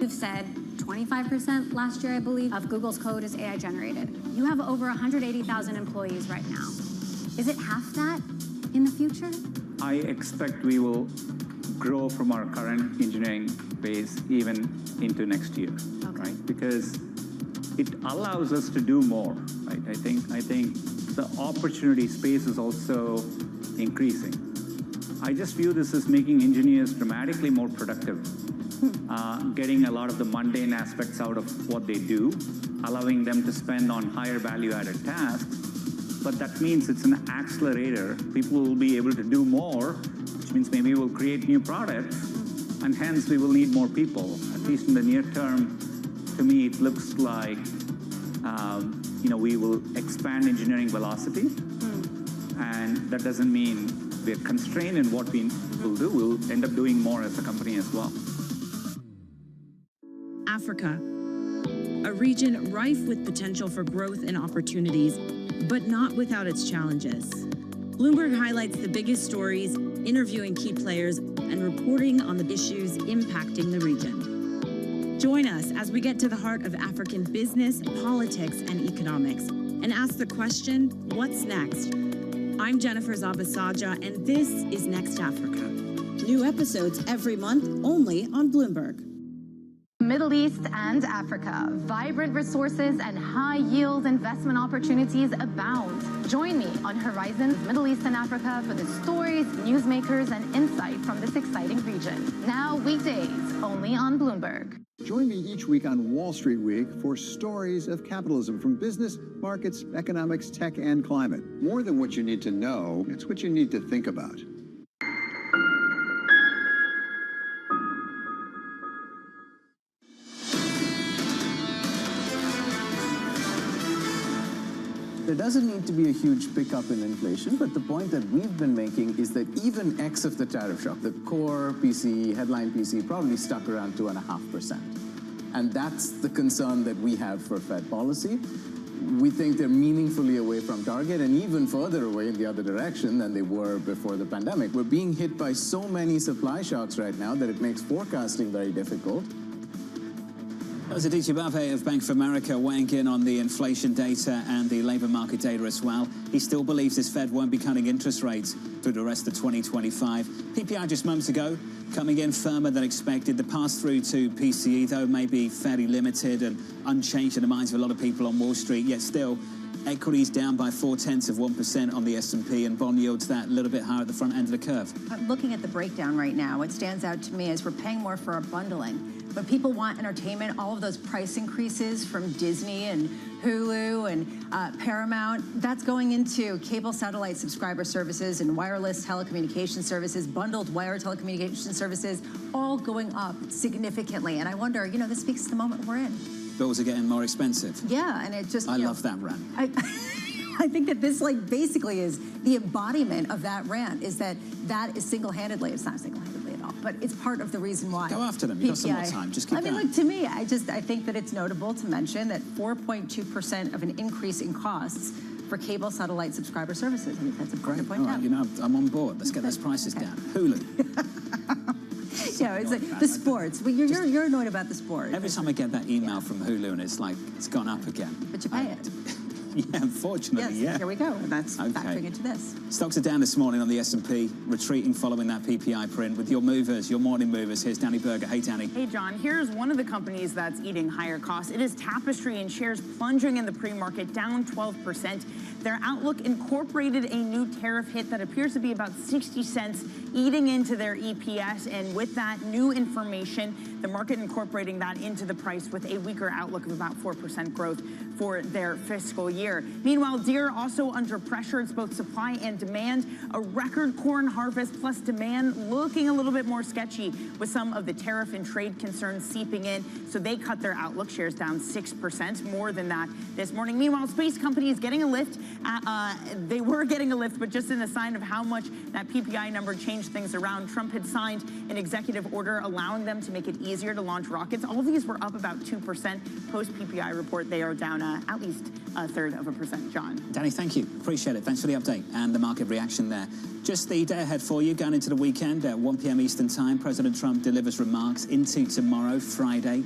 You've said 25% last year, I believe, of Google's code is AI generated. You have over 180,000 employees right now. Is it half that in the future? I expect we will grow from our current engineering base even into next year, right? Because it allows us to do more, right? I think the opportunity space is also increasing. I just view this as making engineers dramatically more productive. Getting a lot of the mundane aspects out of what they do, allowing them to spend on higher value-added tasks. But that means it's an accelerator. People will be able to do more, which means maybe we'll create new products, and hence we will need more people. At least in the near term, to me, it looks like we will expand engineering velocity, and that doesn't mean we're constrained in what we will do. We'll end up doing more as a company as well. Africa, a region rife with potential for growth and opportunities, but not without its challenges. Bloomberg highlights the biggest stories, interviewing key players, and reporting on the issues impacting the region. Join us as we get to the heart of African business, politics, and economics, and ask the question, what's next? I'm Jennifer Zabasaja, and this is Next Africa. New episodes every month, only on Bloomberg. Middle East and Africa, vibrant resources and high-yield investment opportunities abound. Join me on Horizons Middle East and Africa for the stories, newsmakers, and insight from this exciting region. Now weekdays, only on Bloomberg. Join me each week on Wall Street Week for stories of capitalism from business, markets, economics, tech, and climate. More than what you need to know, it's what you need to think about. The there doesn't need to be a huge pickup in inflation, but the point that we've been making is that even X of the tariff shock, the core PCE, headline PCE, probably stuck around 2.5%. And that's the concern that we have for Fed policy. We think they're meaningfully away from target and even further away in the other direction than they were before the pandemic. We're being hit by so many supply shocks right now that it makes forecasting very difficult. That was Aditya Bave of Bank of America weighing in on the inflation data and the labour market data as well. He still believes this Fed won't be cutting interest rates through the rest of 2025. PPI just moments ago coming in firmer than expected. The pass-through to PCE, though, may be fairly limited and unchanged in the minds of a lot of people on Wall Street, yet still equities down by 0.4% on the S&P, and bond yields that little bit higher at the front end of the curve. I'm looking at the breakdown right now. What stands out to me is we're paying more for our bundling. But people want entertainment. All of those price increases from Disney and Hulu and Paramount, that's going into cable satellite subscriber services and wireless telecommunication services, bundled wire telecommunication services, all going up significantly. And I wonder, you know, this speaks to the moment we're in. Bills are getting more expensive. Yeah, and it just... I love that rant. I think that this, like, basically is the embodiment of that rant, is that is single-handedly, it's not single-handedly at all, but it's part of the reason why. Go after them. You've got some more time. Just keep going. Look, to me, I think that it's notable to mention that 4.2% of an increase in costs for cable satellite subscriber services. I think that's important to point out. You know, I'm on board. Let's get those prices down. Hulu. Yeah, it's like the sports. Well, you're annoyed about the sport. Every time I get that email from Hulu and it's like, it's gone up again. But you pay it. Yeah, unfortunately, yes, here we go. And that's factoring into this. Stocks are down this morning on the S&P, retreating following that PPI print. With your movers, your morning movers, here's Danny Berger. Hey, Danny. Hey, John. Here's one of the companies that's eating higher costs. It is Tapestry, and shares plunging in the pre-market, down 12%. Their outlook incorporated a new tariff hit that appears to be about 60 cents eating into their EPS. And with that new information, the market incorporating that into the price with a weaker outlook of about 4% growth for their fiscal year. Meanwhile, Deere also under pressure. It's both supply and demand. A record corn harvest plus demand looking a little bit more sketchy with some of the tariff and trade concerns seeping in. So they cut their outlook, shares down 6%, more than that this morning. Meanwhile, space companies getting a lift. They were getting a lift, but just in a sign of how much that PPI number changed things around. Trump had signed an executive order allowing them to make it easier to launch rockets. All of these were up about 2% post-PPI report. They are down at least 1/3%, John. Danny, thank you. Appreciate it. Thanks for the update and the market reaction there. Just the day ahead for you, going into the weekend at 1 p.m. Eastern Time. President Trump delivers remarks into tomorrow, Friday.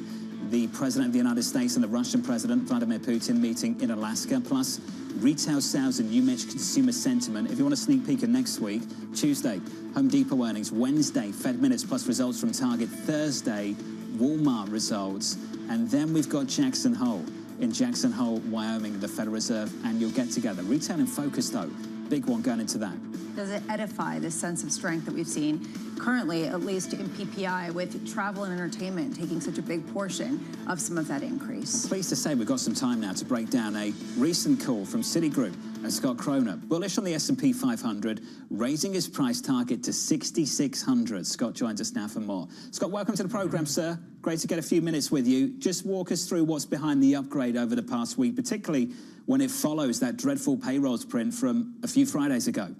The President of the United States and the Russian President, Vladimir Putin, meeting in Alaska. Plus, retail sales and U.S. consumer sentiment. If you want a sneak peek of next week, Tuesday, Home Depot earnings. Wednesday, Fed minutes plus results from Target. Thursday, Walmart results. And then we've got Jackson Hole. In Jackson Hole, Wyoming, the Federal Reserve annual get-together. Retail in focus, though. Big one going into that. Does it edify this sense of strength that we've seen currently, at least in PPI, with travel and entertainment taking such a big portion of some of that increase? I'm pleased to say we've got some time now to break down a recent call from Citigroup and Scott Kroner. Bullish on the S&P 500, raising his price target to 6,600. Scott joins us now for more. Scott, welcome to the program, sir. Great to get a few minutes with you. Just walk us through what's behind the upgrade over the past week, particularly when it follows that dreadful payrolls print from a few Fridays ago.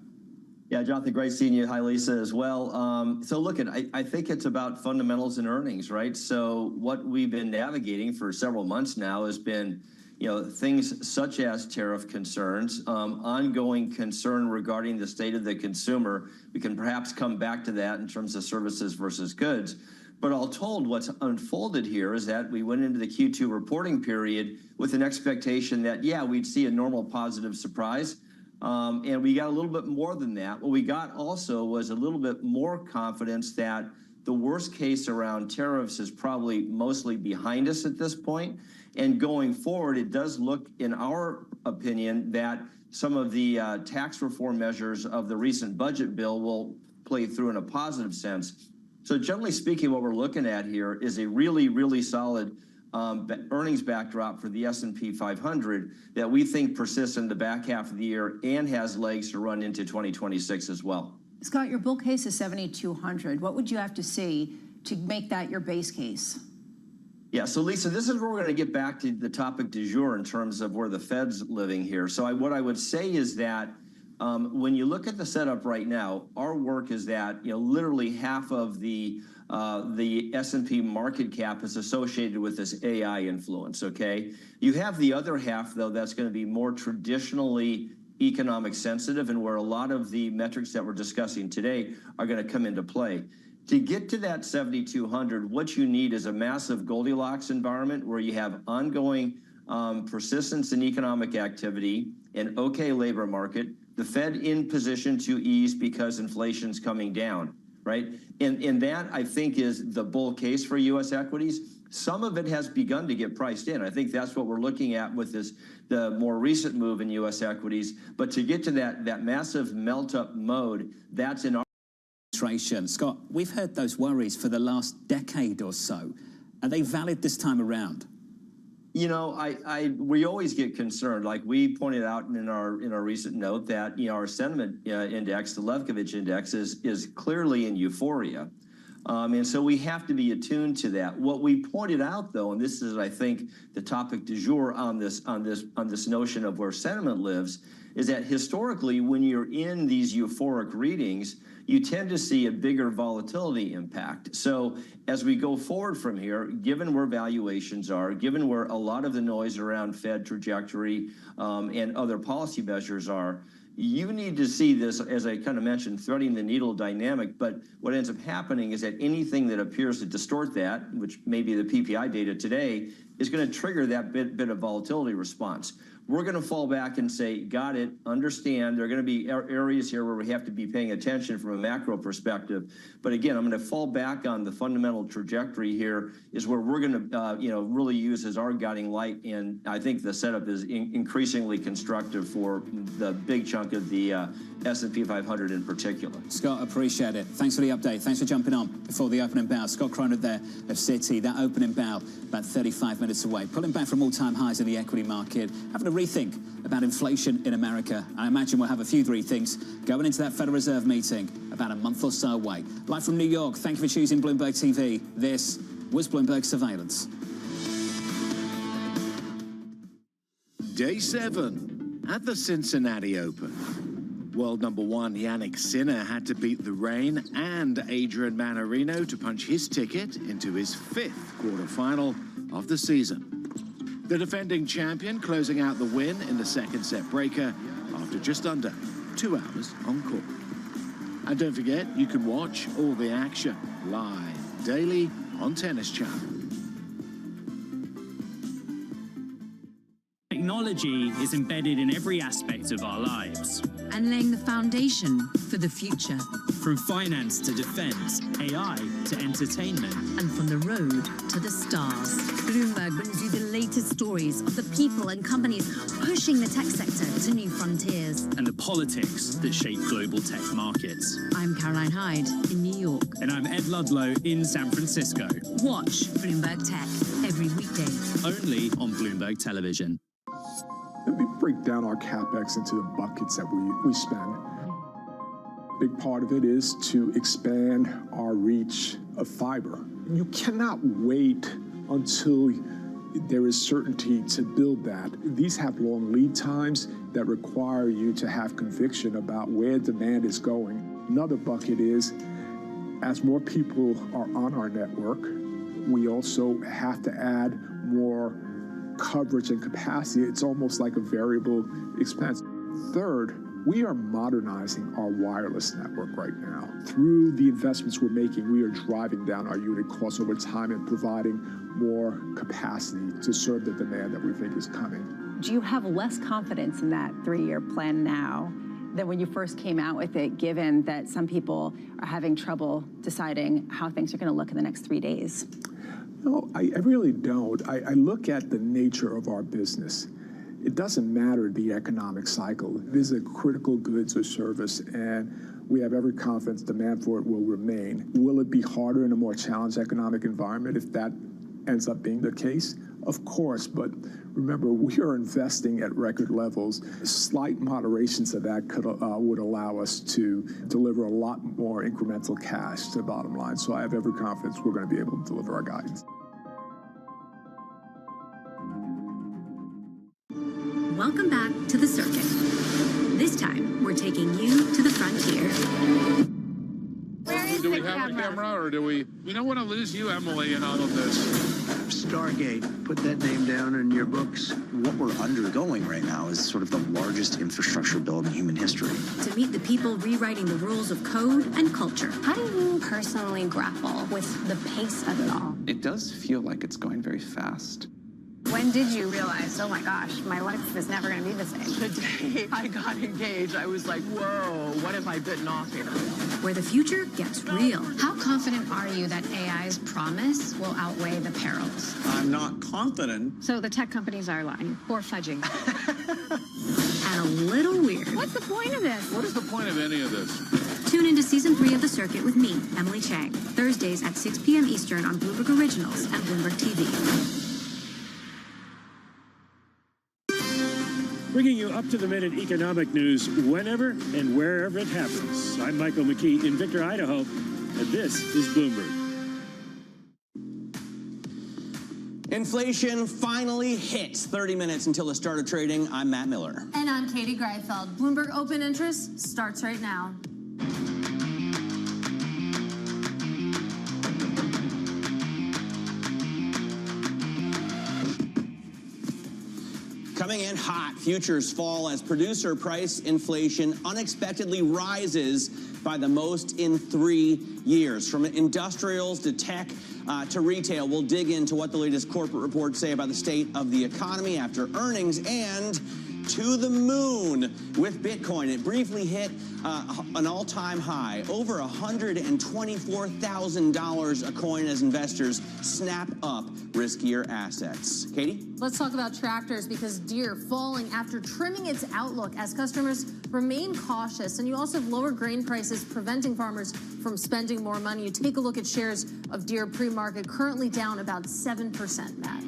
Yeah, Jonathan, great seeing you. Hi, Lisa, as well. So look, I think it's about fundamentals and earnings, right? So what we've been navigating for several months now has been, you know, things such as tariff concerns, ongoing concern regarding the state of the consumer. We can perhaps come back to that in terms of services versus goods. But all told, what's unfolded here is that we went into the Q2 reporting period with an expectation that, yeah, we'd see a normal positive surprise. And we got a little bit more than that. What we got also was a little bit more confidence that the worst case around tariffs is probably mostly behind us at this point. And going forward, it does look, in our opinion, that some of the tax reform measures of the recent budget bill will play through in a positive sense. So generally speaking, what we're looking at here is a really, really solid earnings backdrop for the S&P 500 that we think persists in the back half of the year and has legs to run into 2026 as well. Scott, your bull case is 7,200. What would you have to see to make that your base case? Yeah, so Lisa, this is where we're going to get back to the topic du jour in terms of where the Fed's living here. So what I would say is that when you look at the setup right now, our work is that literally half of the S&P market cap is associated with this AI influence, okay? You have the other half, though, that's going to be more traditionally economic sensitive and where a lot of the metrics that we're discussing today are going to come into play. To get to that 7,200, what you need is a massive Goldilocks environment where you have ongoing persistence in economic activity, an okay labor market, the Fed in position to ease because inflation's coming down, right? And that, I think, is the bull case for U.S. equities. Some of it has begun to get priced in. I think that's what we're looking at with the more recent move in U.S. equities. But to get to that massive melt-up mode, that's in our Scott, we've heard those worries for the last decade or so. Are they valid this time around? We always get concerned. Like we pointed out in our recent note that our sentiment index, the Levkovich index, is clearly in euphoria, and so we have to be attuned to that. What we pointed out, though, and this is, I think, the topic du jour on this notion of where sentiment lives, is that historically, when you're in these euphoric readings, you tend to see a bigger volatility impact. So as we go forward from here, given where valuations are, given where a lot of the noise around Fed trajectory and other policy measures are, you need to see this, as I kind of mentioned, threading the needle dynamic. But what ends up happening is that anything that appears to distort that, which may be the PPI data today, is going to trigger that bit of volatility response. We're going to fall back and say, got it, understand. There are going to be areas here where we have to be paying attention from a macro perspective. But again, I'm going to fall back on the fundamental trajectory here is where we're going to really use as our guiding light. And I think the setup is increasingly constructive for the big chunk of the S&P 500 in particular. Scott, appreciate it. Thanks for the update. Thanks for jumping on before the opening bell. Scott Cronin there of Citi. That opening bell about 35 minutes away. Pulling back from all-time highs in the equity market. Having a rethink about inflation in America. I imagine we'll have a few rethinks going into that Federal Reserve meeting about a month or so away. Live from New York, thank you for choosing Bloomberg TV. This was Bloomberg Surveillance. Day 7 at the Cincinnati Open. World number 1 Yannick Sinner had to beat the rain and Adrian Manarino to punch his ticket into his 5th quarterfinal of the season. The defending champion closing out the win in the second set breaker after just under 2 hours on court. And don't forget, you can watch all the action live daily on Tennis Channel. Technology is embedded in every aspect of our lives. And laying the foundation for the future. From finance to defense, AI to entertainment. And from the road to the stars. Bloomberg brings you the latest stories of the people and companies pushing the tech sector to new frontiers. And the politics that shape global tech markets. I'm Caroline Hyde in New York. And I'm Ed Ludlow in San Francisco. Watch Bloomberg Tech every weekday. Only on Bloomberg Television. Let me break down our CapEx into the buckets that we spend. Big part of it is to expand our reach of fiber. You cannot wait until there is certainty to build that. These have long lead times that require you to have conviction about where demand is going. Another bucket is, as more people are on our network, we also have to add more coverage and capacity. It's almost like a variable expense. Third, we are modernizing our wireless network right now. Through the investments we're making, we are driving down our unit costs over time and providing more capacity to serve the demand that we think is coming. Do you have less confidence in that 3-year plan now than when you first came out with it, given that some people are having trouble deciding how things are going to look in the next 3 days? No, I really don't. I look at the nature of our business. It doesn't matter the economic cycle. This is a critical goods or service, and we have every confidence demand for it will remain. Will it be harder in a more challenged economic environment if that ends up being the case? Of course, but remember, we are investing at record levels. Slight moderations of that would allow us to deliver a lot more incremental cash to the bottom line. So I have every confidence we're going to be able to deliver our guidance. welcome back to the circuit. This time, we're taking you to the frontier. Do we have a camera, or do we don't want to lose you, Emily, in all of this? Stargate, put that name down in your books. What we're undergoing right now is sort of the largest infrastructure build in human history. To meet the people rewriting the rules of code and culture. How do you personally grapple with the pace of it all? It does feel like it's going very fast. When did you realize, oh my gosh, my life is never going to be the same? The day I got engaged, I was like, whoa, what have I bitten off here? Where the future gets real. How confident are you that AI's promise will outweigh the perils? I'm not confident. So the tech companies are lying or fudging. And a little weird. What's the point of this? What is the point of any of this? Tune into Season 3 of The Circuit with me, Emily Chang, Thursdays at 6 p.m. Eastern on Bloomberg Originals and Bloomberg TV. Bringing you up-to-the-minute economic news whenever and wherever it happens. I'm Michael McKee in Victor, Idaho, and this is Bloomberg. Inflation finally hits 30 minutes until the start of trading. I'm Matt Miller. And I'm Katie Greifeld. Bloomberg Open Interest starts right now. Coming in hot, futures fall as producer price inflation unexpectedly rises by the most in 3 years. From industrials to tech to retail, we'll dig into what the latest corporate reports say about the state of the economy after earnings, and to the moon with Bitcoin. It briefly hit an all-time high, over $124,000 a coin as investors snap up riskier assets. Katie? Let's talk about tractors, because Deere falling after trimming its outlook as customers remain cautious. And you also have lower grain prices preventing farmers from spending more money. You take a look at shares of Deere pre-market, currently down about 7%, Matt.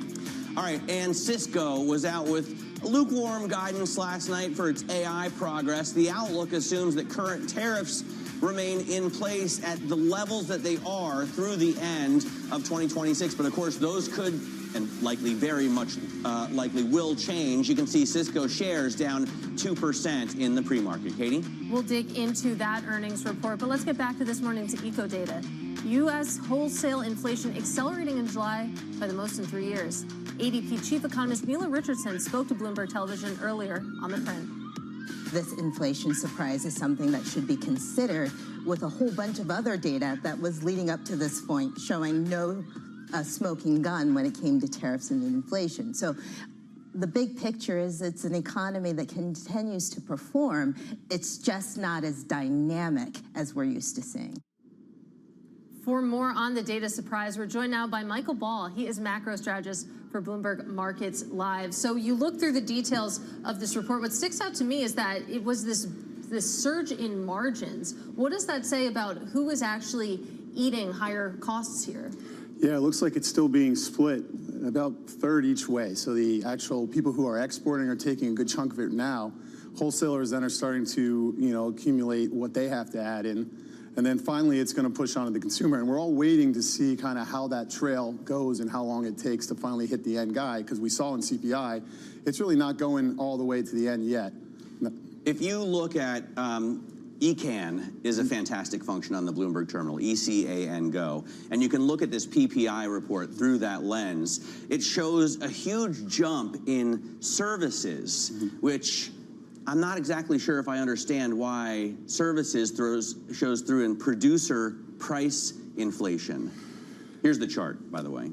All right, and Cisco was out with lukewarm guidance last night for its AI progress. The outlook assumes that current tariffs remain in place at the levels that they are through the end of 2026. But of course, those could and likely very much likely will change. You can see Cisco shares down 2% in the pre-market. Katie? We'll dig into that earnings report, but let's get back to this morning's eco data. U.S. wholesale inflation accelerating in July by the most in 3 years. ADP chief economist Mila Richardson spoke to Bloomberg Television earlier on the print. This inflation surprise is something that should be considered with a whole bunch of other data that was leading up to this point, showing no smoking gun when it came to tariffs and inflation. So the big picture is it's an economy that continues to perform. It's just not as dynamic as we're used to seeing. For more on the data surprise, we're joined now by Michael Ball. He is macro strategist for Bloomberg Markets Live. So you look through the details of this report. What sticks out to me is that it was this surge in margins. What does that say about who is actually eating higher costs here? Yeah, it looks like it's still being split about third each way. So the actual people who are exporting are taking a good chunk of it now. Wholesalers then are starting to, accumulate what they have to add in. And then finally, it's going to push onto the consumer. And we're all waiting to see kind of how that trail goes and how long it takes to finally hit the end guy. Because we saw in CPI, it's really not going all the way to the end yet. If you look at ECAN is a fantastic function on the Bloomberg terminal, ECAN Go. And you can look at this PPI report through that lens. It shows a huge jump in services, which I'm not exactly sure if I understand why services shows through in producer price inflation. Here's the chart, by the way.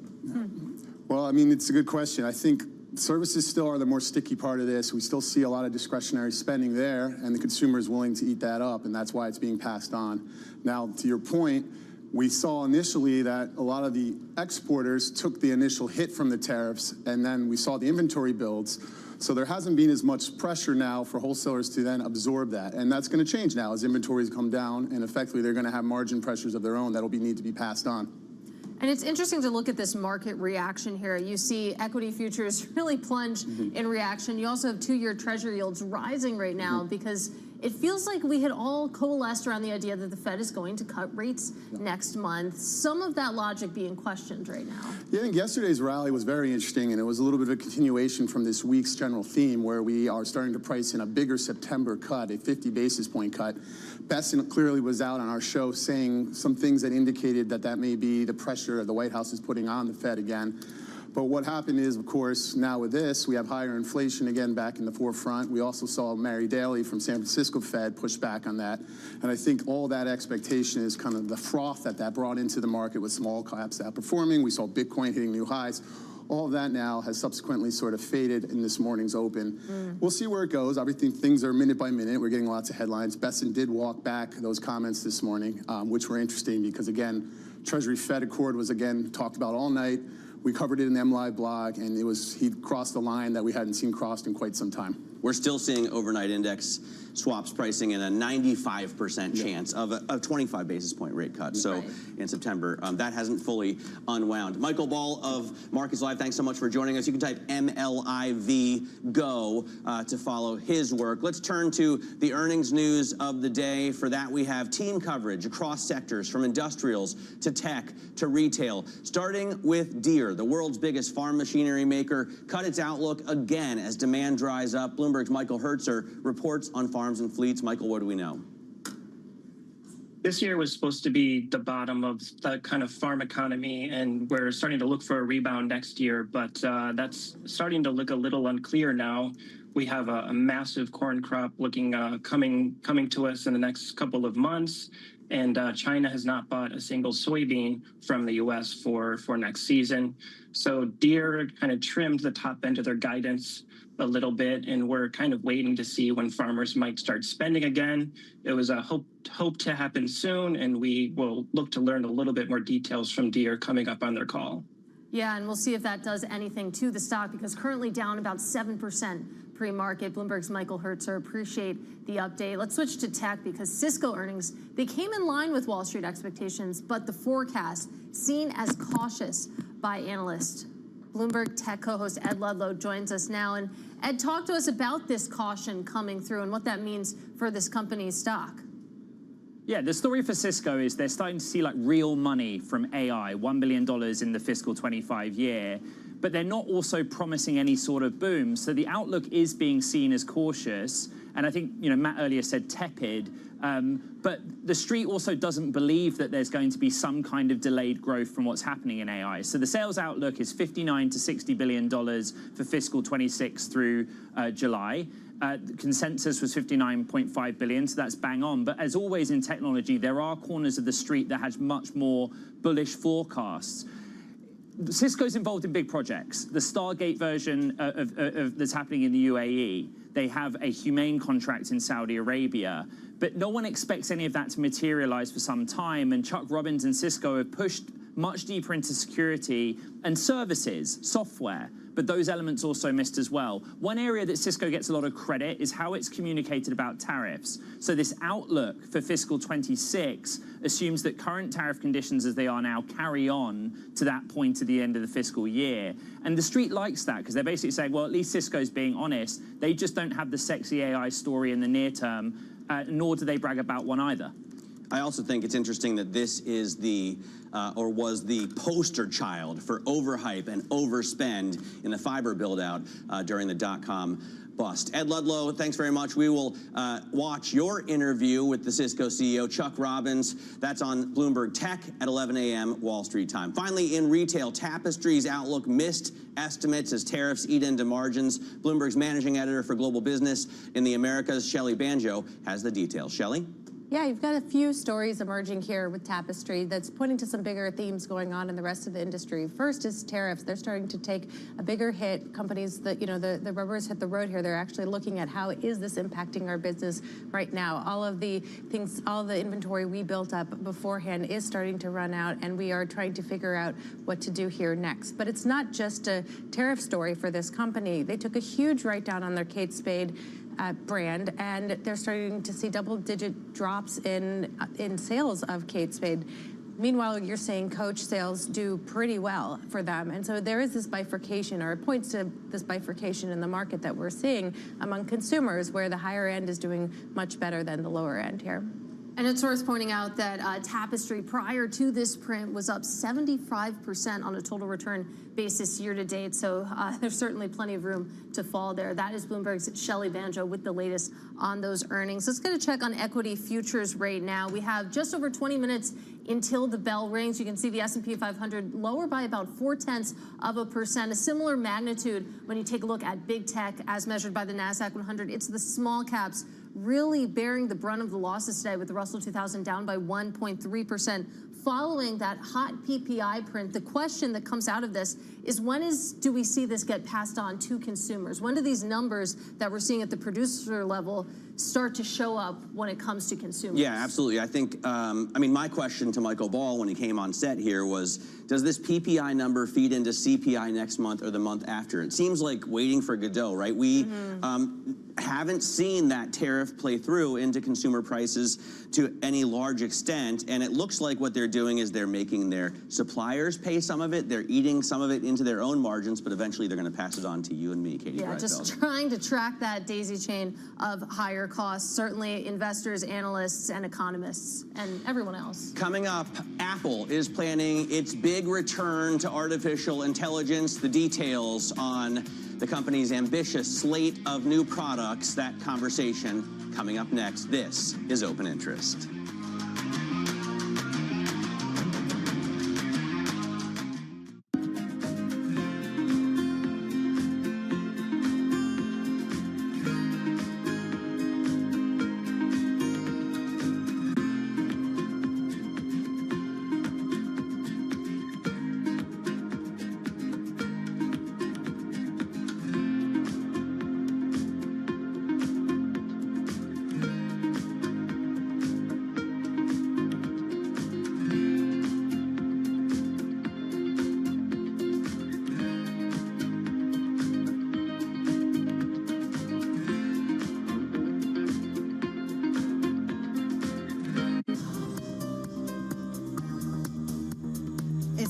Well, I mean, it's a good question. I think services still are the more sticky part of this. We still see a lot of discretionary spending there, and the consumer is willing to eat that up, and that's why it's being passed on. Now, to your point, we saw initially that a lot of the exporters took the initial hit from the tariffs, and then we saw the inventory builds. So there hasn't been as much pressure now for wholesalers to then absorb that. And that's going to change now as inventories come down, and effectively they're going to have margin pressures of their own that'll need to be passed on. And it's interesting to look at this market reaction here. You see equity futures really plunge in reaction. You also have 2-year treasury yields rising right now because it feels like we had all coalesced around the idea that the Fed is going to cut rates next month. Some of that logic being questioned right now. Yeah, I think yesterday's rally was very interesting, and it was a little bit of a continuation from this week's general theme, where we are starting to price in a bigger September cut, a 50 basis point cut. Besson clearly was out on our show saying some things that indicated that that may be the pressure the White House is putting on the Fed again. But what happened is, of course, now with this, we have higher inflation again back in the forefront. We also saw Mary Daly from San Francisco Fed push back on that. And I think all that expectation is kind of the froth that brought into the market with small caps outperforming. We saw Bitcoin hitting new highs. All of that now has subsequently sort of faded in this morning's open. We'll see where it goes. Everything, things are minute by minute. We're getting lots of headlines. Besson did walk back those comments this morning, which were interesting because, again, Treasury Fed Accord was, again, talked about all night. We covered it in the MLive blog, and he crossed the line that we hadn't seen crossed in quite some time. We're still seeing overnight index swaps pricing in a 95% chance of a 25 basis point rate cut. So in September, that hasn't fully unwound. Michael Ball of Markets Live, thanks so much for joining us. You can type MLIV GO to follow his work. Let's turn to the earnings news of the day. For that, we have team coverage across sectors from industrials to tech to retail. Starting with Deere, the world's biggest farm machinery maker, cut its outlook again as demand dries up. Bloomberg's Michael Hertzer reports on farms and fleets. Michael, what do we know? This year was supposed to be the bottom of the kind of farm economy, and we're starting to look for a rebound next year, but that's starting to look a little unclear now. We have a massive corn crop looking coming to us in the next couple of months, and China has not bought a single soybean from the U.S. for next season. So Deere kind of trimmed the top end of their guidance a little bit, and we're kind of waiting to see when farmers might start spending again. It was a hope to happen soon, and we will look to learn a little bit more details from Deere coming up on their call. Yeah, and we'll see if that does anything to the stock, because currently down about 7% pre-market. Bloomberg's Michael Hertzer, appreciate the update. Let's switch to tech, because Cisco earnings, they came in line with Wall Street expectations, but the forecast seen as cautious by analysts. Bloomberg Tech co-host Ed Ludlow joins us now. And Ed, talk to us about this caution coming through and what that means for this company's stock. Yeah, the story for Cisco is they're starting to see like real money from AI, $1 billion in the fiscal 25 year, but they're not also promising any sort of boom. So the outlook is being seen as cautious. And I think, Matt earlier said tepid, but the street also doesn't believe that there's going to be some kind of delayed growth from what's happening in AI. So the sales outlook is $59 to $60 billion for fiscal 26 through July. The consensus was $59.5 billion, so that's bang on. But as always in technology, there are corners of the street that has much more bullish forecasts. Cisco's involved in big projects. The Stargate version of that's happening in the UAE. They have a humane contract in Saudi Arabia. But no one expects any of that to materialize for some time. And Chuck Robbins and Cisco have pushed much deeper into security and services, software. But those elements also missed as well. One area that Cisco gets a lot of credit is how it's communicated about tariffs. So this outlook for fiscal 26 assumes that current tariff conditions as they are now carry on to that point at the end of the fiscal year. And the street likes that because they're basically saying, well, at least Cisco's being honest. They just don't have the sexy AI story in the near term, nor do they brag about one either. I also think it's interesting that this is or was the poster child for overhype and overspend in the fiber build-out during the dot-com bust. Ed Ludlow, thanks very much. We will watch your interview with the Cisco CEO, Chuck Robbins. That's on Bloomberg Tech at 11 a.m. Wall Street time. Finally, in retail, Tapestry's outlook missed estimates as tariffs eat into margins. Bloomberg's managing editor for global business in the Americas, Shelley Banjo, has the details. Shelley? Yeah, you've got a few stories emerging here with Tapestry that's pointing to some bigger themes going on in the rest of the industry. First is tariffs. They're starting to take a bigger hit. Companies that, the rubbers hit the road here. They're actually looking at how is this impacting our business right now. All of the things, all the inventory we built up beforehand is starting to run out, and we are trying to figure out what to do here next. But it's not just a tariff story for this company. They took a huge write-down on their Kate Spade brand, and they're starting to see double-digit drops in sales of Kate Spade. Meanwhile, you're saying coach sales do pretty well for them. And so there is this bifurcation, or it points to this bifurcation in the market that we're seeing among consumers, where the higher end is doing much better than the lower end here. And it's worth pointing out that Tapestry, prior to this print, was up 75% on a total return basis year to date. So there's certainly plenty of room to fall there. That is Bloomberg's Shelley Banjo with the latest on those earnings. Let's get a check on equity futures right now. We have just over 20 minutes until the bell rings. You can see the S&P 500 lower by about 0.4%, a similar magnitude when you take a look at big tech as measured by the NASDAQ 100. It's the small caps really bearing the brunt of the losses today, with the Russell 2000 down by 1.3%. Following that hot PPI print, the question that comes out of this is do we see this get passed on to consumers? When do these numbers that we're seeing at the producer level start to show up when it comes to consumers? Yeah, absolutely. I think, my question to Michael Ball when he came on set here was, does this PPI number feed into CPI next month or the month after? It seems like waiting for Godot, right? We haven't seen that tariff play through into consumer prices to any large extent, and it looks like what they're doing is they're making their suppliers pay some of it, they're eating some of it into their own margins, but eventually they're going to pass it on to you and me, Katie. Yeah, just trying to track that daisy chain of higher costs. Certainly investors, analysts, and economists, and everyone else. Coming up, Apple is planning its big return to artificial intelligence. The details on the company's ambitious slate of new products, that conversation coming up next. This is Open Interest.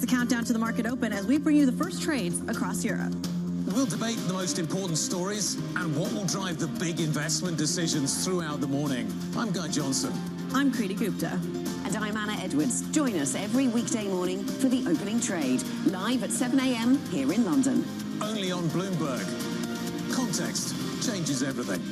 Countdown to the market open as we bring you the first trades across Europe. We'll debate the most important stories and what will drive the big investment decisions throughout the morning. I'm Guy Johnson. I'm Kriti Gupta. And I'm Anna Edwards. Join us every weekday morning for the opening trade, live at 7 a.m. here in London. Only on Bloomberg. Context changes everything.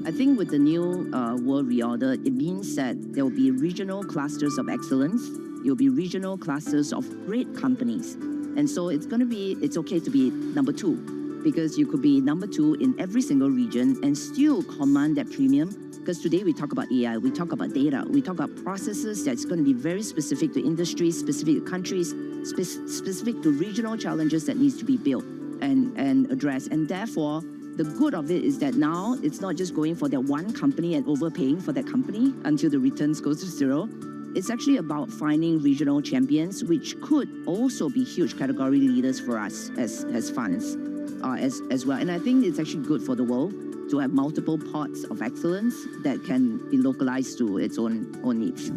I think with the new world reorder, it means that there will be regional clusters of excellence. There will be regional clusters of great companies. And so it's okay to be number two, because you could be number two in every single region and still command that premium. Because today we talk about AI, we talk about data, we talk about processes that's going to be very specific to industries, specific to countries, specific to regional challenges that needs to be built and addressed. And therefore, the good of it is that now it's not just going for that one company and overpaying for that company until the returns goes to zero. It's actually about finding regional champions, which could also be huge category leaders for us as funds as well. And I think it's actually good for the world to have multiple pots of excellence that can be localized to its own needs.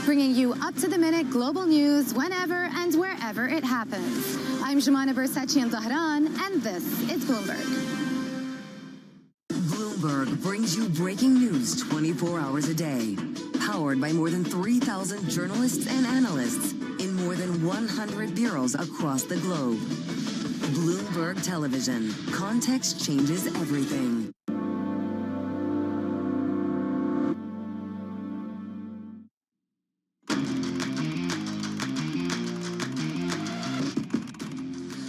Bringing you up-to-the-minute global news whenever and wherever it happens. I'm Jumana Bersachian Zahran, and this is Bloomberg. Bloomberg brings you breaking news 24 hours a day. Powered by more than 3,000 journalists and analysts in more than 100 bureaus across the globe. Bloomberg Television. Context changes everything.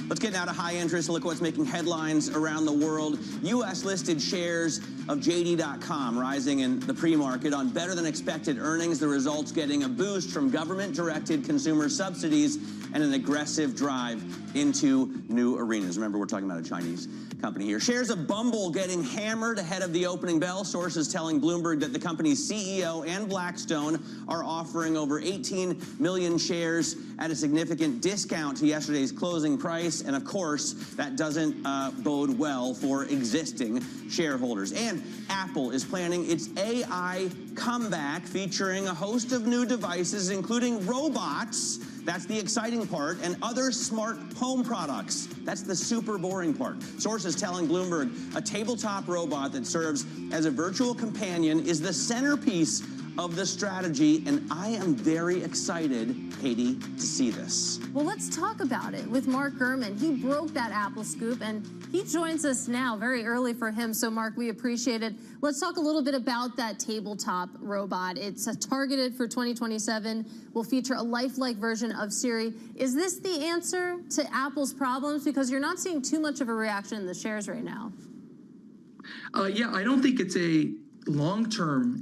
Let's get now to high interest. Look what's making headlines around the world. U.S. listed shares of JD.com rising in the pre-market on better-than-expected earnings, the results getting a boost from government-directed consumer subsidies and an aggressive drive into new arenas. Remember, we're talking about a Chinese company here. Shares of Bumble getting hammered ahead of the opening bell. Sources telling Bloomberg that the company's CEO and Blackstone are offering over 18 million shares at a significant discount to yesterday's closing price. And of course, that doesn't bode well for existing shareholders. And Apple is planning its AI comeback, featuring a host of new devices, including robots. That's the exciting part, and other smart home products. That's the super boring part. Sources telling Bloomberg a tabletop robot that serves as a virtual companion is the centerpiece of the strategy, and I am very excited, Katie, to see this. Well, let's talk about it with Mark Gurman. He broke that Apple scoop, and he joins us now, very early for him. So, Mark, we appreciate it. Let's talk a little bit about that tabletop robot. It's targeted for 2027. Will feature a lifelike version of Siri. Is this the answer to Apple's problems? Because you're not seeing too much of a reaction in the shares right now. Yeah, I don't think it's a long-term.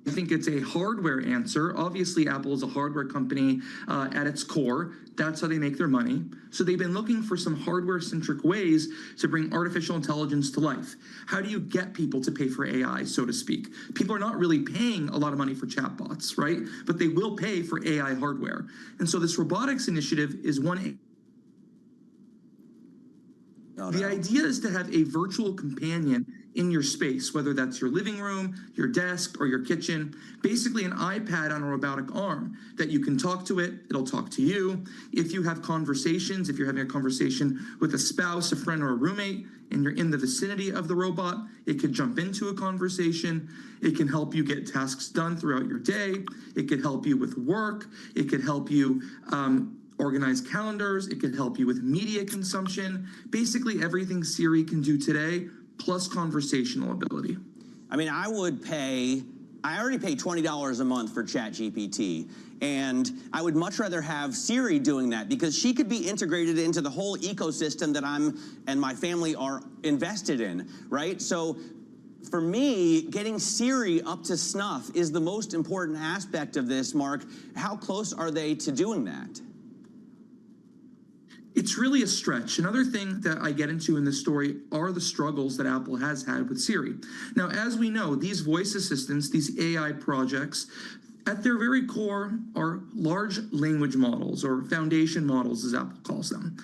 I think it's a hardware answer. Obviously, Apple is a hardware company at its core. That's how they make their money. So they've been looking for some hardware-centric ways to bring artificial intelligence to life. How do you get people to pay for AI, so to speak? People are not really paying a lot of money for chatbots, right? But they will pay for AI hardware. And so this robotics initiative is one. The idea is to have a virtual companion in your space, whether that's your living room, your desk, or your kitchen. Basically an iPad on a robotic arm that you can talk to it, it'll talk to you. If you have conversations, if you're having a conversation with a spouse, a friend, or a roommate, and you're in the vicinity of the robot, it could jump into a conversation. It can help you get tasks done throughout your day. It could help you with work. It could help you organize calendars. It could help you with media consumption. Basically everything Siri can do today, plus conversational ability. I mean, I already pay $20 a month for ChatGPT, and I would much rather have Siri doing that because she could be integrated into the whole ecosystem that I'm and my family are invested in, right? So for me, getting Siri up to snuff is the most important aspect of this, Mark. How close are they to doing that? It's really a stretch. Another thing that I get into in this story are the struggles that Apple has had with Siri. Now, as we know, these voice assistants, these AI projects, at their very core are large language models, or foundation models as Apple calls them.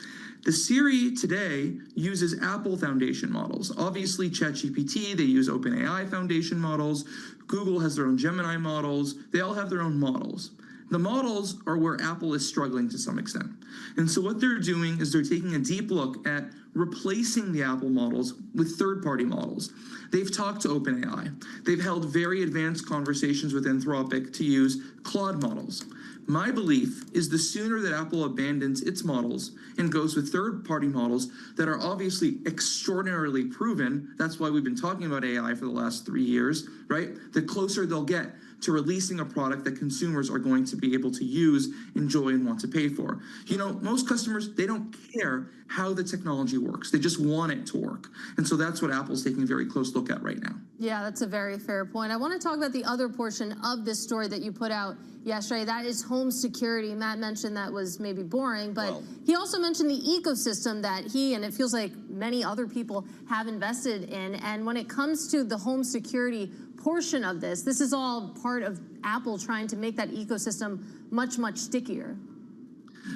The Siri today uses Apple foundation models. Obviously, ChatGPT, they use OpenAI foundation models. Google has their own Gemini models. They all have their own models. The models are where Apple is struggling to some extent. And so what they're doing is they're taking a deep look at replacing the Apple models with third-party models. They've talked to OpenAI. They've held very advanced conversations with Anthropic to use Claude models. My belief is the sooner that Apple abandons its models and goes with third-party models that are obviously extraordinarily proven, that's why we've been talking about AI for the last 3 years, right? The closer they'll get to releasing a product that consumers are going to be able to use, enjoy, and want to pay for. You know, most customers, they don't care how the technology works. They just want it to work. And so that's what Apple's taking a very close look at right now. Yeah, that's a very fair point. I want to talk about the other portion of this story that you put out yesterday. That is home security. Matt mentioned that was maybe boring, but he also mentioned the ecosystem that he, and it feels like many other people, have invested in. And when it comes to the home security portion of this is all part of Apple trying to make that ecosystem much, much stickier.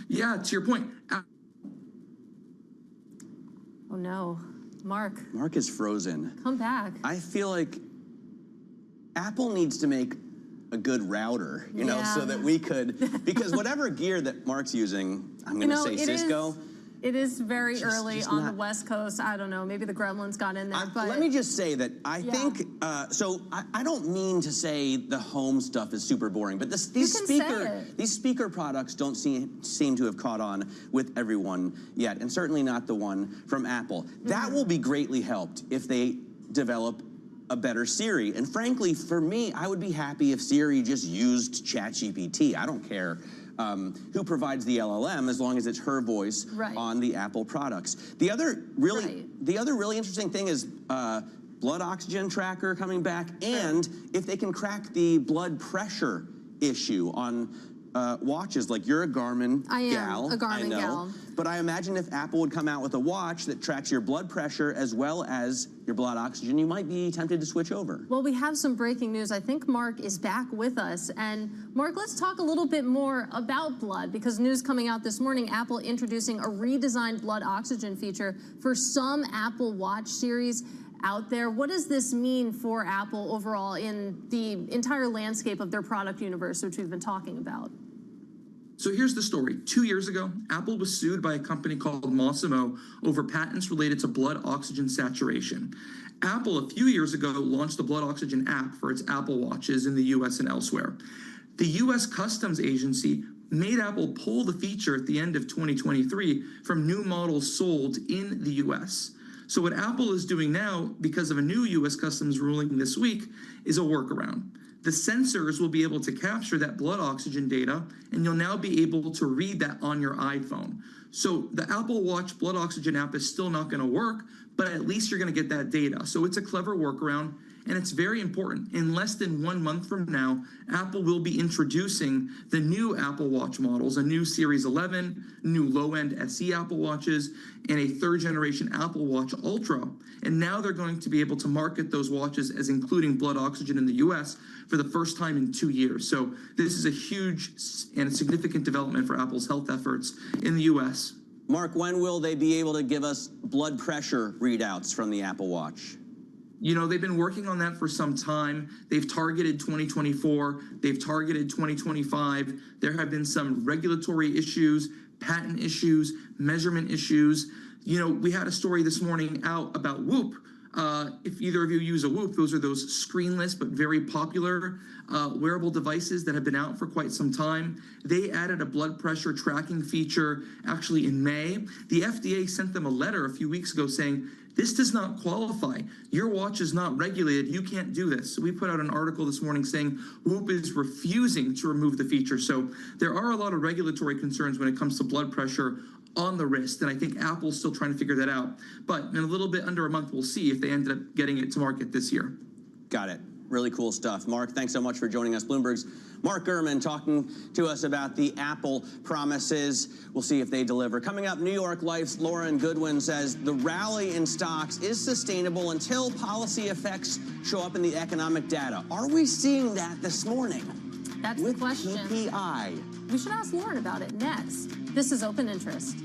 Yeah, to your point. Oh no, Mark. Mark is frozen. Come back. I feel like Apple needs to make a good router, you know, so that we could, because whatever gear that Mark's using, I'm going to say Cisco. It is very early on the West Coast. I don't know. Maybe the gremlins got in there. But let me just say that I think, so I don't mean to say the home stuff is super boring, but these speaker products don't seem to have caught on with everyone yet, and certainly not the one from Apple. That will be greatly helped if they develop a better Siri. And frankly, for me, I would be happy if Siri just used ChatGPT. I don't care who provides the LLM, as long as it's her voice on the Apple products. The other really interesting thing is blood oxygen tracker coming back, and if they can crack the blood pressure issue on watches. Like, you're a Garmin gal. A Garmin I know, gal. But I imagine if Apple would come out with a watch that tracks your blood pressure as well as your blood oxygen, you might be tempted to switch over. Well, we have some breaking news. I think Mark is back with us. And Mark, let's talk a little bit more about blood, because news coming out this morning, Apple introducing a redesigned blood oxygen feature for some Apple Watch series out there. What does this mean for Apple overall in the entire landscape of their product universe, which we've been talking about? So here's the story. 2 years ago, Apple was sued by a company called Masimo over patents related to blood oxygen saturation. Apple, a few years ago, launched the blood oxygen app for its Apple Watches in the US and elsewhere. The US Customs Agency made Apple pull the feature at the end of 2023 from new models sold in the US. So what Apple is doing now, because of a new US Customs ruling this week, is a workaround. The sensors will be able to capture that blood oxygen data, and you'll now be able to read that on your iPhone. So the Apple Watch blood oxygen app is still not going to work, but at least you're going to get that data. So it's a clever workaround, and it's very important. In less than 1 month from now, Apple will be introducing the new Apple Watch models, a new Series 11, new low-end SE Apple Watches, and a third-generation Apple Watch Ultra. And now they're going to be able to market those watches as including blood oxygen in the US for the first time in 2 years. So this is a huge and significant development for Apple's health efforts in the US. Mark, when will they be able to give us blood pressure readouts from the Apple Watch? You know, they've been working on that for some time. They've targeted 2024. They've targeted 2025. There have been some regulatory issues, patent issues, measurement issues. You know, we had a story this morning out about Whoop. If either of you use a Whoop, those are those screenless but very popular wearable devices that have been out for quite some time. They added a blood pressure tracking feature actually in May. The FDA sent them a letter a few weeks ago saying, this does not qualify. Your watch is not regulated. You can't do this. So we put out an article this morning saying Whoop is refusing to remove the feature. So there are a lot of regulatory concerns when it comes to blood pressure on the wrist, and I think Apple's still trying to figure that out. But in a little bit under a month, we'll see if they ended up getting it to market this year. Got it. Really cool stuff. Mark, thanks so much for joining us. Bloomberg's Mark Gurman talking to us about the Apple promises. We'll see if they deliver. Coming up, New York Life's Lauren Goodwin says the rally in stocks is sustainable until policy effects show up in the economic data. Are we seeing that this morning? That's the question. PPI. We should ask Lauren about it next. This is Open Interest.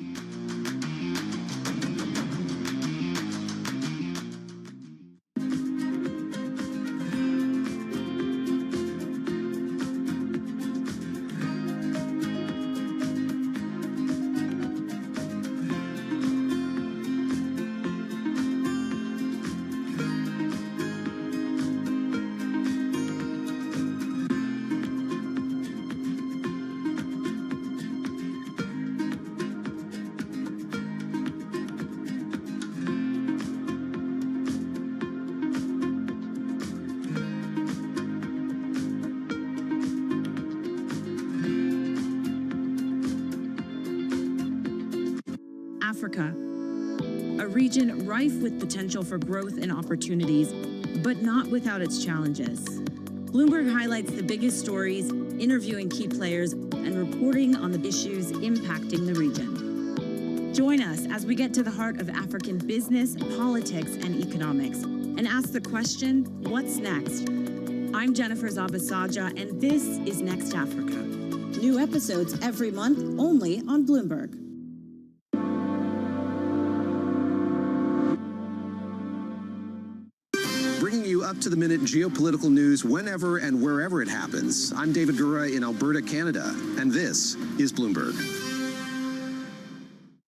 Africa, a region rife with potential for growth and opportunities, but not without its challenges. Bloomberg highlights the biggest stories, interviewing key players, and reporting on the issues impacting the region. Join us as we get to the heart of African business, politics, and economics, and ask the question, what's next? I'm Jennifer Zabasaja, and this is Next Africa. New episodes every month, only on Bloomberg. Bringing you up-to-the-minute geopolitical news whenever and wherever it happens. I'm David Gura in Alberta, Canada, and this is Bloomberg.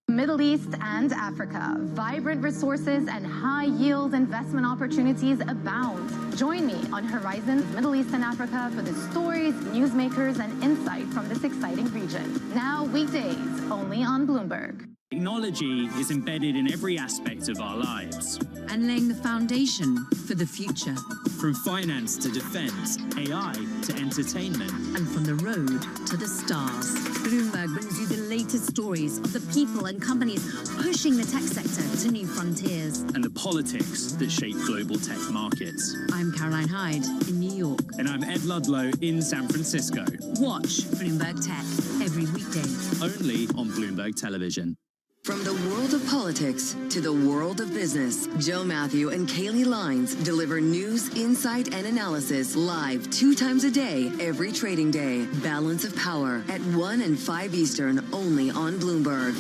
Middle East and Africa. Vibrant resources and high-yield investment opportunities abound. Join me on Horizons Middle East and Africa for the stories, newsmakers, and insight from this exciting region. Now weekdays, only on Bloomberg. technology is embedded in every aspect of our lives. And laying the foundation for the future. From finance to defense, AI to entertainment. And from the road to the stars. Bloomberg brings you the latest stories of the people and companies pushing the tech sector to new frontiers. And the politics that shape global tech markets. I'm Caroline Hyde in New York. And I'm Ed Ludlow in San Francisco. Watch Bloomberg Tech every weekday. Only on Bloomberg Television. From the world of politics to the world of business, Joe Matthew and Kaylee Lines deliver news, insight, and analysis live 2 times a day, every trading day. Balance of Power at 1 and 5 Eastern, only on Bloomberg.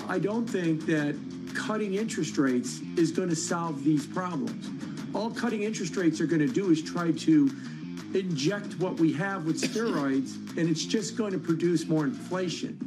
I don't think that cutting interest rates is going to solve these problems. All cutting interest rates are going to do is try to inject what we have with steroids, and it's just going to produce more inflation.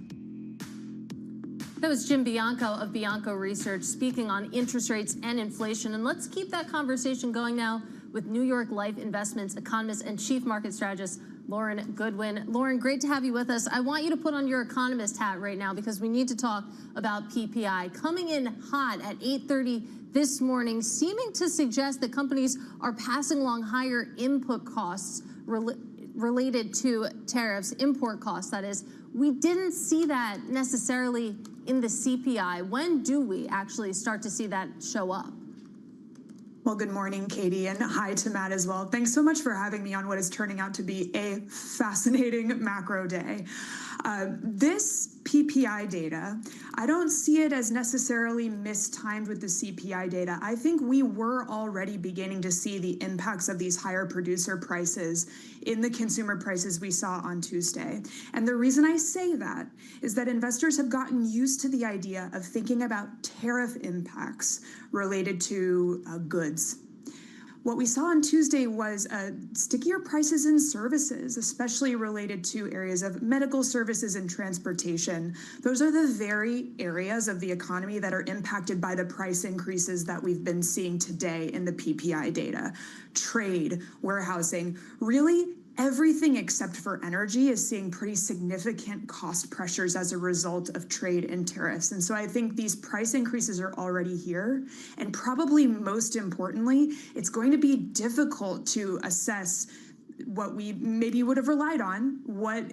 That was Jim Bianco of Bianco Research speaking on interest rates and inflation. And let's keep that conversation going now with New York Life Investments economist and chief market strategist Lauren Goodwin. Lauren, great to have you with us. I want you to put on your economist hat right now because we need to talk about PPI. Coming in hot at 8:30 this morning, seeming to suggest that companies are passing along higher input costs related to tariffs, import costs, that is. We didn't see that necessarily in the CPI. When do we actually start to see that show up? Well, good morning, Katie, and hi to Matt as well. Thanks so much for having me on what is turning out to be a fascinating macro day. This PPI data, I don't see it as necessarily mistimed with the CPI data. I think we were already beginning to see the impacts of these higher producer prices in the consumer prices we saw on Tuesday. And the reason I say that is that investors have gotten used to the idea of thinking about tariff impacts related to goods. What we saw on Tuesday was stickier prices in services, especially related to areas of medical services and transportation. Those are the very areas of the economy that are impacted by the price increases that we've been seeing today in the PPI data. Trade, warehousing, really everything except for energy is seeing pretty significant cost pressures as a result of trade and tariffs. And so I think these price increases are already here. And probably most importantly, it's going to be difficult to assess what we maybe would have relied on.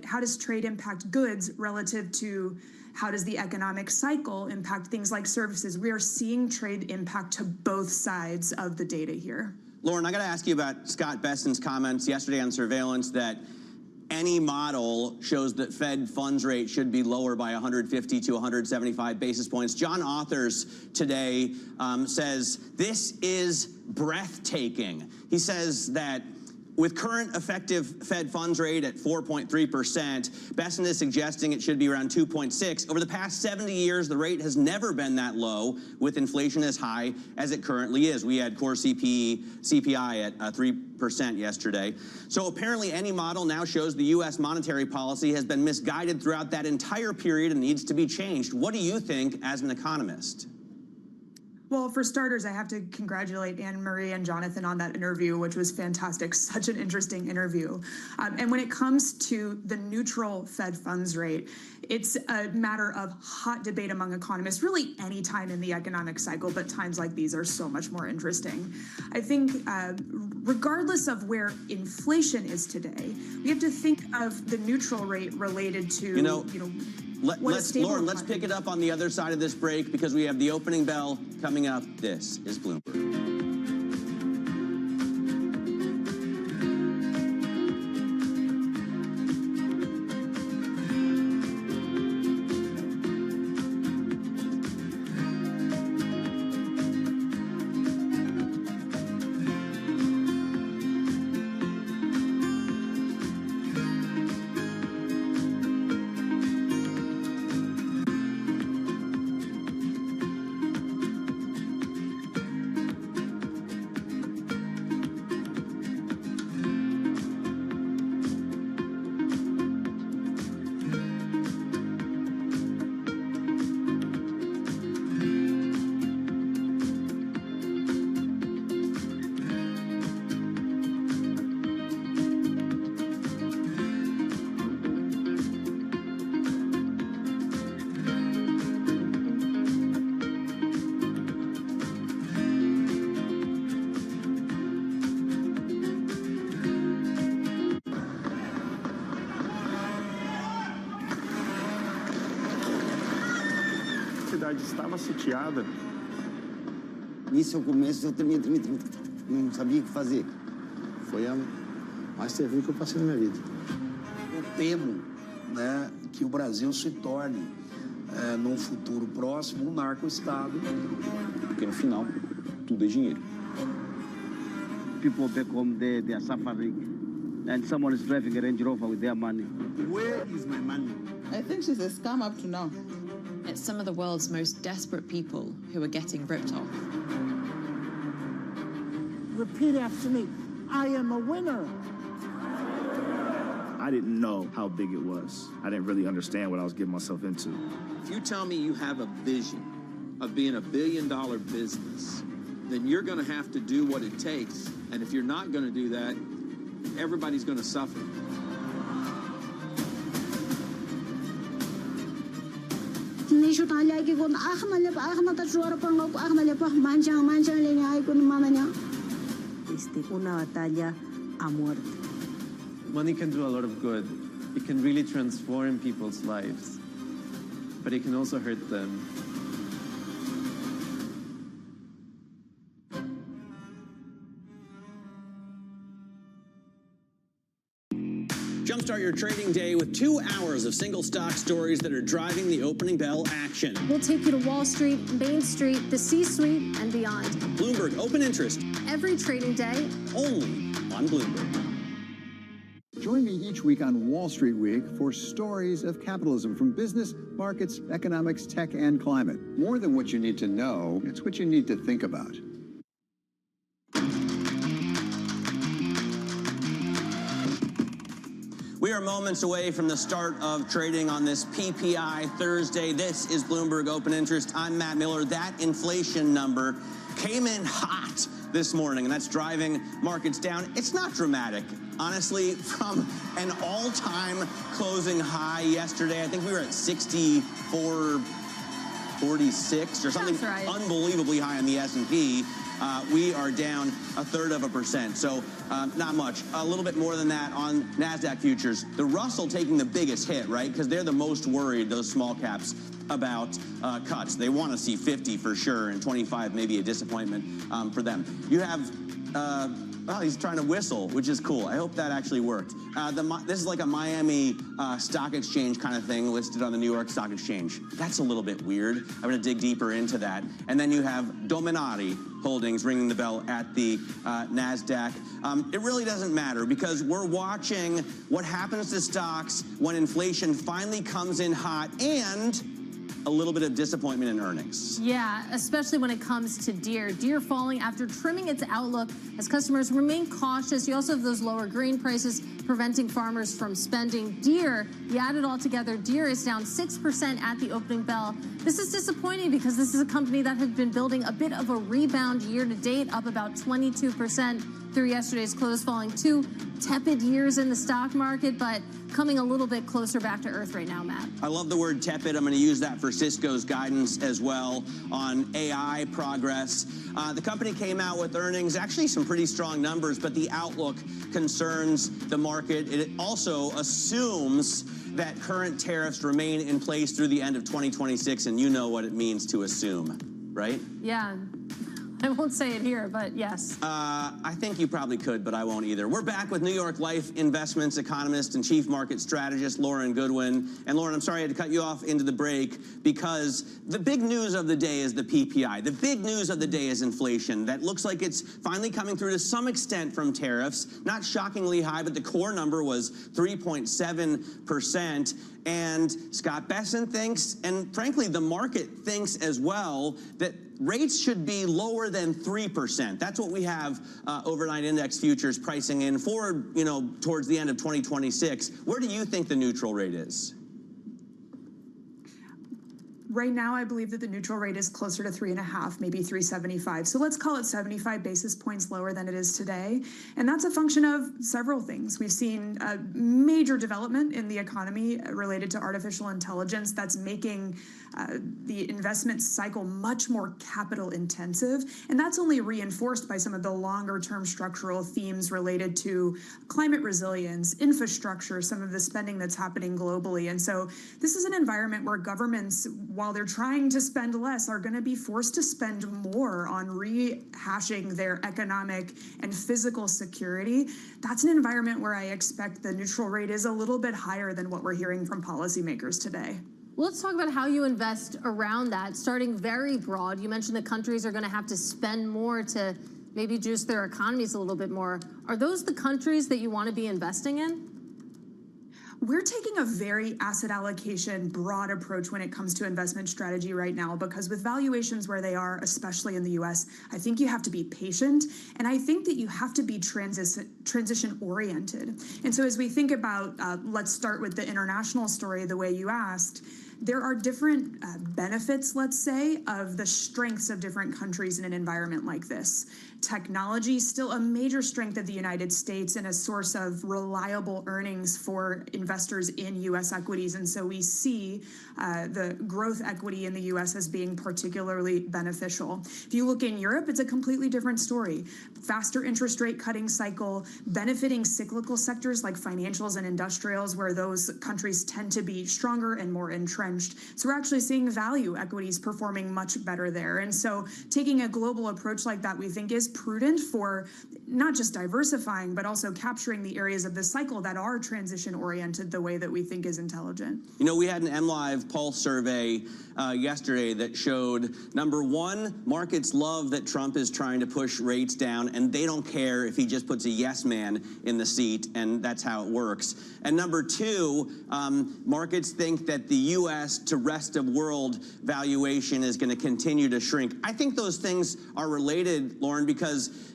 How does trade impact goods relative to how does the economic cycle impact things like services? We are seeing trade impact to both sides of the data here. Lauren, I got to ask you about Scott Beston's comments yesterday on surveillance that any model shows that Fed funds rate should be lower by 150 to 175 basis points. John Authors today says this is breathtaking. He says that with current effective Fed funds rate at 4.3%, Besson is suggesting it should be around 2.6. Over the past 70 years, the rate has never been that low with inflation as high as it currently is. We had core CPI at 3% yesterday. So apparently any model now shows the U.S. monetary policy has been misguided throughout that entire period and needs to be changed. What do you think as an economist? Well, for starters, I have to congratulate Anne Marie and Jonathan on that interview, which was fantastic. Such an interesting interview. And when it comes to the neutral Fed funds rate, it's a matter of hot debate among economists, really any time in the economic cycle, but times like these are so much more interesting. I think regardless of where inflation is today, we have to think of the neutral rate related to, Lauren, let's pick it up on the other side of this break because we have the opening bell coming up. This is Bloomberg. cidade estava sitiada. Isso eu começo, eu tremia, não sabia o que fazer. Foi a mais terrível que eu passei na minha vida. Eu temo, né, que o Brasil se torne, num futuro próximo, um narco-estado. Porque no final, tudo é dinheiro. People back home, they are suffering. And someone is driving a Range Rover with their money. Where is my money? I think she's a scam up to now. It's some of the world's most desperate people who are getting ripped off. Repeat after me. I am a winner. I didn't know how big it was. I didn't really understand what I was getting myself into. If you tell me you have a vision of being $1 billion business, then you're going to have to do what it takes. And if you're not going to do that, everybody's going to suffer. Una batalla a muerte. Money can do a lot of good. It can really transform people's lives, but it can also hurt them. Jumpstart your trading day with 2 hours of single stock stories that are driving the opening bell action. We'll take you to Wall Street, Main Street, the C-suite, and beyond. Bloomberg Open Interest. Every trading day. Only on Bloomberg. Join me each week on Wall Street Week for stories of capitalism from business, markets, economics, tech, and climate. More than what you need to know, it's what you need to think about. We are moments away from the start of trading on this PPI Thursday. This is Bloomberg Open Interest. I'm Matt Miller. That inflation number came in hot this morning, and that's driving markets down. It's not dramatic. Honestly, from an all-time closing high yesterday, I think we were at 64.46 or something unbelievably high on the S&P. We are down 1/3%, so not much. A little bit more than that on NASDAQ futures. The Russell taking the biggest hit, right? Because they're the most worried, those small caps, about cuts. They want to see 50 for sure, and 25 maybe a disappointment for them. You have... oh, he's trying to whistle, which is cool. I hope that actually worked. This is like a Miami Stock Exchange kind of thing listed on the New York Stock Exchange. That's a little bit weird. I'm going to dig deeper into that. And then you have Dominati Holdings ringing the bell at the NASDAQ. It really doesn't matter because we're watching what happens to stocks when inflation finally comes in hot and a little bit of disappointment in earnings. Yeah, especially when it comes to Deere. Deere falling after trimming its outlook as customers remain cautious. You also have those lower grain prices preventing farmers from spending. Deere, you add it all together, Deere is down 6% at the opening bell. This is disappointing because this is a company that had been building a bit of a rebound year to date, up about 22% through yesterday's close, following 2 tepid years in the stock market, but coming a little bit closer back to earth right now, Matt. I love the word tepid. I'm going to use that for Cisco's guidance as well on AI progress. The company came out with earnings, actually some pretty strong numbers, but the outlook concerns the market. It also assumes that current tariffs remain in place through the end of 2026, and you know what it means to assume, right? Yeah. I won't say it here, but yes. I think you probably could, but I won't either. We're back with New York Life Investments economist and chief market strategist, Lauren Goodwin. And Lauren, I'm sorry I had to cut you off into the break because the big news of the day is the PPI. The big news of the day is inflation. That looks like it's finally coming through to some extent from tariffs. Not shockingly high, but the core number was 3.7%. And Scott Besson thinks, and frankly, the market thinks as well, that rates should be lower than 3%. That's what we have overnight index futures pricing in for, towards the end of 2026. Where do you think the neutral rate is? Right now, I believe that the neutral rate is closer to 3.5, maybe 3.75. So let's call it 75 basis points lower than it is today. And that's a function of several things. We've seen a major development in the economy related to artificial intelligence that's making the investment cycle much more capital intensive. And that's only reinforced by some of the longer term structural themes related to climate resilience, infrastructure, some of the spending that's happening globally. And so this is an environment where governments while they're trying to spend less, are going to be forced to spend more on rehashing their economic and physical security. That's an environment where I expect the neutral rate is a little bit higher than what we're hearing from policymakers today. Well, let's talk about how you invest around that, starting very broad. You mentioned that countries are going to have to spend more to maybe juice their economies a little bit more. Are those the countries that you want to be investing in? We're taking a very asset allocation broad approach when it comes to investment strategy right now, because with valuations where they are, especially in the US, I think you have to be patient, and I think that you have to be transition oriented. And so as we think about, let's start with the international story the way you asked, there are different benefits, let's say, of the strengths of different countries in an environment like this. Technology is still a major strength of the United States and a source of reliable earnings for investors in U.S. equities. And so we see the growth equity in the U.S. as being particularly beneficial. If you look in Europe, it's a completely different story. Faster interest rate cutting cycle, benefiting cyclical sectors like financials and industrials, where those countries tend to be stronger and more entrenched. So we're actually seeing value equities performing much better there. And so taking a global approach like that, we think, is prudent for not just diversifying, but also capturing the areas of the cycle that are transition oriented the way that we think is intelligent. You know, we had an MLive Pulse survey yesterday that showed, number one, markets love that Trump is trying to push rates down, and they don't care if he just puts a yes man in the seat, and that's how it works. And number two, markets think that the U.S. to rest of world valuation is going to continue to shrink. I think those things are related, Lauren, because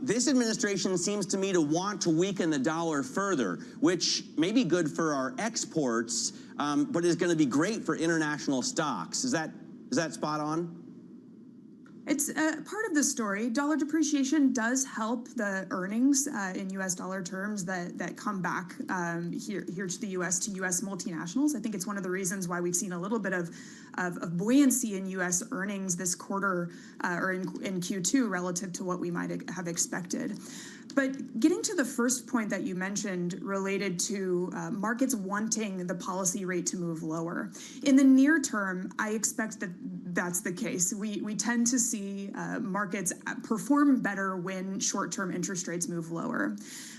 this administration seems to me to want to weaken the dollar further, which may be good for our exports, but is going to be great for international stocks. Is that spot on? It's part of the story. Dollar depreciation does help the earnings in U.S. dollar terms that come back here to the U.S., to U.S. multinationals. I think it's one of the reasons why we've seen a little bit of buoyancy in U.S. earnings this quarter or in Q2 relative to what we might have expected. But getting to the first point that you mentioned related to markets wanting the policy rate to move lower. In the near term, I expect that that's the case. We tend to see markets perform better when short-term interest rates move lower.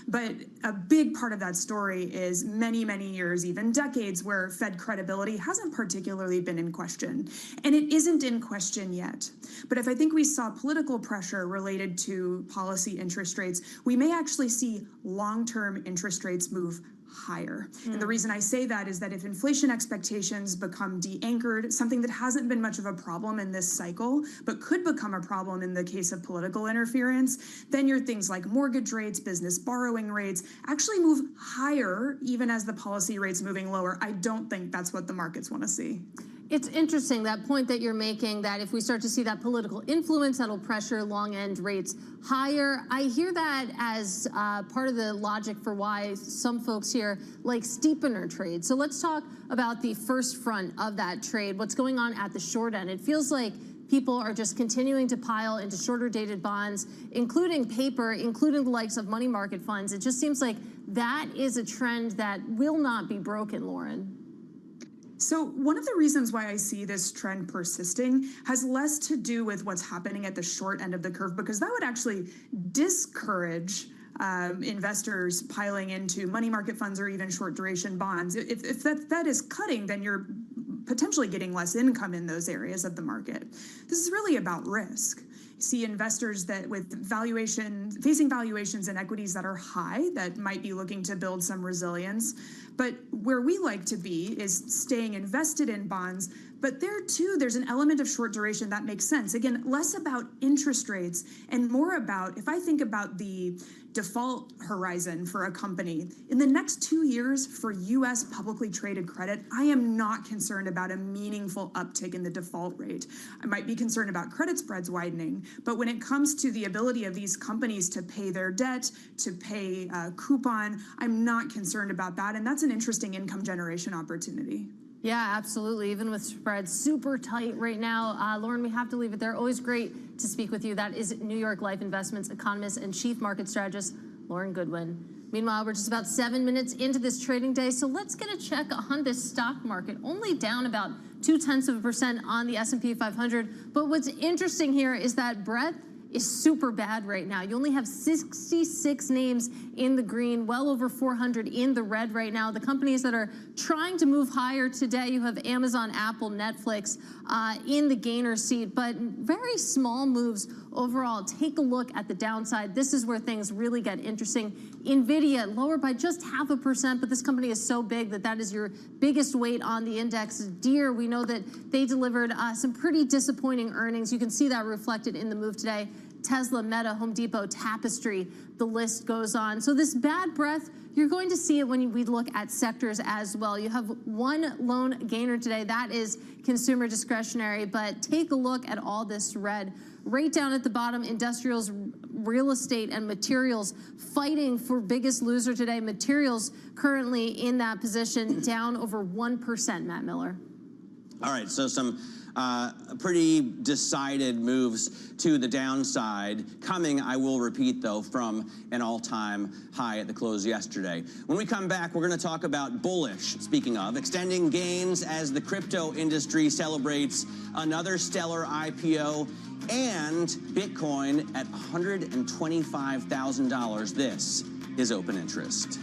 But a big part of that story is many, many years, even decades, where Fed credibility hasn't particularly been in question. And it isn't in question yet. But if I think we saw political pressure related to policy interest rates, we may actually see long-term interest rates move higher. And the reason I say that is that if inflation expectations become de-anchored, something that hasn't been much of a problem in this cycle, but could become a problem in the case of political interference, then your things like mortgage rates, business borrowing rates actually move higher, even as the policy rate's moving lower. I don't think that's what the markets want to see. It's interesting, that point that you're making, that if we start to see that political influence, that'll pressure long-end rates higher. I hear that as part of the logic for why some folks here like steepener trade. So let's talk about the first front of that trade, what's going on at the short end. It feels like people are just continuing to pile into shorter dated bonds, including paper, including the likes of money market funds. It just seems like that is a trend that will not be broken, Lauren. So one of the reasons why I see this trend persisting has less to do with what's happening at the short end of the curve, because that would actually discourage investors piling into money market funds or even short duration bonds. If that is cutting, then you're potentially getting less income in those areas of the market. This is really about risk. See investors that with facing valuations in equities that are high, that might be looking to build some resilience. But where we like to be is staying invested in bonds. But there too, there's an element of short duration that makes sense. Again, less about interest rates and more about, if I think about the default horizon for a company, in the next 2 years for U.S. publicly traded credit, I am not concerned about a meaningful uptick in the default rate. I might be concerned about credit spreads widening, but when it comes to the ability of these companies to pay their debt, to pay coupon, I'm not concerned about that, and that's an interesting income generation opportunity. Yeah, absolutely. Even with spreads super tight right now. Lauren, we have to leave it there. Always great to speak with you. That is New York Life Investments economist and chief market strategist, Lauren Goodwin. Meanwhile, we're just about 7 minutes into this trading day, so let's get a check on this stock market. Only down about 0.2% on the S&P 500. But what's interesting here is that breadth is super bad right now. You only have 66 names in the green, well over 400 in the red right now. The companies that are trying to move higher today, you have Amazon, Apple, Netflix in the gainer seat, but very small moves overall. Take a look at the downside. This is where things really get interesting. NVIDIA lower by just 0.5%, but this company is so big that that is your biggest weight on the index. Deere, we know that they delivered some pretty disappointing earnings. You can see that reflected in the move today. Tesla, Meta, Home Depot, Tapestry, the list goes on. So this bad breath, you're going to see it when we look at sectors as well. You have one lone gainer today, that is consumer discretionary, but take a look at all this red. Right down at the bottom, industrials, real estate, and materials fighting for biggest loser today. Materials currently in that position, down over 1%, Matt Miller. All right, so some pretty decided moves to the downside coming, I will repeat, though, from an all-time high at the close yesterday. When we come back, we're going to talk about bullish, speaking of, extending gains as the crypto industry celebrates another stellar IPO and Bitcoin at $125,000. This is Open Interest.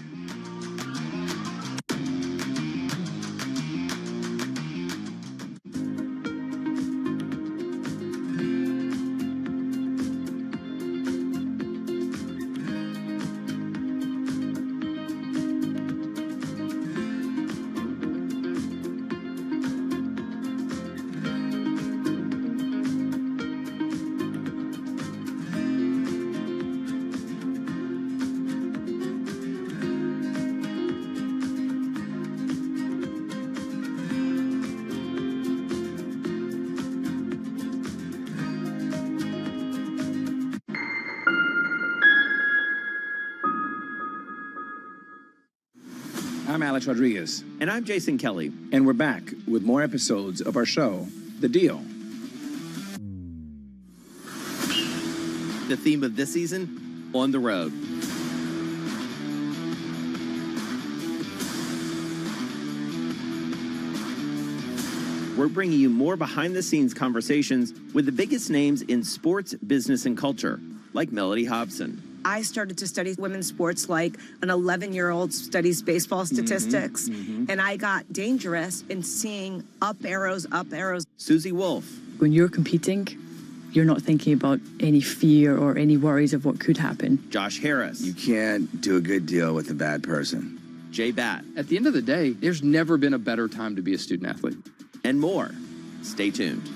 I'm Alex Rodriguez. And I'm Jason Kelly. And we're back with more episodes of our show, The Deal. The theme of this season, On the Road. We're bringing you more behind-the-scenes conversations with the biggest names in sports, business, and culture, like Melody Hobson. I started to study women's sports like an 11-year-old studies baseball statistics, and I got dangerous in seeing up arrows. Susie Wolf. When you're competing, you're not thinking about any fear or any worries of what could happen. Josh Harris. You can't do a good deal with a bad person. Jay Batt. At the end of the day, there's never been a better time to be a student athlete. And more. Stay tuned.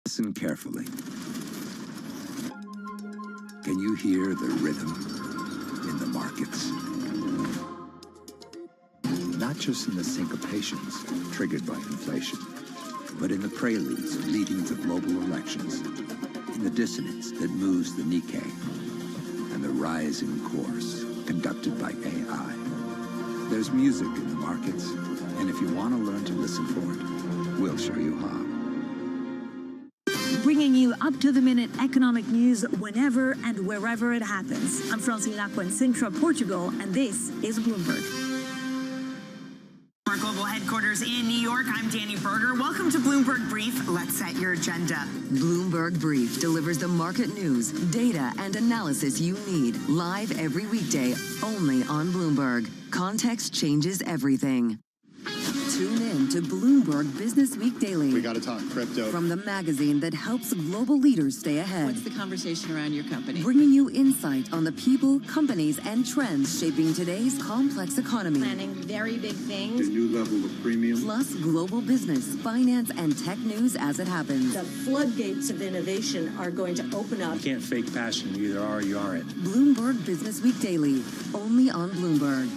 Listen carefully. Can you hear the rhythm in the markets? Not just in the syncopations triggered by inflation, but in the preludes leading to global elections, in the dissonance that moves the Nikkei, and the rising course conducted by AI. There's music in the markets, and if you want to learn to listen for it, we'll show you how. Bringing you up-to-the-minute economic news whenever and wherever it happens. I'm Francine Lacqua in Sintra, Portugal, and this is Bloomberg. Our global headquarters in New York, I'm Danny Berger. Welcome to Bloomberg Brief. Let's set your agenda. Bloomberg Brief delivers the market news, data, and analysis you need live every weekday only on Bloomberg. Context changes everything. Tune in to Bloomberg Business Week Daily. We got to talk crypto. From the magazine that helps global leaders stay ahead. What's the conversation around your company? Bringing you insight on the people, companies, and trends shaping today's complex economy. Planning very big things. A new level of premium. Plus global business, finance, and tech news as it happens. The floodgates of innovation are going to open up. You can't fake passion. You either are or you aren't. Bloomberg Business Week Daily, only on Bloomberg.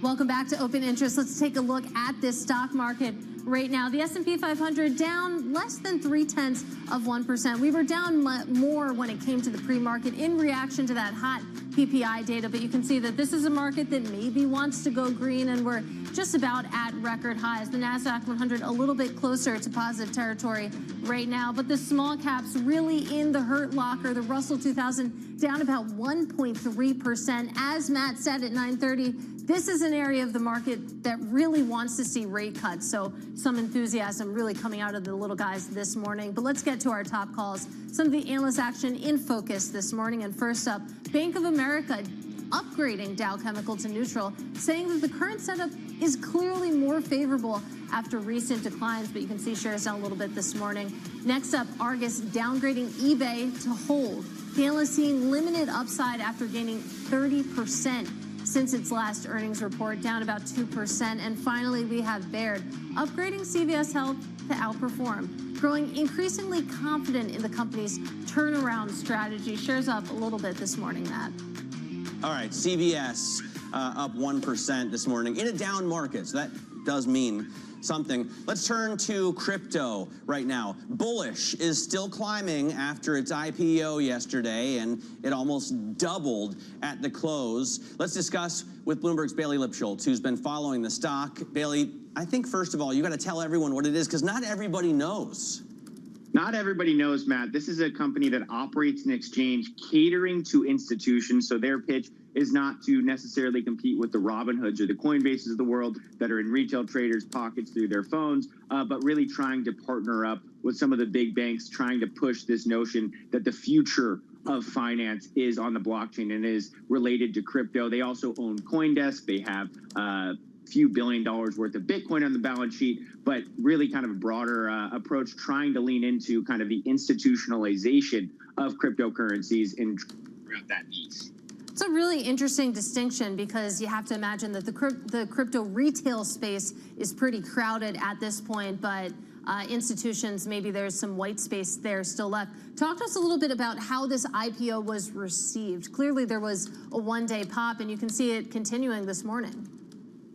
Welcome back to Open Interest. Let's take a look at this stock market right now. The S&P 500 down less than 0.3%. We were down more when it came to the pre-market in reaction to that hot PPI data, but you can see that this is a market that maybe wants to go green, and we're just about at record highs. The NASDAQ 100 a little bit closer to positive territory right now, but the small caps really in the hurt locker. The Russell 2000 down about 1.3%. As Matt said at 9:30, this is an area of the market that really wants to see rate cuts, so some enthusiasm really coming out of the little guys this morning. But let's get to our top calls. Some of the analyst action in focus this morning, and first up, Bank of America upgrading Dow Chemical to neutral, saying that the current setup is clearly more favorable after recent declines, but you can see shares down a little bit this morning. Next up, Argus downgrading eBay to hold. The analyst seeing limited upside after gaining 30% since its last earnings report, down about 2%. And finally, we have Baird upgrading CVS Health to outperform, growing increasingly confident in the company's turnaround strategy. Shares up a little bit this morning, Matt. All right, CVS up 1% this morning in a down market, so that does mean something. Let's turn to crypto right now. Bullish is still climbing after its IPO yesterday, and it almost doubled at the close. Let's discuss with Bloomberg's Bailey Lipschultz, who's been following the stock. Bailey, I think first of all, you got to tell everyone what it is, because not everybody knows. Not everybody knows, Matt. This is a company that operates an exchange catering to institutions, so their pitch is not to necessarily compete with the Robinhoods or the Coinbases of the world that are in retail traders' pockets through their phones, but really trying to partner up with some of the big banks, trying to push this notion that the future of finance is on the blockchain and is related to crypto. They also own CoinDesk. They have few $1 billion worth of Bitcoin on the balance sheet, but really kind of a broader approach, trying to lean into kind of the institutionalization of cryptocurrencies and around that piece. It's a really interesting distinction, because you have to imagine that the crypto retail space is pretty crowded at this point, but institutions, maybe there's some white space there still left. Talk to us a little bit about how this IPO was received. Clearly there was a one-day pop, and you can see it continuing this morning.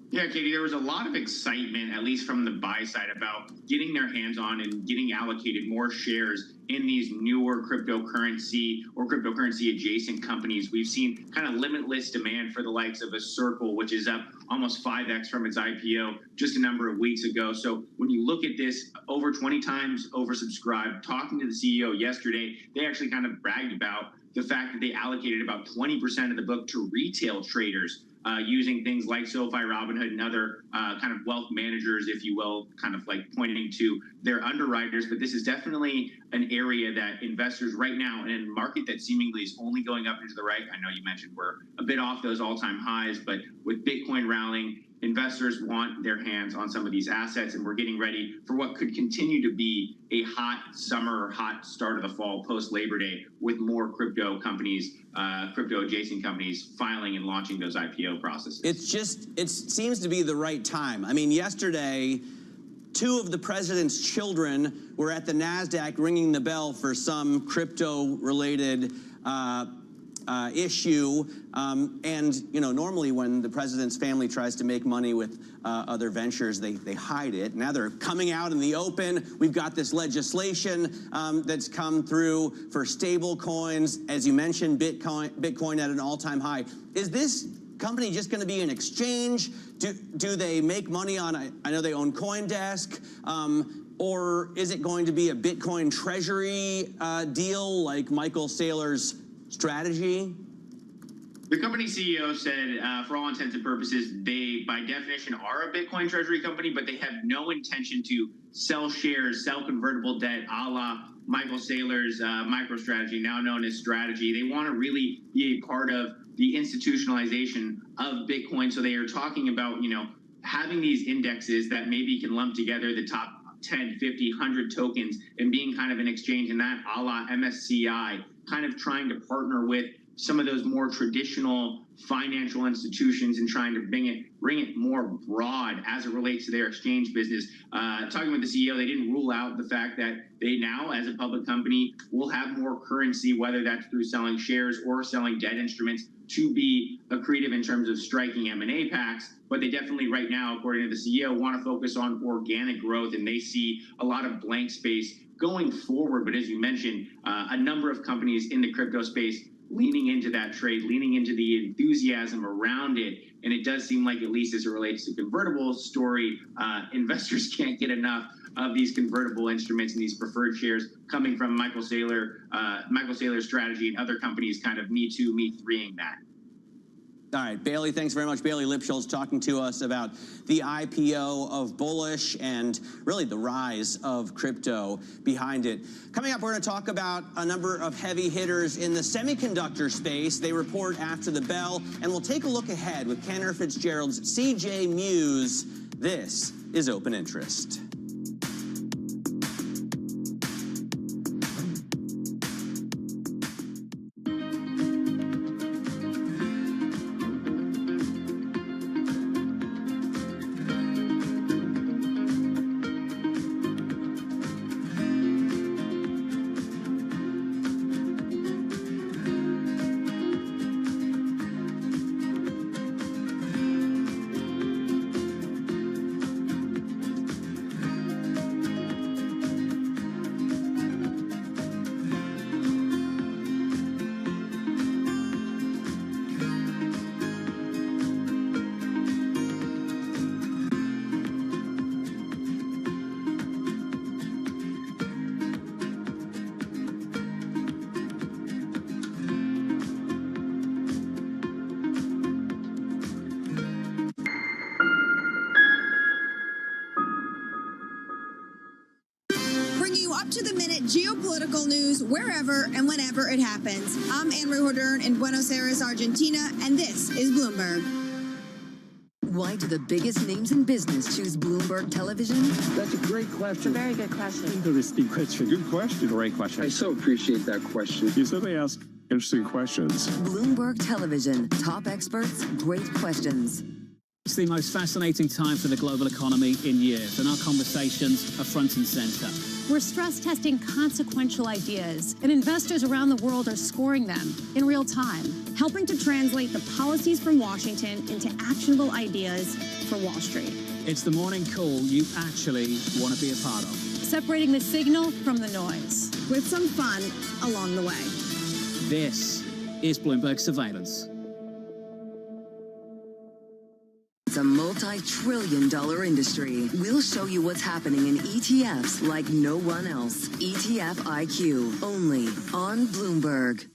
Yeah, Katie, there was a lot of excitement, at least from the buy side, about getting their hands on and getting allocated more shares in these newer cryptocurrency or cryptocurrency adjacent companies. We've seen kind of limitless demand for the likes of a Circle, which is up almost 5x from its IPO just a number of weeks ago. So when you look at this, over 20 times oversubscribed. Talking to the CEO yesterday, they actually kind of bragged about the fact that they allocated about 20% of the book to retail traders, using things like SoFi, Robinhood, and other kind of wealth managers, if you will, kind of like pointing to their underwriters. But this is definitely an area that investors right now, in a market that seemingly is only going up into the right. I know you mentioned we're a bit off those all-time highs, but with Bitcoin rallying, investors want their hands on some of these assets, and we're getting ready for what could continue to be a hot summer or hot start of the fall post-Labor Day, with more crypto companies, crypto-adjacent companies filing and launching those IPO processes. It seems to be the right time. I mean, yesterday, two of the president's children were at the NASDAQ ringing the bell for some crypto-related issue. And, you know, normally when the president's family tries to make money with other ventures, they hide it. Now they're coming out in the open. We've got this legislation that's come through for stable coins. As you mentioned, Bitcoin at an all-time high. Is this company just going to be an exchange? Do they make money on, I know they own CoinDesk, or is it going to be a Bitcoin treasury deal like Michael Saylor's strategy? The company CEO said, for all intents and purposes, they, by definition, are a Bitcoin treasury company, but they have no intention to sell shares, sell convertible debt, a la Michael Saylor's MicroStrategy, now known as Strategy. They want to really be a part of the institutionalization of Bitcoin. So they are talking about, you know, having these indexes that maybe can lump together the top 10, 50, 100 tokens and being kind of an exchange in that, a la MSCI, kind of trying to partner with some of those more traditional financial institutions and trying to bring it more broad as it relates to their exchange business. Talking with the CEO, they didn't rule out the fact that they now, as a public company, will have more currency, whether that's through selling shares or selling debt instruments, to be accretive in terms of striking M&A packs. But they definitely right now, according to the CEO, want to focus on organic growth, and they see a lot of blank space going forward. But as you mentioned, a number of companies in the crypto space leaning into that trade, leaning into the enthusiasm around it. And it does seem like, at least as it relates to convertible story, investors can't get enough of these convertible instruments and these preferred shares coming from Michael Saylor's strategy, and other companies kind of me too, me threeing that. All right, Bailey, thanks very much. Bailey Lipschultz talking to us about the IPO of Bullish and really the rise of crypto behind it. Coming up, we're going to talk about a number of heavy hitters in the semiconductor space. They report after the bell, and we'll take a look ahead with Cantor Fitzgerald's CJ Muse. This is Open Interest. up-to-the-minute geopolitical news wherever and whenever it happens. I'm Anne Ruhodern in Buenos Aires, Argentina, and this is Bloomberg. Why do the biggest names in business choose Bloomberg Television? That's a great question. It's a very good question. Interesting question. Good question. Great question. I so appreciate that question. You certainly ask interesting questions. Bloomberg Television. Top experts, great questions. It's the most fascinating time for the global economy in years, and our conversations are front and center. We're stress testing consequential ideas, and investors around the world are scoring them in real time, helping to translate the policies from Washington into actionable ideas for Wall Street. It's the morning call you actually want to be a part of. Separating the signal from the noise, with some fun along the way. This is Bloomberg Surveillance. It's a multi-trillion-dollar industry. We'll show you what's happening in ETFs like no one else. ETF IQ, only on Bloomberg.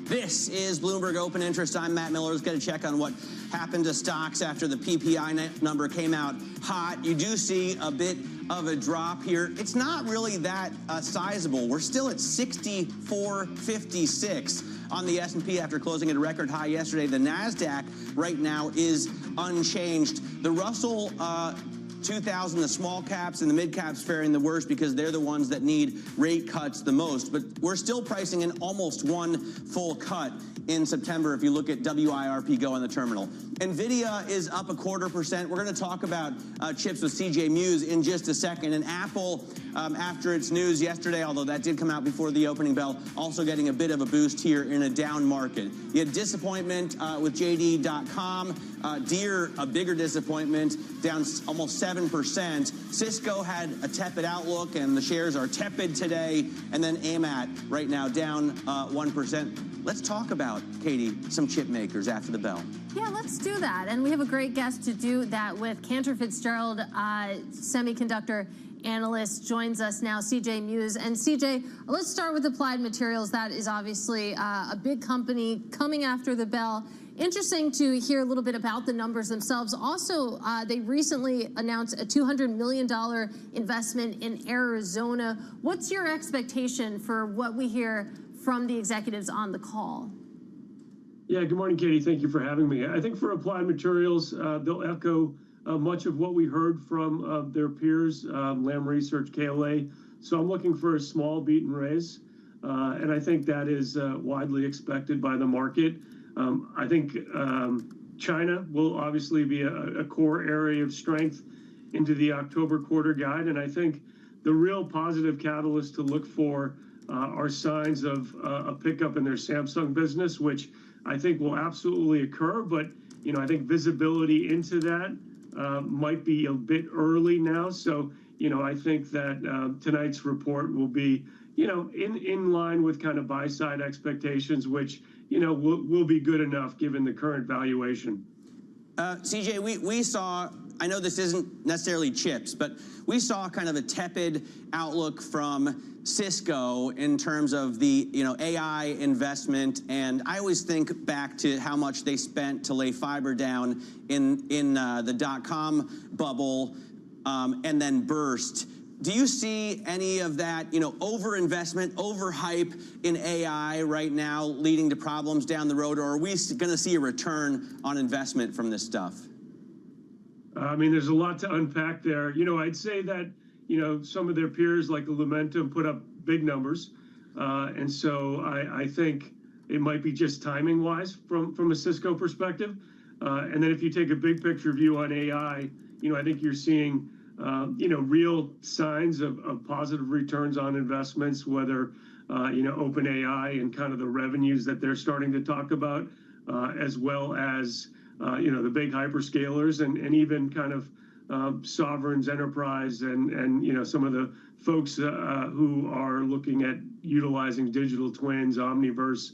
This is Bloomberg Open Interest. I'm Matt Miller. Let's get a check on what happened to stocks after the PPI number came out hot. You do see a bit of a drop here. It's not really that sizable. We're still at 64.56 on the S&P after closing at a record high yesterday. The NASDAQ right now is unchanged. The Russell 2000, the small caps and the mid caps faring the worst because they're the ones that need rate cuts the most. But we're still pricing in almost one full cut in September if you look at WIRP Go on the terminal. NVIDIA is up 0.25%. We're going to talk about chips with CJ Muse in just a second. And Apple, after its news yesterday, although that did come out before the opening bell, also getting a bit of a boost here in a down market. You had disappointment with JD.com. Deere, a bigger disappointment, down almost 7%. Cisco had a tepid outlook, and the shares are tepid today. And then AMAT right now down 1%. Let's talk about, Katie, some chip makers after the bell. Yeah, let's do that. And we have a great guest to do that with. Cantor Fitzgerald, semiconductor analyst, joins us now, CJ Muse. And CJ, let's start with Applied Materials. That is obviously a big company coming after the bell. Interesting to hear a little bit about the numbers themselves. Also, they recently announced a $200 million investment in Arizona. What's your expectation for what we hear from the executives on the call? Yeah, good morning, Katie. Thank you for having me. I think for Applied Materials, they'll echo much of what we heard from their peers, Lam Research, KLA, So I'm looking for a small beat and raise. And I think that is widely expected by the market. I think China will obviously be a core area of strength into the October quarter guide. And I think the real positive catalyst to look for are signs of a pickup in their Samsung business, which I think will absolutely occur. But, I think visibility into that might be a bit early now. So, I think that tonight's report will be, in line with kind of buy side expectations, which, will be good enough given the current valuation. CJ, we saw, I know this isn't necessarily chips, but we saw kind of a tepid outlook from Cisco in terms of the AI investment, and I always think back to how much they spent to lay fiber down in the .com bubble and then burst. Do you see any of that, overinvestment, overhype in AI right now leading to problems down the road, or are we going to see a return on investment from this stuff? I mean, there's a lot to unpack there. I'd say that, some of their peers like Lumentum put up big numbers. And so I think it might be just timing wise from a Cisco perspective. And then if you take a big picture view on AI, I think you're seeing real signs of positive returns on investments, whether, OpenAI and kind of the revenues that they're starting to talk about, as well as, the big hyperscalers and even kind of sovereigns, enterprise, and some of the folks who are looking at utilizing digital twins, Omniverse,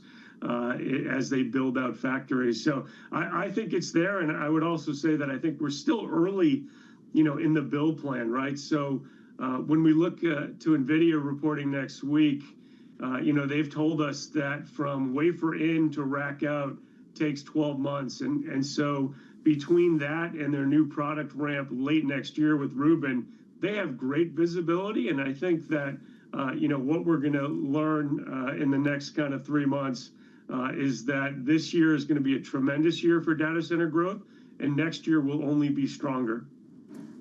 as they build out factories. So I think it's there. And I would also say that I think we're still early in the build plan, right? So when we look to NVIDIA reporting next week, they've told us that from wafer in to rack out takes 12 months. And so between that and their new product ramp late next year with Rubin, they have great visibility. And I think that, what we're going to learn in the next kind of 3 months is that this year is going to be a tremendous year for data center growth, and next year will only be stronger.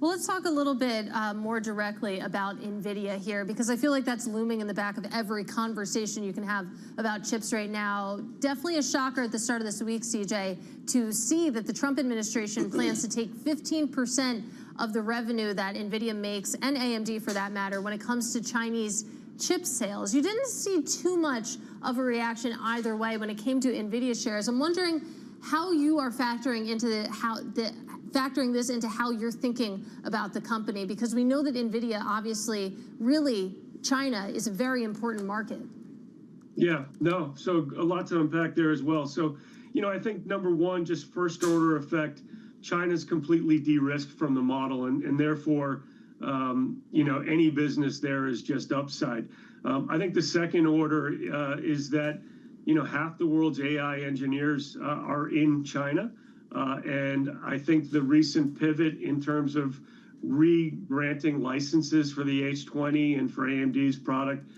Well, let's talk a little bit more directly about NVIDIA here, because I feel like that's looming in the back of every conversation you can have about chips right now. Definitely a shocker at the start of this week, CJ, to see that the Trump administration plans to take 15% of the revenue that NVIDIA makes, and AMD for that matter, when it comes to Chinese chip sales. You didn't see too much of a reaction either way when it came to NVIDIA shares. I'm wondering how you are factoring this into how you're thinking about the company, because we know that NVIDIA, obviously, really, China is a very important market. Yeah, no, so a lot to unpack there as well. So, I think number one, just first order effect, China's completely de-risked from the model, and therefore, any business there is just upside. I think the second order is that, half the world's AI engineers are in China. And I think the recent pivot in terms of re-granting licenses for the H20 and for AMD's product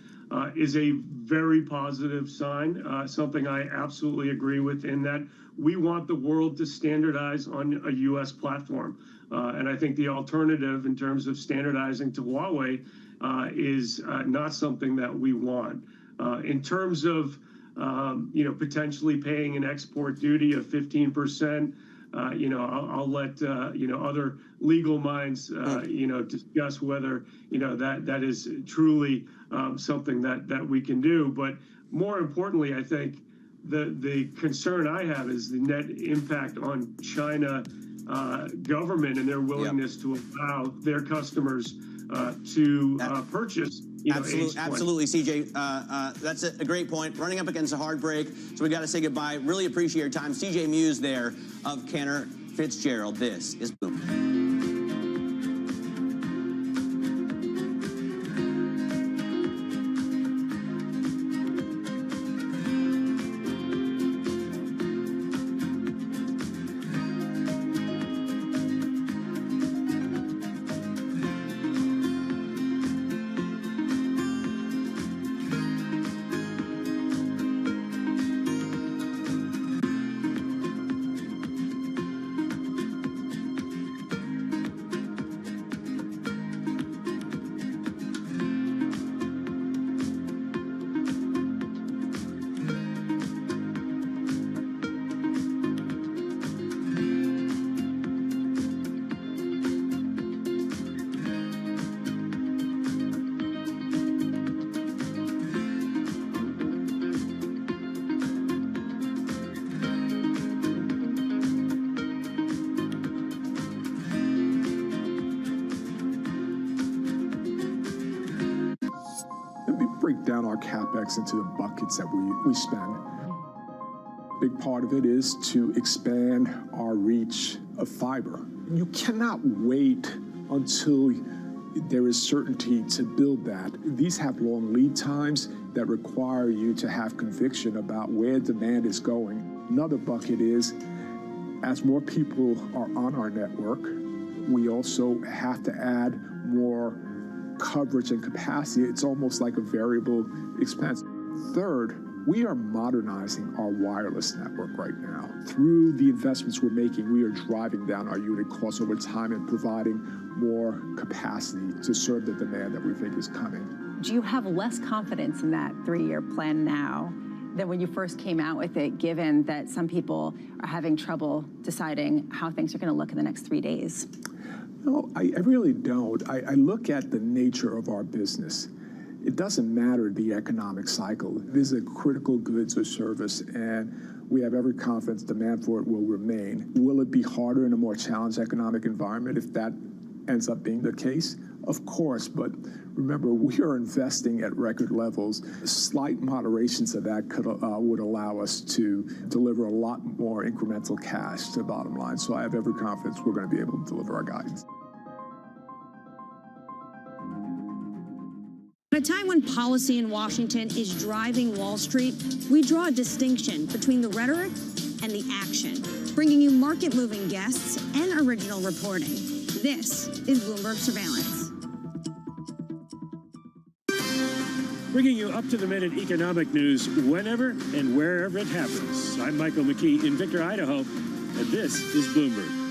is a very positive sign, something I absolutely agree with, in that we want the world to standardize on a U.S. platform. And I think the alternative in terms of standardizing to Huawei is not something that we want. In terms of potentially paying an export duty of 15%, I'll let other legal minds discuss whether that is truly something that we can do. But more importantly, I think the concern I have is the net impact on China government and their willingness to allow their customers to purchase. Absolutely, CJ. That's a great point. Running up against a hard break, so we got to say goodbye. Really appreciate your time. CJ Muse there of Cantor Fitzgerald. This is Bloomberg. break down our CapEx into the buckets that we spend. Big part of it is to expand our reach of fiber. You cannot wait until there is certainty to build that. These have long lead times that require you to have conviction about where demand is going. Another bucket is, as more people are on our network, we also have to add more coverage and capacity. It's almost like a variable expense. Third, we are modernizing our wireless network right now. Through the investments we're making, we are driving down our unit costs over time and providing more capacity to serve the demand that we think is coming. Do you have less confidence in that 3-year plan now than when you first came out with it, given that some people are having trouble deciding how things are going to look in the next 3 days? No, I really don't. I look at the nature of our business. It doesn't matter the economic cycle. This is a critical goods or service, and we have every confidence demand for it will remain. Will it be harder in a more challenged economic environment if that ends up being the case? Of course, but remember, we are investing at record levels. Slight moderations of that would allow us to deliver a lot more incremental cash to the bottom line. So I have every confidence we're going to be able to deliver our guidance. At a time when policy in Washington is driving Wall Street, we draw a distinction between the rhetoric and the action, bringing you market-moving guests and original reporting. This is Bloomberg Surveillance. Bringing you up-to-the-minute economic news whenever and wherever it happens. I'm Michael McKee in Victor, Idaho, and this is Bloomberg.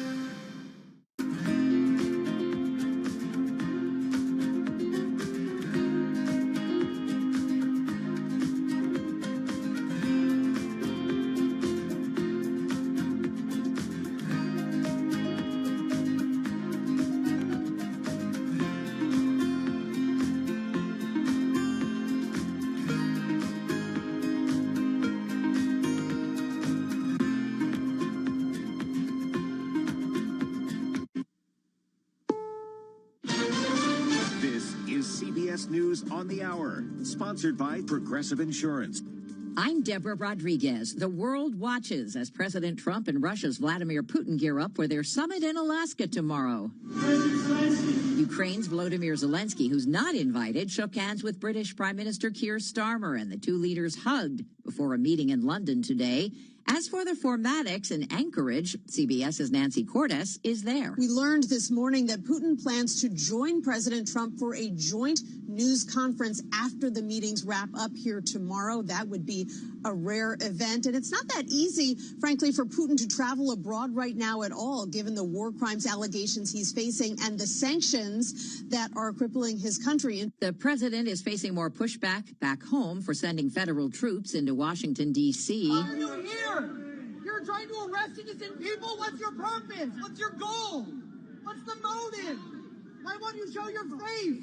News on the Hour, sponsored by Progressive Insurance. I'm Deborah Rodriguez. The world watches as President Trump and Russia's Vladimir Putin gear up for their summit in Alaska tomorrow. Ukraine's Volodymyr Zelensky, who's not invited, shook hands with British Prime Minister Keir Starmer, and the two leaders hugged before a meeting in London today. As for the formatics in Anchorage, CBS's Nancy Cordes is there. We learned this morning that Putin plans to join President Trump for a joint news conference after the meetings wrap up here tomorrow. That would be a rare event. And it's not that easy, frankly, for Putin to travel abroad right now at all, given the war crimes allegations he's facing and the sanctions that are crippling his country. The president is facing more pushback back home for sending federal troops into Washington, D.C. Why are you here? You're trying to arrest innocent people? What's your purpose? What's your goal? What's the motive? Why won't you show your face?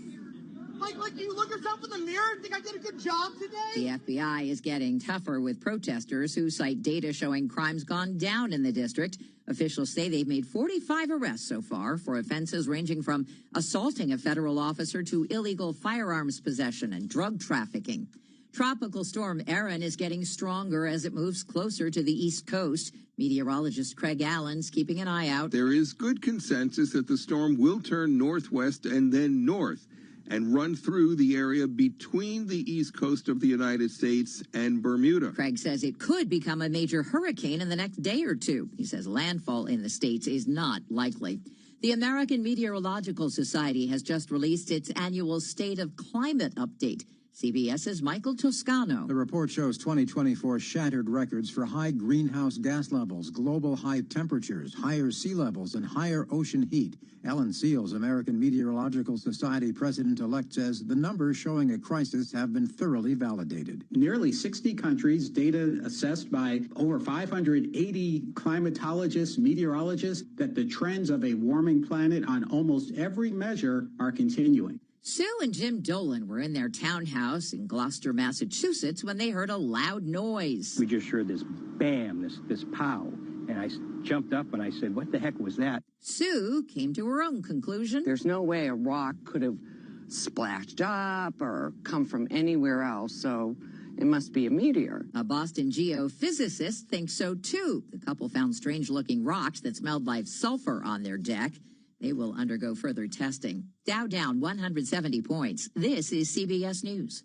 Like you look yourself in the mirror and think I did a good job today? The FBI is getting tougher with protesters who cite data showing crimes gone down in the district. Officials say they've made 45 arrests so far for offenses ranging from assaulting a federal officer to illegal firearms possession and drug trafficking. Tropical storm Erin is getting stronger as it moves closer to the East Coast. Meteorologist Craig Allen's keeping an eye out. There is good consensus that the storm will turn northwest and then north and run through the area between the east coast of the United States and Bermuda. Craig says it could become a major hurricane in the next day or two. He says landfall in the States is not likely. The American Meteorological Society has just released its annual State of Climate update. CBS's Michael Toscano. The report shows 2024 shattered records for high greenhouse gas levels, global high temperatures, higher sea levels, and higher ocean heat. Ellen Seals, American Meteorological Society president-elect, says the numbers showing a crisis have been thoroughly validated. Nearly 60 countries, data assessed by over 580 climatologists, meteorologists, that the trends of a warming planet on almost every measure are continuing. Sue and Jim Dolan were in their townhouse in Gloucester, Massachusetts, when they heard a loud noise. We just heard this bam, this pow, and I jumped up and I said, what the heck was that? Sue came to her own conclusion. There's no way a rock could have splashed up or come from anywhere else, so it must be a meteor. A Boston geophysicist thinks so too. The couple found strange-looking rocks that smelled like sulfur on their deck. They will undergo further testing. Dow down 170 points. This is CBS News.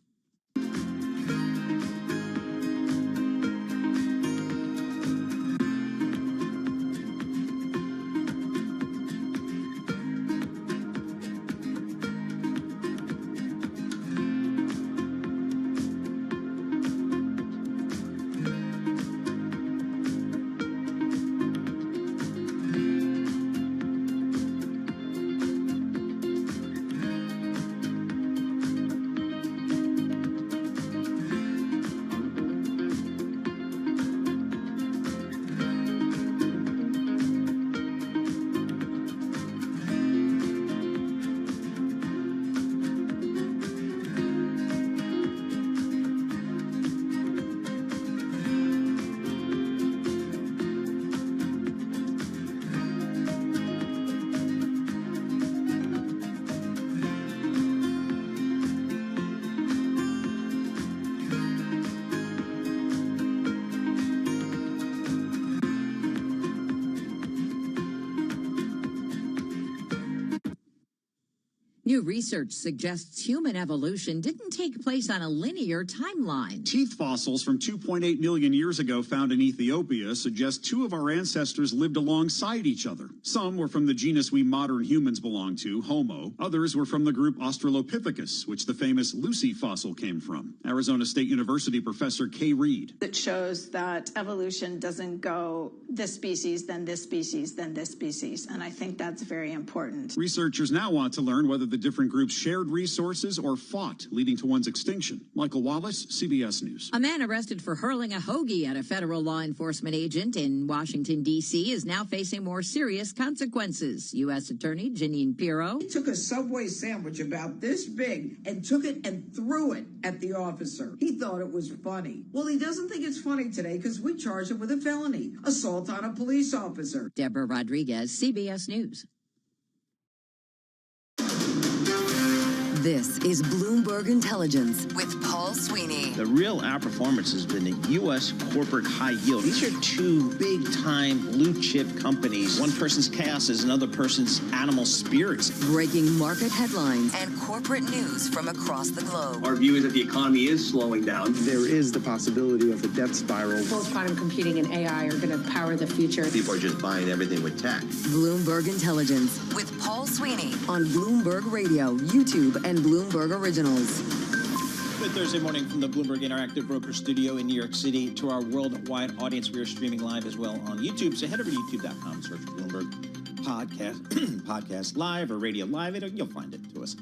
New research suggests human evolution didn't take place on a linear timeline. Teeth fossils from 2.8 million years ago found in Ethiopia suggest two of our ancestors lived alongside each other. Some were from the genus we modern humans belong to, Homo. Others were from the group Australopithecus, which the famous Lucy fossil came from. Arizona State University professor Kay Reed. It shows that evolution doesn't go this species, then this species, then this species. And I think that's very important. Researchers now want to learn whether the different groups shared resources or fought, leading to one's extinction. Michael Wallace, CBS News. A man arrested for hurling a hoagie at a federal law enforcement agent in Washington, D.C. is now facing more serious consequences. U.S. Attorney Jeanine Pirro. He took a Subway sandwich about this big and took it and threw it at the officer. He thought it was funny. Well, he doesn't think it's funny today because we charged him with a felony, assault on a police officer. Deborah Rodriguez, CBS News. This is Bloomberg Intelligence with Paul Sweeney. The real outperformance has been the U.S. corporate high yield. These are two big-time blue-chip companies. One person's chaos is another person's animal spirits. Breaking market headlines and corporate news from across the globe. Our view is that the economy is slowing down. There is the possibility of a death spiral. Both quantum computing and AI are going to power the future. People are just buying everything with tech. Bloomberg Intelligence with Paul Sweeney on Bloomberg Radio, YouTube, and Bloomberg Originals. Good Thursday morning from the Bloomberg Interactive Broker Studio in New York City. To our worldwide audience, we are streaming live as well on YouTube. So head over to youtube.com, search Bloomberg Podcast Live or Radio Live. You'll find it to us.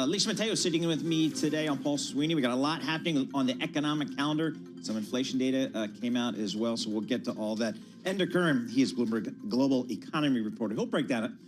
Lisa Mateo sitting in with me today on Paul Sweeney. We got a lot happening on the economic calendar. Some inflation data came out as well, so we'll get to all that. Ender Curran, he is Bloomberg Global Economy Reporter. He'll break down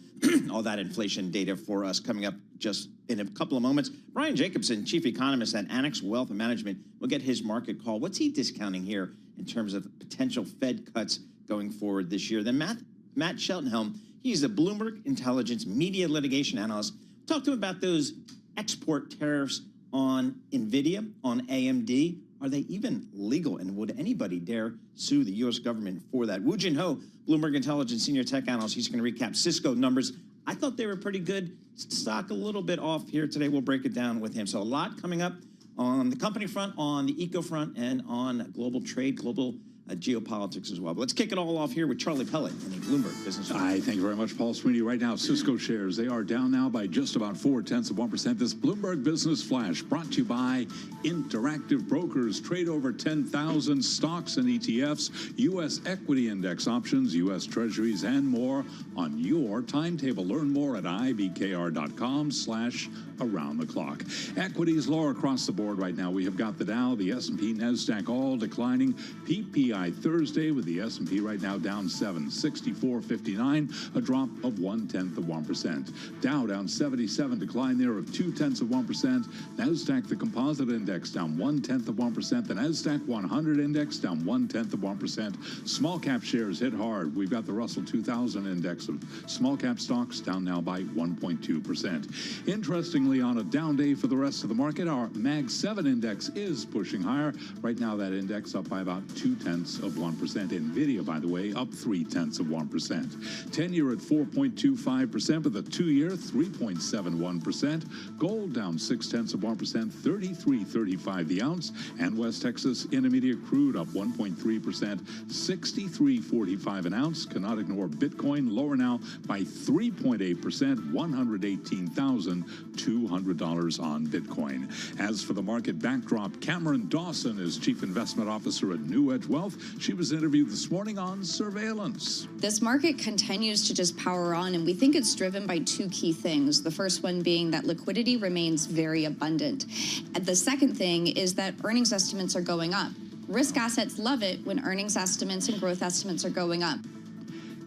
all that inflation data for us coming up just in a couple of moments. Brian Jacobson, chief economist at Annex Wealth Management, will get his market call. What's he discounting here in terms of potential Fed cuts going forward this year? Then Matt Sheltonhelm, he's a Bloomberg Intelligence media litigation analyst. Talk to him about those export tariffs on NVIDIA, on AMD. Are they even legal? And would anybody dare sue the U.S. government for that? Woo Jin Ho, Bloomberg Intelligence senior tech analyst. He's going to recap Cisco numbers. I thought they were pretty good. Stock a little bit off here today. We'll break it down with him. So a lot coming up on the company front, on the eco front, and on global trade, global geopolitics as well. But let's kick it all off here with Charlie Pellet in the Bloomberg Business Review. Thank you very much, Paul Sweeney. Right now, Cisco shares, they are down now by just about 0.4%. This Bloomberg Business Flash brought to you by Interactive Brokers. Trade over 10,000 stocks and ETFs, U.S. equity index options, U.S. treasuries, and more on your timetable. Learn more at ibkr.com/around-the-clock. Equities lower across the board right now. We have got the Dow, the S&P, NASDAQ all declining. PPI Sky Thursday with the S&P right now down 764.59, a drop of 0.1%. Dow down 77, decline there of 0.2%. Nasdaq, the composite index, down 0.1%. The Nasdaq 100 index down 0.1%. Small cap shares hit hard. We've got the Russell 2000 index of small cap stocks down now by 1.2%. Interestingly, on a down day for the rest of the market, our Mag 7 index is pushing higher. Right now, that index up by about 0.2%. NVIDIA, by the way, up 0.3%. 10-year at 4.25%, but the 2-year 3.71%. Gold down 0.6%, 33.35 the ounce, and West Texas Intermediate crude up 1.3%, 63.45 an ounce. Cannot ignore Bitcoin, lower now by 3.8%, $118,200 on Bitcoin. As for the market backdrop, Cameron Dawson is Chief Investment Officer at New Edge Wealth. She was interviewed this morning on surveillance. This market continues to just power on, and we think it's driven by two key things. The first one being that liquidity remains very abundant. And the second thing is that earnings estimates are going up. Risk assets love it when earnings estimates and growth estimates are going up.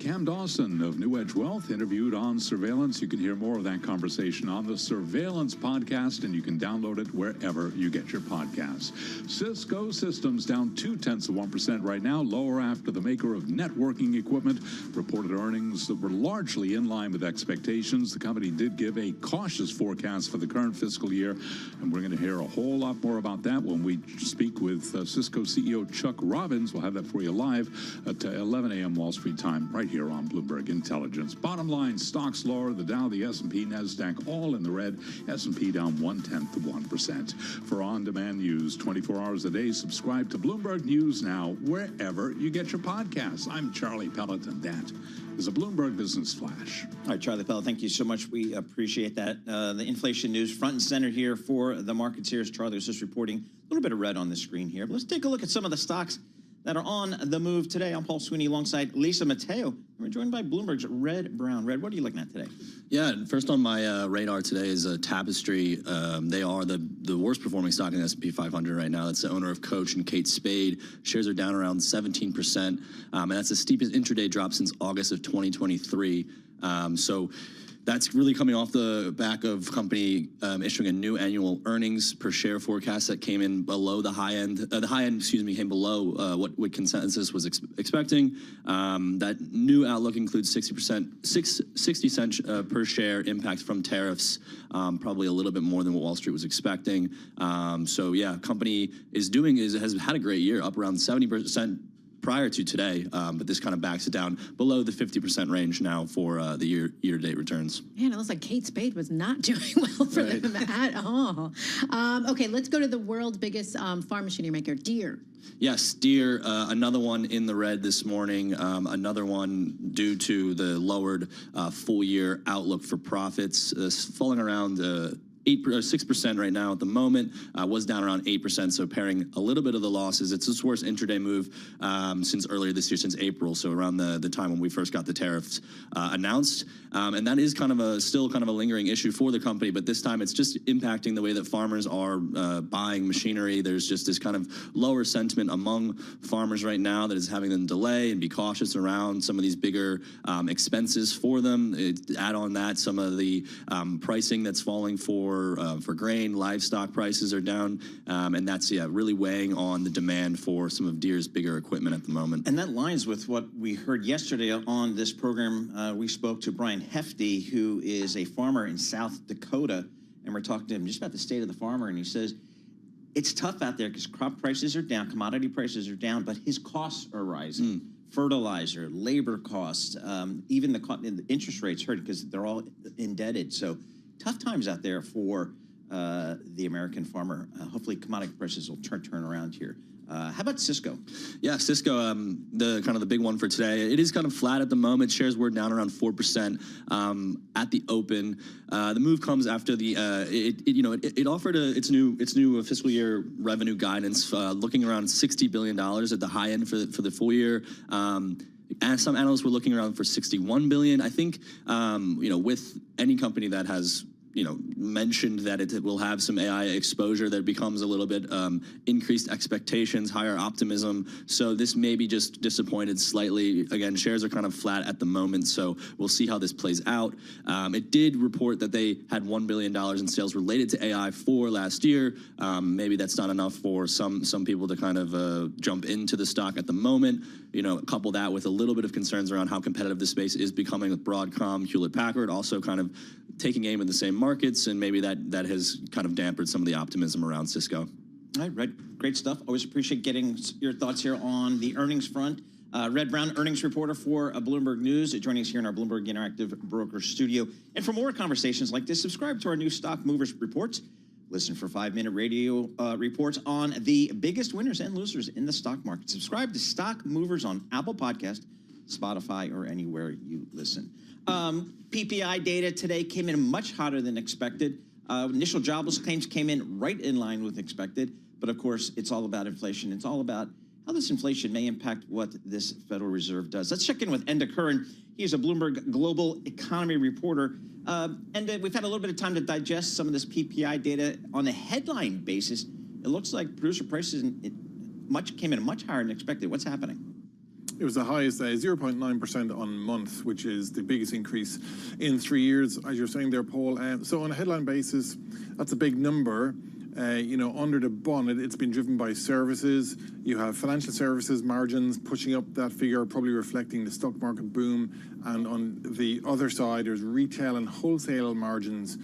Cam Dawson of New Edge Wealth interviewed on surveillance. You can hear more of that conversation on the Surveillance podcast, and you can download it wherever you get your podcasts. Cisco Systems down 0.2% right now, lower after the maker of networking equipment reported earnings that were largely in line with expectations. The company did give a cautious forecast for the current fiscal year, and we're going to hear a whole lot more about that when we speak with Cisco CEO Chuck Robbins. We'll have that for you live at 11 a.m. Wall Street time right here on Bloomberg Intelligence. Bottom line, stocks lower. The Dow, the S&P, NASDAQ all in the red. S&P down 0.1%. For on-demand news 24 hours a day, subscribe to Bloomberg News Now wherever you get your podcasts. I'm Charlie Pelleton. That is a Bloomberg Business Flash. All right, Charlie Pelleton, thank you so much. We appreciate that. The inflation news front and center here for the markets here, as Charlie was just reporting. A little bit of red on the screen here. But let's take a look at some of the stocks that are on the move today. I'm Paul Sweeney alongside Lisa Mateo. We're joined by Bloomberg's Red Brown. Red, what are you looking at today? Yeah, first on my radar today is Tapestry. They are the worst performing stock in the S&P 500 right now. That's the owner of Coach and Kate Spade. Shares are down around 17%, and that's the steepest intraday drop since August of 2023. So that's really coming off the back of company issuing a new annual earnings per share forecast that came in below the high end. The high end, came below what consensus was expecting. That new outlook includes 60 cents per share impact from tariffs, probably a little bit more than what Wall Street was expecting. So yeah, company has had a great year, up around 70%. Prior to today, but this kind of backs it down below the 50% range now for the year-to-date returns. Man, it looks like Kate Spade was not doing well for them at all. Okay, let's go to the world's biggest farm machinery maker, Deere. Yes, Deere, another one in the red this morning, another one due to the lowered full-year outlook for profits, falling around 6% right now at the moment, was down around 8%, so pairing a little bit of the losses. It's its worst intraday move since earlier this year, since April, so around the time when we first got the tariffs announced. And that is still kind of a lingering issue for the company, but this time it's just impacting the way that farmers are buying machinery. There's just this kind of lower sentiment among farmers right now that is having them delay and be cautious around some of these bigger expenses for them. Add on that some of the pricing that's falling for grain. Livestock prices are down, and that's really weighing on the demand for some of Deere's bigger equipment at the moment. And that lines with what we heard yesterday on this program. We spoke to Brian Hefty, who is a farmer in South Dakota, and we're talking to him just about the state of the farmer, and he says it's tough out there because crop prices are down, commodity prices are down, but his costs are rising. Fertilizer, labor costs, even the interest rates hurt because they're all indebted. So tough times out there for the American farmer. Hopefully commodity prices will turn around here. How about Cisco? Yeah, Cisco, the big one for today. It is kind of flat at the moment. Shares were down around 4% at the open. The move comes after it offered its new fiscal year revenue guidance, looking around $60 billion at the high end for the full year. And some analysts were looking around for $61 billion. I think with any company that has mentioned that it will have some AI exposure, that becomes a little bit increased expectations, higher optimism. So this may be just disappointed slightly. Again, shares are kind of flat at the moment, so we'll see how this plays out. It did report that they had $1 billion in sales related to AI for last year. Maybe that's not enough for some people to kind of jump into the stock at the moment. Couple that with a little bit of concerns around how competitive this space is becoming with Broadcom, Hewlett-Packard, also kind of taking aim at the same markets, and maybe that has kind of dampened some of the optimism around Cisco. All right, Red, great stuff. Always appreciate getting your thoughts here on the earnings front. Red Brown, earnings reporter for Bloomberg News, joining us here in our Bloomberg Interactive Broker Studio. And for more conversations like this, subscribe to our new Stock Movers Reports. Listen for 5-minute radio reports on the biggest winners and losers in the stock market. Subscribe to Stock Movers on Apple Podcast, Spotify, or anywhere you listen. PPI data today came in much hotter than expected. Initial jobless claims came in right in line with expected. But of course, it's all about inflation. It's all about how this inflation may impact what this Federal Reserve does. Let's check in with Enda Curran. He's a Bloomberg Global Economy reporter. And we've had a little bit of time to digest some of this PPI data. On a headline basis, it looks like producer prices came in much higher than expected. What's happening? It was the highest 0.9% on month, which is the biggest increase in 3 years, as you're saying there, Paul. So on a headline basis, that's a big number. Under the bonnet, it's been driven by services. You have financial services margins pushing up that figure, probably reflecting the stock market boom. And on the other side, there's retail and wholesale margins.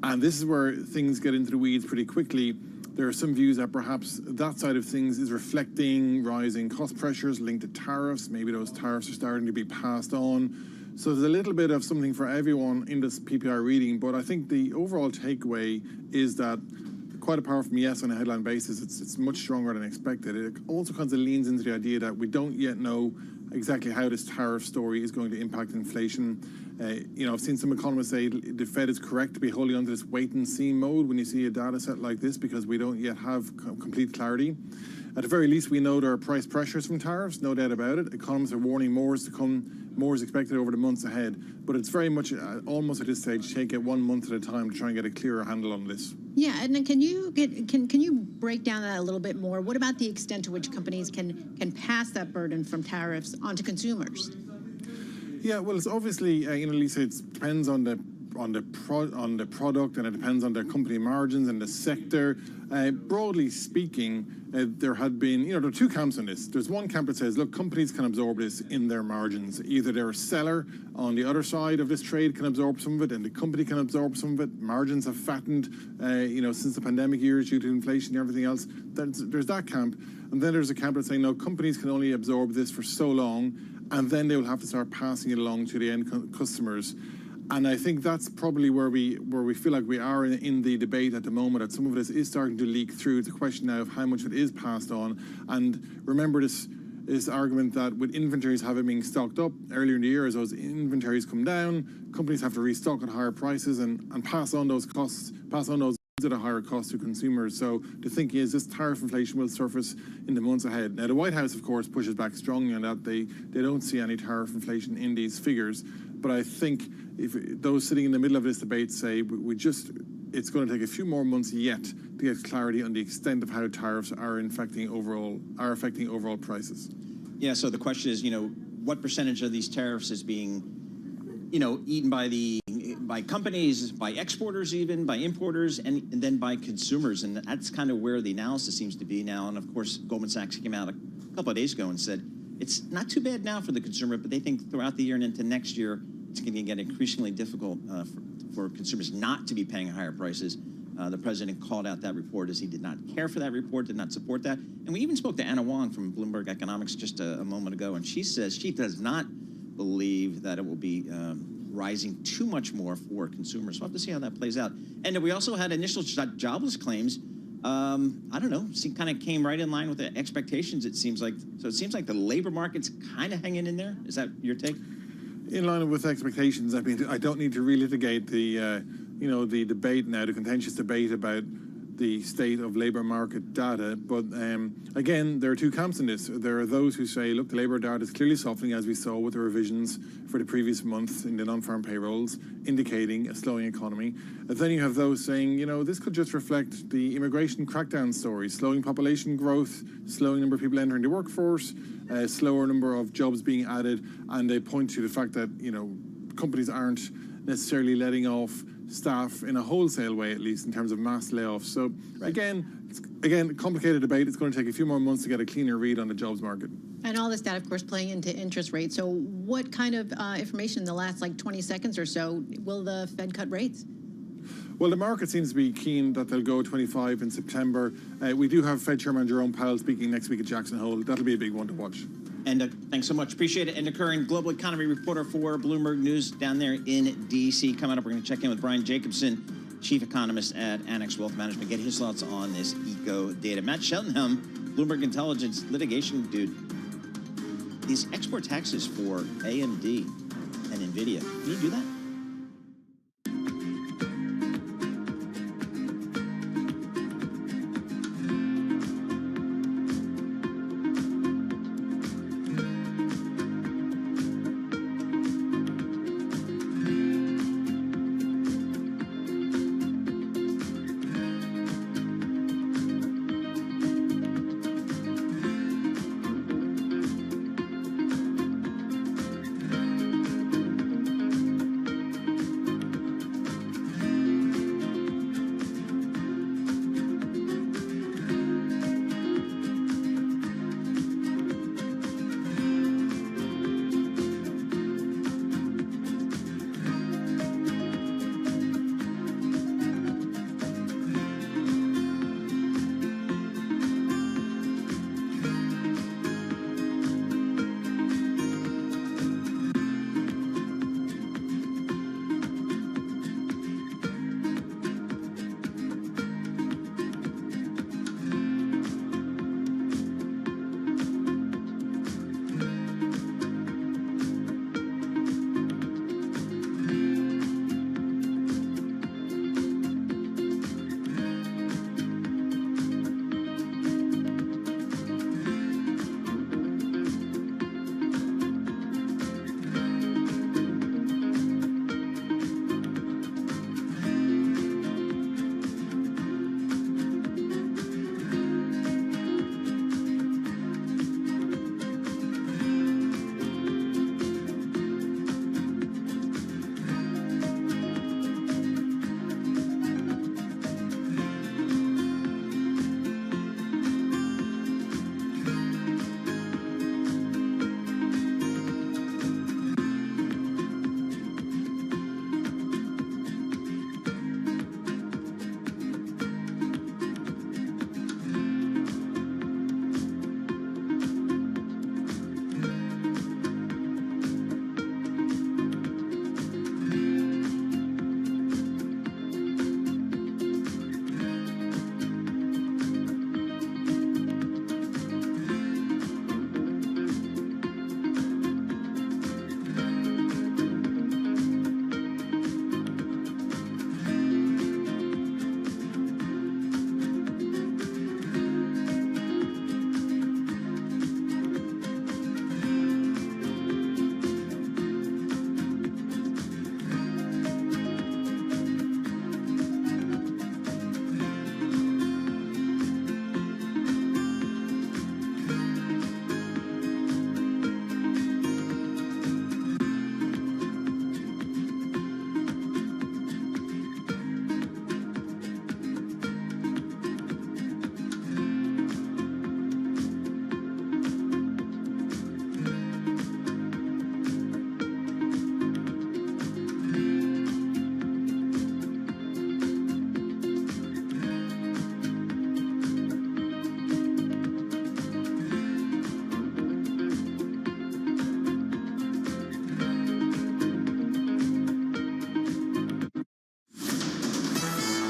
And this is where things get into the weeds pretty quickly. There are some views that perhaps that side of things is reflecting rising cost pressures linked to tariffs. Maybe those tariffs are starting to be passed on. So there's a little bit of something for everyone in this PPI reading. But I think the overall takeaway is that, quite apart from yes on a headline basis, it's much stronger than expected. It also kind of leans into the idea that we don't yet know exactly how this tariff story is going to impact inflation. I've seen some economists say the Fed is correct to be holding onto this wait-and-see mode when you see a data set like this, because we don't yet have complete clarity. At the very least, we know there are price pressures from tariffs, no doubt about it. Economists are warning more is to come, more is expected over the months ahead. But it's very much, almost at this stage, take it 1 month at a time to try and get a clearer handle on this. Yeah, and then can you break down that a little bit more? What about the extent to which companies can pass that burden from tariffs onto consumers? Yeah, well, it's obviously, Lisa, it depends on the product, and it depends on their company margins and the sector. Broadly speaking, there had been, there are two camps on this. There's one camp that says, look, companies can absorb this in their margins. Either they're a seller on the other side of this trade can absorb some of it, and the company can absorb some of it. Margins have fattened, since the pandemic years due to inflation and everything else. There's that camp. And then there's a camp that's saying, no, companies can only absorb this for so long, and then they will have to start passing it along to the end customers. And I think that's probably where we feel like we are in the debate at the moment, that some of this is starting to leak through. It's a question now of how much of it is passed on. And remember this argument that with inventories having been stocked up earlier in the year, as those inventories come down, companies have to restock at higher prices and pass on those costs, pass on those at a higher cost to consumers. So the thinking is this tariff inflation will surface in the months ahead. Now, the White House, of course, pushes back strongly on that. They don't see any tariff inflation in these figures. But I think if those sitting in the middle of this debate say it's going to take a few more months yet to get clarity on the extent of how tariffs are affecting overall prices. Yeah, so the question is, what percentage of these tariffs is being, eaten by companies, by exporters even, by importers, and then by consumers. And that's kind of where the analysis seems to be now. And of course, Goldman Sachs came out a couple of days ago and said, it's not too bad now for the consumer, but they think throughout the year and into next year, it's going to get increasingly difficult for consumers not to be paying higher prices. The president called out that report as he did not care for that report, did not support that. And we even spoke to Anna Wong from Bloomberg Economics just a moment ago, and she says she does not believe that it will be rising too much more for consumers. We'll have to see how that plays out. And we also had initial jobless claims. I don't know, kind of came right in line with the expectations, it seems like. So it seems like the labor market's kind of hanging in there. Is that your take? In line with expectations. I mean, I don't need to relitigate the debate now, the contentious debate about the state of labour market data. But again, there are two camps in this. There are those who say, look, the labour data is clearly softening, as we saw with the revisions for the previous month in the non-farm payrolls, indicating a slowing economy. And then you have those saying, you know, this could just reflect the immigration crackdown story, slowing population growth, slowing number of people entering the workforce, slower number of jobs being added, and they point to the fact that, you know, companies aren't necessarily letting off staff in a wholesale way, at least in terms of mass layoffs. So again, a complicated debate. It's going to take a few more months to get a cleaner read on the jobs market. And all this data, of course, playing into interest rates. So what kind of information in the last 20 seconds or so will the Fed cut rates? Well, the market seems to be keen that they'll go 25 in September. We do have Fed Chairman Jerome Powell speaking next week at Jackson Hole. That'll be a big one to watch. And thanks so much. Appreciate it. Enda Curran, global economy reporter for Bloomberg News down there in D.C. Coming up, we're going to check in with Brian Jacobson, chief economist at Annex Wealth Management, get his thoughts on this eco data. Matt Cheltenham, Bloomberg Intelligence litigation dude. These export taxes for AMD and NVIDIA, can you do that?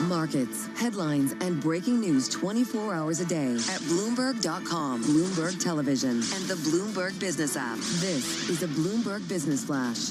Markets, headlines, and breaking news 24 hours a day at Bloomberg.com, Bloomberg Television, and the Bloomberg Business app. This is a Bloomberg Business Flash.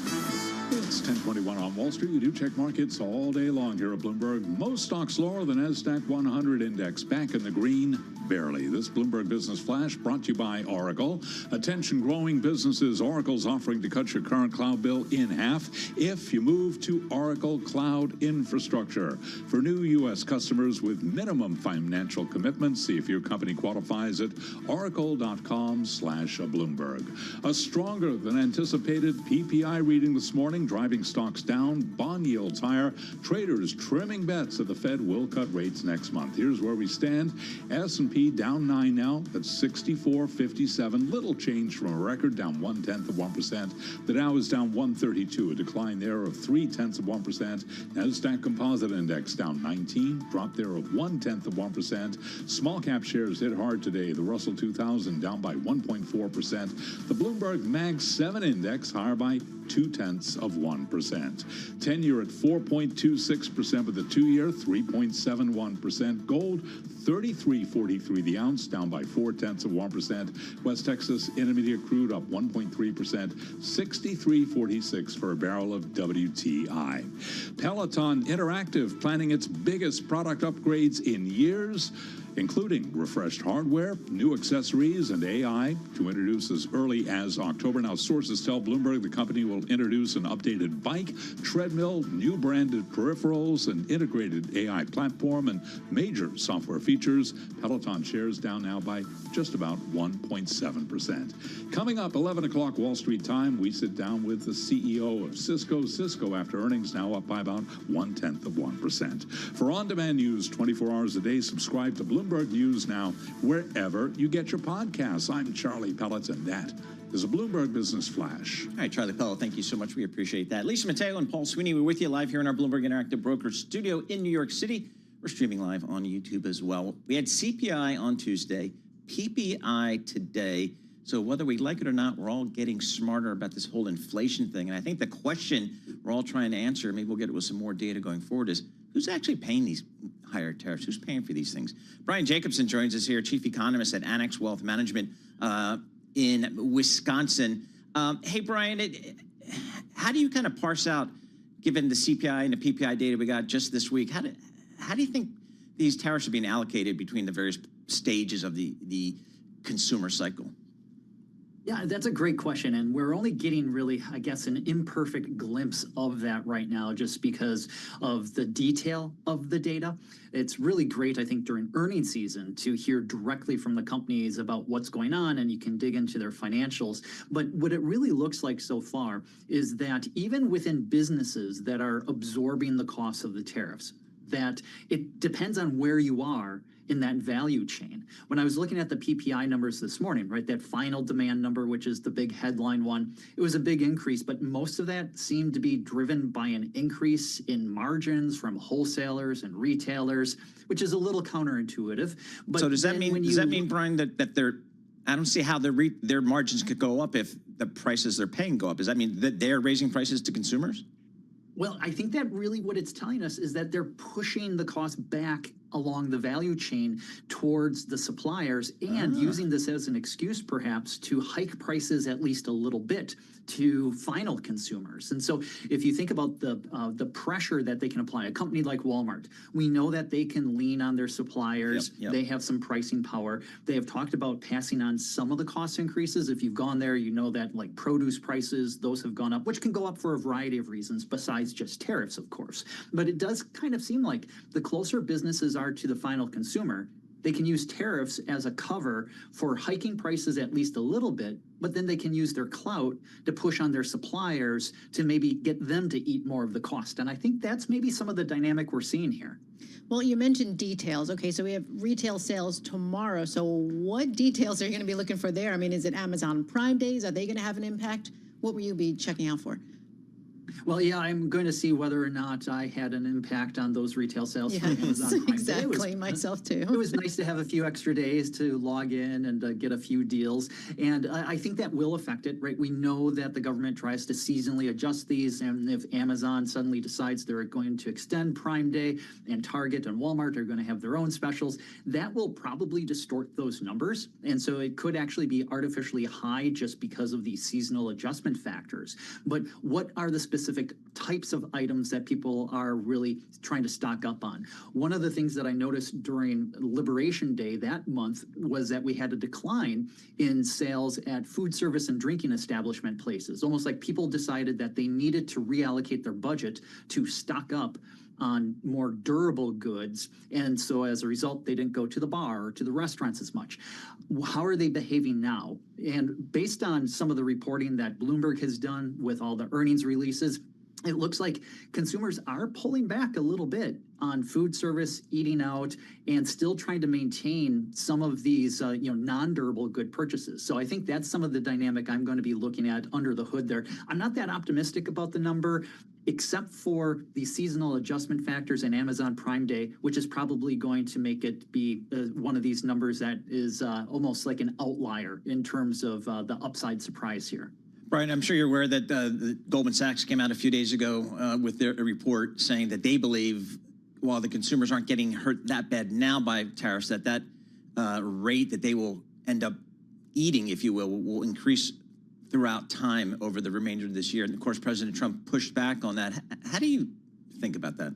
It's 10:21 on Wall Street. We do check markets all day long here at Bloomberg. Most stocks lower. The NASDAQ 100 index back in the green, barely. This Bloomberg Business Flash brought to you by Oracle. Attention growing businesses. Oracle's offering to cut your current cloud bill in half if you move to Oracle Cloud Infrastructure. For new U.S. customers with minimum financial commitments, see if your company qualifies at oracle.com/Bloomberg. A stronger than anticipated PPI reading this morning, driving stocks down, bond yields higher, traders trimming bets that the Fed will cut rates next month. Here's where we stand. S&P down 9 now at 64.57. Little change from a record, down 0.1%. The Dow is down 132, a decline there of 0.3%. NASDAQ Composite Index down 19, drop there of 0.1%. Small cap shares hit hard today. The Russell 2000 down by 1.4%. The Bloomberg Mag 7 Index higher by 0.2%. 10-year at 4.26%, with the 2-year 3.71%. Gold 33.43 the ounce, down by 0.4%. West Texas Intermediate crude up 1.3%, 63.46 for a barrel of WTI. Peloton Interactive planning its biggest product upgrades in years, including refreshed hardware, new accessories, and AI to introduce as early as October. Now, sources tell Bloomberg the company will introduce an updated bike, treadmill, new branded peripherals, an integrated AI platform, and major software features. Peloton shares down now by just about 1.7%. Coming up, 11 o'clock Wall Street time, we sit down with the CEO of Cisco. Cisco, after earnings, now up by about 0.1%. For on-demand news 24 hours a day, subscribe to Bloomberg News Now wherever you get your podcasts. I'm Charlie Pellet, and that is a Bloomberg Business Flash. All right, Charlie Pellet, thank you so much. We appreciate that. Lisa Mateo and Paul Sweeney, we're with you live here in our Bloomberg Interactive Brokers studio in New York City. We're streaming live on YouTube as well. We had CPI on Tuesday, PPI today. So whether we like it or not, we're all getting smarter about this whole inflation thing. And I think the question we're all trying to answer, maybe we'll get it with some more data going forward, is who's actually paying these higher tariffs? Who's paying for these things? Brian Jacobson joins us here, chief economist at Annex Wealth Management in Wisconsin. Hey, Brian, how do you kind of parse out, given the CPI and the PPI data we got just this week, how do you think these tariffs are being allocated between the various stages of the consumer cycle? Yeah, that's a great question. And we're only getting really, I guess, an imperfect glimpse of that right now just because of the detail of the data. It's really great, I think, during earnings season to hear directly from the companies about what's going on, and you can dig into their financials. But what it really looks like so far is that even within businesses that are absorbing the costs of the tariffs, that it depends on where you are in that value chain. When I was looking at the PPI numbers this morning, right, that final demand number, which is the big headline one, it was a big increase, but most of that seemed to be driven by an increase in margins from wholesalers and retailers, which is a little counterintuitive. But so does that mean, Brian, that they're, I don't see how their margins could go up if the prices they're paying go up? Does that mean that they're raising prices to consumers? Well, I think that really what it's telling us is that they're pushing the cost back along the value chain towards the suppliers and using this as an excuse perhaps to hike prices at least a little bit to final consumers. And so if you think about the pressure that they can apply, a company like Walmart, we know that they can lean on their suppliers. Yep. They have some pricing power. They have talked about passing on some of the cost increases. If you've gone there, you know that like produce prices, those have gone up, which can go up for a variety of reasons besides just tariffs, of course. But it does kind of seem like the closer businesses are to the final consumer, they can use tariffs as a cover for hiking prices at least a little bit, but then they can use their clout to push on their suppliers to maybe get them to eat more of the cost. And I think that's maybe some of the dynamic we're seeing here. Well, you mentioned details. Okay, so we have retail sales tomorrow. So what details are you going to be looking for there? I mean, is it Amazon Prime Days? Are they going to have an impact? What will you be checking out for? Well, yeah, I'm going to see whether or not I had an impact on those retail sales. Yes, Amazon Prime exactly. Myself too. It was nice to have a few extra days to log in and get a few deals, and I think that will affect it. Right? We know that the government tries to seasonally adjust these, and if Amazon suddenly decides they're going to extend Prime Day, and Target and Walmart are going to have their own specials, that will probably distort those numbers, and so it could actually be artificially high just because of these seasonal adjustment factors. But what are the specific specific types of items that people are really trying to stock up on. One of the things that I noticed during Liberation Day that month was that we had a decline in sales at food service and drinking establishment places, almost like people decided that they needed to reallocate their budget to stock up on more durable goods, and so as a result, they didn't go to the bar or to the restaurants as much. How are they behaving now? And based on some of the reporting that Bloomberg has done with all the earnings releases, it looks like consumers are pulling back a little bit on food service, eating out, and still trying to maintain some of these non-durable good purchases. So I think that's some of the dynamic I'm going to be looking at under the hood there. I'm not that optimistic about the number, except for the seasonal adjustment factors and Amazon Prime Day, which is probably going to make it be one of these numbers that is almost like an outlier in terms of the upside surprise here. Brian, I'm sure you're aware that Goldman Sachs came out a few days ago with their report saying that they believe, while the consumers aren't getting hurt that bad now by tariffs, that rate that they will end up eating, if you will increase throughout time over the remainder of this year. And of course, President Trump pushed back on that. How do you think about that?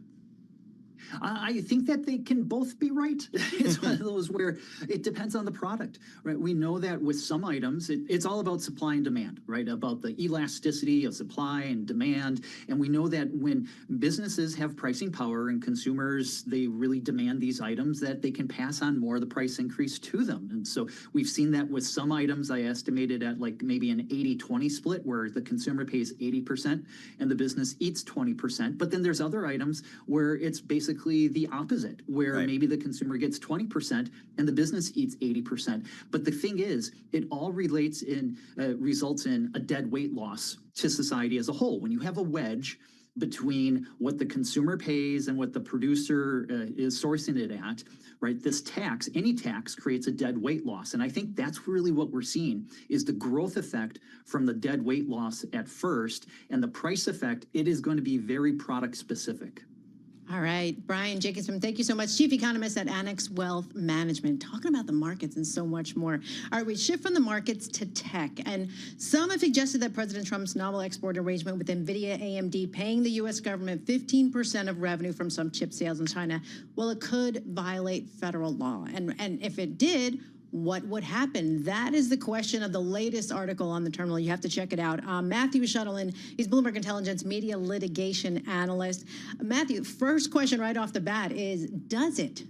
I think that they can both be right. It's one of those where it depends on the product, right? We know that with some items, it's all about supply and demand, right? About the elasticity of supply and demand. And we know that when businesses have pricing power and consumers, they really demand these items, that they can pass on more of the price increase to them. And so we've seen that with some items. I estimated at like maybe an 80-20 split where the consumer pays 80% and the business eats 20%. But then there's other items where it's basically the opposite, where maybe the consumer gets 20% and the business eats 80%. But the thing is, it all results in a dead weight loss to society as a whole. When you have a wedge between what the consumer pays and what the producer is sourcing it at, right? This tax, any tax, creates a dead weight loss. And I think that's really what we're seeing is the growth effect from the dead weight loss at first, and the price effect, it is going to be very product specific. All right, Brian Jacobson, thank you so much. Chief Economist at Annex Wealth Management, talking about the markets and so much more. All right, we shift from the markets to tech. And some have suggested that President Trump's novel export arrangement with NVIDIA AMD paying the U.S. government 15% of revenue from some chip sales in China, well, it could violate federal law. And if it did, what would happen? That is the question of the latest article on the terminal. You have to check it out. Matthew Shuttlein, he's Bloomberg Intelligence media litigation analyst. Matthew, first question right off the bat is, does it?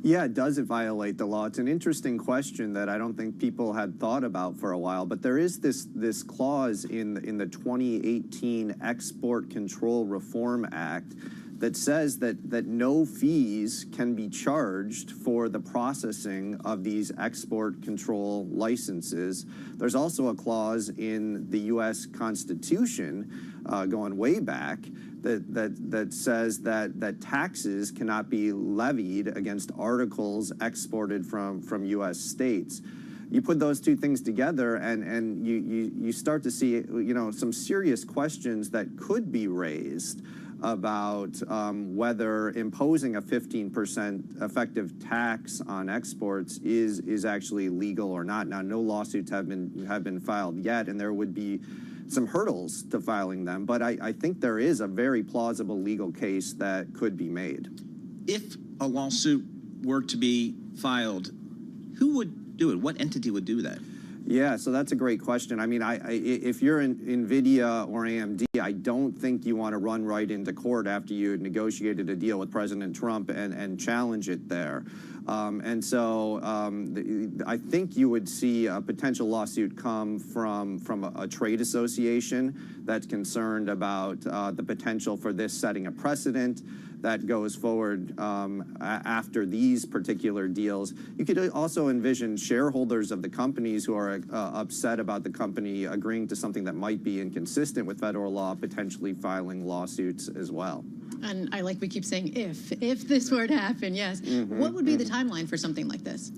Yeah, does it violate the law? It's an interesting question that I don't think people had thought about for a while, but there is this clause in the 2018 Export Control Reform Act that says that no fees can be charged for the processing of these export control licenses. There's also a clause in the U.S. Constitution, going way back, that says that taxes cannot be levied against articles exported from U.S. states. You put those two things together, and you start to see some serious questions that could be raised about whether imposing a 15% effective tax on exports is actually legal or not. Now, no lawsuits have been filed yet, and there would be some hurdles to filing them, but I think there is a very plausible legal case that could be made. If a lawsuit were to be filed, who would do it? What entity would do that? Yeah, so that's a great question. I mean, if you're in NVIDIA or AMD, I don't think you want to run right into court after you negotiated a deal with President Trump and challenge it there. And so I think you would see a potential lawsuit come from a trade association that's concerned about the potential for this setting a precedent that goes forward after these particular deals. You could also envision shareholders of the companies who are upset about the company agreeing to something that might be inconsistent with federal law, potentially filing lawsuits as well. And I like we keep saying if this were to happen, yes. What would be the timeline for something like this?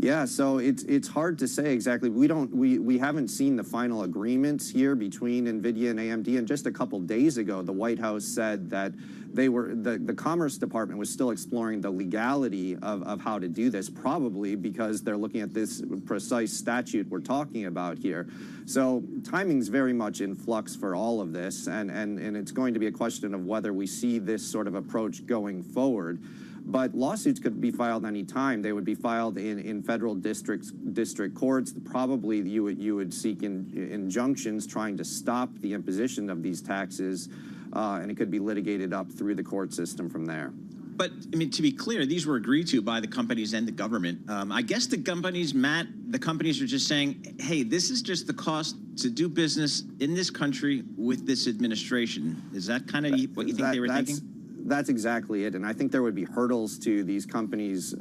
Yeah, so it's hard to say exactly. We haven't seen the final agreements here between NVIDIA and AMD. And just a couple days ago, the White House said that the Commerce Department was still exploring the legality of how to do this, probably because they're looking at this precise statute we're talking about here. So timing's very much in flux for all of this, and it's going to be a question of whether we see this sort of approach going forward. But lawsuits could be filed any time. They would be filed in federal district courts. Probably you would seek injunctions trying to stop the imposition of these taxes, and it could be litigated up through the court system from there. But, I mean, to be clear, these were agreed to by the companies and the government. I guess the companies, Matt, the companies are just saying, hey, this is just the cost to do business in this country with this administration. Is that kind of what you think they were thinking? That's exactly it, and I think there would be hurdles to these companies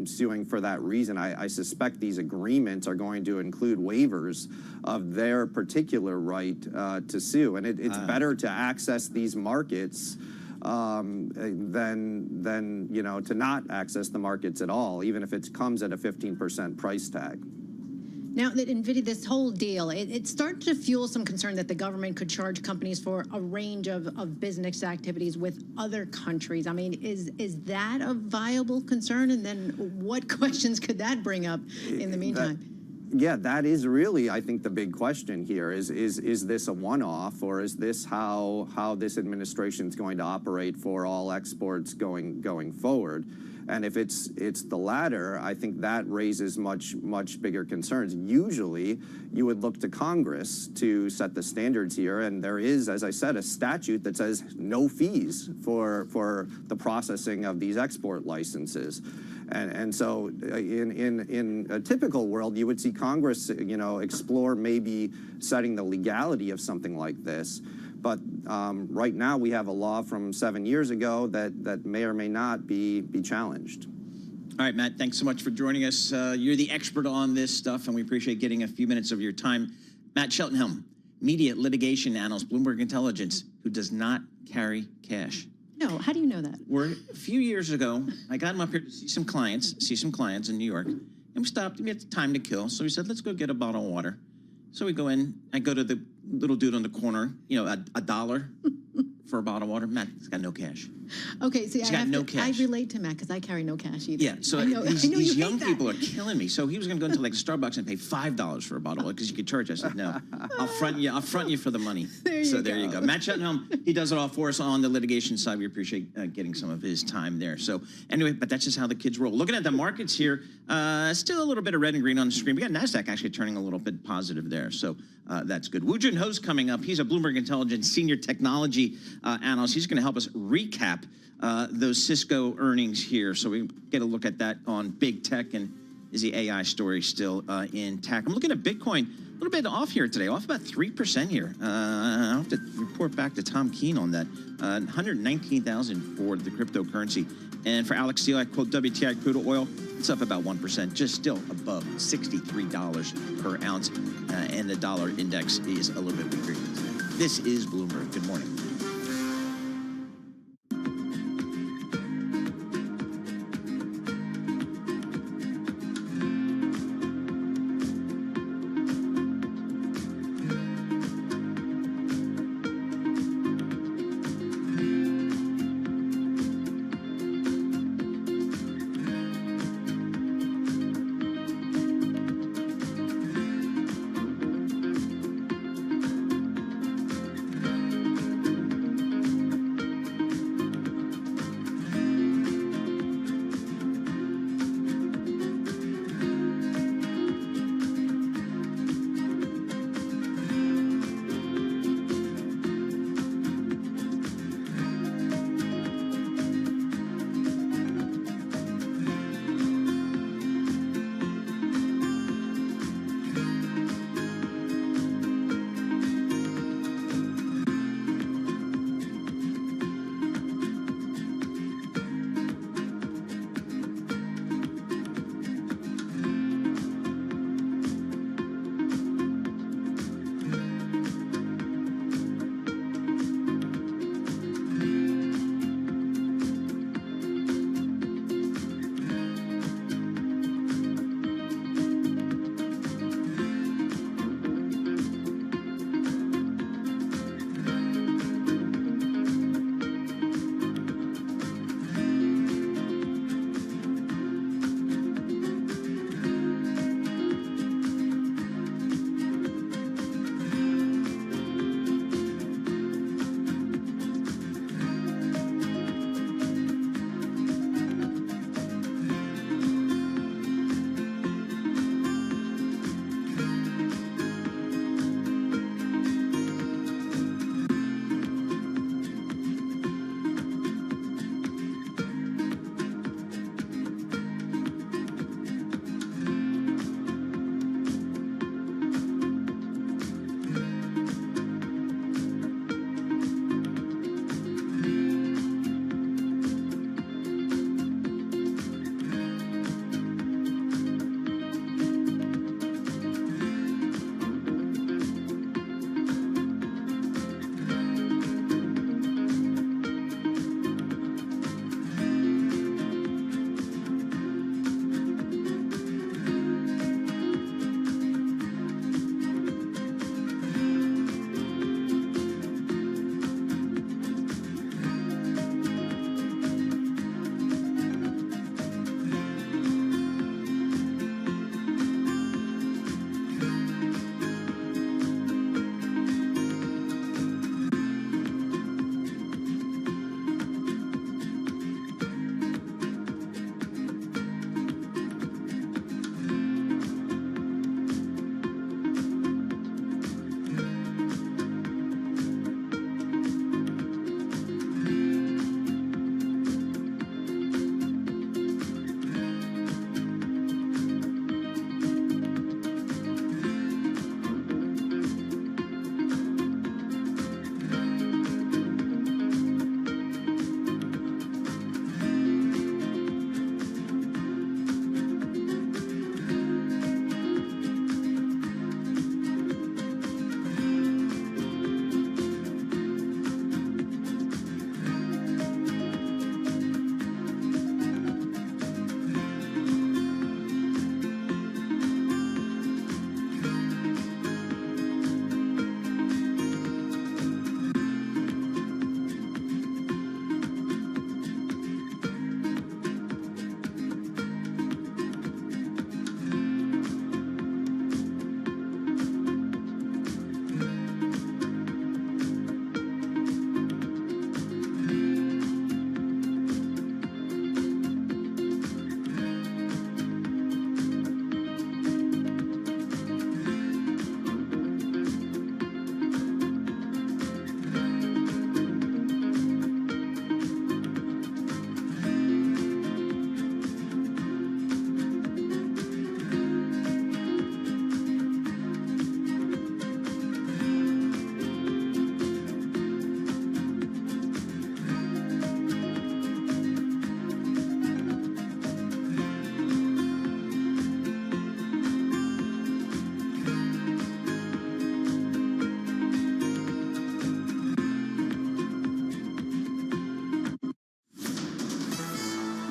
suing for that reason. I suspect these agreements are going to include waivers of their particular right to sue, and it's better to access these markets than to not access the markets at all, even if it comes at a 15% price tag. Now, that NVIDIA, this whole deal, it started to fuel some concern that the government could charge companies for a range of business activities with other countries. I mean, is that a viable concern? And then what questions could that bring up in the meantime? Yeah, that is really, I think, the big question here. Is this a one-off, or is this how this administration is going to operate for all exports going forward? And if it's the latter, I think that raises much bigger concerns. Usually, you would look to Congress to set the standards here, and there is, as I said, a statute that says no fees for the processing of these export licenses. And so in a typical world, you would see Congress, explore maybe setting the legality of something like this. But right now, we have a law from 7 years ago that may or may not be challenged. All right, Matt, thanks so much for joining us. You're the expert on this stuff, and we appreciate getting a few minutes of your time. Matt Cheltenham, media litigation analyst, Bloomberg Intelligence, who does not carry cash. No, how do you know that? A few years ago, I got him up here to see some clients in New York, and we stopped. We had time to kill, so we said, let's go get a bottle of water. So we go in. I go to the little dude on the corner, $1 for a bottle of water. Matt, he's got no cash. Okay, see, I relate to Matt because I carry no cash either. Yeah, so these young people are killing me. So he was going to go into like Starbucks and pay $5 for a bottle of water because you could charge. I said, no, I'll front you for the money. There you go. Matt Cheltenham, he does it all for us on the litigation side. We appreciate getting some of his time there. So anyway, but that's just how the kids roll. Looking at the markets here, still a little bit of red and green on the screen. We got NASDAQ actually turning a little bit positive there. So that's good. Woo Jun Ho's coming up. He's a Bloomberg Intelligence senior technology analyst. He's going to help us recap those Cisco earnings here. So we get a look at that on big tech, and is the AI story still intact? I'm looking at Bitcoin, a little bit off here today, off about 3% here. I'll have to report back to Tom Keene on that. 119,000 for the cryptocurrency. And for Alex Steele, I quote WTI crude oil, it's up about 1%, just still above $63 per ounce. And the dollar index is a little bit weaker. This is Bloomberg. Good morning.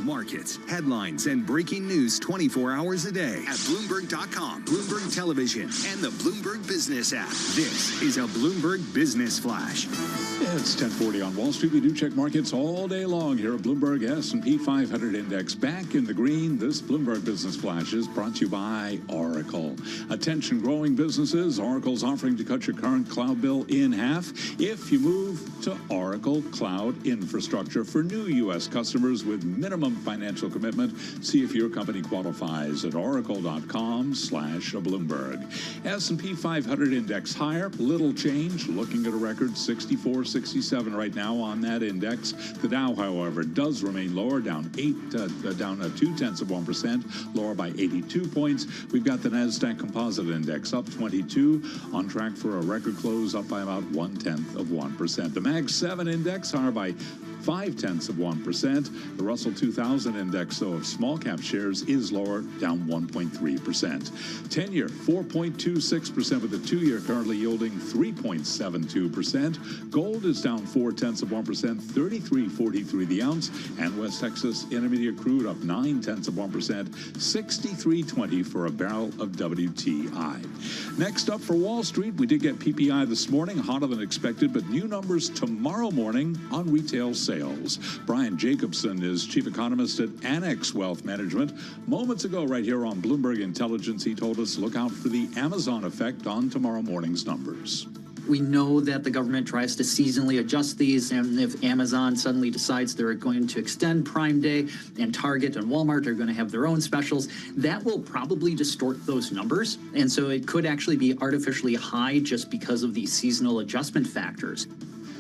markets, headlines, and breaking news 24 hours a day at Bloomberg.com, Bloomberg Television, and the Bloomberg Business app. This is a Bloomberg Business Flash. It's 10:40 on Wall Street. We do check markets all day long here at Bloomberg. S&P 500 index back in the green. This Bloomberg Business Flash is brought to you by Oracle. Attention growing businesses. Oracle's offering to cut your current cloud bill in half if you move to Oracle Cloud Infrastructure for new U.S. customers with minimum financial commitment. See if your company qualifies at oracle.com/Bloomberg. S&P 500 index higher, little change, looking at a record 64.67 right now on that index. The Dow, however, does remain lower, down 0.2%, lower by 82 points. We've got the Nasdaq Composite Index up 22, on track for a record close, up by about 0.1%. The Mag 7 Index higher by 0.5%. The Russell 2000 Index, though, of small cap shares is lower, down 1.3%. 10-year, 4.26%, with the 2-year currently yielding 3.72%. Gold is down 0.4%, 33.43 the ounce, and West Texas Intermediate crude up 0.9%, 63.20 for a barrel of WTI. Next up for Wall Street, we did get PPI this morning, hotter than expected, but new numbers tomorrow morning on retail sales. Brian Jacobson is chief economist at Annex Wealth Management. Moments ago, right here on Bloomberg Intelligence, he told us look out for the Amazon effect on tomorrow morning's numbers. We know that the government tries to seasonally adjust these, and if Amazon suddenly decides they're going to extend Prime Day and Target and Walmart are going to have their own specials, that will probably distort those numbers. And so it could actually be artificially high just because of these seasonal adjustment factors.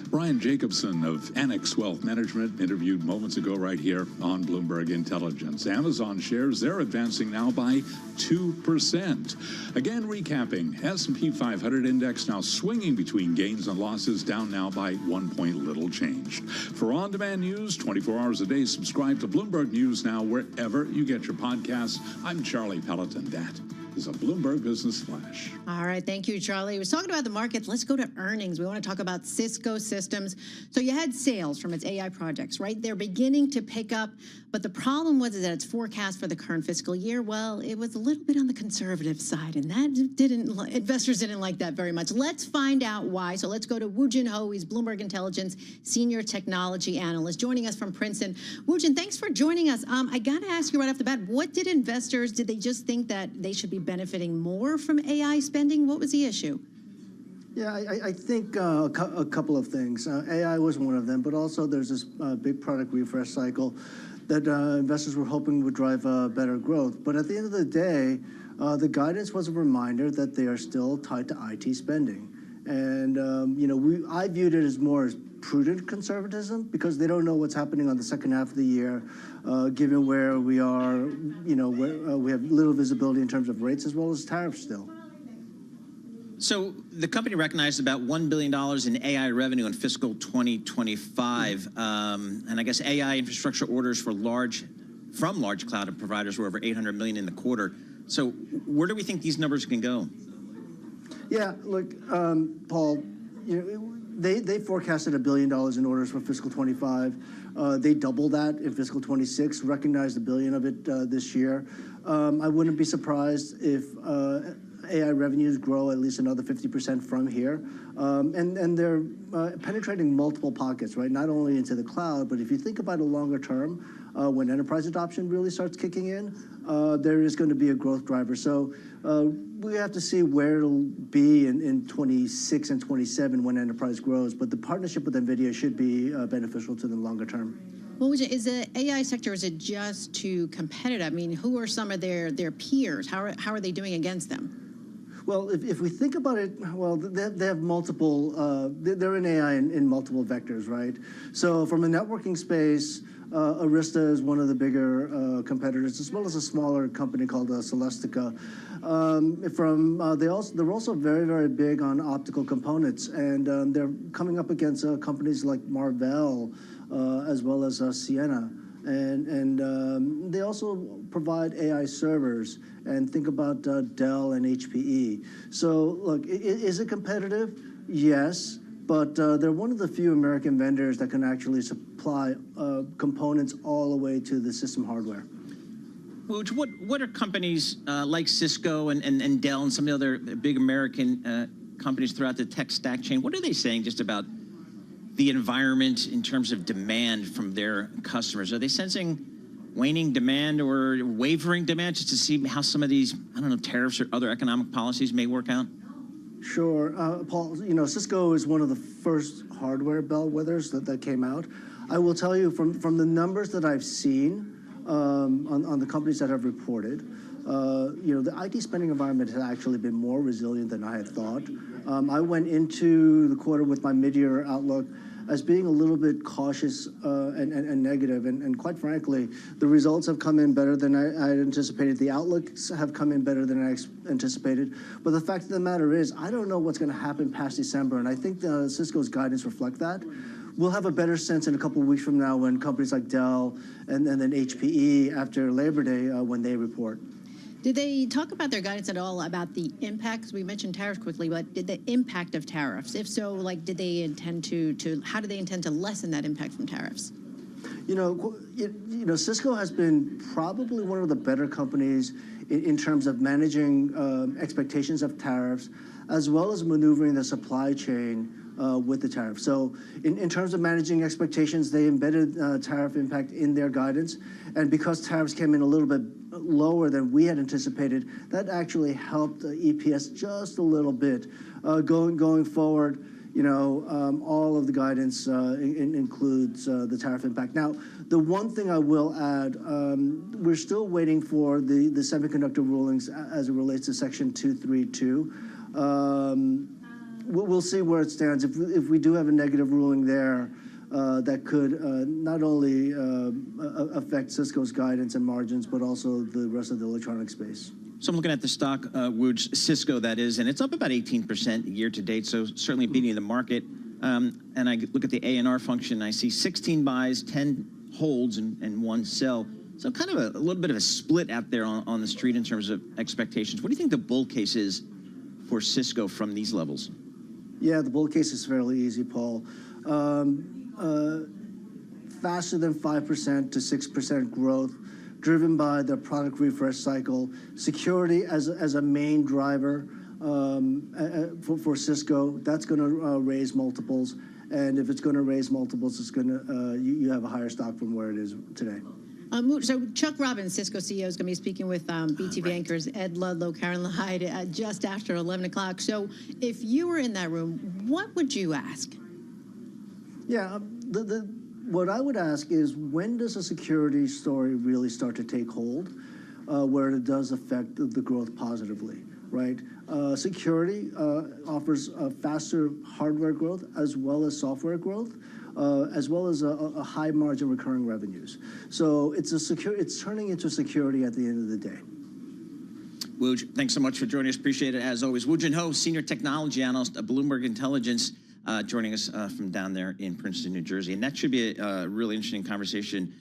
Brian Jacobson of Annex Wealth Management interviewed moments ago right here on Bloomberg Intelligence. Amazon shares, they're advancing now by 2%. Again, recapping, S&P 500 index now swinging between gains and losses, down now by 1 point, little changed. For on-demand news, 24 hours a day, subscribe to Bloomberg News Now wherever you get your podcasts. I'm Charlie Pelleton. That is a Bloomberg Business Flash. All right, thank you, Charlie. We was talking about the markets. Let's go to earnings. We want to talk about Cisco Systems. So you had sales from its AI projects, right? They're beginning to pick up, but the problem was that its forecast for the current fiscal year, well, it was a little bit on the conservative side, and investors didn't like that very much. Let's find out why. So let's go to Woo Jin Ho. He's Bloomberg Intelligence Senior Technology Analyst, joining us from Princeton. Woo Jin, thanks for joining us. I got to ask you right off the bat, what did investors, did they just think that they should be benefiting more from AI spending? What was the issue? Yeah, I think a couple of things. AI was one of them, but also there's this big product refresh cycle that investors were hoping would drive better growth. But at the end of the day, the guidance was a reminder that they are still tied to IT spending. And, I viewed it as more as prudent conservatism because they don't know what's happening on the second half of the year, given where we are, where we have little visibility in terms of rates as well as tariffs still. So the company recognized about $1 billion in AI revenue in fiscal 2025. And I guess AI infrastructure orders from large cloud providers were over $800 million in the quarter. So where do we think these numbers can go? Yeah, look, Paul, they forecasted $1 billion in orders for fiscal 25. They doubled that in fiscal 26, recognized $1 billion of it this year. I wouldn't be surprised if AI revenues grow at least another 50% from here. And they're penetrating multiple pockets, right? Not only into the cloud, but if you think about a longer term, when enterprise adoption really starts kicking in, there is going to be a growth driver. So we have to see where it'll be in 26 and 27 when enterprise grows. But the partnership with NVIDIA should be beneficial to them longer term. Well, is the AI sector, is it just too competitive? I mean, who are some of their peers? How are they doing against them? Well, if we think about it, well, they have multiple, they're in AI in multiple vectors, right? So from a networking space, Arista is one of the bigger competitors, as well as a smaller company called Celestica. They're also very, very big on optical components, and they're coming up against companies like Marvell, as well as Ciena. And they also provide AI servers, and think about Dell and HPE. So look, is it competitive? Yes. but they're one of the few American vendors that can actually supply components all the way to the system hardware. Woj, what are companies like Cisco and Dell and some of the other big American companies throughout the tech stack chain, what are they saying just about the environment in terms of demand from their customers? Are they sensing waning demand or wavering demand just to see how some of these, I don't know, tariffs or other economic policies may work out? Sure. Paul, Cisco is one of the first hardware bellwethers that came out. I will tell you from the numbers that I've seen on the companies that have reported, the IT spending environment has actually been more resilient than I had thought. I went into the quarter with my mid-year outlook as being a little bit cautious and negative. And quite frankly, the results have come in better than I had anticipated. The outlooks have come in better than I anticipated. But the fact of the matter is, I don't know what's going to happen past December. And I think Cisco's guidance reflect that. We'll have a better sense in a couple of weeks from now when companies like Dell and then HPE after Labor Day when they report. Did they talk about their guidance at all about the impacts? We mentioned tariffs quickly, but did the impact of tariffs? If so, did they intend to how do they intend to lessen that impact from tariffs? Cisco has been probably one of the better companies in terms of managing expectations of tariffs, as well as maneuvering the supply chain with the tariff. So in terms of managing expectations, they embedded tariff impact in their guidance. And because tariffs came in a little bit lower than we had anticipated, that actually helped EPS just a little bit. Going forward, all of the guidance includes the tariff impact. Now, the one thing I will add, we're still waiting for the semiconductor rulings as it relates to Section 232. We'll see where it stands. If we do have a negative ruling there, that could not only affect Cisco's guidance and margins, but also the rest of the electronic space. So I'm looking at the stock, Woj, Cisco that is, and it's up about 18% year to date, so certainly beating the market. And I look at the A&R function, I see 16 buys, 10 holds, and 1 sell. So kind of a little bit of a split out there on the street in terms of expectations. What do you think the bull case is for Cisco from these levels? Yeah, the bull case is fairly easy, Paul. Faster than 5% to 6% growth, driven by the product refresh cycle. Security as a main driver for Cisco. That's going to raise multiples, and if it's going to raise multiples, it's going to you have a higher stock from where it is today. So Chuck Robbins, Cisco CEO, is going to be speaking with BTV anchors Ed Ludlow, Karen Hyde just after 11 o'clock. So if you were in that room, what would you ask? Yeah, what I would ask is, when does a security story really start to take hold, where it does affect the growth positively, right? Security offers faster hardware growth as well as software growth. As well as a high margin recurring revenues. So it's turning into security at the end of the day. Woj, thanks so much for joining us. Appreciate it as always. Woo Jin Ho, Senior Technology Analyst at Bloomberg Intelligence, joining us from down there in Princeton, New Jersey. And that should be a really interesting conversation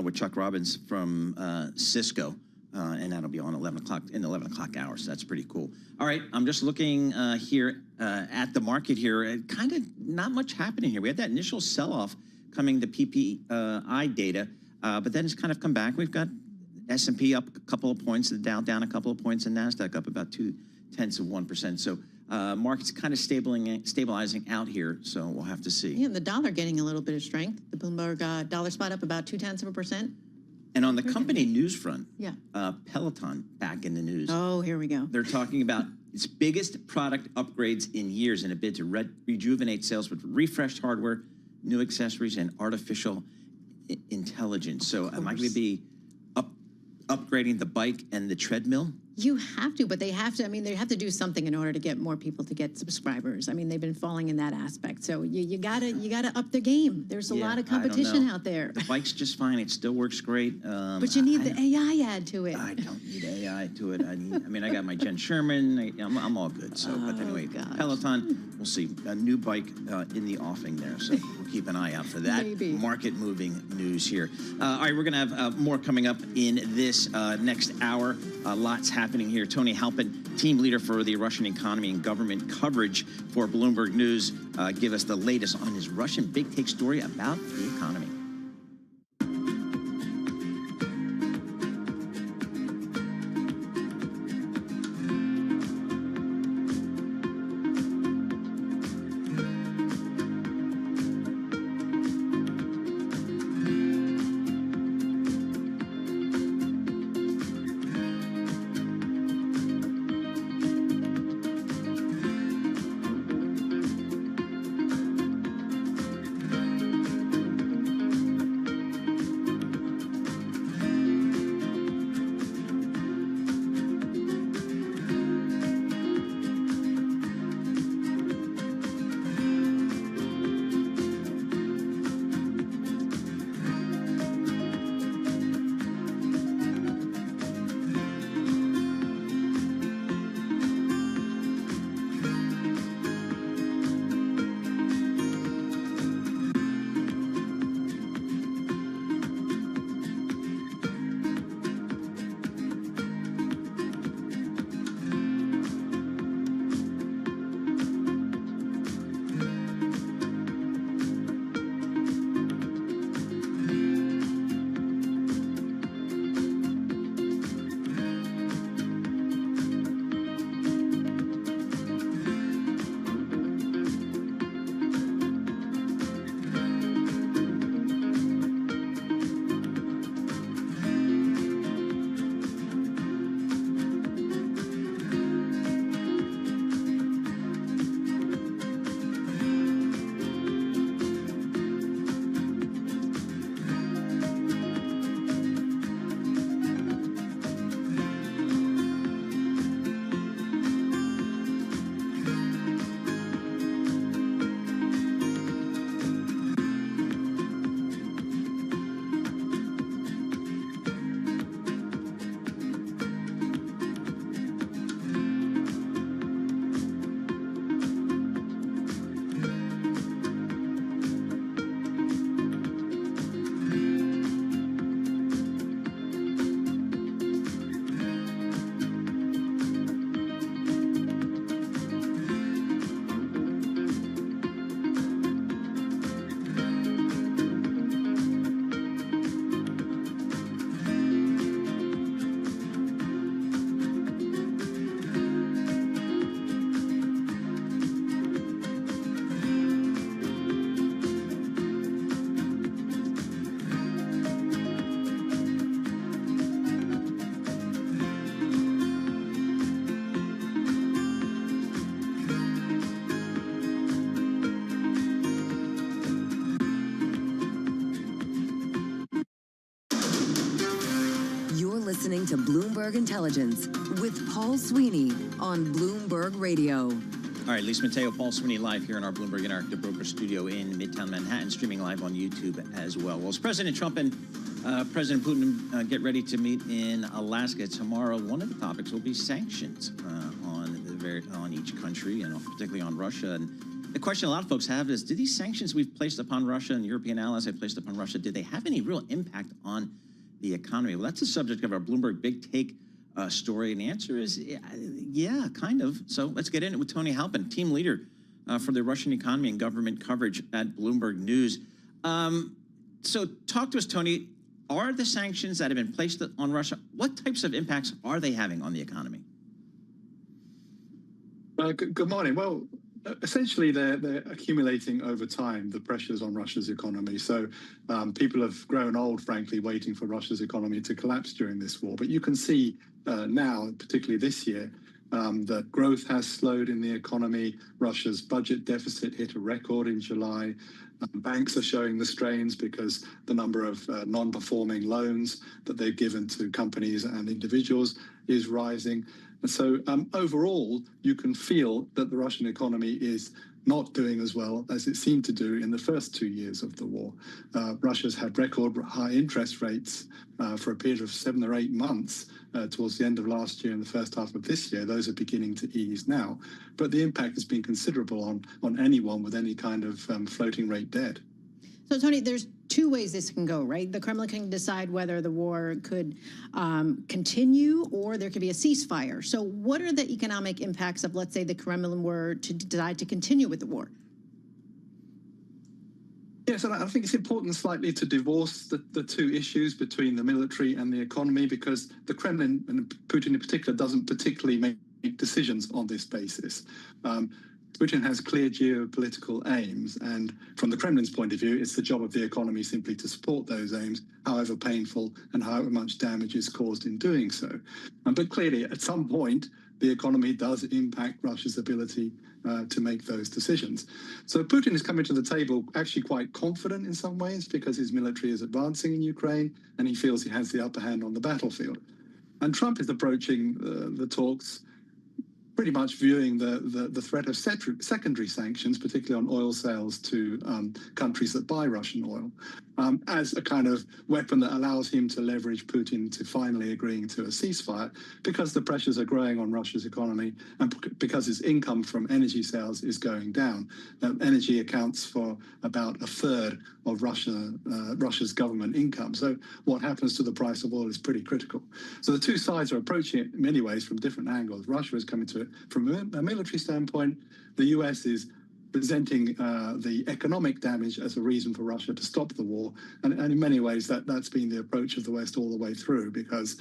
with Chuck Robbins from Cisco. And that'll be on 11 o'clock in the 11 o'clock hour. So that's pretty cool. All right, I'm just looking here at the market here. Kind of not much happening here. We had that initial sell-off coming to PPI data, but then it's kind of come back. We've got S&P up a couple of points, the Dow down a couple of points, and NASDAQ up about 0.2%. So market's kind of stabilizing out here. So we'll have to see. Yeah, the dollar getting a little bit of strength. The Bloomberg dollar spot up about 0.2%. And on the company news front, yeah, Peloton back in the news. Oh, here we go. They're talking about its biggest product upgrades in years in a bid to rejuvenate sales with refreshed hardware, new accessories, and artificial intelligence. So am I going to be upgrading the bike and the treadmill? You have to, but they have to. I mean, they have to do something in order to get more people to get subscribers. I mean, they've been falling in that aspect. So you gotta up the game. There's a lot of competition out there. The bike's just fine. It still works great. But you need the AI add to it. I don't need AI to it. I mean, I got my Jen Sherman. I'm all good. So, but anyway, Peloton. We'll see a new bike in the offing there. So we'll keep an eye out for that. Market-moving news here. All right, we're gonna have more coming up in this next hour. Lots happening. happening here. Tony Halpin, team leader for the Russian economy and government coverage for Bloomberg News, give us the latest on his Russian big take story about the economy. Listening to Bloomberg Intelligence with Paul Sweeney on Bloomberg Radio. All right, Lisa Mateo, Paul Sweeney live here in our Bloomberg Interactive Broker studio in Midtown Manhattan, streaming live on YouTube as well. Well, as President Trump and President Putin get ready to meet in Alaska tomorrow, one of the topics will be sanctions on each country, and particularly on Russia. And the question a lot of folks have is, did these sanctions we've placed upon Russia and European allies have placed upon Russia, did they have any real impact on the economy? Well, that's the subject of our Bloomberg Big Take story, and the answer is yeah, kind of. So let's get into it with Tony Halpin, team leader for the Russian economy and government coverage at Bloomberg News. So talk to us, Tony. Are the sanctions that have been placed on Russia, what types of impacts are they having on the economy? Good morning. Well, essentially, they're accumulating over time, the pressures on Russia's economy. So people have grown old, frankly, waiting for Russia's economy to collapse during this war. But you can see now, particularly this year, that growth has slowed in the economy. Russia's budget deficit hit a record in July. Banks are showing the strains because the number of non-performing loans that they've given to companies and individuals is rising. And so overall, you can feel that the Russian economy is not doing as well as it seemed to do in the first 2 years of the war. Russia's had record high interest rates for a period of 7 or 8 months towards the end of last year and the first half of this year. Those are beginning to ease now. But the impact has been considerable on anyone with any kind of floating rate debt. So, Tony, there's two ways this can go, right? The Kremlin can decide whether the war could continue or there could be a ceasefire. So what are the economic impacts of, let's say, the Kremlin were to decide to continue with the war? Yes, and I think it's important slightly to divorce the two issues between the military and the economy, because the Kremlin, and Putin in particular, doesn't particularly make decisions on this basis. Putin has clear geopolitical aims, and from the Kremlin's point of view, it's the job of the economy simply to support those aims, however painful and however much damage is caused in doing so. But clearly, at some point, the economy does impact Russia's ability to make those decisions. So Putin is coming to the table actually quite confident in some ways, because his military is advancing in Ukraine and he feels he has the upper hand on the battlefield. And Trump is approaching the talks pretty much viewing the threat of secondary sanctions, particularly on oil sales to countries that buy Russian oil, as a kind of weapon that allows him to leverage Putin to finally agreeing to a ceasefire, because the pressures are growing on Russia's economy and because its income from energy sales is going down. Energy accounts for about a third of Russia's government income. So what happens to the price of oil is pretty critical. So the two sides are approaching it in many ways from different angles. Russia is coming to it from a military standpoint. The US is presenting the economic damage as a reason for Russia to stop the war. And in many ways, that's been the approach of the West all the way through, because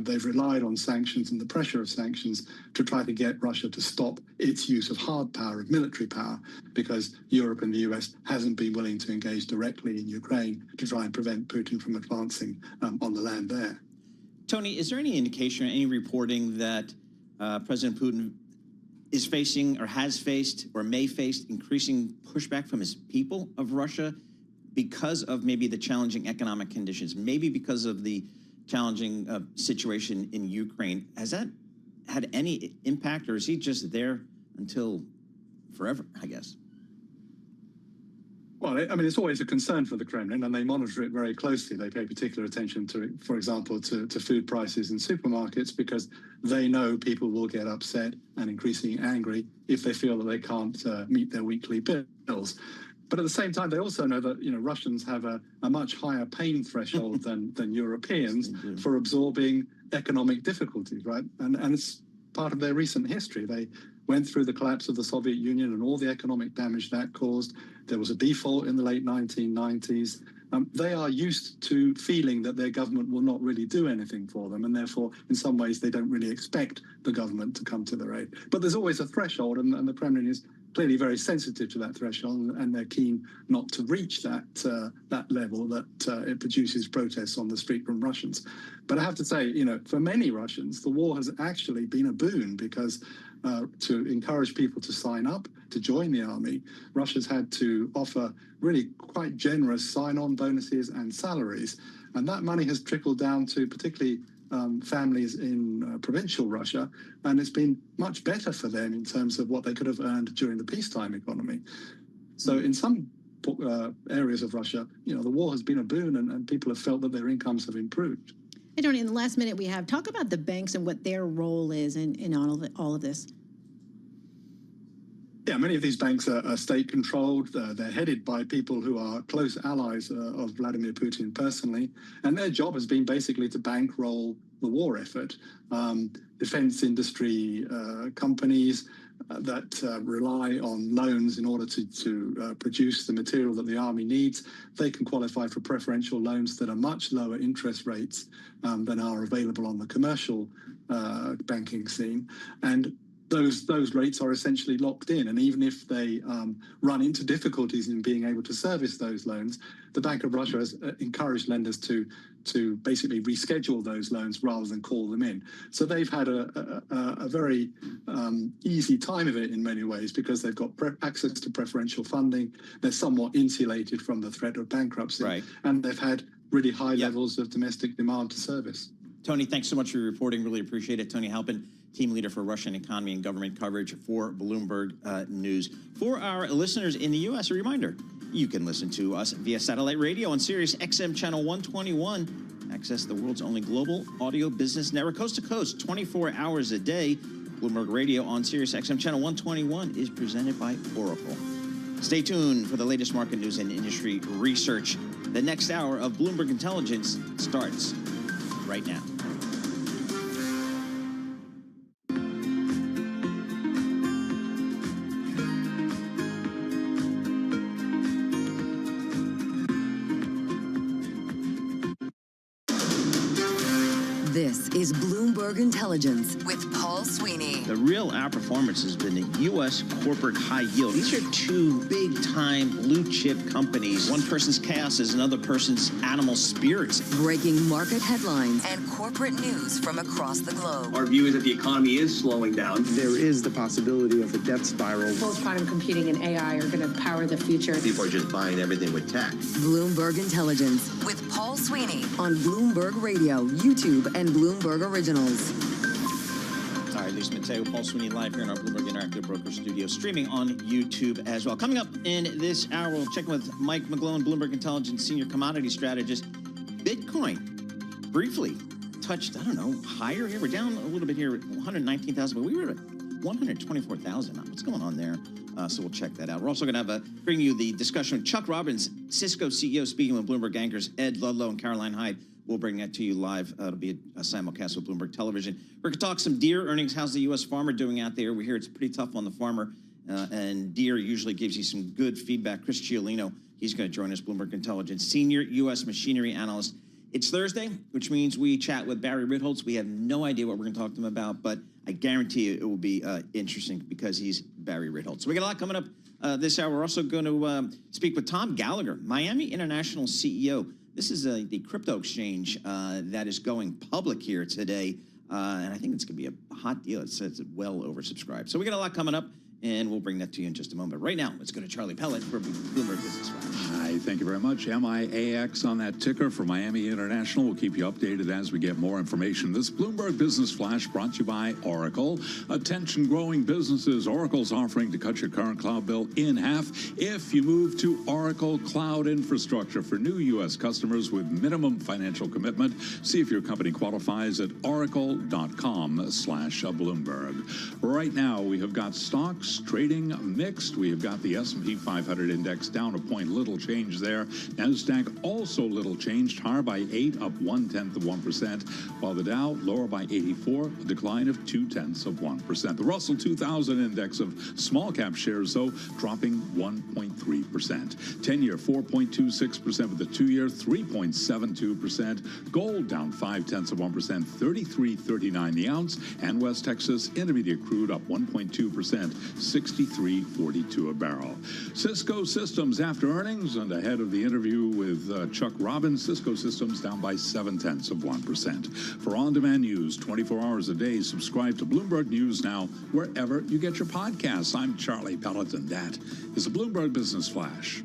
they've relied on sanctions and the pressure of sanctions to try to get Russia to stop its use of hard power, of military power, because Europe and the US hasn't been willing to engage directly in Ukraine to try and prevent Putin from advancing on the land there. Tony, is there any indication or any reporting that President Putin is facing or has faced or may face increasing pushback from his people of Russia because of maybe the challenging economic conditions, maybe because of the challenging situation in Ukraine? Has that had any impact, or is he just there until forever, I guess? Well, I mean, it's always a concern for the Kremlin, and they monitor it very closely. They pay particular attention to it, for example, to food prices in supermarkets, because they know people will get upset and increasingly angry if they feel that they can't meet their weekly bills. But at the same time, they also know that, Russians have a much higher pain threshold than Europeans for absorbing economic difficulties, right? And it's part of their recent history. They went through the collapse of the Soviet Union and all the economic damage that caused. There was a default in the late 1990s. They are used to feeling that their government will not really do anything for them, and therefore, in some ways, they don't really expect the government to come to their aid. But there's always a threshold, and the Kremlin is clearly very sensitive to that threshold, and they're keen not to reach that level that it produces protests on the street from Russians. But I have to say, for many Russians, the war has actually been a boon, because to encourage people to sign up to join the army, Russia's had to offer really quite generous sign-on bonuses and salaries, and that money has trickled down to particularly families in provincial Russia, and it's been much better for them in terms of what they could have earned during the peacetime economy. So in some areas of Russia, the war has been a boon, and people have felt that their incomes have improved. Hey, Tony, in the last minute we have, talk about the banks and what their role is in all of this. Yeah, many of these banks are state-controlled. They're headed by people who are close allies of Vladimir Putin personally, and their job has been basically to bankroll the war effort. Defense industry companies that rely on loans in order to produce the material that the army needs, they can qualify for preferential loans that are much lower interest rates than are available on the commercial banking scene. And those rates are essentially locked in, and even if they run into difficulties in being able to service those loans, the Bank of Russia has encouraged lenders to basically reschedule those loans rather than call them in. So they've had a very easy time of it in many ways, because they've got access to preferential funding. They're somewhat insulated from the threat of bankruptcy, right, and they've had really high levels of domestic demand to service. Tony, thanks so much for your reporting. Really appreciate it. Tony Halpin, team leader for Russian economy and government coverage for Bloomberg News. For our listeners in the U.S., a reminder, you can listen to us via satellite radio on Sirius XM Channel 121. Access the world's only global audio business network, coast to coast, 24 hours a day. Bloomberg Radio on Sirius XM Channel 121 is presented by Oracle. Stay tuned for the latest market news and industry research. The next hour of Bloomberg Intelligence starts right now. This is Bloomberg Intelligence with Paul Sweeney. The real outperformance has been the U.S. corporate high yield. These are two big-time blue-chip companies. One person's chaos is another person's animal spirits. Breaking market headlines and corporate news from across the globe. Our view is that the economy is slowing down. There is the possibility of a death spiral. Both quantum computing and AI are going to power the future. People are just buying everything with tech. Bloomberg Intelligence with Paul Sweeney on Bloomberg Radio, YouTube, and Bloomberg Originals. All right, Luis Mateo, Paul Sweeney live here in our Bloomberg Interactive Broker Studio, streaming on YouTube as well. Coming up in this hour, we'll check in with Mike McGlone, Bloomberg Intelligence Senior Commodity Strategist. Bitcoin, briefly, touched, I don't know, higher here. We're down a little bit here at 119,000, but we were at 124,000. What's going on there? So we'll check that out. We're also going to bring you the discussion with Chuck Robbins, Cisco CEO, speaking with Bloomberg anchors Ed Ludlow and Caroline Hyde. We'll bring that to you live. It'll be a simulcast with Bloomberg Television. We're going to talk some Deere earnings. How's the U.S. farmer doing out there? We hear it's pretty tough on the farmer, and Deere usually gives you some good feedback. Chris Ciolino, he's going to join us, Bloomberg Intelligence, Senior U.S. Machinery Analyst. It's Thursday, which means we chat with Barry Ritholtz. We have no idea what we're going to talk to him about, but I guarantee you it will be interesting because he's Barry Ritholtz. So we got a lot coming up this hour. We're also going to speak with Tom Gallagher, Miami International CEO. This is the crypto exchange that is going public here today, and I think it's going to be a hot deal. It says it's well oversubscribed. So we got a lot coming up, and we'll bring that to you in just a moment. Right now, let's go to Charlie Pellet for Bloomberg Business Flash. Hi, thank you very much. MIAX on that ticker for Miami International. We'll keep you updated as we get more information. This Bloomberg Business Flash brought to you by Oracle. Attention growing businesses. Oracle's offering to cut your current cloud bill in half if you move to Oracle Cloud Infrastructure for new U.S. customers with minimum financial commitment. See if your company qualifies at oracle.com/Bloomberg. Right now, we have got stocks trading mixed. We have got the S&P 500 index down a point, little change there. NASDAQ also little changed, higher by 8, up 0.1%, while the Dow lower by 84, a decline of 0.2%. The Russell 2000 index of small cap shares, though, dropping 1.3%. 10-year 4.26%, with the 2-year 3.72%. Gold down 0.5%, 33.39 the ounce, and West Texas Intermediate crude up 1.2%, 63.42 a barrel. Cisco Systems after earnings and ahead of the interview with Chuck Robbins. Cisco Systems down by 0.7%. For on-demand news 24 hours a day, subscribe to Bloomberg News Now wherever you get your podcasts. I'm Charlie Pellet, and that is the Bloomberg Business Flash.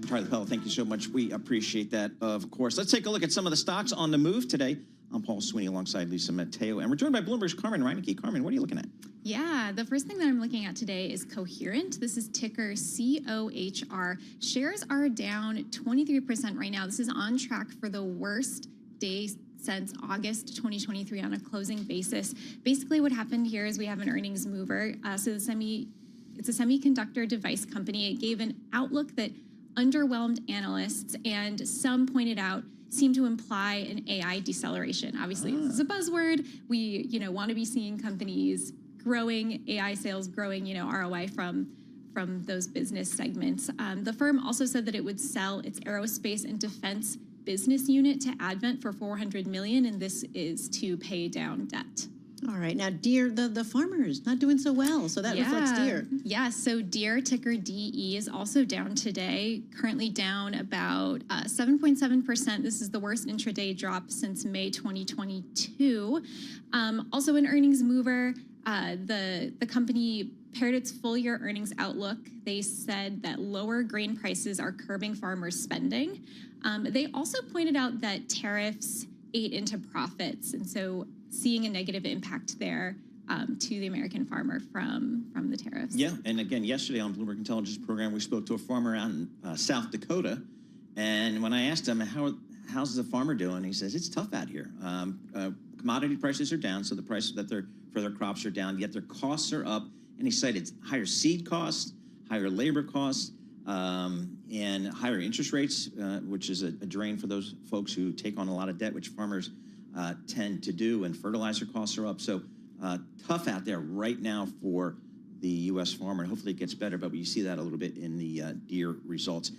Charlie Pellet, thank you so much. We appreciate that, of course. Let's take a look at some of the stocks on the move today. I'm Paul Sweeney alongside Lisa Mateo, and we're joined by Bloomberg's Carmen Reinecke. Carmen, what are you looking at? Yeah, the first thing that I'm looking at today is Coherent. This is ticker COHR. Shares are down 23% right now. This is on track for the worst day since August 2023 on a closing basis. Basically, what happened here is we have an earnings mover. It's a semiconductor device company. It gave an outlook that underwhelmed analysts, and some pointed out seem to imply an AI deceleration. Obviously, this is a buzzword. We, want to be seeing companies growing, AI sales growing, ROI from those business segments. The firm also said that it would sell its aerospace and defense business unit to Advent for $400 million, and this is to pay down debt. All right. Now, Deere, the farmers not doing so well, so that reflects Deere. Yeah, so Deere, ticker DE, is also down today, currently down about 7.7%. This is the worst intraday drop since May 2022. Also an earnings mover, the company paired its full-year earnings outlook. They said that lower grain prices are curbing farmers' spending. They also pointed out that tariffs ate into profits, and so seeing a negative impact there to the American farmer from the tariffs. Yeah, and again, yesterday on Bloomberg Intelligence program, we spoke to a farmer out in South Dakota, and when I asked him, how's the farmer doing, he says, it's tough out here. Commodity prices are down, so the prices for their crops are down, yet their costs are up, and he cited higher seed costs, higher labor costs, and higher interest rates, which is a drain for those folks who take on a lot of debt, which farmers tend to do, and fertilizer costs are up. So tough out there right now for the U.S. farmer, and hopefully it gets better, but we see that a little bit in the Deere results.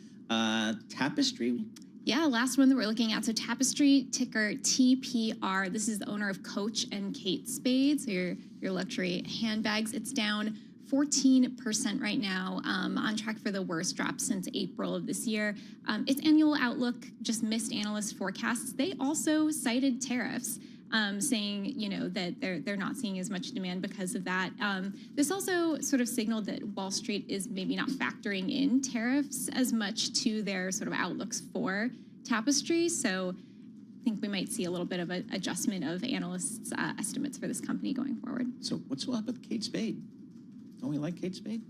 Tapestry? Yeah, last one that we're looking at. So Tapestry, ticker TPR. This is the owner of Coach and Kate Spade, so your luxury handbags. It's down 14% right now, on track for the worst drop since April of this year. Its annual outlook just missed analyst forecasts. They also cited tariffs, saying, you know, that they're not seeing as much demand because of that. This also sort of signaled that Wall Street is maybe not factoring in tariffs as much to their sort of outlooks for Tapestry. So I think we might see a little bit of an adjustment of analysts' estimates for this company going forward. So what's up with Kate Spade? Don't we like Kate Spade?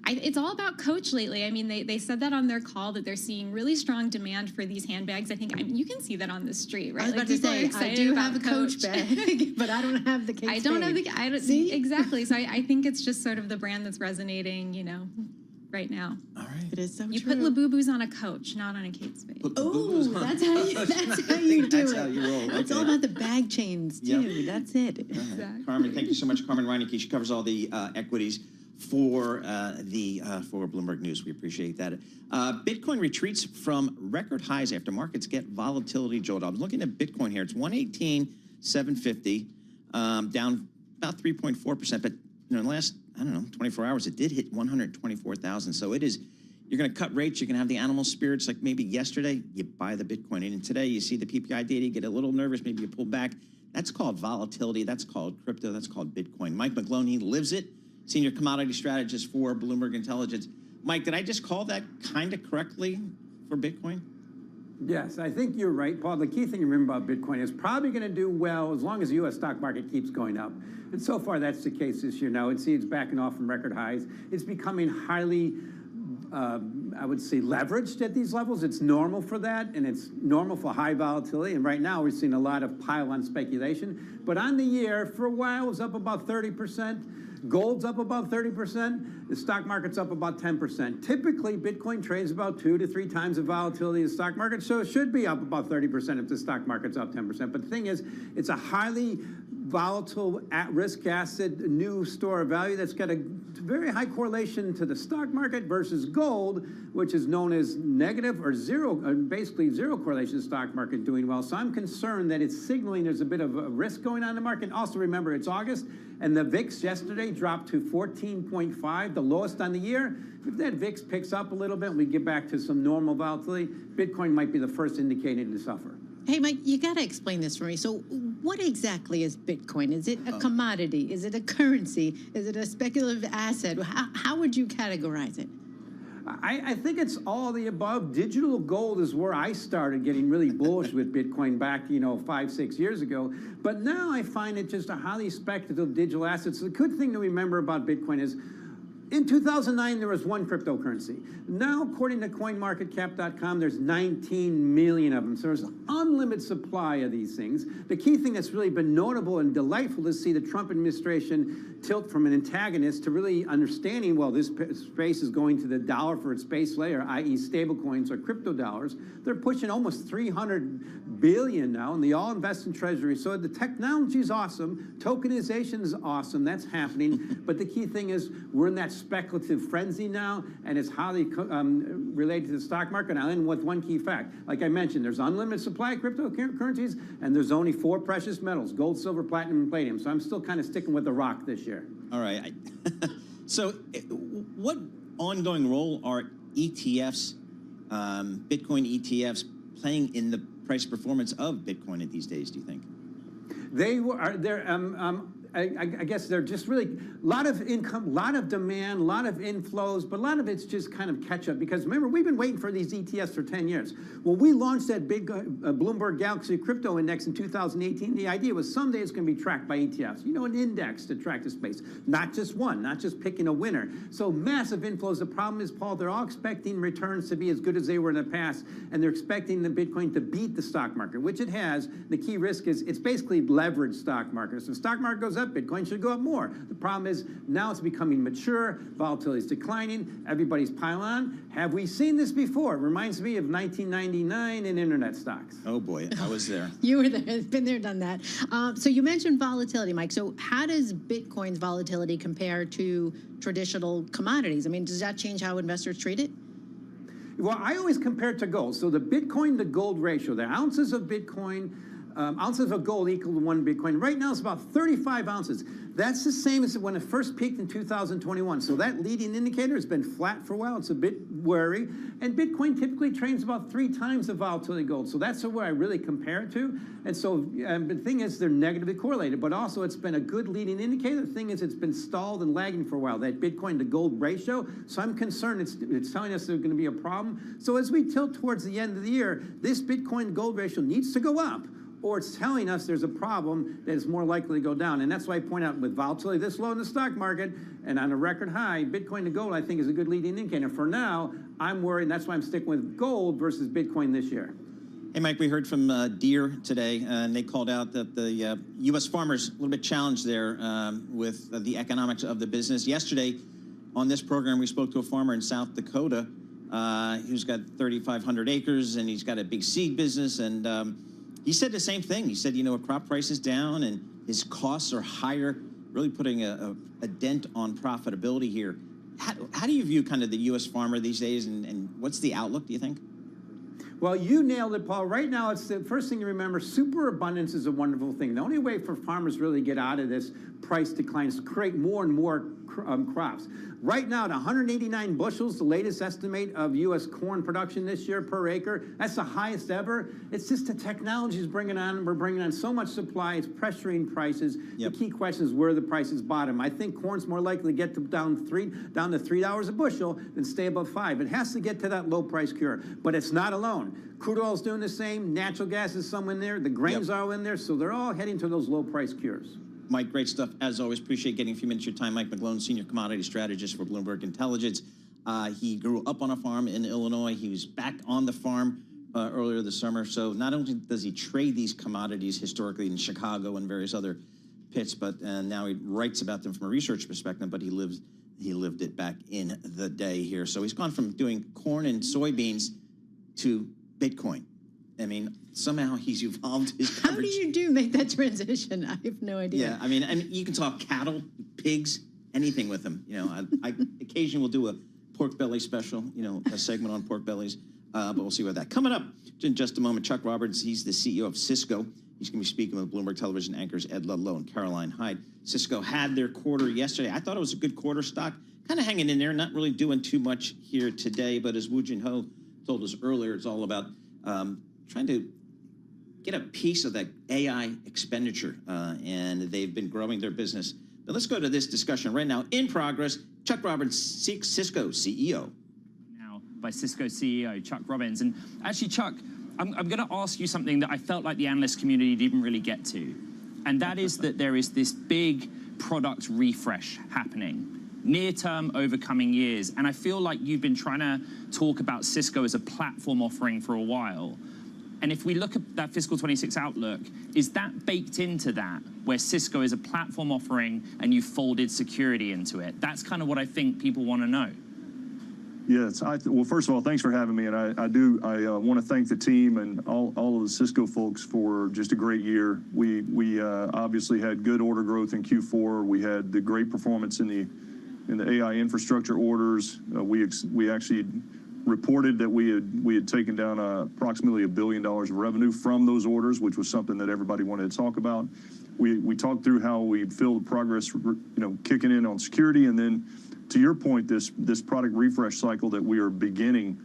It's all about Coach lately. I mean, they said that on their call, that they're seeing really strong demand for these handbags. I think you can see that on the street, right? I was about to say, I do have a Coach bag, but I don't have the Kate Spade. I don't see exactly. So I think it's just sort of the brand that's resonating, you know, right now. All right. It is so You true. put Labubu's on a Coach, not on a Kate Spade. Oh, that's how you do That's it. how you roll. It's Okay. all about the bag chains, too. Yep. That's it. Exactly. Carmen, thank you so much. Carmen Reinecke, she covers all the equities for Bloomberg News. We appreciate that. Bitcoin retreats from record highs after markets get volatility. Joel, I was looking at Bitcoin here. It's 118,750, down about 3.4%. But in the last, 24 hours, it did hit 124,000. So it is. You're going to cut rates. You're going to have the animal spirits like maybe yesterday. You buy the Bitcoin, and today you see the PPI data. You get a little nervous. Maybe you pull back. That's called volatility. That's called crypto. That's called Bitcoin. Mike McGlone lives it. Senior commodity strategist for Bloomberg Intelligence. Mike, did I just call that kind of correctly for Bitcoin? Yes, I think you're right, Paul. The key thing to remember about Bitcoin is probably going to do well as long as the U.S. stock market keeps going up. And so far, that's the case this year. Now, it's backing off from record highs. It's becoming highly, I would say, leveraged at these levels. It's normal for that, and it's normal for high volatility. And right now, we're seeing a lot of pile-on speculation. But on the year, for a while, it was up about 30%. Gold's up about 30%. The stock market's up about 10%. Typically, Bitcoin trades about 2 to 3 times the volatility of the stock market, so it should be up about 30% if the stock market's up 10%. But the thing is, it's a highly volatile, at-risk asset, new store of value that's got a very high correlation to the stock market versus gold, which is known as negative or zero, basically zero correlation to the stock market doing well. So I'm concerned that it's signaling there's a bit of a risk going on in the market. And also remember, it's August, and the VIX yesterday dropped to 14.5, the lowest on the year. If that VIX picks up a little bit and we get back to some normal volatility, Bitcoin might be the first indicator to suffer. Hey, Mike, you got to explain this for me. So what exactly is Bitcoin? Is it a commodity? Is it a currency? Is it a speculative asset? How would you categorize it? I think it's all the above. Digital gold is where I started getting really bullish with Bitcoin back, 5-6 years ago. But now I find it just a highly speculative digital asset. So the good thing to remember about Bitcoin is in 2009, there was one cryptocurrency. Now, according to CoinMarketCap.com, there's 19 million of them. So there's an unlimited supply of these things. The key thing that's really been notable and delightful to see the Trump administration tilt from an antagonist to really understanding, well, this space is going to the dollar for its base layer, i.e. stable coins or crypto dollars. They're pushing almost 300 billion now, and they all invest in treasury. So the technology is awesome. Tokenization is awesome. That's happening. But the key thing is we're in that speculative frenzy now, and it's highly related to the stock market. I'll end with one key fact. Like I mentioned, there's unlimited supply of cryptocurrencies, and there's only 4 precious metals: gold, silver, platinum, and palladium. So I'm still kind of sticking with the rock this year. All right. So what ongoing role are ETFs, Bitcoin ETFs, playing in the price performance of Bitcoin these days, do you think? I guess they're just really a lot of income, a lot of demand, a lot of inflows, but a lot of it's just kind of catch up. Because remember, we've been waiting for these ETFs for 10 years. When we launched that big Bloomberg Galaxy Crypto Index in 2018, the idea was someday it's going to be tracked by ETFs. An index to track the space, not just one, not just picking a winner. So massive inflows. The problem is, Paul, they're all expecting returns to be as good as they were in the past, and they're expecting the Bitcoin to beat the stock market, which it has. The key risk is it's basically leveraged stock market. So the stock market goes up, up, Bitcoin should go up more. The problem is now it's becoming mature, volatility is declining, everybody's piling on. Have we seen this before? It reminds me of 1999 in internet stocks. Oh boy, I was there. You were there, been there, done that. So you mentioned volatility, Mike. So how does Bitcoin's volatility compare to traditional commodities? I mean, does that change how investors treat it? Well, I always compare it to gold. So the Bitcoin to gold ratio, the ounces of Bitcoin, ounces of gold equal to 1 Bitcoin. Right now it's about 35 ounces. That's the same as when it first peaked in 2021. So that leading indicator has been flat for a while. It's a bit wary. And Bitcoin typically trades about 3 times the volatility of gold. So that's where I really compare it to. And so the thing is, they're negatively correlated, but also it's been a good leading indicator. The thing is, it's been stalled and lagging for a while, that Bitcoin to gold ratio. So I'm concerned it's telling us there's going to be a problem. So as we tilt towards the end of the year, this Bitcoin to gold ratio needs to go up, or it's telling us there's a problem that is more likely to go down. And that's why I point out, with volatility this low in the stock market and on a record high, Bitcoin to gold, I think, is a good leading indicator. For now, I'm worried, and that's why I'm sticking with gold versus Bitcoin this year. Hey, Mike, we heard from Deere today, and they called out that the U.S. farmers a little bit challenged there with the economics of the business. Yesterday, on this program, we spoke to a farmer in South Dakota who's got 3,500 acres, and he's got a big seed business, and he said the same thing. He said, you know, crop price is down and his costs are higher, really putting a dent on profitability here. How do you view kind of the U.S. farmer these days, and what's the outlook, do you think? Well, you nailed it, Paul. Right now, it's the first thing you remember, superabundance is a wonderful thing. The only way for farmers really to get out of this price decline is to create more and more crops. Right now, at 189 bushels, the latest estimate of U.S. corn production this year per acre, that's the highest ever. It's just the technology is bringing on, we're bringing on so much supply, it's pressuring prices. Yep. The key question is where the prices bottom. I think corn's more likely to get to down to $3 a bushel than stay above $5. It has to get to that low price cure, but it's not alone. Crude oil's doing the same, natural gas is some in there, the grains are all in there, so they're all heading to those low price cures. Mike, great stuff. As always, appreciate getting a few minutes of your time. Mike McGlone, Senior Commodity Strategist for Bloomberg Intelligence. He grew up on a farm in Illinois. He was back on the farm earlier this summer. So not only does he trade these commodities historically in Chicago and various other pits, but now he writes about them from a research perspective, but he lived it back in the day here. So he's gone from doing corn and soybeans to Bitcoin. I mean, somehow he's evolved his coverage. How do you make that transition? I have no idea. Yeah, I mean, you can talk cattle, pigs, anything with them. You know, I occasionally will do a pork belly special, you know, a segment on pork bellies, but we'll see what that. Coming up in just a moment, Chuck Roberts, he's the CEO of Cisco. He's going to be speaking with Bloomberg Television anchors Ed Ludlow and Caroline Hyde. Cisco had their quarter yesterday. I thought it was a good quarter stock, kind of hanging in there, not really doing too much here today, but as Woo Jin Ho told us earlier, it's all about trying to get a piece of that AI expenditure, and they've been growing their business. But let's go to this discussion right now. In progress, Chuck Robbins, Cisco CEO. Now by Cisco CEO Chuck Robbins. And actually, Chuck, I'm going to ask you something that I felt like the analyst community didn't really get to, and that is that there is this big product refresh happening near term over coming years. And I feel like you've been trying to talk about Cisco as a platform offering for a while. And if we look at that fiscal 26 outlook, is that baked into that, where Cisco is a platform offering and you folded security into it? That's kind of what I think people want to know. Yes. Well, first of all, thanks for having me. And I want to thank the team and all of the Cisco folks for just a great year. We obviously had good order growth in Q4. We had the great performance in the AI infrastructure orders. We actually reported that we had taken down approximately $1 billion of revenue from those orders, which was something that everybody wanted to talk about. We talked through how we feel the progress, kicking in on security, and then to your point, this product refresh cycle that we are beginning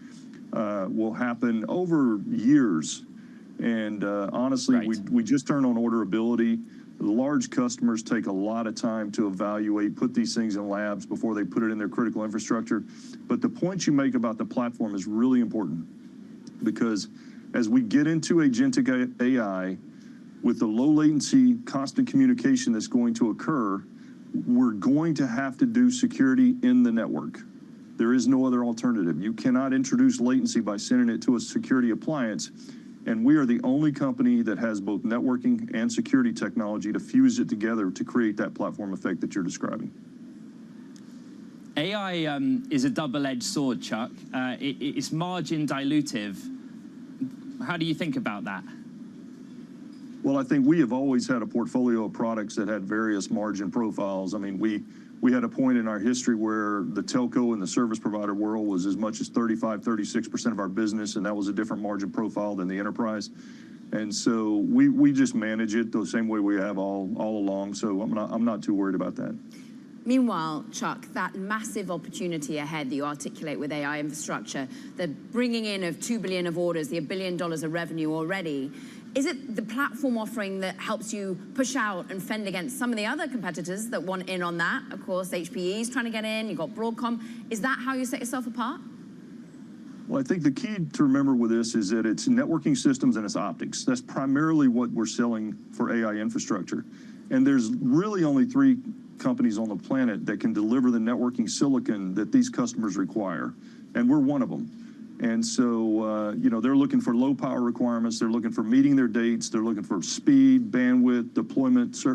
will happen over years. And honestly, we just turned on orderability. The large customers take a lot of time to evaluate, put these things in labs before they put it in their critical infrastructure. But the point you make about the platform is really important, because as we get into agentic AI, with the low latency constant communication that's going to occur, we're going to have to do security in the network. There is no other alternative. You cannot introduce latency by sending it to a security appliance And we are the only company that has both networking and security technology to fuse it together to create that platform effect that you're describing. AI is a double-edged sword, Chuck. It's margin dilutive. How do you think about that? Well, I think we have always had a portfolio of products that had various margin profiles. I mean, we had a point in our history where the telco and the service provider world was as much as 35-36% of our business, and that was a different margin profile than the enterprise. And so we just manage it the same way we have all along. So I'm not too worried about that. Meanwhile, Chuck, that massive opportunity ahead that you articulate with AI infrastructure, the bringing in of $2 billion of orders, the $1 billion of revenue already, is it the platform offering that helps you push out and fend against some of the other competitors that want in on that? Of course, HPE is trying to get in, you've got Broadcom. Is that how you set yourself apart? Well, I think the key to remember with this is that it's networking systems and it's optics. That's primarily what we're selling for AI infrastructure. And there's really only 3 companies on the planet that can deliver the networking silicon that these customers require. And we're one of them. And so, they're looking for low power requirements. They're looking for meeting their dates. They're looking for speed, bandwidth, deployment,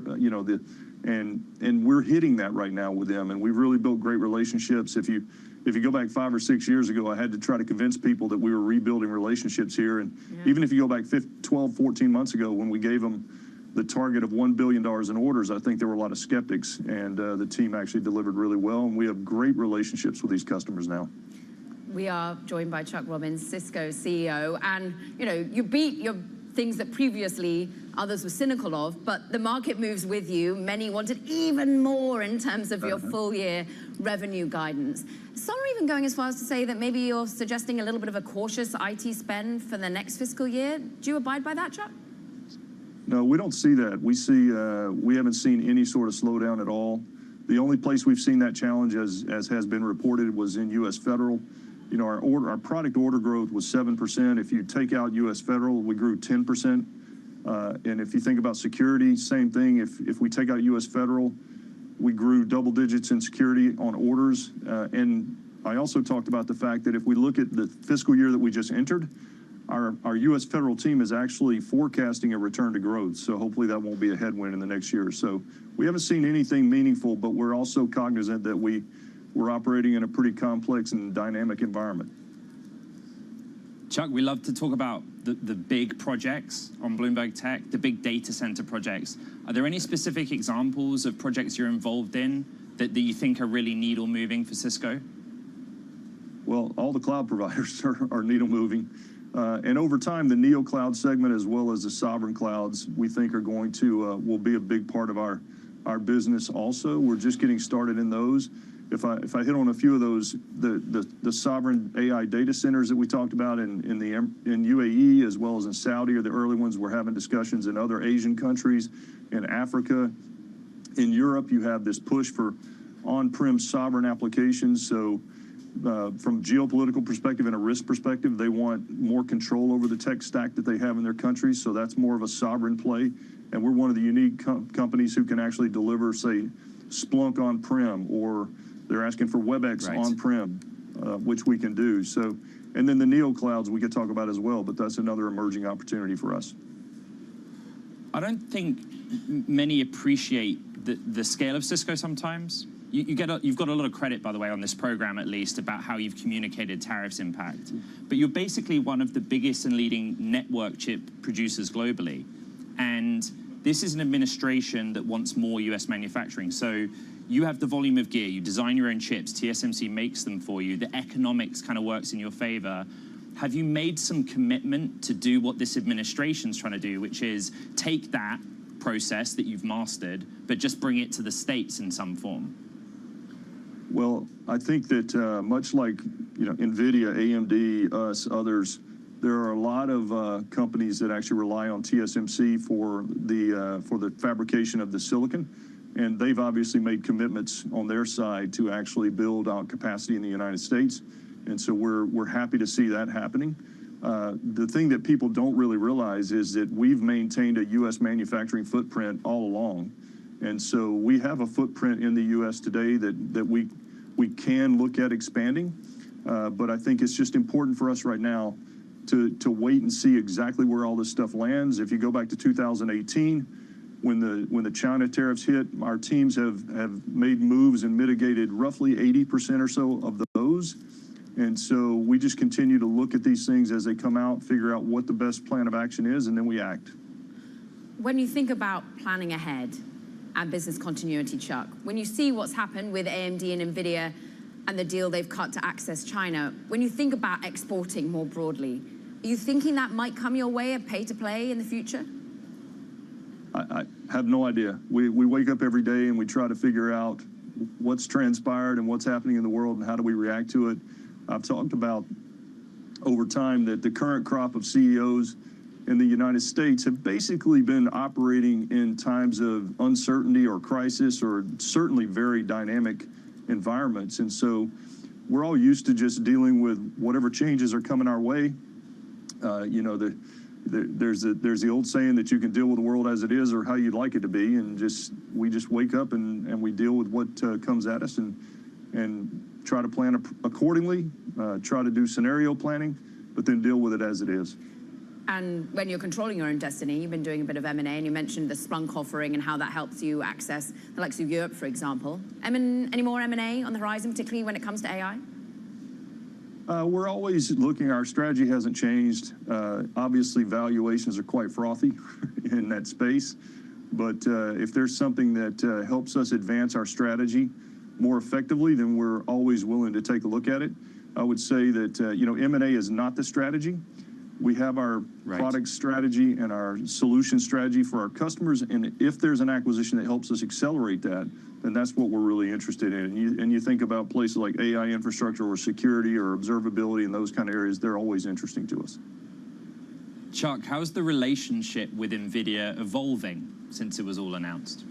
and we're hitting that right now with them. And we've really built great relationships. If you go back 5 or 6 years ago, I had to try to convince people that we were rebuilding relationships here. And even if you go back 12, 14 months ago, when we gave them the target of $1 billion in orders, I think there were a lot of skeptics, and the team actually delivered really well. And we have great relationships with these customers now. We are joined by Chuck Robbins, Cisco CEO, and you beat your things that previously others were cynical of, but the market moves with you. Many wanted even more in terms of your full year revenue guidance. Some are even going as far as to say that maybe you're suggesting a little bit of a cautious IT spend for the next fiscal year. Do you abide by that, Chuck? No, we don't see that. We haven't seen any sort of slowdown at all. The only place we've seen that challenge, as has been reported, was in U.S. federal. Our product order growth was 7%. If you take out U.S. federal, we grew 10%. And if you think about security, same thing. If we take out U.S. federal, we grew double digits in security on orders. And I also talked about the fact that if we look at the fiscal year that we just entered, our U.S. federal team is actually forecasting a return to growth. So hopefully that won't be a headwind in the next year. So we haven't seen anything meaningful, but we're also cognizant that we're operating in a pretty complex and dynamic environment. Chuck, we love to talk about the big projects on Bloomberg Tech, the big data center projects. Are there any specific examples of projects you're involved in that you think are really needle moving for Cisco? Well, all the cloud providers are needle moving. And over time, the neo cloud segment, as well as the sovereign clouds, we think will be a big part of our business also. We're just getting started in those. If I hit on a few of those, the sovereign AI data centers that we talked about in UAE as well as in Saudi are the early ones. We're having discussions in other Asian countries, in Africa. In Europe, you have this push for on-prem sovereign applications. So from geopolitical perspective and a risk perspective, they want more control over the tech stack that they have in their countries. So that's more of a sovereign play. And we're one of the unique companies who can actually deliver, say, Splunk on-prem, or they're asking for WebEx on-prem, which we can do. So, and then the neo clouds we could talk about as well, but that's another emerging opportunity for us. I don't think many appreciate the scale of Cisco sometimes. You've got a lot of credit, by the way, on this program at least, about how you've communicated tariffs impact. But you're basically one of the biggest and leading network chip producers globally. And this is an administration that wants more US manufacturing. So you have the volume of gear, you design your own chips, TSMC makes them for you, the economics kind of works in your favor. Have you made some commitment to do what this administration's trying to do, which is take that process that you've mastered, but just bring it to the States in some form? Well, I think that much like NVIDIA, AMD, us, others, there are a lot of companies that actually rely on TSMC for the fabrication of the silicon, and they've obviously made commitments on their side to actually build out capacity in the United States, and so we're happy to see that happening. The thing that people don't really realize is that we've maintained a U.S. manufacturing footprint all along, and so we have a footprint in the U.S. today that we can look at expanding, but I think it's just important for us right now to wait and see exactly where all this stuff lands. If you go back to 2018, when the China tariffs hit, our teams have made moves and mitigated roughly 80% or so of those. And so we just continue to look at these things as they come out, figure out what the best plan of action is, and then we act. When you think about planning ahead and business continuity, Chuck, when you see what's happened with AMD and NVIDIA and the deal they've cut to access China, when you think about exporting more broadly, are you thinking that might come your way, a pay-to-play in the future? I have no idea. We wake up every day and we try to figure out what's transpired and what's happening in the world and how do we react to it. I've talked about over time that the current crop of CEOs in the United States have basically been operating in times of uncertainty or crisis or certainly very dynamic environments. And so we're all used to just dealing with whatever changes are coming our way. You know, there's the old saying that you can deal with the world as it is or how you'd like it to be, and we just wake up and we deal with what comes at us and try to plan accordingly, try to do scenario planning, but then deal with it as it is. And when you're controlling your own destiny, you've been doing a bit of M&A, and you mentioned the Splunk offering and how that helps you access the likes of Europe, for example. Any more M&A on the horizon, particularly when it comes to AI? We're always looking. Our strategy hasn't changed. Obviously, valuations are quite frothy in that space. But if there's something that helps us advance our strategy more effectively, then we're always willing to take a look at it. I would say that, you know, M&A is not the strategy. We have our product strategy and our solution strategy for our customers. And if there's an acquisition that helps us accelerate that, then that's what we're really interested in. And you think about places like AI infrastructure or security or observability and those kind of areas, they're always interesting to us. Chuck, how's the relationship with NVIDIA evolving since it was all announced?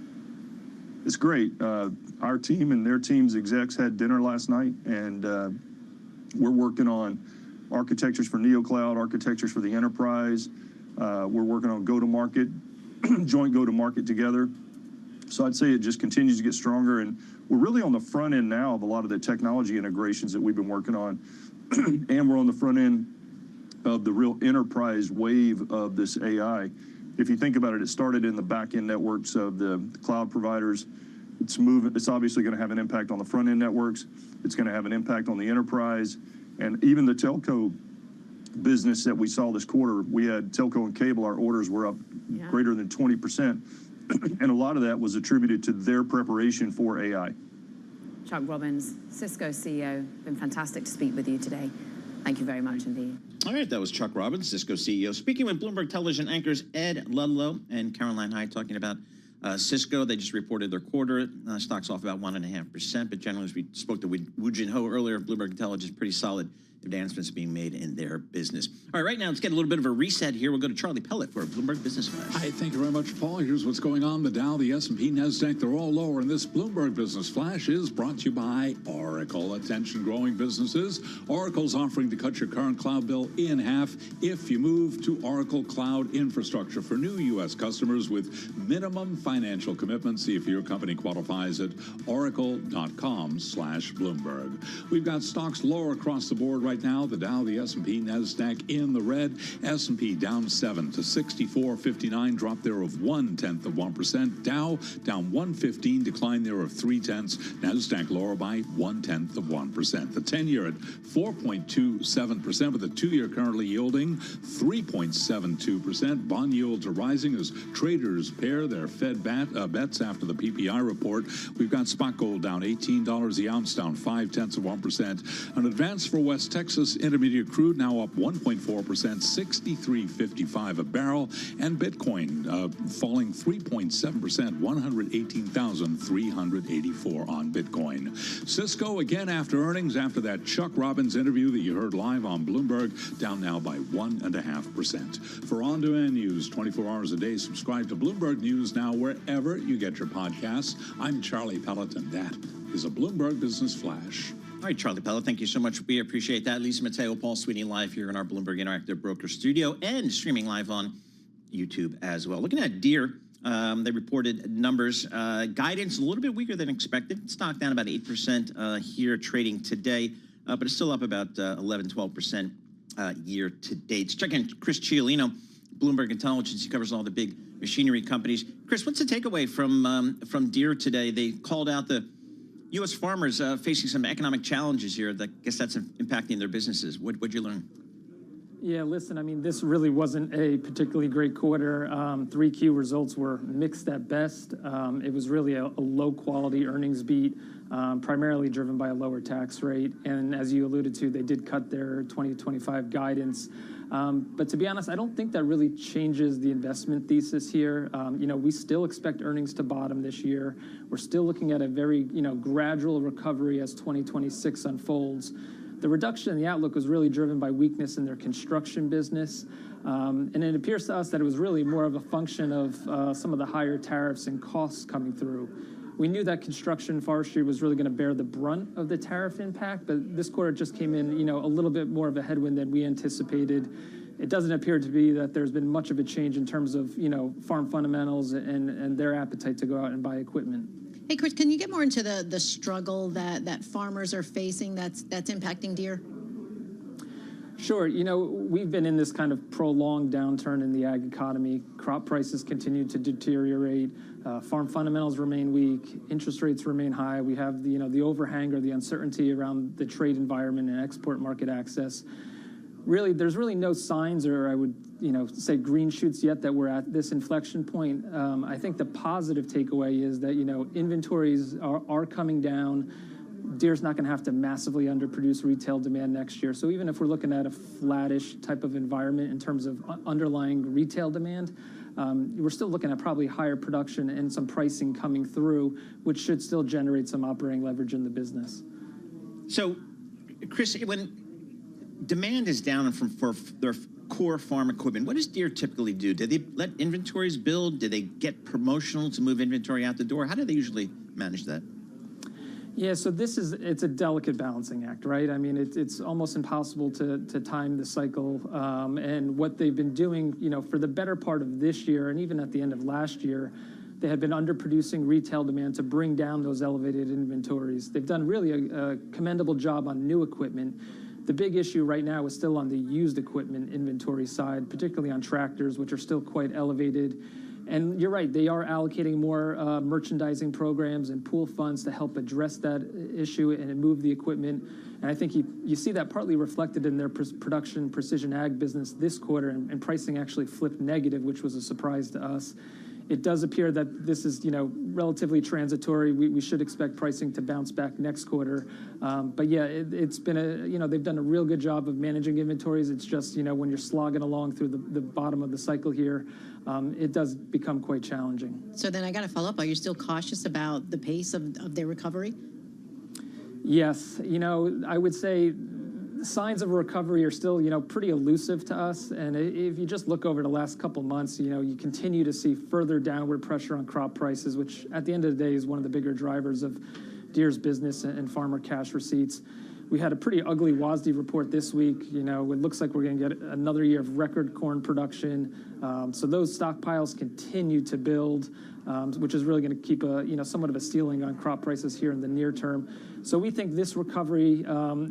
It's great. Our team and their team's execs had dinner last night, and we're working on architectures for NeoCloud, architectures for the enterprise. We're working on go-to-market, joint go-to-market together. So I'd say it just continues to get stronger, and we're really on the front end now of a lot of the technology integrations that we've been working on, and we're on the front end of the real enterprise wave of this AI. If you think about it, it started in the back-end networks of the cloud providers. It's moving. It's obviously going to have an impact on the front-end networks. It's going to have an impact on the enterprise, and even the telco business that we saw this quarter. We had telco and cable. Our orders were up greater than 20%. And a lot of that was attributed to their preparation for AI. Chuck Robbins, Cisco CEO, been fantastic to speak with you today. Thank you very much indeed. All right, that was Chuck Robbins, Cisco CEO, speaking with Bloomberg Television anchors Ed Ludlow and Caroline Hyde, talking about Cisco. They just reported their quarter. Stock's off about 1.5%, but generally, as we spoke to Woo Jin Ho earlier, Bloomberg Intelligence, pretty solid advancements being made in their business. All right now, let's get a little bit of a reset here. We'll go to Charlie Pellet for Bloomberg Business Flash. Hi, thank you very much, Paul. Here's what's going on. The Dow, the S&P, NASDAQ, they're all lower. And this Bloomberg Business Flash is brought to you by Oracle. Attention, growing businesses. Oracle's offering to cut your current cloud bill in half if you move to Oracle Cloud Infrastructure for new U.S. customers with minimum financial commitments. See if your company qualifies at oracle.com/Bloomberg. We've got stocks lower across the board right now. The Dow, the S&P, NASDAQ in the red. S&P down 7 to 64.59, drop there of 0.1%. Dow down 115, decline there of 0.3. NASDAQ lower by 0.1%. The 10-year at 4.27%, with the 2-year currently yielding 3.72%. Bond yields are rising as traders pair their Fed bets after the PPI report. We've got spot gold down $18 the ounce, down 0.5%. An advance for West Texas Intermediate crude now up 1.4%, 63.55 a barrel, and Bitcoin falling 3.7%, 118,384 on Bitcoin. Cisco again after earnings, after that Chuck Robbins interview that you heard live on Bloomberg, down now by 1.5%. For on-demand news 24 hours a day, subscribe to Bloomberg News now wherever you get your podcasts. I'm Charlie Pellet, and that is a Bloomberg Business Flash. All right, Charlie Pellet, thank you so much. We appreciate that. Lisa Mateo, Paul Sweeney live here in our Bloomberg Interactive Broker Studio and streaming live on YouTube as well. Looking at Deere, they reported numbers. Guidance a little bit weaker than expected. Stock down about 8% here trading today, but it's still up about 11, 12% year to date. Let's check in Chris Ciolino, Bloomberg Intelligence. He covers all the big machinery companies. Chris, what's the takeaway from Deere today? They called out the U.S. farmers facing some economic challenges here. I guess that's impacting their businesses. What'd you learn? Yeah, listen, I mean, this really wasn't a particularly great quarter. 3Q results were mixed at best. It was really a low-quality earnings beat, primarily driven by a lower tax rate. And as you alluded to, they did cut their 2025 guidance. But to be honest, I don't think that really changes the investment thesis here. We still expect earnings to bottom this year. We're still looking at a very, gradual recovery as 2026 unfolds. The reduction in the outlook was really driven by weakness in their construction business. And it appears to us that it was really more of a function of some of the higher tariffs and costs coming through. We knew that construction and forestry was really going to bear the brunt of the tariff impact, but this quarter just came in, a little bit more of a headwind than we anticipated. It doesn't appear to be that there's been much of a change in terms of, farm fundamentals and their appetite to go out and buy equipment. Hey, Chris, can you get more into the struggle that farmers are facing that's impacting Deere? Sure. We've been in this kind of prolonged downturn in the ag economy. Crop prices continue to deteriorate. Farm fundamentals remain weak. Interest rates remain high. We have the overhang or the uncertainty around the trade environment and export market access. Really, there's really no signs, or I would say green shoots yet, that we're at this inflection point. I think the positive takeaway is that inventories are coming down. Deere's not going to have to massively underproduce retail demand next year. So even if we're looking at a flattish type of environment in terms of underlying retail demand, we're still looking at probably higher production and some pricing coming through, which should still generate some operating leverage in the business. So, Chris, when demand is down for their core farm equipment, what does Deere typically do? Do they let inventories build? Do they get promotional to move inventory out the door? How do they usually manage that? Yeah, so it's a delicate balancing act, right? I mean, it's almost impossible to time the cycle. And what they've been doing, for the better part of this year and even at the end of last year, they had been underproducing retail demand to bring down those elevated inventories. They've done really a commendable job on new equipment. The big issue right now is still on the used equipment inventory side, particularly on tractors, which are still quite elevated. And you're right, they are allocating more merchandising programs and pool funds to help address that issue and move the equipment. And I think you see that partly reflected in their production precision ag business this quarter, and pricing actually flipped negative, which was a surprise to us. It does appear that this is, relatively transitory. We should expect pricing to bounce back next quarter. But yeah, it's been they've done a real good job of managing inventories. It's just, when you're slogging along through the bottom of the cycle here, it does become quite challenging. So then I got to follow up. Are you still cautious about the pace of their recovery? Yes. I would say signs of recovery are still, pretty elusive to us. And if you just look over the last couple months, you continue to see further downward pressure on crop prices, which at the end of the day is one of the bigger drivers of Deere's business and farmer cash receipts. We had a pretty ugly WASDE report this week. It looks like we're going to get another year of record corn production. So those stockpiles continue to build, which is really going to keep somewhat of a ceiling on crop prices here in the near term. So we think this recovery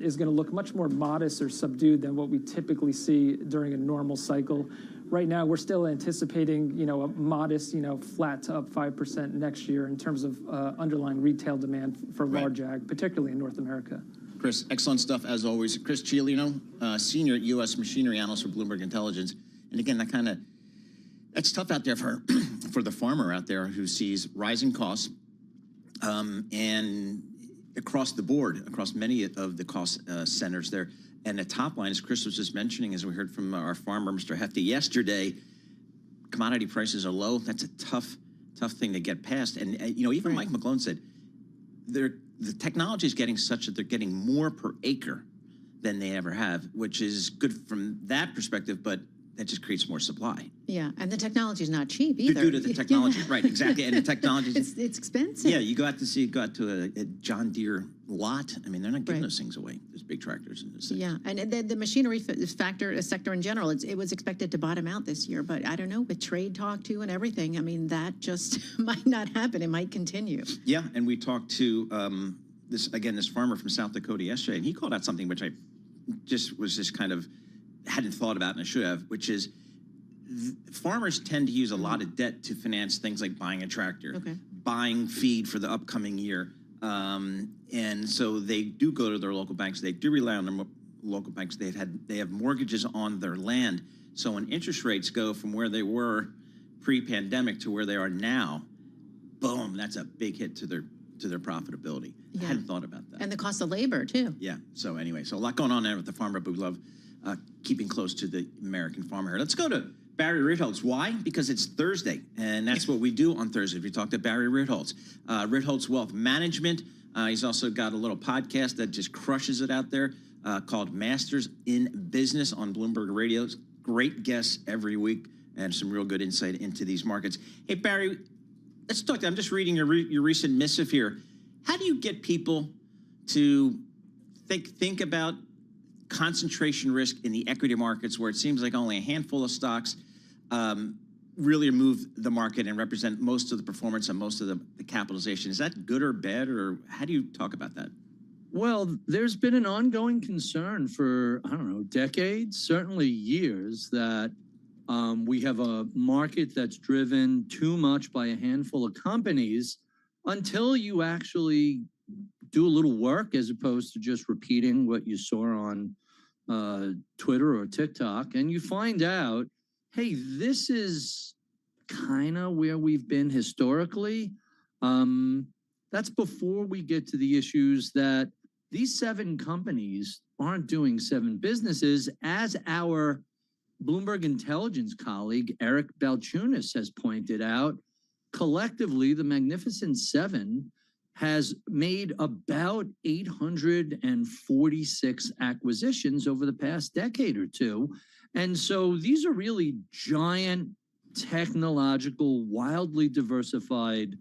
is going to look much more modest or subdued than what we typically see during a normal cycle. Right now, we're still anticipating, a modest, flat to up 5% next year in terms of underlying retail demand for large ag, particularly in North America. Chris, excellent stuff as always. Chris Ciolino, senior U.S. machinery analyst for Bloomberg Intelligence. And again, that's tough out there for for the farmer out there who sees rising costs and across the board, across many of the cost centers there. And the top line, as Chris was just mentioning, as we heard from our farmer, Mr. Hefty, yesterday, commodity prices are low. That's a tough thing to get past. And, even Mike McGlone said the technology is getting such that they're getting more per acre than they ever have, which is good from that perspective, but that just creates more supply. Yeah, and the technology is not cheap either. Due to the technology, right, exactly. And the technology it's expensive. Yeah, you go out to a John Deere lot. I mean, they're not giving those things away. There's big tractors in this thing. Yeah, and the machinery sector in general, it was expected to bottom out this year, but I don't know, with trade talk too and everything, I mean, that just might not happen. It might continue. Yeah, and we talked to this farmer from South Dakota yesterday, and he called out something which I was just kind of hadn't thought about and I should have, which is farmers tend to use a lot of debt to finance things like buying a tractor, buying feed for the upcoming year. And so they do go to their local banks. They do rely on their local banks. They have mortgages on their land. So when interest rates go from where they were pre-pandemic to where they are now, boom, that's a big hit to their profitability. I hadn't thought about that. And the cost of labor, too. Yeah. So anyway, so a lot going on there with the farmer, but we love keeping close to the American farmer here. Let's go to Barry Ritholtz. Why? Because it's Thursday, and that's what we do on Thursday. We talk to Barry Ritholtz. Ritholtz Wealth Management. He's also got a little podcast that just crushes it out there called Masters in Business on Bloomberg Radio. Great guests every week and some real good insight into these markets. Hey, Barry, let's talk. I'm just reading your recent missive here. How do you get people to think about concentration risk in the equity markets where it seems like only a handful of stocks really move the market and represent most of the performance and most of the capitalization? Is that good or bad, or how do you talk about that? Well, there's been an ongoing concern for, I don't know, decades, certainly years, that we have a market that's driven too much by a handful of companies until you actually do a little work as opposed to just repeating what you saw on Twitter or TikTok, and you find out, hey, this is kind of where we've been historically. That's before we get to the issues that these 7 companies aren't doing 7 businesses, as our Bloomberg Intelligence colleague, Eric Balchunas, has pointed out. Collectively, the Magnificent Seven has made about 846 acquisitions over the past decade or two. And so these are really giant, technological, wildly diversified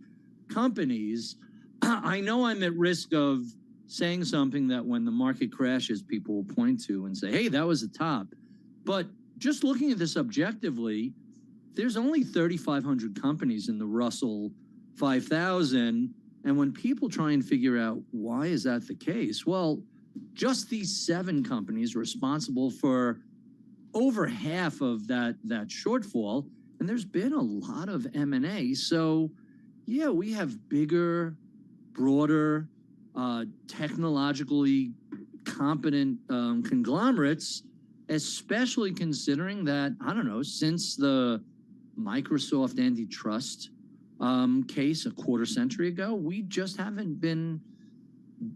companies. I know I'm at risk of saying something that when the market crashes, people will point to and say, hey, that was the top. But just looking at this objectively, there's only 3,500 companies in the Russell 5,000. And when people try and figure out why is that the case, well, just these 7 companies are responsible for over half of that shortfall. And there's been a lot of M&A. So, yeah, we have bigger, broader, technologically competent conglomerates, especially considering that, I don't know, since the Microsoft antitrust case a quarter century ago, we just haven't been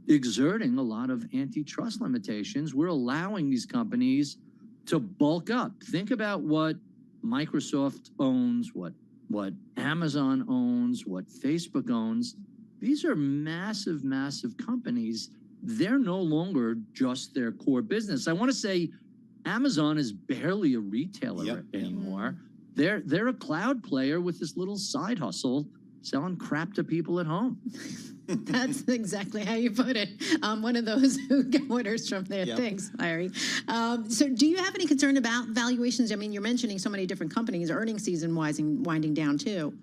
exerting a lot of antitrust limitations. We're allowing these companies to bulk up. Think about what Microsoft owns, what Amazon owns, what Facebook owns. These are massive, massive companies. They're no longer just their core business. I want to say Amazon is barely a retailer anymore. They're a cloud player with this little side hustle selling crap to people at home. That's exactly how you put it. One of those who get orders from their things, Larry. So do you have any concern about valuations? I mean, you're mentioning so many different companies, earnings season winding down too.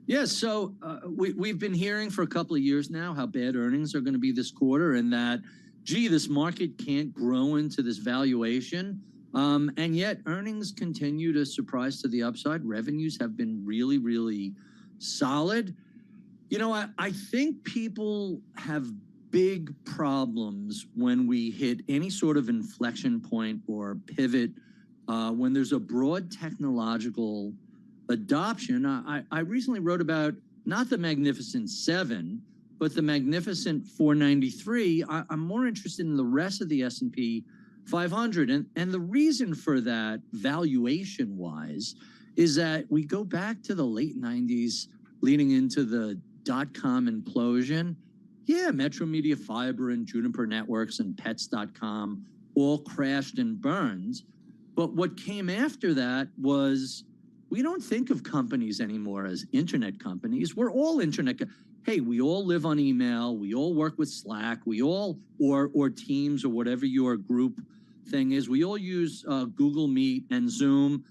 Yeah, so we've been hearing for a couple of years now how bad earnings are going to be this quarter, and that, gee, this market can't grow into this valuation. And yet earnings continue to surprise to the upside. Revenues have been really, really solid. You know, I think people have big problems when we hit any sort of inflection point or pivot, when there's a broad technological adoption. I recently wrote about not the Magnificent Seven, but the Magnificent 493. I'm more interested in the rest of the S&P 500. And the reason for that, valuation-wise, is that we go back to the late 90s, leading into the dot-com implosion. Yeah, Metro Media Fiber and Juniper Networks and Pets.com all crashed and burned. But what came after that was, we don't think of companies anymore as internet companies. We're all internet. Hey, we all live on email. We all work with Slack. We all, or Teams or whatever your group thing is. We all use Google Meet and Zoom.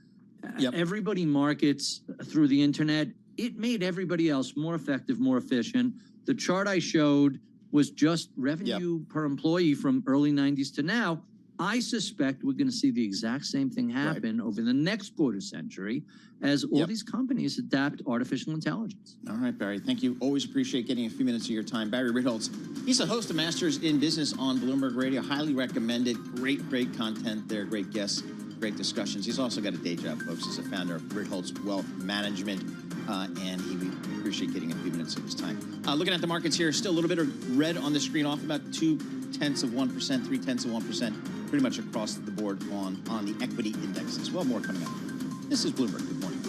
Everybody markets through the internet. It made everybody else more effective, more efficient. The chart I showed was just revenue per employee from early 90s to now. I suspect we're going to see the exact same thing happen over the next quarter century as all these companies adapt artificial intelligence. All right, Barry, thank you. Always appreciate getting a few minutes of your time. Barry Ritholtz, he's the host of Masters in Business on Bloomberg Radio. Highly recommended. Great content there, great guests, great discussions. He's also got a day job, folks. He's a founder of Ritholtz Wealth Management, and we appreciate getting a few minutes of his time. Looking at the markets here, still a little bit of red on the screen, off about 0.2%, 0.3%, pretty much across the board on the equity indexes. Well, more coming up. This is Bloomberg. Good morning.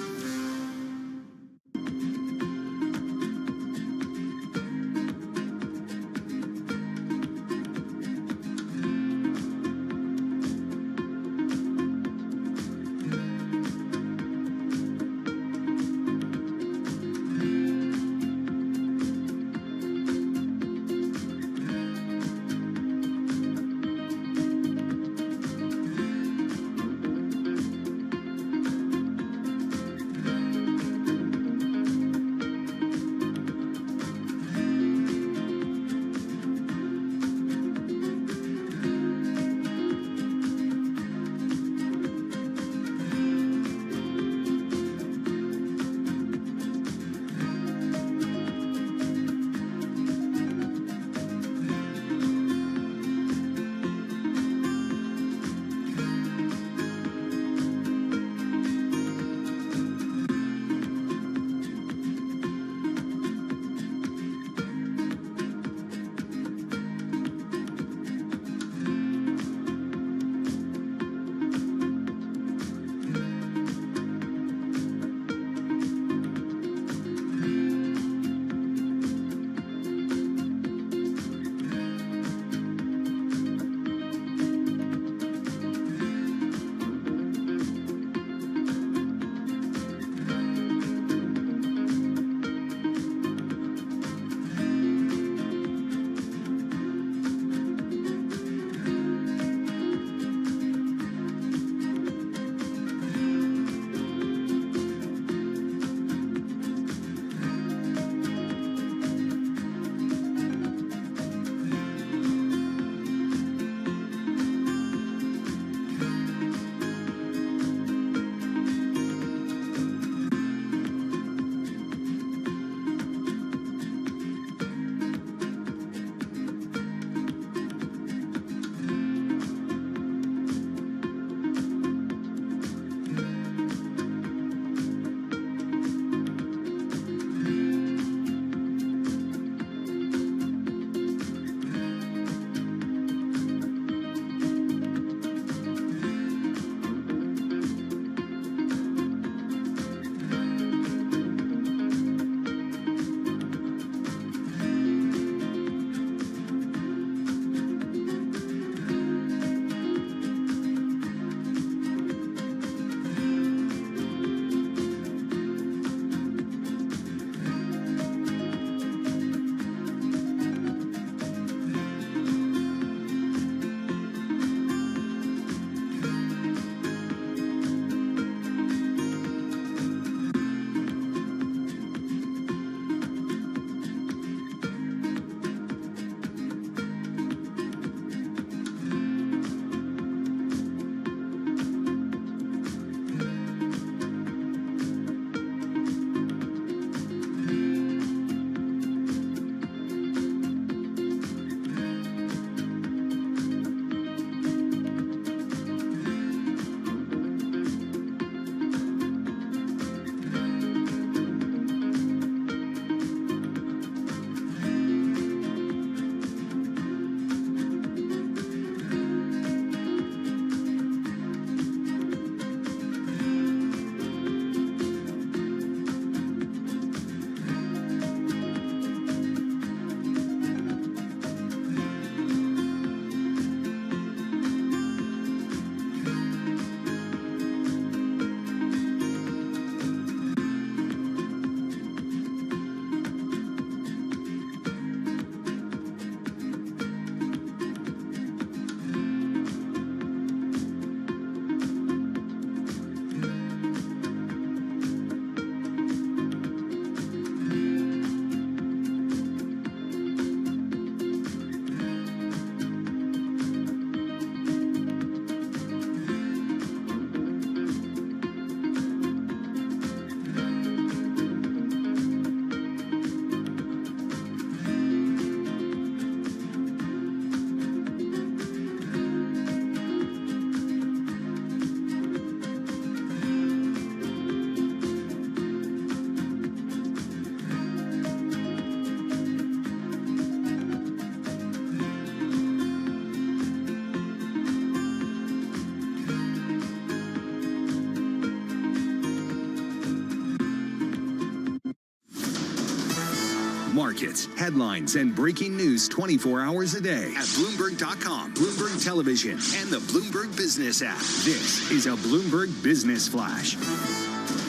Markets, headlines, and breaking news 24 hours a day at Bloomberg.com, Bloomberg Television, and the Bloomberg Business app. This is a Bloomberg Business Flash.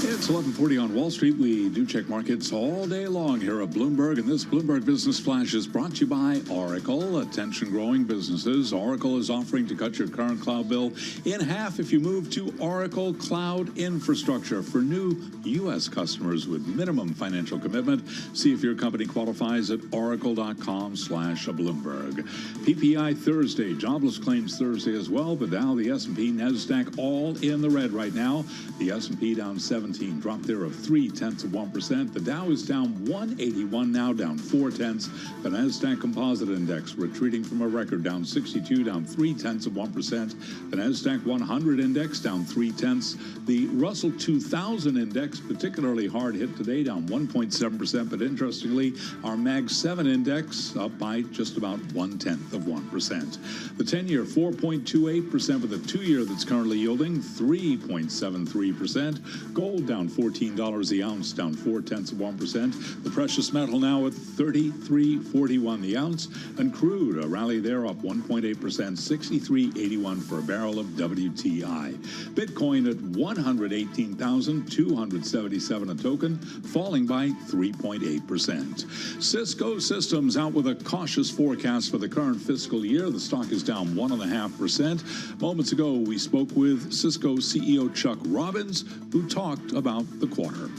It's 11:40 on Wall Street. We do check markets all day long here at Bloomberg, and this Bloomberg Business Flash is brought to you by Oracle. Attention growing businesses. Oracle is offering to cut your current cloud bill in half if you move to Oracle Cloud Infrastructure for new U.S. customers with minimum financial commitment. See if your company qualifies at oracle.com/Bloomberg. PPI Thursday, jobless claims Thursday as well. The Dow, the S&P, NASDAQ all in the red right now. The S&P down 17, drop there of 0.3%. The Dow is down 181 now, down 0.4. The NASDAQ Composite Index retreating from a record, down 62, down 0.3%. The NASDAQ 100 Index down 0.3. The Russell 2000 Index particularly hard hit today, down 1.7%. But interestingly, our Mag 7 Index up by just about 0.1%. The 10-year 4.28%, with the 2-year that's currently yielding 3.73%. Gold down $14 the ounce, down 0.4%. The precious metal now at $33.41 the ounce, and crude, a rally there up 1.8%, $63.81 for a barrel of WTI. Bitcoin at 118,277 a token, falling by 3.8%. Cisco Systems out with a cautious forecast for the current fiscal year. The stock is down 1.5%. Moments ago, we spoke with Cisco CEO Chuck Robbins, who talked about the quarter.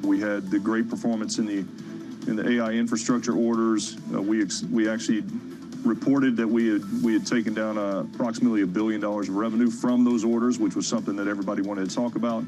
We had the great performance in the AI infrastructure orders. We actually reported that we had taken down approximately $1 billion of revenue from those orders, which was something that everybody wanted to talk about.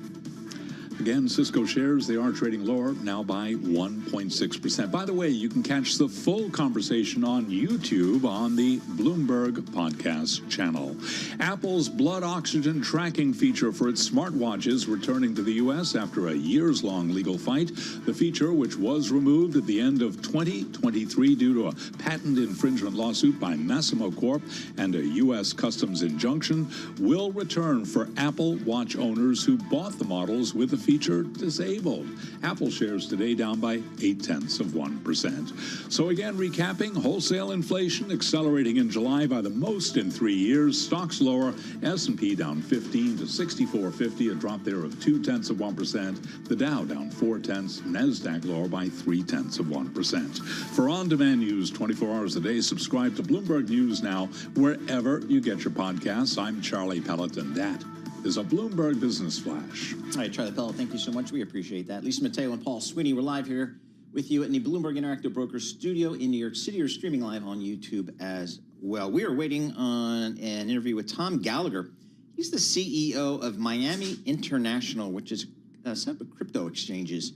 Again, Cisco shares, they are trading lower, now by 1.6%. By the way, you can catch the full conversation on YouTube on the Bloomberg Podcast channel. Apple's blood oxygen tracking feature for its smartwatches returning to the U.S. after a years-long legal fight. The feature, which was removed at the end of 2023 due to a patent infringement lawsuit by Massimo Corp and a U.S. customs injunction, will return for Apple Watch owners who bought the models with the feature disabled. Apple shares today down by 0.8%. So again, recapping, wholesale inflation accelerating in July by the most in 3 years. Stocks lower, S&P down 15 to 64.50, a drop there of 0.2%. The Dow down 0.4, NASDAQ lower by 0.3%. For on-demand news 24 hours a day, subscribe to Bloomberg News Now wherever you get your podcasts. I'm Charlie Pelleton. That is a Bloomberg Business Flash. All right, Charlie Pellet, thank you so much. We appreciate that. Lisa Mateo and Paul Sweeney, we're live here with you in the Bloomberg Interactive Brokers studio in New York City. You're streaming live on YouTube as well. We are waiting on an interview with Tom Gallagher. He's the CEO of Miami International, which is a set of crypto exchanges,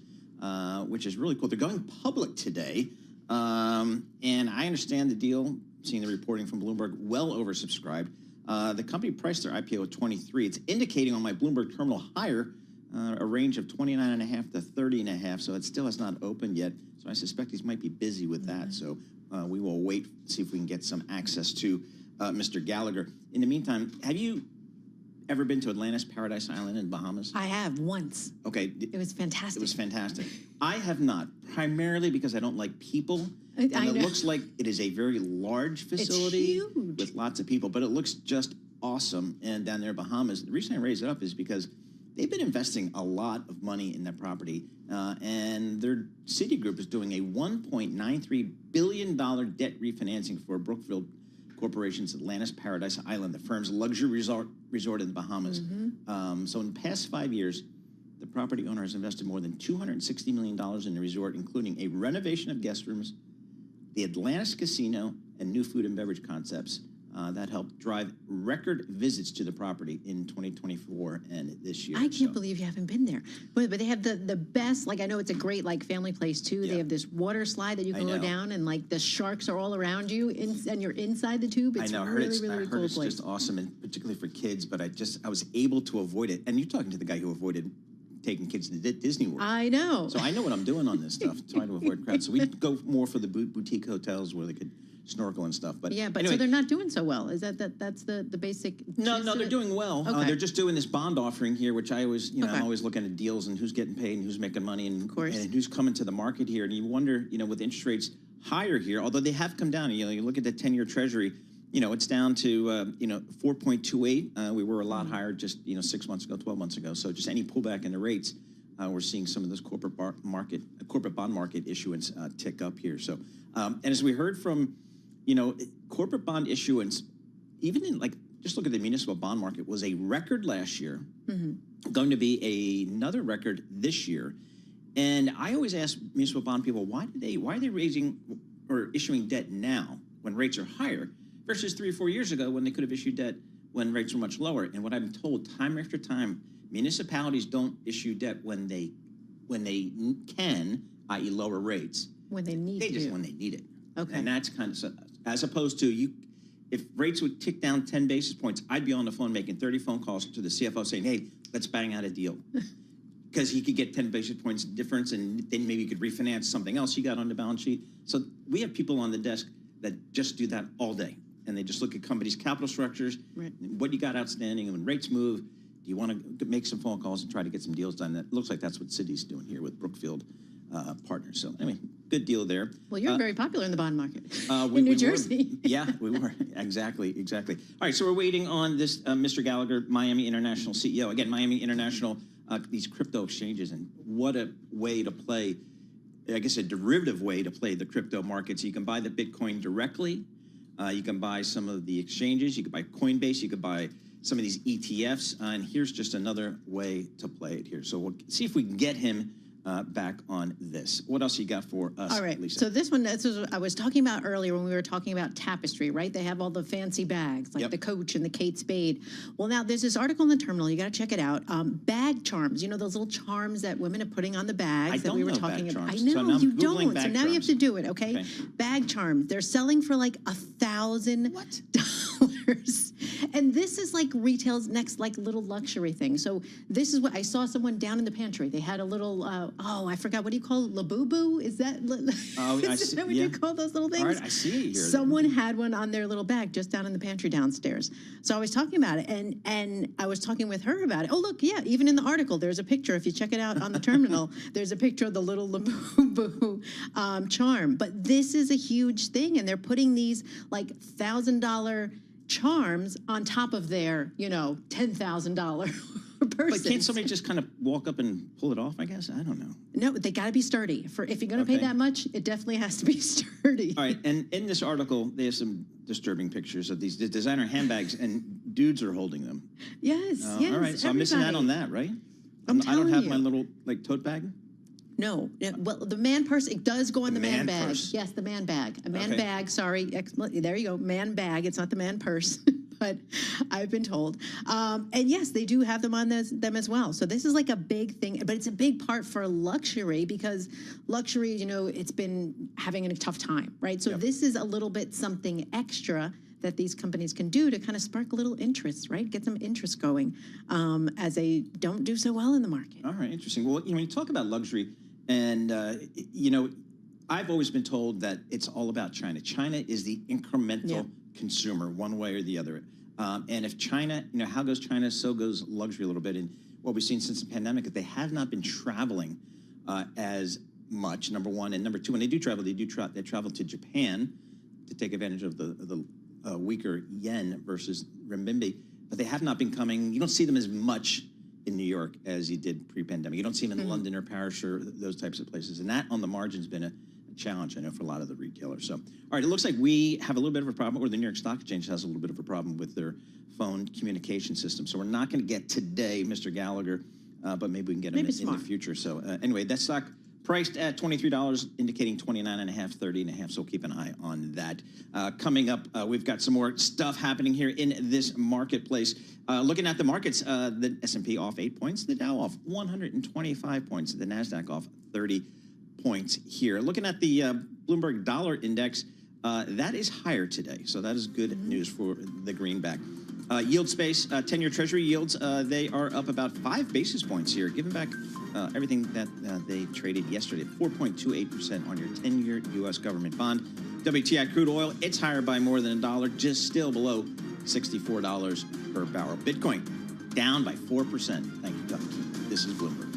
which is really cool. They're going public today. And I understand the deal, seeing the reporting from Bloomberg, well oversubscribed. The company priced their IPO at 23. It's indicating on my Bloomberg terminal higher, a range of 29.5 to 30.5. So it still has not opened yet. So I suspect he might be busy with that. So we will wait, see if we can get some access to Mr. Gallagher. In the meantime, have you ever been to Atlantis Paradise Island in Bahamas? I have once. Okay. It was fantastic. It was fantastic. I have not, primarily because I don't like people. And it looks like it is a very large facility with lots of people, but it looks just awesome. And down there in Bahamas, the reason I raise it up is because they've been investing a lot of money in that property, and their Citigroup is doing a $1.93 billion debt refinancing for Brookfield Corporation's Atlantis Paradise Island, the firm's luxury resort in the Bahamas. So in the past 5 years, the property owner has invested more than $260 million in the resort, including a renovation of guest rooms, the Atlantis Casino, and new food and beverage concepts that helped drive record visits to the property in 2024 and this year. I can't believe you haven't been there. But they have the best, like, I know it's a great, like, family place, too. Yeah. They have this water slide that you can go down, and, like, the sharks are all around you, and you're inside the tube. It's really cool place. It's just awesome, and particularly for kids, but I was able to avoid it. And you're talking to the guy who avoided taking kids to Disney World. I know. So I know what I'm doing on this stuff, trying to avoid crowds. So we go more for the boutique hotels where they could snorkel and stuff. But yeah, but anyway, so they're not doing so well. Is that's the basic? No, gist no, of they're it? doing well. Okay. They're just doing this bond offering here, which I always, Okay. I'm always looking at deals and who's getting paid and who's making money and, Of course. and who's coming to the market here. And you wonder, with interest rates higher here, although they have come down. You look at the 10-year Treasury, it's down to 4.28. We were a lot higher just 6 months ago, 12 months ago. So just any pullback in the rates, we're seeing some of this corporate bond market issuance tick up here. So, and as we heard from, corporate bond issuance, even in just look at the municipal bond market, was a record last year, going to be another record this year. And I always ask municipal bond people, why are they raising or issuing debt now when rates are higher versus 3 or 4 years ago when they could have issued debt when rates were much lower? And what I've been told time after time, municipalities don't issue debt when they can, i.e. lower rates. When they need They just to. when they need it. Okay. And that's kind of, as opposed to if rates would tick down 10 basis points, I'd be on the phone making 30 phone calls to the CFO saying, hey, let's bang out a deal. Because he could get 10 basis points difference and then maybe you could refinance something else you got on the balance sheet. So we have people on the desk that just do that all day. And they just look at companies' capital structures, what you got outstanding, and when rates move, do you want to make some phone calls and try to get some deals done? That looks like that's what Citi's doing here with Brookfield Partners. So anyway, good deal there. Well, you're very popular in the bond market We in New were. Jersey. Yeah, we were. Exactly. All right, so we're waiting on this Mr. Gallagher, Miami International CEO. Again, Miami International, these crypto exchanges, and what a way to play, I guess a derivative way to play the crypto markets. You can buy the Bitcoin directly. You can buy some of the exchanges. You can buy Coinbase. You can buy some of these ETFs. And here's just another way to play it here. So we'll see if we can get him back on this. What else you got for us, All right. Lisa? So this one, this is what I was talking about earlier when we were talking about Tapestry, right? They have all the fancy bags, like the Coach and the Kate Spade. Well, now there's this article in the terminal. You got to check it out. Bag charms. You know those little charms that women are putting on the bags that we were talking about. I know So now I'm you Googling don't. So bag now you have charms. to do it. Okay. Bag charms. They're selling for like $1,000. And this is like retail's next like little luxury thing. So this is what I saw someone down in the pantry. They had a little, I forgot, what do you call it? Labubu? Is that, Oh, I is see. that what Yeah. you call those little things? All right, I see it here. Someone had one on their little bag just down in the pantry downstairs. So I was talking about it and I was talking with her about it. Oh, look, yeah, even in the article, there's a picture. If you check it out on the terminal, there's a picture of the little Labubu charm. But this is a huge thing. And they're putting these like $1,000 charms on top of their, $10,000 person. But can't somebody just kind of walk up and pull it off, I guess? I don't know. No, they got to be sturdy. If you're going to pay that much, it definitely has to be sturdy. All right, and in this article, they have some disturbing pictures of these designer handbags, and dudes are holding them. Yes, yes. All right, so I'm missing out on that, right? I don't telling have you. my little tote bag. No, well, the man purse, it does go on the man bag. purse. Yes, the man bag. A man Okay. bag, sorry. There you go, man bag. It's not the man purse, but I've been told. And yes, they do have them on them as well. So this is like a big thing, but it's a big part for luxury because luxury, it's been having a tough time, right? So this is a little bit something extra that these companies can do to kind of spark a little interest, right? Get some interest going as they don't do so well in the market. All right, interesting. Well, when you talk about luxury, and I've always been told that it's all about China. China is the incremental consumer, one way or the other. And if China, how goes China, so goes luxury a little bit. And what we've seen since the pandemic is they have not been traveling as much, number one. And number two, when they do travel, they travel to Japan to take advantage of the weaker yen versus renminbi. But they have not been coming. You don't see them as much in New York as you did pre-pandemic. You don't see them in London or Paris or those types of places. And that on the margin has been a challenge, I know, for a lot of the retailers. So, all right, it looks like we have a little bit of a problem, or the New York Stock Exchange has a little bit of a problem with their phone communication system. So we're not going to get today Mr. Gallagher, but maybe we can get him in the future. So anyway, that stock priced at $23, indicating 29.5, 30.5. So keep an eye on that. Coming up, we've got some more stuff happening here in this marketplace. Looking at the markets, the S&P off 8 points, the Dow off 125 points, the NASDAQ off 30 points here. Looking at the Bloomberg Dollar Index, that is higher today. So that is good news for the greenback. Yield space, 10-year Treasury yields, they are up about 5 basis points here, giving back everything that they traded yesterday, 4.28% on your 10-year U.S. government bond. WTI crude oil, it's higher by more than $1, just still below $64 per barrel. Bitcoin down by 4%. Thank you, Doug. This is Bloomberg.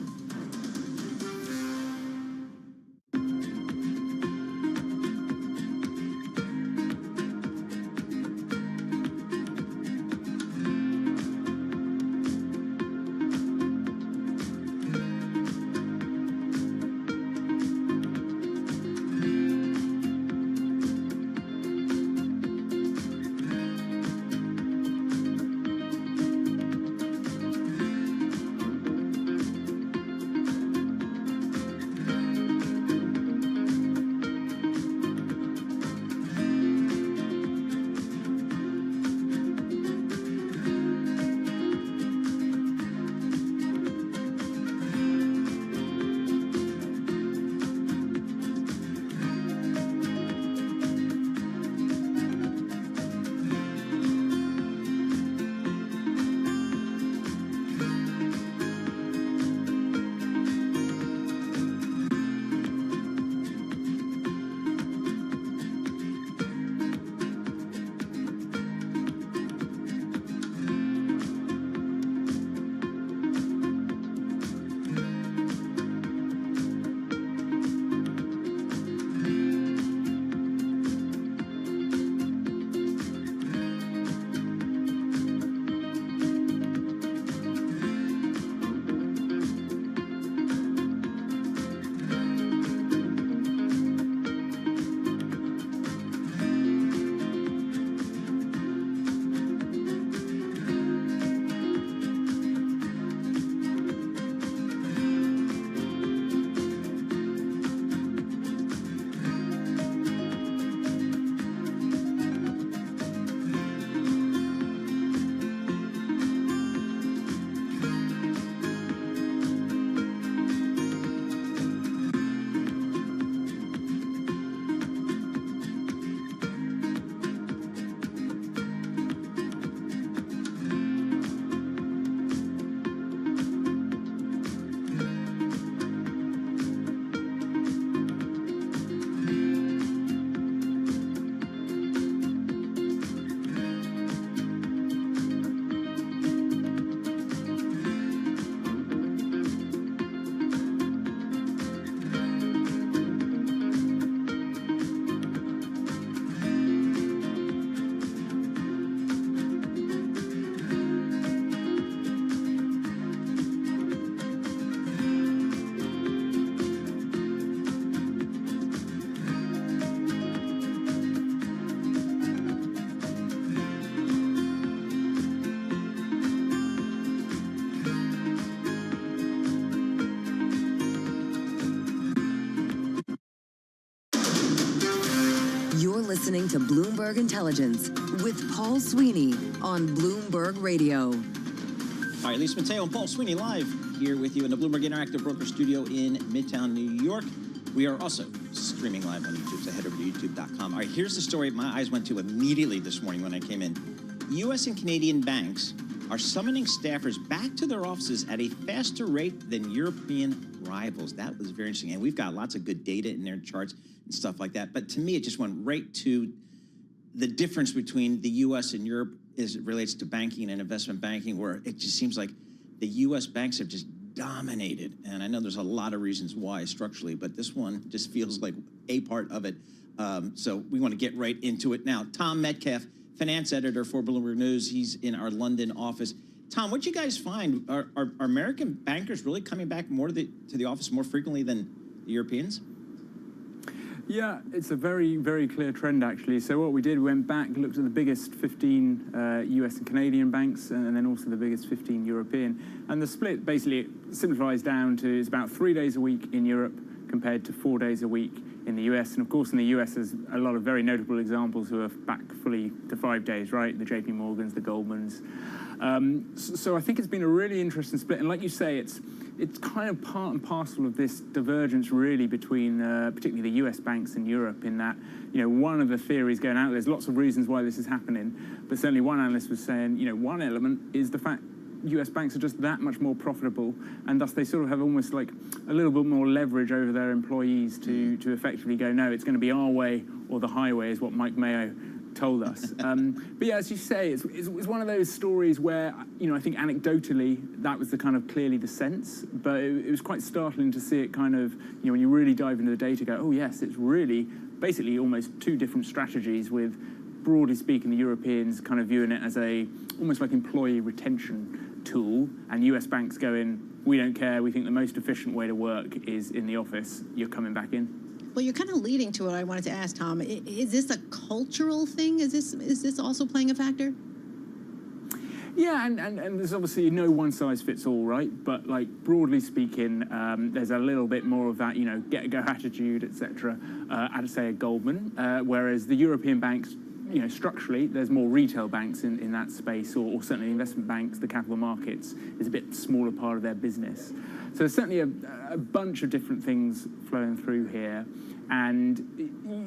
listening to Bloomberg Intelligence with Paul Sweeney on Bloomberg Radio. All right, Lisa Mateo and Paul Sweeney live here with you in the Bloomberg Interactive Broker Studio in Midtown, New York. We are also streaming live on YouTube, so head over to youtube.com. All right, here's the story my eyes went to immediately this morning when I came in. U.S. and Canadian banks are summoning staffers back to their offices at a faster rate than European rivals. That was very interesting. And we've got lots of good data in their charts and stuff like that. But to me, it just went right to the difference between the U.S. and Europe as it relates to banking and investment banking, where it just seems like the U.S. banks have just dominated. And I know there's a lot of reasons why structurally, but this one just feels like a part of it. So we want to get right into it now. Tom Metcalf, finance editor for Bloomberg News. He's in our London office. Tom, what'd you guys find? Are American bankers really coming back more to the office more frequently than the Europeans? Yeah, it's a very, very clear trend, actually. So what we did, we went back, looked at the biggest 15 US and Canadian banks, and then also the biggest 15 European. And the split basically simplifies down to it's about 3 days a week in Europe compared to 4 days a week in the US. And of course, in the US, there's a lot of very notable examples who are back fully to 5 days, right? The JP Morgans, the Goldmans. So I think it's been a really interesting split. And like you say, it's kind of part and parcel of this divergence really between particularly the US banks and Europe, in that, you know, one of the theories going out, there's lots of reasons why this is happening, but certainly one analyst was saying, you know, one element is the fact US banks are just that much more profitable, and thus they sort of have almost like a little bit more leverage over their employees to effectively go, no, it's going to be our way or the highway, is what Mike Mayo told us. But yeah, as you say, it's one of those stories where, I think anecdotally that was the kind of clearly the sense, but it was quite startling to see it kind of, when you really dive into the data, go, oh yes, it's really basically almost two different strategies, with, broadly speaking, the Europeans kind of viewing it as almost like employee retention tool, and US banks going, we don't care, we think the most efficient way to work is in the office, you're coming back in. Well, you're kind of leading to what I wanted to ask, Tom. Is this a cultural thing? Is this also playing a factor? Yeah, and there's obviously no one size fits all, right? But like broadly speaking, there's a little bit more of that, get-go attitude, etc. I'd say at Goldman, whereas the European banks, structurally, there's more retail banks in that space, or certainly investment banks. The capital markets is a bit smaller part of their business. So there's certainly a bunch of different things flowing through here. And,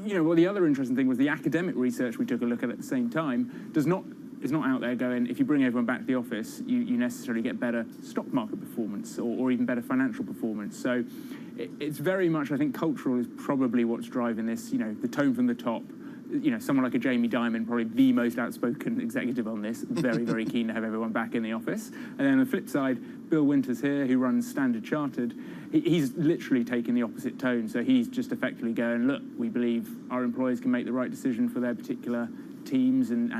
well, the other interesting thing was the academic research we took a look at the same time is not out there going, if you bring everyone back to the office, you necessarily get better stock market performance or even better financial performance. So it's very much, I think, cultural is probably what's driving this, the tone from the top. Someone like a Jamie Dimon, probably the most outspoken executive on this, very, very keen to have everyone back in the office. And then on the flip side, Bill Winters here, who runs Standard Chartered, he's literally taking the opposite tone. So he's just effectively going, look, we believe our employees can make the right decision for their particular teams, and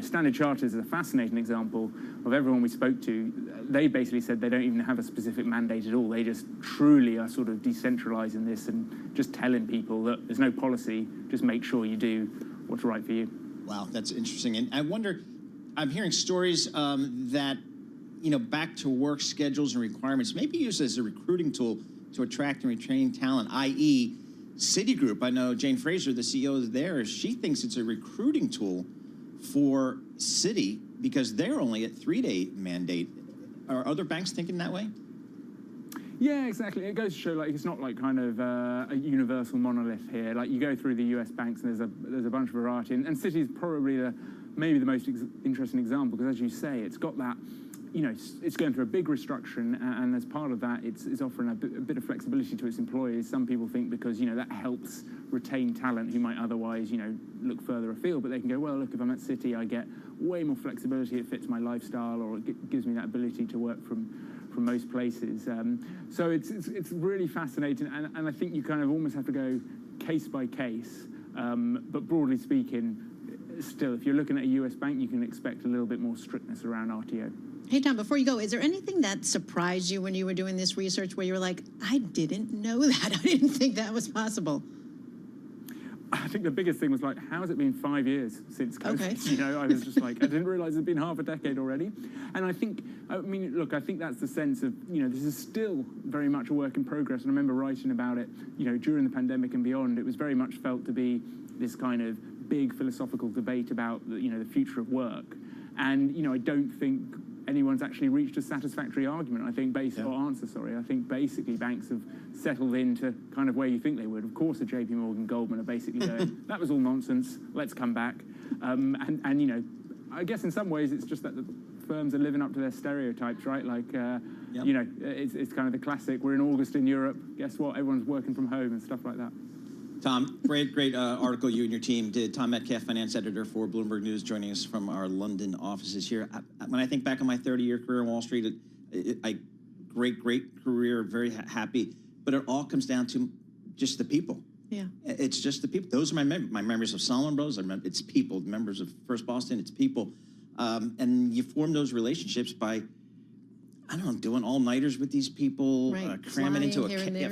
Standard Chartered is a fascinating example of everyone we spoke to. They basically said they don't even have a specific mandate at all. They just truly are sort of decentralizing this and just telling people that there's no policy, just make sure you do what's right for you. Wow, that's interesting. And I wonder, I'm hearing stories that, back to work schedules and requirements may be used as a recruiting tool to attract and retain talent, i.e., Citigroup. I know Jane Fraser, the CEO there, she thinks it's a recruiting tool for Citi because they're only at 3-day mandate. Are other banks thinking that way? Yeah, exactly. It goes to show, it's not like kind of a universal monolith here. Like, you go through the US banks and there's a bunch of variety, and Citi's probably maybe the most interesting example, because as you say, it's got that, it's going through a big restructuring, and as part of that, it's offering a bit of flexibility to its employees. Some people think because, that helps retain talent who might otherwise, look further afield, but they can go, well, look, if I'm at Citi, I get way more flexibility, it fits my lifestyle, or it gives me that ability to work from most places. So it's really fascinating, and I think you kind of almost have to go case by case, but broadly speaking, still, if you're looking at a US bank, you can expect a little bit more strictness around RTO. Hey, Tom, before you go, is there anything that surprised you when you were doing this research where you were like, I didn't know that. I didn't think that was possible? I think the biggest thing was like, how has it been 5 years since COVID? Okay. I was just like, I didn't realize it's been half a decade already. And I think that's the sense of, this is still very much a work in progress. And I remember writing about it, during the pandemic and beyond. It was very much felt to be this kind of big philosophical debate about, the future of work. And, I don't think anyone's actually reached a satisfactory argument. I think I think basically banks have settled into kind of where you think they would. Of course, the JP Morgan, Goldman are basically going, that was all nonsense, let's come back. I guess in some ways it's just that the firms are living up to their stereotypes, right? Like, it's kind of the classic, we're in August in Europe, guess what, everyone's working from home and stuff like that. Tom, great article you and your team did. Tom Metcalf, finance editor for Bloomberg News, joining us from our London offices here. When I think back on my 30-year career in Wall Street, great career, very happy. But it all comes down to just the people. Yeah. It's just the people. Those are my members of Solomon Brothers. It's people. Members of First Boston, it's people. And you form those relationships by, I don't know, doing all-nighters with these people, right. Cramming into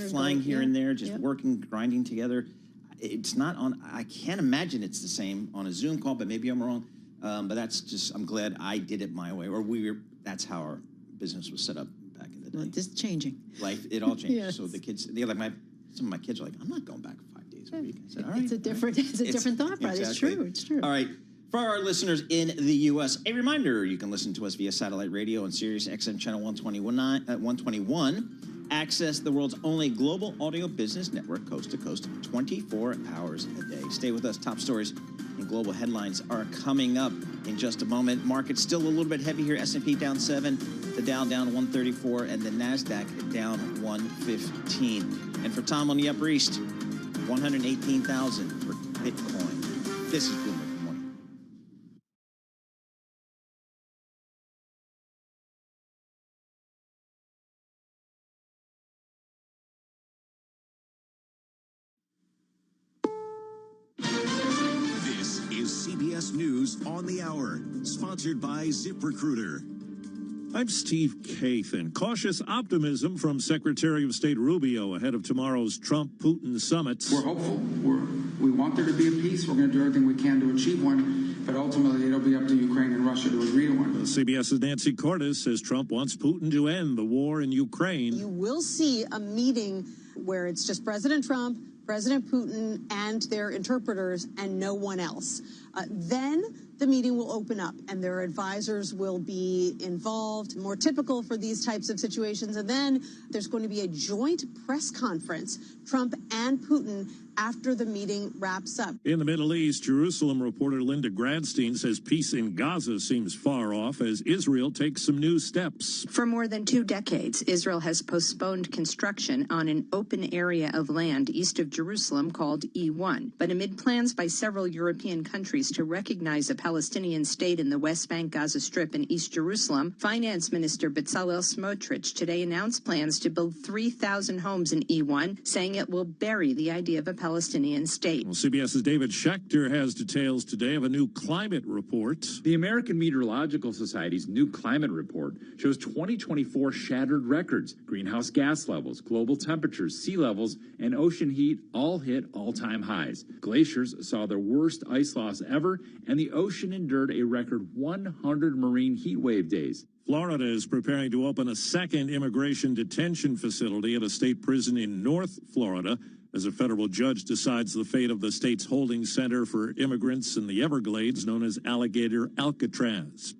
flying here and there, just working, grinding together. It's not on, I can't imagine it's the same on a Zoom call, but maybe I'm wrong. But that's just, I'm glad I did it my way, or that's how our business was set up back in the day. Well, just changing. Life, it all changed. Yes. So the kids, some of my kids are like, I'm not going back 5 days a week. I said, all right. It's a different thought, right? Exactly. It's true. All right. For our listeners in the U.S., a reminder, you can listen to us via satellite radio on Sirius XM channel 121, Access the world's only global audio business network, coast to coast, 24 hours a day. Stay with us. Top stories and global headlines are coming up in just a moment. Market's still a little bit heavy here. S&P down 7, the Dow down 134, and the NASDAQ down 115. And for Tom on the Upper East, 118,000 for Bitcoin. This is Bloomberg. This is CBS News on the Hour, sponsored by ZipRecruiter. I'm Steve Kathan. Cautious optimism from Secretary of State Rubio ahead of tomorrow's Trump-Putin summit. We're hopeful. We want there to be a peace. We're going to do everything we can to achieve one, but ultimately it'll be up to Ukraine and Russia to agree to one. CBS's Nancy Cordes says Trump wants Putin to end the war in Ukraine. You will see a meeting where it's just President Trump, President Putin, and their interpreters, and no one else. Then the meeting will open up, and their advisors will be involved, more typical for these types of situations. And then there's going to be a joint press conference, Trump and Putin, after the meeting wraps up. In the Middle East, Jerusalem reporter Linda Gradstein says peace in Gaza seems far off as Israel takes some new steps. For more than 2 decades, Israel has postponed construction on an open area of land east of Jerusalem called E1. But amid plans by several European countries to recognize a Palestinian state in the West Bank, Gaza Strip, and East Jerusalem, Finance Minister Bezalel Smotrich today announced plans to build 3,000 homes in E1, saying it will bury the idea of a Palestinian state. Well, CBS's David Schechter has details today of a new climate report. The American Meteorological Society's new climate report shows 2024 shattered records. Greenhouse gas levels, global temperatures, sea levels, and ocean heat all hit all-time highs. Glaciers saw their worst ice loss ever, and the ocean endured a record 100 marine heat wave days. Florida is preparing to open a second immigration detention facility at a state prison in North Florida as a federal judge decides the fate of the state's holding center for immigrants in the Everglades known as Alligator Alcatraz.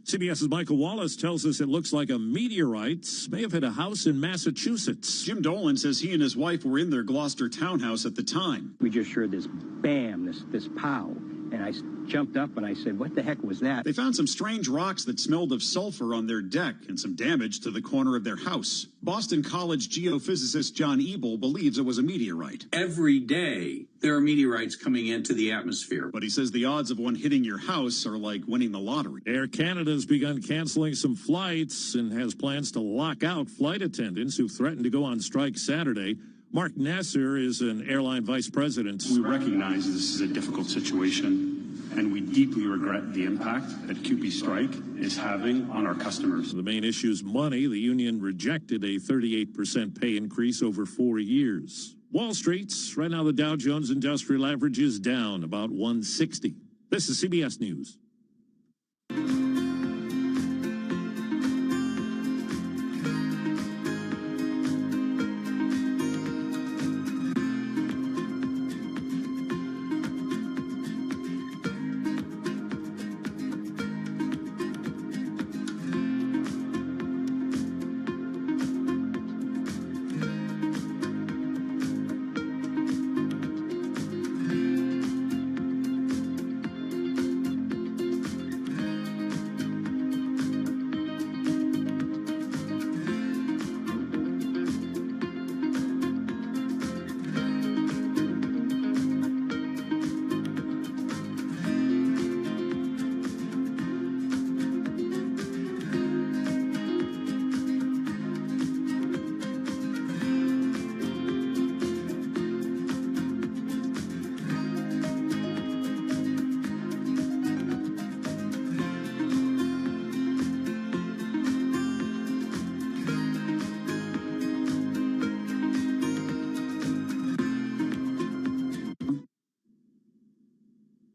CBS's Michael Wallace tells us it looks like a meteorite may have hit a house in Massachusetts. Jim Dolan says he and his wife were in their Gloucester townhouse at the time. We just heard this bam, this pow, and I jumped up and I said, what the heck was that? They found some strange rocks that smelled of sulfur on their deck and some damage to the corner of their house. Boston College geophysicist John Ebel believes it was a meteorite. Every day, there are meteorites coming into the atmosphere. But he says the odds of one hitting your house are like winning the lottery. Air Canada's begun canceling some flights and has plans to lock out flight attendants who threatened to go on strike Saturday. Mark Nasser is an airline vice president. We recognize this is a difficult situation, and we deeply regret the impact that QP strike is having on our customers. The main issue is money. The union rejected a 38% pay increase over 4 years. Wall Street, right now the Dow Jones Industrial Average is down about 160. This is CBS News.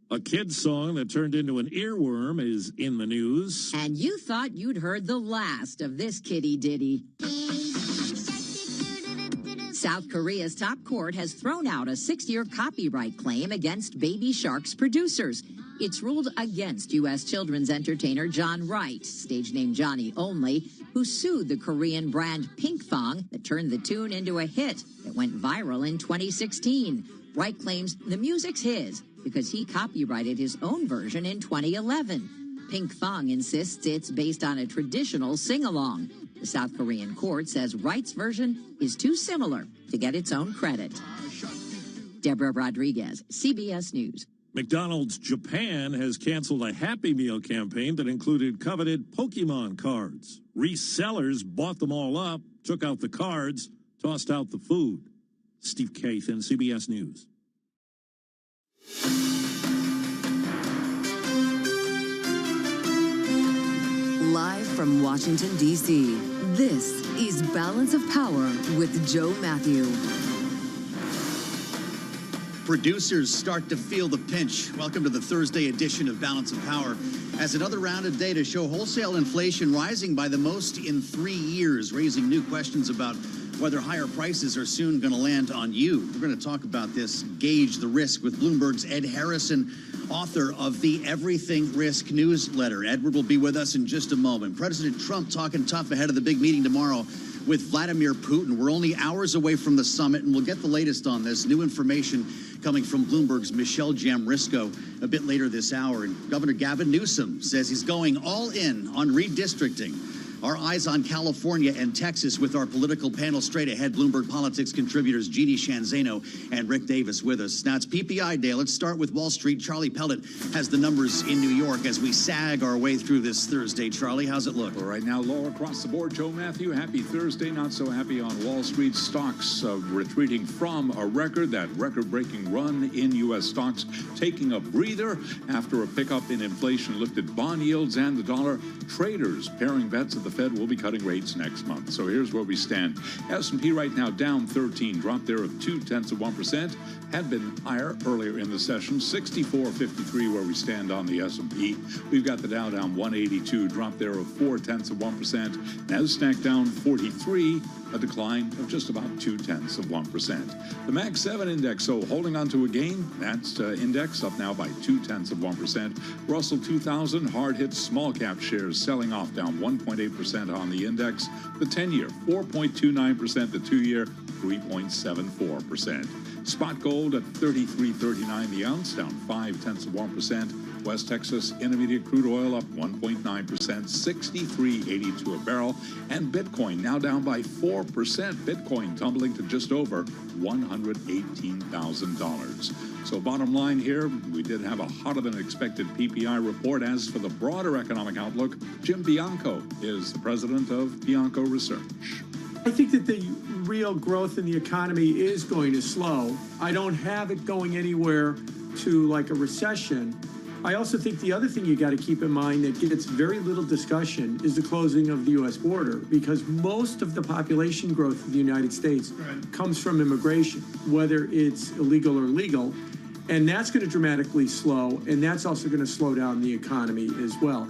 A kid's song that turned into an earworm is in the news. And you thought you'd heard the last of this kitty ditty. South Korea's top court has thrown out a 6-year copyright claim against Baby Shark's producers. It's ruled against U.S. children's entertainer John Wright, stage name Johnny Only, who sued the Korean brand Pinkfong that turned the tune into a hit that went viral in 2016. Wright claims the music's his because he copyrighted his own version in 2011. Pinkfong insists it's based on a traditional sing-along. The South Korean court says Wright's version is too similar to get its own credit. Deborah Rodriguez, CBS News. McDonald's Japan has canceled a Happy Meal campaign that included coveted Pokemon cards. Resellers bought them all up, took out the cards, tossed out the food. Steve Kathan, CBS News. Live from Washington, D.C., this is Balance of Power with Joe Matthew. Producers start to feel the pinch. Welcome to the Thursday edition of Balance of Power. As another round of data show wholesale inflation rising by the most in 3 years, raising new questions about whether higher prices are soon going to land on you. We're going to talk about this, gauge the risk, with Bloomberg's Ed Harrison, author of the Everything Risk newsletter. Edward will be with us in just a moment. President Trump talking tough ahead of the big meeting tomorrow with Vladimir Putin. We're only hours away from the summit, and we'll get the latest on this. New information coming from Bloomberg's Michelle Jamrisco a bit later this hour. And Governor Gavin Newsom says he's going all in on redistricting. Our eyes on California and Texas with our political panel straight ahead. Bloomberg Politics contributors Jeannie Shanzano and Rick Davis with us. Now it's PPI day. Let's start with Wall Street. Charlie Pellet has the numbers in New York as we sag our way through this Thursday. Charlie, how's it look? Well, right now, lower across the board. Joe Matthew, happy Thursday. Not so happy on Wall Street. Stocks retreating from a record, that record-breaking run in U.S. stocks, taking a breather after a pickup in inflation lifted bond yields and the dollar. Traders pairing bets at the Fed will be cutting rates next month. So here's where we stand. S&P right now down 13, drop there of 0.2%. Had been higher earlier in the session, 64.53 where we stand on the S&P. We've got the Dow down 182, drop there of 0.4%. NASDAQ down 43, a decline of just about 0.2%. The Mag 7 index, so holding on to a gain. That's index up now by 0.2%. Russell 2000 hard hit small cap shares selling off, down 1.8% on the index. The 10-year 4.29%, the 2-year 3.74%. Spot gold at $33.39 the ounce, down 0.5%. West Texas Intermediate crude oil up 1.9%, $63.82 a barrel. And Bitcoin now down by 4%. Bitcoin tumbling to just over $118,000. So bottom line here, we did have a hotter than expected PPI report. As for the broader economic outlook, Jim Bianco is the president of Bianco Research. I think that the real growth in the economy is going to slow. I don't have it going anywhere to like a recession. I also think the other thing you got to keep in mind that gets very little discussion is the closing of the U.S. border, because most of the population growth of the United States comes from immigration, whether it's illegal or legal, and that's going to dramatically slow, and that's also going to slow down the economy as well.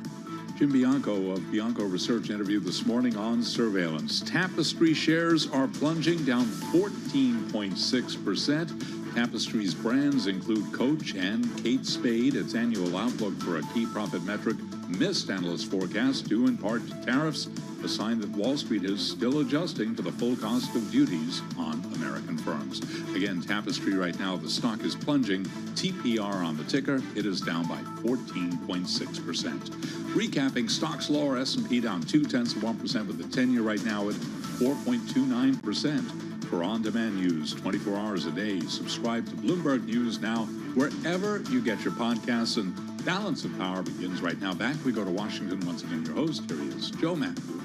Jim Bianco of Bianco Research interviewed this morning on surveillance. Tapestry shares are plunging, down 14.6%. Tapestry's brands include Coach and Kate Spade. Its annual outlook for a key profit metric missed analyst forecasts due in part to tariffs, a sign that Wall Street is still adjusting to the full cost of duties on American firms. Again, Tapestry right now, the stock is plunging. TPR on the ticker, it is down by 14.6%. Recapping, stocks lower, S&P down 0.2% with the 10-year right now at 4.29%. For on-demand news 24 hours a day, subscribe to Bloomberg News Now wherever you get your podcasts. And Balance of Power begins right now. Back we go to Washington. Once again, your host, here he is, Joe Matthew.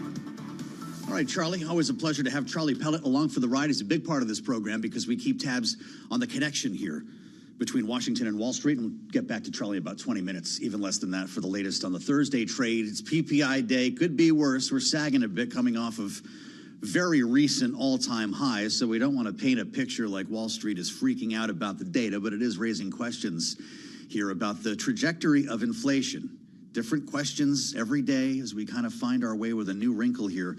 All right, Charlie, always a pleasure to have Charlie Pellet along for the ride. He's a big part of this program because we keep tabs on the connection here between Washington and Wall Street. And we'll get back to Charlie in about 20 minutes, even less than that, for the latest on the Thursday trade. It's PPI day. Could be worse. We're sagging a bit coming off of very recent all-time highs, so we don't want to paint a picture like Wall Street is freaking out about the data, but it is raising questions here about the trajectory of inflation. Different questions every day as we kind of find our way with a new wrinkle here,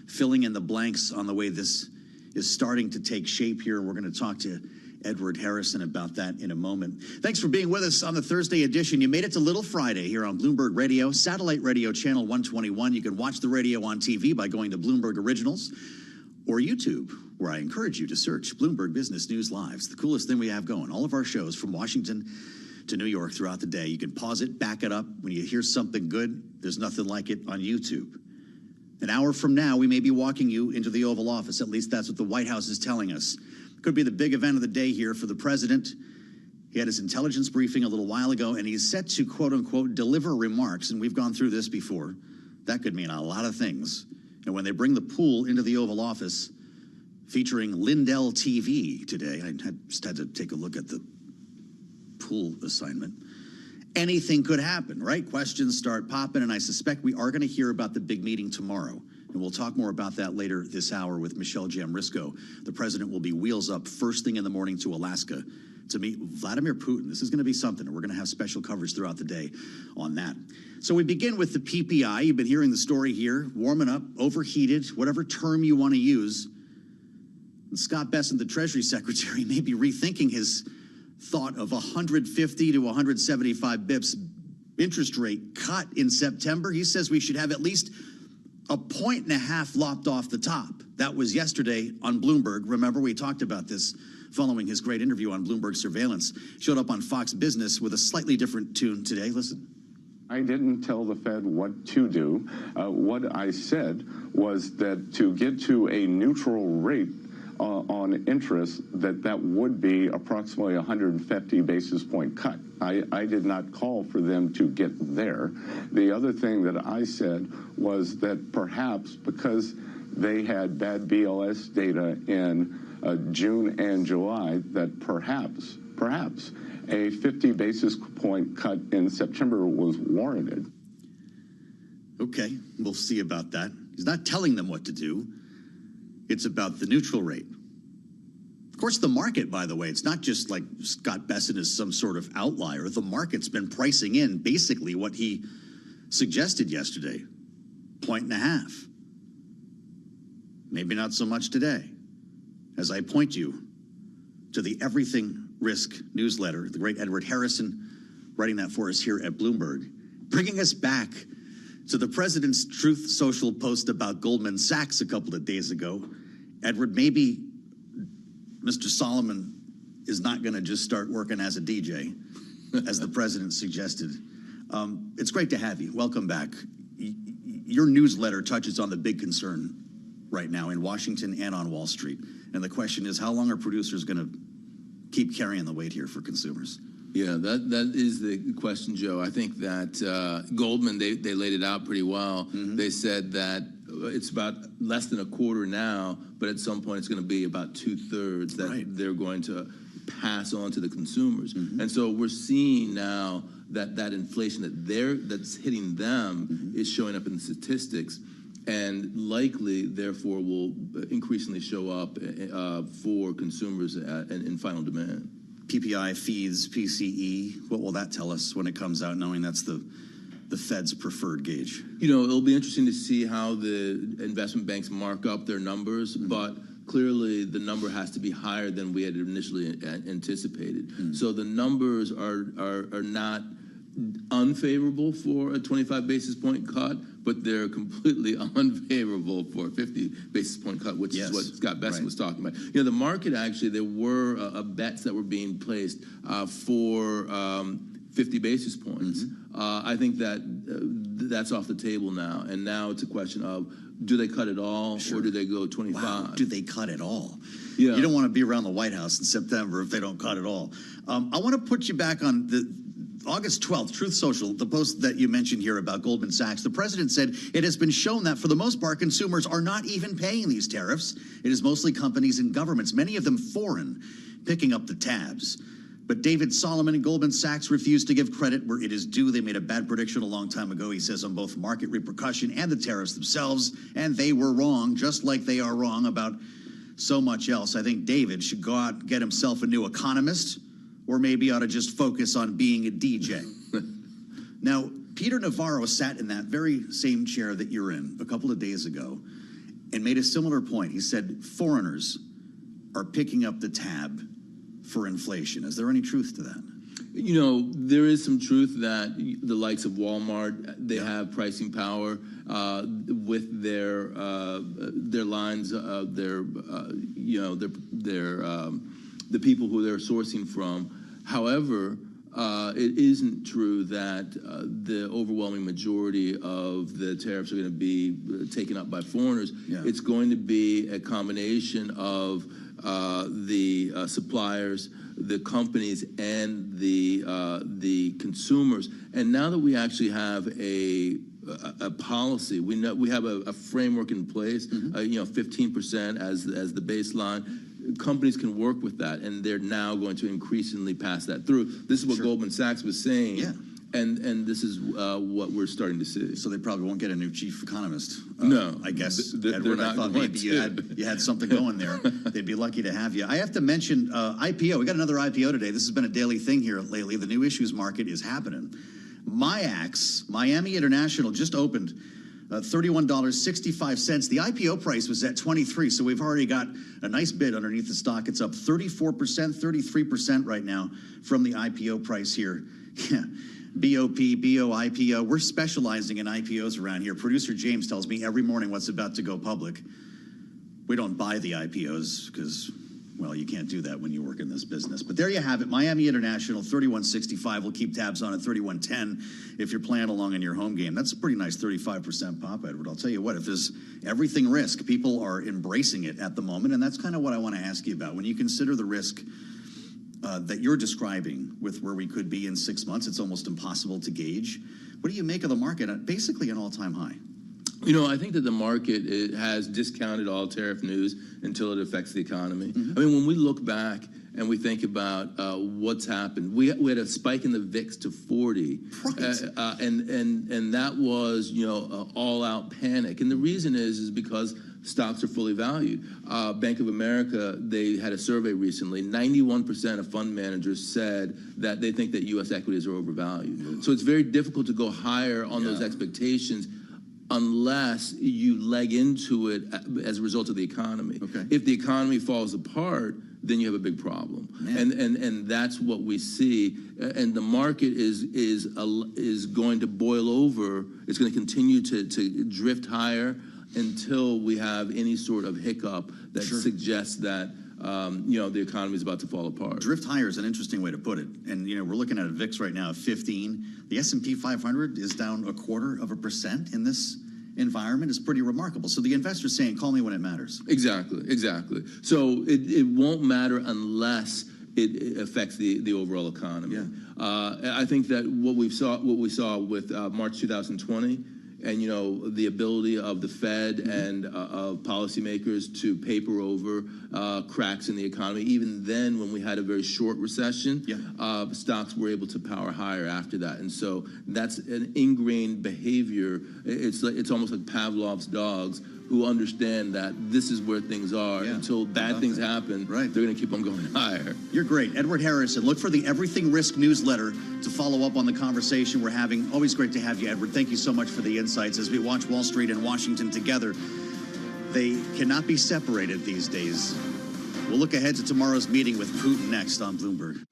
filling in the blanks on the way this is starting to take shape here. We're going to talk to Edward Harrison about that in a moment. Thanks for being with us on the Thursday edition. You made it to Little Friday here on Bloomberg Radio, satellite radio channel 121. You can watch the radio on TV by going to Bloomberg Originals or YouTube, where I encourage you to search Bloomberg Business News Live. It's the coolest thing we have going. All of our shows from Washington to New York throughout the day. You can pause it, back it up. When you hear something good, there's nothing like it on YouTube. An hour from now, we may be walking you into the Oval Office. At least that's what the White House is telling us. Could be the big event of the day here for the president. He had his intelligence briefing a little while ago, and he's set to, quote unquote, deliver remarks. And we've gone through this before. That could mean a lot of things. And when they bring the pool into the Oval Office, featuring Lindell TV today, I just had to take a look at the pool assignment. Anything could happen, right? Questions start popping, and I suspect we are going to hear about the big meeting tomorrow. And we'll talk more about that later this hour with Michelle Jamrisco. The president will be wheels up first thing in the morning to Alaska to meet Vladimir Putin. This is going to be something, and we're going to have special coverage throughout the day on that. So we begin with the PPI. You've been hearing the story here, warming up, overheated, whatever term you want to use. And Scott Bessent, the Treasury Secretary, may be rethinking his thought of 150 to 175 bips interest rate cut in September. He says we should have at least a 1.5 lopped off the top. That was yesterday on Bloomberg. Remember, we talked about this following his great interview on Bloomberg Surveillance. Showed up on Fox Business with a slightly different tune today. Listen. I didn't tell the Fed what to do. What I said was that to get to a neutral rate on interest, that would be approximately 150 basis point cut. I did not call for them to get there. The other thing that I said was that perhaps because they had bad BLS data in June and July, that perhaps a 50 basis point cut in September was warranted. Okay, we'll see about that. He's not telling them what to do. It's about the neutral rate. Of course, the market, by the way, it's not just like Scott Bessent is some sort of outlier. The market's been pricing in basically what he suggested yesterday, 1.5. Maybe not so much today. As I point you to the Everything Risk newsletter, the great Edward Harrison writing that for us here at Bloomberg, bringing us back to the president's Truth Social post about Goldman Sachs a couple of days ago. Edward, maybe Mr. Solomon is not going to just start working as a DJ, as the president suggested. It's great to have you. Welcome back. Your newsletter touches on the big concern right now in Washington and on Wall Street. And the question is, how long are producers going to keep carrying the weight here for consumers? Yeah, that is the question, Joe. I think that Goldman, they laid it out pretty well. Mm-hmm. They said that it's about less than a quarter now, but at some point it's going to be about 2/3 that they're going to pass on to the consumers. Mm-hmm. And so we're seeing now that inflation that's hitting them is showing up in the statistics, and likely, therefore, will increasingly show up for consumers in final demand. PPI feeds PCE. What will that tell us when it comes out, knowing that's the Fed's preferred gauge? You know, it'll be interesting to see how the investment banks mark up their numbers, but clearly the number has to be higher than we had initially anticipated. So the numbers are not unfavorable for a 25 basis point cut, but they're completely unfavorable for a 50 basis point cut, which is what Scott Bessent was talking about. You know, the market actually, there were bets that were being placed for 50 basis points. I think that's off the table now, and now it's a question of, do they cut it all, or do they go 25? Wow, do they cut it all? Yeah. You don't want to be around the White House in September if they don't cut it all. I want to put you back on the August 12th, Truth Social, the post that you mentioned here about Goldman Sachs. The president said it has been shown that for the most part, consumers are not even paying these tariffs. It is mostly companies and governments, many of them foreign, picking up the tabs. But David Solomon and Goldman Sachs refuse to give credit where it is due. They made a bad prediction a long time ago, he says, on both market repercussion and the tariffs themselves, and they were wrong, just like they are wrong about so much else. I think David should go out and get himself a new economist, or maybe ought to just focus on being a DJ. Now, Peter Navarro sat in that very same chair that you're in a couple of days ago, and made a similar point. He said foreigners are picking up the tab for inflation. Is there any truth to that? You know, there is some truth that the likes of Walmart, they have pricing power with their lines, the people who they're sourcing from. However, it isn't true that the overwhelming majority of the tariffs are going to be taken up by foreigners. Yeah. It's going to be a combination of the suppliers, the companies, and the consumers. And now that we actually have a policy, we have a framework in place. 15% as the baseline. Companies can work with that, and they're now going to increasingly pass that through. This is what Goldman Sachs was saying. Yeah. And this is what we're starting to see. So they probably won't get a new chief economist. No, I guess, Edward, I thought maybe you had something going there. They'd be lucky to have you. I have to mention IPO. We got another IPO today. This has been a daily thing here lately. The new issues market is happening. MIAX, Miami International, just opened. $31.65. The IPO price was at $23, so we've already got a nice bid underneath the stock. It's up 34%, 33% right now from the IPO price here. Yeah. BOP, BO, IPO. We're specializing in IPOs around here. Producer James tells me every morning what's about to go public. We don't buy the IPOs because, well, you can't do that when you work in this business. But there you have it. Miami International, 31.65. We'll keep tabs on it, 31.10 if you're playing along in your home game. That's a pretty nice 35% pop, Edward. I'll tell you what, if there's everything risk, people are embracing it at the moment, and that's kind of what I want to ask you about. When you consider the risk that you're describing with where we could be in 6 months, it's almost impossible to gauge. What do you make of the market at basically an all-time high? You know, I think that the market has discounted all tariff news until it affects the economy. I mean, when we look back and we think about what's happened, we had a spike in the VIX to 40, and that was, all-out panic. And the reason is because stocks are fully valued. Bank of America, they had a survey recently. 91% of fund managers said that they think that U.S. equities are overvalued. So it's very difficult to go higher on those expectations unless you leg into it as a result of the economy. If the economy falls apart, then you have a big problem. And that's what we see. And the market is going to boil over. It's going to continue to drift higher until we have any sort of hiccup that suggests that the economy is about to fall apart. Drift higher is an interesting way to put it. And, we're looking at a VIX right now of 15. The S&P 500 is down 0.25% in this environment. Is pretty remarkable. So the investor's saying, call me when it matters. Exactly. So it won't matter unless it affects the overall economy. I think that what we saw with March 2020, and the ability of the Fed and of policymakers to paper over cracks in the economy. Even then, when we had a very short recession, stocks were able to power higher after that. And so that's an ingrained behavior. It's almost like Pavlov's dogs, who understand that this is where things are. Until bad things happen, they're going to keep on going higher. You're great. Edward Harrison. Look for the Everything Risk newsletter to follow up on the conversation we're having. Always great to have you, Edward. Thank you so much for the insights. As we watch Wall Street and Washington together, they cannot be separated these days. We'll look ahead to tomorrow's meeting with Putin next on Bloomberg.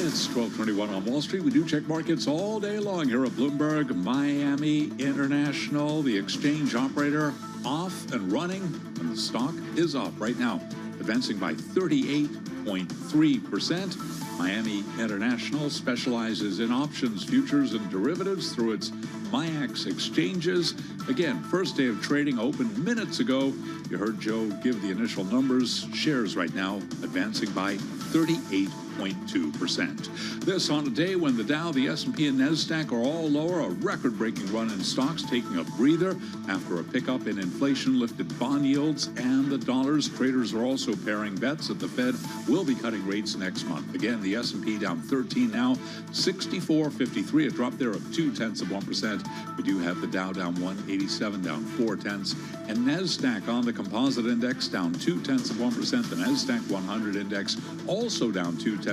It's 12:21 on Wall Street. We do check markets all day long here at Bloomberg. Miami International, the exchange operator, off and running, and the stock is up right now, advancing by 38.3%. Miami International specializes in options, futures, and derivatives through its MIAX exchanges. Again, first day of trading opened minutes ago. You heard Joe give the initial numbers. Shares right now advancing by 38.2%. This on a day when the Dow, the S&P, and NASDAQ are all lower. A record-breaking run in stocks taking a breather after a pickup in inflation lifted bond yields and the dollars. Traders are also paring bets that the Fed will be cutting rates next month. Again, the S&P down 13 now, 64.53, a drop there of 0.2%. We do have the Dow down 187, down 0.4, and NASDAQ on the composite index down 0.2%. The NASDAQ 100 index also down 0.2%.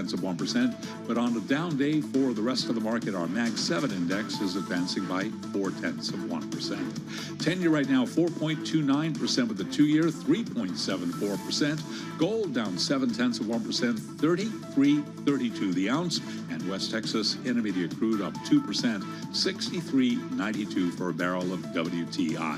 But on a down day for the rest of the market, our Mag 7 index is advancing by 0.4%. 10-year right now 4.29%, with the 2-year 3.74%. Gold down 0.7%, 33.32 the ounce, and West Texas Intermediate crude up 2%, 63.92 for a barrel of WTI.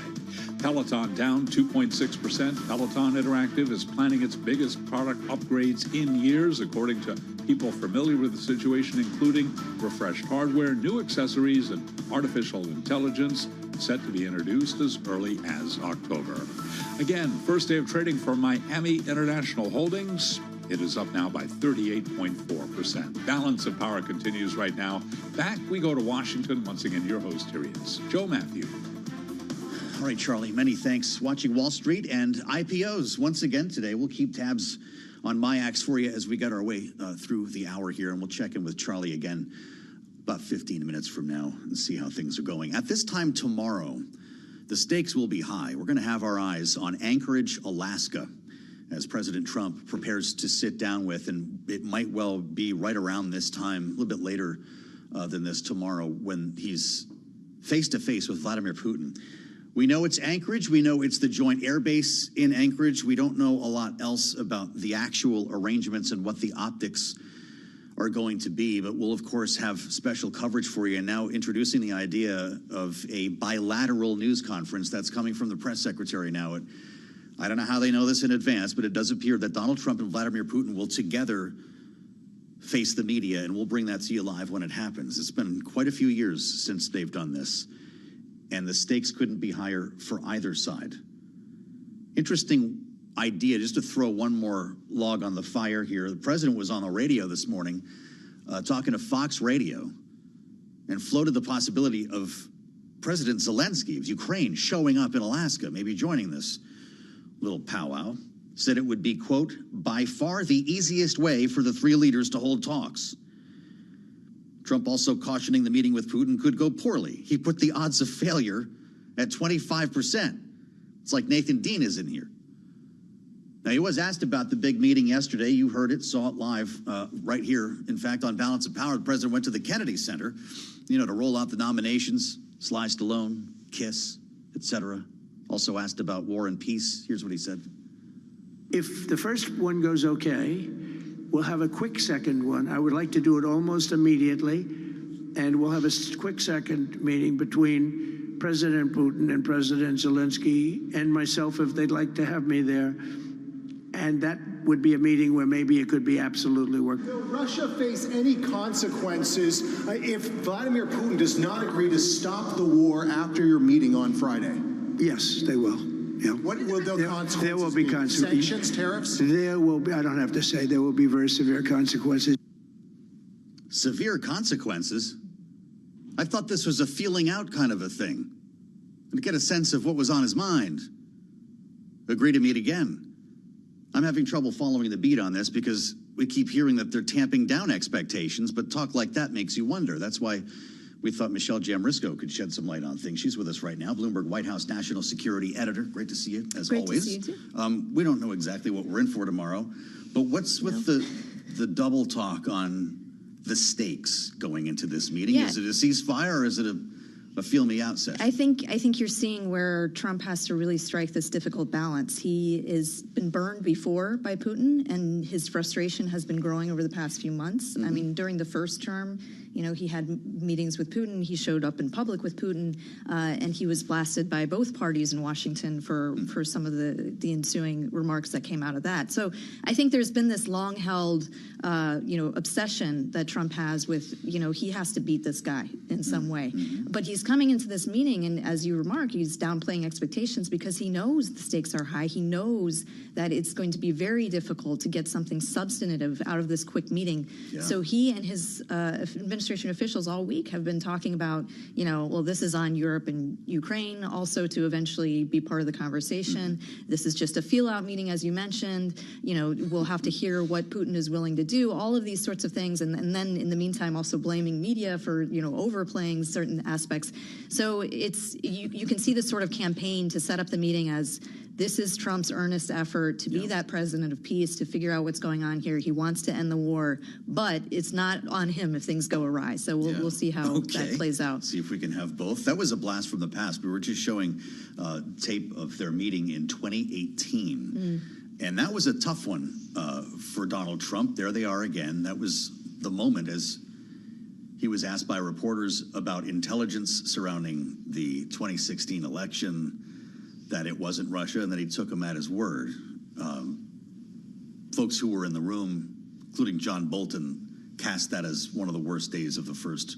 Peloton down 2.6%. Peloton Interactive is planning its biggest product upgrades in years, according to people familiar with the situation, including refreshed hardware, new accessories, and artificial intelligence set to be introduced as early as October. Again, first day of trading for Miami International Holdings. It is up now by 38.4%. Balance of power continues right now. Back we go to Washington. Once again, your host here is Joe Matthew. All right, Charlie, many thanks. Watching Wall Street and IPOs once again today. We'll keep tabs on MIAX for you as we get our way through the hour here, and we'll check in with Charlie again about 15 minutes from now and see how things are going. At this time tomorrow, the stakes will be high. We're going to have our eyes on Anchorage, Alaska, as President Trump prepares to sit down with, and it might well be right around this time, a little bit later than this tomorrow, when he's face-to-face with Vladimir Putin. We know it's Anchorage. We know it's the Joint Air Base in Anchorage. We don't know a lot else about the actual arrangements and what the optics are going to be, but we'll, of course, have special coverage for you. And now introducing the idea of a bilateral news conference that's coming from the press secretary now. I don't know how they know this in advance, but it does appear that Donald Trump and Vladimir Putin will together face the media, and we'll bring that to you live when it happens. It's been quite a few years since they've done this, and the stakes couldn't be higher for either side. Interesting idea, just to throw one more log on the fire here. The president was on the radio this morning talking to Fox Radio and floated the possibility of President Zelensky of Ukraine showing up in Alaska, maybe joining this little powwow. Said it would be, quote, by far the easiest way for the three leaders to hold talks. Trump also cautioning the meeting with Putin could go poorly. He put the odds of failure at 25%. It's like Nathan Dean is in here. Now, he was asked about the big meeting yesterday. You heard it, saw it live right here. In fact, on Balance of Power, the president went to the Kennedy Center, to roll out the nominations. Sly Stallone, Kiss, etc. Also asked about war and peace. Here's what he said. If the first one goes okay, we'll have a quick second one. I would like to do it almost immediately. And we'll have a quick second meeting between President Putin and President Zelensky and myself, if they'd like to have me there. And that would be a meeting where maybe it could be absolutely worked. Will Russia face any consequences if Vladimir Putin does not agree to stop the war after your meeting on Friday? Yes, they will. Yeah. What will the consequences There will be consequences. Sanctions, tariffs? There will be, I don't have to say, there will be very severe consequences. Severe consequences? I thought this was a feeling out kind of a thing. And to get a sense of what was on his mind. Agree to meet again. I'm having trouble following the beat on this because we keep hearing that they're tamping down expectations, but talk like that makes you wonder. That's why we thought Michelle Jamrisco could shed some light on things. She's with us right now, Bloomberg White House National Security Editor. Great to see you, as Great always. To see you too. We don't know exactly what we're in for tomorrow, but what's with the double talk on the stakes going into this meeting? Yeah. Is it a ceasefire or is it a feel-me-out session. I think you're seeing where Trump has to really strike this difficult balance. He has been burned before by Putin, and his frustration has been growing over the past few months. I mean, during the first term, he had meetings with Putin. He showed up in public with Putin, and he was blasted by both parties in Washington for some of the ensuing remarks that came out of that. So I think there's been this long-held, obsession that Trump has with, he has to beat this guy in some way. But he's coming into this meeting, and as you remark, he's downplaying expectations because he knows the stakes are high. He knows that it's going to be very difficult to get something substantive out of this quick meeting. Yeah. So he and his administration officials all week have been talking about, well, this is on Europe and Ukraine also to eventually be part of the conversation. This is just a feel-out meeting, as you mentioned. We'll have to hear what Putin is willing to do, all of these sorts of things. And then in the meantime, also blaming media for, overplaying certain aspects. So you can see this sort of campaign to set up the meeting as this is Trump's earnest effort to be that president of peace, to figure out what's going on here. He wants to end the war, but it's not on him if things go awry. So we'll see how that plays out. See if we can have both. That was a blast from the past. We were just showing tape of their meeting in 2018. And that was a tough one for Donald Trump. There they are again. That was the moment as he was asked by reporters about intelligence surrounding the 2016 election, that it wasn't Russia, and that he took him at his word. Folks who were in the room, including John Bolton, cast that as one of the worst days of the first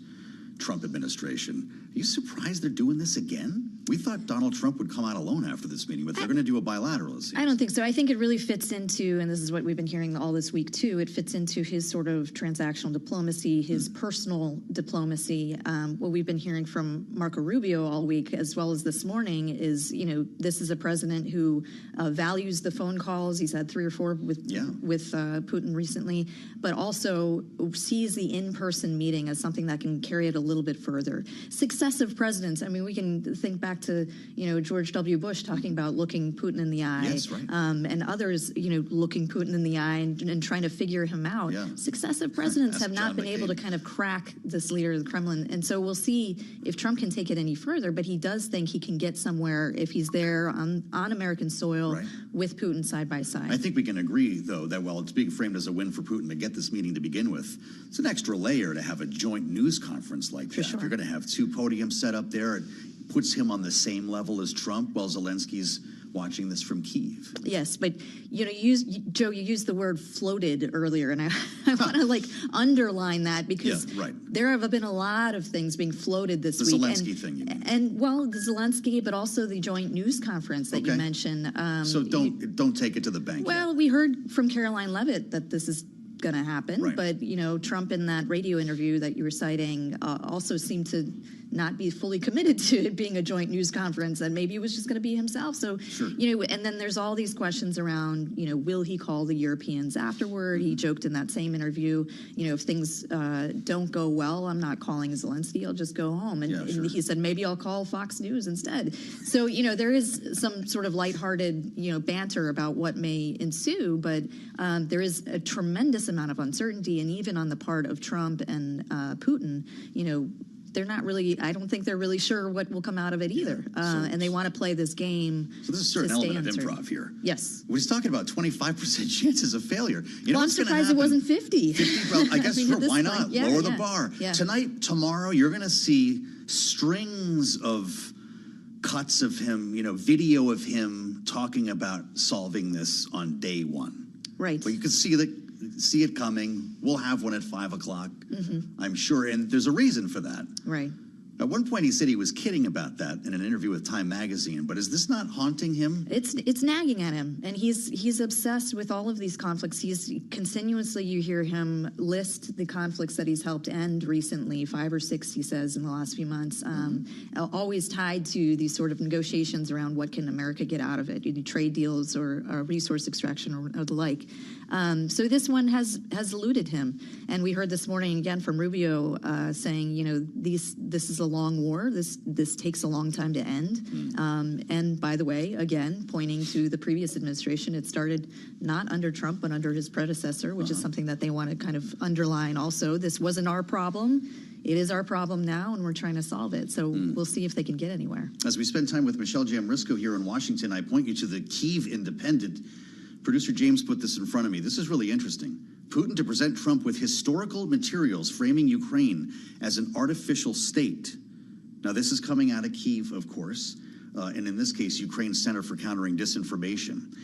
Trump administration. Are you surprised they're doing this again? We thought Donald Trump would come out alone after this meeting, but they're going to do a bilateral. I don't think so. I think it really fits into, and this is what we've been hearing all this week too, it fits into his sort of transactional diplomacy, his personal diplomacy. What we've been hearing from Marco Rubio all week, as well as this morning, is, this is a president who values the phone calls. He's had 3 or 4 with Putin recently, but also sees the in-person meeting as something that can carry it a little bit further. Successive presidents, I mean, we can think back to, George W. Bush talking about looking Putin in the eye. Yes, right. And others, looking Putin in the eye and trying to figure him out. Yeah. Successive presidents have not been able to kind of crack this leader of the Kremlin. And so we'll see if Trump can take it any further, but he does think he can get somewhere if he's there on American soil with Putin side by side. I think we can agree, though, that while it's being framed as a win for Putin to get this meeting to begin with, it's an extra layer to have a joint news conference like that. Sure. If you're going to have 2 podiums set up there, it puts him on the same level as Trump while Zelensky's watching this from Kyiv. Yes, but Joe, you used the word floated earlier, and I want to underline that because there have been a lot of things being floated this week. The Zelensky thing, you mean? And the Zelensky, but also the joint news conference that you mentioned. So don't take it to the bank. Well, we heard from Caroline Leavitt that this is going to happen, but Trump in that radio interview that you were citing also seemed to not be fully committed to it being a joint news conference, and maybe it was just going to be himself. So, and then there's all these questions around, will he call the Europeans afterward? He joked in that same interview, if things don't go well, I'm not calling Zelensky, I'll just go home. And he said, maybe I'll call Fox News instead. So, there is some sort of lighthearted, banter about what may ensue, but there is a tremendous amount of uncertainty, and even on the part of Trump and Putin, they're not really, I don't think they're really sure what will come out of it either. And they want to play this game. So there's a certain element of improv here. Yes. When he's talking about 25% chances of failure. I'm surprised it wasn't 50. 50, well, I guess why not? Lower the bar. Yeah. Tonight, tomorrow, you're going to see strings of cuts of him, video of him talking about solving this on day 1. Right. But you can see it coming. We'll have one at 5 o'clock, I'm sure. And there's a reason for that. Right. At one point, he said he was kidding about that in an interview with Time Magazine. But is this not haunting him? It's nagging at him, and he's obsessed with all of these conflicts. He's continuously, you hear him list the conflicts that he's helped end recently, 5 or 6, he says, in the last few months. Always tied to these sort of negotiations around what can America get out of it, trade deals or resource extraction or the like. So this one has eluded him, and we heard this morning again from Rubio saying, this is a long war. This takes a long time to end. And by the way, again, pointing to the previous administration, it started not under Trump, but under his predecessor, which is something that they want to kind of underline also. This wasn't our problem. it is our problem now, and we're trying to solve it. So we'll see if they can get anywhere. As we spend time with Michelle Jamrisco here in Washington, I point you to the Kyiv Independent. Producer James put this in front of me. This is really interesting. Putin to present Trump with historical materials framing Ukraine as an artificial state. Now, this is coming out of Kyiv, of course, and in this case, Ukraine's Center for Countering Disinformation.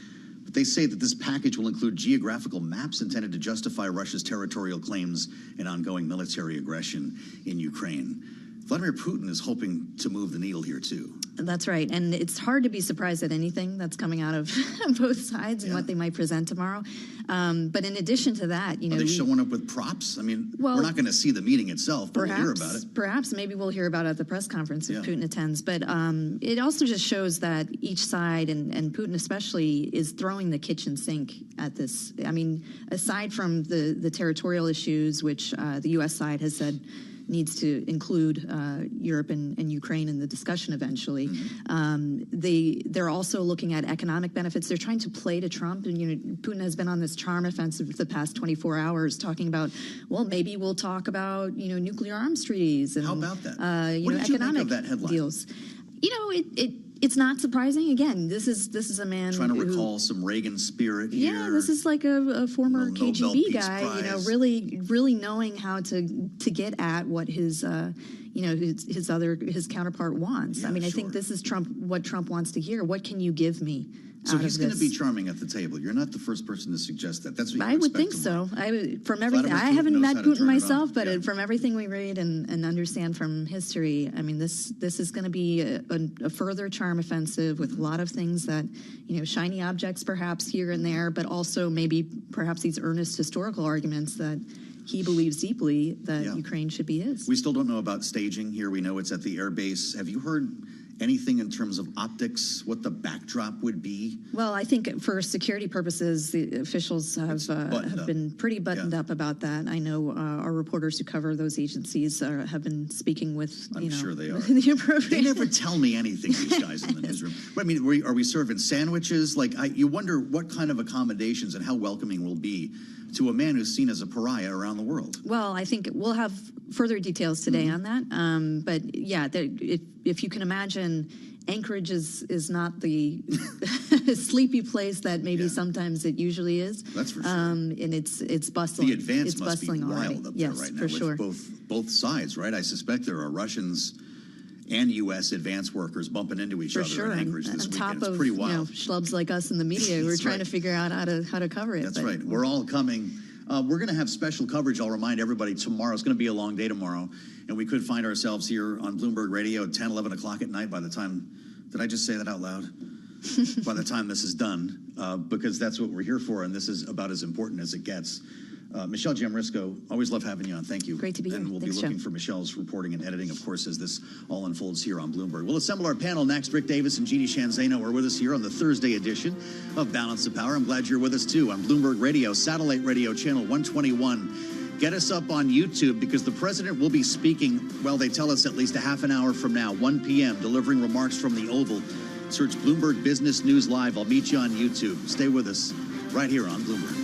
But they say that this package will include geographical maps intended to justify Russia's territorial claims and ongoing military aggression in Ukraine. Vladimir Putin is hoping to move the needle here, too. That's right. And it's hard to be surprised at anything that's coming out of both sides and what they might present tomorrow. But in addition to that, Are they showing up with props? I mean, we're not going to see the meeting itself, but we'll hear about it. Perhaps, maybe we'll hear about it at the press conference if Putin attends. But it also just shows that each side, and Putin especially, is throwing the kitchen sink at this. I mean, aside from the territorial issues, which the U.S. side has said needs to include Europe and Ukraine in the discussion eventually. They're also looking at economic benefits. They're trying to play to Trump, and Putin has been on this charm offensive for the past 24 hours, talking about, well, maybe we'll talk about nuclear arms treaties and how about that? What did you economic make of that headline? deals. It's not surprising. Again, this is a man trying to recall some Reagan spirit here. Yeah, this is like a former KGB guy, really knowing how to get at what his counterpart wants. Yeah, I mean, I think this is what Trump wants to hear. What can you give me? So he's going to be charming at the table. You're not the first person to suggest that. That's what I would think so. From everything, I haven't met Putin myself, but from everything we read and understand from history, I mean, this is going to be a further charm offensive with a lot of things that, shiny objects perhaps here and there, but also perhaps these earnest historical arguments that he believes deeply that Ukraine should be his. We still don't know about staging here. We know it's at the air base. Have you heard anything in terms of optics, what the backdrop would be? Well, I think for security purposes, the officials have been pretty buttoned up about that. I know our reporters who cover those agencies have been speaking with, I'm sure they are. They never tell me anything, these guys in the newsroom. I mean, are we serving sandwiches? You wonder what kind of accommodations and how welcoming we'll be to a man who's seen as a pariah around the world. Well, I think we'll have further details today on that. But yeah, if you can imagine, Anchorage is not the sleepy place that maybe sometimes it usually is. That's for sure. And it's bustling. The advance it's must be bustling wild up there right now with both sides, right? I suspect there are Russians and U.S. advance workers bumping into each other in Anchorage this weekend. It's pretty wild. Schlubs like us in the media who are trying to figure out how to cover it. That's right. We're all coming. We're going to have special coverage. I'll remind everybody tomorrow. It's going to be a long day tomorrow, and we could find ourselves here on Bloomberg Radio at 10, 11 o'clock at night by the time. Did I just say that out loud? By the time this is done, because that's what we're here for, and this is about as important as it gets. Michelle Jamrisco, always love having you on. Thank you. Great to be here. And we'll be looking for Michelle's reporting and editing, of course, as this all unfolds here on Bloomberg. We'll assemble our panel next. Rick Davis and Jeannie Shanzano are with us here on the Thursday edition of Balance of Power. I'm glad you're with us, too, on Bloomberg Radio, satellite radio channel 121. Get us up on YouTube because the president will be speaking, well, they tell us at least a half an hour from now, 1 p.m., delivering remarks from the Oval. Search Bloomberg Business News Live. I'll meet you on YouTube. Stay with us right here on Bloomberg.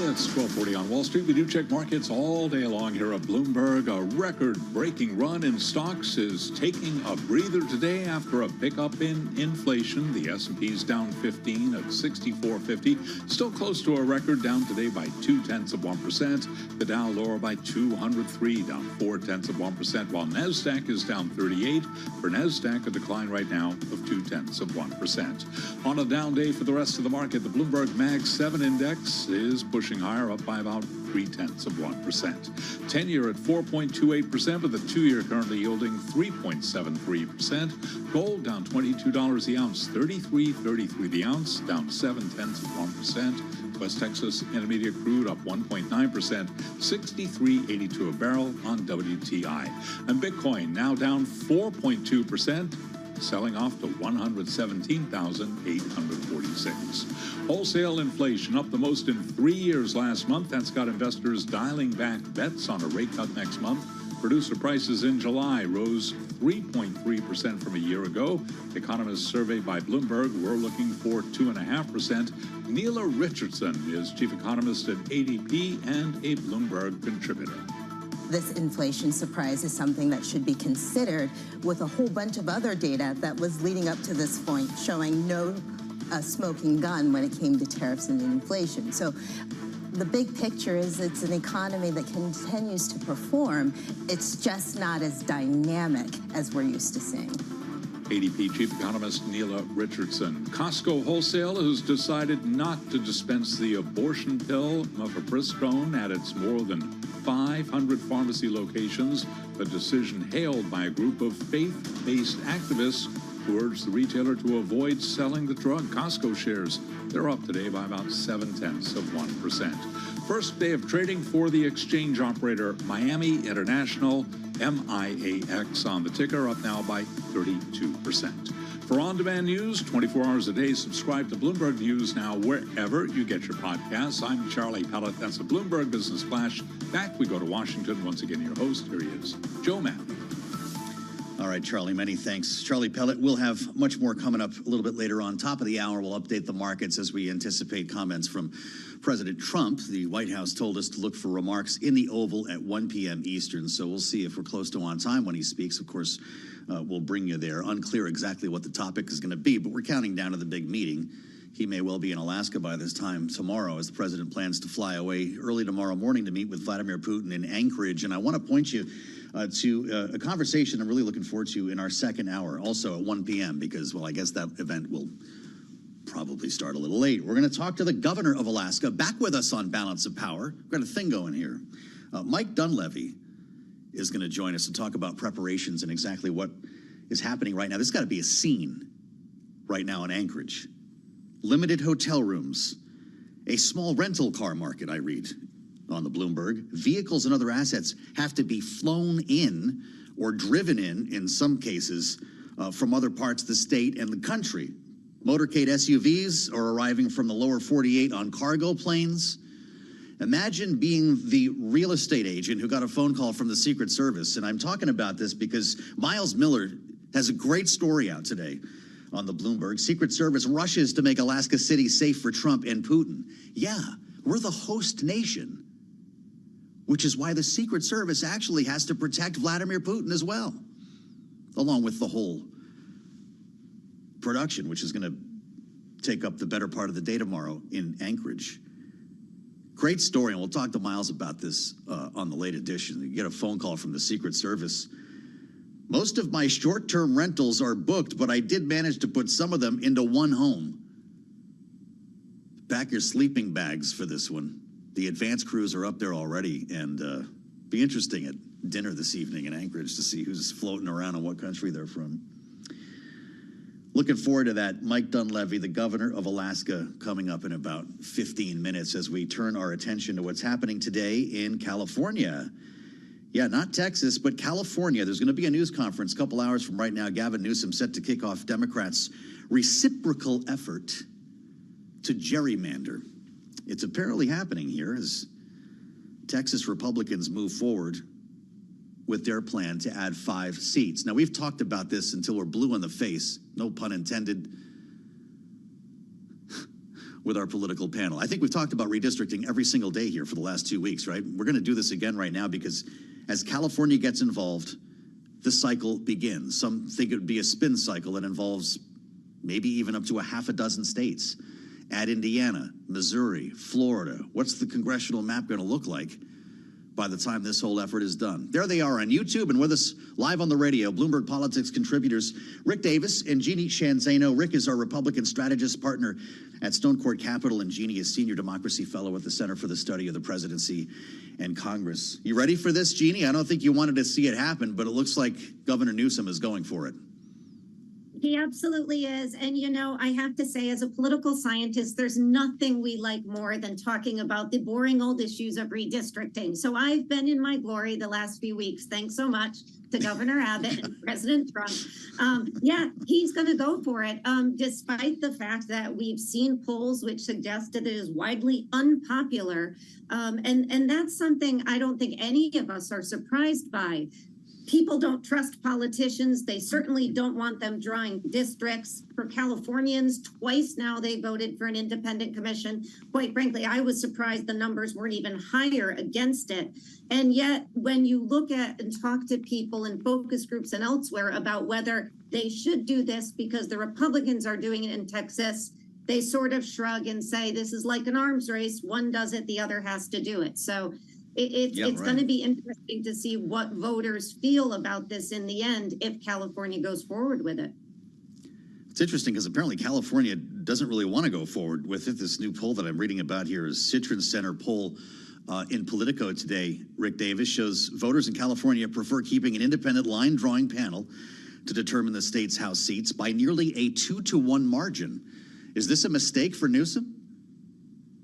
It's 12:40 on Wall Street. We do check markets all day long here at Bloomberg. A record-breaking run in stocks is taking a breather today after a pickup in inflation. The S&P's down 15 at 6450. Still close to a record, down today by 0.2%. The Dow lower by 203, down 0.4%, while NASDAQ is down 38. For NASDAQ, a decline right now of 0.2%. On a down day for the rest of the market, the Bloomberg Mag 7 index is pushing higher, up by about 0.3%. 10-year at 4.28%, with the 2-year currently yielding 3.73%. Gold down $22 the ounce, 33.33 the ounce, down 0.7%. West Texas Intermediate crude up 1.9%, 63.82 a barrel on WTI. And Bitcoin now down 4.2%. selling off to 117,846. Wholesale inflation up the most in 3 years last month. That's got investors dialing back bets on a rate cut next month. Producer prices in July rose 3.3% from a year ago. Economists surveyed by Bloomberg were looking for 2.5%. Neela Richardson is chief economist at ADP and a Bloomberg contributor. This inflation surprise is something that should be considered with a whole bunch of other data that was leading up to this point, showing no smoking gun when it came to tariffs and inflation. So the big picture is it's an economy that continues to perform. It's just not as dynamic as we're used to seeing. ADP chief economist Neela Richardson. Costco Wholesale has decided not to dispense the abortion pill mifepristone at its more than 500 pharmacy locations, a decision hailed by a group of faith-based activists who urged the retailer to avoid selling the drug. Costco shares, they're up today by about 0.7%. First day of trading for the exchange operator Miami International, MIAX on the ticker, up now by 32%. For on-demand news, 24 hours a day, subscribe to Bloomberg News now wherever you get your podcasts. I'm Charlie Pellet. That's a Bloomberg Business Flash. Back we go to Washington. Once again, your host, here he is, Joe Matthew. All right, Charlie, many thanks. Charlie Pellet. We'll have much more coming up a little bit later on. Top of the hour, we'll update the markets as we anticipate comments from President Trump. The White House told us to look for remarks in the Oval at 1 p.m. Eastern, so we'll see if we're close to on time when he speaks. Of course, we'll bring you there. Unclear exactly what the topic is going to be, but we're counting down to the big meeting. He may well be in Alaska by this time tomorrow, as the president plans to fly away early tomorrow morning to meet with Vladimir Putin in Anchorage. And I want to point you to a conversation I'm really looking forward to in our second hour, also at 1 p.m., because, well, I guess that event will probably start a little late. We're going to talk to the governor of Alaska, back with us on Balance of Power. We've got a thing going here. Mike Dunleavy is going to join us to talk about preparations and exactly what is happening right now. This has got to be a scene right now in Anchorage. Limited hotel rooms, a small rental car market, I read on the Bloomberg. Vehicles and other assets have to be flown in or driven in some cases, from other parts of the state and the country. Motorcade SUVs are arriving from the lower 48 on cargo planes. Imagine being the real estate agent who got a phone call from the Secret Service. And I'm talking about this because Miles Miller has a great story out today on the Bloomberg. Secret Service rushes to make Alaska City safe for Trump and Putin. Yeah, we're the host nation, which is why the Secret Service actually has to protect Vladimir Putin as well, along with the whole production, which is going to take up the better part of the day tomorrow in Anchorage. Great story, and we'll talk to Miles about this on the late edition. You get a phone call from the Secret Service. Most of my short-term rentals are booked, but I did manage to put some of them into one home. Pack your sleeping bags for this one. The advanced crews are up there already, and be interesting at dinner this evening in Anchorage to see who's floating around and what country they're from. Looking forward to that. Mike Dunleavy, the governor of Alaska, coming up in about 15 minutes as we turn our attention to what's happening today in California. Yeah, not Texas, but California. There's going to be a news conference a couple hours from right now. Gavin Newsom set to kick off Democrats' reciprocal effort to gerrymander. It's apparently happening here as Texas Republicans move forward with their plan to add 5 seats. Now, we've talked about this until we're blue in the face, no pun intended. with our political panel. I think we've talked about redistricting every single day here for the last 2 weeks, right? We're going to do this again right now because as California gets involved, the cycle begins. Some think it would be a spin cycle that involves maybe even up to a half a dozen states. Add Indiana, Missouri, Florida. What's the congressional map going to look like by the time this whole effort is done? There they are on YouTube and with us live on the radio, Bloomberg Politics contributors Rick Davis and Jeannie Shanzano. Rick is our Republican strategist partner at Stone Court Capital, and Jeannie is Senior Democracy Fellow at the Center for the Study of the Presidency and Congress. You ready for this, Jeannie? I don't think you wanted to see it happen, but it looks like Governor Newsom is going for it. He absolutely is. And, you know, I have to say, as a political scientist, there's nothing we like more than talking about the boring old issues of redistricting. So I've been in my glory the last few weeks. Thanks so much to Governor Abbott and President Trump. Yeah, he's going to go for it, despite the fact that we've seen polls which suggest that it is widely unpopular. And that's something I don't think any of us are surprised by. People don't trust politicians. They certainly don't want them drawing districts. For Californians, twice now they voted for an independent commission. Quite frankly, I was surprised the numbers weren't even higher against it. And yet, when you look at and talk to people in focus groups and elsewhere about whether they should do this because the Republicans are doing it in Texas, they sort of shrug and say, this is like an arms race. One does it, the other has to do it. So it's going to be interesting to see what voters feel about this in the end if California goes forward with it. It's interesting because apparently California doesn't really want to go forward with it. This new poll that I'm reading about here is Citron Center poll in Politico today. Rick Davis shows voters in California prefer keeping an independent line drawing panel to determine the state's House seats by nearly a 2-to-1 margin. Is this a mistake for Newsom?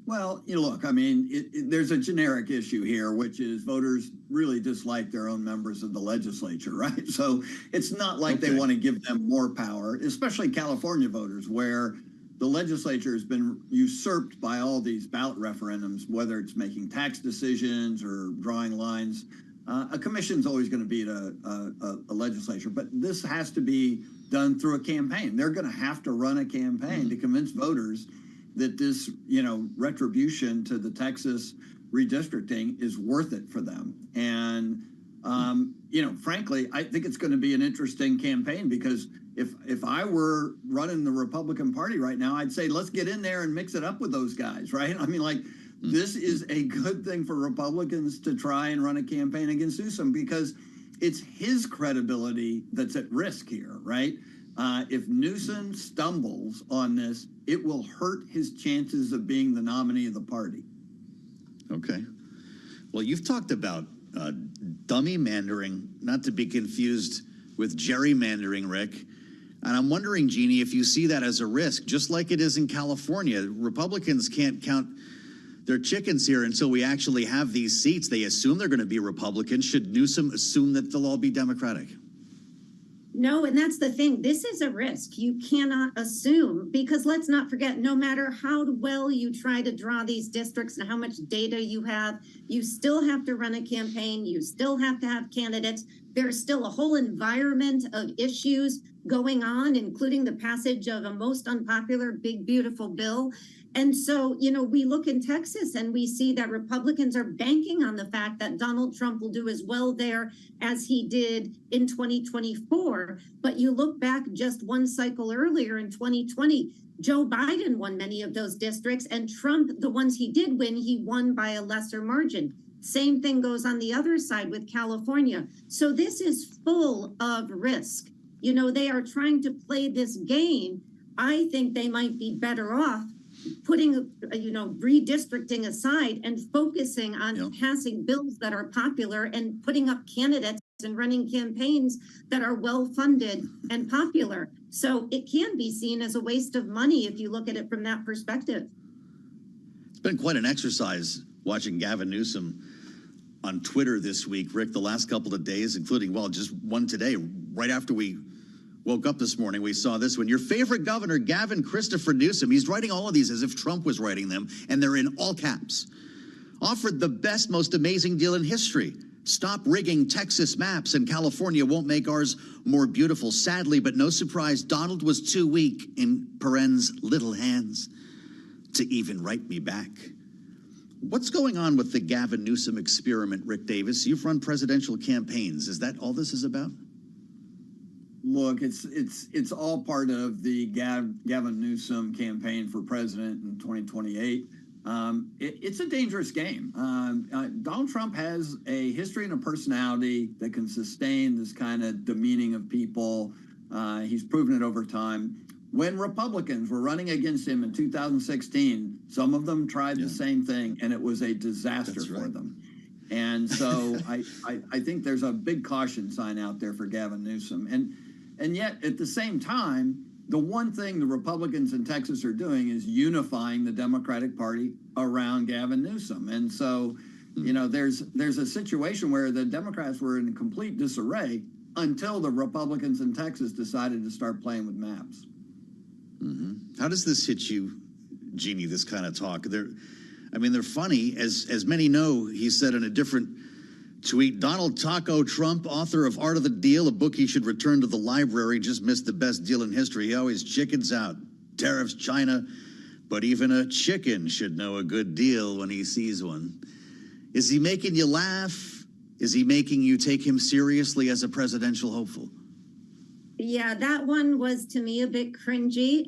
Well, you know, look, I mean, there's a generic issue here, which is voters really dislike their own members of the legislature, right? So it's not like they want to give them more power, especially California voters, where the legislature has been usurped by all these ballot referendums, whether it's making tax decisions or drawing lines. A commission's always going to beat a legislature, but this has to be done through a campaign. They're going to have to run a campaign to convince voters that this, you know, retribution to the Texas redistricting is worth it for them. And, you know, frankly, I think it's going to be an interesting campaign because if I were running the Republican Party right now, I'd say, let's get in there and mix it up with those guys, right? I mean, like, this is a good thing for Republicans to try and run a campaign against Newsom because it's his credibility that's at risk here, right? If Newsom stumbles on this, it will hurt his chances of being the nominee of the party. Okay. Well, you've talked about dummy mandering, not to be confused with gerrymandering, Rick. And I'm wondering, Jeannie, if you see that as a risk, just like it is in California. Republicans can't count their chickens here until we actually have these seats. They assume they're going to be Republican. Should Newsom assume that they'll all be Democratic? No, and that's the thing. This is a risk. You cannot assume, because let's not forget, no matter how well you try to draw these districts and how much data you have, you still have to run a campaign. You still have to have candidates. There's still a whole environment of issues going on, including the passage of a most unpopular big, beautiful bill. And so, you know, we look in Texas and we see that Republicans are banking on the fact that Donald Trump will do as well there as he did in 2024. But you look back just one cycle earlier in 2020, Joe Biden won many of those districts, and Trump, the ones he did win, he won by a lesser margin. Same thing goes on the other side with California. So this is full of risk. You know, they are trying to play this game. I think they might be better off putting, you know, redistricting aside and focusing on passing bills that are popular and putting up candidates and running campaigns that are well-funded and popular. So it can be seen as a waste of money if you look at it from that perspective. It's been quite an exercise watching Gavin Newsom on Twitter this week, Rick, the last couple of days, including, well, just one today, right after we woke up this morning, we saw this one. Your favorite governor, Gavin Christopher Newsom, he's writing all of these as if Trump was writing them, and they're in all caps. Offered the best, most amazing deal in history. Stop rigging Texas maps, and California won't make ours more beautiful. Sadly, but no surprise, Donald was too weak in Perren's little hands. to even write me back. What's going on with the Gavin Newsom experiment, Rick Davis? You've run presidential campaigns. Is that all this is about? Look, it's all part of the Gavin Newsom campaign for president in 2028. It's a dangerous game. Donald Trump has a history and a personality that can sustain this kind of demeaning of people. He's proven it over time. When Republicans were running against him in 2016, some of them tried the same thing, and it was a disaster for them. And so I think there's a big caution sign out there for Gavin Newsom. And yet, at the same time, the one thing the Republicans in Texas are doing is unifying the Democratic Party around Gavin Newsom. And so, you know, there's a situation where the Democrats were in complete disarray until the Republicans in Texas decided to start playing with maps. How does this hit you, Jeannie, this kind of talk? They're funny. As many know, he said in a different tweet, Donald Taco Trump, author of Art of the Deal, a book he should return to the library, just missed the best deal in history. He always chickens out. Tariffs, China, but even a chicken should know a good deal when he sees one. Is he making you laugh? Is he making you take him seriously as a presidential hopeful? Yeah, that one was to me a bit cringy.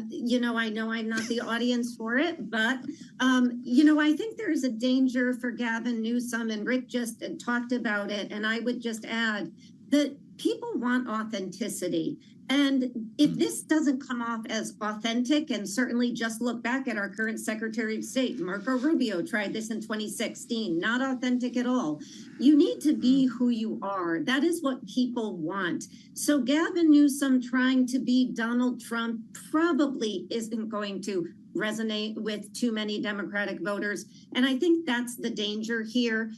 You know I'm not the audience for it, but, I think there's a danger for Gavin Newsom, and Rick just talked about it. And I would just add that people want authenticity. And if this doesn't come off as authentic, and certainly just look back at our current Secretary of State, Marco Rubio tried this in 2016, not authentic at all. You need to be who you are. That is what people want. So Gavin Newsom trying to be Donald Trump probably isn't going to resonate with too many Democratic voters. And I think that's the danger here.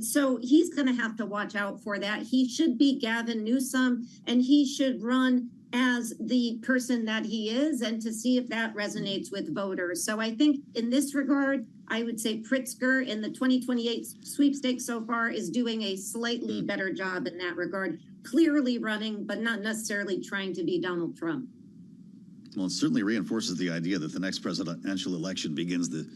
So he's going to have to watch out for that. He should be Gavin Newsom, and he should run as the person that he is, and to see if that resonates with voters. So I think in this regard, I would say Pritzker in the 2028 sweepstakes so far is doing a slightly better job in that regard, clearly running, but not necessarily trying to be Donald Trump. Well, it certainly reinforces the idea that the next presidential election begins the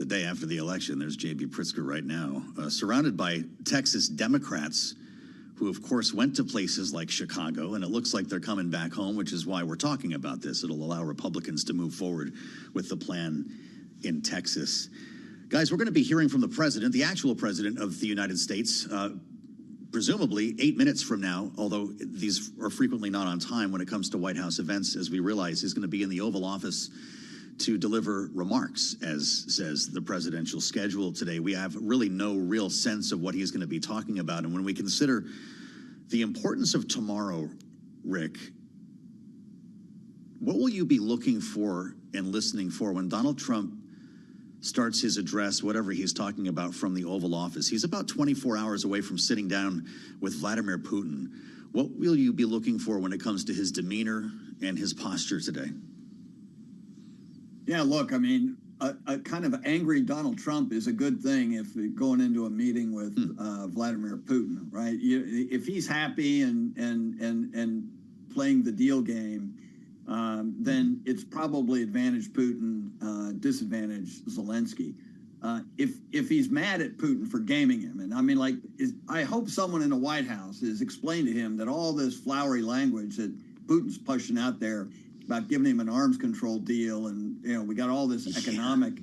day after the election. There's J.B. Pritzker right now, surrounded by Texas Democrats who, of course, went to places like Chicago, and it looks like they're coming back home, which is why we're talking about this. It'll allow Republicans to move forward with the plan in Texas. Guys, we're going to be hearing from the president, the actual president of the United States, presumably 8 minutes from now, although these are frequently not on time when it comes to White House events, as we realize he's going to be in the Oval Office to deliver remarks, as says the presidential schedule today. We have really no real sense of what he's going to be talking about. And when we consider the importance of tomorrow, Rick, what will you be looking for and listening for when Donald Trump starts his address, whatever he's talking about, from the Oval Office? He's about 24 hours away from sitting down with Vladimir Putin. What will you be looking for when it comes to his demeanor and his posture today? Yeah, look, I mean, a kind of angry Donald Trump is a good thing if going into a meeting with Vladimir Putin, right? If he's happy and playing the deal game, then it's probably advantage Putin, disadvantage Zelensky. If he's mad at Putin for gaming him, and I mean, I hope someone in the White House has explained to him that all this flowery language that Putin's pushing out there about giving him an arms control deal, and we got all this economic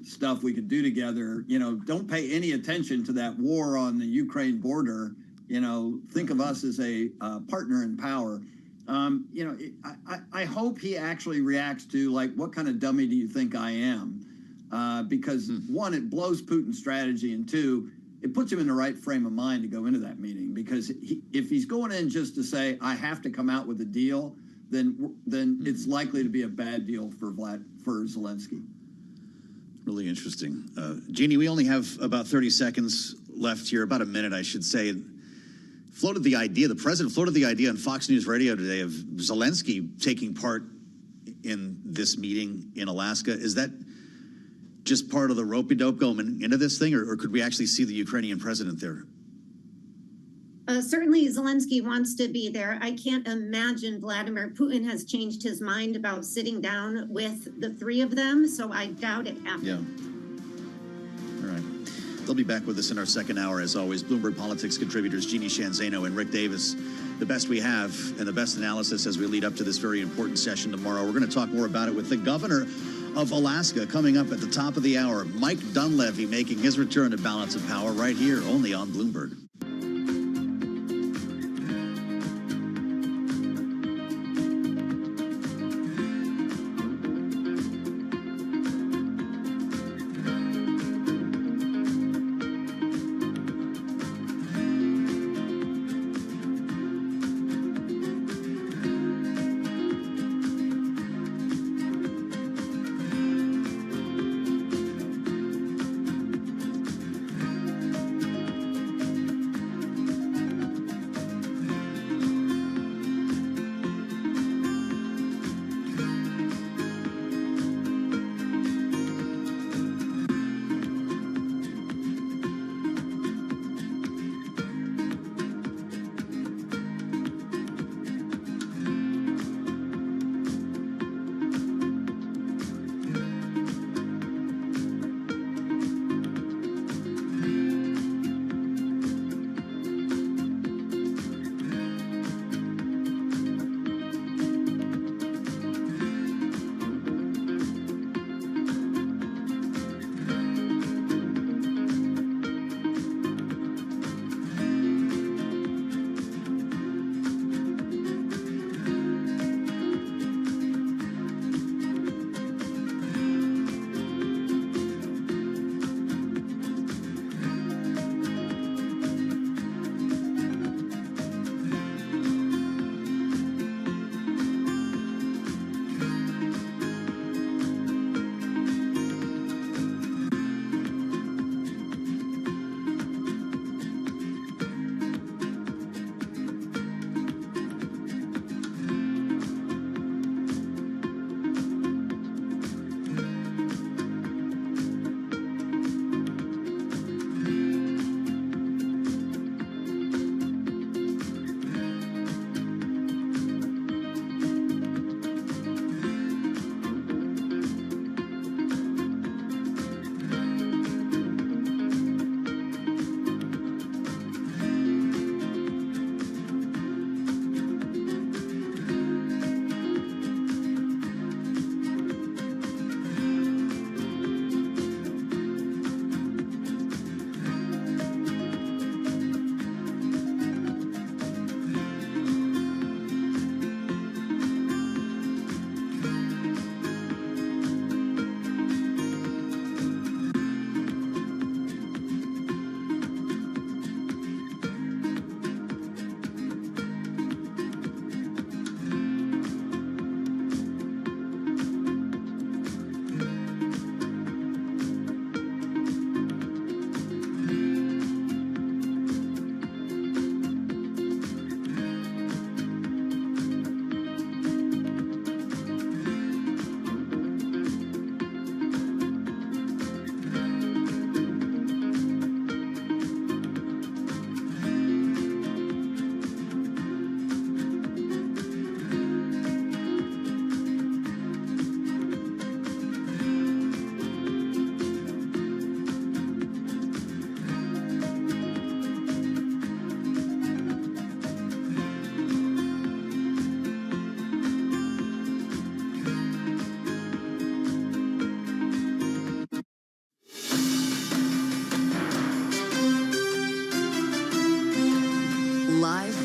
stuff we could do together. Don't pay any attention to that war on the Ukraine border. Think of us as a partner in power. I hope he actually reacts to, like, what kind of dummy do you think I am? Because one, it blows Putin's strategy, and two, it puts him in the right frame of mind to go into that meeting. Because if he's going in just to say, I have to come out with a deal, then it's likely to be a bad deal for Zelensky. Really interesting. Jeannie, we only have about 30 seconds left here, about a minute, I should say. The president floated the idea on Fox News Radio today of Zelensky taking part in this meeting in Alaska. Is that just part of the ropey-dope going into this thing, or could we actually see the Ukrainian president there? Certainly Zelensky wants to be there. I can't imagine Vladimir Putin has changed his mind about sitting down with the three of them, so I doubt it happened. Yeah. All right. They'll be back with us in our second hour, as always. Bloomberg Politics contributors Jeannie Shanzano and Rick Davis. The best we have and the best analysis as we lead up to this very important session tomorrow. We're going to talk more about it with the governor of Alaska coming up at the top of the hour. Mike Dunleavy making his return to Balance of Power right here, only on Bloomberg.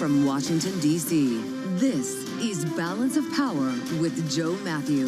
From Washington, D.C., this is Balance of Power with Joe Matthew.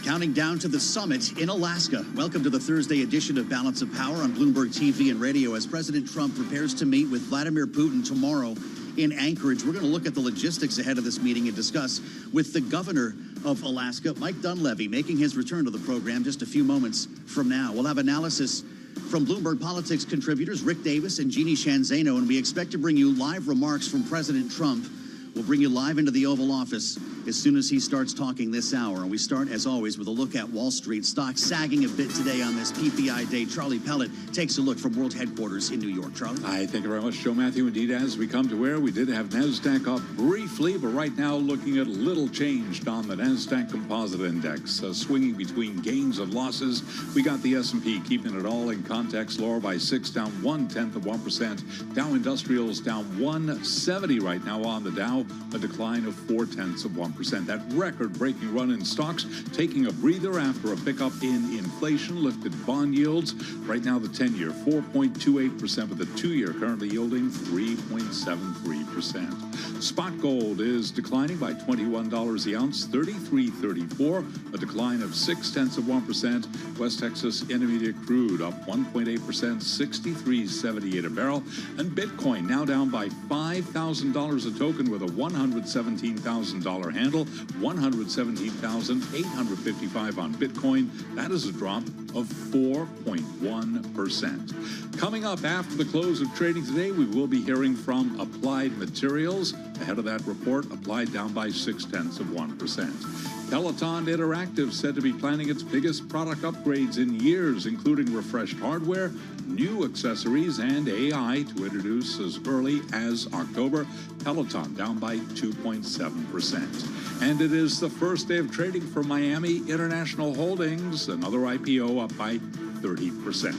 Counting down to the summit in Alaska. Welcome to the Thursday edition of Balance of Power on Bloomberg TV and radio as President Trump prepares to meet with Vladimir Putin tomorrow in Anchorage. We're going to look at the logistics ahead of this meeting and discuss with the governor of Alaska, Mike Dunleavy, making his return to the program just a few moments from now. We'll have analysis from Bloomberg Politics contributors Rick Davis and Jeannie Shanzano, and we expect to bring you live remarks from President Trump We'll bring you live into the Oval Office as soon as he starts talking this hour. And we start, as always, with a look at Wall Street. Stocks sagging a bit today on this PPI day. Charlie Pellet takes a look from world headquarters in New York. Charlie? Thank you very much, Joe Matthew. Indeed, as we come to where we did have NASDAQ up briefly, but right now looking at little changed on the NASDAQ Composite Index, swinging between gains and losses. We got the S&P keeping it all in context, lower by 6, down 0.1%. Dow Industrials down 170 right now on the Dow, a decline of 0.4%. That record-breaking run in stocks taking a breather after a pickup in inflation lifted bond yields. Right now, the 10-year 4.28%, with the 2-year currently yielding 3.73%. Spot gold is declining by $21 the ounce, $33.34, a decline of 0.6%. West Texas Intermediate crude up 1.8%, $63.78 a barrel, and Bitcoin now down by $5,000 a token with a $117,000 handle, $117,855 on Bitcoin. That is a drop of 4.1%. Coming up after the close of trading today, we will be hearing from Applied Materials. Ahead of that report, Applied down by 0.6%. Peloton Interactive said to be planning its biggest product upgrades in years, including refreshed hardware, new accessories, and AI to introduce as early as October. Peloton down by 2.7%. And it is the first day of trading for Miami International Holdings, another IPO up by 30%.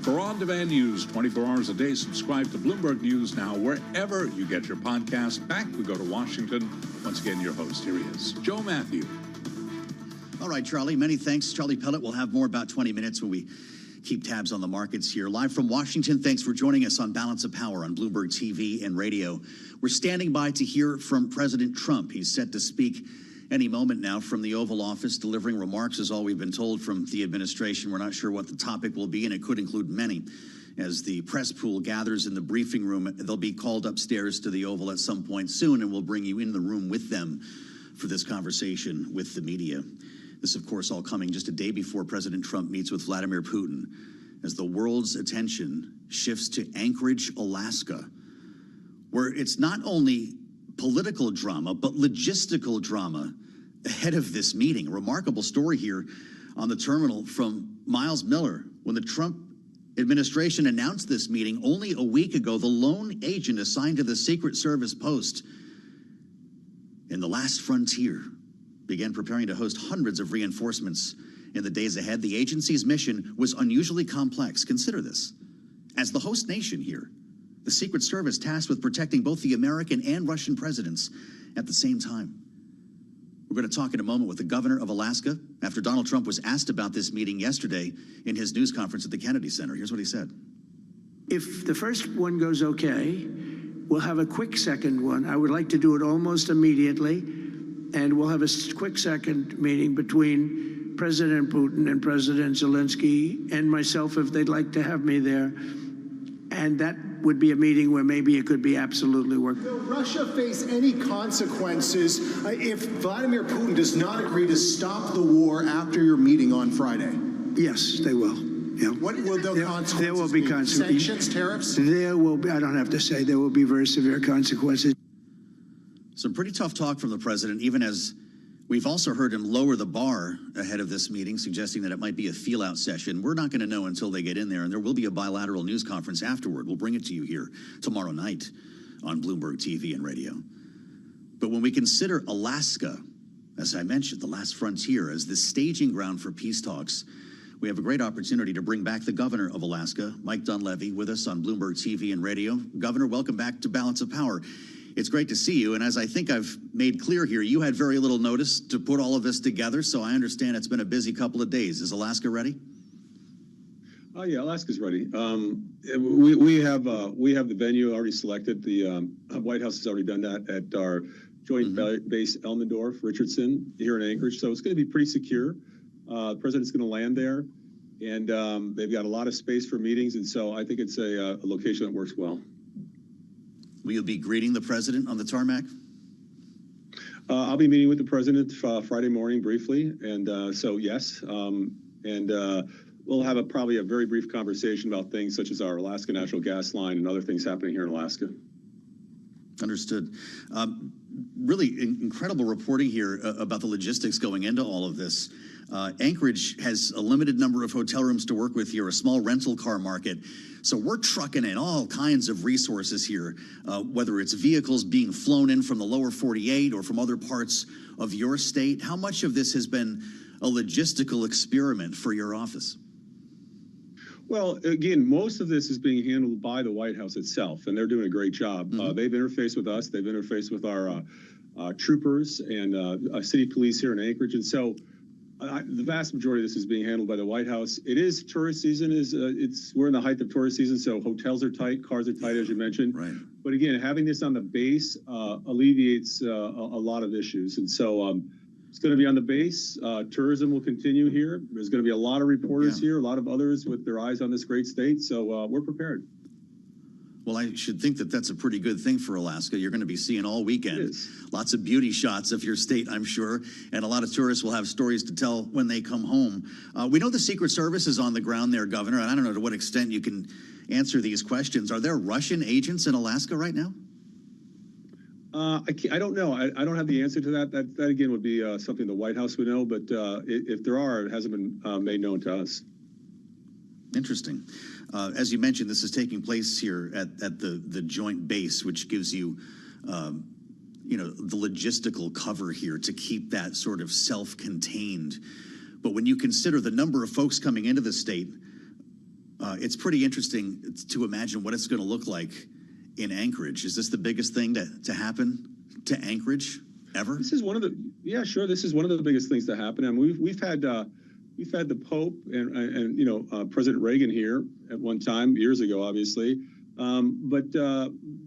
For on-demand news 24 hours a day, subscribe to Bloomberg News Now wherever you get your podcast. Back we go to Washington. Once again, your host, here he is, Joe Matthew. All right, Charlie, many thanks. Charlie Pellet will have more about 20 minutes when we keep tabs on the markets here. Live from Washington, thanks for joining us on Balance of Power on Bloomberg TV and radio. We're standing by to hear from President Trump. He's set to speak any moment now from the Oval Office, delivering remarks, is all we've been told from the administration. We're not sure what the topic will be, and it could include many. As the press pool gathers in the briefing room, they'll be called upstairs to the Oval at some point soon, and we'll bring you in the room with them for this conversation with the media. This, of course, all coming just a day before President Trump meets with Vladimir Putin, as the world's attention shifts to Anchorage, Alaska, where it's not only political drama, but logistical drama ahead of this meeting. A remarkable story here on the terminal from Miles Miller. When the Trump administration announced this meeting only a week ago, the lone agent assigned to the Secret Service post in the last frontier began preparing to host hundreds of reinforcements in the days ahead. The agency's mission was unusually complex. Consider this. As the host nation here, the Secret Service tasked with protecting both the American and Russian presidents at the same time. We're going to talk in a moment with the governor of Alaska after Donald Trump was asked about this meeting yesterday in his news conference at the Kennedy Center. Here's what he said. If the first one goes okay, we'll have a quick second one. I would like to do it almost immediately. And we'll have a quick second meeting between President Putin and President Zelensky and myself, if they'd like to have me there. And that would be a meeting where maybe it could be absolutely work. Will Russia face any consequences if Vladimir Putin does not agree to stop the war after your meeting on Friday? Yes, they will. Yeah. What will the consequences There will be consequences. Sanctions, tariffs? There will be, I don't have to say, there will be very severe consequences. Some pretty tough talk from the president, even as we've also heard him lower the bar ahead of this meeting, suggesting that it might be a feel-out session. We're not going to know until they get in there, and there will be a bilateral news conference afterward. We'll bring it to you here tomorrow night on Bloomberg TV and radio. But when we consider Alaska, as I mentioned, the last frontier, as the staging ground for peace talks, we have a great opportunity to bring back the governor of Alaska, Mike Dunleavy, with us on Bloomberg TV and radio. Governor, welcome back to Balance of Power. It's great to see you, and as I think I've made clear here, you had very little notice to put all of this together, so I understand it's been a busy couple of days. Is Alaska ready? Oh yeah, Alaska's ready. We have the venue already selected. The White House has already done that at our joint base Elmendorf, Richardson, here in Anchorage. So it's going to be pretty secure. The president's going to land there, and they've got a lot of space for meetings, and so I think it's a location that works well. Will you be greeting the president on the tarmac? I'll be meeting with the president Friday morning briefly, and so yes, and we'll have probably a very brief conversation about things such as our Alaska natural gas line and other things happening here in Alaska. Understood. really incredible reporting here about the logistics going into all of this. Anchorage has a limited number of hotel rooms to work with here, a small rental car market. So we're trucking in all kinds of resources here, whether it's vehicles being flown in from the lower 48 or from other parts of your state. How much of this has been a logistical experiment for your office? Well, again, most of this is being handled by the White House itself, and they're doing a great job. They've interfaced with us. They've interfaced with our troopers and city police here in Anchorage. And so the vast majority of this is being handled by the White House. It is tourist season. We're in the height of tourist season, so hotels are tight, cars are tight, as you mentioned. Right. But again, having this on the base alleviates a lot of issues. And so it's going to be on the base. Tourism will continue here. There's going to be a lot of reporters here, a lot of others with their eyes on this great state. So we're prepared. Well, I should think that that's a pretty good thing for Alaska. You're going to be seeing all weekend lots of beauty shots of your state, I'm sure, and a lot of tourists will have stories to tell when they come home. We know the Secret Service is on the ground there, Governor, and I don't know to what extent you can answer these questions. Are there Russian agents in Alaska right now? I don't know. I don't have the answer to that. That again, would be something the White House would know, but if there are, it hasn't been made known to us. Interesting. As you mentioned, this is taking place here at the joint base, which gives you, the logistical cover here to keep that sort of self-contained. But when you consider the number of folks coming into the state, it's pretty interesting to imagine what it's going to look like in Anchorage. Is this the biggest thing to happen to Anchorage ever? This is one of the This is one of the biggest things to happen. I mean, we've had the Pope and President Reagan here at one time years ago, obviously. But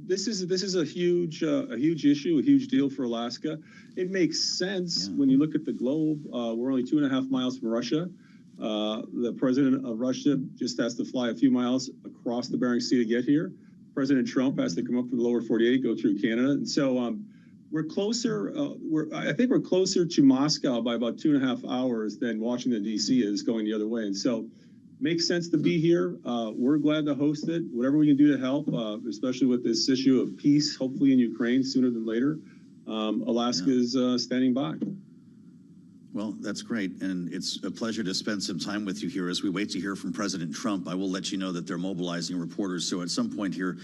this is a huge issue, a huge deal for Alaska. It makes sense when you look at the globe. We're only 2.5 miles from Russia. The president of Russia just has to fly a few miles across the Bering Sea to get here. President Trump has to come up from the lower 48, go through Canada, and so we're closer. I think we're closer to Moscow by about 2.5 hours than Washington D.C. is going the other way, and so makes sense to be here. We're glad to host it. Whatever we can do to help, especially with this issue of peace, hopefully in Ukraine sooner than later. Alaska is standing by. Well, that's great, and it's a pleasure to spend some time with you here as we wait to hear from President Trump. I will let you know that they're mobilizing reporters, so at some point here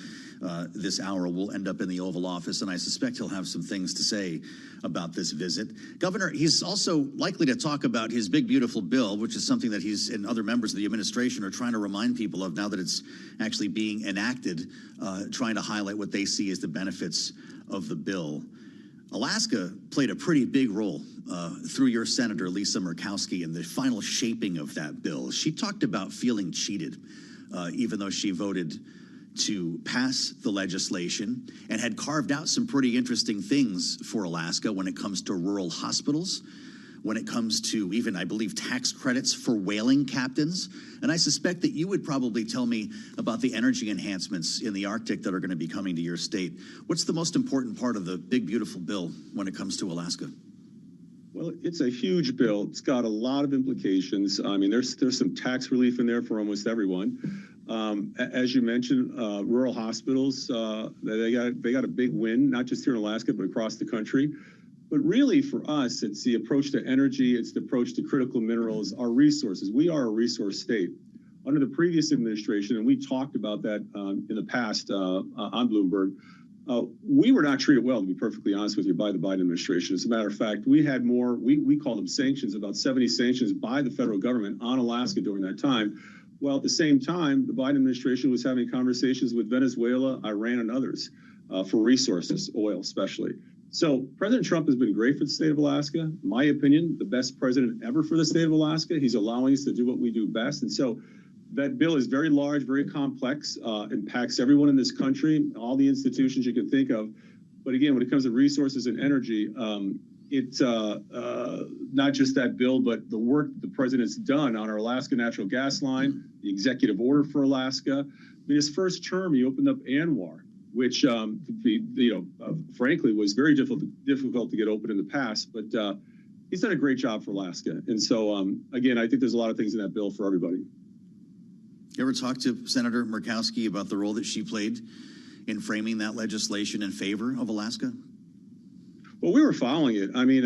this hour we'll end up in the Oval Office, and I suspect he'll have some things to say about this visit. Governor, he's also likely to talk about his big, beautiful bill, which is something that he's and other members of the administration are trying to remind people of now that it's actually being enacted, trying to highlight what they see as the benefits of the bill. Alaska played a pretty big role through your Senator Lisa Murkowski in the final shaping of that bill. She talked about feeling cheated, even though she voted to pass the legislation and had carved out some pretty interesting things for Alaska when it comes to rural hospitals, when it comes to even, I believe, tax credits for whaling captains. And I suspect that you would probably tell me about the energy enhancements in the Arctic that are going to be coming to your state. What's the most important part of the big, beautiful bill when it comes to Alaska? Well, it's a huge bill. It's got a lot of implications. I mean, there's some tax relief in there for almost everyone. As you mentioned, rural hospitals, they got a big win, not just here in Alaska, but across the country. But really, for us, it's the approach to energy. It's the approach to critical minerals, our resources. We are a resource state. Under the previous administration, and we talked about that in the past on Bloomberg, we were not treated well, to be perfectly honest with you, by the Biden administration. As a matter of fact, we had more, we call them sanctions, about 70 sanctions by the federal government on Alaska during that time. Well, at the same time, the Biden administration was having conversations with Venezuela, Iran, and others for resources, oil especially. So President Trump has been great for the state of Alaska. In my opinion, the best president ever for the state of Alaska. He's allowing us to do what we do best. And so that bill is very large, very complex, impacts everyone in this country, all the institutions you can think of. But again, when it comes to resources and energy, it's not just that bill, but the work the president's done on our Alaska natural gas line, the executive order for Alaska. In his first term, he opened up ANWR, which, frankly, was very difficult to get open in the past. But he's done a great job for Alaska. And so, again, I think there's a lot of things in that bill for everybody. You ever talk to Senator Murkowski about the role that she played in framing that legislation in favor of Alaska? Well, we were following it. I mean,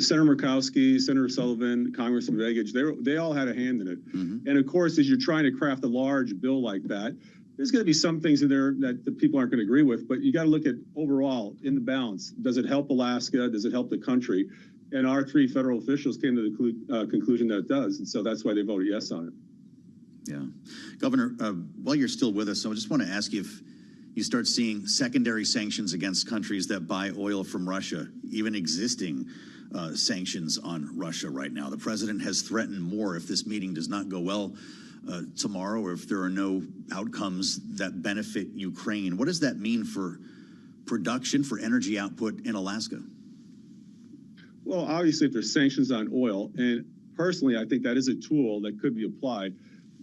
Senator Murkowski, Senator Sullivan, Congressman Begich, they all had a hand in it. And of course, as you're trying to craft a large bill like that, there's going to be some things in there that the people aren't going to agree with, but you got to look at overall in the balance. Does it help Alaska? Does it help the country? And our 3 federal officials came to the conclusion that it does. And so that's why they voted yes on it. Yeah. Governor, while you're still with us, I just want to ask you if you start seeing secondary sanctions against countries that buy oil from Russia, even existing sanctions on Russia right now. The president has threatened more if this meeting does not go well tomorrow, or if there are no outcomes that benefit Ukraine. What does that mean for production, for energy output in Alaska? Well, obviously, if there's sanctions on oil, and personally, I think that is a tool that could be applied.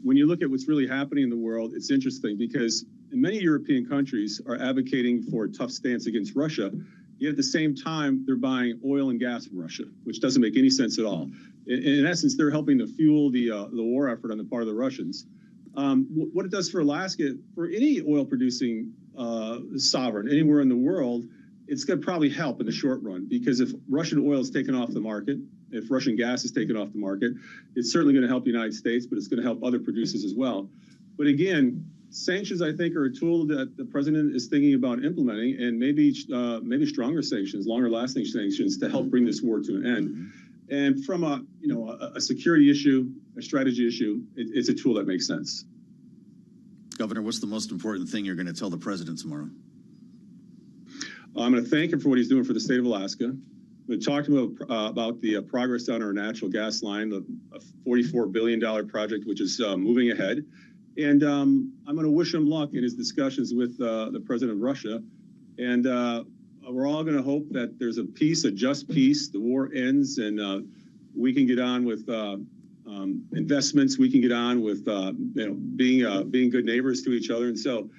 When you look at what's really happening in the world, it's interesting because many European countries are advocating for a tough stance against Russia, yet at the same time, they're buying oil and gas from Russia, which doesn't make any sense at all. In essence, they're helping to fuel the war effort on the part of the Russians. What it does for Alaska, for any oil-producing sovereign anywhere in the world, it's going to probably help in the short run, because if Russian oil is taken off the market, if Russian gas is taken off the market, it's certainly going to help the United States, but it's going to help other producers as well. But again, sanctions, I think, are a tool that the president is thinking about implementing, and maybe stronger sanctions, longer-lasting sanctions to help bring this war to an end. And from a security issue, a strategy issue, it's a tool that makes sense. Governor, what's the most important thing you're going to tell the president tomorrow? I'm going to thank him for what he's doing for the state of Alaska. I'm going to talk to him about the progress on our natural gas line, the $44 billion project, which is moving ahead. And I'm going to wish him luck in his discussions with the president of Russia. And we're all going to hope that there's a peace, a just peace, the war ends, and we can get on with investments. We can get on with being good neighbors to each other. And so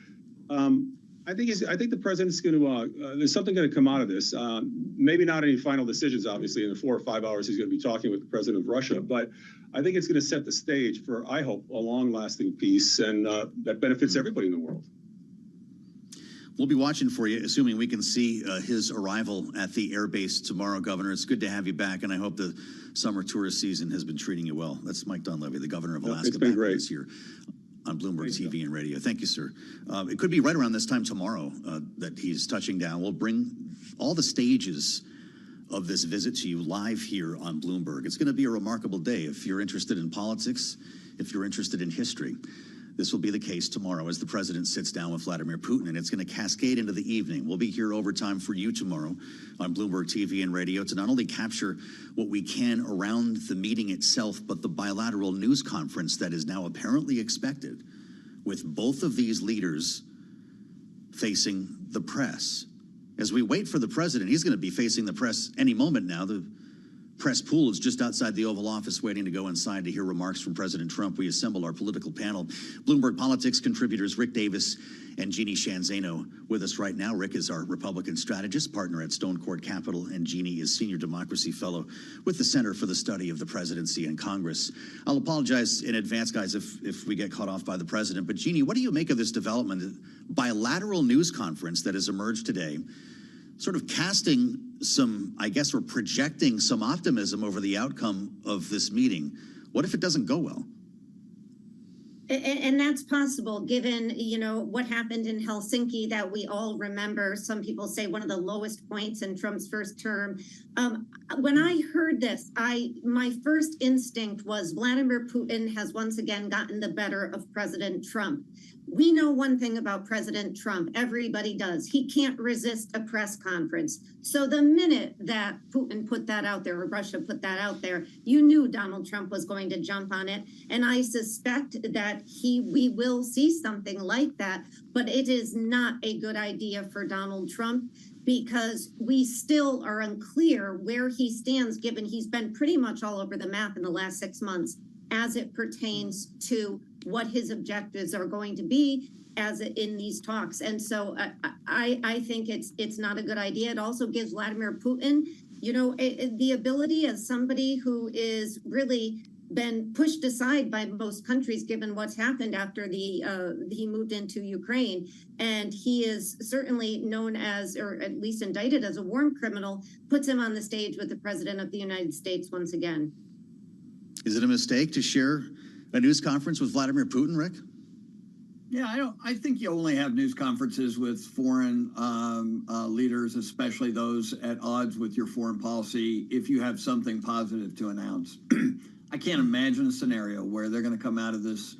I think the president's going to there's something going to come out of this. Maybe not any final decisions, obviously, in the 4 or 5 hours he's going to be talking with the president of Russia, but I think it's going to set the stage for, I hope, a long-lasting peace and that benefits everybody in the world. We'll be watching for you, assuming we can see his arrival at the air base tomorrow, Governor. It's good to have you back, and I hope the summer tourist season has been treating you well. That's Mike Dunleavy, the governor of Alaska. It's been great this year on Bloomberg TV and radio. Thank you, sir. It could be right around this time tomorrow that he's touching down. We'll bring all the stages of this visit to you live here on Bloomberg. It's going to be a remarkable day if you're interested in politics, if you're interested in history. This will be the case tomorrow as the president sits down with Vladimir Putin, and it's going to cascade into the evening. We'll be here overtime for you tomorrow on Bloomberg TV and radio to not only capture what we can around the meeting itself, but the bilateral news conference that is now apparently expected, with both of these leaders facing the press. As we wait for the president, he's going to be facing the press any moment now. The press pool is just outside the Oval Office waiting to go inside to hear remarks from President Trump. We assemble our political panel. Bloomberg Politics contributors Rick Davis and Jeannie Shanzano with us right now. Rick is our Republican strategist, partner at Stone Court Capital, and Jeannie is Senior Democracy Fellow with the Center for the Study of the Presidency and Congress. I'll apologize in advance, guys, if we get caught off by the president. But Jeannie, what do you make of this development, bilateral news conference that has emerged today, sort of casting some, I guess, or projecting some optimism over the outcome of this meeting? What if it doesn't go well? And that's possible, given, what happened in Helsinki that we all remember. Some people say one of the lowest points in Trump's first term. When I heard this, my first instinct was Vladimir Putin has once again gotten the better of President Trump. We know one thing about President Trump. Everybody does. He can't resist a press conference. So the minute that Putin put that out there, or Russia put that out there, you knew Donald Trump was going to jump on it. And I suspect that we will see something like that. But it is not a good idea for Donald Trump, because we still are unclear where he stands, given he's been pretty much all over the map in the last 6 months as it pertains to what his objectives are going to be as in these talks. And so I think it's not a good idea. It also gives Vladimir Putin, the ability, as somebody who is really been pushed aside by most countries given what's happened after he moved into Ukraine. And he is certainly known as, or at least indicted as, a war criminal, puts him on the stage with the President of the United States once again. Is it a mistake to share a news conference with Vladimir Putin, Rick? Yeah, I think you only have news conferences with foreign leaders, especially those at odds with your foreign policy, if you have something positive to announce. I can't imagine a scenario where they're going to come out of this,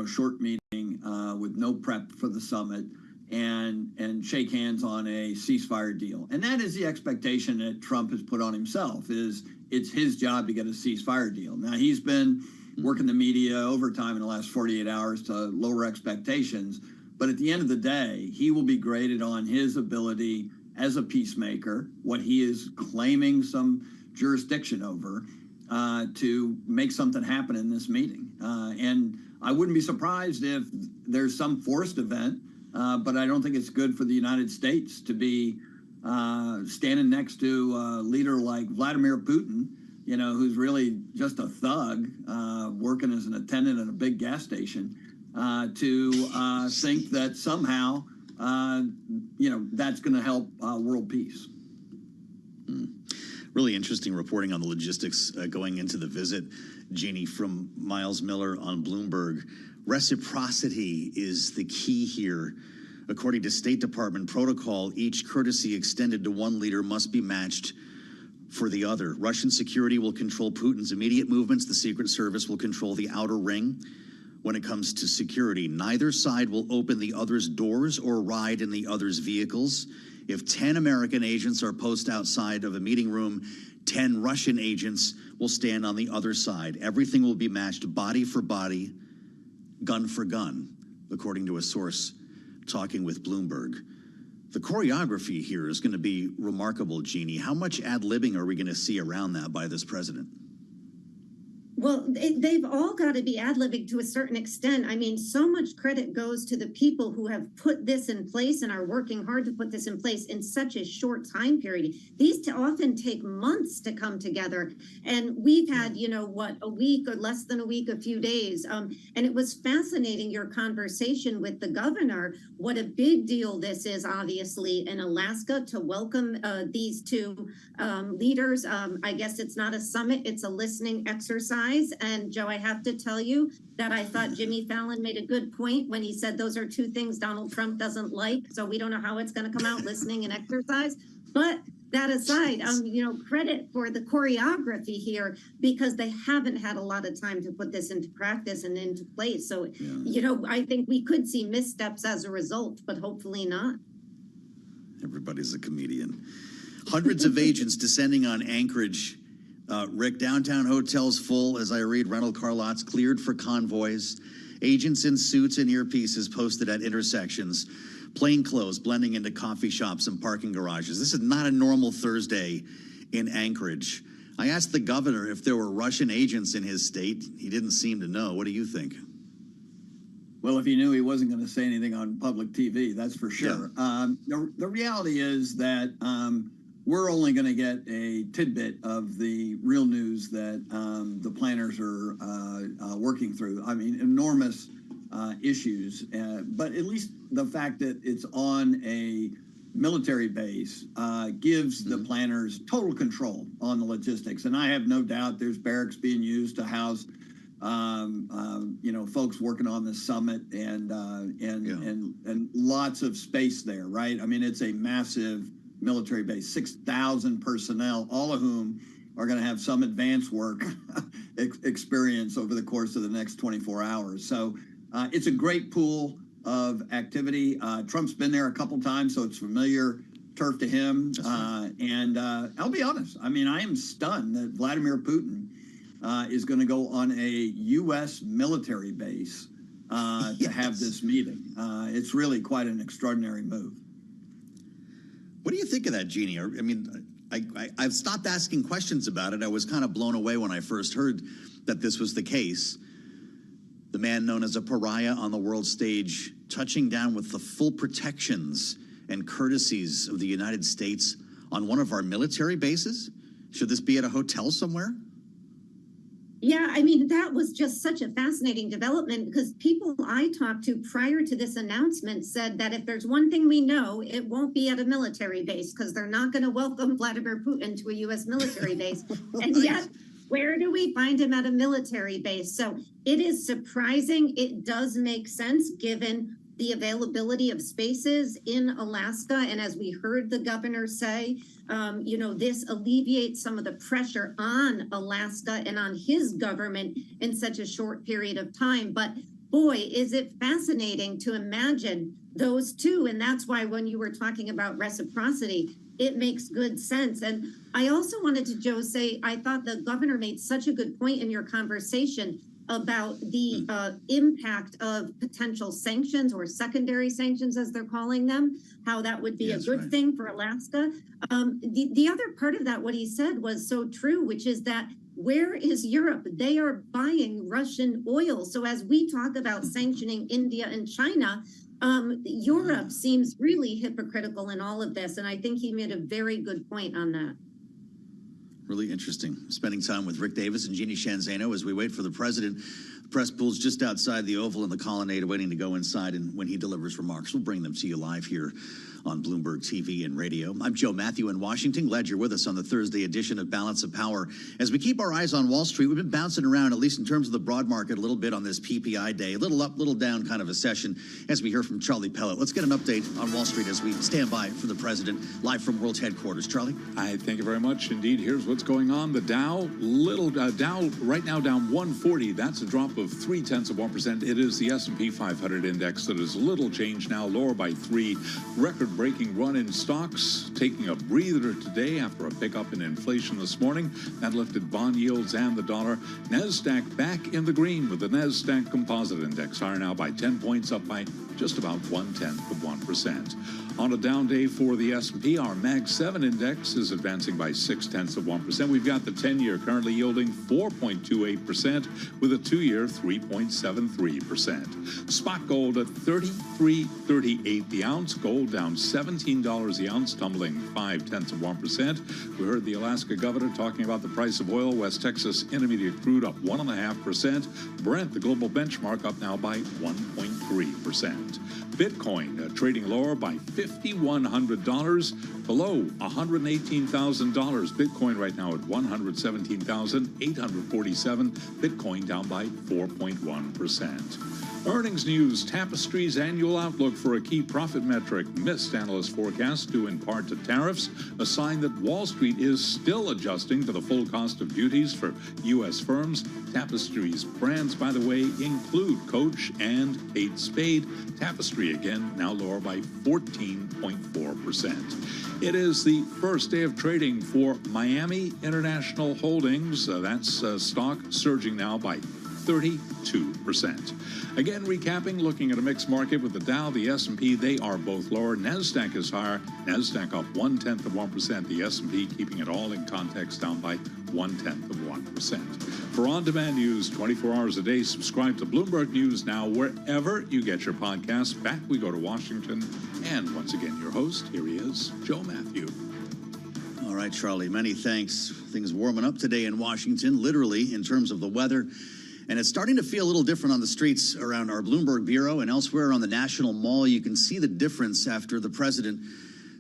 short meeting with no prep for the summit and shake hands on a ceasefire deal. And that is the expectation that Trump has put on himself, is it's his job to get a ceasefire deal. Now, he's been working the media overtime in the last 48 hours to lower expectations. But at the end of the day, he will be graded on his ability as a peacemaker, what he is claiming some jurisdiction over, to make something happen in this meeting. And I wouldn't be surprised if there's some forced event, but I don't think it's good for the United States to be standing next to a leader like Vladimir Putin, who's really just a thug working as an attendant at a big gas station, to think that somehow, that's going to help world peace. Really interesting reporting on the logistics going into the visit, Jeannie, from Miles Miller on Bloomberg. Reciprocity is the key here. According to State Department protocol, each courtesy extended to one leader must be matched for the other. Russian security will control Putin's immediate movements. The Secret Service will control the outer ring. When it comes to security, neither side will open the other's doors or ride in the other's vehicles. If 10 American agents are posted outside of a meeting room, 10 Russian agents will stand on the other side. Everything will be matched body for body, gun for gun, according to a source talking with Bloomberg. The choreography here is going to be remarkable, Jeannie. How much ad-libbing are we going to see around that by this president? Well, they've all got to be ad-libbing to a certain extent. I mean, so much credit goes to the people who have put this in place and are working hard to put this in place in such a short time period. These often take months to come together. And we've had, a week or less than a week, a few days. And it was fascinating, your conversation with the governor, what a big deal this is, obviously, in Alaska to welcome these two leaders. I guess it's not a summit, it's a listening exercise. And Joe, I have to tell you that I thought Jimmy Fallon made a good point when he said those are two things Donald Trump doesn't like. So we don't know how it's going to come out, listening and exercise. But that aside, credit for the choreography here, because they haven't had a lot of time to put this into practice and into place. So, I think we could see missteps as a result, but hopefully not. Everybody's a comedian. Hundreds of agents descending on Anchorage. Rick, downtown hotels full, as I read, rental car lots cleared for convoys. Agents in suits and earpieces posted at intersections. Plain clothes blending into coffee shops and parking garages. This is not a normal Thursday in Anchorage. I asked the governor if there were Russian agents in his state. He didn't seem to know. What do you think? Well, if he knew, he wasn't going to say anything on public TV, that's for sure. Yeah. The reality is that we're only going to get a tidbit of the real news that the planners are working through. I mean, enormous issues, but at least the fact that it's on a military base gives the planners total control on the logistics. And I have no doubt there's barracks being used to house folks working on the summit and lots of space there, right? I mean, it's a massive military base, 6,000 personnel, all of whom are going to have some advanced work experience over the course of the next 24 hours. So it's a great pool of activity. Trump's been there a couple times, so it's familiar turf to him. And I'll be honest, I mean, I am stunned that Vladimir Putin is going to go on a U.S. military base to have this meeting. It's really quite an extraordinary move. What do you think of that, Jeannie? I mean, I've stopped asking questions about it. I was kind of blown away when I first heard that this was the case. The man known as a pariah on the world stage, touching down with the full protections and courtesies of the United States on one of our military bases? Should this be at a hotel somewhere? Yeah, I mean, that was just such a fascinating development because people I talked to prior to this announcement said that if there's one thing we know, it won't be at a military base because they're not going to welcome Vladimir Putin to a U.S. military base. And yet, where do we find him at a military base? So it is surprising. It does make sense given the availability of spaces in Alaska. And as we heard the governor say, this alleviates some of the pressure on Alaska and on his government in such a short period of time. But boy, is it fascinating to imagine those two. And that's why when you were talking about reciprocity, it makes good sense. And I also wanted to, Joe, say, I thought the governor made such a good point in your conversation about the impact of potential sanctions or secondary sanctions, as they're calling them, how that would be a good thing for Alaska. The other part of that, what he said was so true, which is that where is Europe? They are buying Russian oil. So as we talk about sanctioning India and China, Europe seems really hypocritical in all of this. And I think he made a very good point on that. Really interesting. Spending time with Rick Davis and Jeannie Shanzano as we wait for the president. The press pool's just outside the Oval in the Colonnade, waiting to go inside. And when he delivers remarks, we'll bring them to you live here on Bloomberg TV and radio. I'm Joe Matthew in Washington. Glad you're with us on the Thursday edition of Balance of Power. As we keep our eyes on Wall Street, we've been bouncing around, at least in terms of the broad market, a little bit on this PPI day. A little up, little down kind of a session as we hear from Charlie Pellet. Let's get an update on Wall Street as we stand by for the president, live from World Headquarters. Charlie? I thank you very much indeed. Here's what's going on. The Dow, Dow right now down 140. That's a drop of 0.3%. It is the S&P 500 index that is little change now, lower by 3. Record-breaking run in stocks, taking a breather today after a pickup in inflation this morning. That lifted bond yields and the dollar. NASDAQ back in the green with the NASDAQ Composite Index higher now by 10 points, up by just about 0.1%. On a down day for the S&P, our Mag 7 index is advancing by 0.6%. We've got the 10-year currently yielding 4.28% with a 2-year 3.73%. Spot gold at $33.38 the ounce. Gold down $17 the ounce, tumbling 0.5%. We heard the Alaska governor talking about the price of oil. West Texas Intermediate crude up 1.5%. Brent, the global benchmark, up now by 1.3%. Bitcoin trading lower by $5,100, below $118,000. Bitcoin right now at $117,847. Bitcoin down by 4.1%. Earnings news, Tapestry's annual outlook for a key profit metric missed analyst forecasts due in part to tariffs, a sign that Wall Street is still adjusting to the full cost of duties for U.S. firms. Tapestry's brands, by the way, include Coach and Kate Spade. Tapestry, again, now lower by 14.4%. It is the first day of trading for Miami International Holdings. That's stock surging now by 32%. Again, recapping, looking at a mixed market with the Dow, the S&P, they are both lower. NASDAQ is higher. NASDAQ up 0.1%. The S&P keeping it all in context down by 0.1%. For on-demand news 24 hours a day, subscribe to Bloomberg News Now wherever you get your podcasts. Back we go to Washington. And once again, your host, here he is, Joe Matthew. All right, Charlie, many thanks. Things warming up today in Washington, literally, in terms of the weather. And it's starting to feel a little different on the streets around our Bloomberg Bureau and elsewhere on the National Mall. You can see the difference after the president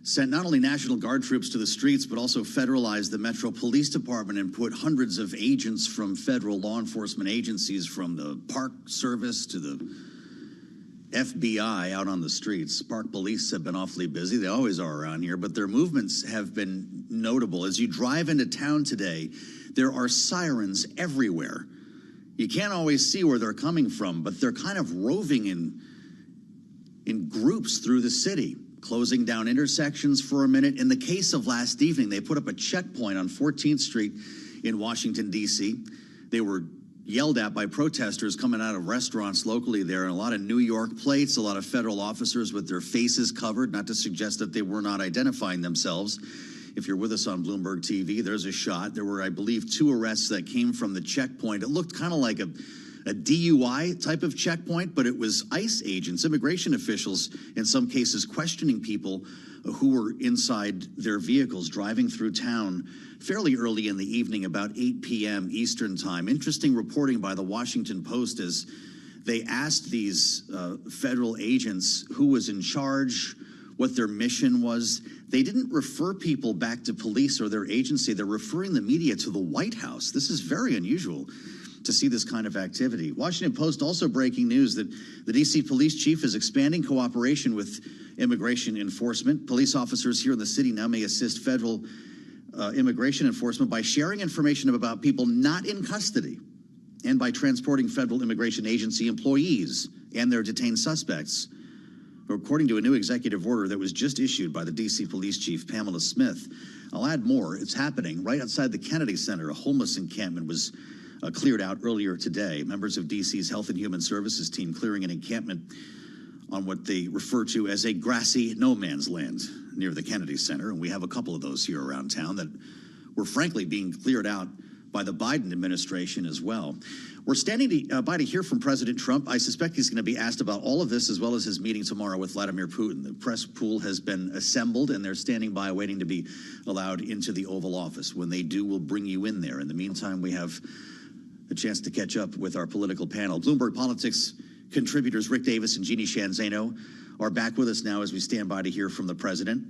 sent not only National Guard troops to the streets, but also federalized the Metro Police Department and put hundreds of agents from federal law enforcement agencies, from the Park Service to the FBI, out on the streets. Park police have been awfully busy. They always are around here, but their movements have been notable. As you drive into town today, there are sirens everywhere. You can't always see where they're coming from, but they're kind of roving in groups through the city, closing down intersections for a minute. In the case of last evening, they put up a checkpoint on 14th Street in Washington, D.C. They were yelled at by protesters coming out of restaurants locally there, and a lot of New York plates, a lot of federal officers with their faces covered, not to suggest that they were not identifying themselves. If you're with us on Bloomberg TV, there's a shot. There were, I believe, 2 arrests that came from the checkpoint. It looked kind of like a a DUI type of checkpoint, but it was ICE agents, immigration officials, in some cases questioning people who were inside their vehicles driving through town fairly early in the evening, about 8 p.m. Eastern time. Interesting reporting by the Washington Post as they asked these federal agents who was in charge, what their mission was. They didn't refer people back to police or their agency. They're referring the media to the White House. This is very unusual to see this kind of activity. Washington Post also breaking news that the D.C. police chief is expanding cooperation with immigration enforcement. Police officers here in the city now may assist federal immigration enforcement by sharing information about people not in custody and by transporting federal immigration agency employees and their detained suspects. According to a new executive order that was just issued by the D.C. police chief, Pamela Smith. I'll add more. It's happening right outside the Kennedy Center. A homeless encampment was cleared out earlier today. Members of D.C.'s Health and Human Services team clearing an encampment on what they refer to as a grassy no man's land near the Kennedy Center. And we have a couple of those here around town that were frankly being cleared out by the Biden administration as well. We're standing by to hear from President Trump. I suspect he's going to be asked about all of this as well as his meeting tomorrow with Vladimir Putin. The press pool has been assembled and they're standing by waiting to be allowed into the Oval Office. When they do, we'll bring you in there. In the meantime, we have a chance to catch up with our political panel. Bloomberg Politics contributors Rick Davis and Jeannie Shanzano are back with us now as we stand by to hear from the president.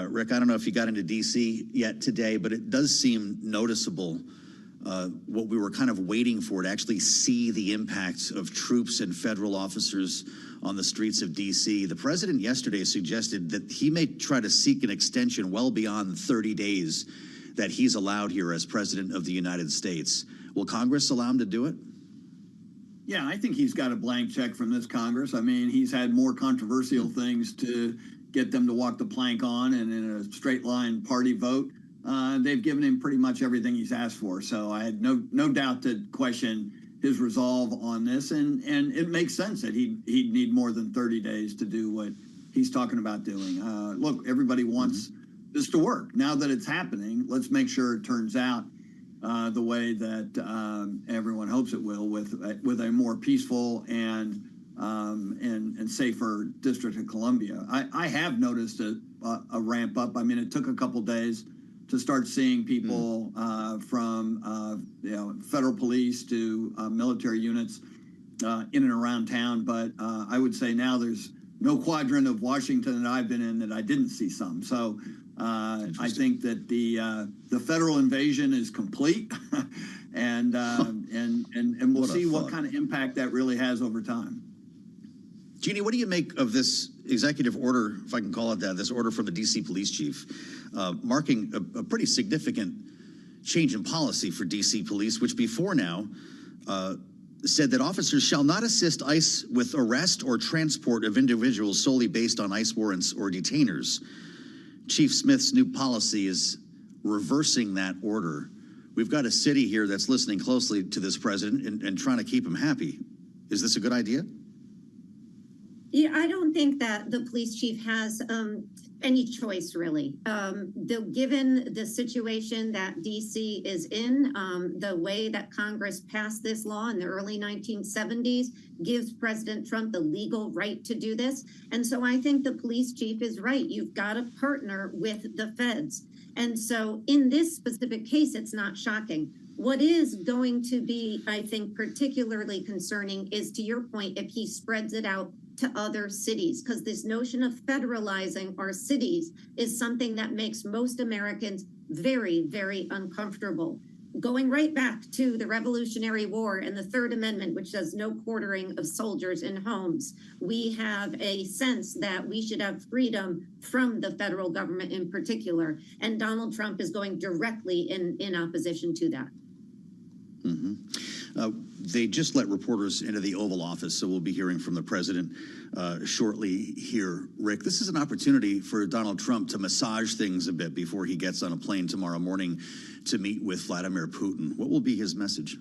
Rick, I don't know if you got into D.C. yet today, but it does seem noticeable what we were kind of waiting for, to actually see the impact of troops and federal officers on the streets of D.C. The president yesterday suggested that he may try to seek an extension well beyond 30 days that he's allowed here as president of the United States. Will Congress allow him to do it? Yeah, I think he's got a blank check from this Congress. I mean, he's had more controversial things to get them to walk the plank on, and in a straight line party vote, they've given him pretty much everything he's asked for. So I had no doubt to question his resolve on this, and it makes sense that he'd need more than 30 days to do what he's talking about doing. Look, everybody wants this to work. Now that it's happening, let's make sure it turns out the way that everyone hopes it will, with a more peaceful and safer District of Columbia. I have noticed a ramp up. I mean, it took a couple days to start seeing people from federal police to military units in and around town. But I would say now there's no quadrant of Washington that I've been in that I didn't see some. So I think that the federal invasion is complete, and we'll see what kind of impact that really has over time. Jeannie, what do you make of this executive order, if I can call it that, this order from the D.C. police chief, marking a pretty significant change in policy for D.C. police, which before now said that officers shall not assist ICE with arrest or transport of individuals solely based on ICE warrants or detainers. Chief Smith's new policy is reversing that order. We've got a city here that's listening closely to this president and trying to keep him happy. Is this a good idea? Yeah, I don't think that the police chief has any choice, really. Given the situation that DC is in, the way that Congress passed this law in the early 1970s gives President Trump the legal right to do this. And so I think the police chief is right. You've got to partner with the feds. And so in this specific case, it's not shocking. What is going to be, I think, particularly concerning is, to your point, if he spreads it out to other cities, because this notion of federalizing our cities is something that makes most Americans very, very uncomfortable. Going right back to the Revolutionary War and the Third Amendment, which says no quartering of soldiers in homes, we have a sense that we should have freedom from the federal government in particular. And Donald Trump is going directly in opposition to that. They just let reporters into the Oval Office, so we'll be hearing from the president shortly here. Rick, this is an opportunity for Donald Trump to massage things a bit before he gets on a plane tomorrow morning to meet with Vladimir Putin. What will be his message?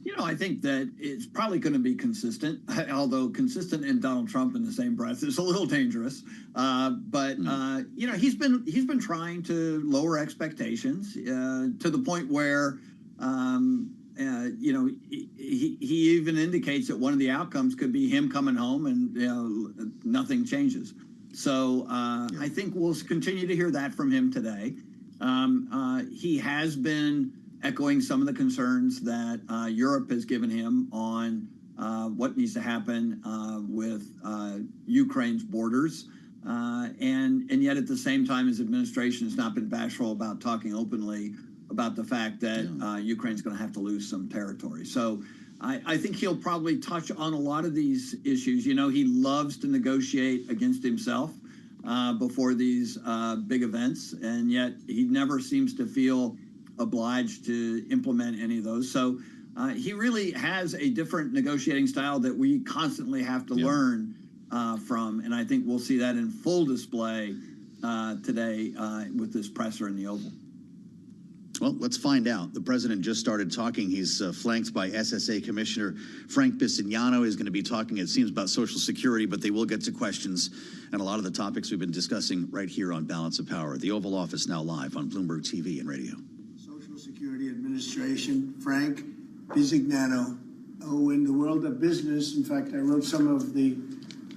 You know, I think that it's probably going to be consistent, although consistent and Donald Trump in the same breath is a little dangerous. But you know, he's been trying to lower expectations to the point where you know, he even indicates that one of the outcomes could be him coming home and nothing changes. So I think we'll continue to hear that from him today. He has been echoing some of the concerns that Europe has given him on what needs to happen with Ukraine's borders. And yet at the same time, his administration has not been bashful about talking openly about the fact that Ukraine's going to have to lose some territory. So I think he'll probably touch on a lot of these issues. You know, he loves to negotiate against himself before these big events, and yet he never seems to feel obliged to implement any of those. So he really has a different negotiating style that we constantly have to learn from, and I think we'll see that in full display today with this presser in the Oval. Well, let's find out. The president just started talking. He's flanked by SSA Commissioner Frank Bisignano. He's going to be talking, it seems, about Social Security, but they will get to questions and a lot of the topics we've been discussing right here on Balance of Power. The Oval Office now live on Bloomberg TV and radio. Social Security Administration, Frank Bisignano. Oh, in the world of business, in fact, I wrote some of the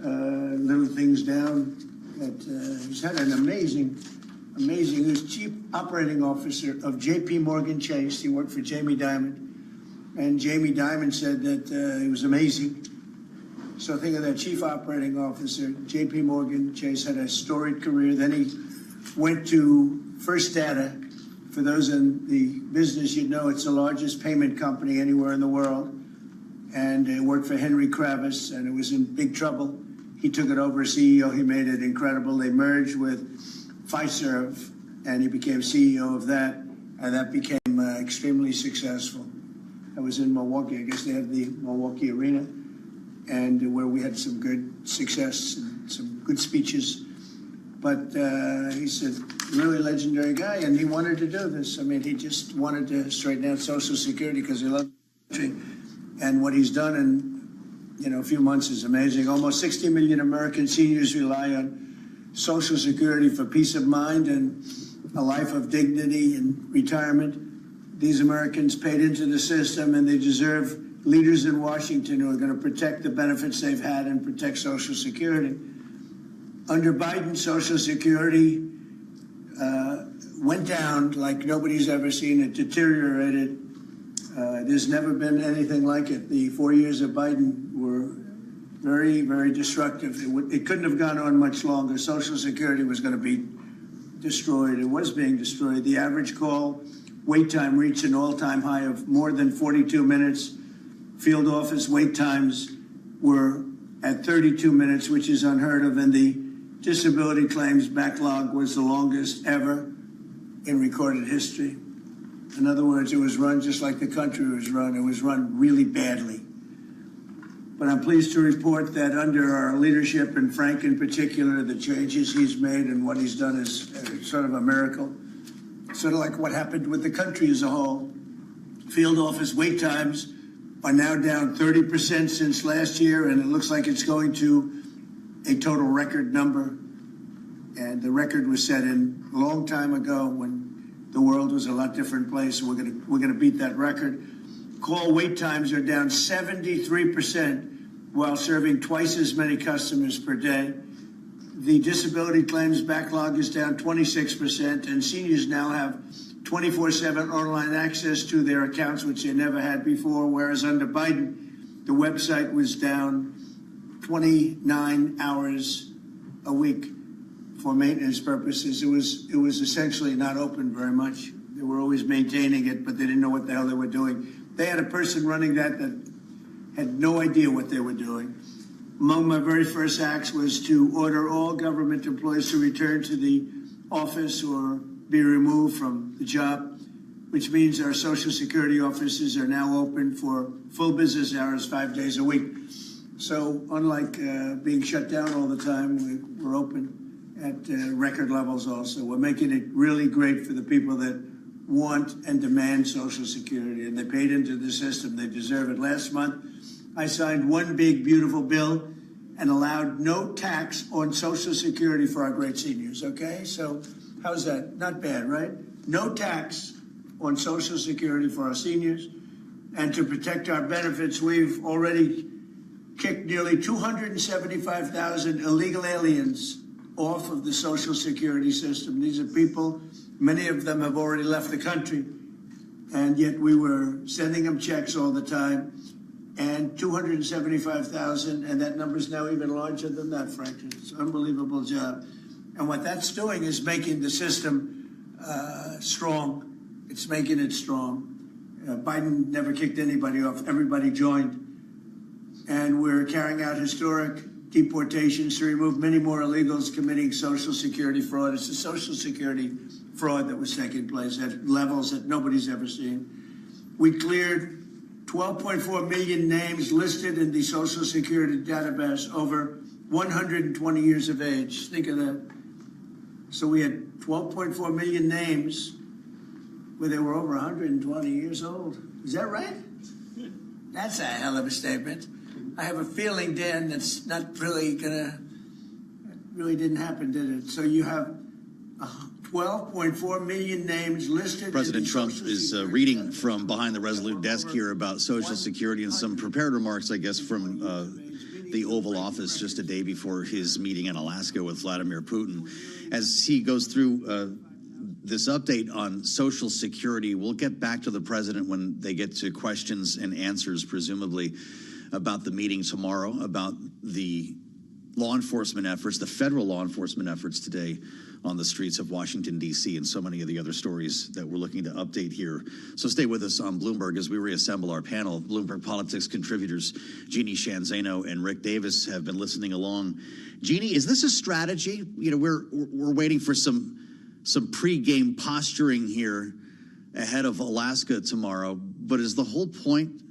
little things down that he's had an amazing. He was Chief Operating Officer of JP Morgan Chase. He worked for Jamie Dimon. And Jamie Dimon said that he was amazing. So think of that, Chief Operating Officer, JP Morgan Chase, had a storied career. Then he went to First Data. For those in the business, you'd know it's the largest payment company anywhere in the world. And he worked for Henry Kravis, and it was in big trouble. He took it over as CEO. He made it incredible. They merged with Fiserv, and he became CEO of that, and that became extremely successful. I was in Milwaukee. I guess they had the Milwaukee Arena, and where we had some good success and some good speeches. But he's a really legendary guy, and he wanted to do this. I mean, he just wanted to straighten out Social Security because he loved the country. And what he's done in a few months is amazing. Almost 60 million American seniors rely on Social Security for peace of mind and a life of dignity and retirement. These Americans paid into the system, and they deserve leaders in Washington who are going to protect the benefits they've had and protect Social Security. Under Biden, Social Security went down like nobody's ever seen it, deteriorated. There's never been anything like it. The 4 years of Biden were very, very destructive. It couldn't have gone on much longer. Social Security was going to be destroyed. It was being destroyed. The average call wait time reached an all-time high of more than 42 minutes. Field office wait times were at 32 minutes, which is unheard of, and the disability claims backlog was the longest ever in recorded history. In other words, it was run just like the country was run. It was run really badly. But I'm pleased to report that under our leadership, and Frank in particular, the changes he's made and what he's done is sort of a miracle. Sort of like what happened with the country as a whole. Field office wait times are now down 30% since last year, and it looks like it's going to a total record number. And the record was set in a long time ago when the world was a lot different place. So we're gonna beat that record. Call wait times are down 73% while serving twice as many customers per day. The disability claims backlog is down 26%, and seniors now have 24/7 online access to their accounts, which they never had before, whereas under Biden, the website was down 29 hours a week for maintenance purposes. It was essentially not open very much. They were always maintaining it, but they didn't know what the hell they were doing. They had a person running that had no idea what they were doing. Among my very first acts was to order all government employees to return to the office or be removed from the job, which means our Social Security offices are now open for full business hours 5 days a week. So unlike being shut down all the time, we're open at record levels also. We're making it really great for the people that want and demand Social Security, and they paid into the system. They deserve it. Last month, I signed one big, beautiful bill and allowed no tax on Social Security for our great seniors, okay? So how's that? Not bad, right? No tax on Social Security for our seniors. And to protect our benefits, we've already kicked nearly 275,000 illegal aliens off of the Social Security system. These are people, many of them have already left the country, and yet we were sending them checks all the time. And 275,000, and that number is now even larger than that, frankly. It's an unbelievable job. And what that's doing is making the system strong. It's making it strong. Biden never kicked anybody off. Everybody joined. And we're carrying out historic deportations to remove many more illegals committing Social Security fraud. It's the Social Security fraud that was taking place at levels that nobody's ever seen. We cleared 12.4 million names listed in the Social Security database over 120 years of age. Think of that. So we had 12.4 million names where they were over 120 years old. Is that right? That's a hell of a statement. I have a feeling, Dan, that's not really really didn't happen, did it? So you have 12.4 million names listed. President Trump is reading from behind the Resolute desk here about Social Security and some prepared remarks, I guess, from the Oval Office just a day before his meeting in Alaska with Vladimir Putin. As he goes through this update on Social Security, we'll get back to the president when they get to questions and answers, presumably, about the meeting tomorrow, about the law enforcement efforts, the federal law enforcement efforts today on the streets of Washington, D.C., and so many of the other stories that we're looking to update here. So stay with us on Bloomberg as we reassemble our panel. Bloomberg Politics contributors Jeannie Shanzano and Rick Davis have been listening along. Jeannie, is this a strategy? You know, we're waiting for some pre-game posturing here ahead of Alaska tomorrow, but is the whole point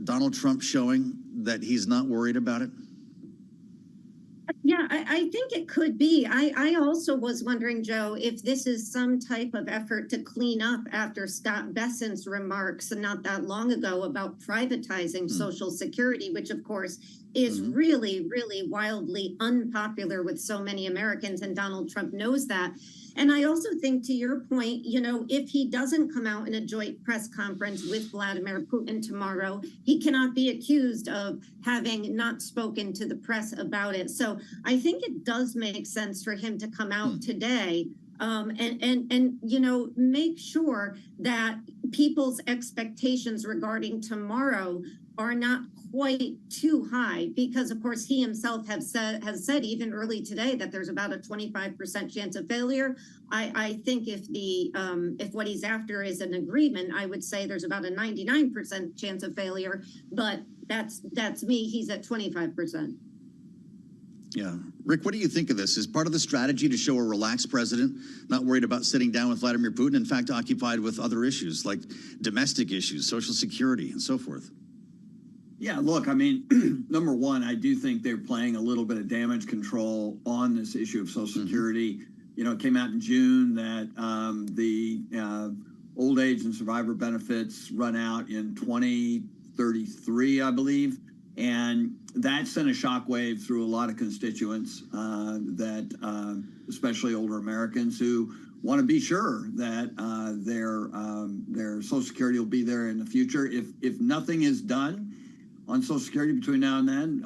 Donald Trump showing that he's not worried about it? Yeah, I think it could be. I also was wondering, Joe, if this is some type of effort to clean up after Scott Bessent's remarks not that long ago about privatizing Social Security, which, of course, is really, really wildly unpopular with so many Americans, and Donald Trump knows that. And I also think, to your point, you know, if he doesn't come out in a joint press conference with Vladimir Putin tomorrow, he cannot be accused of having not spoken to the press about it. So I think it does make sense for him to come out today and you know, make sure that people's expectations regarding tomorrow are not quite too high, because of course he himself has said even early today that there's about a 25% chance of failure. I think if what he's after is an agreement, I would say there's about a 99% chance of failure, but that's me. He's at 25%. Yeah. Rick, what do you think of this? Is part of the strategy to show a relaxed president, not worried about sitting down with Vladimir Putin, in fact, occupied with other issues like domestic issues, Social Security, and so forth? Yeah, look, I mean, number one, I do think they're playing a little bit of damage control on this issue of Social Security. You know, it came out in June that the old age and survivor benefits run out in 2033, I believe. And that sent a shockwave through a lot of constituents that, especially older Americans who want to be sure that their Social Security will be there in the future. If nothing is done on Social Security between now and then,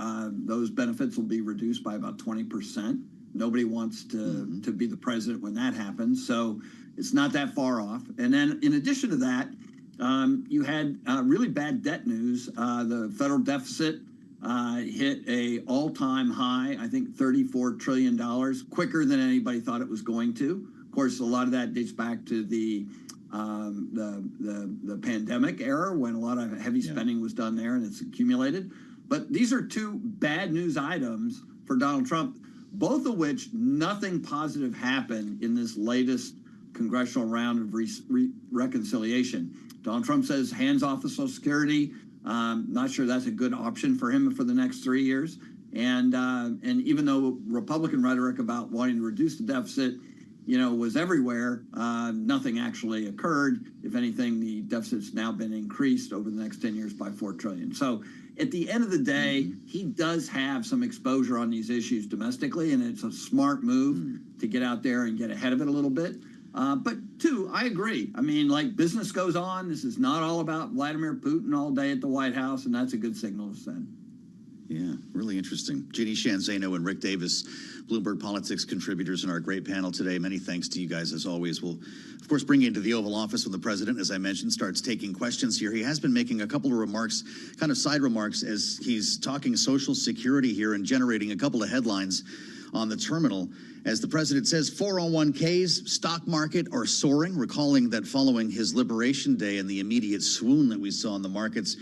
those benefits will be reduced by about 20%. Nobody wants to be the president when that happens, so it's not that far off. And then in addition to that, you had really bad debt news. The federal deficit hit a all-time high, I think $34 trillion, quicker than anybody thought it was going to. Of course, a lot of that dates back to the pandemic era when a lot of heavy spending was done there and it's accumulated. But these are two bad news items for Donald Trump, both of which nothing positive happened in this latest congressional round of reconciliation. Donald Trump says hands off of Social Security. Not sure that's a good option for him for the next 3 years. And even though Republican rhetoric about wanting to reduce the deficit, you know, was everywhere, nothing actually occurred. If anything, the deficit's now been increased over the next 10 years by $4 trillion. So at the end of the day, he does have some exposure on these issues domestically, and it's a smart move to get out there and get ahead of it a little bit. But two, I agree. I mean, like, business goes on. This is not all about Vladimir Putin all day at the White House, and that's a good signal to send. Yeah, really interesting. Jeannie Shanzano and Rick Davis, Bloomberg Politics contributors in our great panel today. Many thanks to you guys, as always. We'll, of course, bring you into the Oval Office when the president, as I mentioned, starts taking questions here. He has been making a couple of remarks, kind of side remarks, as he's talking Social Security here and generating a couple of headlines on the terminal. As the president says, 401ks, stock market are soaring, recalling that following his Liberation Day and the immediate swoon that we saw in the markets,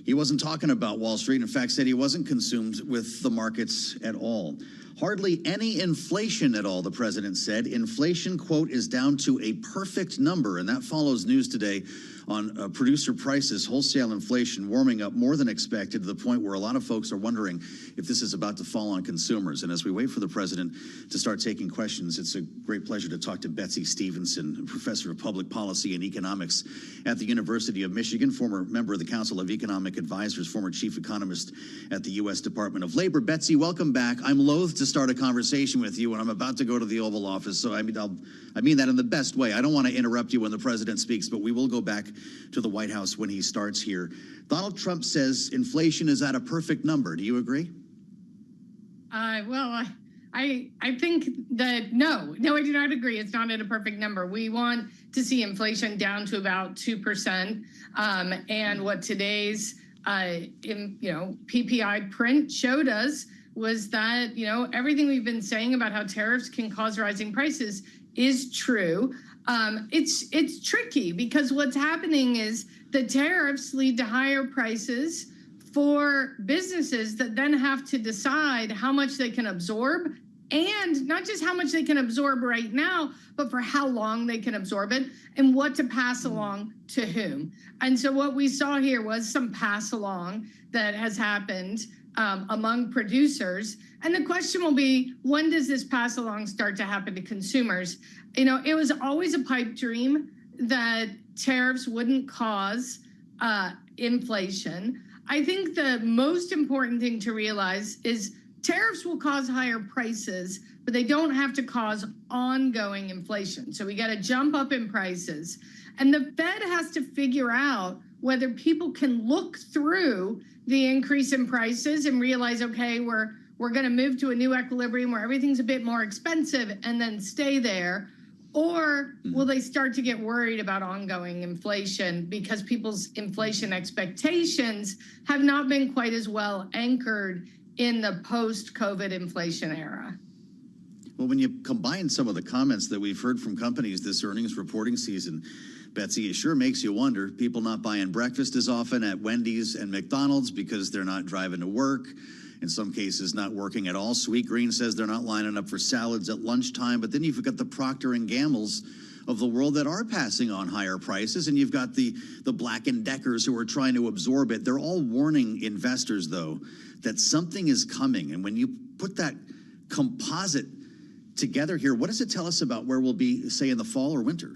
he wasn't talking about Wall Street. In fact, said he wasn't consumed with the markets at all. Hardly any inflation at all, the president said. Inflation, quote, is down to a perfect number. And that follows news today on producer prices, wholesale inflation warming up more than expected, to the point where a lot of folks are wondering if this is about to fall on consumers. And as we wait for the president to start taking questions, it's a great pleasure to talk to Betsy Stevenson, professor of public policy and economics at the University of Michigan, former member of the Council of Economic Advisors, former chief economist at the U.S. Department of Labor. Betsy, welcome back. I'm loath to start a conversation with you when I'm about to go to the Oval Office, so I mean that in the best way. I don't want to interrupt you when the president speaks, but we will go back to the White House when he starts here. Donald Trump says inflation is at a perfect number. Do you agree? Well, I think that no, I do not agree. It's not at a perfect number. We want to see inflation down to about 2%. And what today's PPI print showed us was that, everything we've been saying about how tariffs can cause rising prices is true. It's tricky because what's happening is the tariffs lead to higher prices for businesses that then have to decide how much they can absorb, and not just how much they can absorb right now, but for how long they can absorb it and what to pass along to whom. And so what we saw here was some pass along that has happened among producers. And the question will be, when does this pass along start to happen to consumers? It was always a pipe dream that tariffs wouldn't cause inflation. I think the most important thing to realize is tariffs will cause higher prices, but they don't have to cause ongoing inflation. So we got to jump up in prices. And the Fed has to figure out whether people can look through the increase in prices and realize, okay, we're going to move to a new equilibrium where everything's a bit more expensive and then stay there. Or will they start to get worried about ongoing inflation because people's inflation expectations have not been quite as well anchored in the post-COVID inflation era? Well, when you combine some of the comments that we've heard from companies this earnings reporting season, Betsy, it sure makes you wonder. People not buying breakfast as often at Wendy's and McDonald's because they're not driving to work. In some cases, not working at all. Sweetgreen says they're not lining up for salads at lunchtime. But then you've got the Procter & Gamble's of the world that are passing on higher prices. And you've got the Black & Deckers who are trying to absorb it. They're all warning investors, though, that something is coming. And when you put that composite together here, what does it tell us about where we'll be, say, in the fall or winter?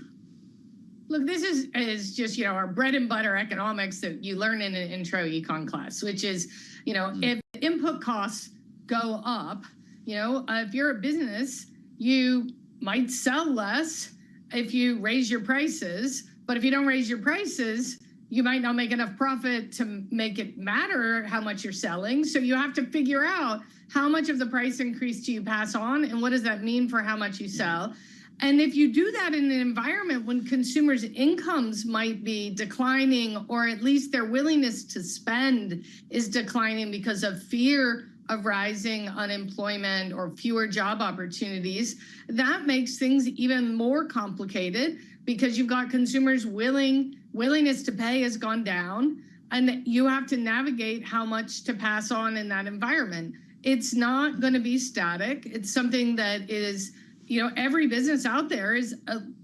Look, this is just, our bread and butter economics that you learn in an intro econ class, which is, if input costs go up, if you're a business, you might sell less if you raise your prices. But if you don't raise your prices, you might not make enough profit to make it matter how much you're selling. So you have to figure out how much of the price increase do you pass on and what does that mean for how much you sell. And if you do that in an environment when consumers' incomes might be declining, or at least their willingness to spend is declining because of fear of rising unemployment or fewer job opportunities, that makes things even more complicated because you've got consumers' willingness to pay has gone down, and you have to navigate how much to pass on in that environment. It's not going to be static. It's something that is, every business out there is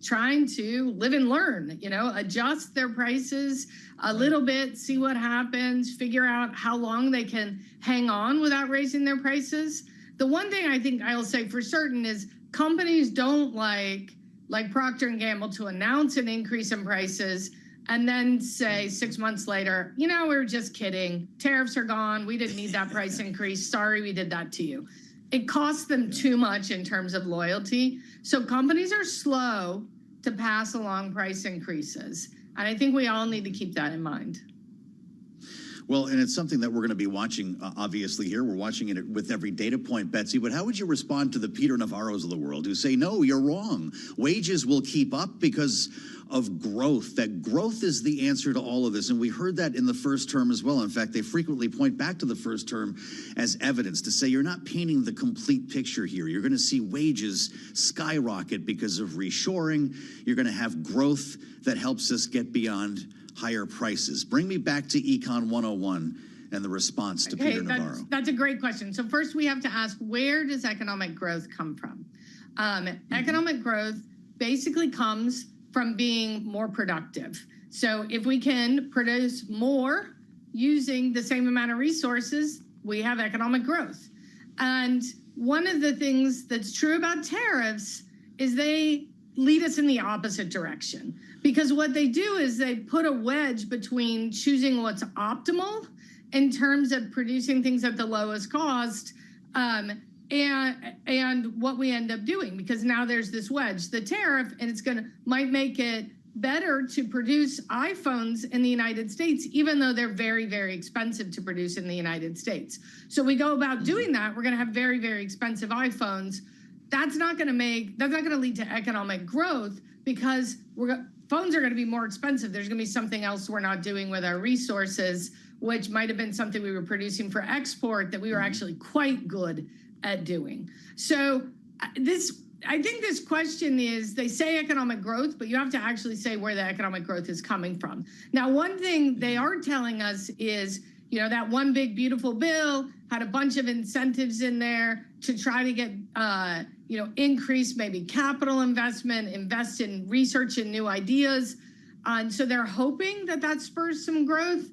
trying to live and learn, adjust their prices a little bit, see what happens, figure out how long they can hang on without raising their prices. The one thing I think I'll say for certain is companies don't like Procter & Gamble to announce an increase in prices and then say 6 months later, we're just kidding. Tariffs are gone. We didn't need that price increase. Sorry, we did that to you. It costs them too much in terms of loyalty. So companies are slow to pass along price increases. And I think we all need to keep that in mind. Well, and it's something that we're going to be watching, obviously, here. We're watching it with every data point, Betsy. But how would you respond to the Peter Navarros of the world who say, no, you're wrong. Wages will keep up because of growth, that growth is the answer to all of this. And we heard that in the first term as well. In fact, they frequently point back to the first term as evidence to say you're not painting the complete picture here. You're going to see wages skyrocket because of reshoring. You're going to have growth that helps us get beyond higher prices. Bring me back to Econ 101 and the response to Peter Navarro. That's a great question. So first we have to ask, where does economic growth come from? Economic growth basically comes from being more productive. So if we can produce more using the same amount of resources, we have economic growth. And one of the things that's true about tariffs is they lead us in the opposite direction. Because what they do is they put a wedge between choosing what's optimal in terms of producing things at the lowest cost and what we end up doing. Because now there's this wedge, the tariff, and it's might make it better to produce iPhones in the United States, even though they're very, very expensive to produce in the United States. So we go about doing that, we're going to have very, very expensive iPhones. That's not going to lead to economic growth because phones are going to be more expensive. There's going to be something else we're not doing with our resources, which might have been something we were producing for export that we were actually quite good at doing. So I think this question is, they say economic growth, but you have to actually say where the economic growth is coming from. Now, one thing they are telling us is, that one big beautiful bill had a bunch of incentives in there to try to get, increase maybe capital investment, invest in research and new ideas. And so they're hoping that spurs some growth.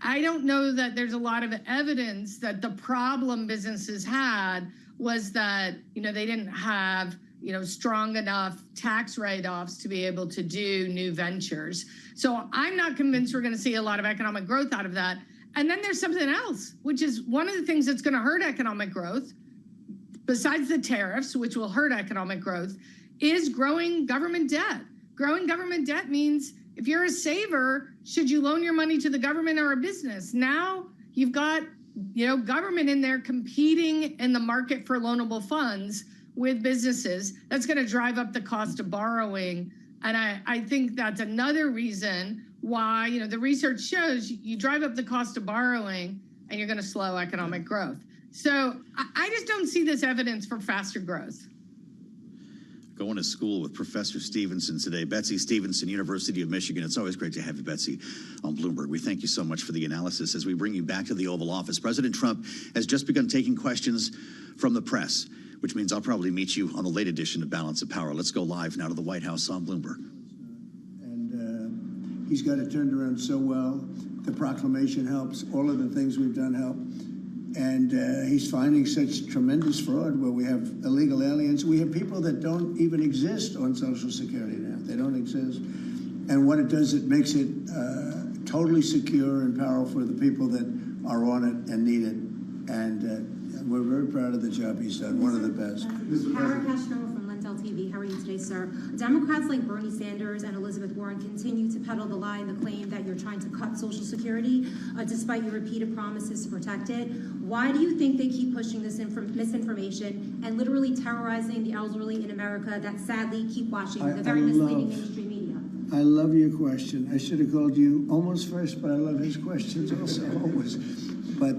I don't know that there's a lot of evidence that the problem businesses had was that, they didn't have, strong enough tax write-offs to be able to do new ventures. So I'm not convinced we're going to see a lot of economic growth out of that. And then there's something else, which is one of the things that's going to hurt economic growth, besides the tariffs, which will hurt economic growth, is growing government debt. Growing government debt means if you're a saver, should you loan your money to the government or a business? Now you've got, government in there competing in the market for loanable funds with businesses. That's going to drive up the cost of borrowing. And I think that's another reason why, the research shows you drive up the cost of borrowing and you're going to slow economic growth. So I just don't see this evidence for faster growth. Going to school with Professor Stevenson today, Betsy Stevenson, University of Michigan. It's always great to have you, Betsy, on Bloomberg. We thank you so much for the analysis as we bring you back to the Oval Office. President Trump has just begun taking questions from the press, which means I'll probably meet you on the late edition of Balance of Power. Let's go live now to the White House on Bloomberg. And he's got it turned around so well. The proclamation helps. All of the things we've done help. And he's finding such tremendous fraud where we have illegal aliens. We have people that don't even exist on Social Security now. They don't exist. And what it does, it makes it totally secure and powerful for the people that are on it and need it. And we're very proud of the job he's done, one of the best. Kara Castro from Lindell TV. How are you today, sir? Democrats like Bernie Sanders and Elizabeth Warren continue to peddle the lie and the claim that you're trying to cut Social Security, despite your repeated promises to protect it. Why do you think they keep pushing this misinformation and literally terrorizing the elderly in America that sadly keep watching the very misleading mainstream media? I love your question. I should have called you almost first, but I love his questions also, always. But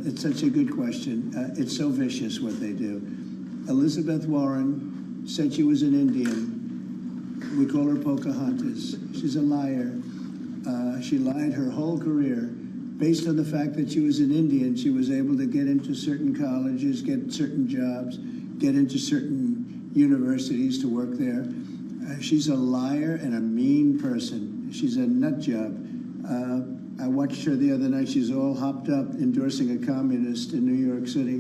it's such a good question. It's so vicious what they do. Elizabeth Warren said she was an Indian. We call her Pocahontas. She's a liar. She lied her whole career. Based on the fact that she was an Indian, she was able to get into certain colleges, get certain jobs, get into certain universities to work there. She's a liar and a mean person. She's a nut job. I watched her the other night. She's all hopped up endorsing a communist in New York City.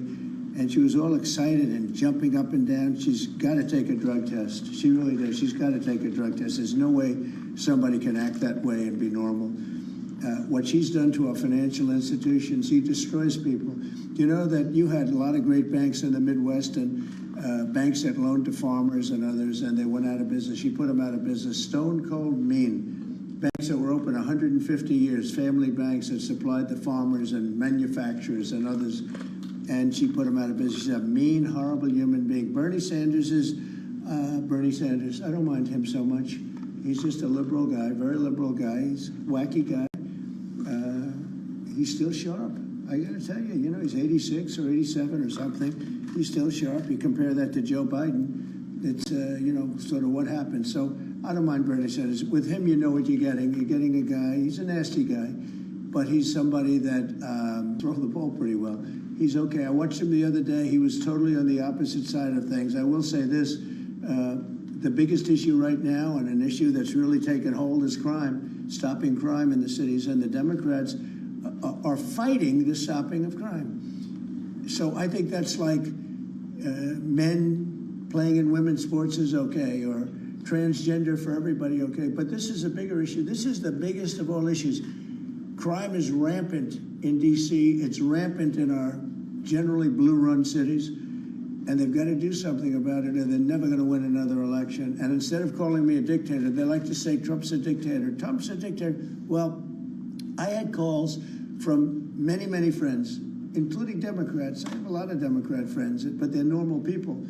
And she was all excited and jumping up and down. She's got to take a drug test. She really does. She's got to take a drug test. There's no way somebody can act that way and be normal. What she's done to our financial institutions, he destroys people. Do you know that you had a lot of great banks in the Midwest, and banks that loaned to farmers and others, and they went out of business. She put them out of business. Stone cold mean. Banks that were open 150 years, family banks that supplied the farmers and manufacturers and others, and she put them out of business. She's a mean, horrible human being. Bernie Sanders is Bernie Sanders. I don't mind him so much. He's just a liberal guy, very liberal guy. He's a wacky guy. He's still sharp. I got to tell you, you know, he's 86 or 87 or something. He's still sharp. You compare that to Joe Biden, it's, you know, sort of what happened. So I don't mind Bernie Sanders. With him, you know what you're getting. You're getting a guy, he's a nasty guy, but he's somebody that throws the ball pretty well. He's okay. I watched him the other day. He was totally on the opposite side of things. I will say this, the biggest issue right now, and an issue that's really taken hold, is crime, stopping crime in the cities, and the Democrats are fighting the stopping of crime. So I think that's like men playing in women's sports is okay, or transgender for everybody, okay. But this is a bigger issue. This is the biggest of all issues. Crime is rampant in D.C. It's rampant in our generally blue-run cities, and they've got to do something about it, or they're never going to win another election. And instead of calling me a dictator, they like to say Trump's a dictator. Trump's a dictator. Well, I had calls from many, many friends, including Democrats. I have a lot of Democrat friends, but they're normal people.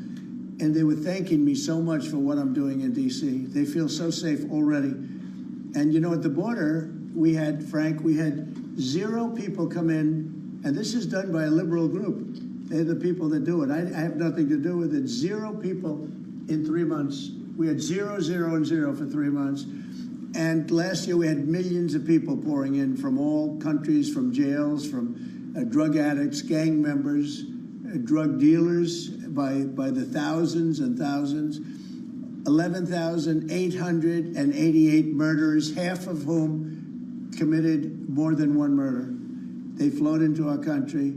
And they were thanking me so much for what I'm doing in D.C. They feel so safe already. And, you know, at the border, we had 0 people come in, and this is done by a liberal group. They're the people that do it. I have nothing to do with it. 0 people in 3 months. We had 0, 0, and 0 for 3 months. And last year we had millions of people pouring in from all countries, from jails, from drug addicts, gang members, drug dealers by the thousands and thousands. 11,888 murderers, half of whom committed more than one murder. They flowed into our country,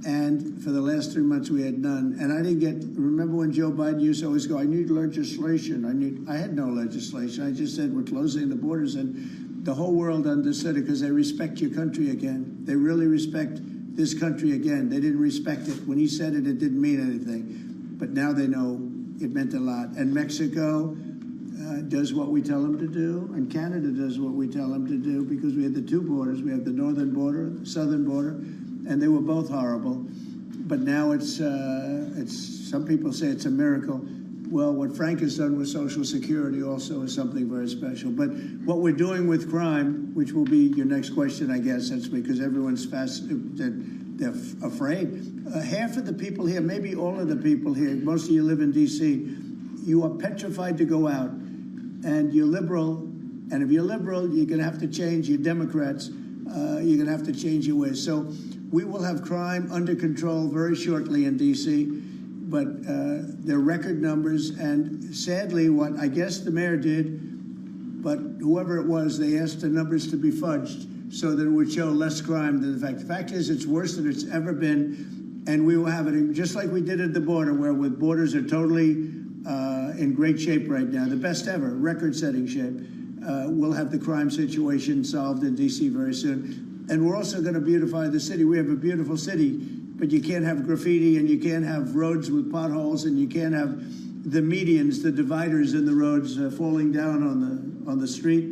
and for the last 3 months we had none. And I didn't remember when Joe Biden used to always go, I need legislation. I had no legislation. I just said we're closing the borders, and the whole world understood it because they respect your country again. They really respect this country again. They didn't respect it. When he said it, it didn't mean anything. But now they know it meant a lot. And Mexico does what we tell them to do, and Canada does what we tell them to do, because we have the 2 borders. We have the northern border, the southern border, and they were both horrible. But now it's some people say it's a miracle. Well, what Frank has done with Social Security also is something very special. But what we're doing with crime, which will be your next question, I guess, that's because everyone's they're afraid. Half of the people here, maybe all of the people here, most of you live in D.C., you are petrified to go out, and you're liberal, and if you're liberal, you're going to have to change. You're Democrats, you're going to have to change your ways. So we will have crime under control very shortly in D.C., but they're record numbers, and sadly, what I guess the mayor did, but whoever it was, they asked the numbers to be fudged so that it would show less crime than the fact. The fact is, it's worse than it's ever been, and we will have it just like we did at the border, where the borders are totally in great shape right now, the best ever, record-setting shape. We'll have the crime situation solved in D.C. very soon. And we're also going to beautify the city. We have a beautiful city, but you can't have graffiti, and you can't have roads with potholes, and you can't have the medians, the dividers in the roads falling down on the street.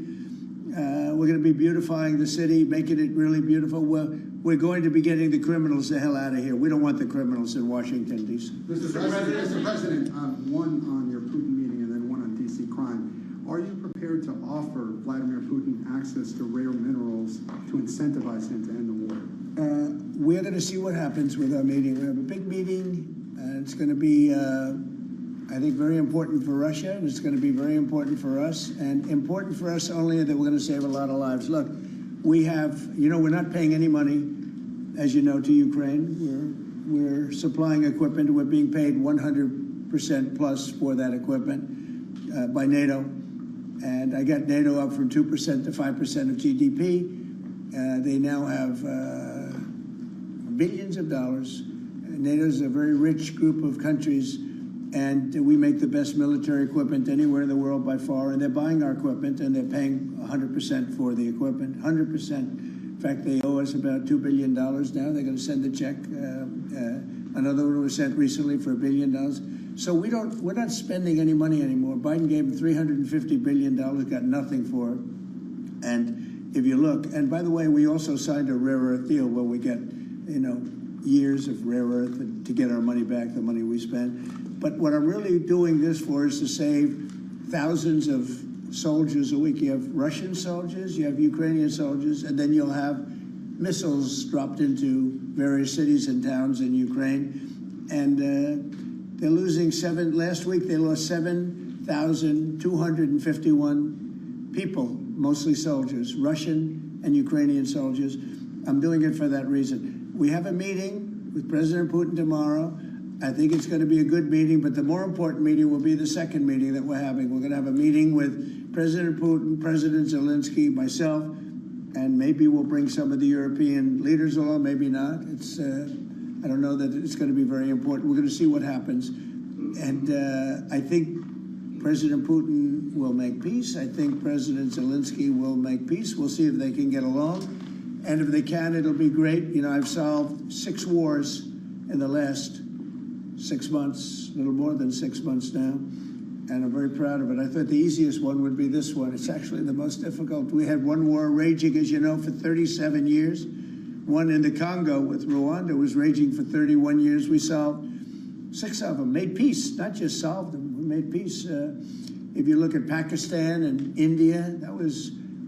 We're going to be beautifying the city, making it really beautiful. We're going to be getting the criminals the hell out of here. We don't want the criminals in Washington, D.C. Mr. President, one on your Putin meeting and then one on D.C. crime. Are you prepared to offer Vladimir Putin access to rare minerals to incentivize him to end the war? We're going to see what happens with our meeting. We have a big meeting. It's going to be, I think, very important for Russia, and it's going to be very important for us, and important for us only that we're going to save a lot of lives. Look, we have, we're not paying any money, as you know, to Ukraine. We're supplying equipment. We're being paid 100% plus for that equipment by NATO. And I got NATO up from 2% to 5% of GDP. They now have billions of dollars. NATO is a very rich group of countries, and we make the best military equipment anywhere in the world by far, and they're buying our equipment, and they're paying 100% for the equipment, 100%. In fact, they owe us about $2 billion now. They're going to send a check. Another one was sent recently for $1 billion. So we're not spending any money anymore. Biden gave him $350 billion, got nothing for it. And if you look, and by the way, we also signed a rare earth deal where we get, years of rare earth to get our money back, the money we spent. But what I'm really doing this for is to save thousands of soldiers a week. You have Russian soldiers, you have Ukrainian soldiers, and then you'll have missiles dropped into various cities and towns in Ukraine. And they're losing last week they lost 7,251 people, mostly soldiers, Russian and Ukrainian soldiers. I'm doing it for that reason. We have a meeting with President Putin tomorrow. I think it's going to be a good meeting, but the more important meeting will be the second meeting that we're having. We're going to have a meeting with President Putin, President Zelensky, myself, and maybe we'll bring some of the European leaders along, maybe not. I don't know that it's going to be very important. We're going to see what happens. And I think President Putin will make peace. I think President Zelensky will make peace. We'll see if they can get along. And if they can, it'll be great. I've solved 6 wars in the last 6 months, a little more than 6 months now. And I'm very proud of it. I thought the easiest one would be this one. It's actually the most difficult. We had one war raging, as you know, for 37 years. One in the Congo with Rwanda was raging for 31 years. We solved 6 of them, made peace, not just solved them. We made peace. If you look at Pakistan and India,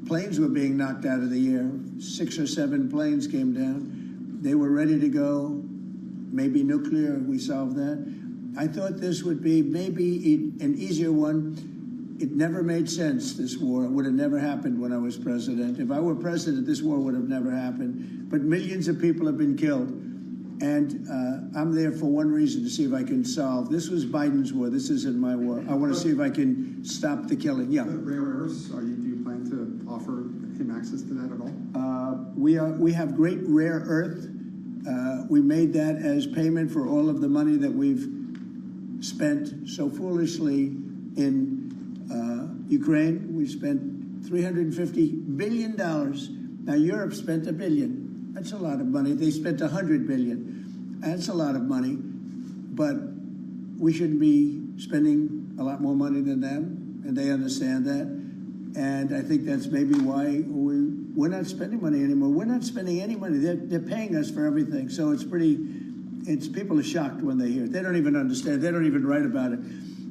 planes were being knocked out of the air. 6 or 7 planes came down. They were ready to go. Maybe nuclear, we solved that. I thought this would be maybe an easier one. It never made sense, this war. It would have never happened when I was president. If I were president, this war would have never happened. But millions of people have been killed. And I'm there for one reason, to see if I can solve. This was Biden's war. This isn't my war. I want to see if I can stop the killing. Yeah. Rare earths, do you plan to offer him access to that at all? We have great rare earth. We made that as payment for all of the money that we've spent so foolishly in Ukraine. We spent $350 billion. Now, Europe spent $1 billion. That's a lot of money. They spent $100 billion. That's a lot of money. But we shouldn't be spending a lot more money than them, and they understand that. And I think that's maybe why we're not spending money anymore. We're not spending any money. They're paying us for everything. So people are shocked when they hear it. They don't even understand. They don't even write about it.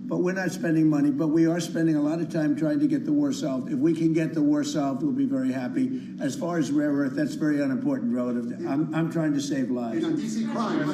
But we're not spending money, but we are spending a lot of time trying to get the war solved. If we can get the war solved, we'll be very happy. As far as rare earth, that's very unimportant relative to, I'm trying to save lives. And on DC crime,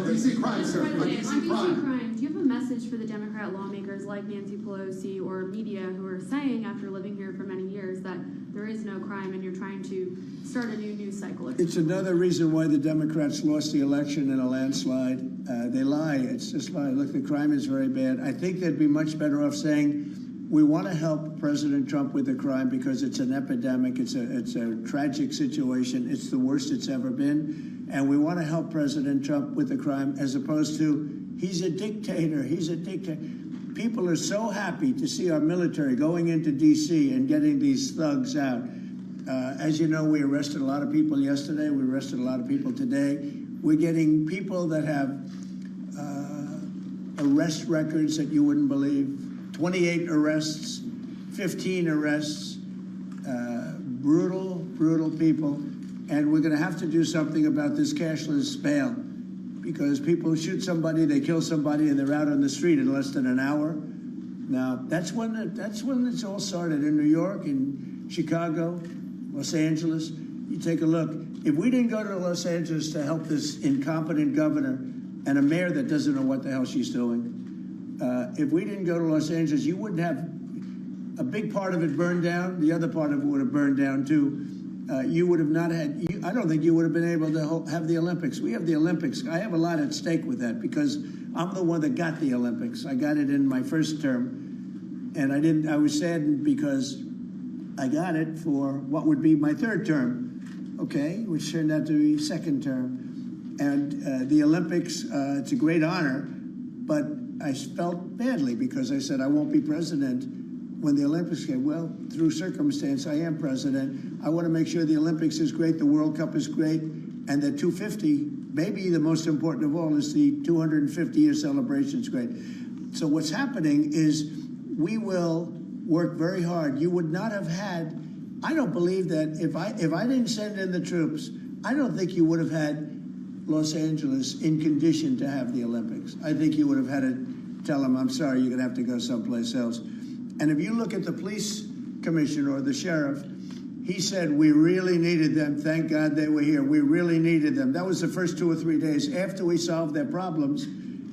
sir, on DC crime. Do you have a message for the Democrat lawmakers like Nancy Pelosi or media who are saying, after living here for many years, that there is no crime and you're trying to start a new news cycle? It's another reason why the Democrats lost the election in a landslide. They lie. It's just lie. Look, the crime is very bad. I think they'd be much better off saying, we want to help President Trump with the crime because it's an epidemic. It's a tragic situation. It's the worst it's ever been. And we want to help President Trump with the crime, as opposed to, he's a dictator. He's a dictator. People are so happy to see our military going into D.C. and getting these thugs out. As you know, we arrested a lot of people yesterday. We arrested a lot of people today. We're getting people that have arrest records that you wouldn't believe. 28 arrests, 15 arrests, brutal people. And we're going to have to do something about this cashless bail, because people shoot somebody, they kill somebody, and they're out on the street in less than an hour. Now, that's when it's all started, in New York, in Chicago, Los Angeles. You take a look. If we didn't go to Los Angeles to help this incompetent governor and a mayor that doesn't know what the hell she's doing, if we didn't go to Los Angeles, you wouldn't have a big part of it burned down. The other part of it would have burned down, too. You would have not had, I don't think you would have been able to have the Olympics. We have the Olympics. I have a lot at stake with that, because I'm the one that got the Olympics. I got it in my first term, and I was saddened because I got it for what would be my third term, okay, which turned out to be second term. And the Olympics, it's a great honor, but I felt badly because I said I won't be president when the Olympics came. Well, through circumstance, I am president. I want to make sure the Olympics is great, the World Cup is great, and the 250, maybe the most important of all, is the 250-year celebration is great. So what's happening is we will work very hard. You would not have had, I don't believe that if I didn't send in the troops, I don't think you would have had Los Angeles in condition to have the Olympics. I think you would have had to tell them, I'm sorry, you're going to have to go someplace else. And if you look at the police commissioner or the sheriff, he said, we really needed them. Thank God they were here. We really needed them. That was the first 2 or 3 days after we solved their problems.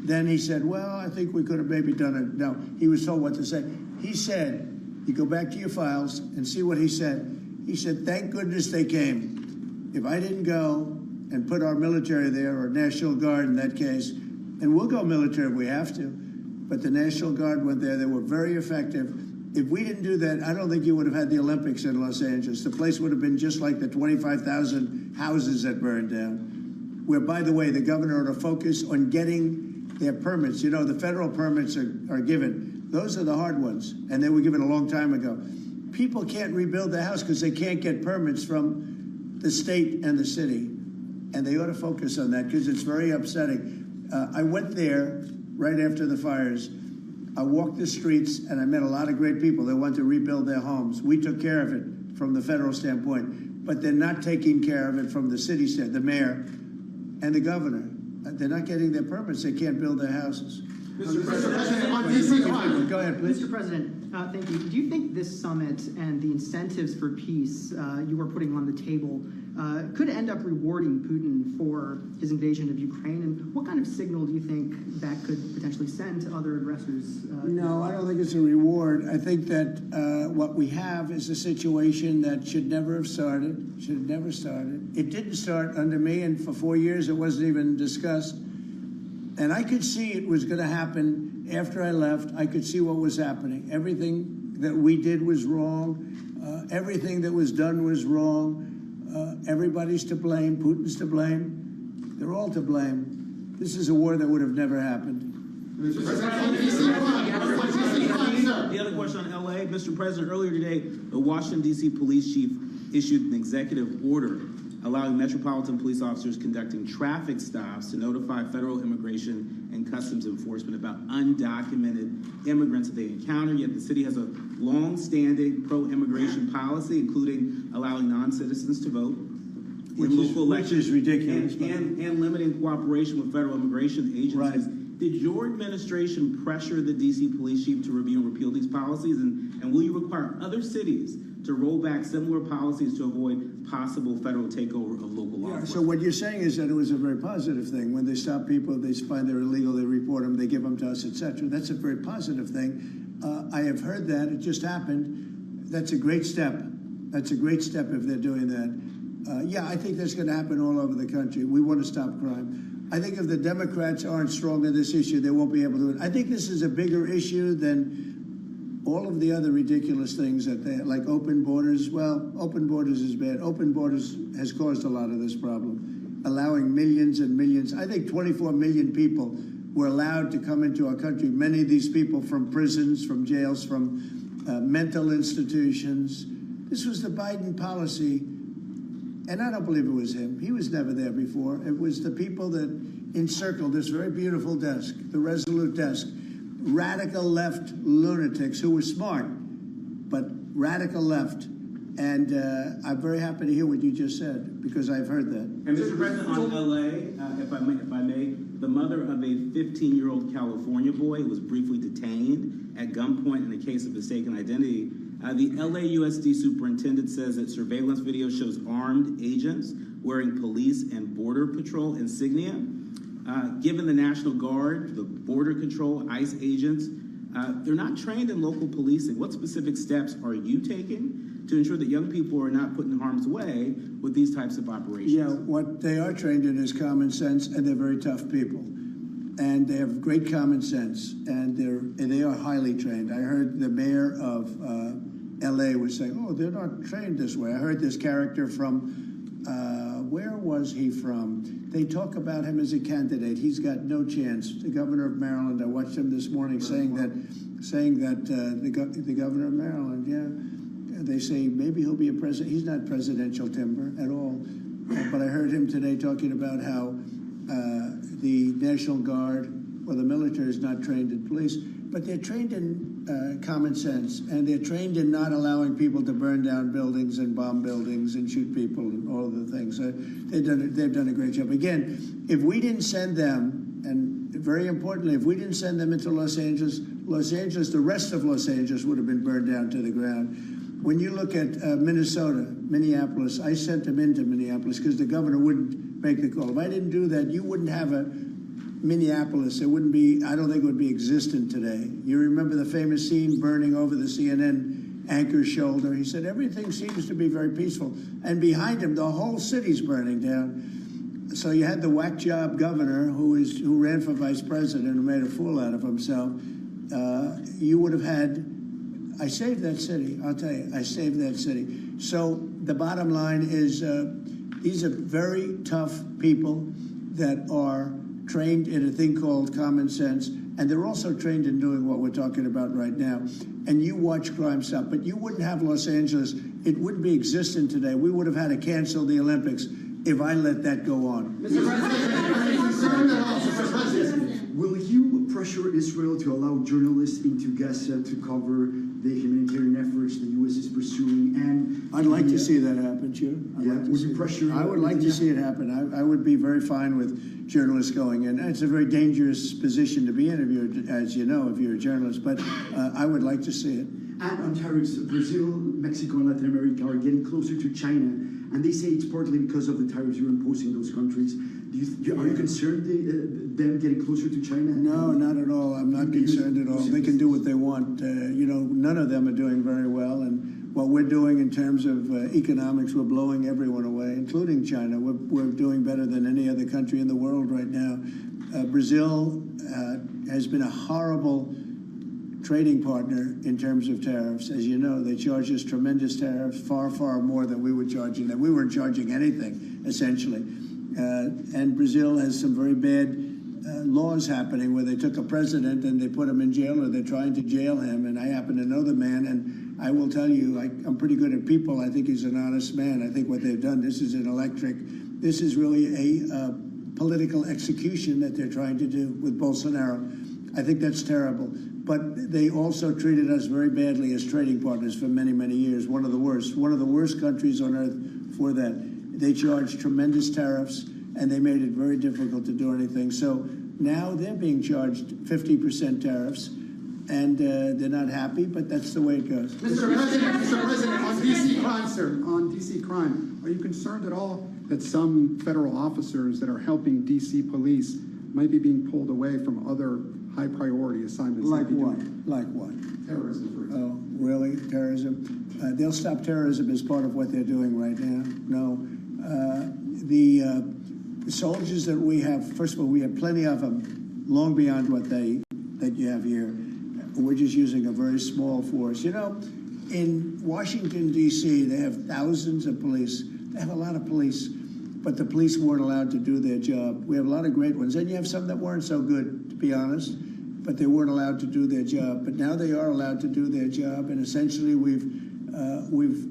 Then he said, well, I think we could have maybe done it. No, he was told what to say. He said, you go back to your files and see what he said. He said, thank goodness they came. If I didn't go and put our military there, or National Guard in that case, and we'll go military if we have to, but the National Guard went there. They were very effective. If we didn't do that, I don't think you would have had the Olympics in Los Angeles. The place would have been just like the 25,000 houses that burned down, where, by the way, the governor ought to focus on getting their permits. You know, the federal permits are given. Those are the hard ones, and they were given a long time ago. People can't rebuild their house because they can't get permits from the state and the city, and they ought to focus on that because it's very upsetting. I went there right after the fires. I walked the streets, and I met a lot of great people that want to rebuild their homes. We took care of it from the federal standpoint, but they're not taking care of it from the city standpoint, the mayor and the governor. They're not getting their permits. They can't build their houses. Mr. President, on DC, go ahead, please. Mr. President, thank you. Do you think this summit and the incentives for peace you are putting on the table could end up rewarding Putin for his invasion of Ukraine? And what kind of signal do you think that could potentially send to other aggressors? No, I don't think it's a reward. I think that what we have is a situation that should never have started, should have never started. It didn't start under me, and for 4 years it wasn't even discussed. And I could see it was going to happen after I left. I could see what was happening. Everything that we did was wrong. Everything that was done was wrong. Everybody's to blame. Putin's to blame. They're all to blame. This is a war that would have never happened. The other question on LA, Mr. President, earlier today, the Washington, D.C. police chief issued an executive order allowing metropolitan police officers conducting traffic stops to notify federal immigration and customs enforcement about undocumented immigrants that they encounter. Yet the city has a long-standing pro-immigration policy, including allowing non-citizens to vote in local elections. Which is ridiculous. And limiting cooperation with federal immigration agencies. Right. Did your administration pressure the D.C. police chief to review and repeal these policies? And will you require other cities to roll back similar policies to avoid possible federal takeover of local law enforcement? So what you're saying is that it was a very positive thing. When they stop people, they find they're illegal, they report them, they give them to us, etc. That's a very positive thing. I have heard that. It just happened. That's a great step. That's a great step if they're doing that. Yeah, I think that's going to happen all over the country. We want to stop crime. I think if the Democrats aren't strong in this issue, they won't be able to do it. I think this is a bigger issue than all of the other ridiculous things that they, like open borders. Well, open borders is bad. Open borders has caused a lot of this problem, allowing millions and millions. I think 24 million people were allowed to come into our country. Many of these people from prisons, from jails, from mental institutions. This was the Biden policy. And I don't believe it was him. He was never there before. It was the people that encircled this very beautiful desk, the Resolute desk, radical left lunatics who were smart, but radical left. And I'm very happy to hear what you just said, because I've heard that. And Mr. President, on LA, if I may, the mother of a 15-year-old California boy was briefly detained at gunpoint in a case of mistaken identity. The LAUSD superintendent says that surveillance video shows armed agents wearing police and border patrol insignia. Given the National Guard, the Border Control, ICE agents, they're not trained in local policing. What specific steps are you taking to ensure that young people are not put in harm's way with these types of operations? Yeah, what they are trained in is common sense, and they're very tough people. And they have great common sense, and they are highly trained. I heard the mayor of L.A. was saying, oh, they're not trained this way. I heard this character from, where was he from? They talk about him as a candidate. He's got no chance. The governor of Maryland, I watched him this morning saying that the governor of Maryland, yeah, they say maybe he'll be a president. He's not presidential timber at all. But I heard him today talking about how the National Guard Well, the military is not trained in police, but they're trained in common sense, and they're trained in not allowing people to burn down buildings and bomb buildings and shoot people and all of the things. They've done a great job. Again, if we didn't send them, and very importantly, if we didn't send them into Los Angeles, the rest of Los Angeles would have been burned down to the ground. When you look at Minnesota, Minneapolis, I sent them into Minneapolis because the governor wouldn't make the call. If I didn't do that, you wouldn't have a Minneapolis. It wouldn't be, I don't think it would be existent today. You remember the famous scene burning over the CNN anchor's shoulder? He said, everything seems to be very peaceful. And behind him, the whole city's burning down. So you had the whack job governor who ran for vice president and made a fool out of himself. You would have had, I saved that city, I'll tell you, I saved that city. So the bottom line is these are very tough people that are trained in a thing called common sense, and they're also trained in doing what we're talking about right now. And you watch crime stop, but you wouldn't have Los Angeles, it wouldn't be existent today. We would have had to cancel the Olympics if I let that go on. Mr. President, will you pressure Israel to allow journalists into Gaza to cover the humanitarian efforts the U.S. is pursuing? And I'd like to see that happen, Chair. Would you pressure? I would like to see it happen. I would be very fine with journalists going in. It's a very dangerous position to be in, as you know, if you're a journalist, but I would like to see it. And on tariffs, Brazil, Mexico, and Latin America are getting closer to China, and they say it's partly because of the tariffs you're imposing those countries. Are you concerned them getting closer to China? No, not at all. I'm not concerned at all. They can do what they want. None of them are doing very well, and what we're doing in terms of economics, we're blowing everyone away, including China. We're doing better than any other country in the world right now. Brazil has been a horrible trading partner in terms of tariffs. As you know, they charge us tremendous tariffs, far, far more than we were charging them. We weren't charging anything, essentially. And Brazil has some very bad laws happening where they took a president and they put him in jail, or they're trying to jail him. And I happen to know the man, and I will tell you, I'm pretty good at people. I think he's an honest man. I think what they've done, this is this is really a political execution that they're trying to do with Bolsonaro. I think that's terrible. But they also treated us very badly as trading partners for many, many years. One of the worst countries on earth for that. They charged tremendous tariffs, and they made it very difficult to do anything. So now they're being charged 50% tariffs, and they're not happy, but that's the way it goes. Mr. President, on DC crime, sir, on DC crime, are you concerned at all that some federal officers that are helping DC police might be being pulled away from other high priority assignments? Like what? Like what? Terrorism, for example. Oh, really? Terrorism? They'll stop terrorism as part of what they're doing right now. No. The soldiers that we have, first of all, we have plenty of them, long beyond what that you have here. We're just using a very small force. You know, in Washington, D.C., they have thousands of police. They have a lot of police, but the police weren't allowed to do their job. We have a lot of great ones, and you have some that weren't so good, to be honest, but they weren't allowed to do their job. But now they are allowed to do their job, and essentially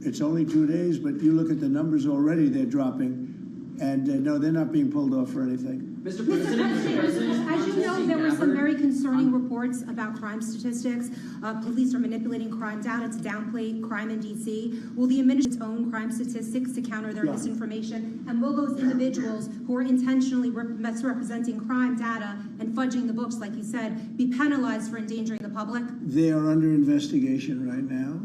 it's only 2 days, but you look at the numbers already, they're dropping. And no, they're not being pulled off for anything. Mr. President, as you know, there were some very concerning reports about crime statistics. Police are manipulating crime data to downplay crime in D.C. Will the administration's own crime statistics to counter their misinformation? And will those individuals who are intentionally misrepresenting crime data and fudging the books, like you said, be penalized for endangering the public? They are under investigation right now.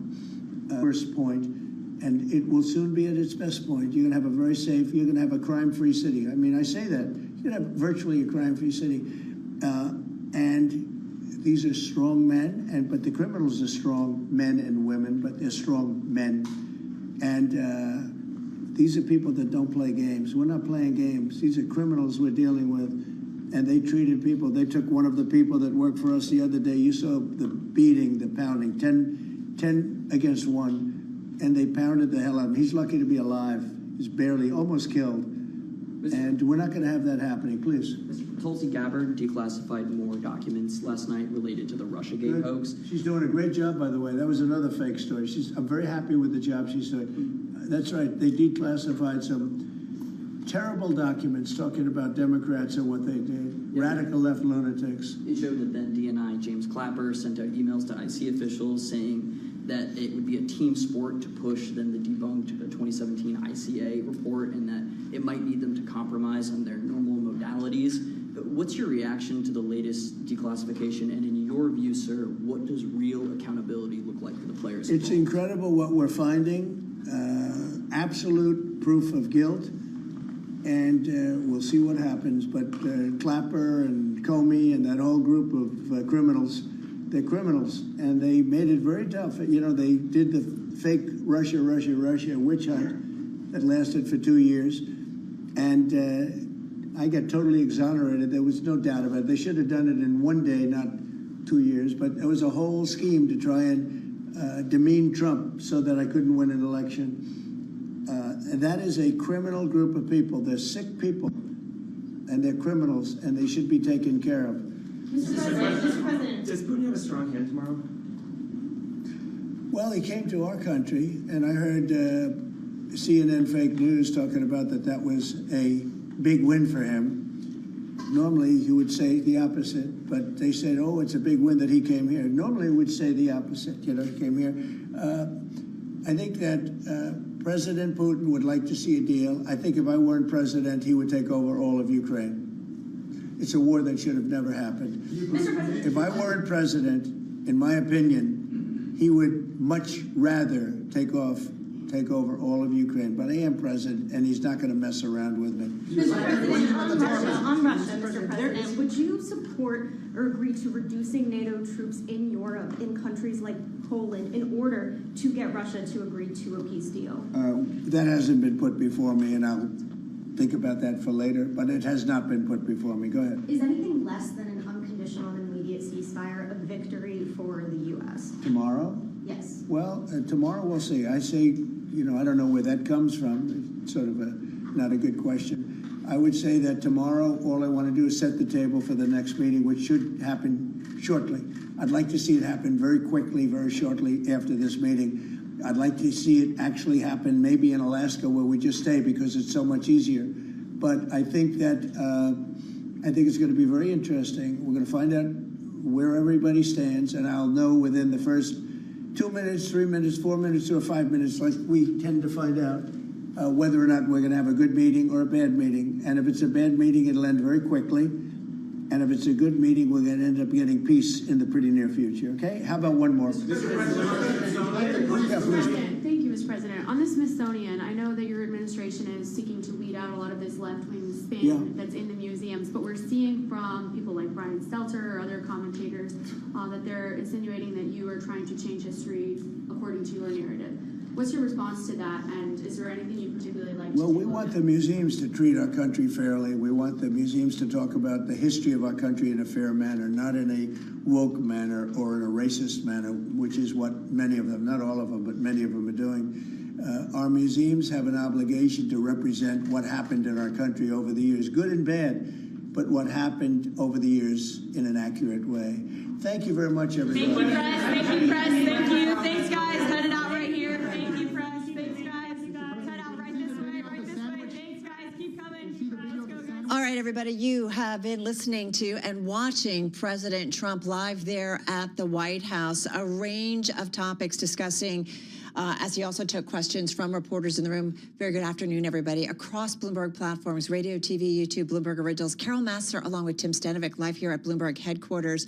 First point. And it will soon be at its best point. You're going to have a very safe, you're going to have a crime-free city. I mean, I say that. You're going to have virtually a crime-free city. And these are strong men, but the criminals are strong men and women, but they're strong men. And these are people that don't play games. We're not playing games. These are criminals we're dealing with. And they treated people. They took one of the people that worked for us the other day. You saw the beating, the pounding, 10 against 1. And they pounded the hell out of him. He's lucky to be alive. He's barely, almost killed. And we're not going to have that happening, please. Tulsi Gabbard declassified more documents last night related to the Russiagate hoax. She's doing a great job, by the way. That was another fake story. I'm very happy with the job she's doing. That's right. They declassified some terrible documents talking about Democrats and what they did. Yeah. Radical left lunatics. It showed that then DNI James Clapper sent out emails to IC officials saying that it would be a team sport to push then the debunked 2017 ICA report and that it might need them to compromise on their normal modalities. What's your reaction to the latest declassification? And in your view, sir, what does real accountability look like for the players? It's incredible what we're finding. Absolute proof of guilt. And we'll see what happens. But Clapper and Comey and that whole group of criminals, they're criminals. And they made it very tough. You know, they did the fake Russia witch hunt that lasted for 2 years. And I got totally exonerated. There was no doubt about it. They should have done it in 1 day, not 2 years. But it was a whole scheme to try and demean Trump so that I couldn't win an election. And that is a criminal group of people. They're sick people, and they're criminals, and they should be taken care of. Mr. President, does Putin have a strong hand tomorrow? Well, he came to our country, and I heard CNN fake news talking about that was a big win for him. Normally, he would say the opposite, but they said, oh, it's a big win that he came here. Normally, he would say the opposite, you know, he came here. I think that President Putin would like to see a deal. I think if I weren't president, he would take over all of Ukraine. It's a war that should have never happened. If I weren't president, in my opinion, he would much rather take over all of Ukraine. But I am president, and he's not going to mess around with me. Mr. President, on Russia, Mr. President, would you support or agree to reducing NATO troops in Europe, in countries like Poland, in order to get Russia to agree to a peace deal? That hasn't been put before me, and I'll think about that for later, but it has not been put before me. Go ahead. Is anything less than an unconditional and immediate ceasefire a victory for the U.S.? Tomorrow? Yes. Well, tomorrow we'll see. I say, you know, I don't know where that comes from. It's sort of not a good question. I would say that tomorrow, all I want to do is set the table for the next meeting, which should happen shortly. I'd like to see it happen very quickly, very shortly after this meeting. I'd like to see it actually happen maybe in Alaska where we just stay because it's so much easier. But I think that it's going to be very interesting. We're going to find out where everybody stands, and I'll know within the first 2 minutes, 3 minutes, 4 minutes, or 5 minutes, like we tend to find out whether or not we're going to have a good meeting or a bad meeting. And if it's a bad meeting, it'll end very quickly. And if it's a good meeting, we're going to end up getting peace in the pretty near future. Okay? How about one more? Thank you, Mr. President. On the Smithsonian, I know that your administration is seeking to weed out a lot of this left-wing spin that's in the museums, but we're seeing from people like Brian Stelter or other commentators that they're insinuating that you are trying to change history according to your narrative. What's your response to that, and is there anything you particularly like to do? Well, we want the museums to treat our country fairly. We want the museums to talk about the history of our country in a fair manner, not in a woke manner or in a racist manner, which is what many of them, not all of them, but many of them are doing. Our museums have an obligation to represent what happened in our country over the years, good and bad, but what happened over the years in an accurate way. Thank you very much, everybody. Thank you, press. Thank you, press. Thank you. Thanks, guys. Cut it out right here. Thank you, press. Thanks, guys. Cut out right this way, right this way. Thanks, guys. Keep coming. Let's go, guys. All right, everybody, you have been listening to and watching President Trump live there at the White House, a range of topics discussing as he also took questions from reporters in the room. Very good afternoon, everybody. Across Bloomberg platforms, radio, TV, YouTube, Bloomberg Originals. Carol Massar, along with Tim Stanovic, live here at Bloomberg headquarters.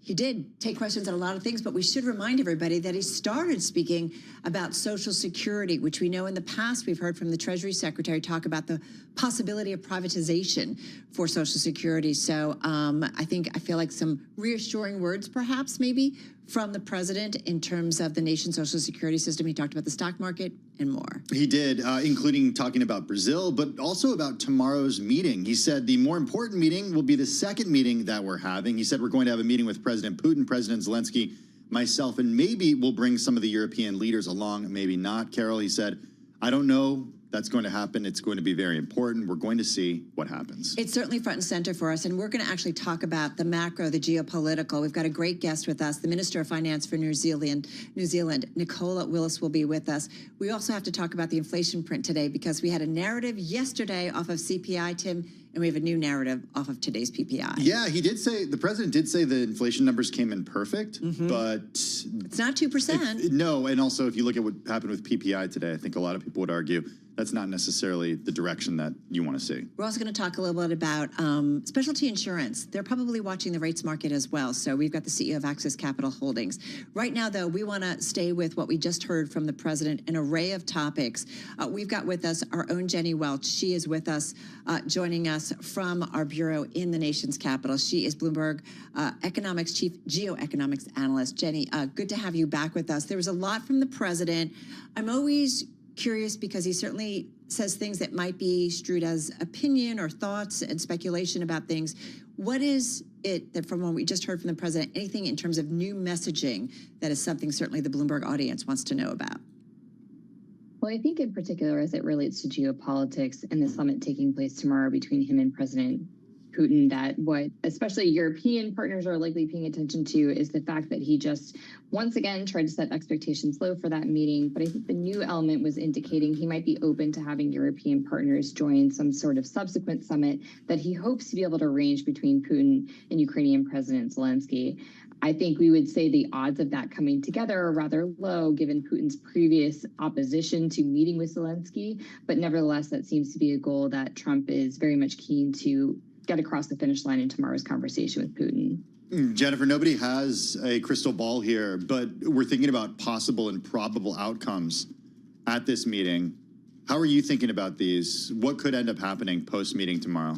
He did take questions on a lot of things, but we should remind everybody that he started speaking about Social Security, which we know in the past we've heard from the Treasury Secretary talk about the possibility of privatization for Social Security. So I feel like some reassuring words, perhaps, maybe, from the president in terms of the nation's Social Security system. He talked about the stock market and more. He did, including talking about Brazil, but also about tomorrow's meeting. He said the more important meeting will be the second meeting that we're having. He said we're going to have a meeting with President Putin, President Zelensky, myself, and maybe we'll bring some of the European leaders along, maybe not. Carol, he said, I don't know That's going to happen. It's going to be very important. We're going to see what happens. It's certainly front and center for us, and we're going to actually talk about the macro, the geopolitical. We've got a great guest with us, the Minister of Finance for New Zealand, Nicola Willis, will be with us. We also have to talk about the inflation print today because we had a narrative yesterday off of CPI, Tim, and we have a new narrative off of today's PPI. Yeah, the president did say the inflation numbers came in perfect, but it's not 2%. No, and also if you look at what happened with PPI today, I think a lot of people would argue that's not necessarily the direction that you want to see. We're also going to talk a little bit about specialty insurance. They're probably watching the rates market as well. So we've got the CEO of Access Capital Holdings. Right now, though, we want to stay with what we just heard from the president, an array of topics. We've got with us our own Jenny Welch. She is with us, joining us from our bureau in the nation's capital. She is Bloomberg Economics Chief Geoeconomics Analyst. Jenny, good to have you back with us. There was a lot from the president. I'm always curious because he certainly says things that might be strewed as opinion or thoughts and speculation about things. What is it that from what we just heard from the president, anything in terms of new messaging that is something certainly the Bloomberg audience wants to know about? Well, I think in particular as it relates to geopolitics and the summit taking place tomorrow between him and President Putin, that what especially European partners are likely paying attention to is the fact that he just once again tried to set expectations low for that meeting. But I think the new element was indicating he might be open to having European partners join some sort of subsequent summit that he hopes to be able to arrange between Putin and Ukrainian President Zelensky. I think we would say the odds of that coming together are rather low given Putin's previous opposition to meeting with Zelensky. But nevertheless, that seems to be a goal that Trump is very much keen to get across the finish line in tomorrow's conversation with Putin. Jennifer, nobody has a crystal ball here, but we're thinking about possible and probable outcomes at this meeting. How are you thinking about these? What could end up happening post-meeting tomorrow?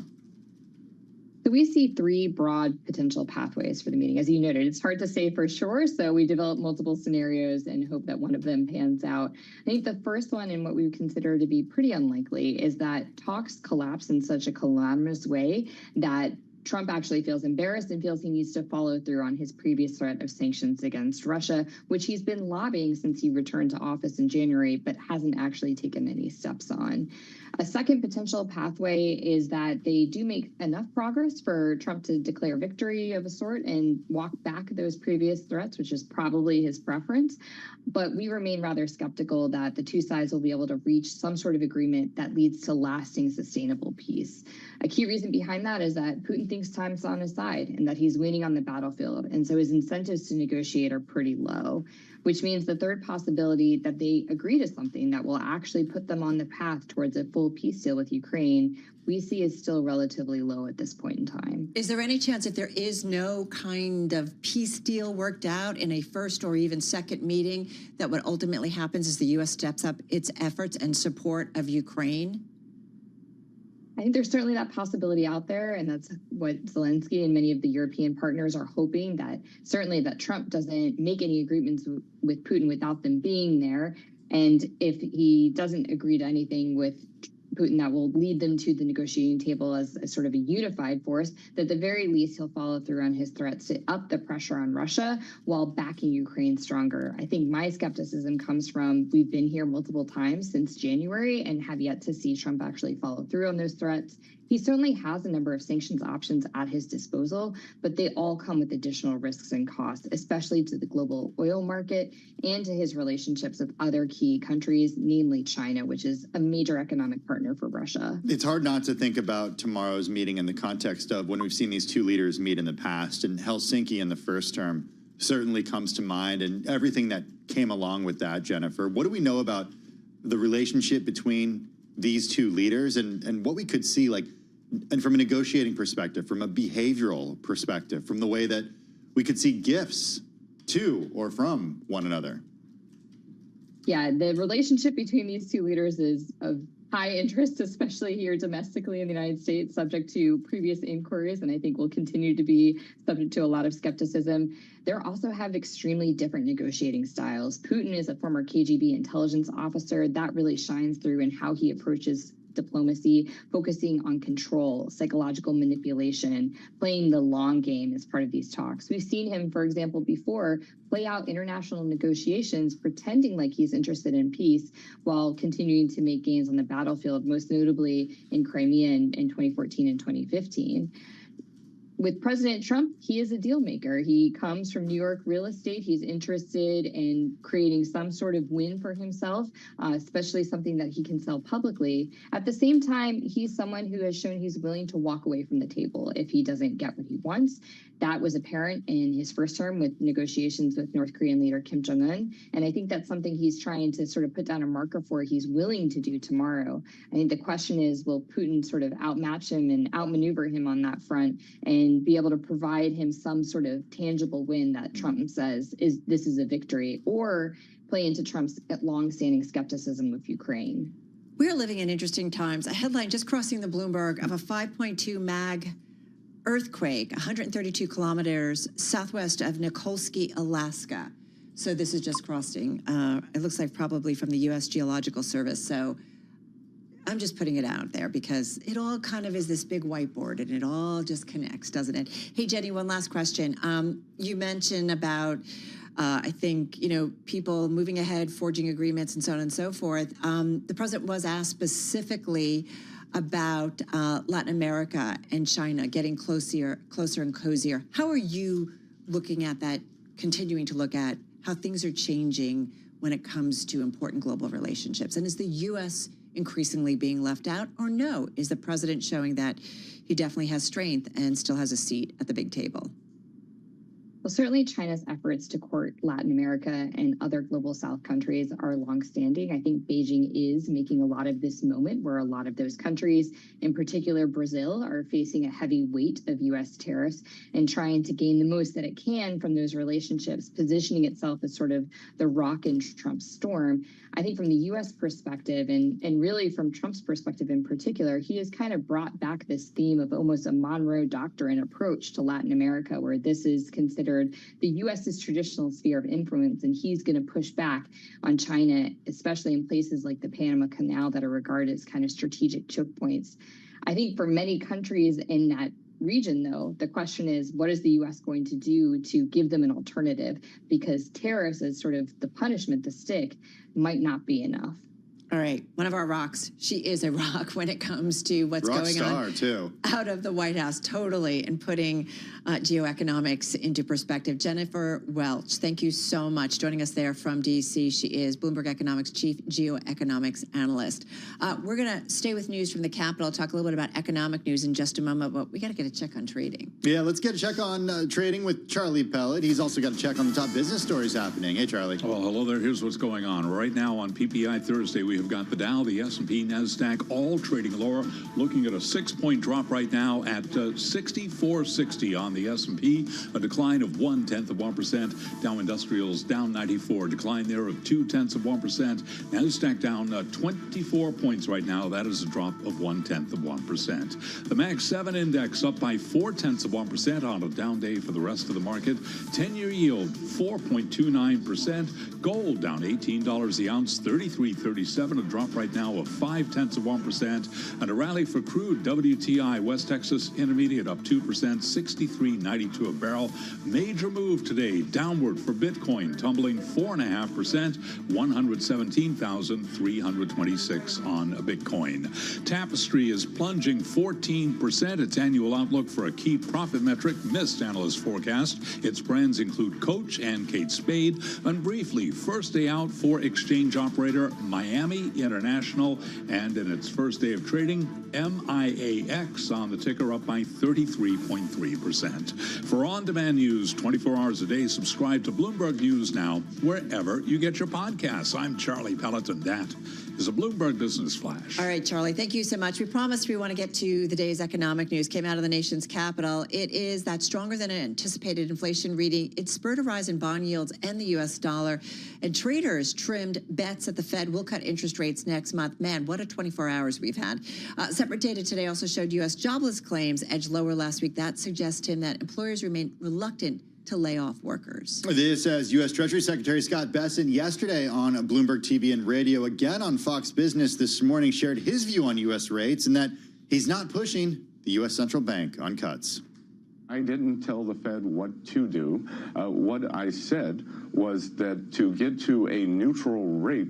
So we see three broad potential pathways for the meeting. As you noted, it's hard to say for sure, so we develop multiple scenarios and hope that one of them pans out. I think the first one, and what we would consider to be pretty unlikely, is that talks collapse in such a calamitous way that Trump actually feels embarrassed and feels he needs to follow through on his previous threat of sanctions against Russia, which he's been lobbying since he returned to office in January, but hasn't actually taken any steps on. A second potential pathway is that they do make enough progress for Trump to declare victory of a sort and walk back those previous threats, which is probably his preference. But we remain rather skeptical that the two sides will be able to reach some sort of agreement that leads to lasting, sustainable peace. A key reason behind that is that Putin thinks time's on his side and that he's winning on the battlefield. And so his incentives to negotiate are pretty low, which means the third possibility that they agree to something that will actually put them on the path towards a full peace deal with Ukraine, we see is still relatively low at this point in time. Is there any chance if there is no kind of peace deal worked out in a first or even second meeting that what ultimately happens is the U.S. steps up its efforts and support of Ukraine? I think there's certainly that possibility out there, and that's what Zelensky and many of the European partners are hoping, that certainly that Trump doesn't make any agreements with Putin without them being there. And if he doesn't agree to anything with Putin that will lead them to the negotiating table as a sort of a unified force, that at the very least he'll follow through on his threats to up the pressure on Russia while backing Ukraine stronger. I think my skepticism comes from we've been here multiple times since January and have yet to see Trump actually follow through on those threats. He certainly has a number of sanctions options at his disposal, but they all come with additional risks and costs, especially to the global oil market and to his relationships with other key countries, namely China, which is a major economic partner for Russia. It's hard not to think about tomorrow's meeting in the context of when we've seen these two leaders meet in the past, and Helsinki in the first term certainly comes to mind, and everything that came along with that, Jennifer. What do we know about the relationship between these two leaders and what we could see, like, and from a negotiating perspective, from a behavioral perspective, from the way that we could see gifts to or from one another? Yeah, the relationship between these two leaders is of high interest, especially here domestically in the United States, subject to previous inquiries, and I think will continue to be subject to a lot of skepticism. They also have extremely different negotiating styles. Putin is a former KGB intelligence officer. That really shines through in how he approaches diplomacy, focusing on control, psychological manipulation, playing the long game as part of these talks. We've seen him, for example, before play out international negotiations, pretending like he's interested in peace while continuing to make gains on the battlefield, most notably in Crimea in 2014 and 2015. With President Trump, he is a deal maker. He comes from New York real estate. He's interested in creating some sort of win for himself, especially something that he can sell publicly. At the same time, he's someone who has shown he's willing to walk away from the table if he doesn't get what he wants. That was apparent in his first term with negotiations with North Korean leader Kim Jong-un. And I think that's something he's trying to sort of put down a marker for he's willing to do tomorrow. I think the question is, will Putin sort of outmatch him and outmaneuver him on that front and be able to provide him some sort of tangible win that Trump says this is a victory, or play into Trump's longstanding skepticism of Ukraine? We're living in interesting times. A headline just crossing the Bloomberg of a 5.2 mag earthquake, 132 kilometers southwest of Nikolsky, Alaska. So this is just crossing. It looks like probably from the U.S. Geological Service. So I'm just putting it out there because it all kind of is this big whiteboard and it all just connects, doesn't it? Hey, Jenny, one last question. You mentioned about, I think, people moving ahead, forging agreements and so on and so forth. The president was asked specifically about Latin America and China getting closer and cozier. How are you looking at that, continuing to look at how things are changing when it comes to important global relationships? And is the U.S. increasingly being left out, or no? Is the president showing that he definitely has strength and still has a seat at the big table? Well, certainly China's efforts to court Latin America and other global South countries are longstanding. I think Beijing is making a lot of this moment where a lot of those countries, in particular Brazil, are facing a heavy weight of U.S. tariffs and trying to gain the most that it can from those relationships, positioning itself as sort of the rock in Trump's storm. I think from the U.S. perspective, and really from Trump's perspective in particular, he has kind of brought back this theme of almost a Monroe Doctrine approach to Latin America, where this is considered the U.S.'s traditional sphere of influence, and he's going to push back on China, especially in places like the Panama Canal that are regarded as kind of strategic choke points. I think for many countries in that region, though, the question is, what is the U.S. going to do to give them an alternative? Because tariffs as sort of the punishment, the stick, might not be enough. All right, one of our rocks. She is a rock when it comes to what's going on out of the White House, totally, and putting geoeconomics into perspective. Jennifer Welch, thank you so much. Joining us there from D.C. She is Bloomberg Economics Chief Geoeconomics Analyst. We're going to stay with news from the Capitol, talk a little bit about economic news in just a moment, but we got to get a check on trading. Yeah, let's get a check on trading with Charlie Pellet. He's also got a check on the top business stories happening. Hey, Charlie. Well, hello there. Here's what's going on. Right now on PPI Thursday, we have got the Dow, the S&P, NASDAQ, all trading lower, looking at a 6-point drop right now at 6460 on the S&P, a decline of 0.1%. Dow Industrials down 94, decline there of 0.2%. NASDAQ down 24 points right now. That is a drop of 0.1%. The Mag 7 index up by 0.4% on a down day for the rest of the market. 10-year yield 4.29%. Gold down $18 the ounce, 33.37, a drop right now of 0.5%, and a rally for crude WTI West Texas Intermediate up 2%, 63.92 a barrel. Major move today downward for Bitcoin, tumbling 4.5%, 117,326 on Bitcoin. Tapestry is plunging 14%. Its annual outlook for a key profit metric missed analyst forecast. Its brands include Coach and Kate Spade. And briefly, first day out for exchange operator Miami International, and in its first day of trading, MIAX on the ticker up by 33.3%. For on-demand news 24 hours a day, subscribe to Bloomberg News Now wherever you get your podcasts. I'm Charlie Pellet, and that is a Bloomberg Business Flash. All right, Charlie, thank you so much. We promised we want to get to the day's economic news. Came out of the nation's capital. It is that stronger than anticipated inflation reading. It spurred a rise in bond yields and the U.S. dollar. And traders trimmed bets that the Fed will cut interest rates next month. Man, what a 24 hours we've had. Separate data today also showed U.S. jobless claims edged lower last week. That suggests, Tim, that employers remain reluctant to lay off workers. This as U.S. Treasury Secretary Scott Bessent yesterday on Bloomberg TV and radio, again on Fox Business this morning, shared his view on U.S. rates and that he's not pushing the U.S. Central Bank on cuts. I didn't tell the Fed what to do. What I said was that to get to a neutral rate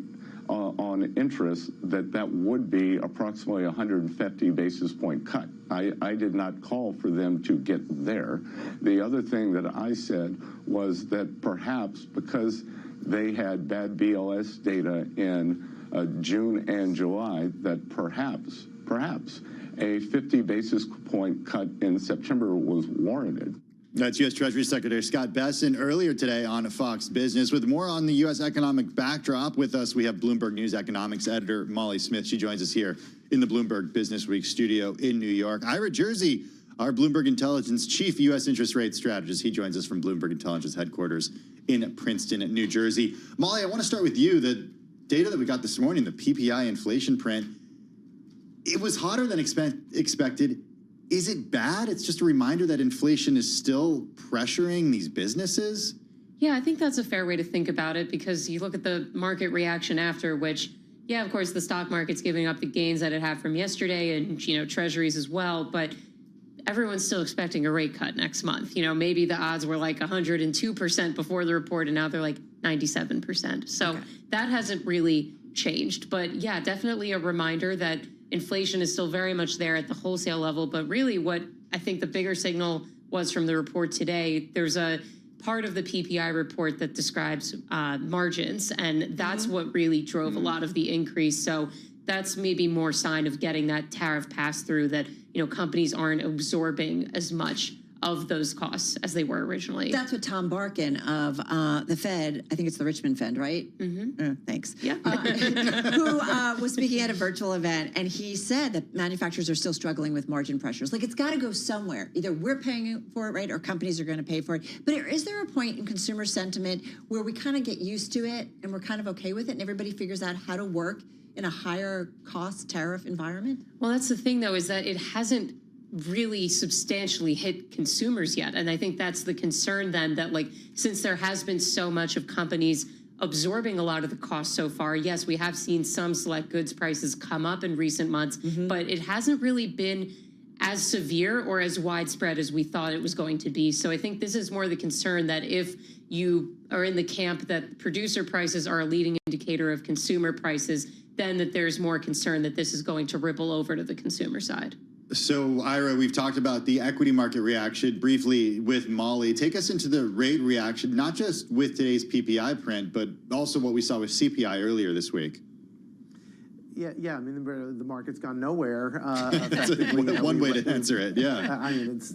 on interest, that would be approximately 150 basis point cut. I did not call for them to get there. The other thing that I said was that perhaps because they had bad BLS data in June and July, that perhaps a 50 basis point cut in September was warranted. That's U.S. Treasury Secretary Scott Bessent earlier today on Fox Business. With more on the U.S. economic backdrop, with us we have Bloomberg News economics editor Molly Smith. She joins us here in the Bloomberg Business Week studio in New York. Ira Jersey, our Bloomberg Intelligence chief U.S. interest rate strategist. He joins us from Bloomberg Intelligence headquarters in Princeton, New Jersey. Molly, I want to start with you. The data that we got this morning, the PPI inflation print, it was hotter than expected. Is it bad? It's just a reminder that inflation is still pressuring these businesses? Yeah, I think that's a fair way to think about it, because you look at the market reaction after, which, yeah, of course, the stock market's giving up the gains that it had from yesterday and, treasuries as well. But everyone's still expecting a rate cut next month. Maybe the odds were like 102% before the report, and now they're like 97%. So that hasn't really changed. But yeah, definitely a reminder that inflation is still very much there at the wholesale level. But really what I think the bigger signal was from the report today, there's a part of the PPI report that describes margins, and that's what really drove a lot of the increase. So that's maybe more sign of getting that tariff pass through, that companies aren't absorbing as much of those costs as they were originally. That's what Tom Barkin of the Fed, I think it's the Richmond Fed, right? Mm-hmm. Thanks. Yeah. Who was speaking at a virtual event, and he said that manufacturers are still struggling with margin pressures. Like, it's got to go somewhere. Either we're paying for it, right, or companies are going to pay for it. But is there a point in consumer sentiment where we kind of get used to it and we're kind of okay with it, and everybody figures out how to work in a higher cost tariff environment? Well, that's the thing, though, is that it hasn't really substantially hit consumers yet. And I think that's the concern then, that since there has been so much of companies absorbing a lot of the costs so far, yes, we have seen some select goods prices come up in recent months, but it hasn't really been as severe or as widespread as we thought it was going to be. So I think this is more the concern, that if you are in the camp that producer prices are a leading indicator of consumer prices, then that there's more concern that this is going to ripple over to the consumer side. So, Ira, we've talked about the equity market reaction briefly with Molly. Take us into the rate reaction, not just with today's PPI print, but also what we saw with CPI earlier this week. Yeah. I mean, the market's gone nowhere. That's one way to answer it. Yeah. I mean, it's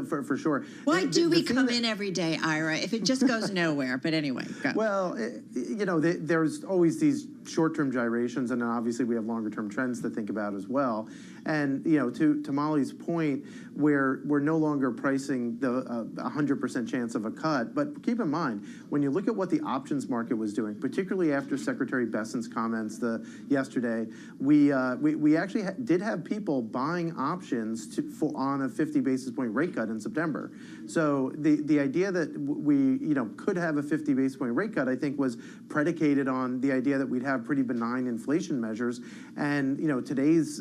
for sure. Why do we come in every day, Ira, if it just goes nowhere? But anyway, go. Well, there's always these short-term gyrations, and then obviously we have longer-term trends to think about as well. And to Molly's point, we're no longer pricing the 100% chance of a cut. But keep in mind, when you look at what the options market was doing, particularly after Secretary Bessent's comments yesterday, we actually did have people buying options on a 50 basis point rate cut in September. So the idea that we could have a 50 basis point rate cut, I think, was predicated on the idea that we'd have pretty benign inflation measures. And today's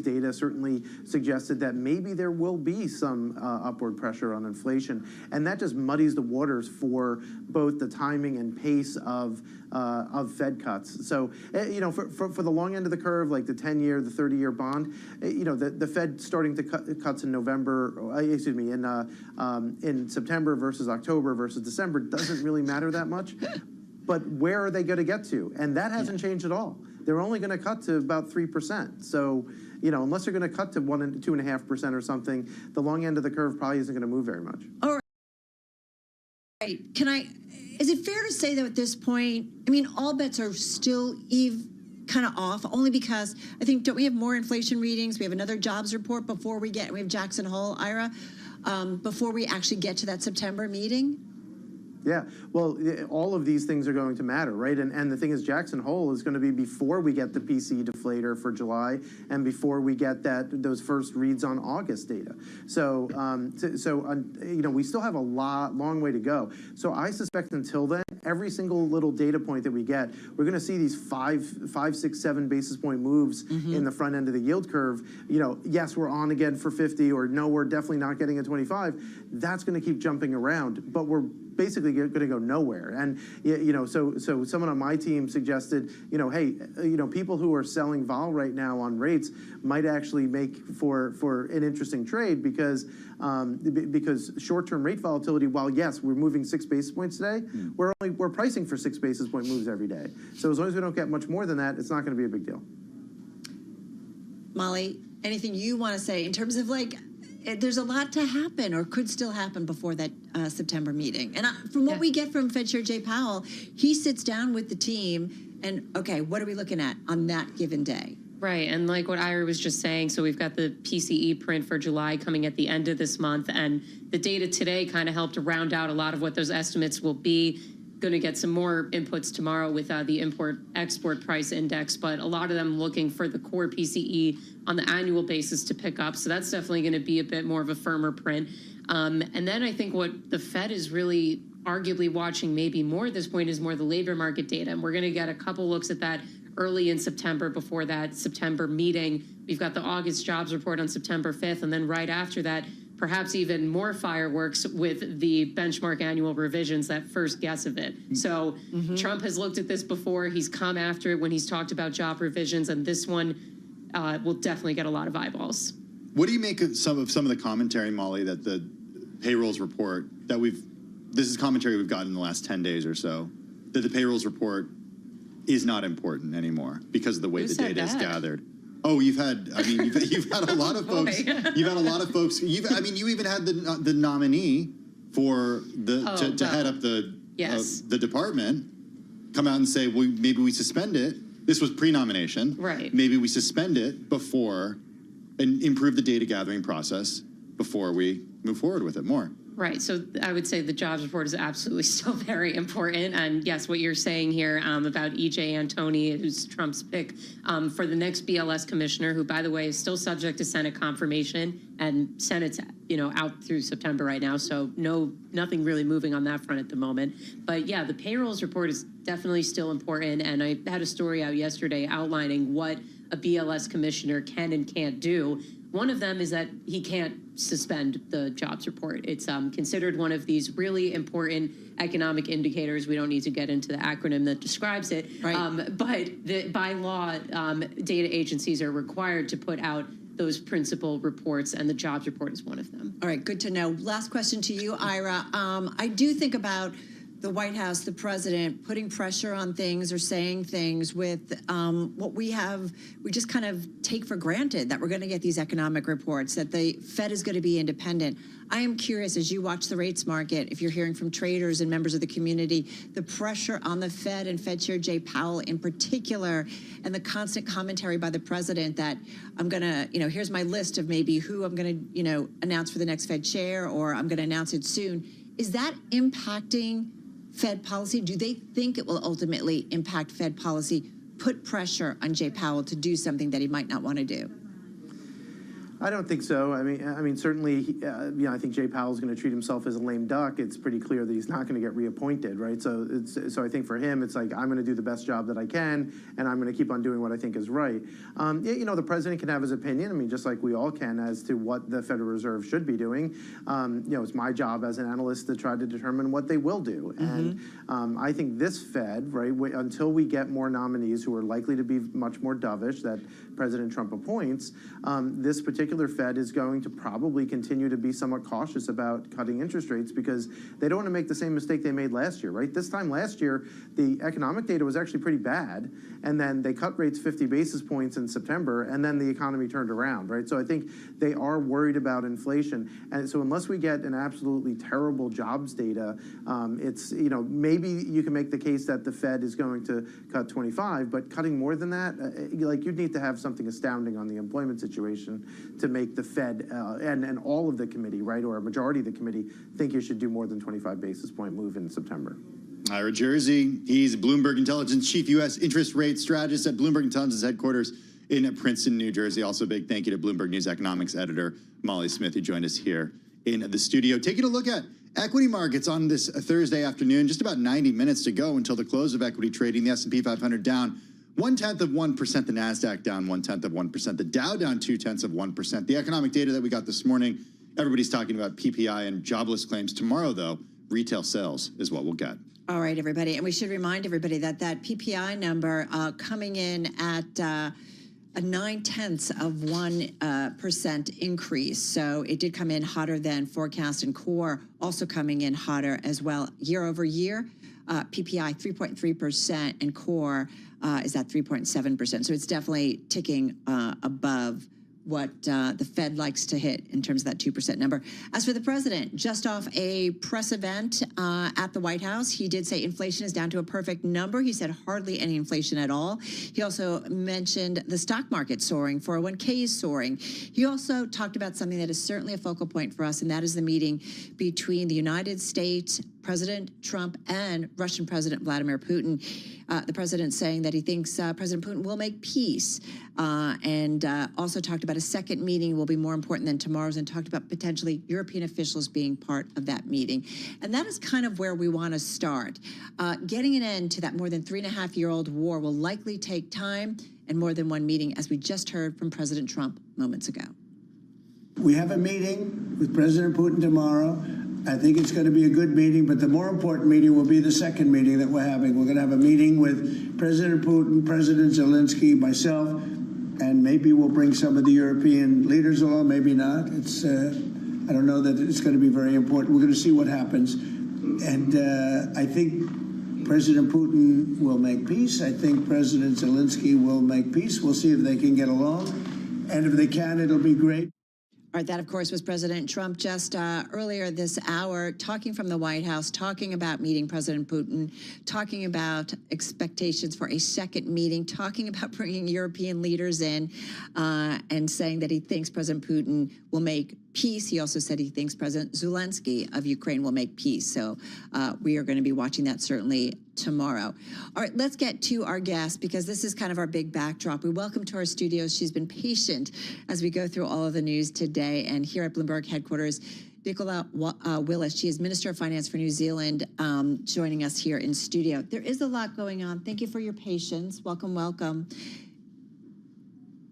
data certainly suggested that maybe there will be some upward pressure on inflation, and that just muddies the waters for both the timing and pace of Fed cuts. So for the long end of the curve, like the 10-year, the 30-year bond, the Fed starting to cut cuts in in September versus October versus December doesn't really matter that much. But where are they going to get to? And that hasn't changed at all. They're only going to cut to about 3%. So, unless they're going to cut to 1 and 2.5% or something, the long end of the curve probably isn't going to move very much. All right. Is it fair to say that at this point, I mean, all bets are still kind of off, only because I think, don't we have more inflation readings? We have another jobs report before we have Jackson Hole, Ira, before we actually get to that September meeting? Yeah, well, all of these things are going to matter, right? And the thing is, Jackson Hole is going to be before we get the PCE deflator for July and before we get those first reads on August data. So, you know, we still have a long way to go. So I suspect until then, every single little data point that we get, we're going to see these 5, 6, 7 basis point moves in the front end of the yield curve. You know, yes, we're on again for 50, or no, we're definitely not getting a 25. That's going to keep jumping around, but we're basically going to go nowhere. And, you know, so someone on my team suggested, you know, hey, you know, people who are selling vol right now on rates might actually make for an interesting trade because short-term rate volatility, while yes, we're moving 6 basis points today, we're pricing for 6 basis point moves every day. So as long as we don't get much more than that, it's not going to be a big deal. Molly, anything you want to say in terms of like, there's a lot to happen or could still happen before that September meeting. And from what we get from Fed Chair Jay Powell, he sits down with the team and, okay, what are we looking at on that given day? Right, and like what Ira was just saying, so we've got the PCE print for July coming at the end of this month, and the data today kind of helped to round out a lot of what those estimates will be. Going to get some more inputs tomorrow with the import-export price index, but a lot of them looking for the core PCE on the annual basis to pick up. So that's definitely going to be a bit more of a firmer print. And then I think what the Fed is really arguably watching maybe more at this point is more the labor market data. And we're going to get a couple looks at that early in September before that September meeting. We've got the August jobs report on September 5th, and then right after that, perhaps even more fireworks with the benchmark annual revisions, that first guess of it. So Trump has looked at this before. He's come after it when he's talked about job revisions, and this one will definitely get a lot of eyeballs. What do you make of some of the commentary, Molly, that the payrolls report that this is commentary we've gotten in the last 10 days or so, that the payrolls report is not important anymore because of the way the data is gathered? Oh, you've had a lot of folks. You've had a lot of folks. You even had the nominee for to head up the department come out and say, well, maybe we suspend it. This was pre-nomination. Right. Maybe we suspend it before and improve the data gathering process before we move forward with it more. Right. So I would say the jobs report is absolutely still very important. And yes, what you're saying here about E.J. Antoni, who's Trump's pick for the next BLS commissioner, who, by the way, is still subject to Senate confirmation, and Senate's out through September right now. So nothing really moving on that front at the moment. But yeah, the payrolls report is definitely still important. And I had a story out yesterday outlining what a BLS commissioner can and can't do. One of them is that he can't suspend the jobs report. It's considered one of these really important economic indicators. We don't need to get into the acronym that describes it. Right. But by law, data agencies are required to put out those principal reports, and the jobs report is one of them. All right, good to know. Last question to you, Ira. I do think about the White House, the president, putting pressure on things or saying things with what we just kind of take for granted, that we're going to get these economic reports, that the Fed is going to be independent. I am curious, as you watch the rates market, if you're hearing from traders and members of the community, the pressure on the Fed and Fed Chair Jay Powell in particular, and the constant commentary by the president that I'm going to, here's my list of maybe who I'm going to, announce for the next Fed chair, or I'm going to announce it soon. Is that impacting Fed policy? Do they think it will ultimately impact Fed policy, put pressure on Jay Powell to do something that he might not want to do? I don't think so. I mean, certainly, I think Jay Powell's going to treat himself as a lame duck. It's pretty clear that he's not going to get reappointed, right? So I think for him, it's like, I'm going to do the best job that I can, and I'm going to keep on doing what I think is right. The president can have his opinion. I mean, just like we all can, as to what the Federal Reserve should be doing. It's my job as an analyst to try to determine what they will do. And I think this Fed, right, until we get more nominees who are likely to be much more dovish that President Trump appoints, this particular Fed is going to probably continue to be somewhat cautious about cutting interest rates because they don't want to make the same mistake they made last year, right? This time last year, the economic data was actually pretty bad, and then they cut rates 50 basis points in September, and then the economy turned around, right? So I think they are worried about inflation. And so unless we get an absolutely terrible jobs data, it's, maybe you can make the case that the Fed is going to cut 25, but cutting more than that, you'd need to have something astounding on the employment situation to make the Fed and all of the committee, right, or a majority of the committee, think you should do more than 25 basis point move in September. Ira Jersey, he's Bloomberg Intelligence Chief U.S. Interest Rate Strategist at Bloomberg Intelligence headquarters in Princeton, New Jersey. Also, big thank you to Bloomberg News Economics editor Molly Smith, who joined us here in the studio. Taking a look at equity markets on this Thursday afternoon, just about 90 minutes to go until the close of equity trading. The S&P 500 down 0.1%, the NASDAQ down 0.1%, the Dow down 0.2%. The economic data that we got this morning, everybody's talking about PPI and jobless claims. Tomorrow, though, retail sales is what we'll get. All right, everybody. And we should remind everybody that that PPI number coming in at a 0.9% increase. So it did come in hotter than forecast, and core also coming in hotter as well. Year over year, PPI 3.3% and core is at 3.7%. So it's definitely ticking above what the Fed likes to hit in terms of that 2% number. As for the president, just off a press event at the White House, he did say inflation is down to a perfect number. He said hardly any inflation at all. He also mentioned the stock market soaring, 401ks soaring. He also talked about something that is certainly a focal point for us, and that is the meeting between the United States President Trump and Russian President Vladimir Putin. The president saying that he thinks President Putin will make peace, and also talked about a second meeting will be more important than tomorrow's, and talked about potentially European officials being part of that meeting. And that is kind of where we want to start. Getting an end to that more than 3.5-year-old war will likely take time and more than one meeting, as we just heard from President Trump moments ago. We have a meeting with President Putin tomorrow. I think it's going to be a good meeting, but the more important meeting will be the second meeting that we're having. We're going to have a meeting with President Putin, President Zelensky, myself, and maybe we'll bring some of the European leaders along, maybe not. It's I don't know that it's going to be very important. We're going to see what happens. And I think President Putin will make peace. I think President Zelensky will make peace. We'll see if they can get along. And if they can, it'll be great. All right, that, of course, was President Trump just earlier this hour, talking from the White House, talking about meeting President Putin, talking about expectations for a second meeting, talking about bringing European leaders in, and saying that he thinks President Putin will make peace. He also said he thinks President Zelensky of Ukraine will make peace. So we are going to be watching that certainly tomorrow. All right, let's get to our guest, because this is kind of our big backdrop. We welcome to our studios. She's been patient as we go through all of the news today. And here at Bloomberg headquarters, Nicola Willis. She is Minister of Finance for New Zealand, joining us here in studio. There is a lot going on. Thank you for your patience. Welcome, welcome.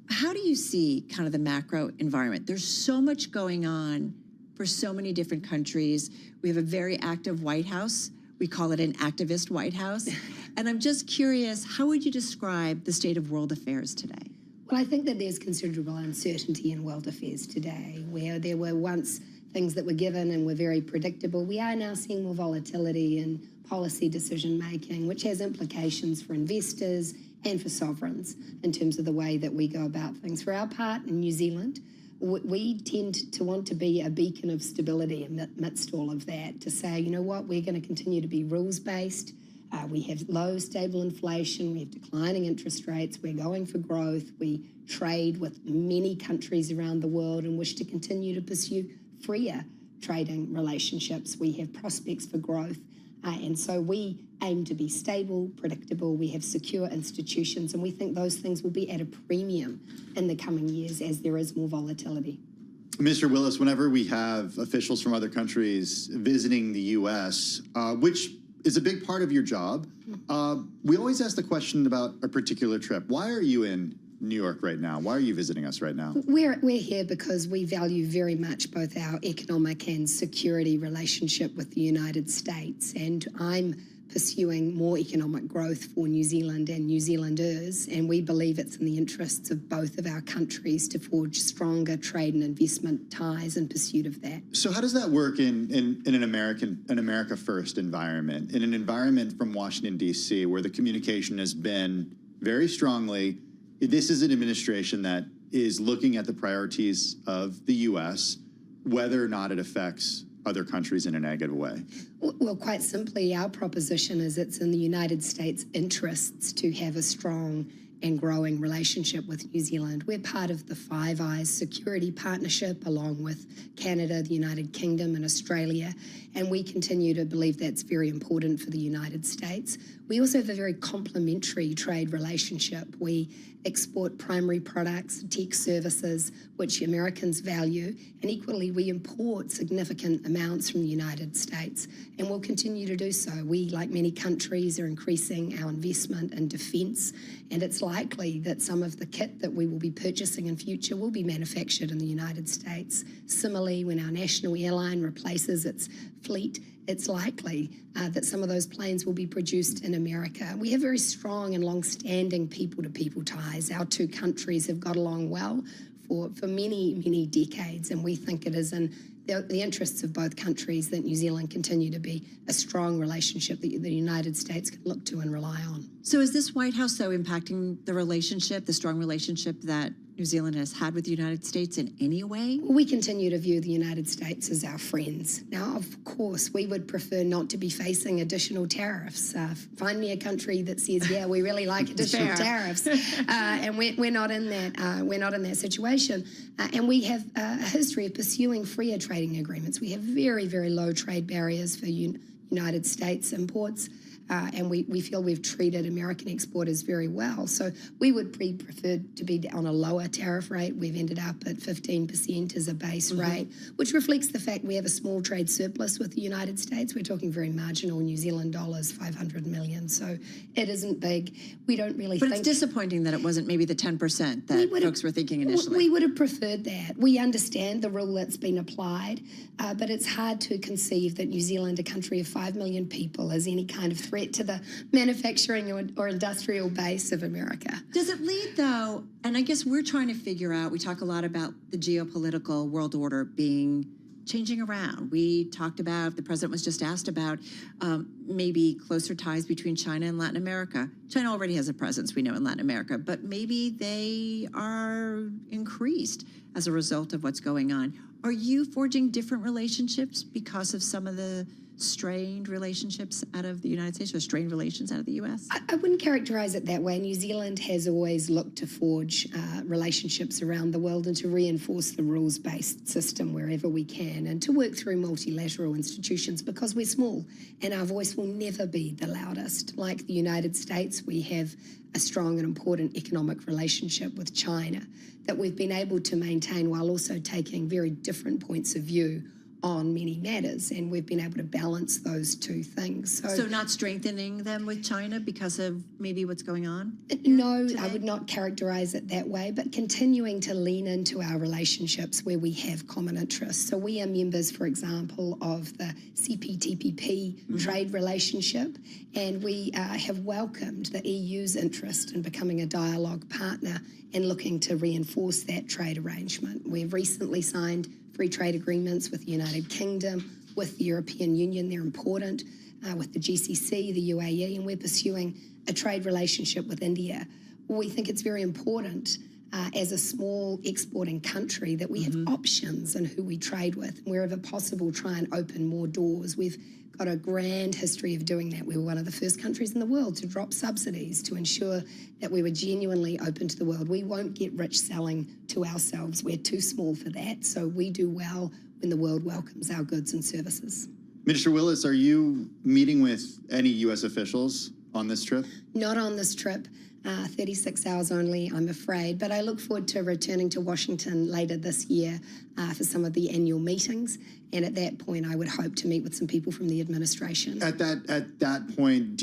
How do you see kind of the macro environment? There's so much going on for so many different countries. We have a very active White House. We call it an activist White House. And I'm just curious, how would you describe the state of world affairs today? Well, I think that there's considerable uncertainty in world affairs today, where there were once things that were given and were very predictable. We are now seeing more volatility in policy decision making, which has implications for investors and for sovereigns in terms of the way that we go about things. For our part in New Zealand, we tend to want to be a beacon of stability amidst all of that, to say, you know what, we're going to continue to be rules-based. We have low, stable inflation. We have declining interest rates. We're going for growth. We trade with many countries around the world and wish to continue to pursue freer trading relationships. We have prospects for growth. And so we aim to be stable, predictable. We have secure institutions, and we think those things will be at a premium in the coming years as there is more volatility. Mr. Willis, whenever we have officials from other countries visiting the U.S., which is a big part of your job, we always ask the question about a particular trip. Why are you in New York right now? Why are you visiting us right now? We're here because we value very much both our economic and security relationship with the United States, and I'm pursuing more economic growth for New Zealand and New Zealanders, and we believe it's in the interests of both of our countries to forge stronger trade and investment ties in pursuit of that. So how does that work in an America First environment, in an environment from Washington, D.C., where the communication has been very strongly, this is an administration that is looking at the priorities of the U.S., whether or not it affects other countries in a negative way? Well, quite simply, our proposition is it's in the United States' interests to have a strong and growing relationship with New Zealand. We're part of the Five Eyes Security Partnership along with Canada, the United Kingdom and Australia, and we continue to believe that's very important for the United States. We also have a very complementary trade relationship. We export primary products, tech services, which Americans value, and equally we import significant amounts from the United States, and we'll continue to do so. We, like many countries, are increasing our investment in defence, and it's likely that some of the kit that we will be purchasing in future will be manufactured in the United States. Similarly, when our national airline replaces its fleet, it's likely that some of those planes will be produced in America. We have very strong and long-standing people-to-people ties. Our two countries have got along well for many, many decades, and we think it is in the interests of both countries that New Zealand continue to be a strong relationship that the United States can look to and rely on. So is this White House, though, impacting the relationship, the strong relationship that New Zealand has had with the United States in any way? We continue to view the United States as our friends. Now, of course, we would prefer not to be facing additional tariffs. Find me a country that says, yeah, we really like additional tariffs. And we're not in that. We're not in that situation. And we have a history of pursuing freer trading agreements. We have very, very low trade barriers for United States imports. And we feel we've treated American exporters very well. So we would prefer to be on a lower tariff rate. We've ended up at 15% as a base rate, which reflects the fact we have a small trade surplus with the United States. We're talking very marginal New Zealand dollars, 500 million. So it isn't big. We don't really think... But it's disappointing that it wasn't maybe the 10% that folks were thinking initially. We would have preferred that. We understand the rule that's been applied, but it's hard to conceive that New Zealand, a country of 5 million people, is any kind of threat to the manufacturing or industrial base of America. Does it lead, though, and I guess we're trying to figure out, we talk a lot about the geopolitical world order changing around. We talked about, the president was just asked about maybe closer ties between China and Latin America. China already has a presence, we know, in Latin America, but maybe they are increased as a result of what's going on. Are you forging different relationships because of some of the strained relationships out of the United States or strained relations out of the U.S.? I wouldn't characterize it that way. New Zealand has always looked to forge relationships around the world and to reinforce the rules-based system wherever we can and to work through multilateral institutions because we're small and our voice will never be the loudest. Like the United States, we have a strong and important economic relationship with China that we've been able to maintain while also taking very different points of view on many matters, and we've been able to balance those two things. So not strengthening them with China because of maybe what's going on? No, I would not characterize it that way, but continuing to lean into our relationships where we have common interests. So we are members, for example, of the CPTPP trade relationship, and we have welcomed the EU's interest in becoming a dialogue partner and looking to reinforce that trade arrangement. We've recently signed free trade agreements with the United Kingdom, with the European Union, they're important, with the GCC, the UAE, and we're pursuing a trade relationship with India. We think it's very important as a small exporting country that we have options in who we trade with, and wherever possible try and open more doors. We've got a grand history of doing that. We were one of the first countries in the world to drop subsidies to ensure that we were genuinely open to the world. We won't get rich selling to ourselves. We're too small for that. So we do well when the world welcomes our goods and services. Minister Willis, are you meeting with any U.S. officials on this trip? Not on this trip. 36 hours only, I'm afraid. But I look forward to returning to Washington later this year for some of the annual meetings. And at that point, I would hope to meet with some people from the administration. At that point,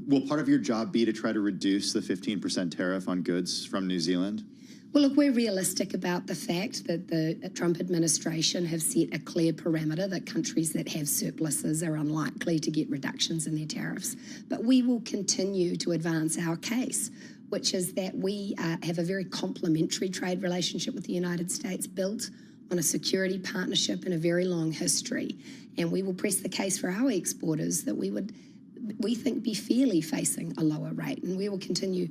will part of your job be to try to reduce the 15% tariff on goods from New Zealand? Well, look, we're realistic about the fact that the Trump administration have set a clear parameter that countries that have surpluses are unlikely to get reductions in their tariffs. But we will continue to advance our case, which is that we have a very complementary trade relationship with the United States built on a security partnership and a very long history. And we will press the case for our exporters that we think be fairly facing a lower rate, and we will continue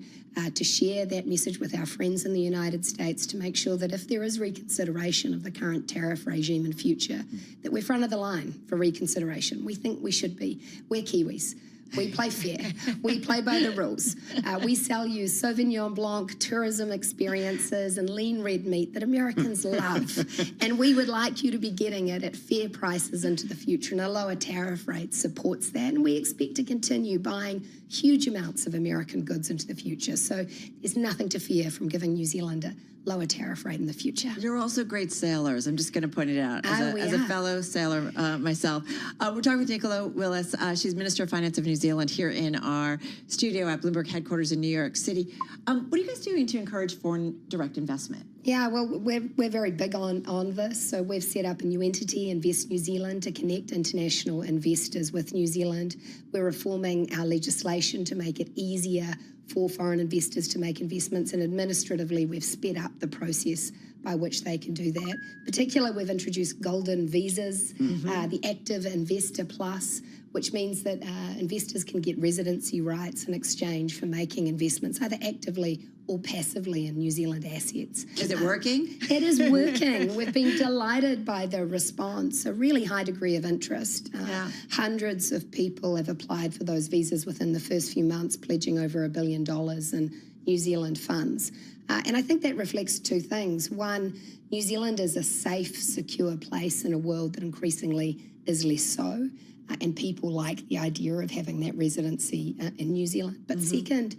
to share that message with our friends in the United States to make sure that if there is reconsideration of the current tariff regime in future, that we're front of the line for reconsideration. We think we should be. We're Kiwis. We play fair. We play by the rules. We sell you Sauvignon Blanc tourism experiences and lean red meat that Americans love. And we would like you to be getting it at fair prices into the future, and a lower tariff rate supports that. And we expect to continue buying huge amounts of American goods into the future. So there's nothing to fear from giving New Zealand a lower tariff rate in the future. You're also great sailors. I'm just going to point it out as a fellow sailor myself. We're talking with Nicola Willis. She's Minister of Finance of New Zealand here in our studio at Bloomberg headquarters in New York City. What are you guys doing to encourage foreign direct investment? Yeah, well, we're very big on this. So we've set up a new entity, Invest New Zealand, to connect international investors with New Zealand. We're reforming our legislation to make it easier for foreign investors to make investments, and administratively we've sped up the process by which they can do that. Particularly, we've introduced golden visas, the Active Investor Plus, which means that investors can get residency rights in exchange for making investments, either actively or passively in New Zealand assets. Is it working? It is working. We've been delighted by the response, a really high degree of interest. Hundreds of people have applied for those visas within the first few months, pledging over $1 billion in New Zealand funds. And I think that reflects two things. One, New Zealand is a safe, secure place in a world that increasingly is less so. And people like the idea of having that residency in New Zealand. But second,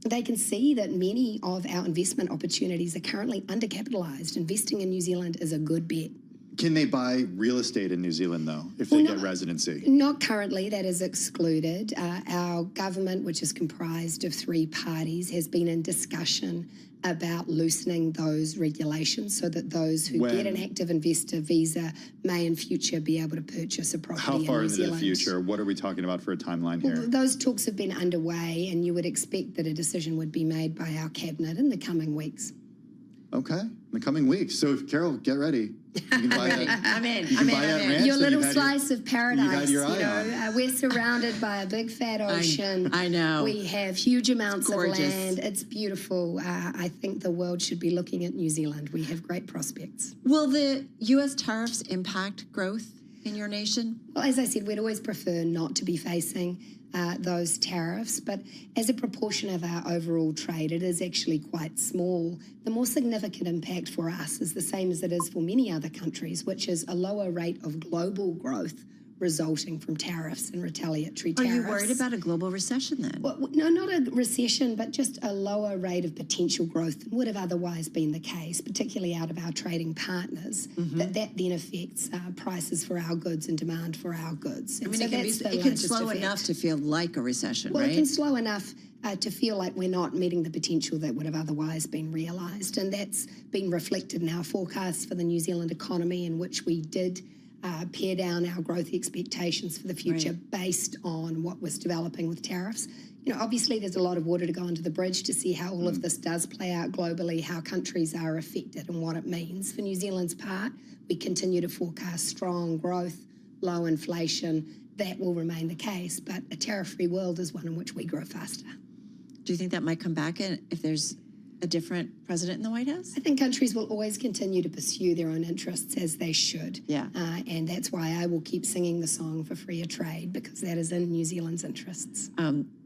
they can see that many of our investment opportunities are currently undercapitalized. Investing in New Zealand is a good bet. Can they buy real estate in New Zealand, though, if they get residency? Not currently. That is excluded. Our government, which is comprised of 3 parties, has been in discussion about loosening those regulations so that those who get an active investor visa may in future be able to purchase a property in New Zealand. How far into the future? What are we talking about for a timeline here? Well, those talks have been underway, and you would expect that a decision would be made by our cabinet in the coming weeks. Okay, in the coming weeks. So, Carol, get ready. You can buy that. I'm in. Your little slice of paradise. You know, we're surrounded by a big fat ocean. I know. We have huge amounts of land. It's beautiful. I think the world should be looking at New Zealand. We have great prospects. Will the U.S. tariffs impact growth in your nation? Well, as I said, we'd always prefer not to be facing those tariffs, but as a proportion of our overall trade, it is actually quite small. The more significant impact for us is the same as it is for many other countries, which is a lower rate of global growth resulting from tariffs and retaliatory tariffs. Are you worried about a global recession then? Well, no, not a recession, but just a lower rate of potential growth than would have otherwise been the case, particularly out of our trading partners. That then affects prices for our goods and demand for our goods. I mean, it can slow enough to feel like a recession, right? Well, it can slow enough to feel like we're not meeting the potential that would have otherwise been realised. And that's been reflected in our forecasts for the New Zealand economy, in which we did pare down our growth expectations for the future based on what was developing with tariffs. You know, obviously there's a lot of water to go under the bridge to see how all of this does play out globally, how countries are affected and what it means. For New Zealand's part, we continue to forecast strong growth, low inflation. That will remain the case, but a tariff-free world is one in which we grow faster. Do you think that might come back if there's a different president in the White House? I think countries will always continue to pursue their own interests, as they should. Yeah. And that's why I will keep singing the song for freer trade, because that is in New Zealand's interests.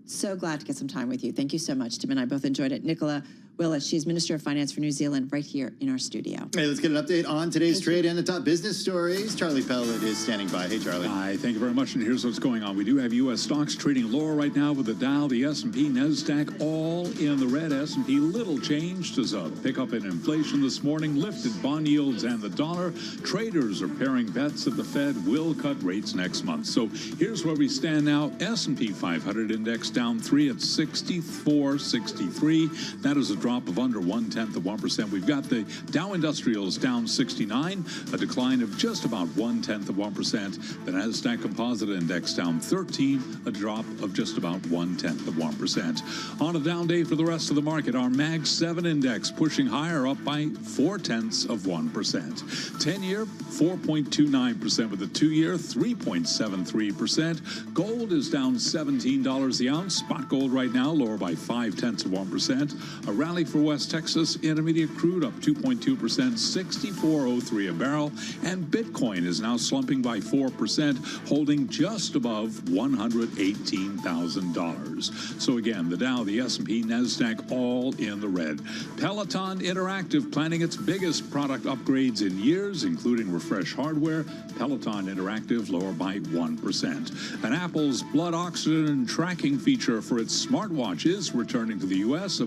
So glad to get some time with you. Thank you so much. Tim and I both enjoyed it. Nicola Willis, she's Minister of Finance for New Zealand, right here in our studio. Hey, let's get an update on today's trade and the top business stories. Charlie Pellet is standing by. Hey, Charlie. Hi, thank you very much. And here's what's going on. We do have U.S. stocks trading lower right now, with the Dow, the S&P, NASDAQ all in the red. S&P little changed as a pickup in inflation this morning lifted bond yields and the dollar. Traders are paring bets that the Fed will cut rates next month. So here's where we stand now. S&P 500 index down 3 at 64.63. That is a drop of under 0.1%. We've got the Dow Industrials down 69, a decline of just about 0.1%. The Nasdaq Composite Index down 13, a drop of just about 0.1%. On a down day for the rest of the market, our Mag 7 Index pushing higher, up by 0.4%. 10-year 4.29%, with the 2-year 3.73%. Gold is down $17 the ounce. ounce. Spot gold right now lower by 0.5%. A rally for West Texas Intermediate crude up 2.2%, $64.03 a barrel. And Bitcoin is now slumping by 4%, holding just above $118,000. So again, the Dow, the S&P, NASDAQ, all in the red. Peloton Interactive planning its biggest product upgrades in years, including refresh hardware. Peloton Interactive lower by 1%. And Apple's blood oxygen tracking feature for its smartwatch is returning to the U.S.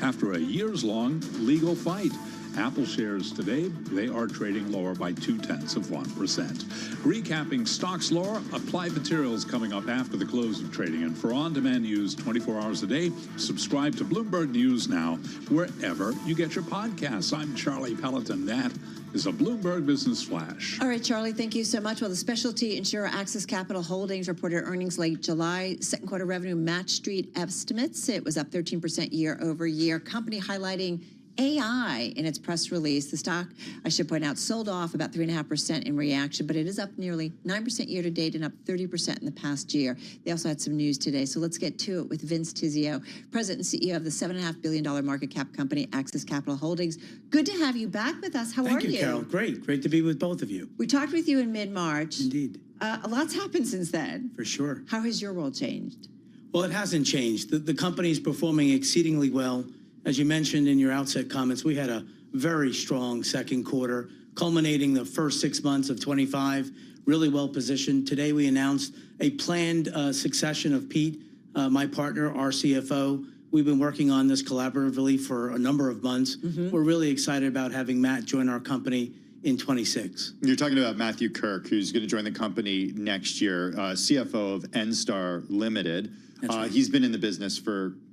after a years-long legal fight. Apple shares today, they are trading lower by 0.2%. Recapping stocks lower, Applied Materials coming up after the close of trading. And for on-demand news 24 hours a day, subscribe to Bloomberg News Now, wherever you get your podcasts. I'm Charlie Pelleton. That is a Bloomberg Business Flash. All right, Charlie, thank you so much. Well, the specialty insurer Axis Capital Holdings reported earnings late July. Second quarter revenue matched street estimates. It was up 13% year over year. Company highlighting AI in its press release. The stock, I should point out, sold off about 3.5% in reaction, but it is up nearly 9% year to date and up 30% in the past year. They also had some news today. So let's get to it with Vince Tizio, President and CEO of the $7.5 billion market cap company, Axis Capital Holdings. Good to have you back with us. How are you? Thank you, Carol. Great to be with both of you. We talked with you in mid-March. Indeed. A lot's happened since then. For sure. How has your world changed? Well, it hasn't changed. The company is performing exceedingly well. As you mentioned in your outset comments, we had a very strong second quarter, culminating the first 6 months of 25, really well positioned. Today, we announced a planned succession of Pete, my partner, our CFO. We've been working on this collaboratively for a number of months. We're really excited about having Matt join our company in 26. You're talking about Matthew Kirk, who's going to join the company next year, CFO of NStar Limited. Right. He's been in the business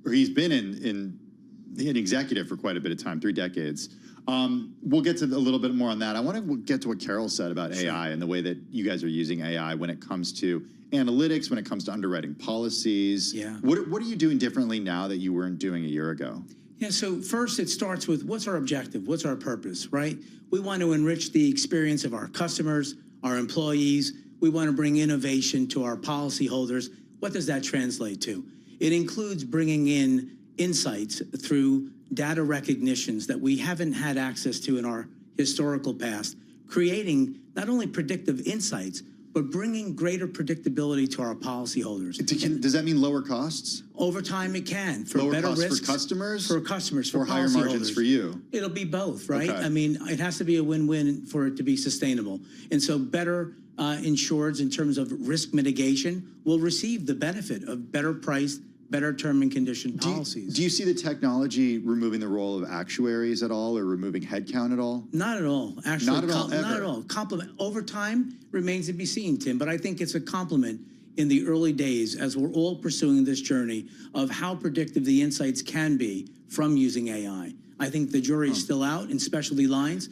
he's been an executive for quite a bit of time, 3 decades. We'll get to a little bit more on that. I want to get to what Carol said about AI and the way that you guys are using AI when it comes to analytics, when it comes to underwriting policies. Yeah. What are you doing differently now that you weren't doing a year ago? Yeah, so first it starts with what's our objective? What's our purpose, right? We want to enrich the experience of our customers, our employees. We want to bring innovation to our policyholders. What does that translate to? It includes bringing in insights through data recognitions that we haven't had access to in our historical past, creating not only predictive insights, but bringing greater predictability to our policyholders. Does that mean lower costs? Over time, it can. For lower better costs risks, for customers? For customers, for higher margins for you? It'll be both, right? Okay. I mean, it has to be a win-win for it to be sustainable. And so better insureds in terms of risk mitigation will receive the benefit of better priced, better term and condition policies. Do you see the technology removing the role of actuaries at all or removing headcount at all? Not at all. Actually, not at all, ever. Not at all. Complement. Over time remains to be seen, Tim, but I think it's a compliment in the early days as we're all pursuing this journey of how predictive the insights can be from using AI. I think the jury is still out in specialty lines.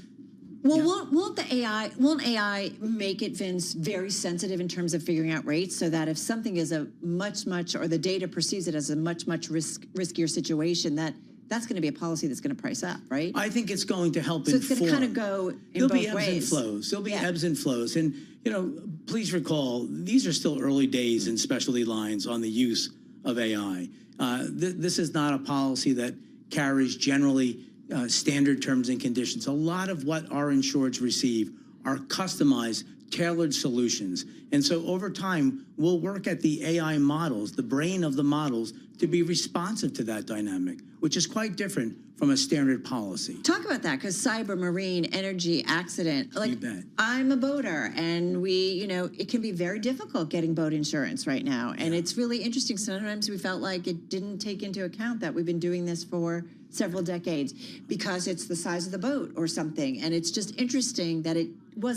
Well, won't AI make it, Vince, very sensitive in terms of figuring out rates so that if something is a much, or the data perceives it as a much riskier situation, that's going to be a policy that's going to price up, right? I think it's going to help inform. So it's going to kind of go in There'll both be ebbs ways. and flows. There'll be ebbs and flows. And, you know, please recall, these are still early days in specialty lines on the use of AI. This is not a policy that carries generally standard terms and conditions. A lot of what our insureds receive are customized, tailored solutions. And so over time, we'll work at the AI models, the brain of the models, to be responsive to that dynamic, which is quite different from a standard policy. Talk about that, because cyber, marine, energy, accident. Like, I'm a boater, and it can be very difficult getting boat insurance right now. And it's really interesting. Sometimes we felt like it didn't take into account that we've been doing this for several decades because it's the size of the boat or something. And it's just interesting that it wasn't